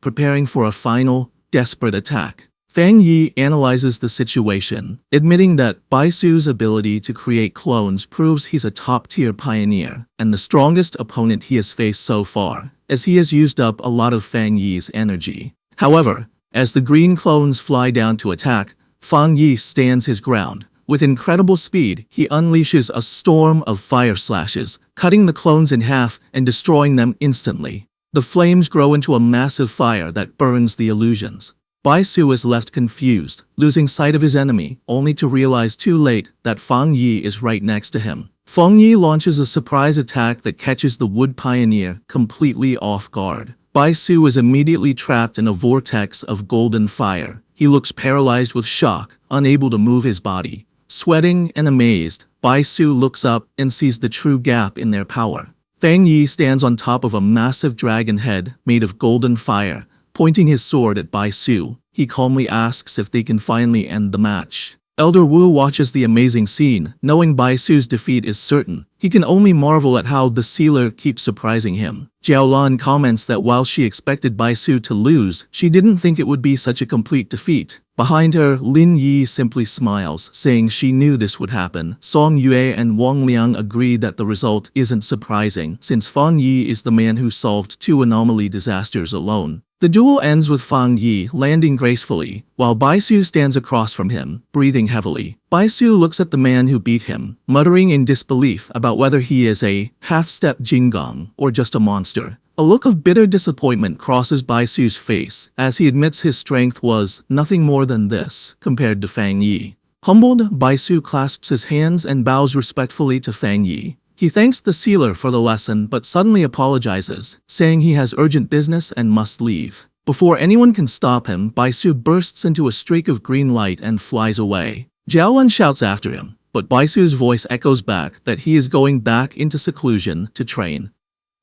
preparing for a final, desperate attack. Fang Yi analyzes the situation, admitting that Bai Su's ability to create clones proves he's a top-tier pioneer, and the strongest opponent he has faced so far, as he has used up a lot of Fang Yi's energy. However, as the green clones fly down to attack, Fang Yi stands his ground. With incredible speed, he unleashes a storm of fire slashes, cutting the clones in half and destroying them instantly. The flames grow into a massive fire that burns the illusions. Bai Su is left confused, losing sight of his enemy, only to realize too late that Fang Yi is right next to him. Fang Yi launches a surprise attack that catches the wood pioneer completely off guard. Bai Su is immediately trapped in a vortex of golden fire. He looks paralyzed with shock, unable to move his body. Sweating and amazed, Bai Su looks up and sees the true gap in their power. Fang Yi stands on top of a massive dragon head made of golden fire, pointing his sword at Bai Su. He calmly asks if they can finally end the match. Elder Wu watches the amazing scene, knowing Bai Su's defeat is certain. He can only marvel at how the sealer keeps surprising him. Jiaolan comments that while she expected Bai Su to lose, she didn't think it would be such a complete defeat. Behind her, Lin Yi simply smiles, saying she knew this would happen. Song Yue and Wang Liang agree that the result isn't surprising, since Fang Yi is the man who solved 2 anomaly disasters alone. The duel ends with Fang Yi landing gracefully, while Bai Su stands across from him, breathing heavily. Bai Su looks at the man who beat him, muttering in disbelief about whether he is a half-step Jinggang or just a monster. A look of bitter disappointment crosses Bai Su's face as he admits his strength was nothing more than this compared to Fang Yi. Humbled, Baisu clasps his hands and bows respectfully to Fang Yi. He thanks the sealer for the lesson but suddenly apologizes, saying he has urgent business and must leave. Before anyone can stop him, Baisu bursts into a streak of green light and flies away. Jiaolan shouts after him, but Baisu's voice echoes back that he is going back into seclusion to train.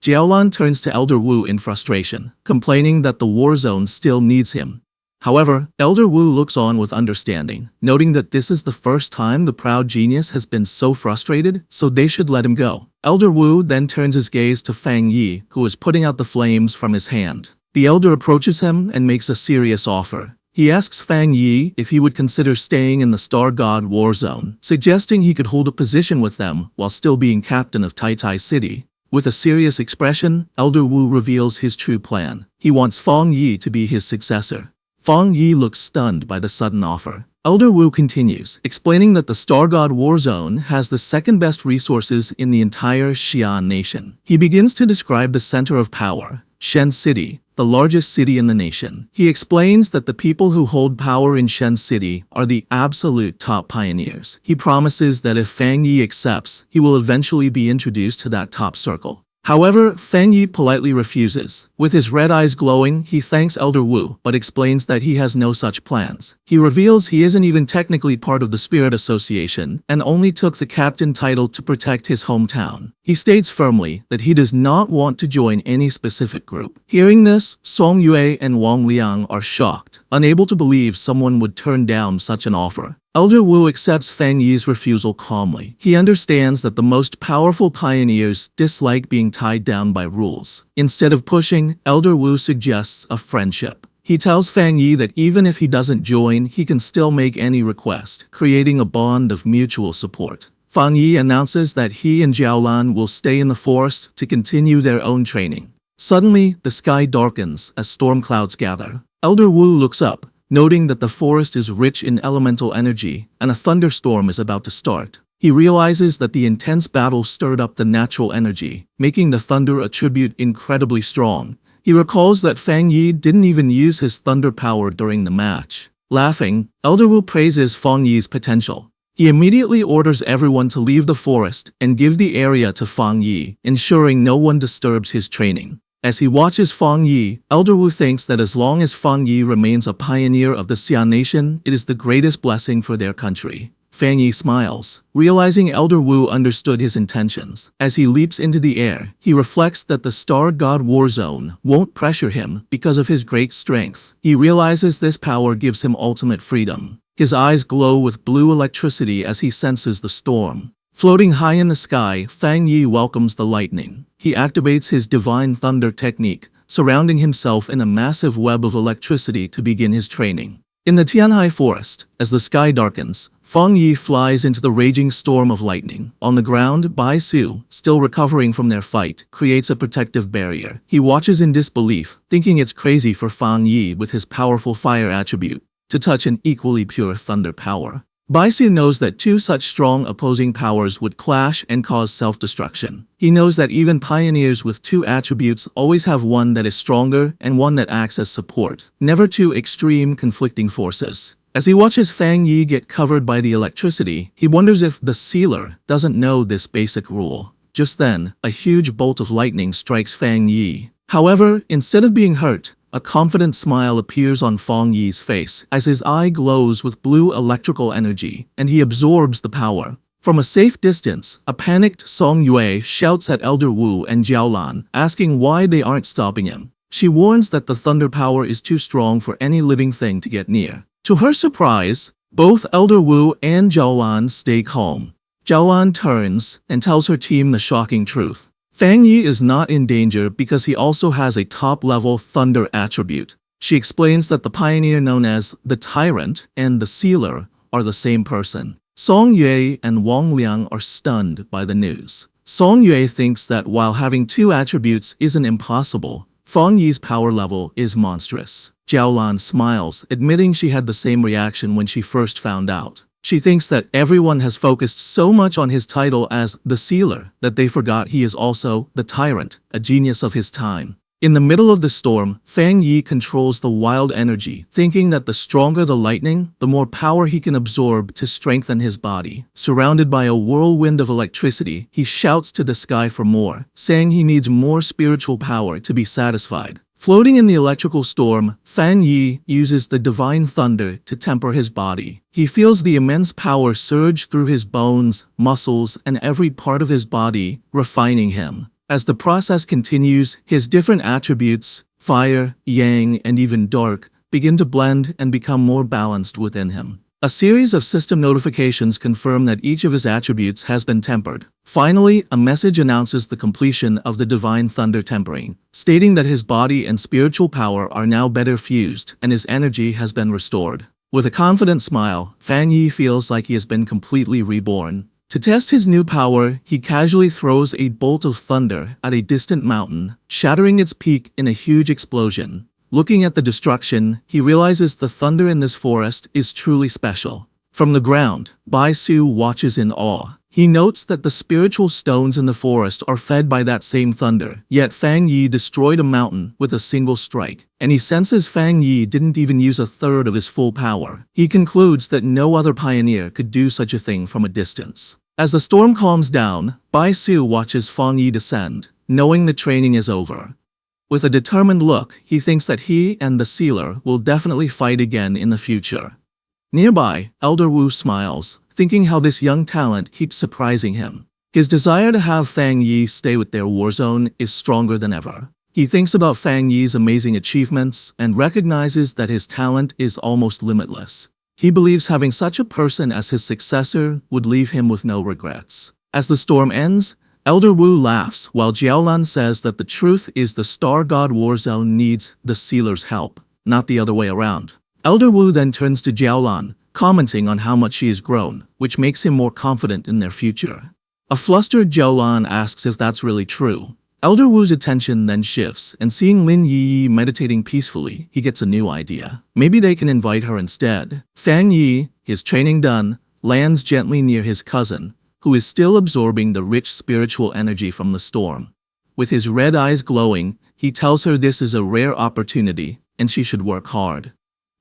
Jiaolan turns to Elder Wu in frustration, complaining that the war zone still needs him. However, Elder Wu looks on with understanding, noting that this is the first time the proud genius has been so frustrated, so they should let him go. Elder Wu then turns his gaze to Fang Yi, who is putting out the flames from his hand. The elder approaches him and makes a serious offer. He asks Fang Yi if he would consider staying in the Star God War Zone, suggesting he could hold a position with them while still being captain of Tai Tai City. With a serious expression, Elder Wu reveals his true plan. He wants Fang Yi to be his successor. Fang Yi looks stunned by the sudden offer. Elder Wu continues, explaining that the Star God War Zone has the second best resources in the entire Xi'an nation. He begins to describe the center of power, Shen City, the largest city in the nation. He explains that the people who hold power in Shen City are the absolute top pioneers. He promises that if Fang Yi accepts, he will eventually be introduced to that top circle. However, Fang Yi politely refuses. With his red eyes glowing, he thanks Elder Wu, but explains that he has no such plans. He reveals he isn't even technically part of the Spirit Association, and only took the captain title to protect his hometown. He states firmly that he does not want to join any specific group. Hearing this, Song Yue and Wang Liang are shocked, unable to believe someone would turn down such an offer. Elder Wu accepts Fang Yi's refusal calmly. He understands that the most powerful pioneers dislike being tied down by rules. Instead of pushing, Elder Wu suggests a friendship. He tells Fang Yi that even if he doesn't join, he can still make any request, creating a bond of mutual support. Fang Yi announces that he and Jiaolan will stay in the forest to continue their own training. Suddenly, the sky darkens as storm clouds gather. Elder Wu looks up, noting that the forest is rich in elemental energy and a thunderstorm is about to start. He realizes that the intense battle stirred up the natural energy, making the thunder attribute incredibly strong. He recalls that Fang Yi didn't even use his thunder power during the match. Laughing, Elder Wu praises Fang Yi's potential. He immediately orders everyone to leave the forest and give the area to Fang Yi, ensuring no one disturbs his training. As he watches Fang Yi, Elder Wu thinks that as long as Fang Yi remains a pioneer of the Xi'an nation, it is the greatest blessing for their country. Fang Yi smiles, realizing Elder Wu understood his intentions. As he leaps into the air, he reflects that the Star God War Zone won't pressure him because of his great strength. He realizes this power gives him ultimate freedom. His eyes glow with blue electricity as he senses the storm. Floating high in the sky, Fang Yi welcomes the lightning. He activates his divine thunder technique, surrounding himself in a massive web of electricity to begin his training. In the Tianhai forest, as the sky darkens, Fang Yi flies into the raging storm of lightning. On the ground, Bai Su, still recovering from their fight, creates a protective barrier. He watches in disbelief, thinking it's crazy for Fang Yi with his powerful fire attribute to touch an equally pure thunder power. Baisu knows that two such strong opposing powers would clash and cause self-destruction. He knows that even pioneers with two attributes always have one that is stronger and one that acts as support, never two extreme conflicting forces. As he watches Fang Yi get covered by the electricity, he wonders if the sealer doesn't know this basic rule. Just then, a huge bolt of lightning strikes Fang Yi. However, instead of being hurt, a confident smile appears on Fang Yi's face as his eye glows with blue electrical energy, and he absorbs the power. From a safe distance, a panicked Song Yue shouts at Elder Wu and Jiaolan, asking why they aren't stopping him. She warns that the thunder power is too strong for any living thing to get near. To her surprise, both Elder Wu and Jiaolan stay calm. Jiaolan turns and tells her team the shocking truth. Fang Yi is not in danger because he also has a top-level thunder attribute. She explains that the pioneer known as the Tyrant and the Sealer are the same person. Song Yue and Wang Liang are stunned by the news. Song Yue thinks that while having two attributes isn't impossible, Fang Yi's power level is monstrous. Jiaolan smiles, admitting she had the same reaction when she first found out. She thinks that everyone has focused so much on his title as the Sealer that they forgot he is also the Tyrant, a genius of his time. In the middle of the storm, Fang Yi controls the wild energy, thinking that the stronger the lightning, the more power he can absorb to strengthen his body. Surrounded by a whirlwind of electricity, he shouts to the sky for more, saying he needs more spiritual power to be satisfied. Floating in the electrical storm, Fang Yi uses the divine thunder to temper his body. He feels the immense power surge through his bones, muscles, and every part of his body, refining him. As the process continues, his different attributes, fire, yang, and even dark, begin to blend and become more balanced within him. A series of system notifications confirm that each of his attributes has been tempered. Finally, a message announces the completion of the divine thunder tempering, stating that his body and spiritual power are now better fused and his energy has been restored. With a confident smile, Fang Yi feels like he has been completely reborn. To test his new power, he casually throws a bolt of thunder at a distant mountain, shattering its peak in a huge explosion. Looking at the destruction, he realizes the thunder in this forest is truly special. From the ground, Bai Su watches in awe. He notes that the spiritual stones in the forest are fed by that same thunder, yet Fang Yi destroyed a mountain with a single strike, and he senses Fang Yi didn't even use a third of his full power. He concludes that no other pioneer could do such a thing from a distance. As the storm calms down, Bai Su watches Fang Yi descend, knowing the training is over. With a determined look, he thinks that he and the sealer will definitely fight again in the future. Nearby, Elder Wu smiles, thinking how this young talent keeps surprising him. His desire to have Fang Yi stay with their war zone is stronger than ever. He thinks about Fang Yi's amazing achievements and recognizes that his talent is almost limitless. He believes having such a person as his successor would leave him with no regrets. As the storm ends, Elder Wu laughs while Jiaolan says that the truth is the Star God War Zone needs the sealer's help, not the other way around. Elder Wu then turns to Jiaolan, commenting on how much she has grown, which makes him more confident in their future. A flustered Jiaolan asks if that's really true. Elder Wu's attention then shifts, and seeing Lin Yi meditating peacefully, he gets a new idea. Maybe they can invite her instead. Fang Yi, his training done, lands gently near his cousin, who is still absorbing the rich spiritual energy from the storm. With his red eyes glowing, he tells her this is a rare opportunity, and she should work hard.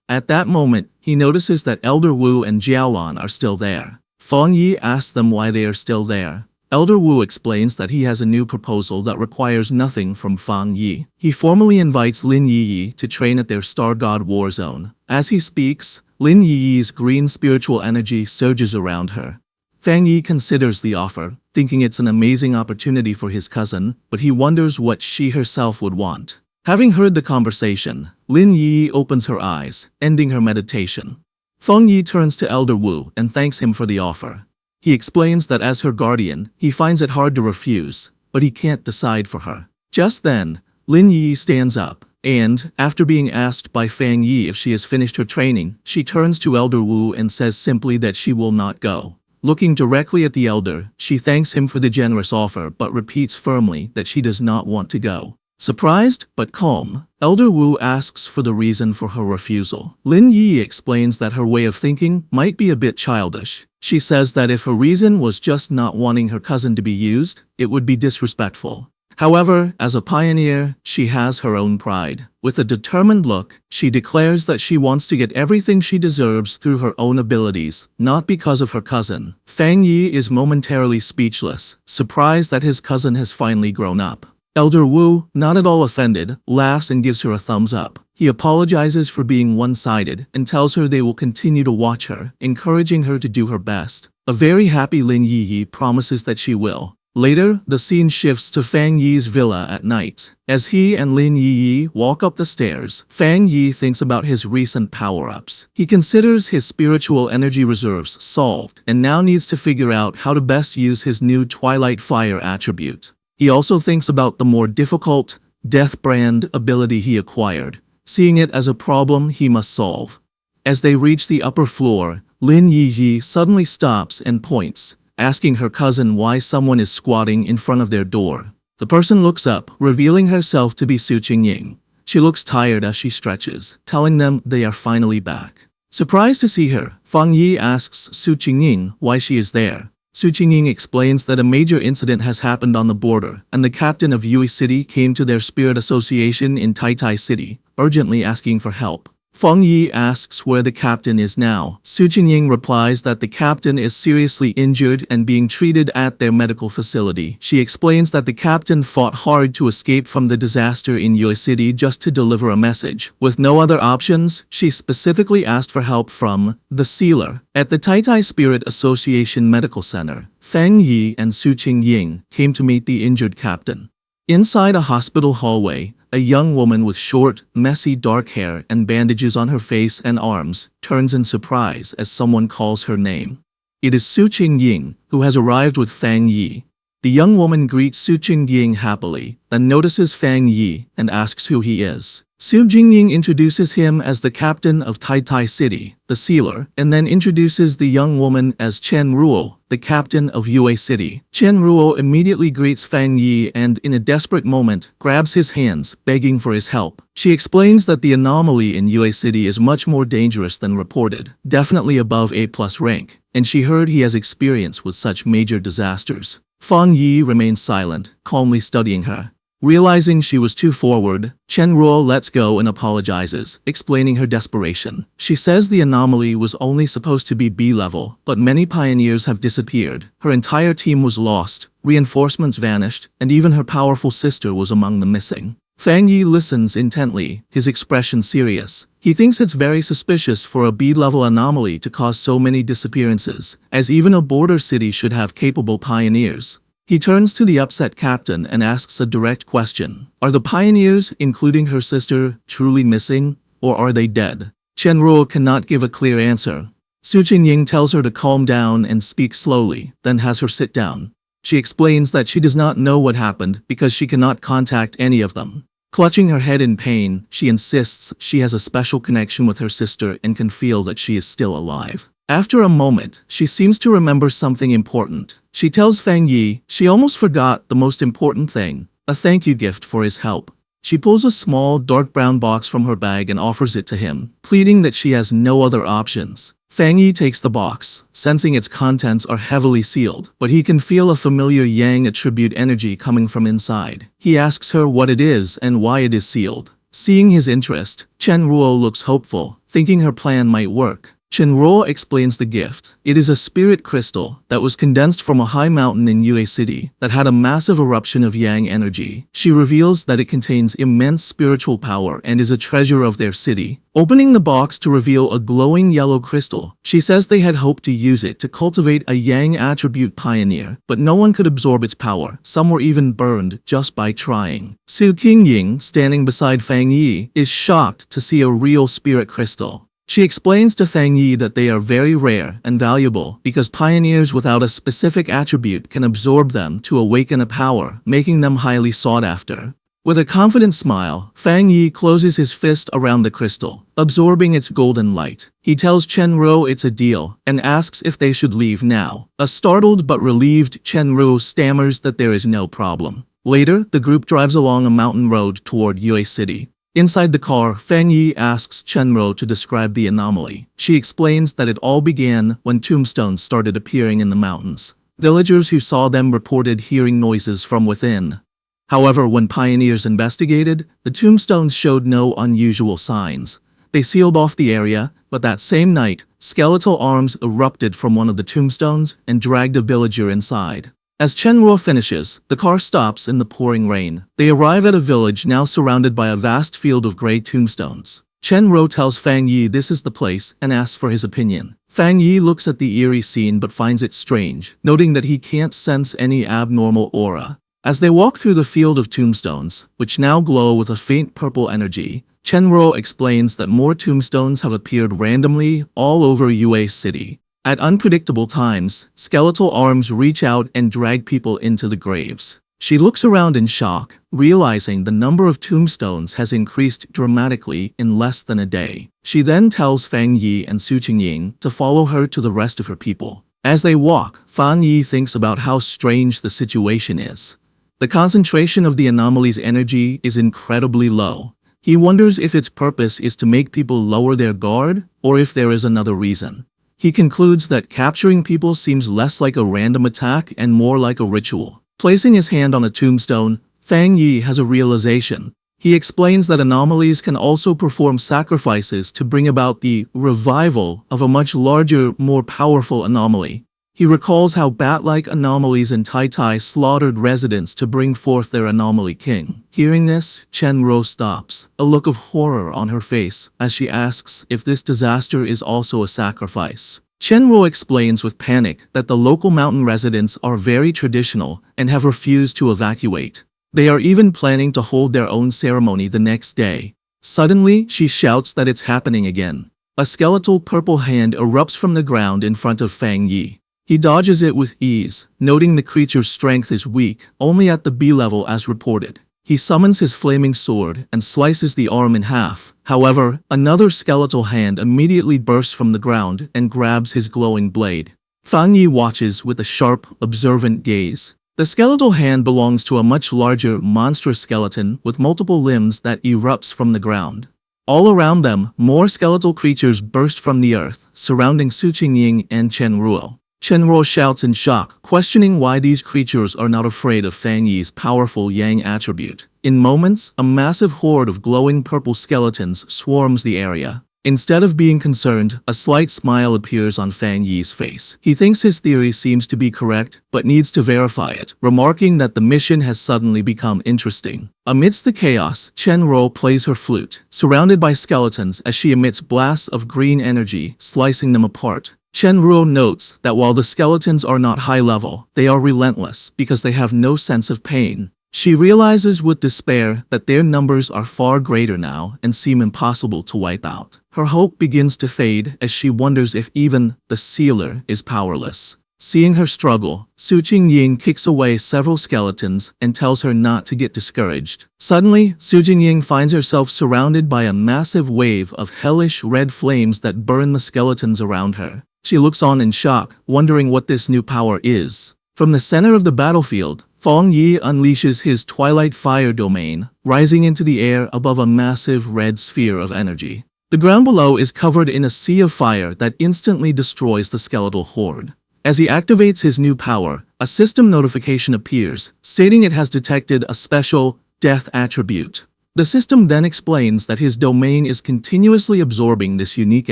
At that moment, he notices that Elder Wu and Jiaolan are still there. Fang Yi asks them why they are still there. Elder Wu explains that he has a new proposal that requires nothing from Fang Yi. He formally invites Lin Yi to train at their Star God War Zone. As he speaks, Lin Yi's green spiritual energy surges around her. Fang Yi considers the offer, thinking it's an amazing opportunity for his cousin, but he wonders what she herself would want. Having heard the conversation, Lin Yi opens her eyes, ending her meditation. Feng Yi turns to Elder Wu and thanks him for the offer. He explains that as her guardian, he finds it hard to refuse, but he can't decide for her. Just then, Lin Yi stands up, and, after being asked by Fang Yi if she has finished her training, she turns to Elder Wu and says simply that she will not go. Looking directly at the elder, she thanks him for the generous offer but repeats firmly that she does not want to go. Surprised, but calm, Elder Wu asks for the reason for her refusal. Lin Yi explains that her way of thinking might be a bit childish. She says that if her reason was just not wanting her cousin to be used, it would be disrespectful. However, as a pioneer, she has her own pride. With a determined look, she declares that she wants to get everything she deserves through her own abilities, not because of her cousin. Fang Yi is momentarily speechless, surprised that his cousin has finally grown up. Elder Wu, not at all offended, laughs and gives her a thumbs up. He apologizes for being one-sided and tells her they will continue to watch her, encouraging her to do her best. A very happy Lin Yi promises that she will. Later, the scene shifts to Fang Yi's villa at night. As he and Lin Yi walk up the stairs, Fang Yi thinks about his recent power-ups. He considers his spiritual energy reserves solved and now needs to figure out how to best use his new Twilight Fire attribute. He also thinks about the more difficult, Death Brand ability he acquired, seeing it as a problem he must solve. As they reach the upper floor, Lin Yi suddenly stops and points, asking her cousin why someone is squatting in front of their door. The person looks up, revealing herself to be Su Qingying. She looks tired as she stretches, telling them they are finally back. Surprised to see her, Fang Yi asks Su Qingying why she is there. Su Qingying explains that a major incident has happened on the border, and the captain of Yue City came to their spirit association in Tai City, urgently asking for help. Feng Yi asks where the captain is now. Su Qingying replies that the captain is seriously injured and being treated at their medical facility. She explains that the captain fought hard to escape from the disaster in Yue City just to deliver a message. With no other options, she specifically asked for help from the sealer. At the Tai Spirit Association Medical Center, Feng Yi and Su Qingying came to meet the injured captain. Inside a hospital hallway, a young woman with short, messy dark hair and bandages on her face and arms turns in surprise as someone calls her name. It is Su Qingying, who has arrived with Feng Yi. The young woman greets Su Qingying happily, then notices Feng Yi and asks who he is. Su Qingying introduces him as the captain of Tai City, the sealer, and then introduces the young woman as Chen Ruo, the captain of Yue City. Chen Ruo immediately greets Feng Yi and, in a desperate moment, grabs his hands, begging for his help. She explains that the anomaly in Yue City is much more dangerous than reported, definitely above A+ rank, and she heard he has experience with such major disasters. Feng Yi remains silent, calmly studying her. Realizing she was too forward, Chen Ruo lets go and apologizes, explaining her desperation. She says the anomaly was only supposed to be B-level, but many pioneers have disappeared. Her entire team was lost, reinforcements vanished, and even her powerful sister was among the missing. Feng Yi listens intently, his expression serious. He thinks it's very suspicious for a B-level anomaly to cause so many disappearances, as even a border city should have capable pioneers. He turns to the upset captain and asks a direct question. Are the pioneers, including her sister, truly missing, or are they dead? Chen Ruo cannot give a clear answer. Su Qingying tells her to calm down and speak slowly, then has her sit down. She explains that she does not know what happened because she cannot contact any of them. Clutching her head in pain, she insists she has a special connection with her sister and can feel that she is still alive. After a moment, she seems to remember something important. She tells Feng Yi she almost forgot the most important thing, a thank you gift for his help. She pulls a small, dark brown box from her bag and offers it to him, pleading that she has no other options. Feng Yi takes the box, sensing its contents are heavily sealed, but he can feel a familiar Yang attribute energy coming from inside. He asks her what it is and why it is sealed. Seeing his interest, Chen Ruo looks hopeful, thinking her plan might work. Chen Ruo explains the gift. It is a spirit crystal that was condensed from a high mountain in Yue City that had a massive eruption of Yang energy. She reveals that it contains immense spiritual power and is a treasure of their city. Opening the box to reveal a glowing yellow crystal, she says they had hoped to use it to cultivate a Yang attribute pioneer, but no one could absorb its power. Some were even burned just by trying. Su Qingying, standing beside Feng Yi, is shocked to see a real spirit crystal. She explains to Feng Yi that they are very rare and valuable because pioneers without a specific attribute can absorb them to awaken a power, making them highly sought after. With a confident smile, Feng Yi closes his fist around the crystal, absorbing its golden light. He tells Chen Ruo it's a deal and asks if they should leave now. A startled but relieved Chen Ruo stammers that there is no problem. Later, the group drives along a mountain road toward Yue City. Inside the car, Feng Yi asks Chen Ruo to describe the anomaly. She explains that it all began when tombstones started appearing in the mountains. Villagers who saw them reported hearing noises from within. However, when pioneers investigated, the tombstones showed no unusual signs. They sealed off the area, but that same night, skeletal arms erupted from one of the tombstones and dragged a villager inside. As Chen Ruo finishes, the car stops in the pouring rain. They arrive at a village now surrounded by a vast field of gray tombstones. Chen Ruo tells Feng Yi this is the place and asks for his opinion. Feng Yi looks at the eerie scene but finds it strange, noting that he can't sense any abnormal aura. As they walk through the field of tombstones, which now glow with a faint purple energy, Chen Ruo explains that more tombstones have appeared randomly all over Yue City. At unpredictable times, skeletal arms reach out and drag people into the graves. She looks around in shock, realizing the number of tombstones has increased dramatically in less than a day. She then tells Feng Yi and Su Qingying to follow her to the rest of her people. As they walk, Feng Yi thinks about how strange the situation is. The concentration of the anomaly's energy is incredibly low. He wonders if its purpose is to make people lower their guard, or if there is another reason. He concludes that capturing people seems less like a random attack and more like a ritual. Placing his hand on a tombstone, Fang Yi has a realization. He explains that anomalies can also perform sacrifices to bring about the revival of a much larger, more powerful anomaly. He recalls how bat-like anomalies in Tai slaughtered residents to bring forth their anomaly king. Hearing this, Chen Ro stops, a look of horror on her face, as she asks if this disaster is also a sacrifice. Chen Ro explains with panic that the local mountain residents are very traditional and have refused to evacuate. They are even planning to hold their own ceremony the next day. Suddenly, she shouts that it's happening again. A skeletal purple hand erupts from the ground in front of Fang Yi. He dodges it with ease, noting the creature's strength is weak, only at the B level as reported. He summons his flaming sword and slices the arm in half. However, another skeletal hand immediately bursts from the ground and grabs his glowing blade. Fang Yi watches with a sharp, observant gaze. The skeletal hand belongs to a much larger, monstrous skeleton with multiple limbs that erupts from the ground. All around them, more skeletal creatures burst from the earth, surrounding Su Qingying and Chen Ruo. Chen Ruo shouts in shock, questioning why these creatures are not afraid of Fang Yi's powerful Yang attribute. In moments, a massive horde of glowing purple skeletons swarms the area. Instead of being concerned, a slight smile appears on Fang Yi's face. He thinks his theory seems to be correct, but needs to verify it, remarking that the mission has suddenly become interesting. Amidst the chaos, Chen Ruo plays her flute, surrounded by skeletons as she emits blasts of green energy, slicing them apart. Chen Ruo notes that while the skeletons are not high level, they are relentless because they have no sense of pain. She realizes with despair that their numbers are far greater now and seem impossible to wipe out. Her hope begins to fade as she wonders if even the sealer is powerless. Seeing her struggle, Su Qingying kicks away several skeletons and tells her not to get discouraged. Suddenly, Su Qingying finds herself surrounded by a massive wave of hellish red flames that burn the skeletons around her. She looks on in shock, wondering what this new power is. From the center of the battlefield, Fang Yi unleashes his Twilight Fire domain, rising into the air above a massive red sphere of energy. The ground below is covered in a sea of fire that instantly destroys the skeletal horde. As he activates his new power, a system notification appears, stating it has detected a special death attribute. The system then explains that his domain is continuously absorbing this unique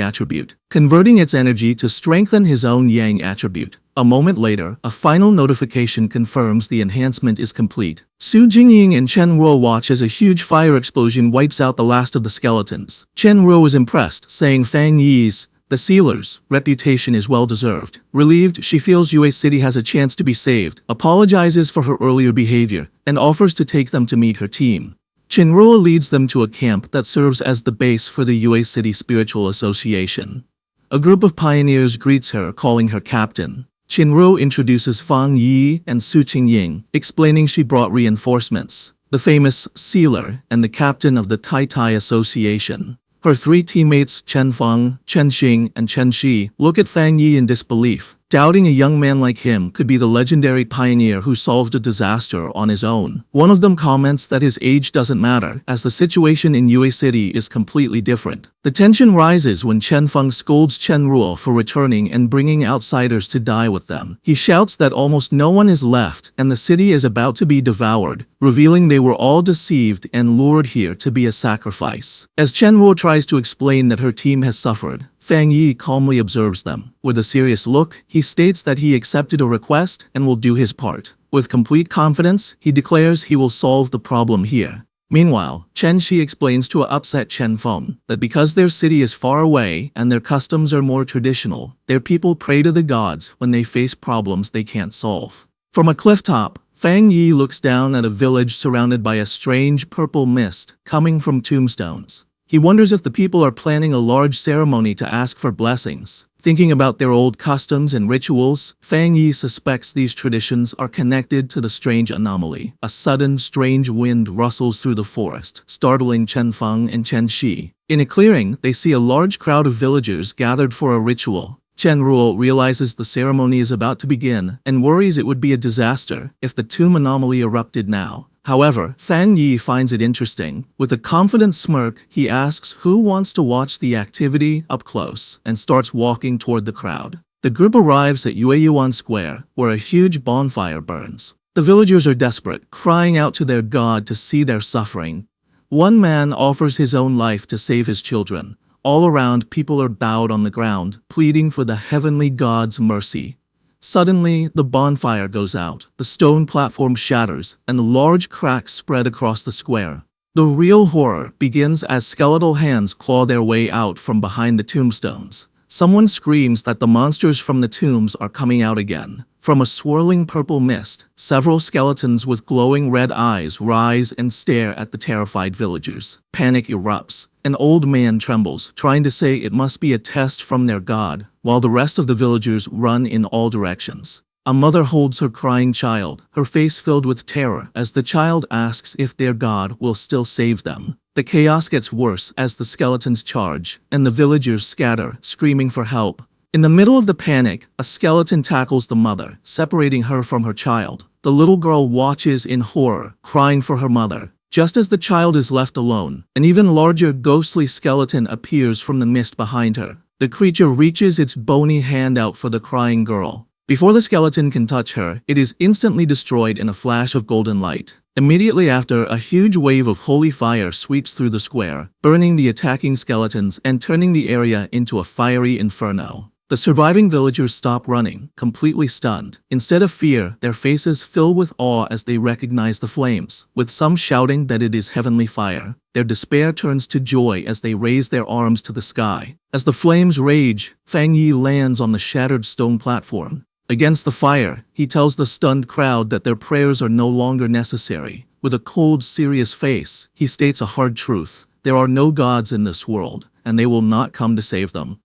attribute, converting its energy to strengthen his own Yang attribute. A moment later, a final notification confirms the enhancement is complete. Su Qingying and Chen Ruo watch as a huge fire explosion wipes out the last of the skeletons. Chen Ruo is impressed, saying Fang Yi's, the sealer's, reputation is well-deserved. Relieved, she feels Yue City has a chance to be saved, apologizes for her earlier behavior, and offers to take them to meet her team. Chenruo leads them to a camp that serves as the base for the Yue City Spiritual Association. A group of pioneers greets her, calling her captain. Chenruo introduces Fang Yi and Su Qingying, explaining she brought reinforcements, the famous sealer and the captain of the Tai Association. Her three teammates, Chen Feng, Chen Xing, and Chen Shi, look at Fang Yi in disbelief, doubting a young man like him could be the legendary pioneer who solved a disaster on his own. One of them comments that his age doesn't matter, as the situation in Yue City is completely different. The tension rises when Chen Feng scolds Chen Ruo for returning and bringing outsiders to die with them. He shouts that almost no one is left and the city is about to be devoured, revealing they were all deceived and lured here to be a sacrifice. As Chen Ruo tries to explain that her team has suffered, Fang Yi calmly observes them. With a serious look, he states that he accepted a request and will do his part. With complete confidence, he declares he will solve the problem here. Meanwhile, Chen Shi explains to a upset Chen Feng that because their city is far away and their customs are more traditional, their people pray to the gods when they face problems they can't solve. From a cliff top, Fang Yi looks down at a village surrounded by a strange purple mist coming from tombstones. He wonders if the people are planning a large ceremony to ask for blessings. Thinking about their old customs and rituals, Fang Yi suspects these traditions are connected to the strange anomaly. A sudden, strange wind rustles through the forest, startling Chen Feng and Chen Shi. In a clearing, they see a large crowd of villagers gathered for a ritual. Chen Ruo realizes the ceremony is about to begin and worries it would be a disaster if the tomb anomaly erupted now. However, Fang Yi finds it interesting. With a confident smirk, he asks who wants to watch the activity up close and starts walking toward the crowd. The group arrives at Yueyuan Square, where a huge bonfire burns. The villagers are desperate, crying out to their god to see their suffering. One man offers his own life to save his children. All around, people are bowed on the ground, pleading for the heavenly god's mercy. Suddenly, the bonfire goes out, the stone platform shatters, and large cracks spread across the square. The real horror begins as skeletal hands claw their way out from behind the tombstones. Someone screams that the monsters from the tombs are coming out again. From a swirling purple mist, several skeletons with glowing red eyes rise and stare at the terrified villagers. Panic erupts. An old man trembles, trying to say it must be a test from their god, while the rest of the villagers run in all directions. A mother holds her crying child, her face filled with terror as the child asks if their god will still save them. The chaos gets worse as the skeletons charge, and the villagers scatter, screaming for help. In the middle of the panic, a skeleton tackles the mother, separating her from her child. The little girl watches in horror, crying for her mother. Just as the child is left alone, an even larger ghostly skeleton appears from the mist behind her. The creature reaches its bony hand out for the crying girl. Before the skeleton can touch her, it is instantly destroyed in a flash of golden light. Immediately after, a huge wave of holy fire sweeps through the square, burning the attacking skeletons and turning the area into a fiery inferno. The surviving villagers stop running, completely stunned. Instead of fear, their faces fill with awe as they recognize the flames, with some shouting that it is heavenly fire. Their despair turns to joy as they raise their arms to the sky. As the flames rage, Fang Yi lands on the shattered stone platform. Against the fire, he tells the stunned crowd that their prayers are no longer necessary. With a cold, serious face, he states a hard truth. There are no gods in this world, and they will not come to save them.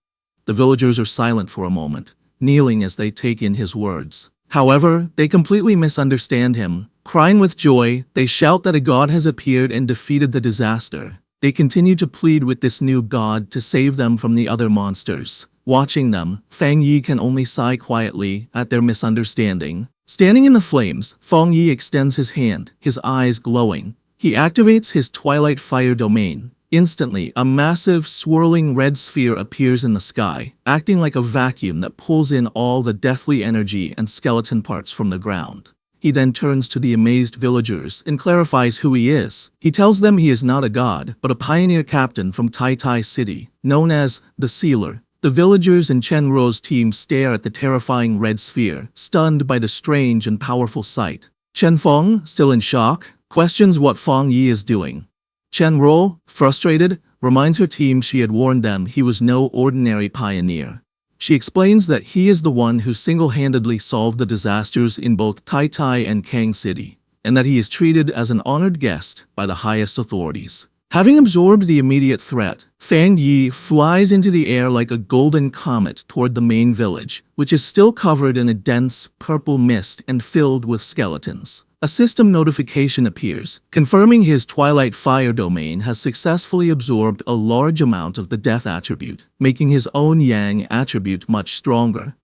The villagers are silent for a moment, kneeling as they take in his words. However, they completely misunderstand him. Crying with joy, they shout that a god has appeared and defeated the disaster. They continue to plead with this new god to save them from the other monsters. Watching them, Fang Yi can only sigh quietly at their misunderstanding. Standing in the flames, Fang Yi extends his hand, his eyes glowing. He activates his twilight fire domain. Instantly, a massive, swirling red sphere appears in the sky, acting like a vacuum that pulls in all the deathly energy and skeleton parts from the ground. He then turns to the amazed villagers and clarifies who he is. He tells them he is not a god, but a pioneer captain from Tai Tai City, known as the Sealer. The villagers and Chen Ro's team stare at the terrifying red sphere, stunned by the strange and powerful sight. Chen Feng, still in shock, questions what Fang Yi is doing. Chen Ro, frustrated, reminds her team she had warned them he was no ordinary pioneer. She explains that he is the one who single-handedly solved the disasters in both Tai Tai and Kang City, and that he is treated as an honored guest by the highest authorities. Having absorbed the immediate threat, Fang Yi flies into the air like a golden comet toward the main village, which is still covered in a dense, purple mist and filled with skeletons. A system notification appears, confirming his Twilight Fire domain has successfully absorbed a large amount of the Death attribute, making his own Yang attribute much stronger.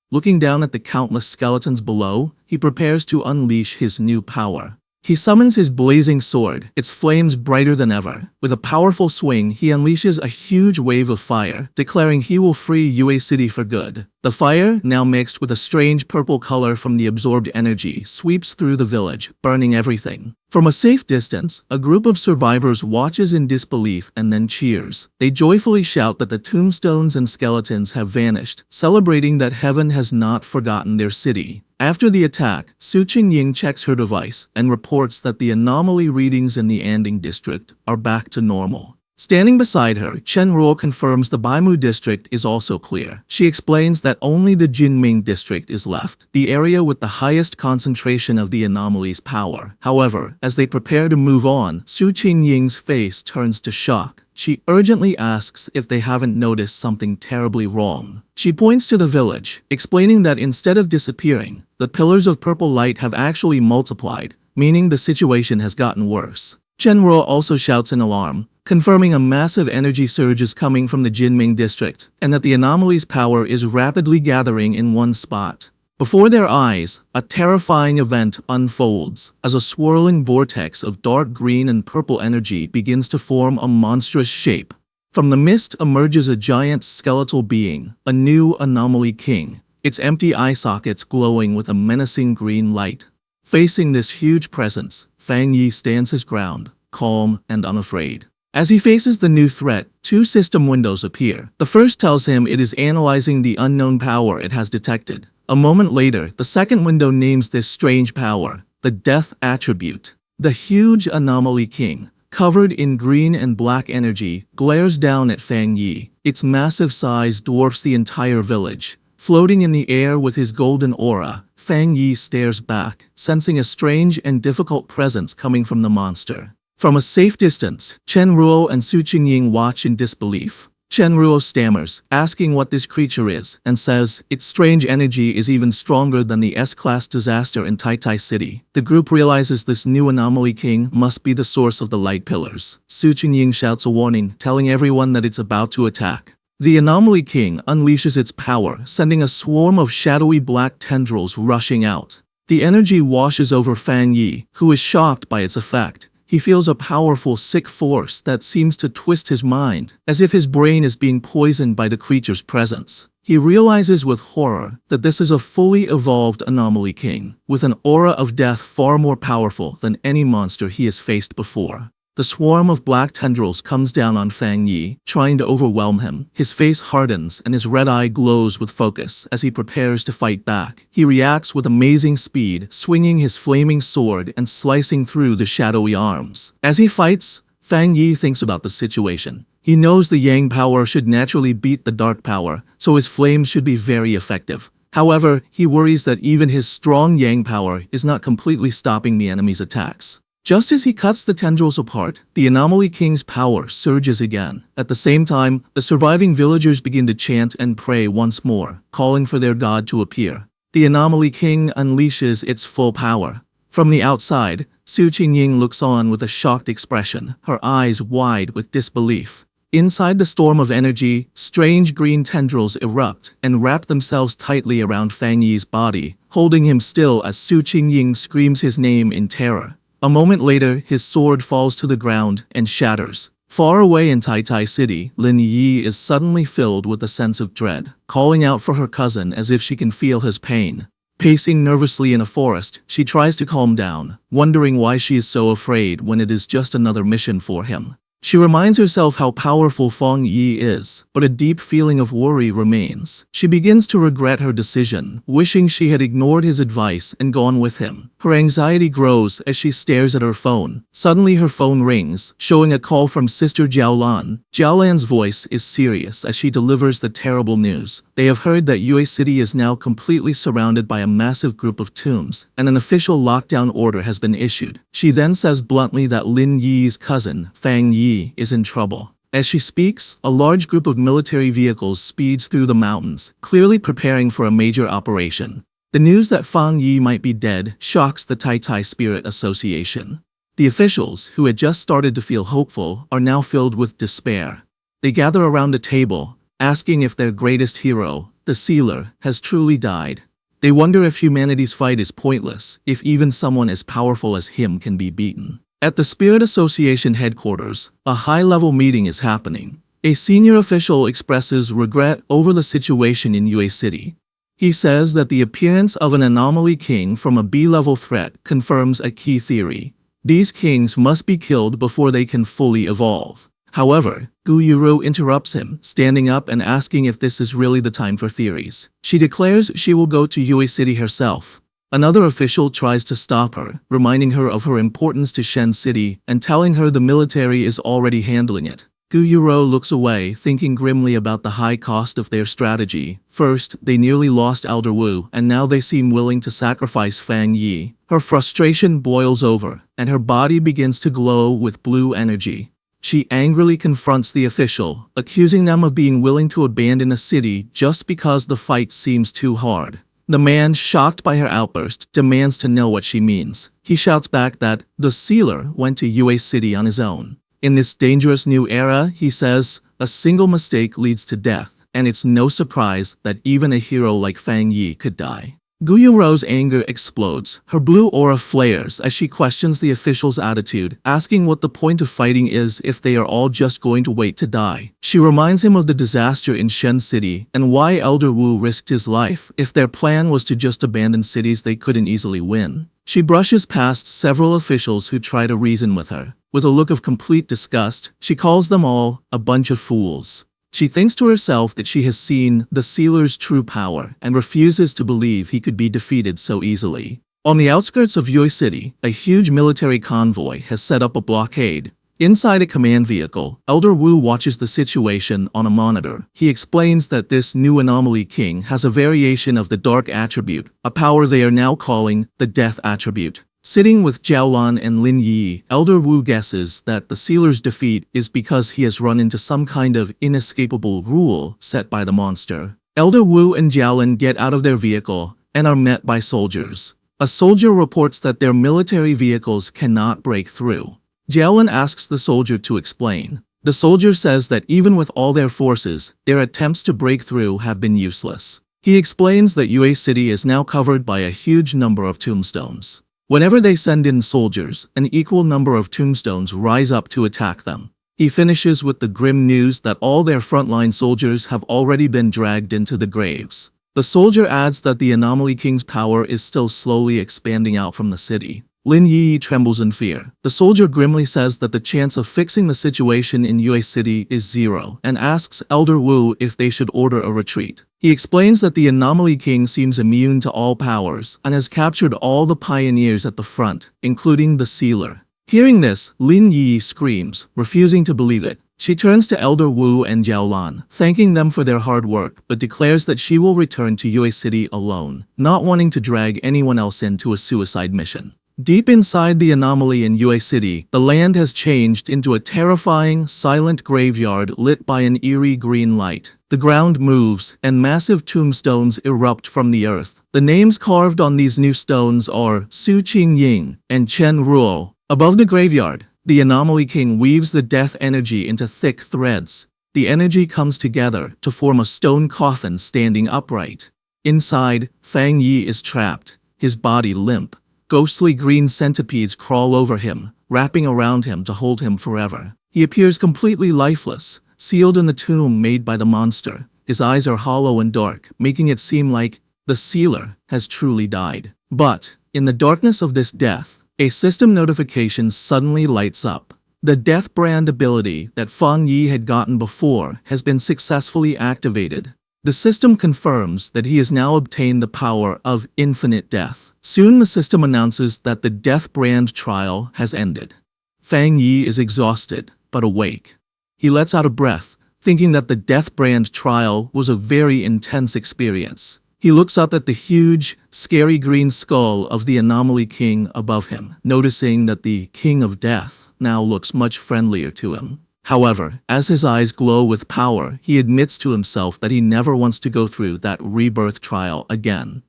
Looking down at the countless skeletons below, he prepares to unleash his new power. He summons his blazing sword, its flames brighter than ever. With a powerful swing, he unleashes a huge wave of fire, declaring he will free Yue City for good. The fire, now mixed with a strange purple color from the absorbed energy, sweeps through the village, burning everything. From a safe distance, a group of survivors watches in disbelief and then cheers. They joyfully shout that the tombstones and skeletons have vanished, celebrating that heaven has not forgotten their city. After the attack, Su Qingying checks her device and reports that the anomaly readings in the Anding district are back to normal. Standing beside her, Chen Ruo confirms the Baimu district is also clear. She explains that only the Jinming district is left, the area with the highest concentration of the anomaly's power. However, as they prepare to move on, Su Qingying's face turns to shock. She urgently asks if they haven't noticed something terribly wrong. She points to the village, explaining that instead of disappearing, the pillars of purple light have actually multiplied, meaning the situation has gotten worse. Chen Ruo also shouts in alarm, confirming a massive energy surge is coming from the Jinming district, and that the anomaly's power is rapidly gathering in one spot. Before their eyes, a terrifying event unfolds as a swirling vortex of dark green and purple energy begins to form a monstrous shape. From the mist emerges a giant skeletal being, a new anomaly king, its empty eye sockets glowing with a menacing green light. Facing this huge presence, Fang Yi stands his ground, calm and unafraid. As he faces the new threat, two system windows appear. The first tells him it is analyzing the unknown power it has detected. A moment later, the second window names this strange power, the Death Attribute. The huge anomaly king, covered in green and black energy, glares down at Fang Yi. Its massive size dwarfs the entire village. Floating in the air with his golden aura, Fang Yi stares back, sensing a strange and difficult presence coming from the monster. From a safe distance, Chen Ruo and Su Qingying watch in disbelief. Chen Ruo stammers, asking what this creature is, and says its strange energy is even stronger than the S-class disaster in Tai City. The group realizes this new anomaly king must be the source of the light pillars. Su Qingying shouts a warning, telling everyone that it's about to attack. The anomaly king unleashes its power, sending a swarm of shadowy black tendrils rushing out. The energy washes over Fang Yi, who is shocked by its effect. He feels a powerful, sick force that seems to twist his mind, as if his brain is being poisoned by the creature's presence. He realizes with horror that this is a fully evolved anomaly king, with an aura of death far more powerful than any monster he has faced before. The swarm of black tendrils comes down on Fang Yi, trying to overwhelm him. His face hardens and his red eye glows with focus as he prepares to fight back. He reacts with amazing speed, swinging his flaming sword and slicing through the shadowy arms. As he fights, Fang Yi thinks about the situation. He knows the yang power should naturally beat the dark power, so his flames should be very effective. However, he worries that even his strong yang power is not completely stopping the enemy's attacks. Just as he cuts the tendrils apart, the anomaly king's power surges again. At the same time, the surviving villagers begin to chant and pray once more, calling for their god to appear. The anomaly king unleashes its full power. From the outside, Su Qingying looks on with a shocked expression, her eyes wide with disbelief. Inside the storm of energy, strange green tendrils erupt and wrap themselves tightly around Fang Yi's body, holding him still as Su Qingying screams his name in terror. A moment later, his sword falls to the ground and shatters. Far away in Tai City, Lin Yi is suddenly filled with a sense of dread, calling out for her cousin as if she can feel his pain. Pacing nervously in a forest, she tries to calm down, wondering why she is so afraid when it is just another mission for him. She reminds herself how powerful Fang Yi is, but a deep feeling of worry remains. She begins to regret her decision, wishing she had ignored his advice and gone with him. Her anxiety grows as she stares at her phone. Suddenly her phone rings, showing a call from Sister Jiaolan. Jiaolan's voice is serious as she delivers the terrible news. They have heard that Yue City is now completely surrounded by a massive group of tombs, and an official lockdown order has been issued. She then says bluntly that Lin Yi's cousin, Fang Yi, is in trouble. As she speaks, a large group of military vehicles speeds through the mountains, clearly preparing for a major operation. The news that Fang Yi might be dead shocks the Tai Spirit Association. The officials, who had just started to feel hopeful, are now filled with despair. They gather around a table, asking if their greatest hero, the Sealer, has truly died. They wonder if humanity's fight is pointless, if even someone as powerful as him can be beaten. At the Spirit Association headquarters, a high-level meeting is happening. A senior official expresses regret over the situation in Yue City. He says that the appearance of an anomaly king from a B-level threat confirms a key theory. These kings must be killed before they can fully evolve. However, Gu Yuru interrupts him, standing up and asking if this is really the time for theories. She declares she will go to Yue City herself. Another official tries to stop her, reminding her of her importance to Shen City and telling her the military is already handling it. Gu Yuro looks away, thinking grimly about the high cost of their strategy. First, they nearly lost Elder Wu, and now they seem willing to sacrifice Fang Yi. Her frustration boils over, and her body begins to glow with blue energy. She angrily confronts the official, accusing them of being willing to abandon a city just because the fight seems too hard. The man, shocked by her outburst, demands to know what she means. He shouts back that the Sealer went to Yue City on his own. In this dangerous new era, he says, a single mistake leads to death, and it's no surprise that even a hero like Fang Yi could die. Guyuro's anger explodes. Her blue aura flares as she questions the official's attitude, asking what the point of fighting is if they are all just going to wait to die. She reminds him of the disaster in Shen City and why Elder Wu risked his life if their plan was to just abandon cities they couldn't easily win. She brushes past several officials who try to reason with her. With a look of complete disgust, she calls them all a bunch of fools. She thinks to herself that she has seen the sealer's true power and refuses to believe he could be defeated so easily. On the outskirts of Yue City, a huge military convoy has set up a blockade. Inside a command vehicle, Elder Wu watches the situation on a monitor. He explains that this new anomaly king has a variation of the dark attribute, a power they are now calling the death attribute. Sitting with Jiaolan and Lin Yi, Elder Wu guesses that the sealer's defeat is because he has run into some kind of inescapable rule set by the monster. Elder Wu and Jiaolan get out of their vehicle and are met by soldiers. A soldier reports that their military vehicles cannot break through. Jiaolan asks the soldier to explain. The soldier says that even with all their forces, their attempts to break through have been useless. He explains that Yue City is now covered by a huge number of tombstones. Whenever they send in soldiers, an equal number of tombstones rise up to attack them. He finishes with the grim news that all their frontline soldiers have already been dragged into the graves. The soldier adds that the Anomaly King's power is still slowly expanding out from the city. Lin Yi trembles in fear. The soldier grimly says that the chance of fixing the situation in Yue City is 0 and asks Elder Wu if they should order a retreat. He explains that the Anomaly King seems immune to all powers and has captured all the pioneers at the front, including the sealer. Hearing this, Lin Yi screams, refusing to believe it. She turns to Elder Wu and Jiaolan, thanking them for their hard work, but declares that she will return to Yue City alone, not wanting to drag anyone else into a suicide mission. Deep inside the anomaly in Yue City, the land has changed into a terrifying, silent graveyard lit by an eerie green light. The ground moves, and massive tombstones erupt from the earth. The names carved on these new stones are Su Qingying and Chen Ruo. Above the graveyard, the Anomaly King weaves the death energy into thick threads. The energy comes together to form a stone coffin standing upright. Inside, Fang Yi is trapped, his body limp. Ghostly green centipedes crawl over him, wrapping around him to hold him forever. He appears completely lifeless, sealed in the tomb made by the monster. His eyes are hollow and dark, making it seem like the sealer has truly died. But, in the darkness of this death, a system notification suddenly lights up. The Death Brand ability that Fang Yi had gotten before has been successfully activated. The system confirms that he has now obtained the power of infinite death. Soon the system announces that the Death Brand trial has ended. Fang Yi is exhausted, but awake. He lets out a breath, thinking that the Death Brand trial was a very intense experience. He looks up at the huge, scary green skull of the Anomaly King above him, noticing that the King of Death now looks much friendlier to him. However, as his eyes glow with power, he admits to himself that he never wants to go through that rebirth trial again.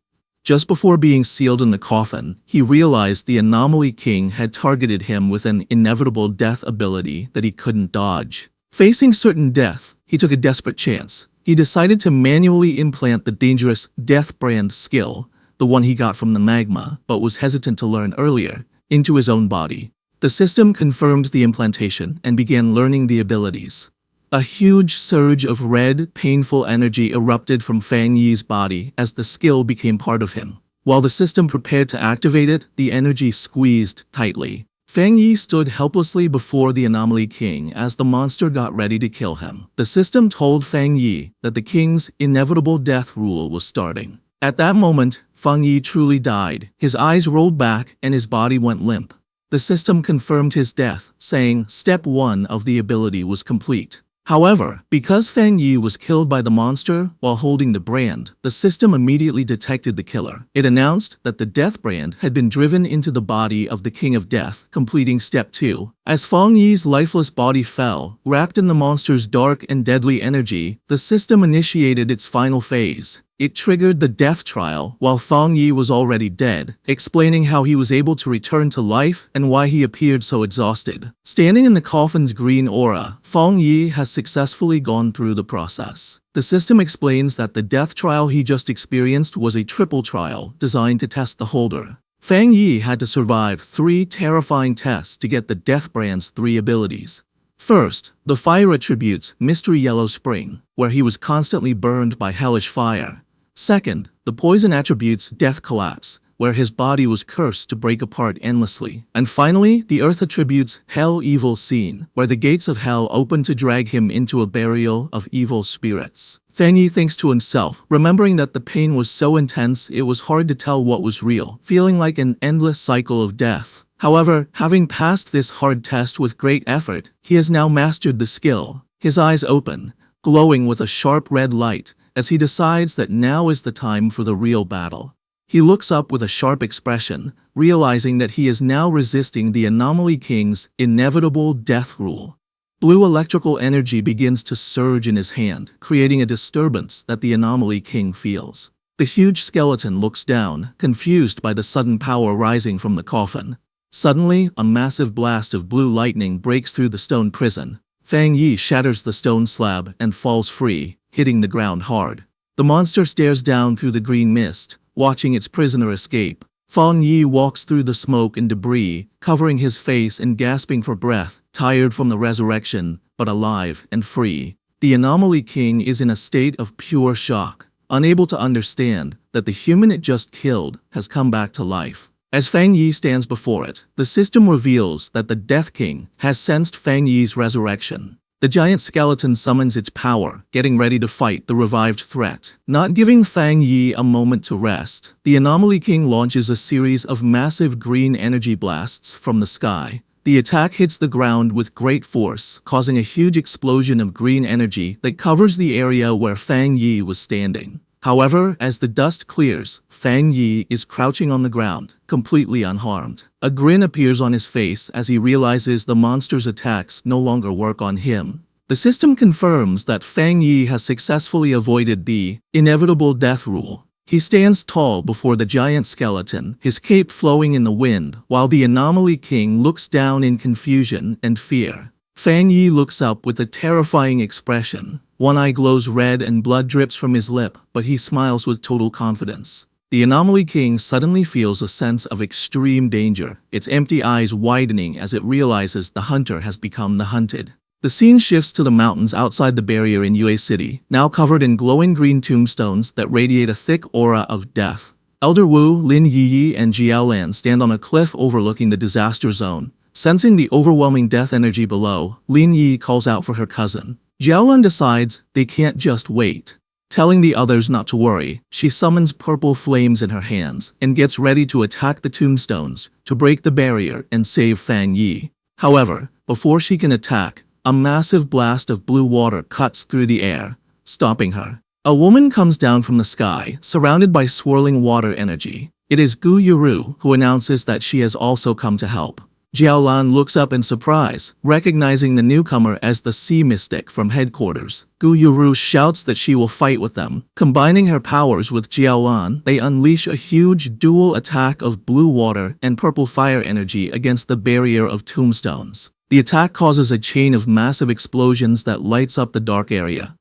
Just before being sealed in the coffin, he realized the Anomaly King had targeted him with an inevitable death ability that he couldn't dodge. Facing certain death, he took a desperate chance. He decided to manually implant the dangerous Death Brand skill, the one he got from the magma but was hesitant to learn earlier, into his own body. The system confirmed the implantation and began learning the abilities. A huge surge of red, painful energy erupted from Fang Yi's body as the skill became part of him. While the system prepared to activate it, the energy squeezed tightly. Fang Yi stood helplessly before the Anomaly King as the monster got ready to kill him. The system told Fang Yi that the king's inevitable death rule was starting. At that moment, Fang Yi truly died. His eyes rolled back and his body went limp. The system confirmed his death, saying step 1 of the ability was complete. However, because Fang Yi was killed by the monster while holding the brand, the system immediately detected the killer. It announced that the death brand had been driven into the body of the King of Death, completing step 2. As Fang Yi's lifeless body fell, wrapped in the monster's dark and deadly energy, the system initiated its final phase. It triggered the death trial while Fang Yi was already dead, explaining how he was able to return to life and why he appeared so exhausted. Standing in the coffin's green aura, Fang Yi has successfully gone through the process. The system explains that the death trial he just experienced was a triple trial designed to test the holder. Fang Yi had to survive 3 terrifying tests to get the Death Brand's 3 abilities. First, the fire attributes Mystery Yellow Spring, where he was constantly burned by hellish fire. Second, the poison attributes Death Collapse, where his body was cursed to break apart endlessly. And finally, the earth attributes Hell Evil Scene, where the gates of hell open to drag him into a burial of evil spirits. Fang Yi thinks to himself, remembering that the pain was so intense it was hard to tell what was real, feeling like an endless cycle of death. However, having passed this hard test with great effort, he has now mastered the skill. His eyes open, glowing with a sharp red light, as he decides that now is the time for the real battle. He looks up with a sharp expression, realizing that he is now resisting the Anomaly King's inevitable death rule. Blue electrical energy begins to surge in his hand, creating a disturbance that the Anomaly King feels. The huge skeleton looks down, confused by the sudden power rising from the coffin. Suddenly, a massive blast of blue lightning breaks through the stone prison. Fang Yi shatters the stone slab and falls free, hitting the ground hard. The monster stares down through the green mist, watching its prisoner escape. Fang Yi walks through the smoke and debris, covering his face and gasping for breath, tired from the resurrection, but alive and free. The Anomaly King is in a state of pure shock, unable to understand that the human it just killed has come back to life. As Fang Yi stands before it, the system reveals that the Death King has sensed Fang Yi's resurrection. The giant skeleton summons its power, getting ready to fight the revived threat. Not giving Fang Yi a moment to rest, the Anomaly King launches a series of massive green energy blasts from the sky. The attack hits the ground with great force, causing a huge explosion of green energy that covers the area where Fang Yi was standing. However, as the dust clears, Fang Yi is crouching on the ground, completely unharmed. A grin appears on his face as he realizes the monster's attacks no longer work on him. The system confirms that Fang Yi has successfully avoided the inevitable death rule. He stands tall before the giant skeleton, his cape flowing in the wind, while the Anomaly King looks down in confusion and fear. Fang Yi looks up with a terrifying expression. One eye glows red and blood drips from his lip, but he smiles with total confidence. The Anomaly King suddenly feels a sense of extreme danger, its empty eyes widening as it realizes the hunter has become the hunted. The scene shifts to the mountains outside the barrier in Yue City, now covered in glowing green tombstones that radiate a thick aura of death. Elder Wu, Lin Yiyi, and Jiaolan stand on a cliff overlooking the disaster zone. Sensing the overwhelming death energy below, Lin Yi calls out for her cousin. Jiaolan decides they can't just wait. Telling the others not to worry, she summons purple flames in her hands and gets ready to attack the tombstones to break the barrier and save Fang Yi. However, before she can attack, a massive blast of blue water cuts through the air, stopping her. A woman comes down from the sky, surrounded by swirling water energy. It is Gu Yuru, who announces that she has also come to help. Jiaolan looks up in surprise, recognizing the newcomer as the Sea Mystic from headquarters. Gu Yuru shouts that she will fight with them. Combining her powers with Jiaolan, they unleash a huge dual attack of blue water and purple fire energy against the barrier of tombstones. The attack causes a chain of massive explosions that lights up the dark area.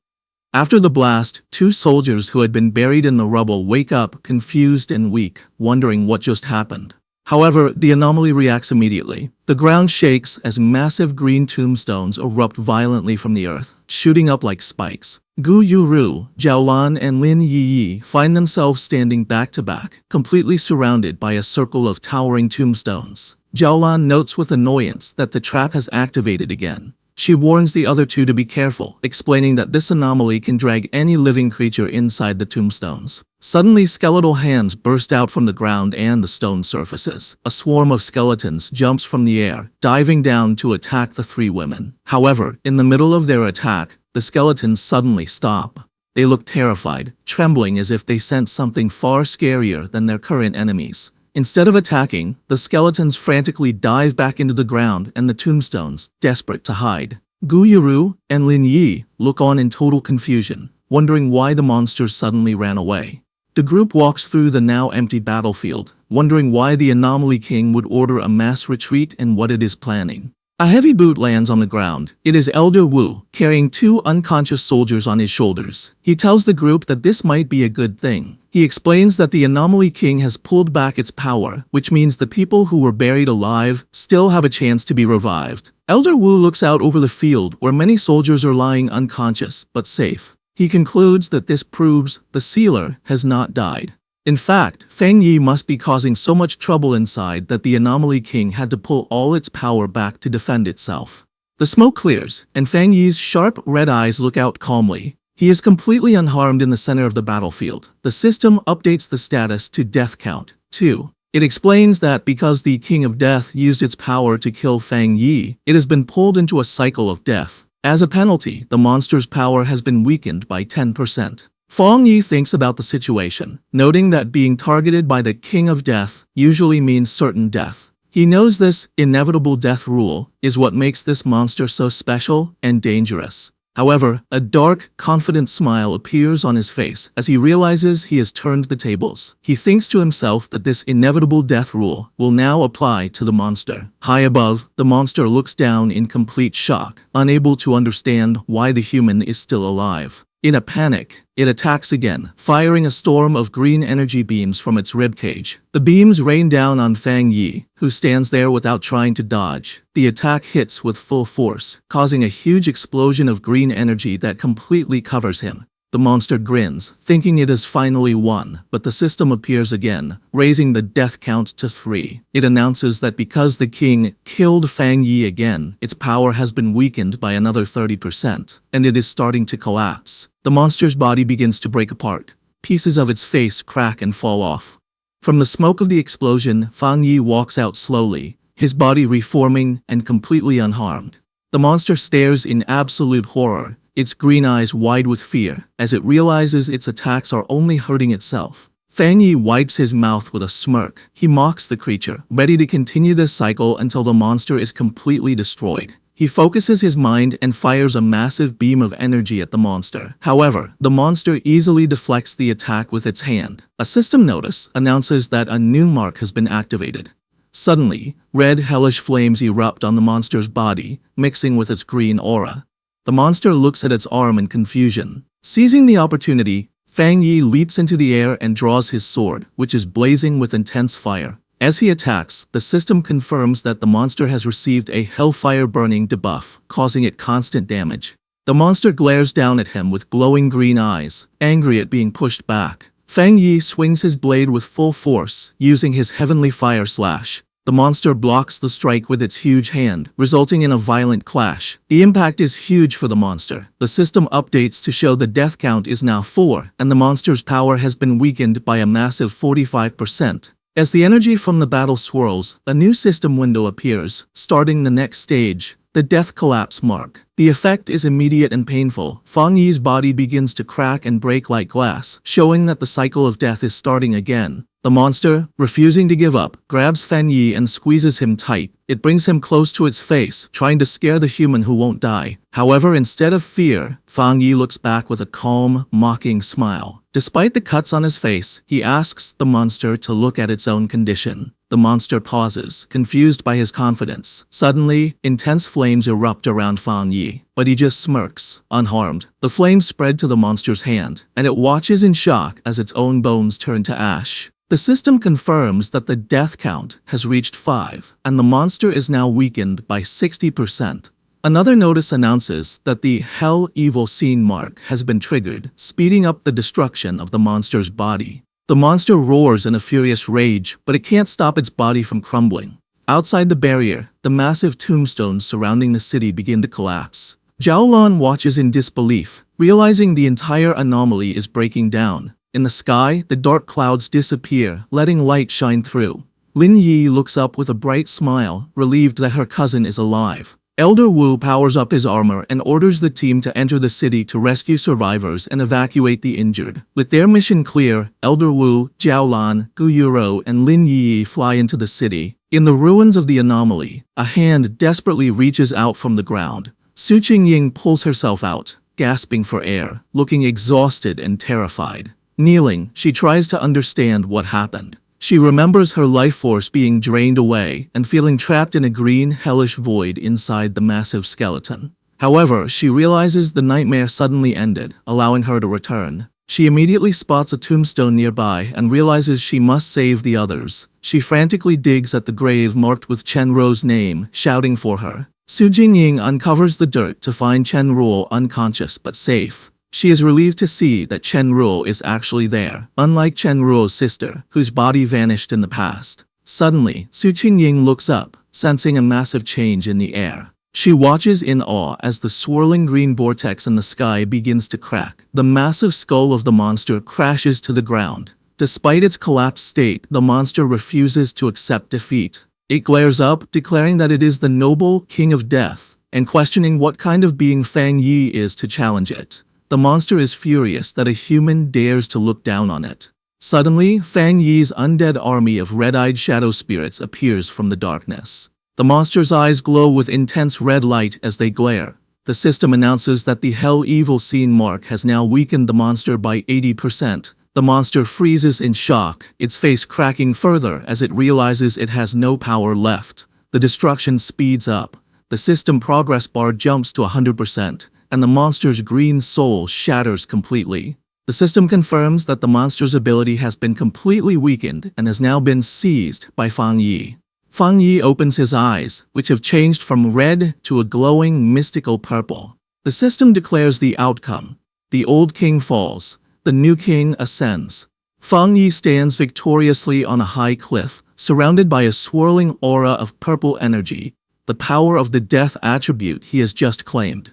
After the blast, 2 soldiers who had been buried in the rubble wake up, confused and weak, wondering what just happened. However, the anomaly reacts immediately. The ground shakes as massive green tombstones erupt violently from the earth, shooting up like spikes. Gu Yuru, Jiaolan, and Lin Yiyi find themselves standing back to back, completely surrounded by a circle of towering tombstones. Jiaolan notes with annoyance that the trap has activated again. She warns the other 2 to be careful, explaining that this anomaly can drag any living creature inside the tombstones. Suddenly, skeletal hands burst out from the ground and the stone surfaces. A swarm of skeletons jumps from the air, diving down to attack the 3 women. However, in the middle of their attack, the skeletons suddenly stop. They look terrified, trembling as if they sense something far scarier than their current enemies. Instead of attacking, the skeletons frantically dive back into the ground and the tombstones, desperate to hide. Gu Yuru and Lin Yi look on in total confusion, wondering why the monsters suddenly ran away. The group walks through the now empty battlefield, wondering why the Anomaly King would order a mass retreat and what it is planning. A heavy boot lands on the ground. It is Elder Wu, carrying 2 unconscious soldiers on his shoulders. He tells the group that this might be a good thing. He explains that the Anomaly King has pulled back its power, which means the people who were buried alive still have a chance to be revived. Elder Wu looks out over the field where many soldiers are lying unconscious, but safe. He concludes that this proves the sealer has not died. In fact, Fang Yi must be causing so much trouble inside that the Anomaly King had to pull all its power back to defend itself. The smoke clears, and Fang Yi's sharp red eyes look out calmly. He is completely unharmed in the center of the battlefield. The system updates the status to Death Count 2. It explains that because the King of Death used its power to kill Fang Yi, it has been pulled into a cycle of death. As a penalty, the monster's power has been weakened by 10%. Fang Yi thinks about the situation, noting that being targeted by the King of Death usually means certain death. He knows this inevitable death rule is what makes this monster so special and dangerous. However, a dark, confident smile appears on his face as he realizes he has turned the tables. He thinks to himself that this inevitable death rule will now apply to the monster. High above, the monster looks down in complete shock, unable to understand why the human is still alive. In a panic, it attacks again, firing a storm of green energy beams from its ribcage. The beams rain down on Fang Yi, who stands there without trying to dodge. The attack hits with full force, causing a huge explosion of green energy that completely covers him. The monster grins, thinking it has finally won, but the system appears again, raising the death count to 3. It announces that because the king killed Fang Yi again, its power has been weakened by another 30%, and it is starting to collapse. The monster's body begins to break apart. Pieces of its face crack and fall off. From the smoke of the explosion, Fang Yi walks out slowly, his body reforming and completely unharmed. The monster stares in absolute horror, its green eyes wide with fear, as it realizes its attacks are only hurting itself. Fang Yi wipes his mouth with a smirk. He mocks the creature, ready to continue this cycle until the monster is completely destroyed. He focuses his mind and fires a massive beam of energy at the monster. However, the monster easily deflects the attack with its hand. A system notice announces that a new mark has been activated. Suddenly, red hellish flames erupt on the monster's body, mixing with its green aura. The monster looks at its arm in confusion. Seizing the opportunity, Fang Yi leaps into the air and draws his sword, which is blazing with intense fire. As he attacks, the system confirms that the monster has received a hellfire burning debuff, causing it constant damage. The monster glares down at him with glowing green eyes, angry at being pushed back. Fang Yi swings his blade with full force, using his heavenly fire slash. The monster blocks the strike with its huge hand, resulting in a violent clash. The impact is huge for the monster. The system updates to show the death count is now 4, and the monster's power has been weakened by a massive 45%. As the energy from the battle swirls, a new system window appears, starting the next stage, the death collapse mark. The effect is immediate and painful. Fang Yi's body begins to crack and break like glass, showing that the cycle of death is starting again. The monster, refusing to give up, grabs Fang Yi and squeezes him tight. It brings him close to its face, trying to scare the human who won't die. However, instead of fear, Fang Yi looks back with a calm, mocking smile. Despite the cuts on his face, he asks the monster to look at its own condition. The monster pauses, confused by his confidence. Suddenly, intense flames erupt around Fang Yi, but he just smirks, unharmed. The flames spread to the monster's hand, and it watches in shock as its own bones turn to ash. The system confirms that the death count has reached 5, and the monster is now weakened by 60%. Another notice announces that the Hell Evil Scene mark has been triggered, speeding up the destruction of the monster's body. The monster roars in a furious rage, but it can't stop its body from crumbling. Outside the barrier, the massive tombstones surrounding the city begin to collapse. Zhaolan watches in disbelief, realizing the entire anomaly is breaking down. In the sky, the dark clouds disappear, letting light shine through. Lin Yi looks up with a bright smile, relieved that her cousin is alive. Elder Wu powers up his armor and orders the team to enter the city to rescue survivors and evacuate the injured. With their mission clear, Elder Wu, Zhaolan, Gu Yuro, and Lin Yi fly into the city. In the ruins of the anomaly, a hand desperately reaches out from the ground. Su Qingying pulls herself out. gasping for air, looking exhausted and terrified. Kneeling, she tries to understand what happened. She remembers her life force being drained away and feeling trapped in a green, hellish void inside the massive skeleton. However, she realizes the nightmare suddenly ended, allowing her to return. She immediately spots a tombstone nearby and realizes she must save the others. She frantically digs at the grave marked with Chen Ruo's name, shouting for her. Su Jingying uncovers the dirt to find Chen Ruo unconscious but safe. She is relieved to see that Chen Ruo is actually there, unlike Chen Ruo's sister, whose body vanished in the past. Suddenly, Su Jingying looks up, sensing a massive change in the air. She watches in awe as the swirling green vortex in the sky begins to crack. The massive skull of the monster crashes to the ground. Despite its collapsed state, the monster refuses to accept defeat. It glares up, declaring that it is the noble king of death, and questioning what kind of being Fang Yi is to challenge it. The monster is furious that a human dares to look down on it. Suddenly, Fang Yi's undead army of red-eyed shadow spirits appears from the darkness. The monster's eyes glow with intense red light as they glare. The system announces that the Hell Evil Scene mark has now weakened the monster by 80%. The monster freezes in shock, its face cracking further as it realizes it has no power left. The destruction speeds up. The system progress bar jumps to 100%, and the monster's green soul shatters completely. The system confirms that the monster's ability has been completely weakened and has now been seized by Fang Yi. Fang Yi opens his eyes, which have changed from red to a glowing, mystical purple. The system declares the outcome. The old king falls. The new king ascends. Fang Yi stands victoriously on a high cliff, surrounded by a swirling aura of purple energy, the power of the death attribute he has just claimed.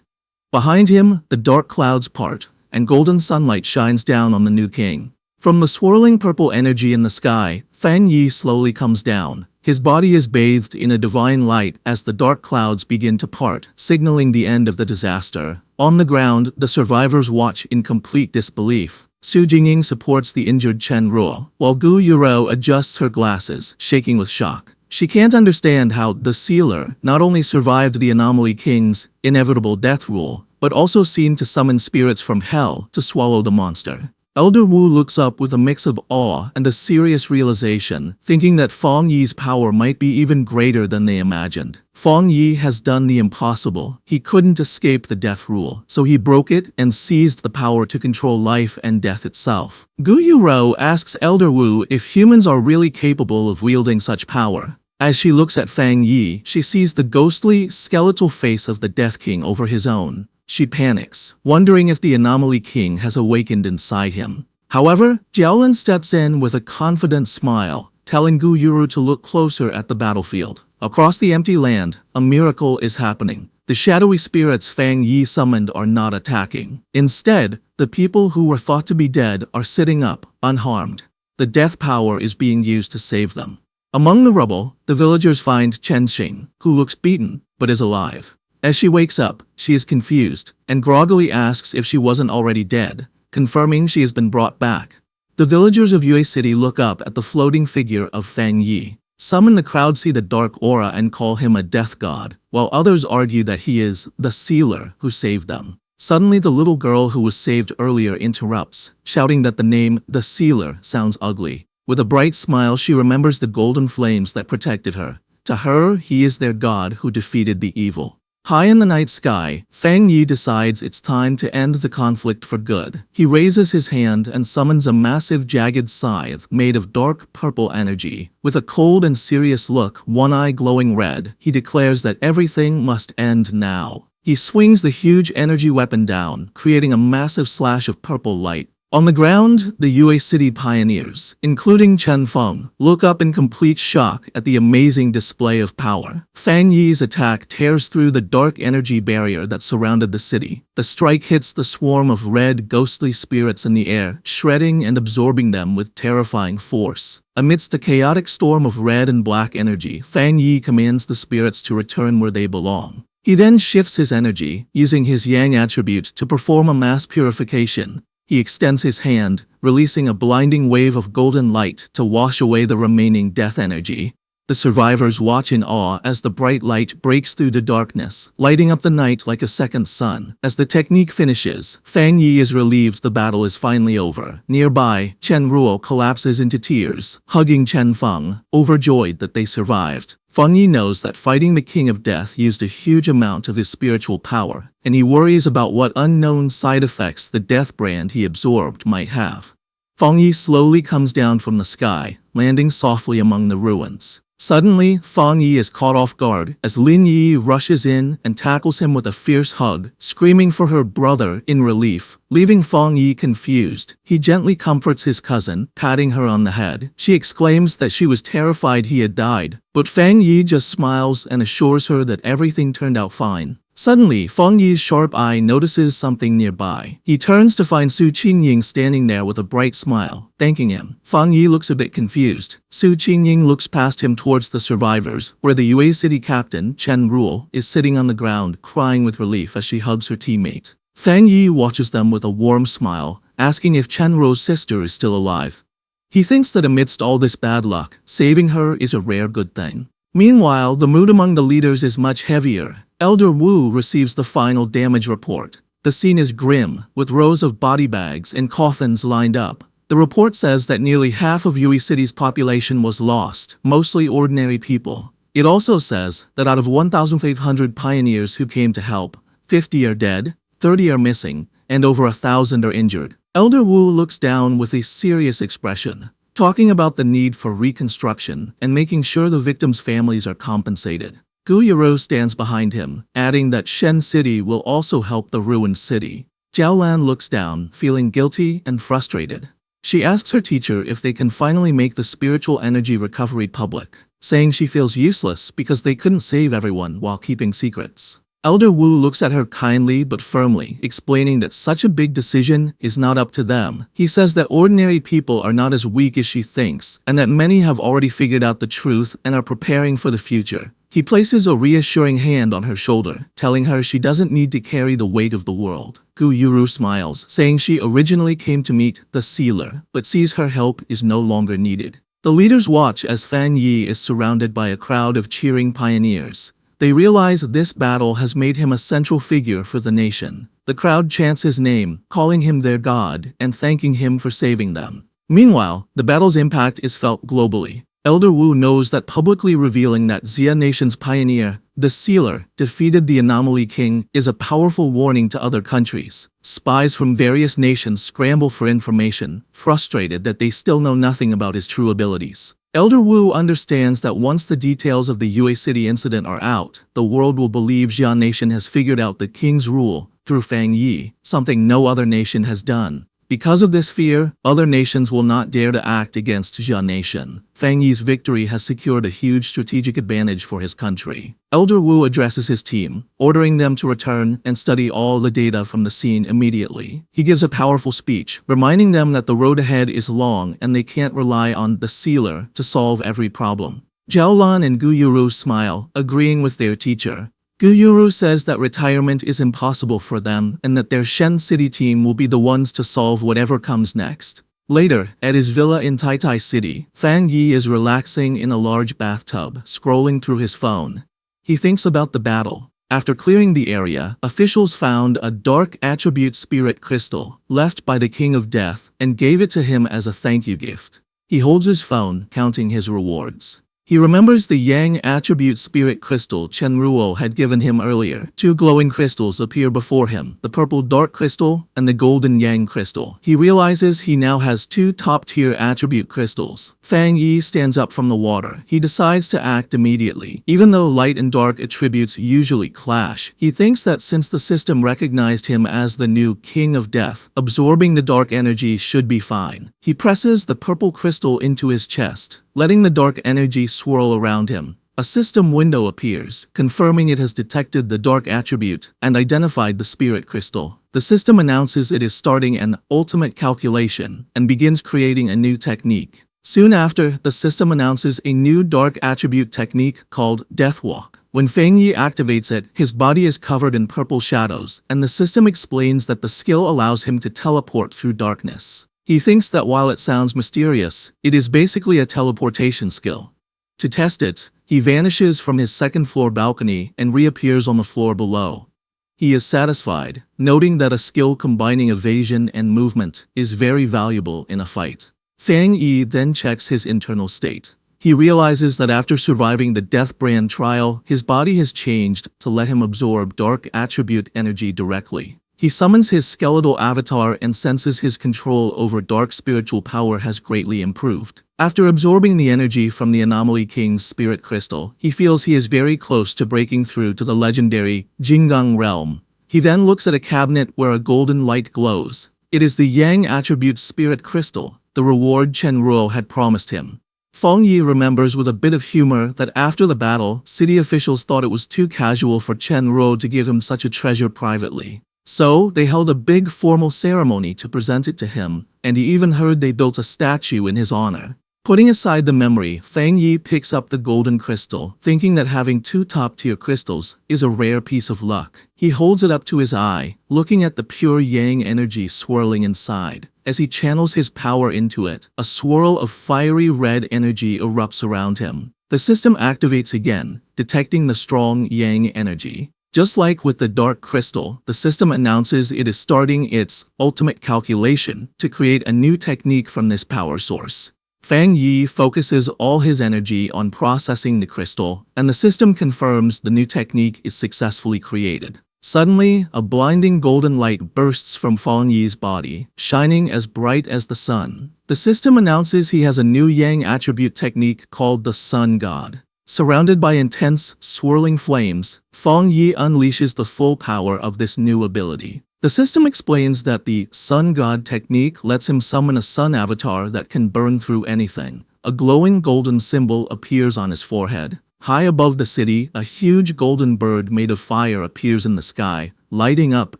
Behind him, the dark clouds part, and golden sunlight shines down on the new king. From the swirling purple energy in the sky, Fang Yi slowly comes down. His body is bathed in a divine light as the dark clouds begin to part, signaling the end of the disaster. On the ground, the survivors watch in complete disbelief. Su Jingying supports the injured Chen Ruo, while Gu Yuro adjusts her glasses, shaking with shock. She can't understand how the Sealer not only survived the Anomaly King's inevitable death rule, but also seemed to summon spirits from hell to swallow the monster. Elder Wu looks up with a mix of awe and a serious realization, thinking that Fang Yi's power might be even greater than they imagined. Fang Yi has done the impossible. He couldn't escape the death rule, so he broke it and seized the power to control life and death itself. Gu Yuro asks Elder Wu if humans are really capable of wielding such power. As she looks at Fang Yi, she sees the ghostly, skeletal face of the Death King over his own. She panics, wondering if the Anomaly King has awakened inside him. However, Jiaolin steps in with a confident smile, telling Gu Yuro to look closer at the battlefield. Across the empty land, a miracle is happening. The shadowy spirits Fang Yi summoned are not attacking. Instead, the people who were thought to be dead are sitting up, unharmed. The death power is being used to save them. Among the rubble, the villagers find Chen Xing, who looks beaten, but is alive. As she wakes up, she is confused, and groggily asks if she wasn't already dead, confirming she has been brought back. The villagers of Yue City look up at the floating figure of Fang Yi. Some in the crowd see the dark aura and call him a death god, while others argue that he is the Sealer who saved them. Suddenly the little girl who was saved earlier interrupts, shouting that the name the Sealer sounds ugly. With a bright smile, she remembers the golden flames that protected her. To her, he is their god who defeated the evil. High in the night sky, Fang Yi decides it's time to end the conflict for good. He raises his hand and summons a massive jagged scythe made of dark purple energy. With a cold and serious look, one eye glowing red, he declares that everything must end now. He swings the huge energy weapon down, creating a massive slash of purple light. On the ground, the Yue City pioneers, including Chen Feng, look up in complete shock at the amazing display of power. Fang Yi's attack tears through the dark energy barrier that surrounded the city. The strike hits the swarm of red, ghostly spirits in the air, shredding and absorbing them with terrifying force. Amidst a chaotic storm of red and black energy, Fang Yi commands the spirits to return where they belong. He then shifts his energy, using his Yang attribute to perform a mass purification. He extends his hand, releasing a blinding wave of golden light to wash away the remaining death energy. The survivors watch in awe as the bright light breaks through the darkness, lighting up the night like a second sun. As the technique finishes, Fang Yi is relieved the battle is finally over. Nearby, Chen Ruo collapses into tears, hugging Chen Feng, overjoyed that they survived. Feng Yi knows that fighting the King of Death used a huge amount of his spiritual power, and he worries about what unknown side effects the death brand he absorbed might have. Feng Yi slowly comes down from the sky, landing softly among the ruins. Suddenly, Feng Yi is caught off guard as Lin Yi rushes in and tackles him with a fierce hug, screaming for her brother in relief, leaving Feng Yi confused. He gently comforts his cousin, patting her on the head. She exclaims that she was terrified he had died, but Feng Yi just smiles and assures her that everything turned out fine. Suddenly, Feng Yi's sharp eye notices something nearby. He turns to find Su Qingying standing there with a bright smile, thanking him. Feng Yi looks a bit confused. Su Qingying looks past him towards the survivors, where the Yue City captain, Chen Ruo, is sitting on the ground, crying with relief as she hugs her teammate. Feng Yi watches them with a warm smile, asking if Chen Ruo's sister is still alive. He thinks that amidst all this bad luck, saving her is a rare good thing. Meanwhile, the mood among the leaders is much heavier. Elder Wu receives the final damage report. The scene is grim, with rows of body bags and coffins lined up. The report says that nearly half of Yue City's population was lost, mostly ordinary people. It also says that out of 1,500 pioneers who came to help, 50 are dead, 30 are missing, and over 1,000 are injured. Elder Wu looks down with a serious expression, talking about the need for reconstruction and making sure the victims' families are compensated. Gu Yuru stands behind him, adding that Shen City will also help the ruined city. Jiaolan looks down, feeling guilty and frustrated. She asks her teacher if they can finally make the spiritual energy recovery public, saying she feels useless because they couldn't save everyone while keeping secrets. Elder Wu looks at her kindly but firmly, explaining that such a big decision is not up to them. He says that ordinary people are not as weak as she thinks, and that many have already figured out the truth and are preparing for the future. He places a reassuring hand on her shoulder, telling her she doesn't need to carry the weight of the world. Gu Yuru smiles, saying she originally came to meet the sealer, but sees her help is no longer needed. The leaders watch as Fang Yi is surrounded by a crowd of cheering pioneers. They realize this battle has made him a central figure for the nation. The crowd chants his name, calling him their god, and thanking him for saving them. Meanwhile, the battle's impact is felt globally. Elder Wu knows that publicly revealing that Xia Nation's pioneer, the Sealer, defeated the Anomaly King is a powerful warning to other countries. Spies from various nations scramble for information, frustrated that they still know nothing about his true abilities. Elder Wu understands that once the details of the Yue City incident are out, the world will believe Xia Nation has figured out the king's rule through Fang Yi, something no other nation has done. Because of this fear, other nations will not dare to act against Xia Nation. Fang Yi's victory has secured a huge strategic advantage for his country. Elder Wu addresses his team, ordering them to return and study all the data from the scene immediately. He gives a powerful speech, reminding them that the road ahead is long and they can't rely on the Sealer to solve every problem. Jiaolan and Gu Yuru smile, agreeing with their teacher. Gu Yuru says that retirement is impossible for them and that their Shen City team will be the ones to solve whatever comes next. Later, at his villa in Taitai City, Fang Yi is relaxing in a large bathtub, scrolling through his phone. He thinks about the battle. After clearing the area, officials found a dark attribute spirit crystal left by the King of Death and gave it to him as a thank you gift. He holds his phone, counting his rewards. He remembers the Yang attribute spirit crystal Chen Ruo had given him earlier. Two glowing crystals appear before him, the purple dark crystal and the golden Yang crystal. He realizes he now has two top-tier attribute crystals. Fang Yi stands up from the water. He decides to act immediately. Even though light and dark attributes usually clash, he thinks that since the system recognized him as the new King of Death, absorbing the dark energy should be fine. He presses the purple crystal into his chest, letting the dark energy swirl around him. A system window appears, confirming it has detected the dark attribute and identified the spirit crystal. The system announces it is starting an ultimate calculation and begins creating a new technique. Soon after, the system announces a new dark attribute technique called Death Walk. When Fang Yi activates it, his body is covered in purple shadows, and the system explains that the skill allows him to teleport through darkness. He thinks that while it sounds mysterious, it is basically a teleportation skill. To test it, he vanishes from his second-floor balcony and reappears on the floor below. He is satisfied, noting that a skill combining evasion and movement is very valuable in a fight. Fang Yi then checks his internal state. He realizes that after surviving the Death Brand trial, his body has changed to let him absorb dark attribute energy directly. He summons his skeletal avatar and senses his control over dark spiritual power has greatly improved. After absorbing the energy from the Anomaly King's spirit crystal, he feels he is very close to breaking through to the legendary Jinggang realm. He then looks at a cabinet where a golden light glows. It is the Yang attribute spirit crystal, the reward Chen Ruo had promised him. Feng Yi remembers with a bit of humor that after the battle, city officials thought it was too casual for Chen Ruo to give him such a treasure privately. So, they held a big formal ceremony to present it to him, and he even heard they built a statue in his honor. Putting aside the memory, Feng Yi picks up the golden crystal, thinking that having two top-tier crystals is a rare piece of luck. He holds it up to his eye, looking at the pure yang energy swirling inside. As he channels his power into it, a swirl of fiery red energy erupts around him. The system activates again, detecting the strong yang energy. Just like with the dark crystal, the system announces it is starting its ultimate calculation to create a new technique from this power source. Fang Yi focuses all his energy on processing the crystal, and the system confirms the new technique is successfully created. Suddenly, a blinding golden light bursts from Fang Yi's body, shining as bright as the sun. The system announces he has a new Yang attribute technique called the Sun God. Surrounded by intense, swirling flames, Fang Yi unleashes the full power of this new ability. The system explains that the Sun God technique lets him summon a sun avatar that can burn through anything. A glowing golden symbol appears on his forehead. High above the city, a huge golden bird made of fire appears in the sky, lighting up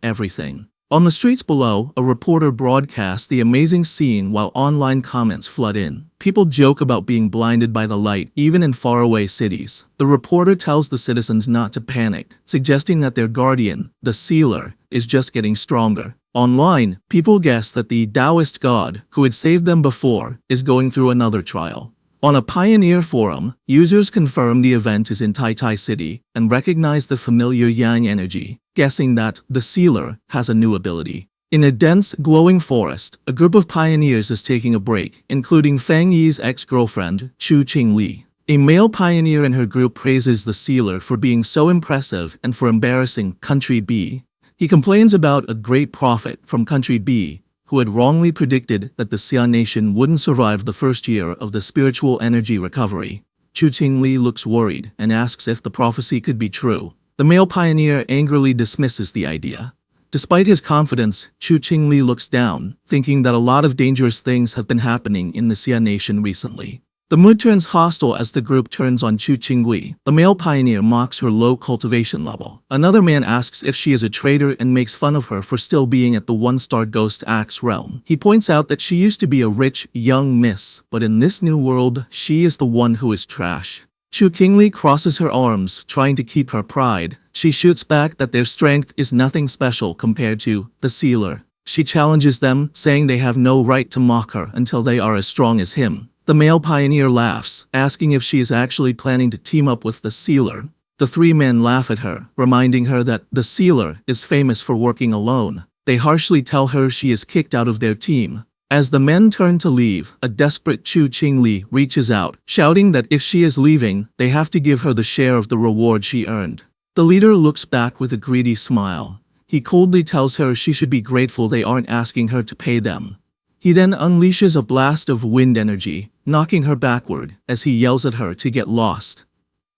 everything. On the streets below, a reporter broadcasts the amazing scene while online comments flood in. People joke about being blinded by the light, even in faraway cities. The reporter tells the citizens not to panic, suggesting that their guardian, the sealer, is just getting stronger. Online, people guess that the Taoist god, who had saved them before, is going through another trial. On a Pioneer forum, users confirm the event is in Tai City and recognize the familiar Yang energy, guessing that the Sealer has a new ability. In a dense, glowing forest, a group of pioneers is taking a break, including Fang Yi's ex-girlfriend, Chu Qingli. A male pioneer in her group praises the Sealer for being so impressive and for embarrassing Country B. He complains about a great prophet from Country B, who had wrongly predicted that the Xia nation wouldn't survive the first year of the spiritual energy recovery. Chu Qingli looks worried and asks if the prophecy could be true. The male pioneer angrily dismisses the idea. Despite his confidence, Chu Qingli looks down, thinking that a lot of dangerous things have been happening in the Xia nation recently. The mood turns hostile as the group turns on Chu Qingli. The male pioneer mocks her low cultivation level. Another man asks if she is a traitor and makes fun of her for still being at the one-star Ghost Axe realm. He points out that she used to be a rich, young miss, but in this new world, she is the one who is trash. Chu Qingli crosses her arms, trying to keep her pride. She shoots back that their strength is nothing special compared to the Sealer. She challenges them, saying they have no right to mock her until they are as strong as him. The male pioneer laughs, asking if she is actually planning to team up with the Sealer. The three men laugh at her, reminding her that the Sealer is famous for working alone. They harshly tell her she is kicked out of their team. As the men turn to leave, a desperate Chu Qingli reaches out, shouting that if she is leaving, they have to give her the share of the reward she earned. The leader looks back with a greedy smile. He coldly tells her she should be grateful they aren't asking her to pay them. He then unleashes a blast of wind energy, knocking her backward as he yells at her to get lost.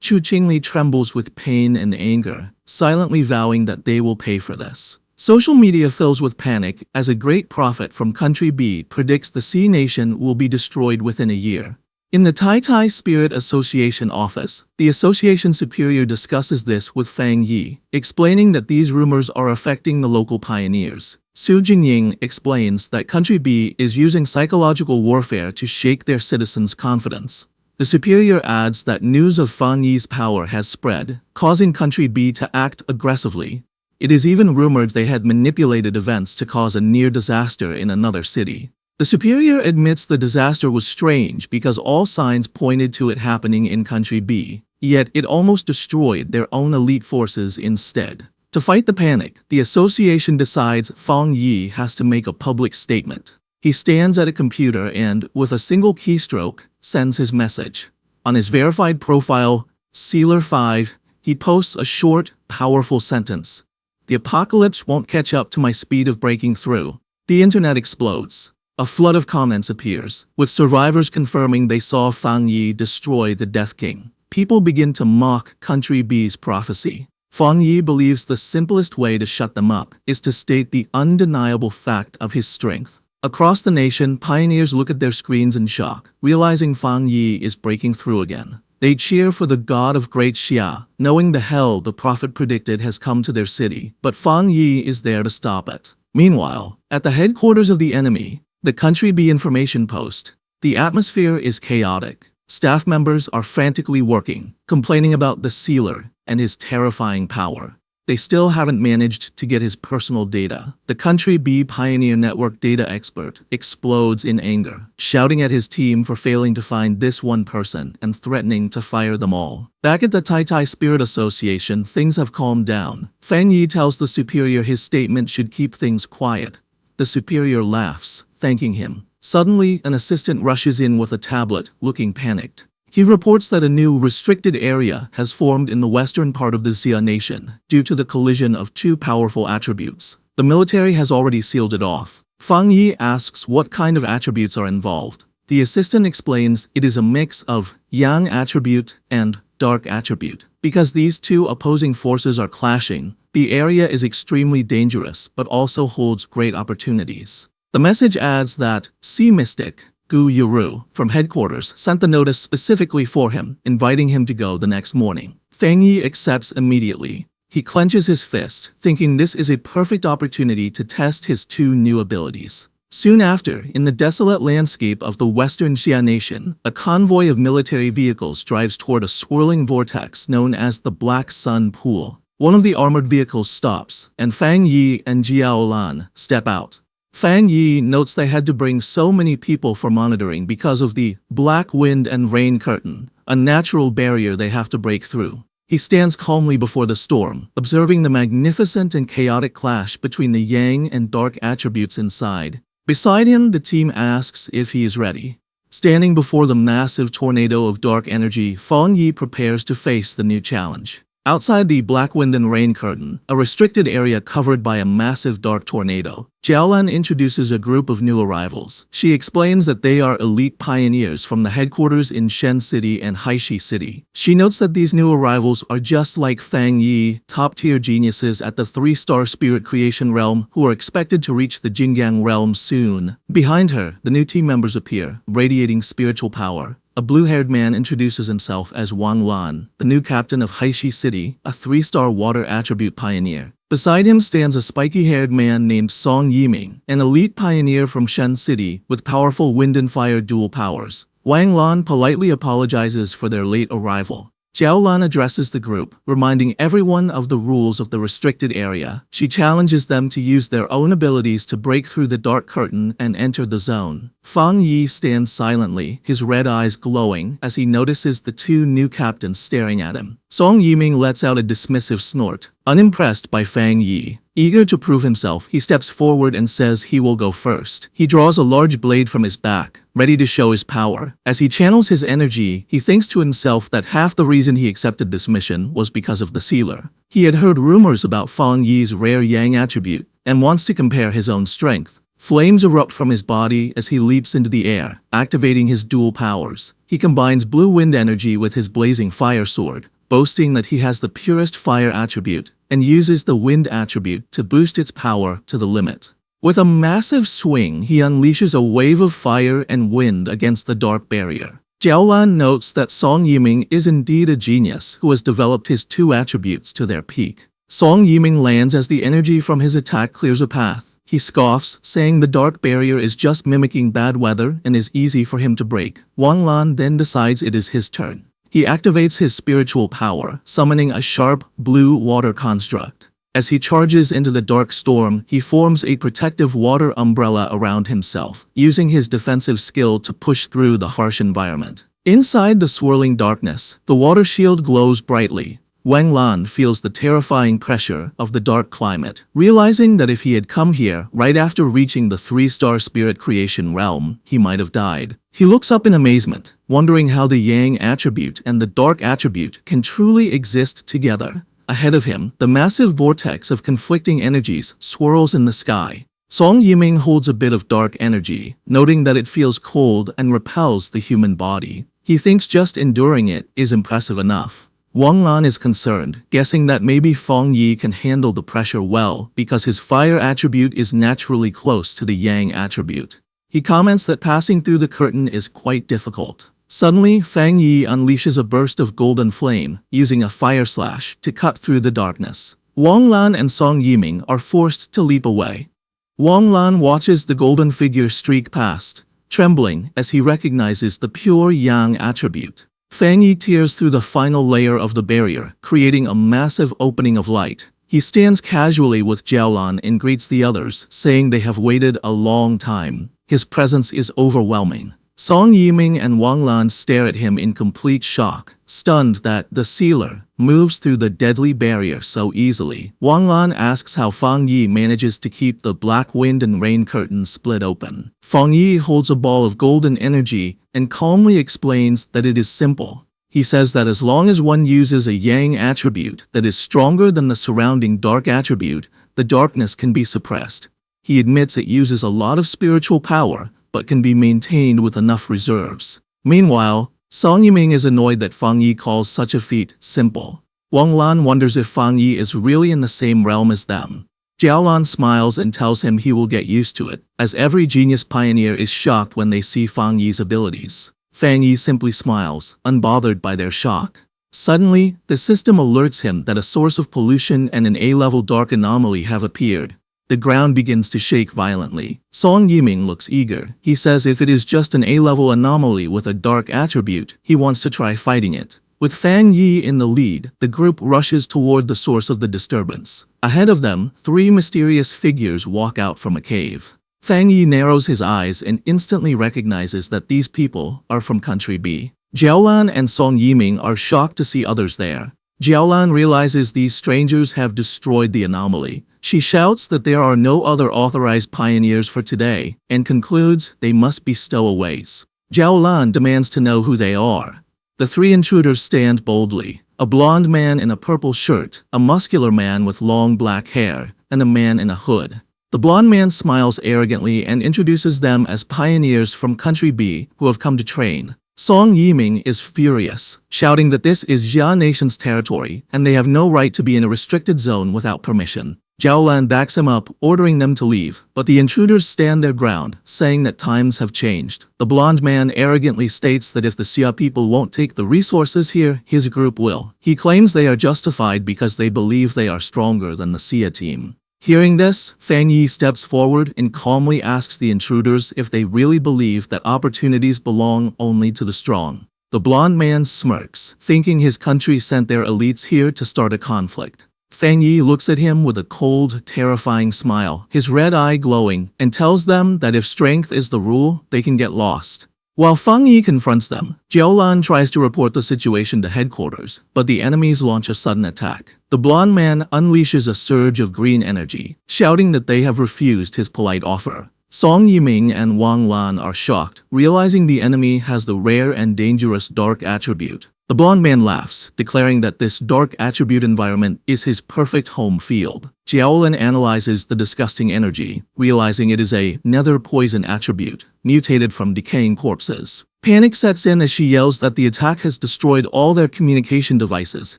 Chu Qingli trembles with pain and anger, silently vowing that they will pay for this. Social media fills with panic as a great prophet from Country B predicts the Sea Nation will be destroyed within a year. In the Tai Spirit Association office, the association superior discusses this with Fang Yi, explaining that these rumors are affecting the local pioneers. Su Jingying explains that Country B is using psychological warfare to shake their citizens' confidence. The superior adds that news of Fang Yi's power has spread, causing Country B to act aggressively. It is even rumored they had manipulated events to cause a near disaster in another city. The superior admits the disaster was strange because all signs pointed to it happening in Country B, yet it almost destroyed their own elite forces instead. To fight the panic, the association decides Fang Yi has to make a public statement. He stands at a computer and, with a single keystroke, sends his message. On his verified profile, Sealer 5, he posts a short, powerful sentence. "The apocalypse won't catch up to my speed of breaking through." The internet explodes. A flood of comments appears, with survivors confirming they saw Fang Yi destroy the Death King. People begin to mock Country B's prophecy. Fang Yi believes the simplest way to shut them up is to state the undeniable fact of his strength. Across the nation, pioneers look at their screens in shock, realizing Fang Yi is breaking through again. They cheer for the god of Great Xia, knowing the hell the prophet predicted has come to their city, but Fang Yi is there to stop it. Meanwhile, at the headquarters of the enemy, the Country B information post, the atmosphere is chaotic. Staff members are frantically working, complaining about the Sealer and his terrifying power. They still haven't managed to get his personal data. The Country B Pioneer Network data expert explodes in anger, shouting at his team for failing to find this one person and threatening to fire them all. Back at the Tai Tai Spirit Association, things have calmed down. Fang Yi tells the superior his statement should keep things quiet. The superior laughs, thanking him. Suddenly, an assistant rushes in with a tablet, looking panicked. He reports that a new restricted area has formed in the western part of the Xia nation due to the collision of two powerful attributes. The military has already sealed it off. Fang Yi asks what kind of attributes are involved. The assistant explains it is a mix of yang attribute and dark attribute. Because these two opposing forces are clashing, the area is extremely dangerous but also holds great opportunities. The message adds that Sea Mystic Gu Yuru from headquarters sent the notice specifically for him, inviting him to go the next morning. Fang Yi accepts immediately. He clenches his fist, thinking this is a perfect opportunity to test his two new abilities. Soon after, in the desolate landscape of the western Xia nation, a convoy of military vehicles drives toward a swirling vortex known as the Black Sun Pool. One of the armored vehicles stops, and Fang Yi and Jiao Lan step out. Fang Yi notes they had to bring so many people for monitoring because of the black wind and rain curtain, a natural barrier they have to break through. He stands calmly before the storm, observing the magnificent and chaotic clash between the yang and dark attributes inside. Beside him, the team asks if he is ready. Standing before the massive tornado of dark energy, Fang Yi prepares to face the new challenge. Outside the black wind and rain curtain, a restricted area covered by a massive dark tornado, Jiaolan introduces a group of new arrivals. She explains that they are elite pioneers from the headquarters in Shen City and Haishi City. She notes that these new arrivals are just like Fang Yi, top-tier geniuses at the 3-star spirit creation realm who are expected to reach the Jinggang realm soon. Behind her, the new team members appear, radiating spiritual power. A blue-haired man introduces himself as Wang Lan, the new captain of Haishi City, a 3-star water attribute pioneer. Beside him stands a spiky-haired man named Song Yiming, an elite pioneer from Shen City with powerful wind and fire dual powers. Wang Lan politely apologizes for their late arrival. Jiao Lan addresses the group, reminding everyone of the rules of the restricted area. She challenges them to use their own abilities to break through the dark curtain and enter the zone. Fang Yi stands silently, his red eyes glowing as he notices the two new captains staring at him. Song Yiming lets out a dismissive snort, unimpressed by Fang Yi. Eager to prove himself, he steps forward and says he will go first. He draws a large blade from his back, ready to show his power. As he channels his energy, he thinks to himself that half the reason he accepted this mission was because of the Sealer. He had heard rumors about Fang Yi's rare Yang attribute and wants to compare his own strength. Flames erupt from his body as he leaps into the air, activating his dual powers. He combines blue wind energy with his blazing fire sword, boasting that he has the purest fire attribute, and uses the wind attribute to boost its power to the limit. With a massive swing, he unleashes a wave of fire and wind against the dark barrier. Jiaolan notes that Song Yiming is indeed a genius who has developed his two attributes to their peak. Song Yiming lands as the energy from his attack clears a path. He scoffs, saying the dark barrier is just mimicking bad weather and is easy for him to break. Wang Lan then decides it is his turn. He activates his spiritual power, summoning a sharp, blue water construct. As he charges into the dark storm, he forms a protective water umbrella around himself, using his defensive skill to push through the harsh environment. Inside the swirling darkness, the water shield glows brightly. Wang Lan feels the terrifying pressure of the dark climate, realizing that if he had come here right after reaching the 3-star spirit creation realm, he might have died. He looks up in amazement, wondering how the yang attribute and the dark attribute can truly exist together. Ahead of him, the massive vortex of conflicting energies swirls in the sky. Song Yiming holds a bit of dark energy, noting that it feels cold and repels the human body. He thinks just enduring it is impressive enough. Wang Lan is concerned, guessing that maybe Feng Yi can handle the pressure well because his fire attribute is naturally close to the yang attribute. He comments that passing through the curtain is quite difficult. Suddenly, Feng Yi unleashes a burst of golden flame, using a fire slash to cut through the darkness. Wang Lan and Song Yiming are forced to leap away. Wang Lan watches the golden figure streak past, trembling as he recognizes the pure yang attribute. Feng Yi tears through the final layer of the barrier, creating a massive opening of light. He stands casually with Jiaolan and greets the others, saying they have waited a long time. His presence is overwhelming. Song Yiming and Wang Lan stare at him in complete shock, stunned that the sealer moves through the deadly barrier so easily. Wang Lan asks how Feng Yi manages to keep the black wind and rain curtains split open. Feng Yi holds a ball of golden energy and calmly explains that it is simple. He says that as long as one uses a yang attribute that is stronger than the surrounding dark attribute, the darkness can be suppressed. He admits it uses a lot of spiritual power, but can be maintained with enough reserves. Meanwhile, Song Yiming is annoyed that Feng Yi calls such a feat simple. Wang Lan wonders if Feng Yi is really in the same realm as them. Jiaolan smiles and tells him he will get used to it, as every genius pioneer is shocked when they see Feng Yi's abilities. Feng Yi simply smiles, unbothered by their shock. Suddenly, the system alerts him that a source of pollution and an A-level dark anomaly have appeared. The ground begins to shake violently. Song Yiming looks eager. He says if it is just an A-level anomaly with a dark attribute, he wants to try fighting it. With Feng Yi in the lead, the group rushes toward the source of the disturbance. Ahead of them, 3 mysterious figures walk out from a cave. Feng Yi narrows his eyes and instantly recognizes that these people are from Country B. Jiaolan and Song Yiming are shocked to see others there. Jiaolan realizes these strangers have destroyed the anomaly. She shouts that there are no other authorized pioneers for today, and concludes they must be stowaways. Jiaolan demands to know who they are. The 3 intruders stand boldly. A blonde man in a purple shirt, a muscular man with long black hair, and a man in a hood. The blonde man smiles arrogantly and introduces them as pioneers from Country B who have come to train. Song Yiming is furious, shouting that this is Jia Nation's territory and they have no right to be in a restricted zone without permission. Jiaolan backs him up, ordering them to leave, but the intruders stand their ground, saying that times have changed. The blonde man arrogantly states that if the Xia people won't take the resources here, his group will. He claims they are justified because they believe they are stronger than the Xia team. Hearing this, Feng Yi steps forward and calmly asks the intruders if they really believe that opportunities belong only to the strong. The blonde man smirks, thinking his country sent their elites here to start a conflict. Feng Yi looks at him with a cold, terrifying smile, his red eye glowing, and tells them that if strength is the rule, they can get lost. While Feng Yi confronts them, Jiaolan tries to report the situation to headquarters, but the enemies launch a sudden attack. The blonde man unleashes a surge of green energy, shouting that they have refused his polite offer. Song Yiming and Wang Lan are shocked, realizing the enemy has the rare and dangerous dark attribute. The blonde man laughs, declaring that this dark attribute environment is his perfect home field. Jiaolan analyzes the disgusting energy, realizing it is a nether poison attribute, mutated from decaying corpses. Panic sets in as she yells that the attack has destroyed all their communication devices,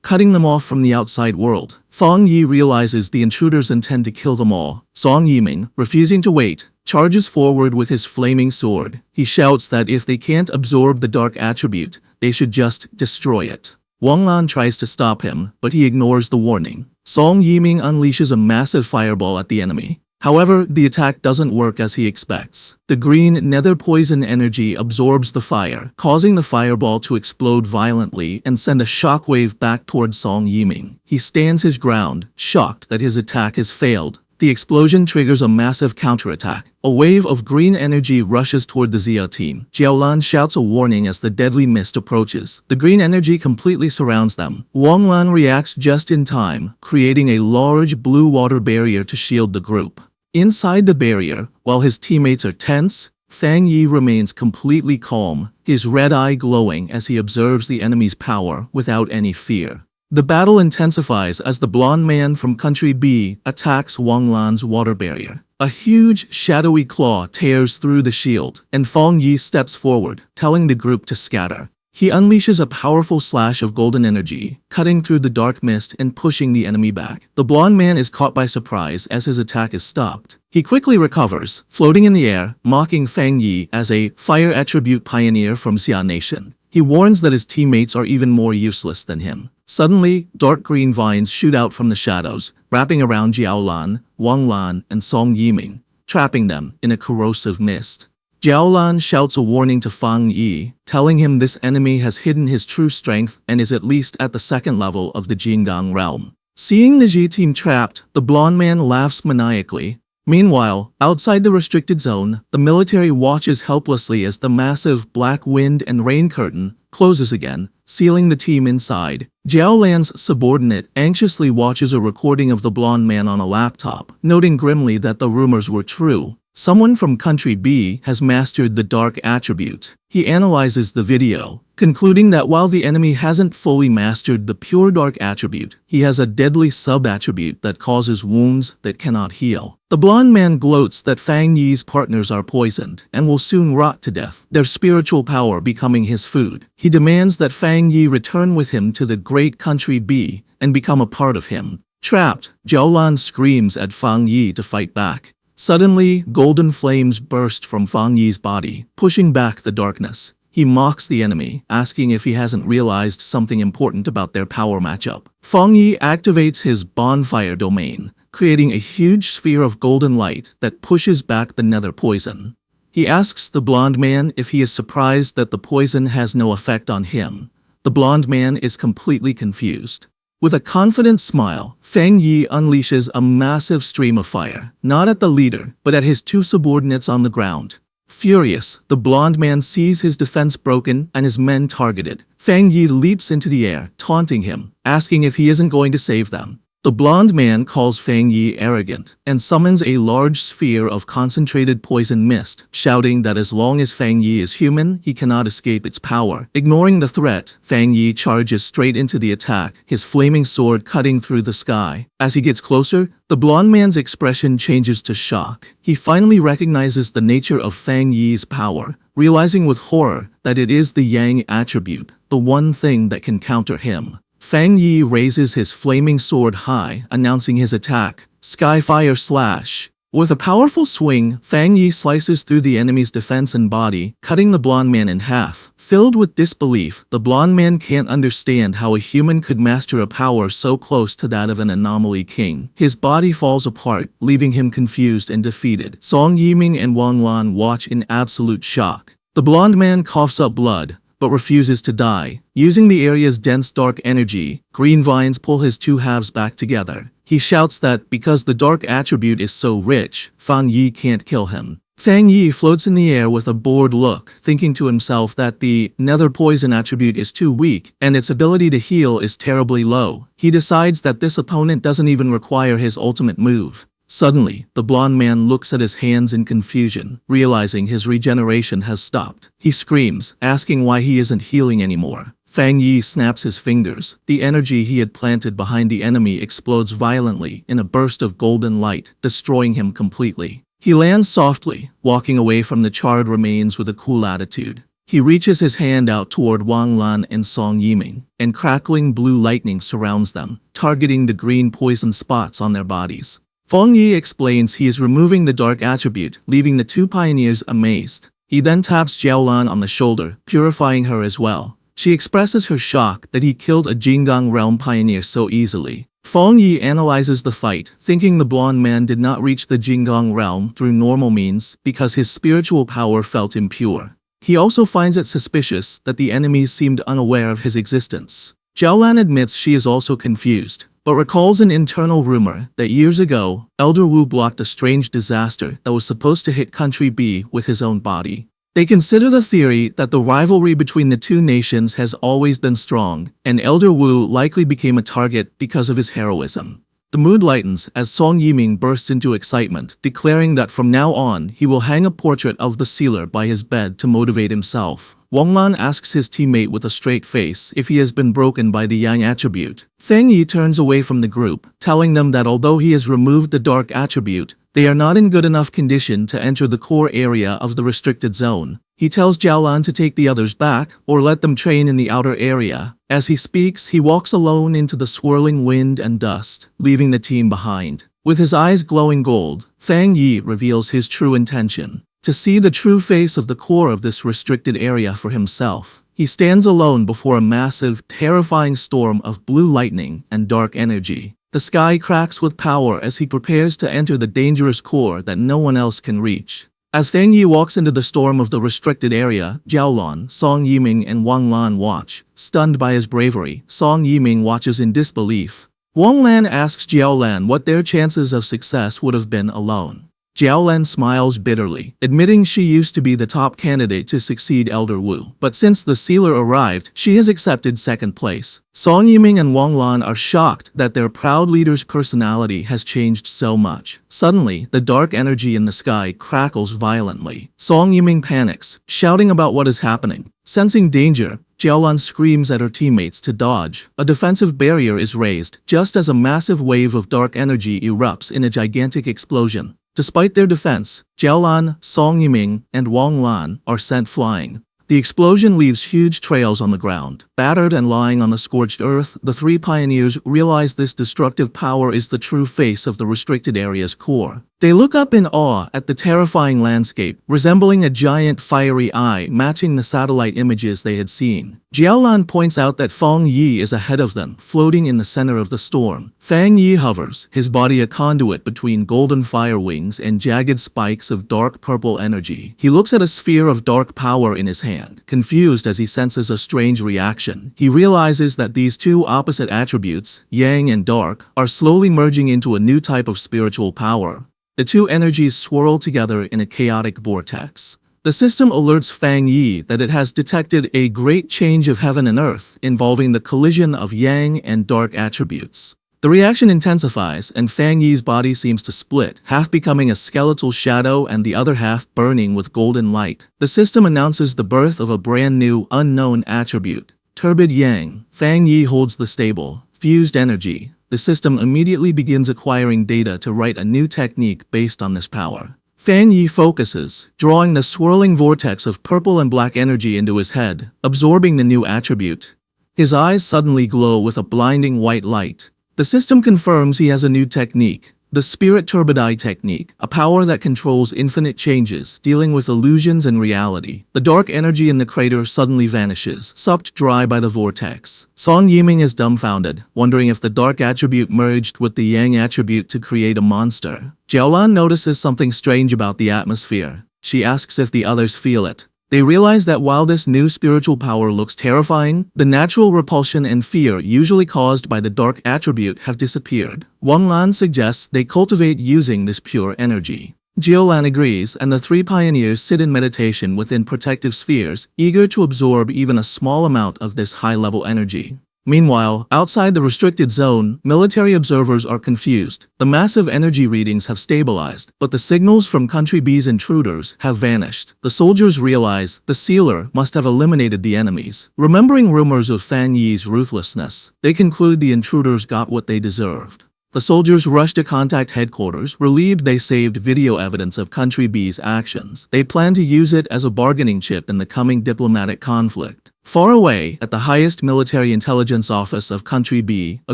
cutting them off from the outside world. Feng Yi realizes the intruders intend to kill them all. Song Yiming, refusing to wait, charges forward with his flaming sword. He shouts that if they can't absorb the dark attribute, they should just destroy it. Wang Lan tries to stop him, but he ignores the warning. Song Yiming unleashes a massive fireball at the enemy. However, the attack doesn't work as he expects. The green nether poison energy absorbs the fire, causing the fireball to explode violently and send a shockwave back towards Song Yiming. He stands his ground, shocked that his attack has failed. The explosion triggers a massive counterattack. A wave of green energy rushes toward the Xia team. Jiaolan shouts a warning as the deadly mist approaches. The green energy completely surrounds them. Wang Lan reacts just in time, creating a large blue water barrier to shield the group. Inside the barrier, while his teammates are tense, Fang Yi remains completely calm, his red eye glowing as he observes the enemy's power without any fear. The battle intensifies as the blonde man from Country B attacks Wang Lan's water barrier. A huge, shadowy claw tears through the shield, and Fang Yi steps forward, telling the group to scatter. He unleashes a powerful slash of golden energy, cutting through the dark mist and pushing the enemy back. The blonde man is caught by surprise as his attack is stopped. He quickly recovers, floating in the air, mocking Fang Yi as a fire attribute pioneer from Xia Nation. He warns that his teammates are even more useless than him. Suddenly, dark green vines shoot out from the shadows, wrapping around Jiaolan, Wang Lan, and Song Yiming, trapping them in a corrosive mist. Jiaolan shouts a warning to Fang Yi, telling him this enemy has hidden his true strength and is at least at the second level of the Jingdang realm. Seeing the Ji team trapped, the blonde man laughs maniacally. Meanwhile, outside the restricted zone, the military watches helplessly as the massive black wind and rain curtain closes again, sealing the team inside. Jiaolan's subordinate anxiously watches a recording of the blonde man on a laptop, noting grimly that the rumors were true. Someone from Country B has mastered the dark attribute. He analyzes the video, concluding that while the enemy hasn't fully mastered the pure dark attribute, he has a deadly sub-attribute that causes wounds that cannot heal. The blonde man gloats that Fang Yi's partners are poisoned and will soon rot to death, their spiritual power becoming his food. He demands that Fang Yi return with him to the great Country B and become a part of him. Trapped, Jiaolan screams at Fang Yi to fight back. Suddenly, golden flames burst from Fang Yi's body, pushing back the darkness. He mocks the enemy, asking if he hasn't realized something important about their power matchup. Fang Yi activates his bonfire domain, creating a huge sphere of golden light that pushes back the nether poison. He asks the blonde man if he is surprised that the poison has no effect on him. The blonde man is completely confused. With a confident smile, Fang Yi unleashes a massive stream of fire, not at the leader, but at his two subordinates on the ground. Furious, the blonde man sees his defense broken and his men targeted. Fang Yi leaps into the air, taunting him, asking if he isn't going to save them. The blonde man calls Fang Yi arrogant and summons a large sphere of concentrated poison mist, shouting that as long as Fang Yi is human, he cannot escape its power. Ignoring the threat, Fang Yi charges straight into the attack, his flaming sword cutting through the sky. As he gets closer, the blonde man's expression changes to shock. He finally recognizes the nature of Fang Yi's power, realizing with horror that it is the Yang attribute, the one thing that can counter him. Fang Yi raises his flaming sword high, announcing his attack, Skyfire Slash. With a powerful swing, Fang Yi slices through the enemy's defense and body, cutting the blonde man in half. Filled with disbelief, the blonde man can't understand how a human could master a power so close to that of an anomaly king. His body falls apart, leaving him confused and defeated. Song Yiming and Wang Lan watch in absolute shock. The blonde man coughs up blood, but refuses to die. Using the area's dense dark energy, green vines pull his two halves back together. He shouts that because the dark attribute is so rich, Fang Yi can't kill him. Fang Yi floats in the air with a bored look, thinking to himself that the nether poison attribute is too weak, and its ability to heal is terribly low. He decides that this opponent doesn't even require his ultimate move. Suddenly, the blonde man looks at his hands in confusion, realizing his regeneration has stopped. He screams, asking why he isn't healing anymore. Fang Yi snaps his fingers. The energy he had planted behind the enemy explodes violently in a burst of golden light, destroying him completely. He lands softly, walking away from the charred remains with a cool attitude. He reaches his hand out toward Wang Lan and Song Yiming, and crackling blue lightning surrounds them, targeting the green poison spots on their bodies. Fang Yi explains he is removing the dark attribute, leaving the two pioneers amazed. He then taps Jiaolan on the shoulder, purifying her as well. She expresses her shock that he killed a Jingdang realm pioneer so easily. Feng Yi analyzes the fight, thinking the blonde man did not reach the Jinggang realm through normal means because his spiritual power felt impure. He also finds it suspicious that the enemies seemed unaware of his existence. Jiaolan admits she is also confused, but recalls an internal rumor that years ago, Elder Wu blocked a strange disaster that was supposed to hit Country B with his own body. They consider the theory that the rivalry between the two nations has always been strong, and Elder Wu likely became a target because of his heroism. The mood lightens as Song Yiming bursts into excitement, declaring that from now on he will hang a portrait of the sealer by his bed to motivate himself. Wang Lan asks his teammate with a straight face if he has been broken by the Yang attribute. Feng Yi turns away from the group, telling them that although he has removed the dark attribute, they are not in good enough condition to enter the core area of the restricted zone. He tells Jiaolan to take the others back or let them train in the outer area. As he speaks, he walks alone into the swirling wind and dust, leaving the team behind. With his eyes glowing gold, Feng Yi reveals his true intention: to see the true face of the core of this restricted area for himself. He stands alone before a massive, terrifying storm of blue lightning and dark energy. The sky cracks with power as he prepares to enter the dangerous core that no one else can reach. As Feng Yi walks into the storm of the restricted area, Jiaolan, Song Yiming and Wang Lan watch. Stunned by his bravery, Song Yiming watches in disbelief. Wang Lan asks Jiaolan what their chances of success would have been alone. Jiaolan smiles bitterly, admitting she used to be the top candidate to succeed Elder Wu, but since the sealer arrived, she has accepted second place. Song Yiming and Wang Lan are shocked that their proud leader's personality has changed so much. Suddenly, the dark energy in the sky crackles violently. Song Yiming panics, shouting about what is happening. Sensing danger, Jiaolan screams at her teammates to dodge. A defensive barrier is raised, just as a massive wave of dark energy erupts in a gigantic explosion. Despite their defense, Jiaolan, Song Yiming, and Wang Lan are sent flying. The explosion leaves huge trails on the ground. Battered and lying on the scorched earth, the three pioneers realize this destructive power is the true face of the restricted area's core. They look up in awe at the terrifying landscape, resembling a giant fiery eye matching the satellite images they had seen. Jiaolan points out that Feng Yi is ahead of them, floating in the center of the storm. Feng Yi hovers, his body a conduit between golden fire wings and jagged spikes of dark purple energy. He looks at a sphere of dark power in his hand, confused as he senses a strange reaction. He realizes that these two opposite attributes, yang and dark, are slowly merging into a new type of spiritual power. The two energies swirl together in a chaotic vortex. The system alerts Feng Yi that it has detected a great change of heaven and earth involving the collision of yang and dark attributes. The reaction intensifies and Feng Yi's body seems to split, half becoming a skeletal shadow and the other half burning with golden light. The system announces the birth of a brand new, unknown attribute, turbid yang. Feng Yi holds the stable, fused energy. The system immediately begins acquiring data to write a new technique based on this power. Feng Yi focuses, drawing the swirling vortex of purple and black energy into his head, absorbing the new attribute. His eyes suddenly glow with a blinding white light. The system confirms he has a new technique, the Spirit Turbid Eye technique, a power that controls infinite changes, dealing with illusions and reality. The dark energy in the crater suddenly vanishes, sucked dry by the vortex. Song Yiming is dumbfounded, wondering if the dark attribute merged with the yang attribute to create a monster. Jiaolan notices something strange about the atmosphere. She asks if the others feel it. They realize that while this new spiritual power looks terrifying, the natural repulsion and fear usually caused by the dark attribute have disappeared. Wang Lan suggests they cultivate using this pure energy. Jiaolan agrees, and the three pioneers sit in meditation within protective spheres, eager to absorb even a small amount of this high-level energy. Meanwhile, outside the restricted zone, military observers are confused. The massive energy readings have stabilized, but the signals from Country B's intruders have vanished. The soldiers realize the sealer must have eliminated the enemies. Remembering rumors of Feng Yi's ruthlessness, they conclude the intruders got what they deserved. The soldiers rush to contact headquarters, relieved they saved video evidence of Country B's actions. They plan to use it as a bargaining chip in the coming diplomatic conflict. Far away, at the highest military intelligence office of Country B, a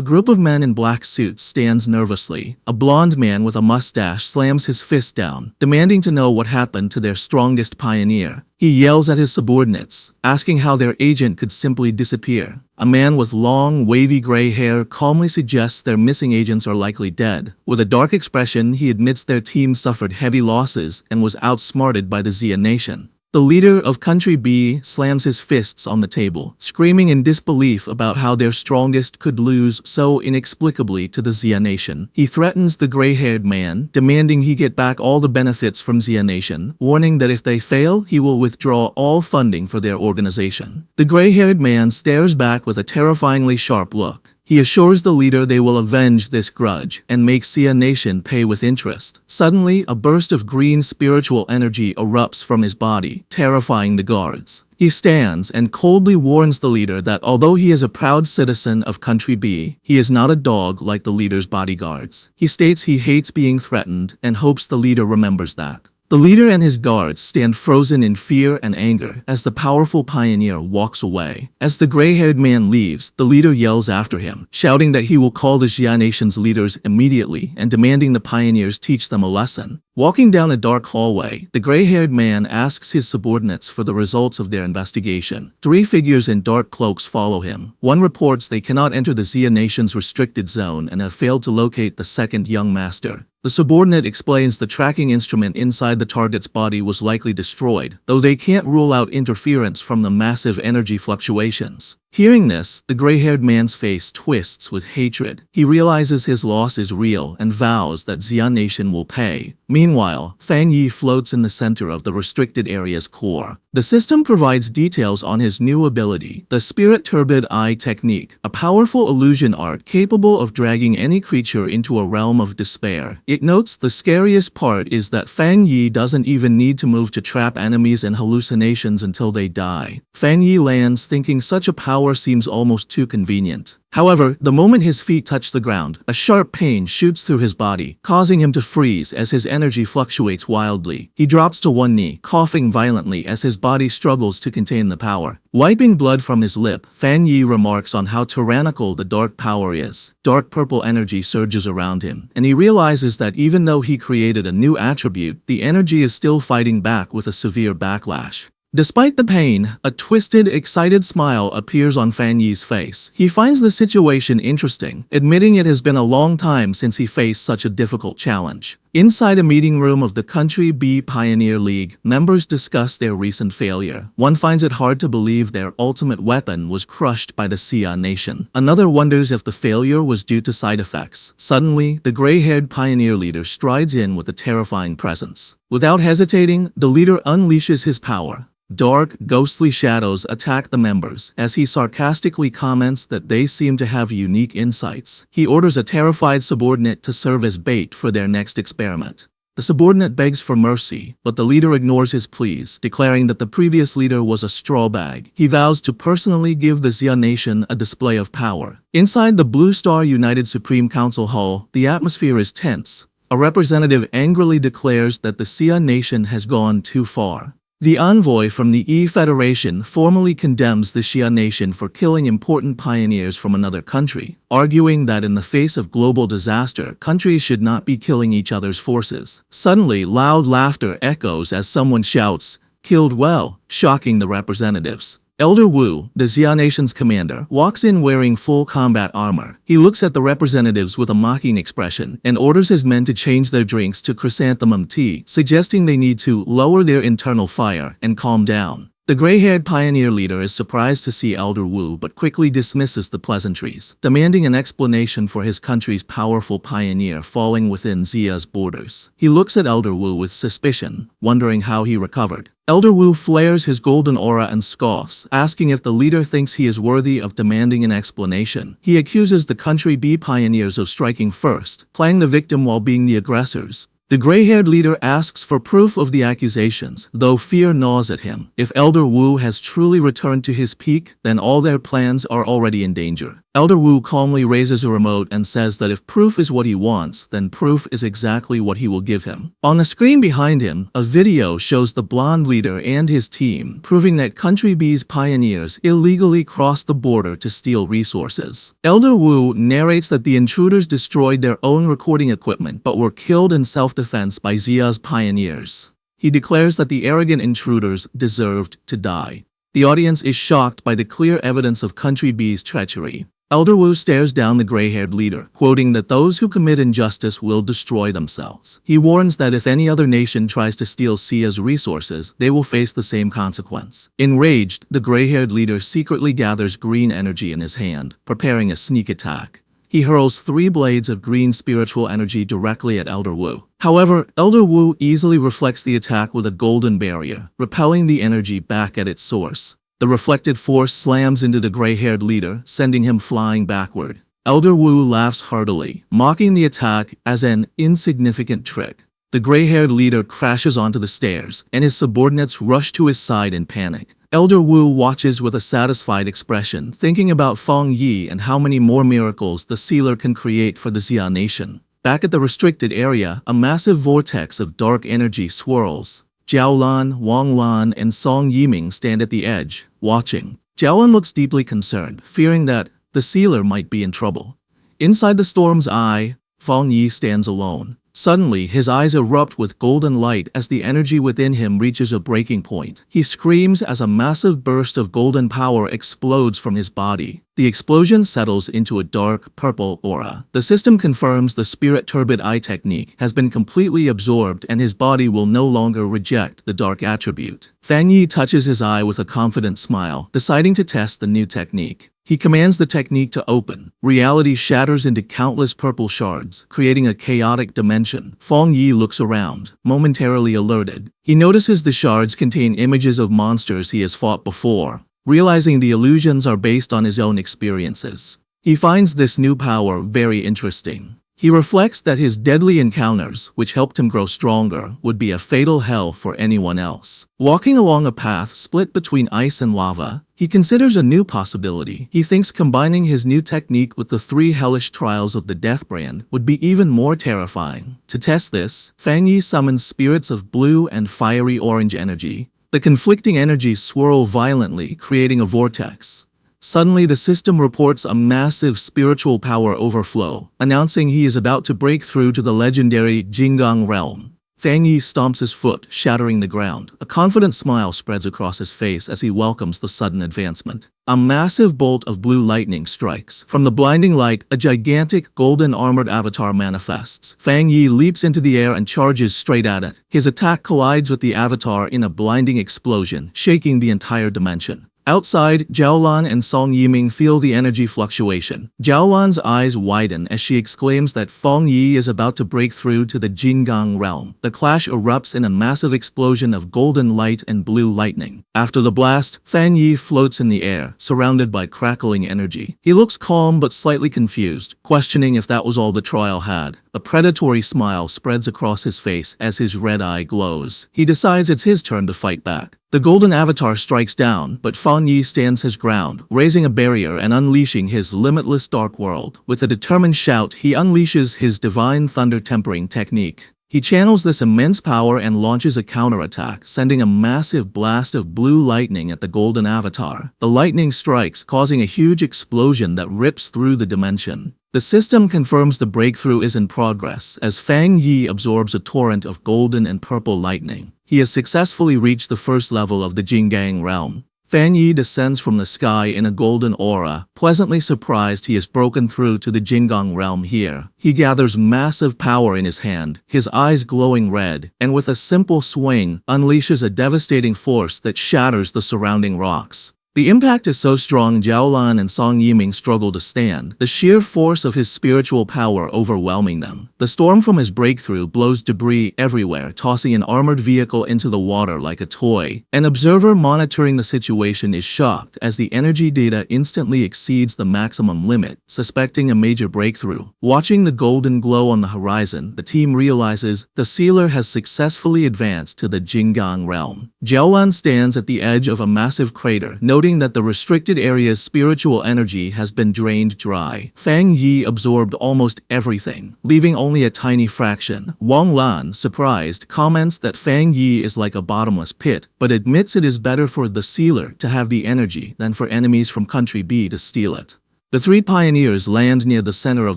group of men in black suits stands nervously. A blond man with a mustache slams his fist down, demanding to know what happened to their strongest pioneer. He yells at his subordinates, asking how their agent could simply disappear. A man with long, wavy gray hair calmly suggests their missing agents are likely dead. With a dark expression, he admits their team suffered heavy losses and was outsmarted by the Xia Nation. The leader of Country B slams his fists on the table, screaming in disbelief about how their strongest could lose so inexplicably to the Xia Nation. He threatens the gray-haired man, demanding he get back all the benefits from Xia Nation, warning that if they fail, he will withdraw all funding for their organization. The gray-haired man stares back with a terrifyingly sharp look. He assures the leader they will avenge this grudge and make Xia Nation pay with interest. Suddenly, a burst of green spiritual energy erupts from his body, terrifying the guards. He stands and coldly warns the leader that although he is a proud citizen of Country B, he is not a dog like the leader's bodyguards. He states he hates being threatened and hopes the leader remembers that. The leader and his guards stand frozen in fear and anger as the powerful pioneer walks away. As the gray-haired man leaves, the leader yells after him, shouting that he will call the Xia Nation's leaders immediately and demanding the pioneers teach them a lesson. Walking down a dark hallway, the gray-haired man asks his subordinates for the results of their investigation. 3 figures in dark cloaks follow him. One reports they cannot enter the Xia Nation's restricted zone and have failed to locate the second young master. The subordinate explains the tracking instrument inside the target's body was likely destroyed, though they can't rule out interference from the massive energy fluctuations. Hearing this, the gray-haired man's face twists with hatred. He realizes his loss is real and vows that Xia Nation will pay. Meanwhile, Fang Yi floats in the center of the restricted area's core. The system provides details on his new ability, the Spirit Turbid Eye technique, a powerful illusion art capable of dragging any creature into a realm of despair. It notes the scariest part is that Fang Yi doesn't even need to move to trap enemies and hallucinations until they die. Fang Yi lands thinking such a power seems almost too convenient. However, the moment his feet touch the ground, a sharp pain shoots through his body, causing him to freeze as his energy fluctuates wildly. He drops to one knee, coughing violently as his body struggles to contain the power. Wiping blood from his lip, Fang Yi remarks on how tyrannical the dark power is. Dark purple energy surges around him, and he realizes that even though he created a new attribute, the energy is still fighting back with a severe backlash. Despite the pain, a twisted, excited smile appears on Fang Yi's face. He finds the situation interesting, admitting it has been a long time since he faced such a difficult challenge. Inside a meeting room of the Country B Pioneer League, members discuss their recent failure. One finds it hard to believe their ultimate weapon was crushed by the Xia Nation. Another wonders if the failure was due to side effects. Suddenly, the gray-haired pioneer leader strides in with a terrifying presence. Without hesitating, the leader unleashes his power. Dark, ghostly shadows attack the members as he sarcastically comments that they seem to have unique insights. He orders a terrified subordinate to serve as bait for their next experiment. The subordinate begs for mercy, but the leader ignores his pleas, declaring that the previous leader was a straw bag. He vows to personally give the Xia Nation a display of power. Inside the Blue Star United Supreme Council Hall, the atmosphere is tense. A representative angrily declares that the Xia Nation has gone too far. The envoy from the E-Federation formally condemns the Xia Nation for killing important pioneers from another country, arguing that in the face of global disaster, countries should not be killing each other's forces. Suddenly, loud laughter echoes as someone shouts, "Killed well," shocking the representatives. Elder Wu, the Xia Nation's commander, walks in wearing full combat armor. He looks at the representatives with a mocking expression and orders his men to change their drinks to chrysanthemum tea, suggesting they need to lower their internal fire and calm down. The gray-haired pioneer leader is surprised to see Elder Wu but quickly dismisses the pleasantries, demanding an explanation for his country's powerful pioneer falling within Xia's borders. He looks at Elder Wu with suspicion, wondering how he recovered. Elder Wu flares his golden aura and scoffs, asking if the leader thinks he is worthy of demanding an explanation. He accuses the Country B pioneers of striking first, playing the victim while being the aggressors. The gray-haired leader asks for proof of the accusations, though fear gnaws at him. If Elder Wu has truly returned to his peak, then all their plans are already in danger. Elder Wu calmly raises a remote and says that if proof is what he wants, then proof is exactly what he will give him. On the screen behind him, a video shows the blonde leader and his team, proving that Country B's pioneers illegally crossed the border to steal resources. Elder Wu narrates that the intruders destroyed their own recording equipment but were killed in self-defense by Xia's pioneers. He declares that the arrogant intruders deserved to die. The audience is shocked by the clear evidence of Country B's treachery. Elder Wu stares down the gray-haired leader, quoting that those who commit injustice will destroy themselves. He warns that if any other nation tries to steal Xia's resources, they will face the same consequence. Enraged, the gray-haired leader secretly gathers green energy in his hand, preparing a sneak attack. He hurls 3 blades of green spiritual energy directly at Elder Wu. However, Elder Wu easily reflects the attack with a golden barrier, repelling the energy back at its source. The reflected force slams into the gray-haired leader, sending him flying backward. Elder Wu laughs heartily, mocking the attack as an insignificant trick. The gray-haired leader crashes onto the stairs, and his subordinates rush to his side in panic. Elder Wu watches with a satisfied expression, thinking about Feng Yi and how many more miracles the sealer can create for the Xia nation. Back at the restricted area, a massive vortex of dark energy swirls. Jiaolan, Wang Lan, and Song Yiming stand at the edge, watching. Jiaolan looks deeply concerned, fearing that the sealer might be in trouble. Inside the storm's eye, Feng Yi stands alone. Suddenly, his eyes erupt with golden light as the energy within him reaches a breaking point. He screams as a massive burst of golden power explodes from his body. The explosion settles into a dark, purple aura. The system confirms the Spirit Turbid Eye technique has been completely absorbed and his body will no longer reject the dark attribute. Feng Yi touches his eye with a confident smile, deciding to test the new technique. He commands the technique to open. Reality shatters into countless purple shards, creating a chaotic dimension. Feng Yi looks around, momentarily alerted. He notices the shards contain images of monsters he has fought before, realizing the illusions are based on his own experiences. He finds this new power very interesting. He reflects that his deadly encounters, which helped him grow stronger, would be a fatal hell for anyone else. Walking along a path split between ice and lava, he considers a new possibility. He thinks combining his new technique with the 3 hellish trials of the Death Brand would be even more terrifying. To test this, Feng Yi summons spirits of blue and fiery orange energy. The conflicting energies swirl violently, creating a vortex. Suddenly, the system reports a massive spiritual power overflow, announcing he is about to break through to the legendary Jinggang realm. Feng Yi stomps his foot, shattering the ground. A confident smile spreads across his face as he welcomes the sudden advancement. A massive bolt of blue lightning strikes. From the blinding light, a gigantic golden armored avatar manifests. Feng Yi leaps into the air and charges straight at it. His attack collides with the avatar in a blinding explosion, shaking the entire dimension. Outside, Jiaolan and Song Yiming feel the energy fluctuation. Jiaolan's eyes widen as she exclaims that Feng Yi is about to break through to the Jinggang realm. The clash erupts in a massive explosion of golden light and blue lightning. After the blast, Feng Yi floats in the air, surrounded by crackling energy. He looks calm but slightly confused, questioning if that was all the trial had. A predatory smile spreads across his face as his red eye glows. He decides it's his turn to fight back. The golden avatar strikes down, but Feng Yi stands his ground, raising a barrier and unleashing his limitless dark world. With a determined shout, he unleashes his divine thunder tempering technique. He channels this immense power and launches a counterattack, sending a massive blast of blue lightning at the golden avatar. The lightning strikes, causing a huge explosion that rips through the dimension. The system confirms the breakthrough is in progress as Feng Yi absorbs a torrent of golden and purple lightning. He has successfully reached the first level of the Jinggang realm. Feng Yi descends from the sky in a golden aura, pleasantly surprised he has broken through to the Jinggang realm here. He gathers massive power in his hand, his eyes glowing red, and with a simple swing, unleashes a devastating force that shatters the surrounding rocks. The impact is so strong Jiaolan and Song Yiming struggle to stand, the sheer force of his spiritual power overwhelming them. The storm from his breakthrough blows debris everywhere, tossing an armored vehicle into the water like a toy. An observer monitoring the situation is shocked as the energy data instantly exceeds the maximum limit, suspecting a major breakthrough. Watching the golden glow on the horizon, the team realizes the sealer has successfully advanced to the Jinggang realm. Jiaolan stands at the edge of a massive crater, noting noting that the restricted area's spiritual energy has been drained dry. Fang Yi absorbed almost everything, leaving only a tiny fraction. Wang Lan, surprised, comments that Fang Yi is like a bottomless pit, but admits it is better for the sealer to have the energy than for enemies from Country B to steal it. The three pioneers land near the center of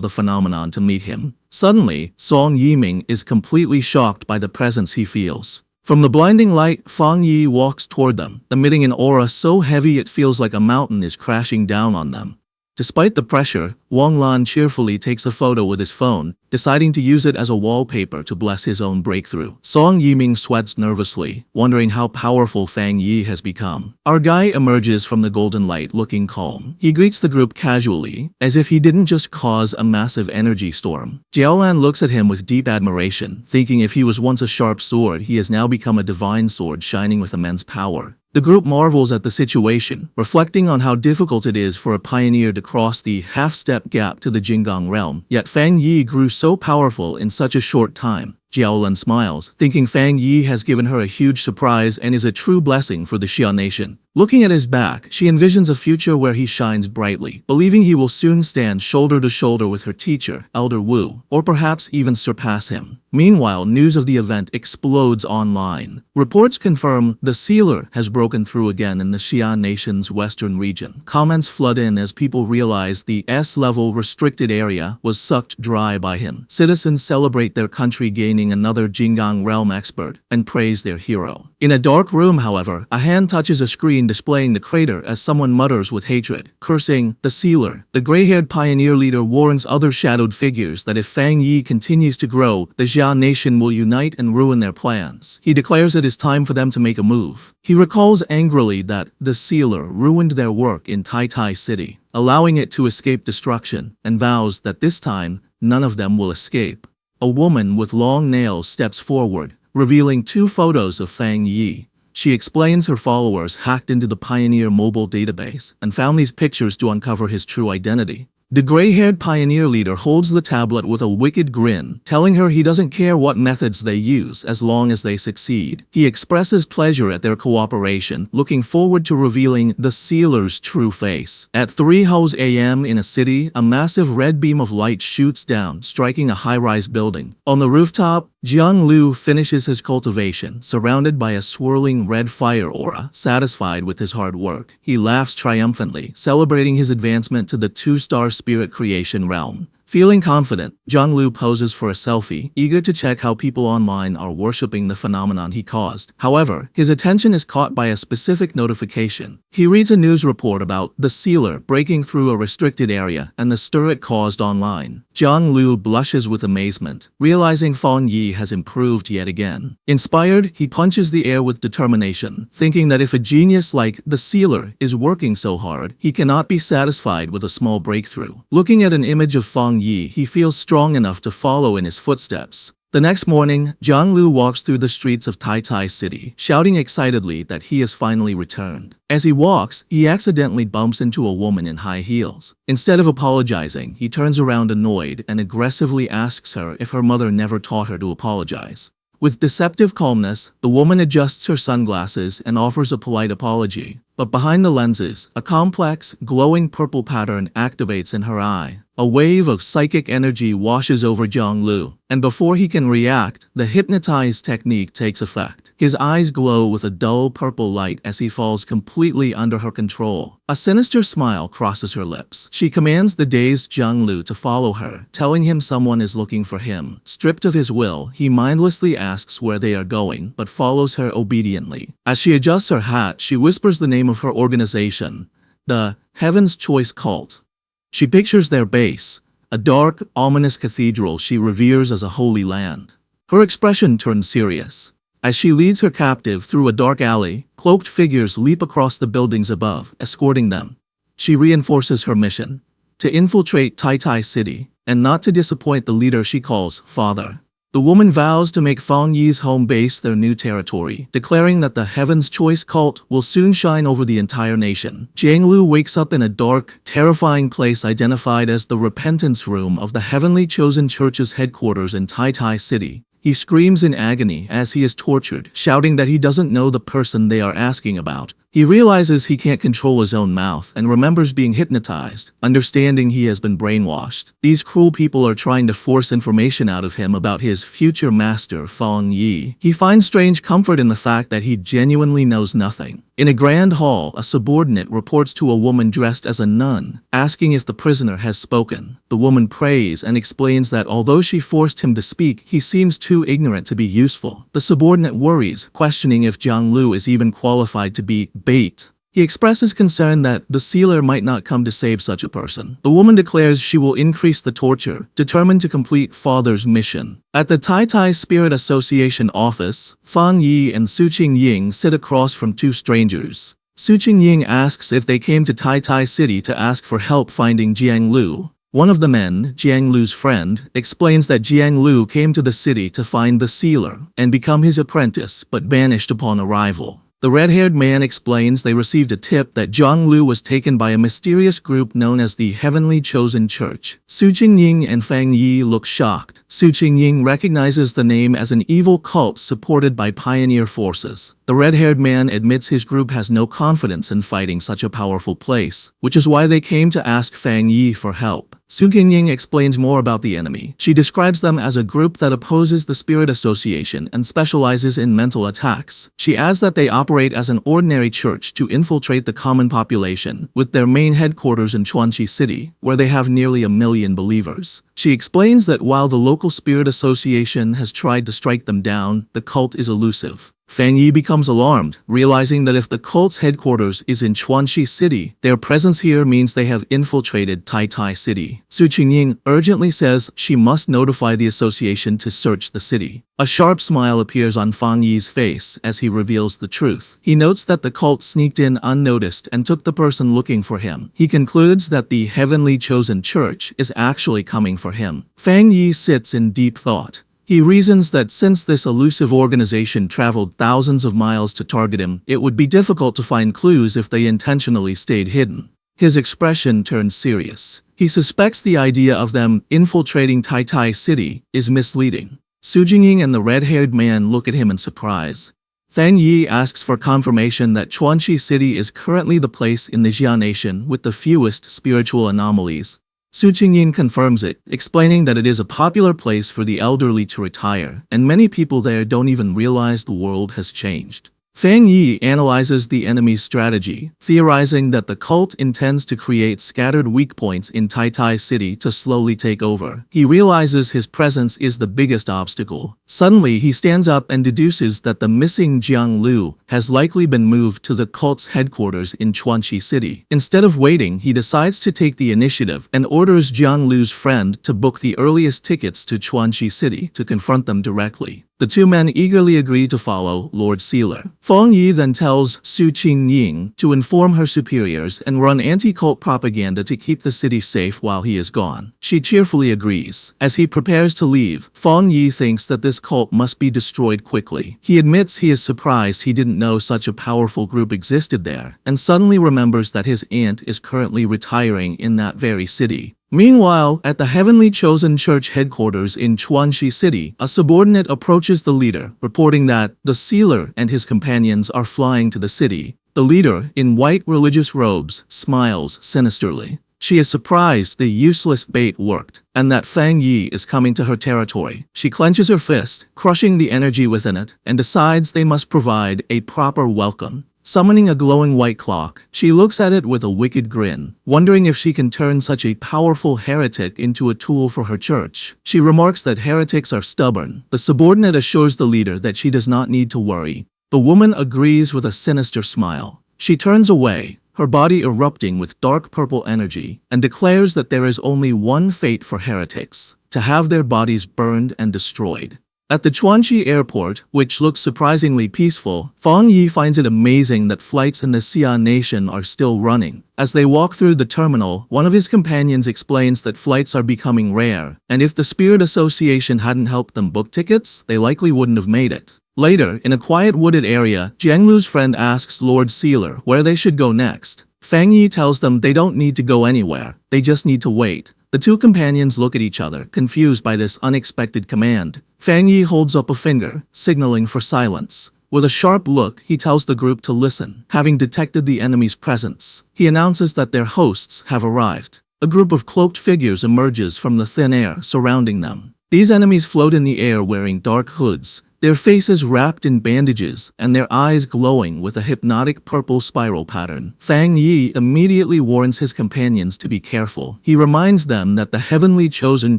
the phenomenon to meet him. Suddenly, Song Yiming is completely shocked by the presence he feels. From the blinding light, Fang Yi walks toward them, emitting an aura so heavy it feels like a mountain is crashing down on them. Despite the pressure, Wang Lan cheerfully takes a photo with his phone, deciding to use it as a wallpaper to bless his own breakthrough. Song Yiming sweats nervously, wondering how powerful Fang Yi has become. Our guy emerges from the golden light looking calm. He greets the group casually, as if he didn't just cause a massive energy storm. Jiaolan looks at him with deep admiration, thinking if he was once a sharp sword, he has now become a divine sword shining with immense power. The group marvels at the situation, reflecting on how difficult it is for a pioneer to cross the half-step gap to the Jinggang realm. Yet Fang Yi grew so powerful in such a short time. Jiaolan smiles, thinking Fang Yi has given her a huge surprise and is a true blessing for the Xia nation. Looking at his back, she envisions a future where he shines brightly, believing he will soon stand shoulder to shoulder with her teacher, Elder Wu, or perhaps even surpass him. Meanwhile, news of the event explodes online. Reports confirm the sealer has broken through again in the Xia nation's western region. Comments flood in as people realize the S-level restricted area was sucked dry by him. Citizens celebrate their country gaining another Jinggang realm expert and praise their hero. In a dark room, however, a hand touches a screen displaying the crater as someone mutters with hatred, cursing the sealer. The gray-haired pioneer leader warns other shadowed figures that if Fang Yi continues to grow, the Xia nation will unite and ruin their plans. He declares it is time for them to make a move. He recalls angrily that the sealer ruined their work in Tai Tai City, allowing it to escape destruction, and vows that this time, none of them will escape. A woman with long nails steps forward, revealing two photos of Fang Yi. She explains her followers hacked into the Pioneer mobile database and found these pictures to uncover his true identity. The gray-haired pioneer leader holds the tablet with a wicked grin, telling her he doesn't care what methods they use as long as they succeed. He expresses pleasure at their cooperation, looking forward to revealing the sealer's true face. At 3 a.m. in a city, a massive red beam of light shoots down, striking a high-rise building. On the rooftop, Jiang Lu finishes his cultivation, surrounded by a swirling red fire aura. Satisfied with his hard work, he laughs triumphantly, celebrating his advancement to the 2-star spirit creation realm. Feeling confident, Jiang Lu poses for a selfie, eager to check how people online are worshipping the phenomenon he caused. However, his attention is caught by a specific notification. He reads a news report about the sealer breaking through a restricted area and the stir it caused online. Jiang Lu blushes with amazement, realizing Fang Yi has improved yet again. Inspired, he punches the air with determination, thinking that if a genius like the sealer is working so hard, he cannot be satisfied with a small breakthrough. Looking at an image of Fang Yi, he feels strong enough to follow in his footsteps. The next morning, Jiang Lu walks through the streets of Tai Tai City, shouting excitedly that he has finally returned. As he walks, he accidentally bumps into a woman in high heels. Instead of apologizing, he turns around annoyed and aggressively asks her if her mother never taught her to apologize. With deceptive calmness, the woman adjusts her sunglasses and offers a polite apology. But behind the lenses, a complex, glowing purple pattern activates in her eye. A wave of psychic energy washes over Jiang Lu, and before he can react, the hypnotize technique takes effect. His eyes glow with a dull purple light as he falls completely under her control. A sinister smile crosses her lips. She commands the dazed Jiang Lu to follow her, telling him someone is looking for him. Stripped of his will, he mindlessly asks where they are going, but follows her obediently. As she adjusts her hat, she whispers the name of her organization, the Heaven's Choice Cult. She pictures their base, a dark, ominous cathedral she reveres as a holy land. Her expression turns serious. As she leads her captive through a dark alley, cloaked figures leap across the buildings above, escorting them. She reinforces her mission, to infiltrate Tai Tai City, and not to disappoint the leader she calls Father. The woman vows to make Fang Yi's home base their new territory, declaring that the Heaven's Choice cult will soon shine over the entire nation. Jiang Lu wakes up in a dark, terrifying place identified as the Repentance Room of the Heavenly Chosen Church's headquarters in Tai Tai City. He He screams in agony as he is tortured, shouting that he doesn't know the person they are asking about. He realizes he can't control his own mouth and remembers being hypnotized, understanding he has been brainwashed. These cruel people are trying to force information out of him about his future master, Feng Yi. He finds strange comfort in the fact that he genuinely knows nothing. In a grand hall, a subordinate reports to a woman dressed as a nun, asking if the prisoner has spoken. The woman prays and explains that although she forced him to speak, he seems too ignorant to be useful. The subordinate worries, questioning if Jiang Lu is even qualified to be bait. He expresses concern that the sealer might not come to save such a person. The woman declares she will increase the torture, determined to complete father's mission. At the Tai Tai Spirit Association office, Fang Yi and Su Qingying sit across from two strangers. Su Qingying asks if they came to Tai Tai City to ask for help finding Jiang Lu. One of the men, Jiang Lu's friend, explains that Jiang Lu came to the city to find the sealer and become his apprentice, but vanished upon arrival. The red-haired man explains they received a tip that Jiang Lu was taken by a mysterious group known as the Heavenly Chosen Church. Su Qingying and Fang Yi look shocked. Su Qingying recognizes the name as an evil cult supported by pioneer forces. The red-haired man admits his group has no confidence in fighting such a powerful place, which is why they came to ask Fang Yi for help. Su Qingying explains more about the enemy. She describes them as a group that opposes the Spirit Association and specializes in mental attacks. She adds that they operate as an ordinary church to infiltrate the common population, with their main headquarters in Chuanxi City, where they have nearly 1 million believers. She explains that while the local Spirit Association has tried to strike them down, the cult is elusive. Fang Yi becomes alarmed, realizing that if the cult's headquarters is in Chuanxi City, their presence here means they have infiltrated Tai Tai City. Su Qingying urgently says she must notify the association to search the city. A sharp smile appears on Fang Yi's face as he reveals the truth. He notes that the cult sneaked in unnoticed and took the person looking for him. He concludes that the Heavenly Chosen Church is actually coming for him. Fang Yi sits in deep thought. He reasons that since this elusive organization traveled thousands of miles to target him, it would be difficult to find clues if they intentionally stayed hidden. His expression turns serious. He suspects the idea of them infiltrating Tai Tai City is misleading. Su Qingying and the red-haired man look at him in surprise. Fang Yi asks for confirmation that Chuanxi City is currently the place in the Jia Nation with the fewest spiritual anomalies. Su Qingying confirms it, explaining that it is a popular place for the elderly to retire, and many people there don't even realize the world has changed. Fang Yi analyzes the enemy's strategy, theorizing that the cult intends to create scattered weak points in Tai Tai City to slowly take over. He realizes his presence is the biggest obstacle. Suddenly, he stands up and deduces that the missing Jiang Lu has likely been moved to the cult's headquarters in Chuanxi City. Instead of waiting, he decides to take the initiative and orders Jiang Lu's friend to book the earliest tickets to Chuanxi City to confront them directly. The two men eagerly agree to follow Lord Sealer. Fang Yi then tells Su Qingying to inform her superiors and run anti-cult propaganda to keep the city safe while he is gone. She cheerfully agrees. As he prepares to leave, Fang Yi thinks that this cult must be destroyed quickly. He admits he is surprised he didn't know such a powerful group existed there, and suddenly remembers that his aunt is currently retiring in that very city. Meanwhile, at the Heavenly Chosen Church headquarters in Chuanxi City, a subordinate approaches the leader, reporting that the sealer and his companions are flying to the city. The leader, in white religious robes, smiles sinisterly. She is surprised the useless bait worked, and that Fang Yi is coming to her territory. She clenches her fist, crushing the energy within it, and decides they must provide a proper welcome. Summoning a glowing white clock, she looks at it with a wicked grin, wondering if she can turn such a powerful heretic into a tool for her church. She remarks that heretics are stubborn. The subordinate assures the leader that she does not need to worry. The woman agrees with a sinister smile. She turns away, her body erupting with dark purple energy, and declares that there is only one fate for heretics: to have their bodies burned and destroyed. At the Chuanxi airport, which looks surprisingly peaceful, Fang Yi finds it amazing that flights in the Xia Nation are still running. As they walk through the terminal, one of his companions explains that flights are becoming rare, and if the Spirit Association hadn't helped them book tickets, they likely wouldn't have made it. Later, in a quiet wooded area, Jiang Lu's friend asks Lord Sealer where they should go next. Fang Yi tells them they don't need to go anywhere, they just need to wait. The two companions look at each other, confused by this unexpected command. Fang Yi holds up a finger, signaling for silence. With a sharp look, he tells the group to listen. Having detected the enemy's presence, he announces that their hosts have arrived. A group of cloaked figures emerges from the thin air surrounding them. These enemies float in the air wearing dark hoods, their faces wrapped in bandages and their eyes glowing with a hypnotic purple spiral pattern. Fang Yi immediately warns his companions to be careful. He reminds them that the Heavenly Chosen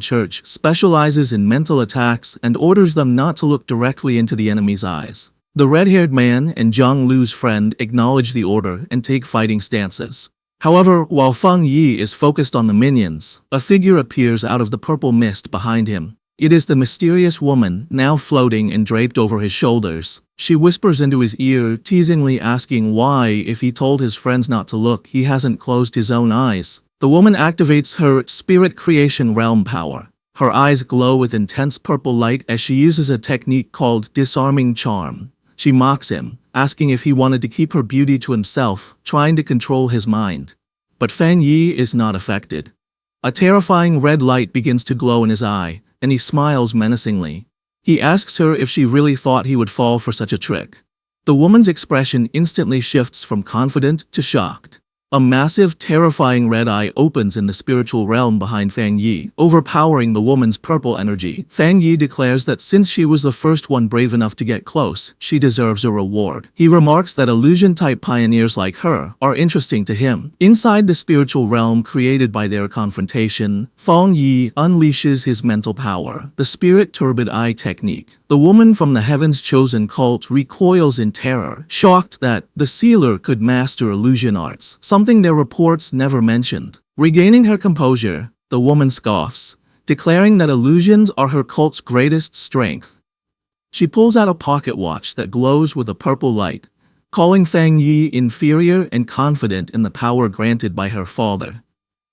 Church specializes in mental attacks and orders them not to look directly into the enemy's eyes. The red-haired man and Zhang Lu's friend acknowledge the order and take fighting stances. However, while Fang Yi is focused on the minions, a figure appears out of the purple mist behind him. It is the mysterious woman, now floating and draped over his shoulders. She whispers into his ear, teasingly asking why, if he told his friends not to look, he hasn't closed his own eyes. The woman activates her spirit creation realm power. Her eyes glow with intense purple light as she uses a technique called disarming charm. She mocks him, asking if he wanted to keep her beauty to himself, trying to control his mind. But Fang Yi is not affected. A terrifying red light begins to glow in his eye, and he smiles menacingly. He asks her if she really thought he would fall for such a trick. The woman's expression instantly shifts from confident to shocked. A massive, terrifying red eye opens in the spiritual realm behind Fang Yi, overpowering the woman's purple energy. Fang Yi declares that since she was the first one brave enough to get close, she deserves a reward. He remarks that illusion-type pioneers like her are interesting to him. Inside the spiritual realm created by their confrontation, Fang Yi unleashes his mental power, the Spirit Turbid Eye technique. The woman from the Heaven's Chosen cult recoils in terror, shocked that the sealer could master illusion arts, something their reports never mentioned. Regaining her composure, the woman scoffs, declaring that illusions are her cult's greatest strength. She pulls out a pocket watch that glows with a purple light, calling Fang Yi inferior and confident in the power granted by her father.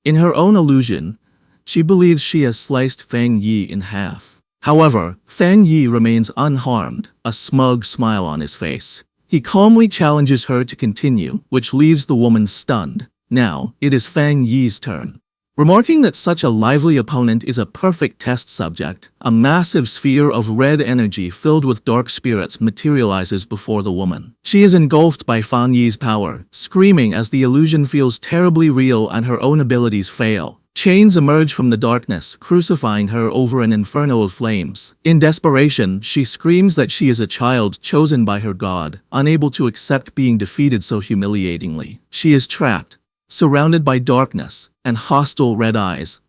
In her own illusion, she believes she has sliced Fang Yi in half. However, Fang Yi remains unharmed, a smug smile on his face. He calmly challenges her to continue, which leaves the woman stunned. Now, it is Fang Yi's turn. Remarking that such a lively opponent is a perfect test subject, a massive sphere of red energy filled with dark spirits materializes before the woman. She is engulfed by Fang Yi's power, screaming as the illusion feels terribly real and her own abilities fail. Chains emerge from the darkness, crucifying her over an inferno of flames. In desperation, she screams that she is a child chosen by her god, unable to accept being defeated so humiliatingly. She is trapped, surrounded by darkness and hostile red eyes.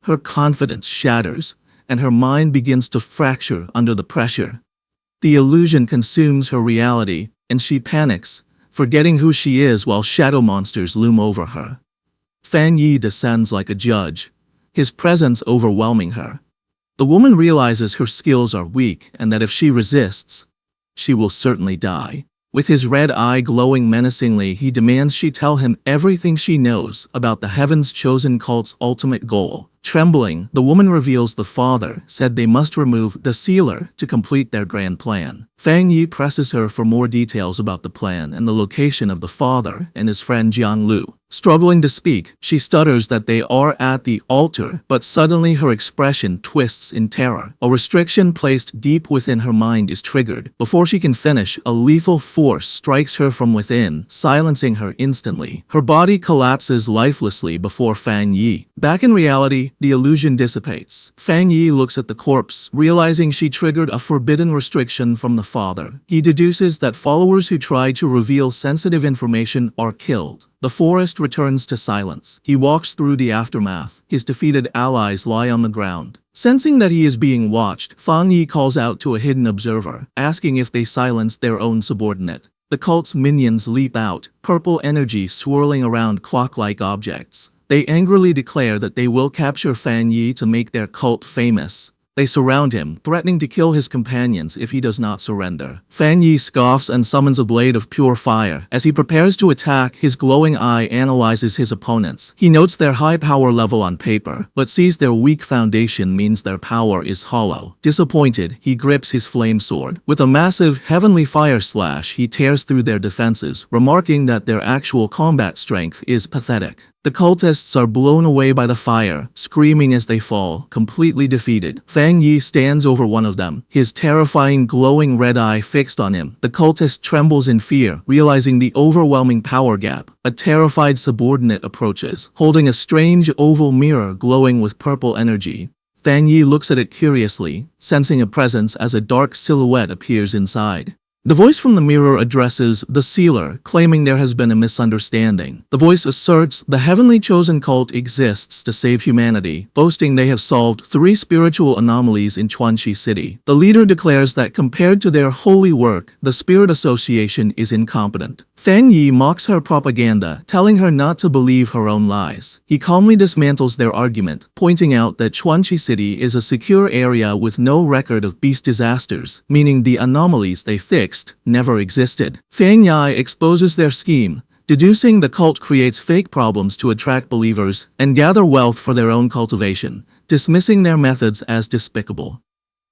Her confidence shatters, and her mind begins to fracture under the pressure. The illusion consumes her reality, and she panics, forgetting who she is while shadow monsters loom over her. Fang Yi descends like a judge, his presence overwhelming her. The woman realizes her skills are weak and that if she resists, she will certainly die. With his red eye glowing menacingly, he demands she tell him everything she knows about the Heaven's Chosen cult's ultimate goal. Trembling, the woman reveals the father said they must remove the sealer to complete their grand plan. Fang Yi presses her for more details about the plan and the location of the father and his friend Zhang Lu. Struggling to speak, she stutters that they are at the altar, but suddenly her expression twists in terror. A restriction placed deep within her mind is triggered. Before she can finish, a lethal force strikes her from within, silencing her instantly. Her body collapses lifelessly before Fang Yi. Back in reality, the illusion dissipates. Fang Yi looks at the corpse, realizing she triggered a forbidden restriction from the father. He deduces that followers who try to reveal sensitive information are killed. The forest returns to silence. He walks through the aftermath. His defeated allies lie on the ground. Sensing that he is being watched, Fang Yi calls out to a hidden observer, asking if they silence their own subordinate. The cult's minions leap out, purple energy swirling around clock-like objects. They angrily declare that they will capture Fang Yi to make their cult famous. They surround him, threatening to kill his companions if he does not surrender. Fang Yi scoffs and summons a blade of pure fire. As he prepares to attack, his glowing eye analyzes his opponents. He notes their high power level on paper, but sees their weak foundation means their power is hollow. Disappointed, he grips his flame sword. With a massive heavenly fire slash, he tears through their defenses, remarking that their actual combat strength is pathetic. The cultists are blown away by the fire, screaming as they fall, completely defeated. Fang Yi stands over one of them, his terrifying glowing red eye fixed on him. The cultist trembles in fear, realizing the overwhelming power gap. A terrified subordinate approaches, holding a strange oval mirror glowing with purple energy. Fang Yi looks at it curiously, sensing a presence as a dark silhouette appears inside. The voice from the mirror addresses the sealer, claiming there has been a misunderstanding. The voice asserts the heavenly chosen cult exists to save humanity, boasting they have solved 3 spiritual anomalies in Chuanxi City. The leader declares that compared to their holy work, the Spirit Association is incompetent. Fang Yi mocks her propaganda, telling her not to believe her own lies. He calmly dismantles their argument, pointing out that Chuanxi City is a secure area with no record of beast disasters, meaning the anomalies they fixed never existed. Fang Yi exposes their scheme, deducing the cult creates fake problems to attract believers and gather wealth for their own cultivation, dismissing their methods as despicable.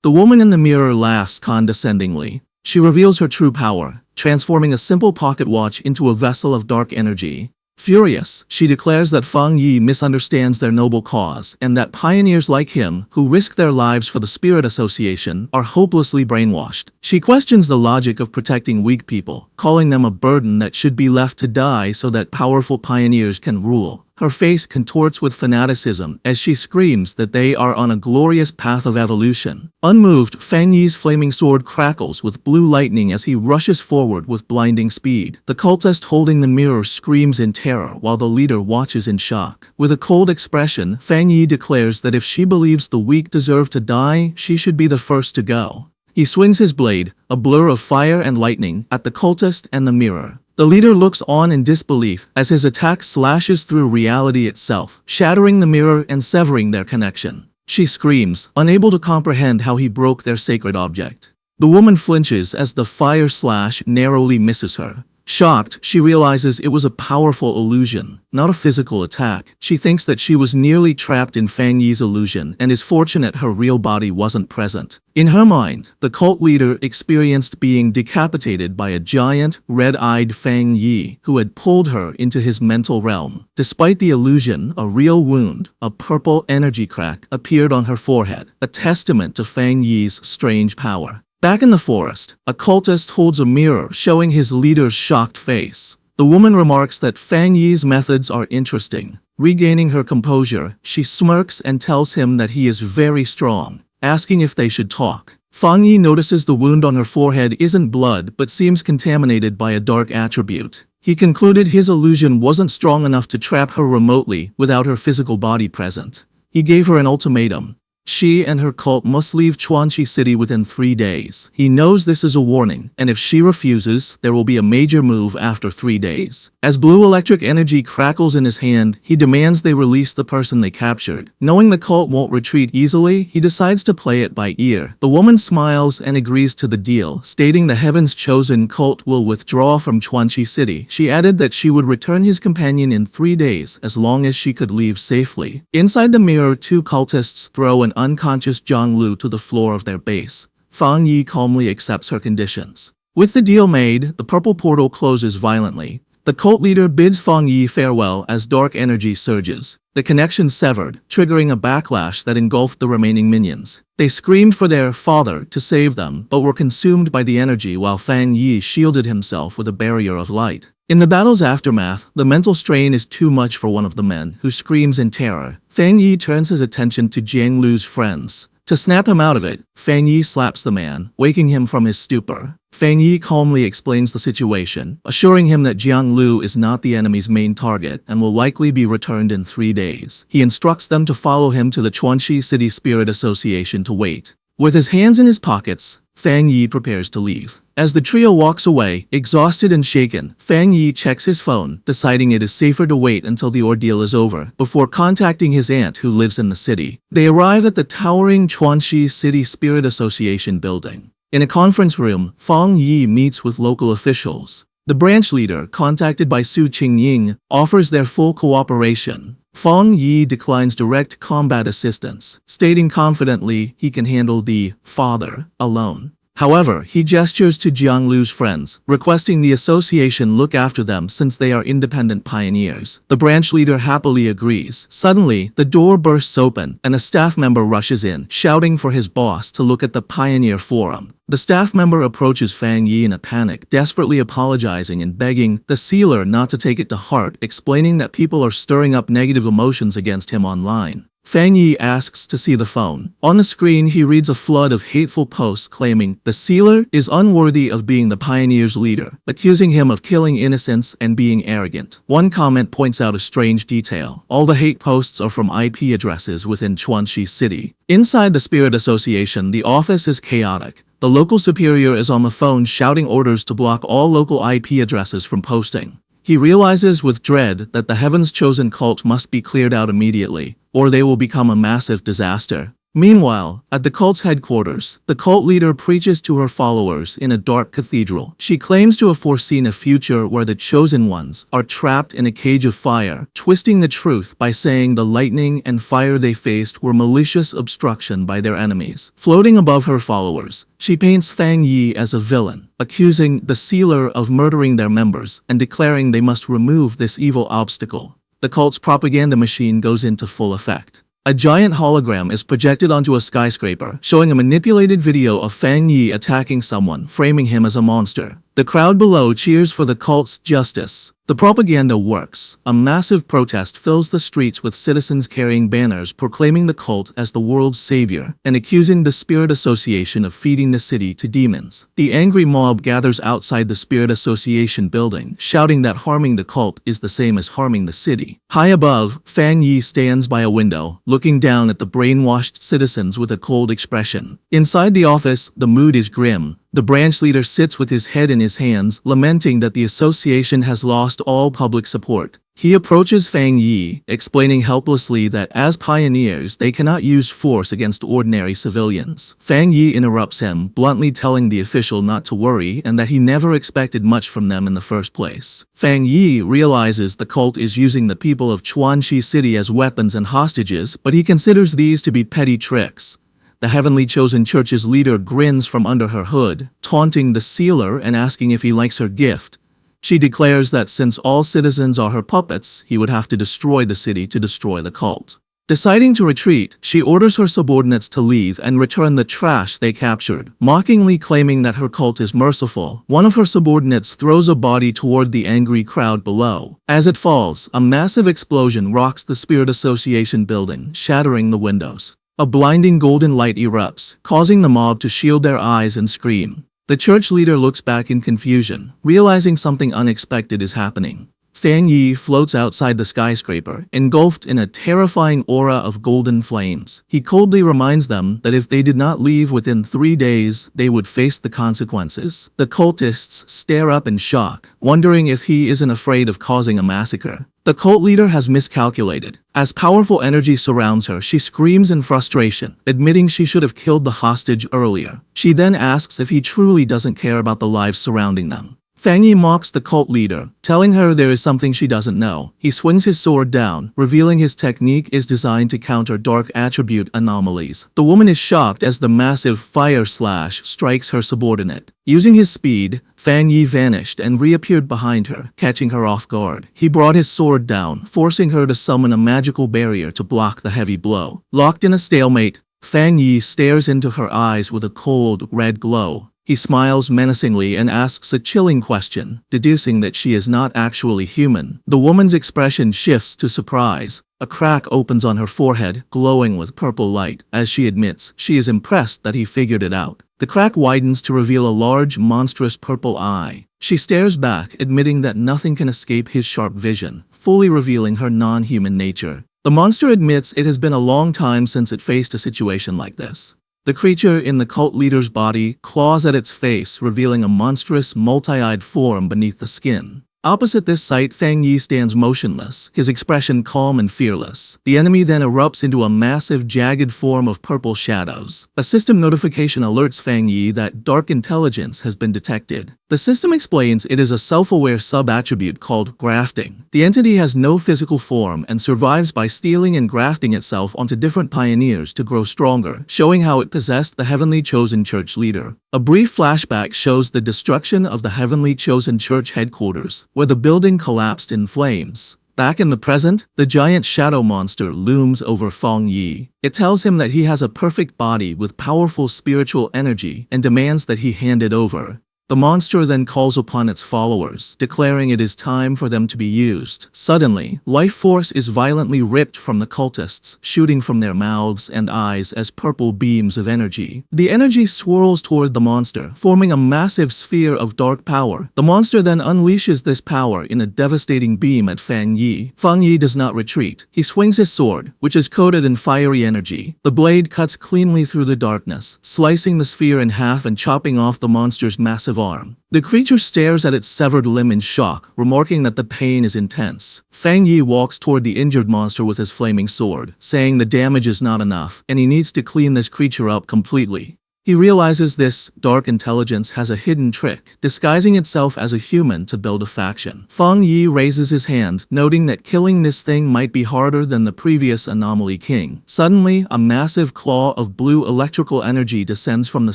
The woman in the mirror laughs condescendingly. She reveals her true power, transforming a simple pocket watch into a vessel of dark energy. Furious, she declares that Fang Yi misunderstands their noble cause and that pioneers like him, who risk their lives for the Spirit Association, are hopelessly brainwashed. She questions the logic of protecting weak people, calling them a burden that should be left to die so that powerful pioneers can rule. Her face contorts with fanaticism as she screams that they are on a glorious path of evolution. Unmoved, Fang Yi's flaming sword crackles with blue lightning as he rushes forward with blinding speed. The cultist holding the mirror screams in terror while the leader watches in shock. With a cold expression, Fang Yi declares that if she believes the weak deserve to die, she should be the first to go. He swings his blade, a blur of fire and lightning, at the cultist and the mirror. The leader looks on in disbelief as his attack slashes through reality itself, shattering the mirror and severing their connection. She screams, unable to comprehend how he broke their sacred object. The woman flinches as the fire slash narrowly misses her. Shocked, she realizes it was a powerful illusion, not a physical attack. She thinks that she was nearly trapped in Fang Yi's illusion and is fortunate her real body wasn't present. In her mind, the cult leader experienced being decapitated by a giant, red-eyed Fang Yi who had pulled her into his mental realm. Despite the illusion, a real wound, a purple energy crack, appeared on her forehead, a testament to Fang Yi's strange power. Back in the forest, a cultist holds a mirror showing his leader's shocked face. The woman remarks that Fang Yi's methods are interesting. Regaining her composure, she smirks and tells him that he is very strong, asking if they should talk. Fang Yi notices the wound on her forehead isn't blood but seems contaminated by a dark attribute. He concluded his illusion wasn't strong enough to trap her remotely without her physical body present. He gave her an ultimatum. She and her cult must leave Chuanxi City within 3 days. He knows this is a warning, and if she refuses, there will be a major move after 3 days. As blue electric energy crackles in his hand, he demands they release the person they captured. Knowing the cult won't retreat easily, he decides to play it by ear. The woman smiles and agrees to the deal, stating the Heaven's Chosen cult will withdraw from Chuanxi City. She added that she would return his companion in 3 days as long as she could leave safely. Inside the mirror, 2 cultists throw an unconscious Zhang Lu to the floor of their base. Fang Yi calmly accepts her conditions. With the deal made, the purple portal closes violently. The cult leader bids Fang Yi farewell as dark energy surges. The connection severed, triggering a backlash that engulfed the remaining minions. They screamed for their father to save them, but were consumed by the energy while Fang Yi shielded himself with a barrier of light. In the battle's aftermath, the mental strain is too much for one of the men, who screams in terror. Fang Yi turns his attention to Jiang Lu's friends. To snap him out of it, Fang Yi slaps the man, waking him from his stupor. Fang Yi calmly explains the situation, assuring him that Jiang Lu is not the enemy's main target and will likely be returned in 3 days. He instructs them to follow him to the Chuanxi City Spirit Association to wait. With his hands in his pockets, Fang Yi prepares to leave. As the trio walks away, exhausted and shaken, Fang Yi checks his phone, deciding it is safer to wait until the ordeal is over, before contacting his aunt who lives in the city. They arrive at the towering Chuanxi City Spirit Association building. In a conference room, Fang Yi meets with local officials. The branch leader, contacted by Su Qingying, offers their full cooperation. Fang Yi declines direct combat assistance, stating confidently he can handle the father alone. However, he gestures to Jiang Lu's friends, requesting the association look after them since they are independent pioneers. The branch leader happily agrees. Suddenly, the door bursts open, and a staff member rushes in, shouting for his boss to look at the Pioneer Forum. The staff member approaches Fang Yi in a panic, desperately apologizing and begging the sealer not to take it to heart, explaining that people are stirring up negative emotions against him online. Fang Yi asks to see the phone. On the screen, he reads a flood of hateful posts claiming the sealer is unworthy of being the pioneer's leader, accusing him of killing innocents and being arrogant. One comment points out a strange detail. All the hate posts are from IP addresses within Chuanxi City. Inside the Spirit Association, the office is chaotic. The local superior is on the phone shouting orders to block all local IP addresses from posting. He realizes with dread that the Heaven's Chosen cult must be cleared out immediately, or they will become a massive disaster. Meanwhile, at the cult's headquarters, the cult leader preaches to her followers in a dark cathedral. She claims to have foreseen a future where the chosen ones are trapped in a cage of fire, twisting the truth by saying the lightning and fire they faced were malicious obstruction by their enemies. Floating above her followers, she paints Fang Yi as a villain, accusing the sealer of murdering their members and declaring they must remove this evil obstacle. The cult's propaganda machine goes into full effect. A giant hologram is projected onto a skyscraper, showing a manipulated video of Fang Yi attacking someone, framing him as a monster. The crowd below cheers for the cult's justice. The propaganda works. A massive protest fills the streets with citizens carrying banners proclaiming the cult as the world's savior and accusing the Spirit Association of feeding the city to demons. The angry mob gathers outside the Spirit Association building, shouting that harming the cult is the same as harming the city. High above, Fang Yi stands by a window, looking down at the brainwashed citizens with a cold expression. Inside the office, the mood is grim. The branch leader sits with his head in his hands, lamenting that the association has lost all public support. He approaches Fang Yi, explaining helplessly that as pioneers they cannot use force against ordinary civilians. Fang Yi interrupts him, bluntly telling the official not to worry and that he never expected much from them in the first place. Fang Yi realizes the cult is using the people of Chuanxi City as weapons and hostages, but he considers these to be petty tricks. The Heavenly Chosen Church's leader grins from under her hood, taunting the sealer and asking if he likes her gift. She declares that since all citizens are her puppets, he would have to destroy the city to destroy the cult. Deciding to retreat, she orders her subordinates to leave and return the trash they captured, mockingly claiming that her cult is merciful. One of her subordinates throws a body toward the angry crowd below. As it falls, a massive explosion rocks the Spirit Association building, shattering the windows. A blinding golden light erupts, causing the mob to shield their eyes and scream. The church leader looks back in confusion, realizing something unexpected is happening. Fang Yi floats outside the skyscraper, engulfed in a terrifying aura of golden flames. He coldly reminds them that if they did not leave within 3 days, they would face the consequences. The cultists stare up in shock, wondering if he isn't afraid of causing a massacre. The cult leader has miscalculated. As powerful energy surrounds her, she screams in frustration, admitting she should have killed the hostage earlier. She then asks if he truly doesn't care about the lives surrounding them. Fang Yi mocks the cult leader, telling her there is something she doesn't know. He swings his sword down, revealing his technique is designed to counter dark attribute anomalies. The woman is shocked as the massive fire slash strikes her subordinate. Using his speed, Fang Yi vanished and reappeared behind her, catching her off guard. He brought his sword down, forcing her to summon a magical barrier to block the heavy blow. Locked in a stalemate, Fang Yi stares into her eyes with a cold, red glow. He smiles menacingly and asks a chilling question, deducing that she is not actually human. The woman's expression shifts to surprise. A crack opens on her forehead, glowing with purple light, as she admits she is impressed that he figured it out. The crack widens to reveal a large, monstrous purple eye. She stares back, admitting that nothing can escape his sharp vision, fully revealing her non-human nature. The monster admits it has been a long time since it faced a situation like this. The creature in the cult leader's body claws at its face, revealing a monstrous, multi-eyed form beneath the skin. Opposite this sight, Fang Yi stands motionless, his expression calm and fearless. The enemy then erupts into a massive, jagged form of purple shadows. A system notification alerts Fang Yi that dark intelligence has been detected. The system explains it is a self-aware sub-attribute called grafting. The entity has no physical form and survives by stealing and grafting itself onto different pioneers to grow stronger, showing how it possessed the heavenly chosen church leader. A brief flashback shows the destruction of the heavenly chosen church headquarters, where the building collapsed in flames. Back in the present, the giant shadow monster looms over Feng Yi. It tells him that he has a perfect body with powerful spiritual energy and demands that he hand it over. The monster then calls upon its followers, declaring it is time for them to be used. Suddenly, life force is violently ripped from the cultists, shooting from their mouths and eyes as purple beams of energy. The energy swirls toward the monster, forming a massive sphere of dark power. The monster then unleashes this power in a devastating beam at Feng Yi. Feng Yi does not retreat. He swings his sword, which is coated in fiery energy. The blade cuts cleanly through the darkness, slicing the sphere in half and chopping off the monster's massive arm. The creature stares at its severed limb in shock, remarking that the pain is intense. Feng Yi walks toward the injured monster with his flaming sword, saying the damage is not enough, and he needs to clean this creature up completely. He realizes this dark intelligence has a hidden trick, disguising itself as a human to build a faction. Feng Yi raises his hand, noting that killing this thing might be harder than the previous anomaly king. Suddenly, a massive claw of blue electrical energy descends from the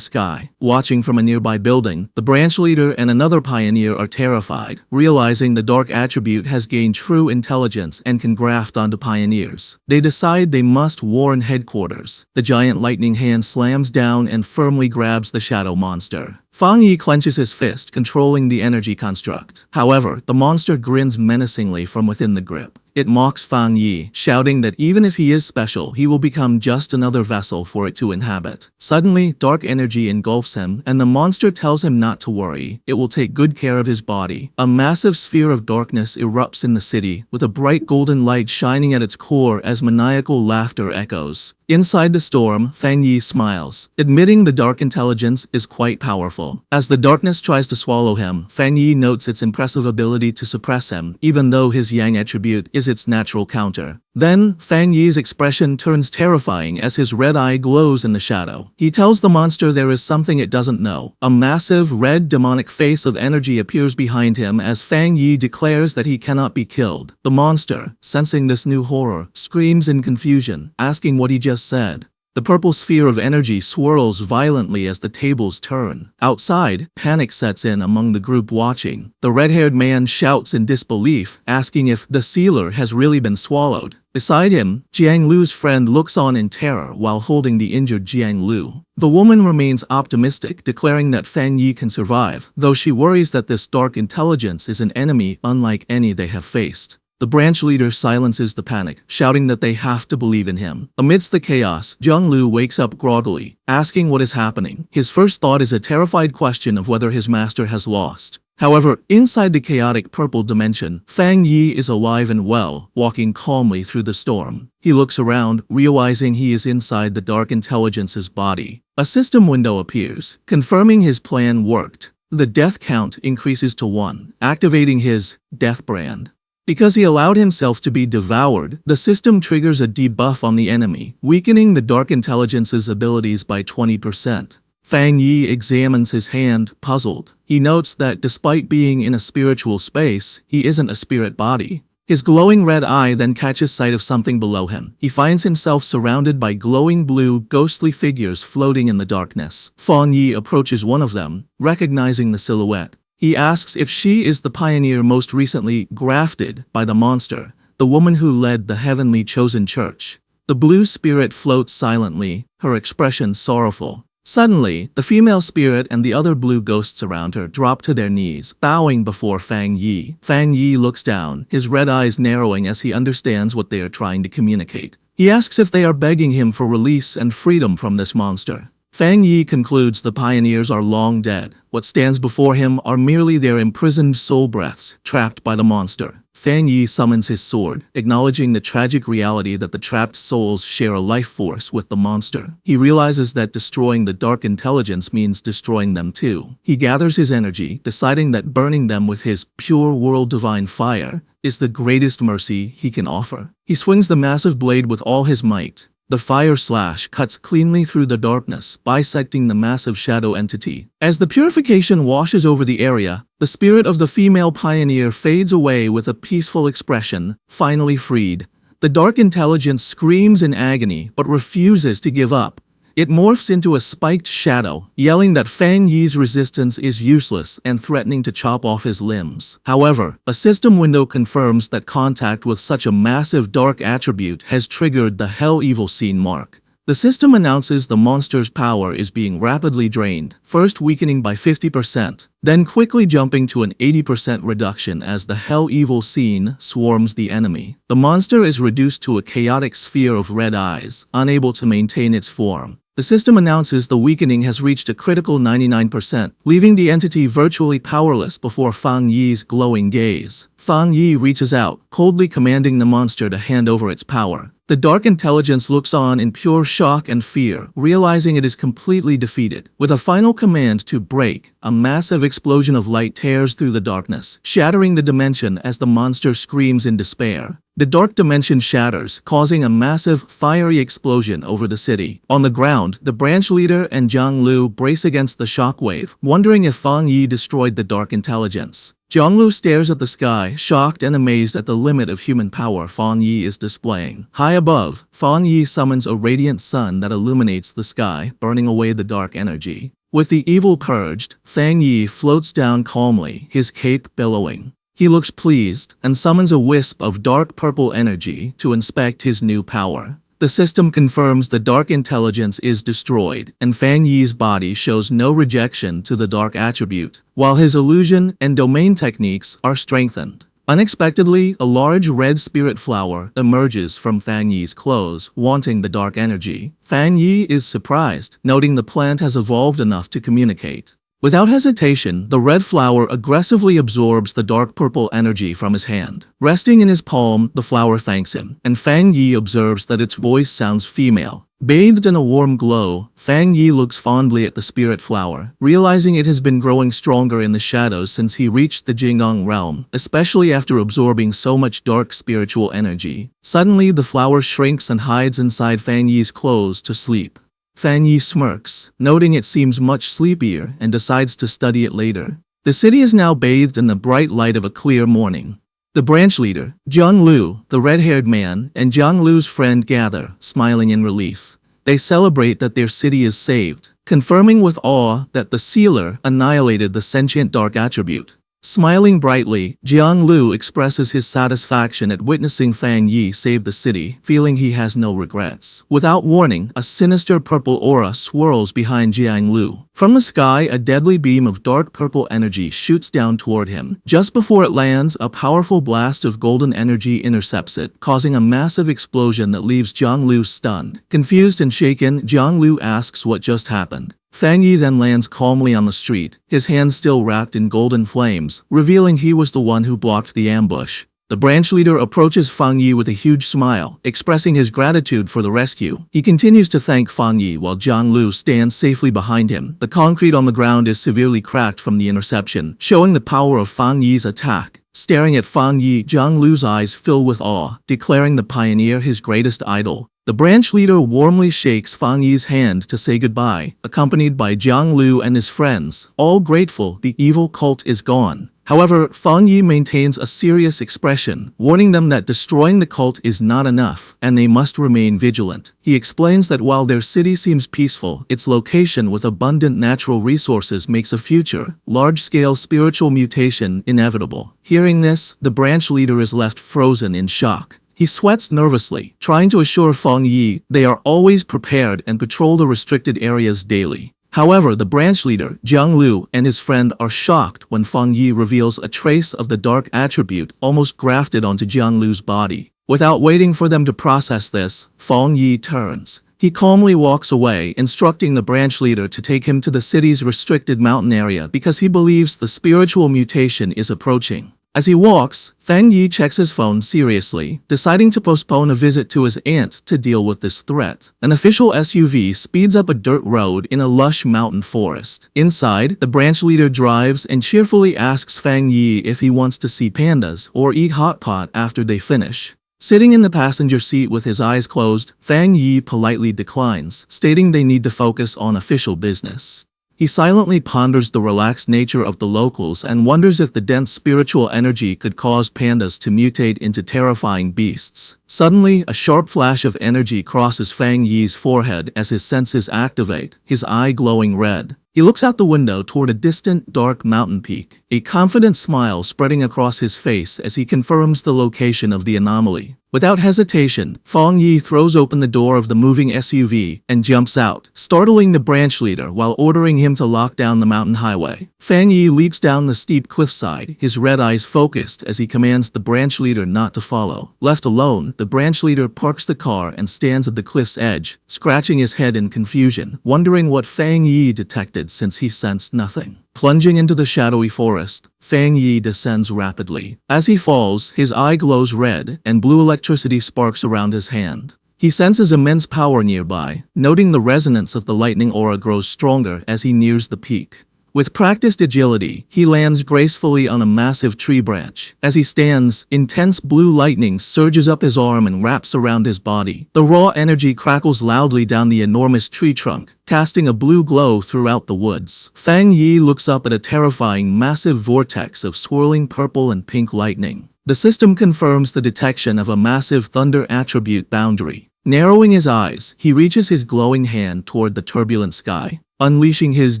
sky. Watching from a nearby building, the branch leader and another pioneer are terrified, realizing the dark attribute has gained true intelligence and can graft onto pioneers. They decide they must warn headquarters. The giant lightning hand slams down and firmly grabs the shadow monster. Feng Yi clenches his fist, controlling the energy construct. However, the monster grins menacingly from within the grip. It mocks Feng Yi, shouting that even if he is special, he will become just another vessel for it to inhabit. Suddenly, dark energy engulfs him, and the monster tells him not to worry. It will take good care of his body. A massive sphere of darkness erupts in the city, with a bright golden light shining at its core as maniacal laughter echoes. Inside the storm, Feng Yi smiles, admitting the dark intelligence is quite powerful. As the darkness tries to swallow him, Feng Yi notes its impressive ability to suppress him, even though his yang attribute is its natural counter. Then, Feng Yi's expression turns terrifying as his red eye glows in the shadow. He tells the monster there is something it doesn't know. A massive, red, demonic face of energy appears behind him as Feng Yi declares that he cannot be killed. The monster, sensing this new horror, screams in confusion, asking what he just said. The purple sphere of energy swirls violently as the tables turn. Outside, panic sets in among the group watching. The red-haired man shouts in disbelief, asking if the sealer has really been swallowed. Beside him, Jiang Lu's friend looks on in terror while holding the injured Jiang Lu. The woman remains optimistic, declaring that Feng Yi can survive, though she worries that this dark intelligence is an enemy unlike any they have faced. The branch leader silences the panic, shouting that they have to believe in him. Amidst the chaos, Jiang Lu wakes up groggily, asking what is happening. His first thought is a terrified question of whether his master has lost. However, inside the chaotic purple dimension, Feng Yi is alive and well, walking calmly through the storm. He looks around, realizing he is inside the dark intelligence's body. A system window appears, confirming his plan worked. The death count increases to 1, activating his death brand. Because he allowed himself to be devoured, the system triggers a debuff on the enemy, weakening the Dark Intelligence's abilities by 20%. Feng Yi examines his hand, puzzled. He notes that despite being in a spiritual space, he isn't a spirit body. His glowing red eye then catches sight of something below him. He finds himself surrounded by glowing blue, ghostly figures floating in the darkness. Feng Yi approaches one of them, recognizing the silhouette. He asks if she is the pioneer most recently grafted by the monster, the woman who led the heavenly chosen church. The blue spirit floats silently, her expression sorrowful. Suddenly, the female spirit and the other blue ghosts around her drop to their knees, bowing before Feng Yi. Feng Yi looks down, his red eyes narrowing as he understands what they are trying to communicate. He asks if they are begging him for release and freedom from this monster. Feng Yi concludes the pioneers are long dead. What stands before him are merely their imprisoned soul breaths, trapped by the monster. Feng Yi summons his sword, acknowledging the tragic reality that the trapped souls share a life force with the monster. He realizes that destroying the dark intelligence means destroying them too. He gathers his energy, deciding that burning them with his pure world divine fire is the greatest mercy he can offer. He swings the massive blade with all his might, The fire slash cuts cleanly through the darkness, bisecting the massive shadow entity. As the purification washes over the area, the spirit of the female pioneer fades away with a peaceful expression, finally freed. The dark intelligence screams in agony but refuses to give up. It morphs into a spiked shadow, yelling that Fang Yi's resistance is useless and threatening to chop off his limbs. However, a system window confirms that contact with such a massive dark attribute has triggered the Hell Evil Scene mark. The system announces the monster's power is being rapidly drained, first weakening by 50%, then quickly jumping to an 80% reduction as the Hell Evil Scene swarms the enemy. The monster is reduced to a chaotic sphere of red eyes, unable to maintain its form. The system announces the weakening has reached a critical 99%, leaving the entity virtually powerless before Fang Yi's glowing gaze. Fang Yi reaches out, coldly commanding the monster to hand over its power. The dark intelligence looks on in pure shock and fear, realizing it is completely defeated. With a final command to break, a massive explosion of light tears through the darkness, shattering the dimension as the monster screams in despair. The dark dimension shatters, causing a massive, fiery explosion over the city. On the ground, the branch leader and Jiang Lu brace against the shockwave, wondering if Fang Yi destroyed the dark intelligence. Jiang Lu stares at the sky, shocked and amazed at the limit of human power Fang Yi is displaying. High above, Fang Yi summons a radiant sun that illuminates the sky, burning away the dark energy. With the evil purged, Fang Yi floats down calmly, his cape billowing. He looks pleased and summons a wisp of dark purple energy to inspect his new power. The system confirms the dark intelligence is destroyed, and Fang Yi's body shows no rejection to the dark attribute, while his illusion and domain techniques are strengthened. Unexpectedly, a large red spirit flower emerges from Fang Yi's clothes, wanting the dark energy. Fang Yi is surprised, noting the plant has evolved enough to communicate. Without hesitation, the red flower aggressively absorbs the dark purple energy from his hand. Resting in his palm, the flower thanks him, and Fang Yi observes that its voice sounds female. Bathed in a warm glow, Fang Yi looks fondly at the spirit flower, realizing it has been growing stronger in the shadows since he reached the Jingong realm, especially after absorbing so much dark spiritual energy. Suddenly, the flower shrinks and hides inside Fang Yi's clothes to sleep. Fang Yi smirks, noting it seems much sleepier, and decides to study it later. The city is now bathed in the bright light of a clear morning. The branch leader, Jiang Lu, the red-haired man, and Jiang Lu's friend gather, smiling in relief. They celebrate that their city is saved, confirming with awe that the sealer annihilated the sentient dark attribute. Smiling brightly, Jiang Lu expresses his satisfaction at witnessing Fang Yi save the city, feeling he has no regrets. Without warning, a sinister purple aura swirls behind Jiang Lu. From the sky, a deadly beam of dark purple energy shoots down toward him. Just before it lands, a powerful blast of golden energy intercepts it, causing a massive explosion that leaves Jiang Lu stunned. Confused and shaken, Jiang Lu asks what just happened. Fang Yi then lands calmly on the street, his hands still wrapped in golden flames, revealing he was the one who blocked the ambush. The branch leader approaches Fang Yi with a huge smile, expressing his gratitude for the rescue. He continues to thank Fang Yi while Jiang Lu stands safely behind him. The concrete on the ground is severely cracked from the interception, showing the power of Fang Yi's attack. Staring at Fang Yi, Jiang Lu's eyes fill with awe, declaring the pioneer his greatest idol. The branch leader warmly shakes Fang Yi's hand to say goodbye, accompanied by Jiang Lu and his friends, all grateful the evil cult is gone. However, Fang Yi maintains a serious expression, warning them that destroying the cult is not enough, and they must remain vigilant. He explains that while their city seems peaceful, its location with abundant natural resources makes a future, large-scale spiritual mutation inevitable. Hearing this, the branch leader is left frozen in shock. He sweats nervously, trying to assure Fang Yi they are always prepared and patrol the restricted areas daily. However, the branch leader, Jiang Lu, and his friend are shocked when Fang Yi reveals a trace of the dark attribute almost grafted onto Jiang Lu's body. Without waiting for them to process this, Fang Yi turns. He calmly walks away, instructing the branch leader to take him to the city's restricted mountain area because he believes the spiritual mutation is approaching. As he walks, Fang Yi checks his phone seriously, deciding to postpone a visit to his aunt to deal with this threat. An official SUV speeds up a dirt road in a lush mountain forest. Inside, the branch leader drives and cheerfully asks Fang Yi if he wants to see pandas or eat hot pot after they finish. Sitting in the passenger seat with his eyes closed, Fang Yi politely declines, stating they need to focus on official business. He silently ponders the relaxed nature of the locals and wonders if the dense spiritual energy could cause pandas to mutate into terrifying beasts. Suddenly, a sharp flash of energy crosses Fang Yi's forehead as his senses activate, his eye glowing red. He looks out the window toward a distant, dark mountain peak, a confident smile spreading across his face as he confirms the location of the anomaly. Without hesitation, Fang Yi throws open the door of the moving SUV and jumps out, startling the branch leader while ordering him to lock down the mountain highway. Fang Yi leaps down the steep cliffside, his red eyes focused as he commands the branch leader not to follow. Left alone, the branch leader parks the car and stands at the cliff's edge, scratching his head in confusion, wondering what Fang Yi detected since he sensed nothing. Plunging into the shadowy forest, Fang Yi descends rapidly. As he falls, his eye glows red, and blue electricity sparks around his hand. He senses immense power nearby, noting the resonance of the lightning aura grows stronger as he nears the peak. With practiced agility, he lands gracefully on a massive tree branch. As he stands, intense blue lightning surges up his arm and wraps around his body. The raw energy crackles loudly down the enormous tree trunk, casting a blue glow throughout the woods. Fang Yi looks up at a terrifying, massive vortex of swirling purple and pink lightning. The system confirms the detection of a massive thunder attribute boundary. Narrowing his eyes, he reaches his glowing hand toward the turbulent sky. Unleashing his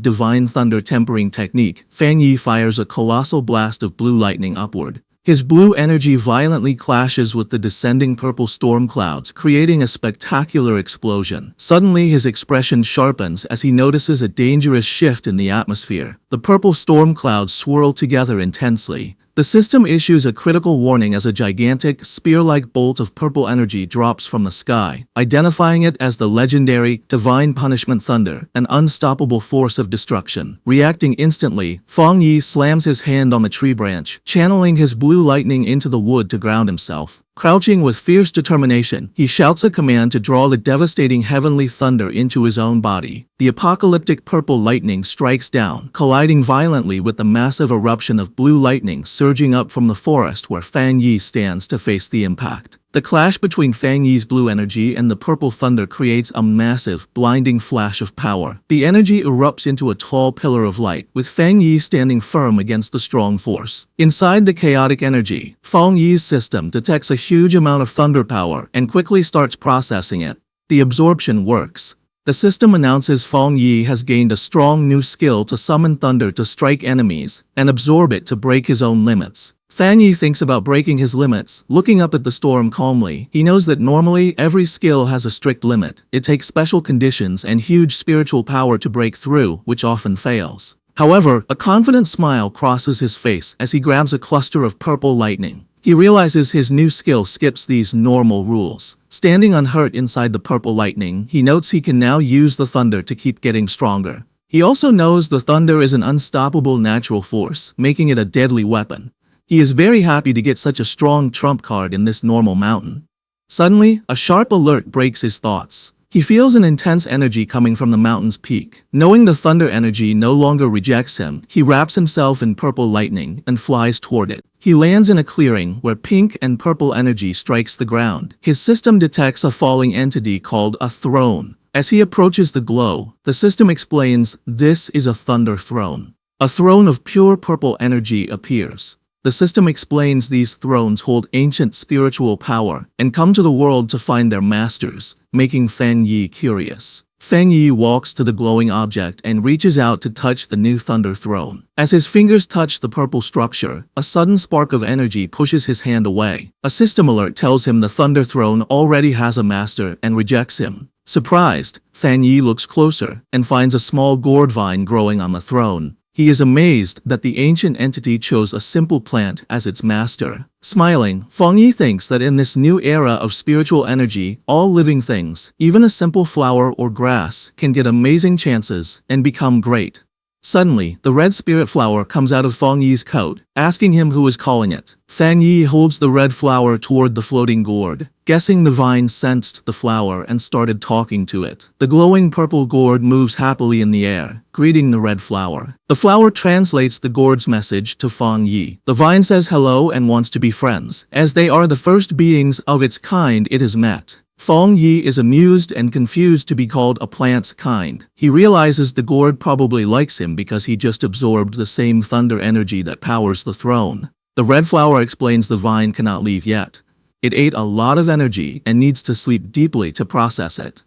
divine thunder tempering technique, Fang Yi fires a colossal blast of blue lightning upward. His blue energy violently clashes with the descending purple storm clouds, creating a spectacular explosion. Suddenly, his expression sharpens as he notices a dangerous shift in the atmosphere. The purple storm clouds swirl together intensely. The system issues a critical warning as a gigantic, spear-like bolt of purple energy drops from the sky, identifying it as the legendary, divine punishment thunder, an unstoppable force of destruction. Reacting instantly, Fang Yi slams his hand on the tree branch, channeling his blue lightning into the wood to ground himself. Crouching with fierce determination, he shouts a command to draw the devastating heavenly thunder into his own body. The apocalyptic purple lightning strikes down, colliding violently with the massive eruption of blue lightning surging up from the forest where Fang Yi stands to face the impact. The clash between Fang Yi's blue energy and the purple thunder creates a massive, blinding flash of power. The energy erupts into a tall pillar of light, with Fang Yi standing firm against the strong force. Inside the chaotic energy, Fang Yi's system detects a huge amount of thunder power and quickly starts processing it. The absorption works. The system announces Fang Yi has gained a strong new skill to summon thunder to strike enemies and absorb it to break his own limits. Fang Yi thinks about breaking his limits, looking up at the storm calmly. He knows that normally every skill has a strict limit. It takes special conditions and huge spiritual power to break through, which often fails. However, a confident smile crosses his face as he grabs a cluster of purple lightning. He realizes his new skill skips these normal rules. Standing unhurt inside the purple lightning, he notes he can now use the thunder to keep getting stronger. He also knows the thunder is an unstoppable natural force, making it a deadly weapon. He is very happy to get such a strong trump card in this normal mountain. Suddenly, a sharp alert breaks his thoughts. He feels an intense energy coming from the mountain's peak. Knowing the thunder energy no longer rejects him, he wraps himself in purple lightning and flies toward it. He lands in a clearing where pink and purple energy strikes the ground. His system detects a falling entity called a throne. As he approaches the glow, the system explains, "This is a thunder throne." A throne of pure purple energy appears. The system explains these thrones hold ancient spiritual power and come to the world to find their masters, making Fang Yi curious. Fang Yi walks to the glowing object and reaches out to touch the new thunder throne. As his fingers touch the purple structure, a sudden spark of energy pushes his hand away. A system alert tells him the thunder throne already has a master and rejects him. Surprised, Fang Yi looks closer and finds a small gourd vine growing on the throne. He is amazed that the ancient entity chose a simple plant as its master. Smiling, Fang Yi thinks that in this new era of spiritual energy, all living things, even a simple flower or grass, can get amazing chances and become great. Suddenly, the red spirit flower comes out of Feng Yi's coat, asking him who is calling it. Feng Yi holds the red flower toward the floating gourd. Guessing the vine sensed the flower and started talking to it. The glowing purple gourd moves happily in the air, greeting the red flower. The flower translates the gourd's message to Feng Yi. The vine says hello and wants to be friends, as they are the first beings of its kind it has met. Feng Yi is amused and confused to be called a plant's kind. He realizes the gourd probably likes him because he just absorbed the same thunder energy that powers the throne. The red flower explains the vine cannot leave yet. It ate a lot of energy and needs to sleep deeply to process it.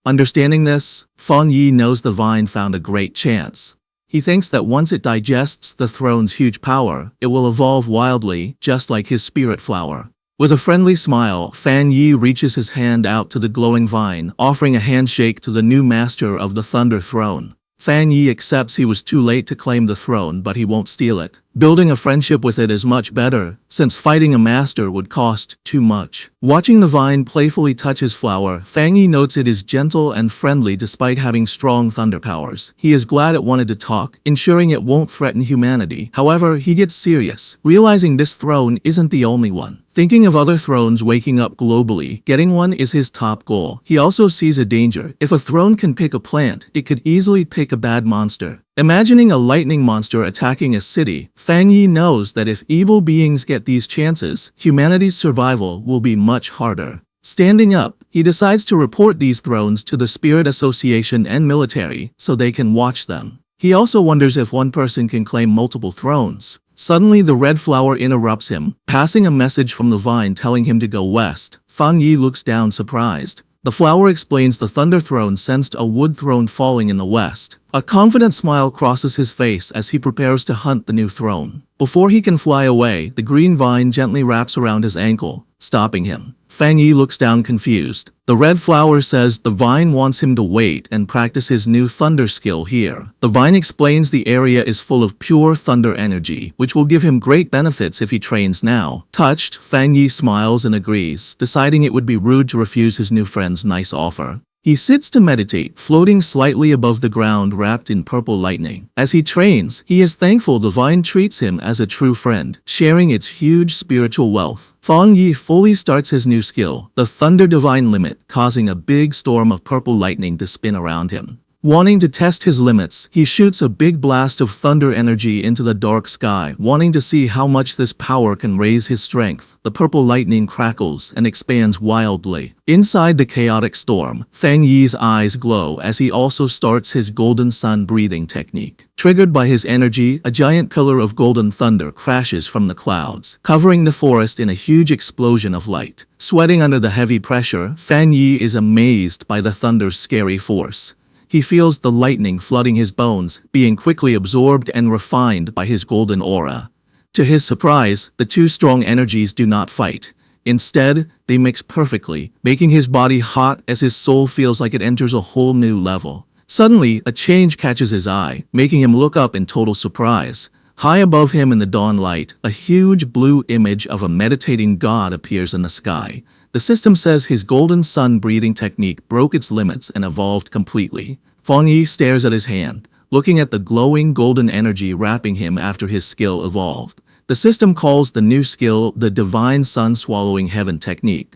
Understanding this, Feng Yi knows the vine found a great chance. He thinks that once it digests the throne's huge power, it will evolve wildly, just like his spirit flower. With a friendly smile, Feng Yi reaches his hand out to the glowing vine, offering a handshake to the new master of the Thunder Throne. Feng Yi accepts he was too late to claim the throne, but he won't steal it. Building a friendship with it is much better, since fighting a master would cost too much. Watching the vine playfully touch his flower, Feng Yi notes it is gentle and friendly despite having strong thunder powers. He is glad it wanted to talk, ensuring it won't threaten humanity. However, he gets serious, realizing this throne isn't the only one. Thinking of other thrones waking up globally, getting one is his top goal. He also sees a danger. If a throne can pick a plant, it could easily pick a bad monster. Imagining a lightning monster attacking a city, Feng Yi knows that if evil beings get these chances, humanity's survival will be much harder. Standing up, he decides to report these thrones to the Spirit Association and military so they can watch them. He also wonders if one person can claim multiple thrones. Suddenly the red flower interrupts him, passing a message from the vine telling him to go west. Feng Yi looks down surprised. The flower explains the Thunder Throne sensed a wood throne falling in the west. A confident smile crosses his face as he prepares to hunt the new throne. Before he can fly away, the green vine gently wraps around his ankle, stopping him. Feng Yi looks down confused. The red flower says the vine wants him to wait and practice his new thunder skill here. The vine explains the area is full of pure thunder energy, which will give him great benefits if he trains now. Touched, Feng Yi smiles and agrees, deciding it would be rude to refuse his new friend's nice offer. He sits to meditate, floating slightly above the ground wrapped in purple lightning. As he trains, he is thankful the vine treats him as a true friend, sharing its huge spiritual wealth. Feng Yi fully starts his new skill, the Thunder Divine Limit, causing a big storm of purple lightning to spin around him. Wanting to test his limits, he shoots a big blast of thunder energy into the dark sky, wanting to see how much this power can raise his strength. The purple lightning crackles and expands wildly. Inside the chaotic storm, Feng Yi's eyes glow as he also starts his golden sun breathing technique. Triggered by his energy, a giant pillar of golden thunder crashes from the clouds, covering the forest in a huge explosion of light. Sweating under the heavy pressure, Feng Yi is amazed by the thunder's scary force. He feels the lightning flooding his bones, being quickly absorbed and refined by his golden aura. To his surprise, the two strong energies do not fight. Instead, they mix perfectly, making his body hot as his soul feels like it enters a whole new level. Suddenly, a change catches his eye, making him look up in total surprise. High above him in the dawn light, a huge blue image of a meditating god appears in the sky. The system says his golden sun breathing technique broke its limits and evolved completely. Feng Yi stares at his hand, looking at the glowing golden energy wrapping him after his skill evolved. The system calls the new skill the Divine Sun Swallowing Heaven technique.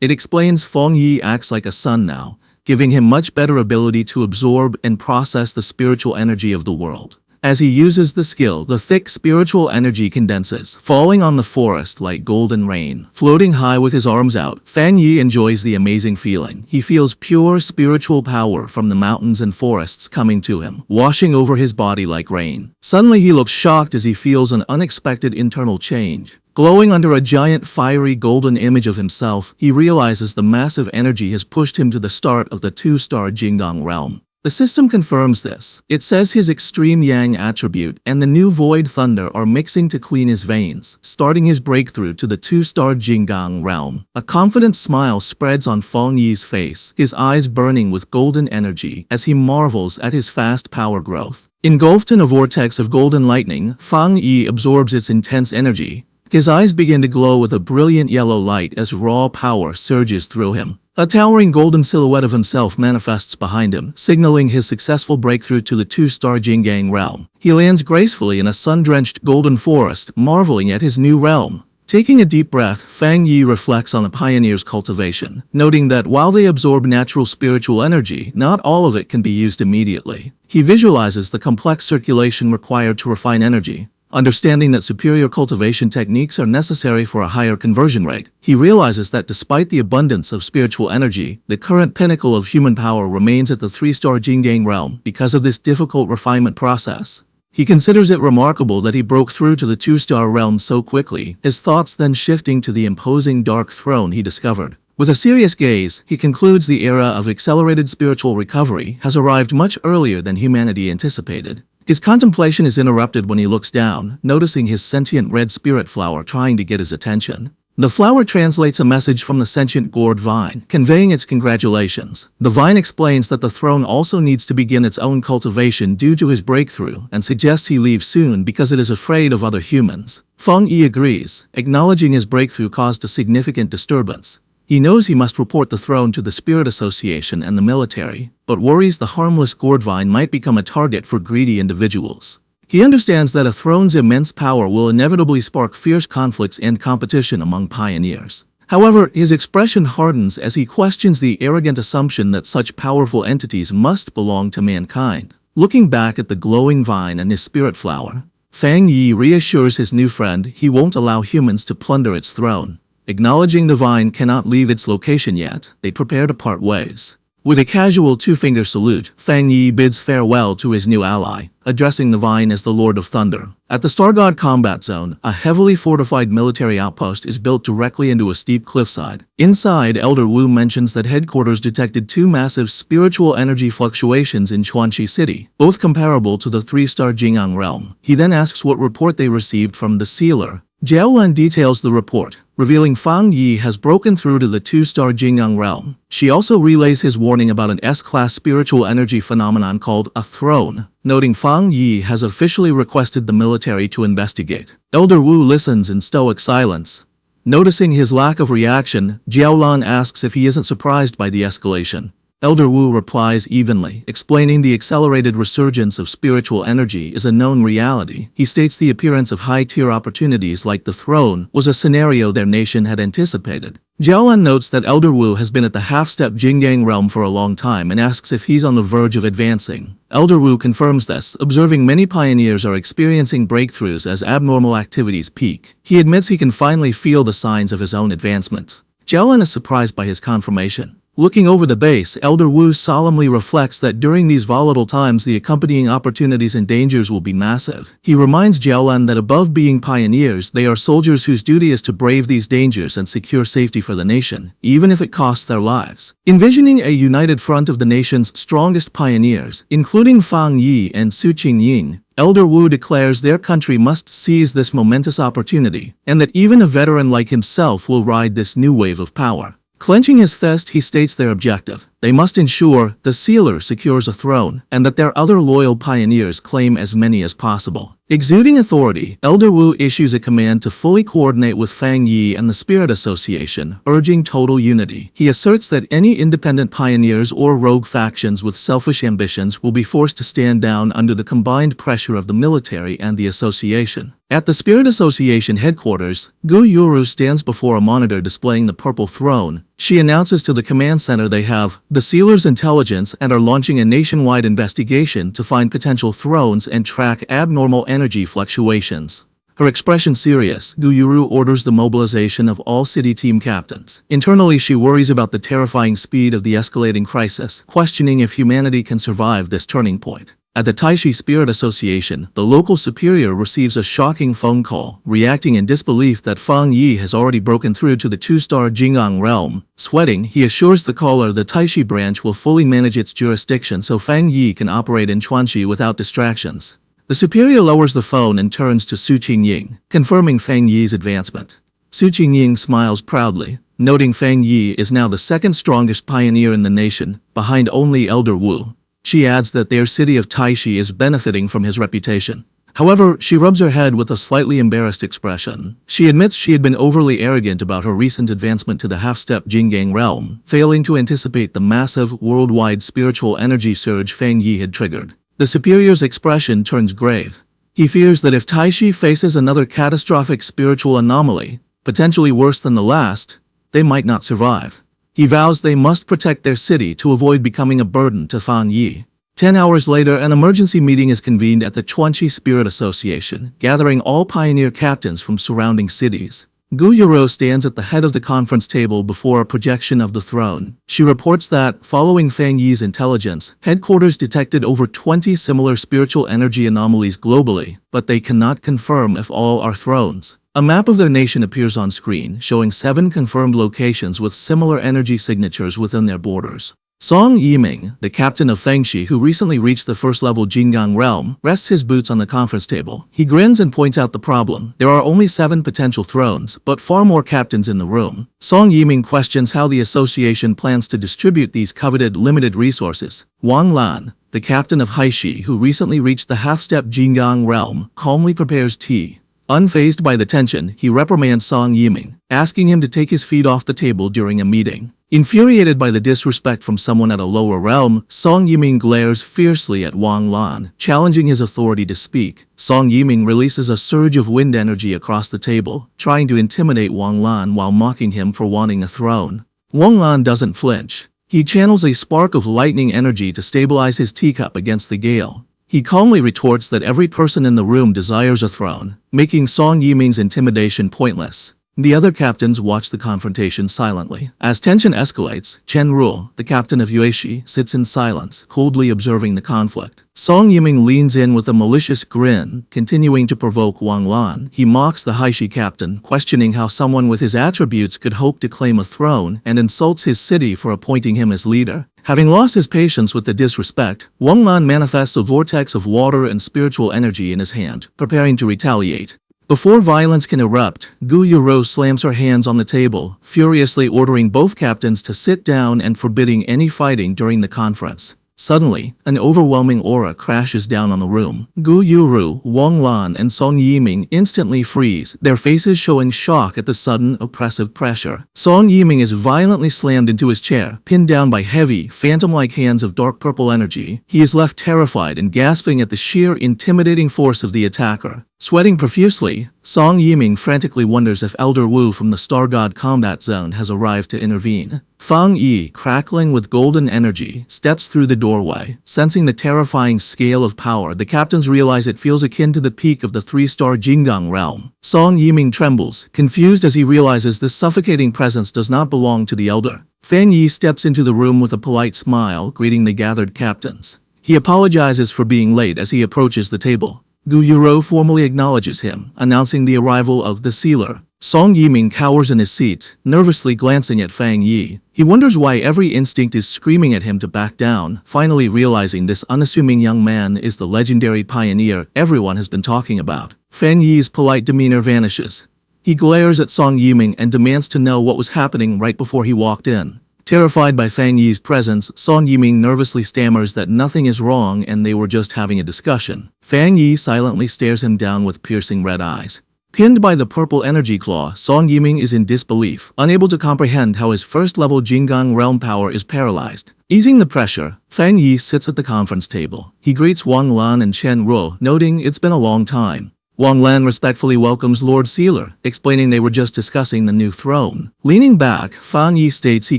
It explains Feng Yi acts like a sun now, giving him much better ability to absorb and process the spiritual energy of the world. As he uses the skill, the thick spiritual energy condenses, falling on the forest like golden rain. Floating high with his arms out, Feng Yi enjoys the amazing feeling. He feels pure spiritual power from the mountains and forests coming to him, washing over his body like rain. Suddenly he looks shocked as he feels an unexpected internal change. Glowing under a giant fiery golden image of himself, he realizes the massive energy has pushed him to the start of the two-star Jingdong realm. The system confirms this. It says his extreme yang attribute and the new void thunder are mixing to clean his veins, starting his breakthrough to the two-star Jingdong realm. A confident smile spreads on Feng Yi's face, his eyes burning with golden energy as he marvels at his fast power growth. Engulfed in a vortex of golden lightning, Feng Yi absorbs its intense energy, His eyes begin to glow with a brilliant yellow light as raw power surges through him. A towering golden silhouette of himself manifests behind him, signaling his successful breakthrough to the two-star Jingang realm. He lands gracefully in a sun-drenched golden forest, marveling at his new realm. Taking a deep breath, Fang Yi reflects on the pioneer's cultivation, noting that while they absorb natural spiritual energy, not all of it can be used immediately. He visualizes the complex circulation required to refine energy. Understanding that superior cultivation techniques are necessary for a higher conversion rate, he realizes that despite the abundance of spiritual energy, the current pinnacle of human power remains at the three-star Jingang realm because of this difficult refinement process. He considers it remarkable that he broke through to the two-star realm so quickly, his thoughts then shifting to the imposing dark throne he discovered. With a serious gaze, he concludes the era of accelerated spiritual recovery has arrived much earlier than humanity anticipated. His contemplation is interrupted when he looks down, noticing his sentient red spirit flower trying to get his attention. The flower translates a message from the sentient gourd vine, conveying its congratulations. The vine explains that the throne also needs to begin its own cultivation due to his breakthrough and suggests he leave soon because it is afraid of other humans. Feng Yi agrees, acknowledging his breakthrough caused a significant disturbance. He knows he must report the throne to the Spirit Association and the military, but worries the harmless gourd vine might become a target for greedy individuals. He understands that a throne's immense power will inevitably spark fierce conflicts and competition among pioneers. However, his expression hardens as he questions the arrogant assumption that such powerful entities must belong to mankind. Looking back at the glowing vine and his spirit flower, Fang Yi reassures his new friend he won't allow humans to plunder its throne. Acknowledging the vine cannot leave its location yet, they prepare to part ways. With a casual two-finger salute, Fang Yi bids farewell to his new ally, addressing the vine as the Lord of Thunder. At the Star God Combat Zone, a heavily fortified military outpost is built directly into a steep cliffside. Inside, Elder Wu mentions that headquarters detected two massive spiritual energy fluctuations in Chuanxi City, both comparable to the three-star Jingang realm. He then asks what report they received from the sealer. Jiaolan details the report, revealing Fang Yi has broken through to the two-star Jingang realm. She also relays his warning about an S-class spiritual energy phenomenon called a throne, noting Fang Yi has officially requested the military to investigate. Elder Wu listens in stoic silence. Noticing his lack of reaction, Jiaolan asks if he isn't surprised by the escalation. Elder Wu replies evenly, explaining the accelerated resurgence of spiritual energy is a known reality. He states the appearance of high-tier opportunities like the throne was a scenario their nation had anticipated. Jiaolan notes that Elder Wu has been at the half-step Jingang realm for a long time and asks if he's on the verge of advancing. Elder Wu confirms this, observing many pioneers are experiencing breakthroughs as abnormal activities peak. He admits he can finally feel the signs of his own advancement. Jiaolan is surprised by his confirmation. Looking over the base, Elder Wu solemnly reflects that during these volatile times the accompanying opportunities and dangers will be massive. He reminds Jiaolan that above being pioneers, they are soldiers whose duty is to brave these dangers and secure safety for the nation, even if it costs their lives. Envisioning a united front of the nation's strongest pioneers, including Fang Yi and Su Qingying, Elder Wu declares their country must seize this momentous opportunity, and that even a veteran like himself will ride this new wave of power. Clenching his fist, he states their objective. They must ensure the sealer secures a throne, and that their other loyal pioneers claim as many as possible. Exuding authority, Elder Wu issues a command to fully coordinate with Fang Yi and the Spirit Association, urging total unity. He asserts that any independent pioneers or rogue factions with selfish ambitions will be forced to stand down under the combined pressure of the military and the association. At the Spirit Association headquarters, Gu Yuru stands before a monitor displaying the purple throne. She announces to the command center they have the sealer's intelligence and are launching a nationwide investigation to find potential thrones and track abnormal energy fluctuations. Her expression serious, Gu Yuru orders the mobilization of all city team captains. Internally, she worries about the terrifying speed of the escalating crisis, questioning if humanity can survive this turning point. At the Taishi Spirit Association, the local superior receives a shocking phone call, reacting in disbelief that Fang Yi has already broken through to the two-star Jingang realm. Sweating, he assures the caller the Taishi branch will fully manage its jurisdiction so Fang Yi can operate in Chuanxi without distractions. The superior lowers the phone and turns to Su Qingying, confirming Fang Yi's advancement. Su Qingying smiles proudly, noting Fang Yi is now the second strongest pioneer in the nation, behind only Elder Wu. She adds that their city of Taishi is benefiting from his reputation. However, she rubs her head with a slightly embarrassed expression. She admits she had been overly arrogant about her recent advancement to the half-step Jingang realm, failing to anticipate the massive, worldwide spiritual energy surge Fang Yi had triggered. The superior's expression turns grave. He fears that if Taishi faces another catastrophic spiritual anomaly, potentially worse than the last, they might not survive. He vows they must protect their city to avoid becoming a burden to Fan Yi. 10 hours later, an emergency meeting is convened at the Chuanqi Spirit Association, gathering all pioneer captains from surrounding cities. Gu Yuro stands at the head of the conference table before a projection of the throne. She reports that, following Fang Yi's intelligence, headquarters detected over 20 similar spiritual energy anomalies globally, but they cannot confirm if all are thrones. A map of their nation appears on screen, showing 7 confirmed locations with similar energy signatures within their borders. Song Yiming, the captain of Fengshi who recently reached the first-level Jingang realm, rests his boots on the conference table. He grins and points out the problem. There are only 7 potential thrones, but far more captains in the room. Song Yiming questions how the association plans to distribute these coveted limited resources. Wang Lan, the captain of Haishi who recently reached the half-step Jingang realm, calmly prepares tea. Unfazed by the tension, he reprimands Song Yiming, asking him to take his feet off the table during a meeting. Infuriated by the disrespect from someone at a lower realm, Song Yiming glares fiercely at Wang Lan, challenging his authority to speak. Song Yiming releases a surge of wind energy across the table, trying to intimidate Wang Lan while mocking him for wanting a throne. Wang Lan doesn't flinch. He channels a spark of lightning energy to stabilize his teacup against the gale. He calmly retorts that every person in the room desires a throne, making Song Yiming's intimidation pointless. The other captains watch the confrontation silently. As tension escalates, Chen Ruo, the captain of Yueshi, sits in silence, coldly observing the conflict. Song Yiming leans in with a malicious grin, continuing to provoke Wang Lan. He mocks the Haishi captain, questioning how someone with his attributes could hope to claim a throne, and insults his city for appointing him as leader. Having lost his patience with the disrespect, Wang Lan manifests a vortex of water and spiritual energy in his hand, preparing to retaliate. Before violence can erupt, Gu Yuro slams her hands on the table, furiously ordering both captains to sit down and forbidding any fighting during the conference. Suddenly, an overwhelming aura crashes down on the room. Gu Yuru, Wang Lan, and Song Yiming instantly freeze, their faces showing shock at the sudden, oppressive pressure. Song Yiming is violently slammed into his chair, pinned down by heavy, phantom-like hands of dark purple energy. He is left terrified and gasping at the sheer, intimidating force of the attacker. Sweating profusely, Song Yiming frantically wonders if Elder Wu from the Star God Combat Zone has arrived to intervene. Fang Yi, crackling with golden energy, steps through the doorway. Sensing the terrifying scale of power, the captains realize it feels akin to the peak of the 3-star Jingang realm. Song Yiming trembles, confused as he realizes this suffocating presence does not belong to the Elder. Fang Yi steps into the room with a polite smile, greeting the gathered captains. He apologizes for being late as he approaches the table. Gu Yuro formally acknowledges him, announcing the arrival of the sealer. Song Yiming cowers in his seat, nervously glancing at Fang Yi. He wonders why every instinct is screaming at him to back down, finally realizing this unassuming young man is the legendary pioneer everyone has been talking about. Fang Yi's polite demeanor vanishes. He glares at Song Yiming and demands to know what was happening right before he walked in. Terrified by Fang Yi's presence, Song Yiming nervously stammers that nothing is wrong and they were just having a discussion. Fang Yi silently stares him down with piercing red eyes. Pinned by the purple energy claw, Song Yiming is in disbelief, unable to comprehend how his first-level Jingang realm power is paralyzed. Easing the pressure, Fang Yi sits at the conference table. He greets Wang Lan and Chen Ruo, noting it's been a long time. Wang Lan respectfully welcomes Lord Sealer, explaining they were just discussing the new throne. Leaning back, Fang Yi states he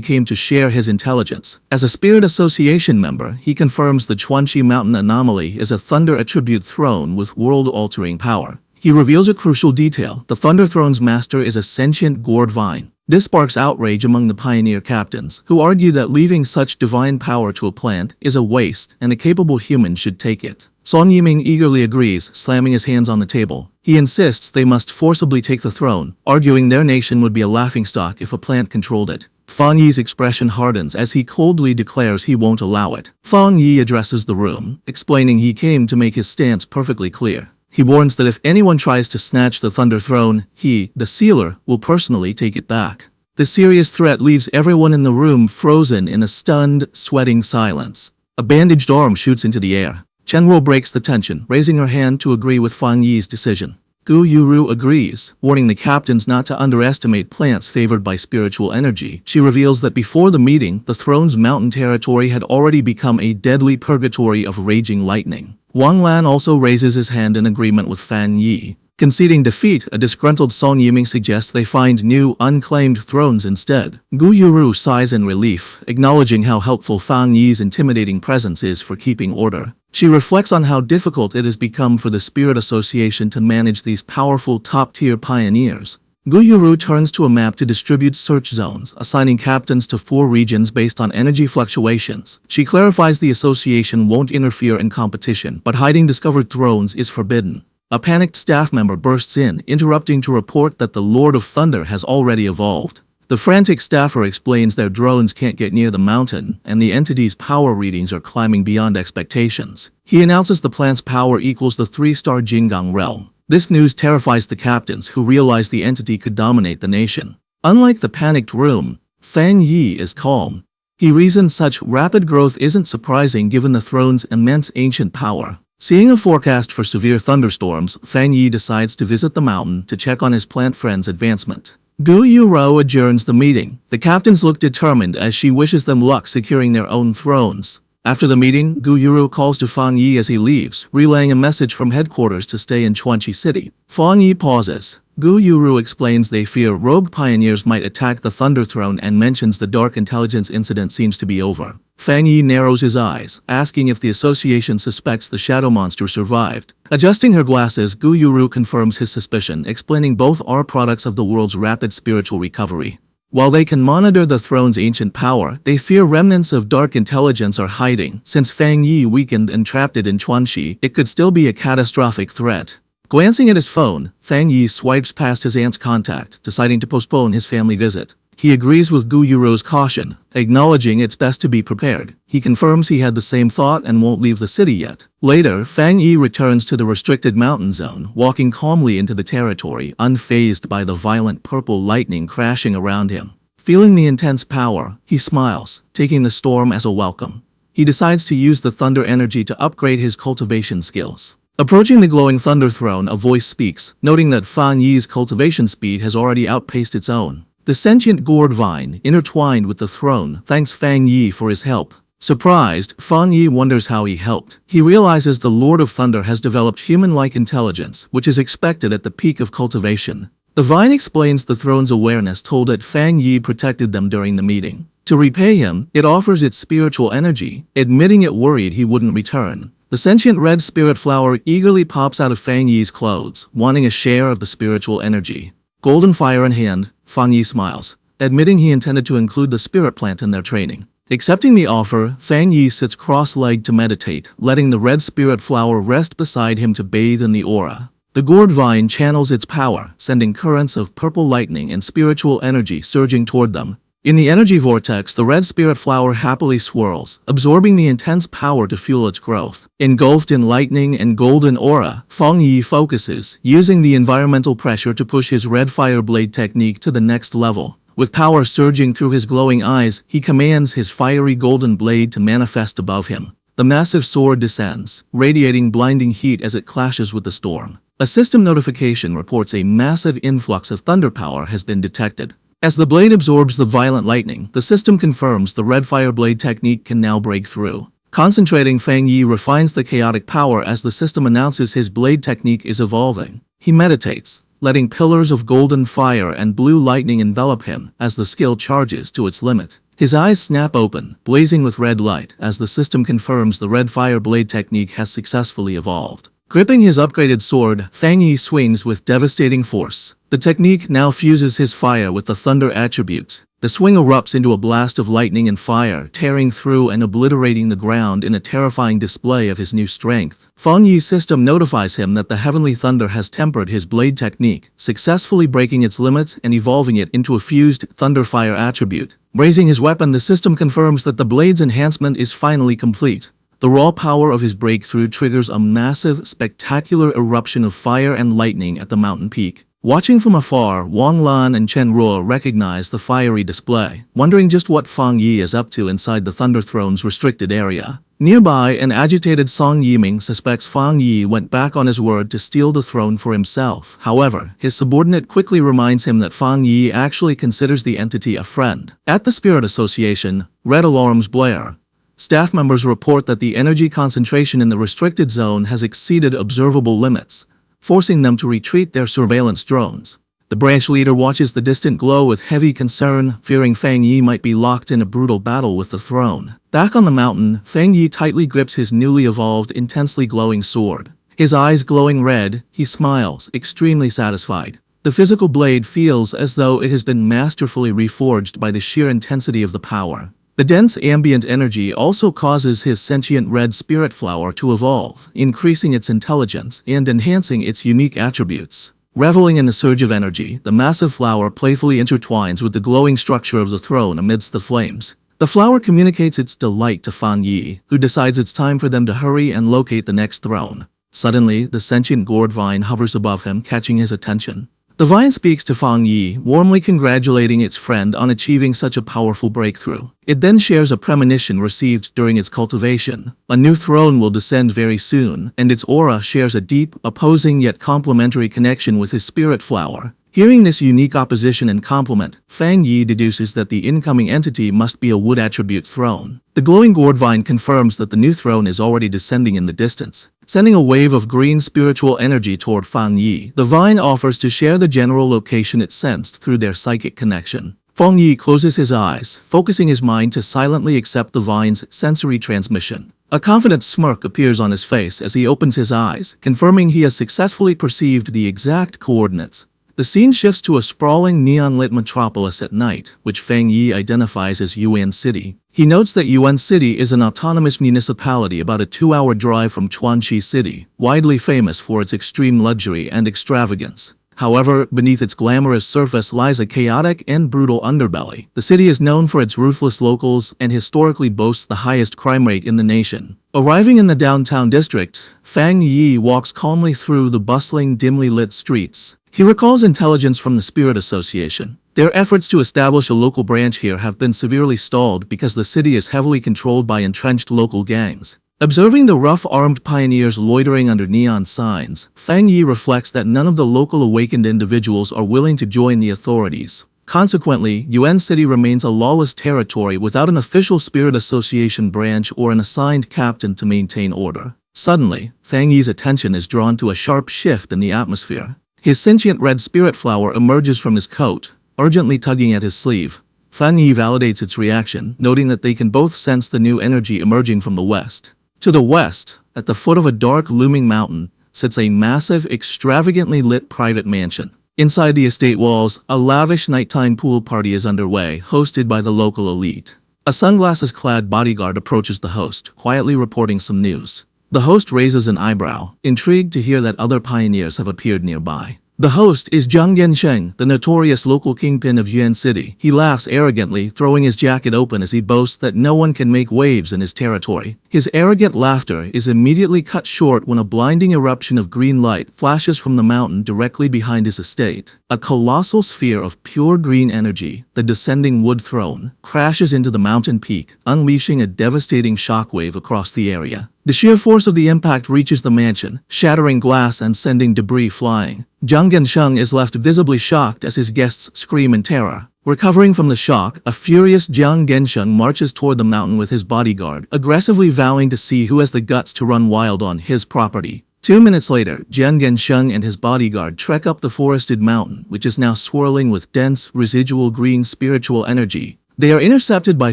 came to share his intelligence. As a Spirit Association member, he confirms the Chuanqi Mountain Anomaly is a Thunder Attribute throne with world-altering power. He reveals a crucial detail: the Thunder Throne's master is a sentient gourd vine. This sparks outrage among the pioneer captains, who argue that leaving such divine power to a plant is a waste and a capable human should take it. Song Yiming eagerly agrees, slamming his hands on the table. He insists they must forcibly take the throne, arguing their nation would be a laughingstock if a plant controlled it. Fang Yi's expression hardens as he coldly declares he won't allow it. Fang Yi addresses the room, explaining he came to make his stance perfectly clear. He warns that if anyone tries to snatch the Thunder Throne, he, the Sealer, will personally take it back. The serious threat leaves everyone in the room frozen in a stunned, sweating silence. A bandaged arm shoots into the air. Chenro breaks the tension, raising her hand to agree with Fan Yi's decision. Gu Yuru agrees, warning the captains not to underestimate plants favored by spiritual energy. She reveals that before the meeting, the throne's mountain territory had already become a deadly purgatory of raging lightning. Wang Lan also raises his hand in agreement with Fan Yi. Conceding defeat, a disgruntled Song Yiming suggests they find new, unclaimed thrones instead. Gu Yuru sighs in relief, acknowledging how helpful Fan Yi's intimidating presence is for keeping order. She reflects on how difficult it has become for the Spirit Association to manage these powerful top-tier pioneers. Gu Yuru turns to a map to distribute search zones, assigning captains to 4 regions based on energy fluctuations. She clarifies the association won't interfere in competition, but hiding discovered thrones is forbidden. A panicked staff member bursts in, interrupting to report that the Lord of Thunder has already evolved. The frantic staffer explains their drones can't get near the mountain, and the entity's power readings are climbing beyond expectations. He announces the plant's power equals the 3-star Jinggang realm. This news terrifies the captains, who realize the entity could dominate the nation. Unlike the panicked room, Fan Yi is calm. He reasons such rapid growth isn't surprising given the throne's immense ancient power. Seeing a forecast for severe thunderstorms, Fan Yi decides to visit the mountain to check on his plant friend's advancement. Gu Yuro adjourns the meeting. The captains look determined as she wishes them luck securing their own thrones. After the meeting, Gu Yuro calls to Fan Yi as he leaves, relaying a message from headquarters to stay in Chuanqi City. Fan Yi pauses. Gu Yuru explains they fear rogue pioneers might attack the Thunder Throne and mentions the Dark Intelligence incident seems to be over. Fan Yi narrows his eyes, asking if the association suspects the shadow monster survived. Adjusting her glasses, Gu Yuru confirms his suspicion, explaining both are products of the world's rapid spiritual recovery. While they can monitor the throne's ancient power, they fear remnants of dark intelligence are hiding. Since Fan Yi weakened and trapped it in Chuanxi, it could still be a catastrophic threat. Glancing at his phone, Fan Yi swipes past his aunt's contact, deciding to postpone his family visit. He agrees with Gu Yuro's caution, acknowledging it's best to be prepared. He confirms he had the same thought and won't leave the city yet. Later, Fan Yi returns to the restricted mountain zone, walking calmly into the territory, unfazed by the violent purple lightning crashing around him. Feeling the intense power, he smiles, taking the storm as a welcome. He decides to use the thunder energy to upgrade his cultivation skills. Approaching the glowing Thunder Throne, a voice speaks, noting that Fan Yi's cultivation speed has already outpaced its own. The sentient gourd vine, intertwined with the throne, thanks Fan Yi for his help. Surprised, Fan Yi wonders how he helped. He realizes the Lord of Thunder has developed human-like intelligence, which is expected at the peak of cultivation. The vine explains the throne's awareness told that Fan Yi protected them during the meeting. To repay him, it offers its spiritual energy, admitting it worried he wouldn't return. The sentient red spirit flower eagerly pops out of Fan Yi's clothes, wanting a share of the spiritual energy. Golden fire in hand, Fan Yi smiles, admitting he intended to include the spirit plant in their training. Accepting the offer, Fan Yi sits cross-legged to meditate, letting the red spirit flower rest beside him to bathe in the aura. The gourd vine channels its power, sending currents of purple lightning and spiritual energy surging toward them. In the energy vortex, the red spirit flower happily swirls, absorbing the intense power to fuel its growth. Engulfed in lightning and golden aura, Fan Yi focuses, using the environmental pressure to push his red fire blade technique to the next level. With power surging through his glowing eyes, he commands his fiery golden blade to manifest above him. The massive sword descends, radiating blinding heat as it clashes with the storm. A system notification reports a massive influx of thunder power has been detected. As the blade absorbs the violent lightning, the system confirms the red fire blade technique can now break through. Concentrating, Fan Yi refines the chaotic power as the system announces his blade technique is evolving. He meditates, letting pillars of golden fire and blue lightning envelop him as the skill charges to its limit. His eyes snap open, blazing with red light as the system confirms the red fire blade technique has successfully evolved. Gripping his upgraded sword, Fan Yi swings with devastating force. The technique now fuses his fire with the thunder attributes. The swing erupts into a blast of lightning and fire, tearing through and obliterating the ground in a terrifying display of his new strength. Fan Yi's system notifies him that the heavenly thunder has tempered his blade technique, successfully breaking its limits and evolving it into a fused thunder fire attribute. Raising his weapon, the system confirms that the blade's enhancement is finally complete. The raw power of his breakthrough triggers a massive, spectacular eruption of fire and lightning at the mountain peak. Watching from afar, Wang Lan and Chen Ruo recognize the fiery display, wondering just what Fang Yi is up to inside the Thunder Throne's restricted area. Nearby, an agitated Song Yiming suspects Fang Yi went back on his word to steal the throne for himself. However, his subordinate quickly reminds him that Fang Yi actually considers the entity a friend. At the Spirit Association, red alarms blare. Staff members report that the energy concentration in the restricted zone has exceeded observable limits, forcing them to retreat their surveillance drones. The branch leader watches the distant glow with heavy concern, fearing Fang Yi might be locked in a brutal battle with the throne. Back on the mountain, Fang Yi tightly grips his newly evolved, intensely glowing sword. His eyes glowing red, he smiles, extremely satisfied. The physical blade feels as though it has been masterfully reforged by the sheer intensity of the power. The dense ambient energy also causes his sentient red spirit flower to evolve, increasing its intelligence and enhancing its unique attributes. Reveling in the surge of energy, the massive flower playfully intertwines with the glowing structure of the throne amidst the flames. The flower communicates its delight to Fang Yi, who decides it's time for them to hurry and locate the next throne. Suddenly, the sentient gourd vine hovers above him, catching his attention. The vine speaks to Fang Yi, warmly congratulating its friend on achieving such a powerful breakthrough. It then shares a premonition received during its cultivation. A new throne will descend very soon, and its aura shares a deep, opposing yet complementary connection with his spirit flower. Hearing this unique opposition and complement, Fang Yi deduces that the incoming entity must be a wood attribute throne. The glowing gourd vine confirms that the new throne is already descending in the distance. Sending a wave of green spiritual energy toward Fang Yi, the vine offers to share the general location it sensed through their psychic connection. Fang Yi closes his eyes, focusing his mind to silently accept the vine's sensory transmission. A confident smirk appears on his face as he opens his eyes, confirming he has successfully perceived the exact coordinates. The scene shifts to a sprawling neon-lit metropolis at night, which Fang Yi identifies as Yuan City. He notes that Yuan City is an autonomous municipality about a 2-hour drive from Chuanxi City, widely famous for its extreme luxury and extravagance. However, beneath its glamorous surface lies a chaotic and brutal underbelly. The city is known for its ruthless locals and historically boasts the highest crime rate in the nation. Arriving in the downtown district, Fang Yi walks calmly through the bustling, dimly lit streets. He recalls intelligence from the Spirit Association. Their efforts to establish a local branch here have been severely stalled because the city is heavily controlled by entrenched local gangs. Observing the rough-armed pioneers loitering under neon signs, Fang Yi reflects that none of the local awakened individuals are willing to join the authorities. Consequently, Yuan City remains a lawless territory without an official Spirit Association branch or an assigned captain to maintain order. Suddenly, Fang Yi's attention is drawn to a sharp shift in the atmosphere. His sentient red spirit flower emerges from his coat, urgently tugging at his sleeve. Fang Yi validates its reaction, noting that they can both sense the new energy emerging from the west. To the west, at the foot of a dark looming mountain, sits a massive, extravagantly lit private mansion. Inside the estate walls, a lavish nighttime pool party is underway, hosted by the local elite. A sunglasses-clad bodyguard approaches the host, quietly reporting some news. The host raises an eyebrow, intrigued to hear that other pioneers have appeared nearby. The host is Zhang Yansheng, the notorious local kingpin of Yuan City. He laughs arrogantly, throwing his jacket open as he boasts that no one can make waves in his territory. His arrogant laughter is immediately cut short when a blinding eruption of green light flashes from the mountain directly behind his estate. A colossal sphere of pure green energy, the descending wood throne, crashes into the mountain peak, unleashing a devastating shockwave across the area. The sheer force of the impact reaches the mansion, shattering glass and sending debris flying. Zhang Gensheng is left visibly shocked as his guests scream in terror. Recovering from the shock, a furious Zhang Gensheng marches toward the mountain with his bodyguard, aggressively vowing to see who has the guts to run wild on his property. 2 minutes later, Zhang Gensheng and his bodyguard trek up the forested mountain, which is now swirling with dense, residual green spiritual energy. They are intercepted by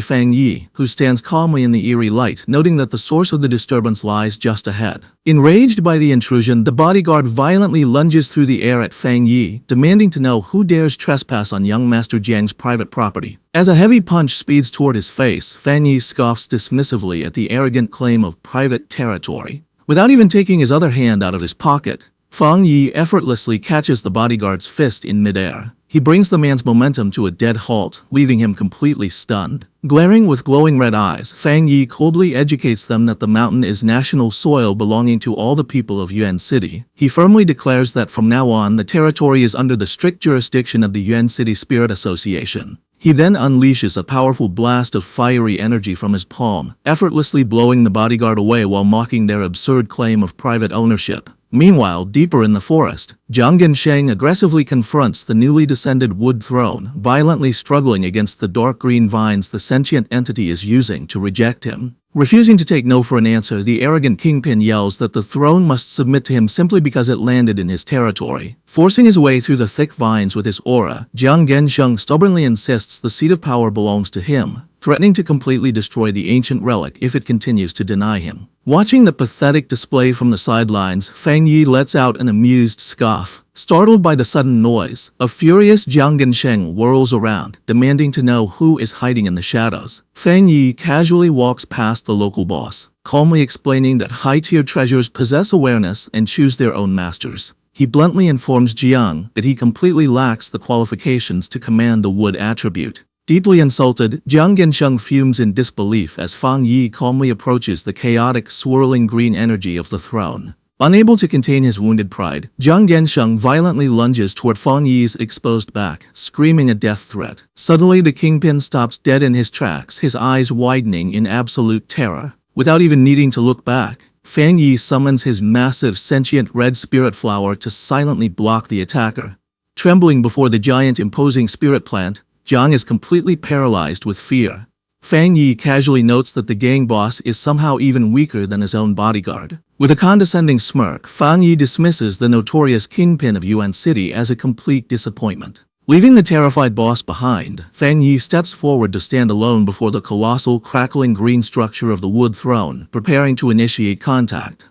Fang Yi, who stands calmly in the eerie light, noting that the source of the disturbance lies just ahead. Enraged by the intrusion, the bodyguard violently lunges through the air at Fang Yi, demanding to know who dares trespass on young Master Jiang's private property. As a heavy punch speeds toward his face, Fang Yi scoffs dismissively at the arrogant claim of private territory. Without even taking his other hand out of his pocket, Fang Yi effortlessly catches the bodyguard's fist in midair. He brings the man's momentum to a dead halt, leaving him completely stunned. Glaring with glowing red eyes, Fang Yi coldly educates them that the mountain is national soil belonging to all the people of Yuan City. He firmly declares that from now on the territory is under the strict jurisdiction of the Yuan City Spirit Association. He then unleashes a powerful blast of fiery energy from his palm, effortlessly blowing the bodyguard away while mocking their absurd claim of private ownership. Meanwhile, deeper in the forest, Jiang Gensheng aggressively confronts the newly descended wood throne, violently struggling against the dark green vines the sentient entity is using to reject him. Refusing to take no for an answer, the arrogant kingpin yells that the throne must submit to him simply because it landed in his territory. Forcing his way through the thick vines with his aura, Jiang Gensheng stubbornly insists the seat of power belongs to him, threatening to completely destroy the ancient relic if it continues to deny him. Watching the pathetic display from the sidelines, Fang Yi lets out an amused scoff. Startled by the sudden noise, a furious Jiang Gensheng whirls around, demanding to know who is hiding in the shadows. Fang Yi casually walks past the local boss, calmly explaining that high-tier treasures possess awareness and choose their own masters. He bluntly informs Jiang that he completely lacks the qualifications to command the wood attribute. Deeply insulted, Jiang Gensheng fumes in disbelief as Fang Yi calmly approaches the chaotic, swirling green energy of the throne. Unable to contain his wounded pride, Jiang Gensheng violently lunges toward Fang Yi's exposed back, screaming a death threat. Suddenly the kingpin stops dead in his tracks, his eyes widening in absolute terror. Without even needing to look back, Fang Yi summons his massive sentient red spirit flower to silently block the attacker. Trembling before the giant imposing spirit plant, Jiang is completely paralyzed with fear. Fang Yi casually notes that the gang boss is somehow even weaker than his own bodyguard. With a condescending smirk, Fang Yi dismisses the notorious kingpin of Yuan City as a complete disappointment. Leaving the terrified boss behind, Fang Yi steps forward to stand alone before the colossal, crackling green structure of the wood throne, preparing to initiate contact.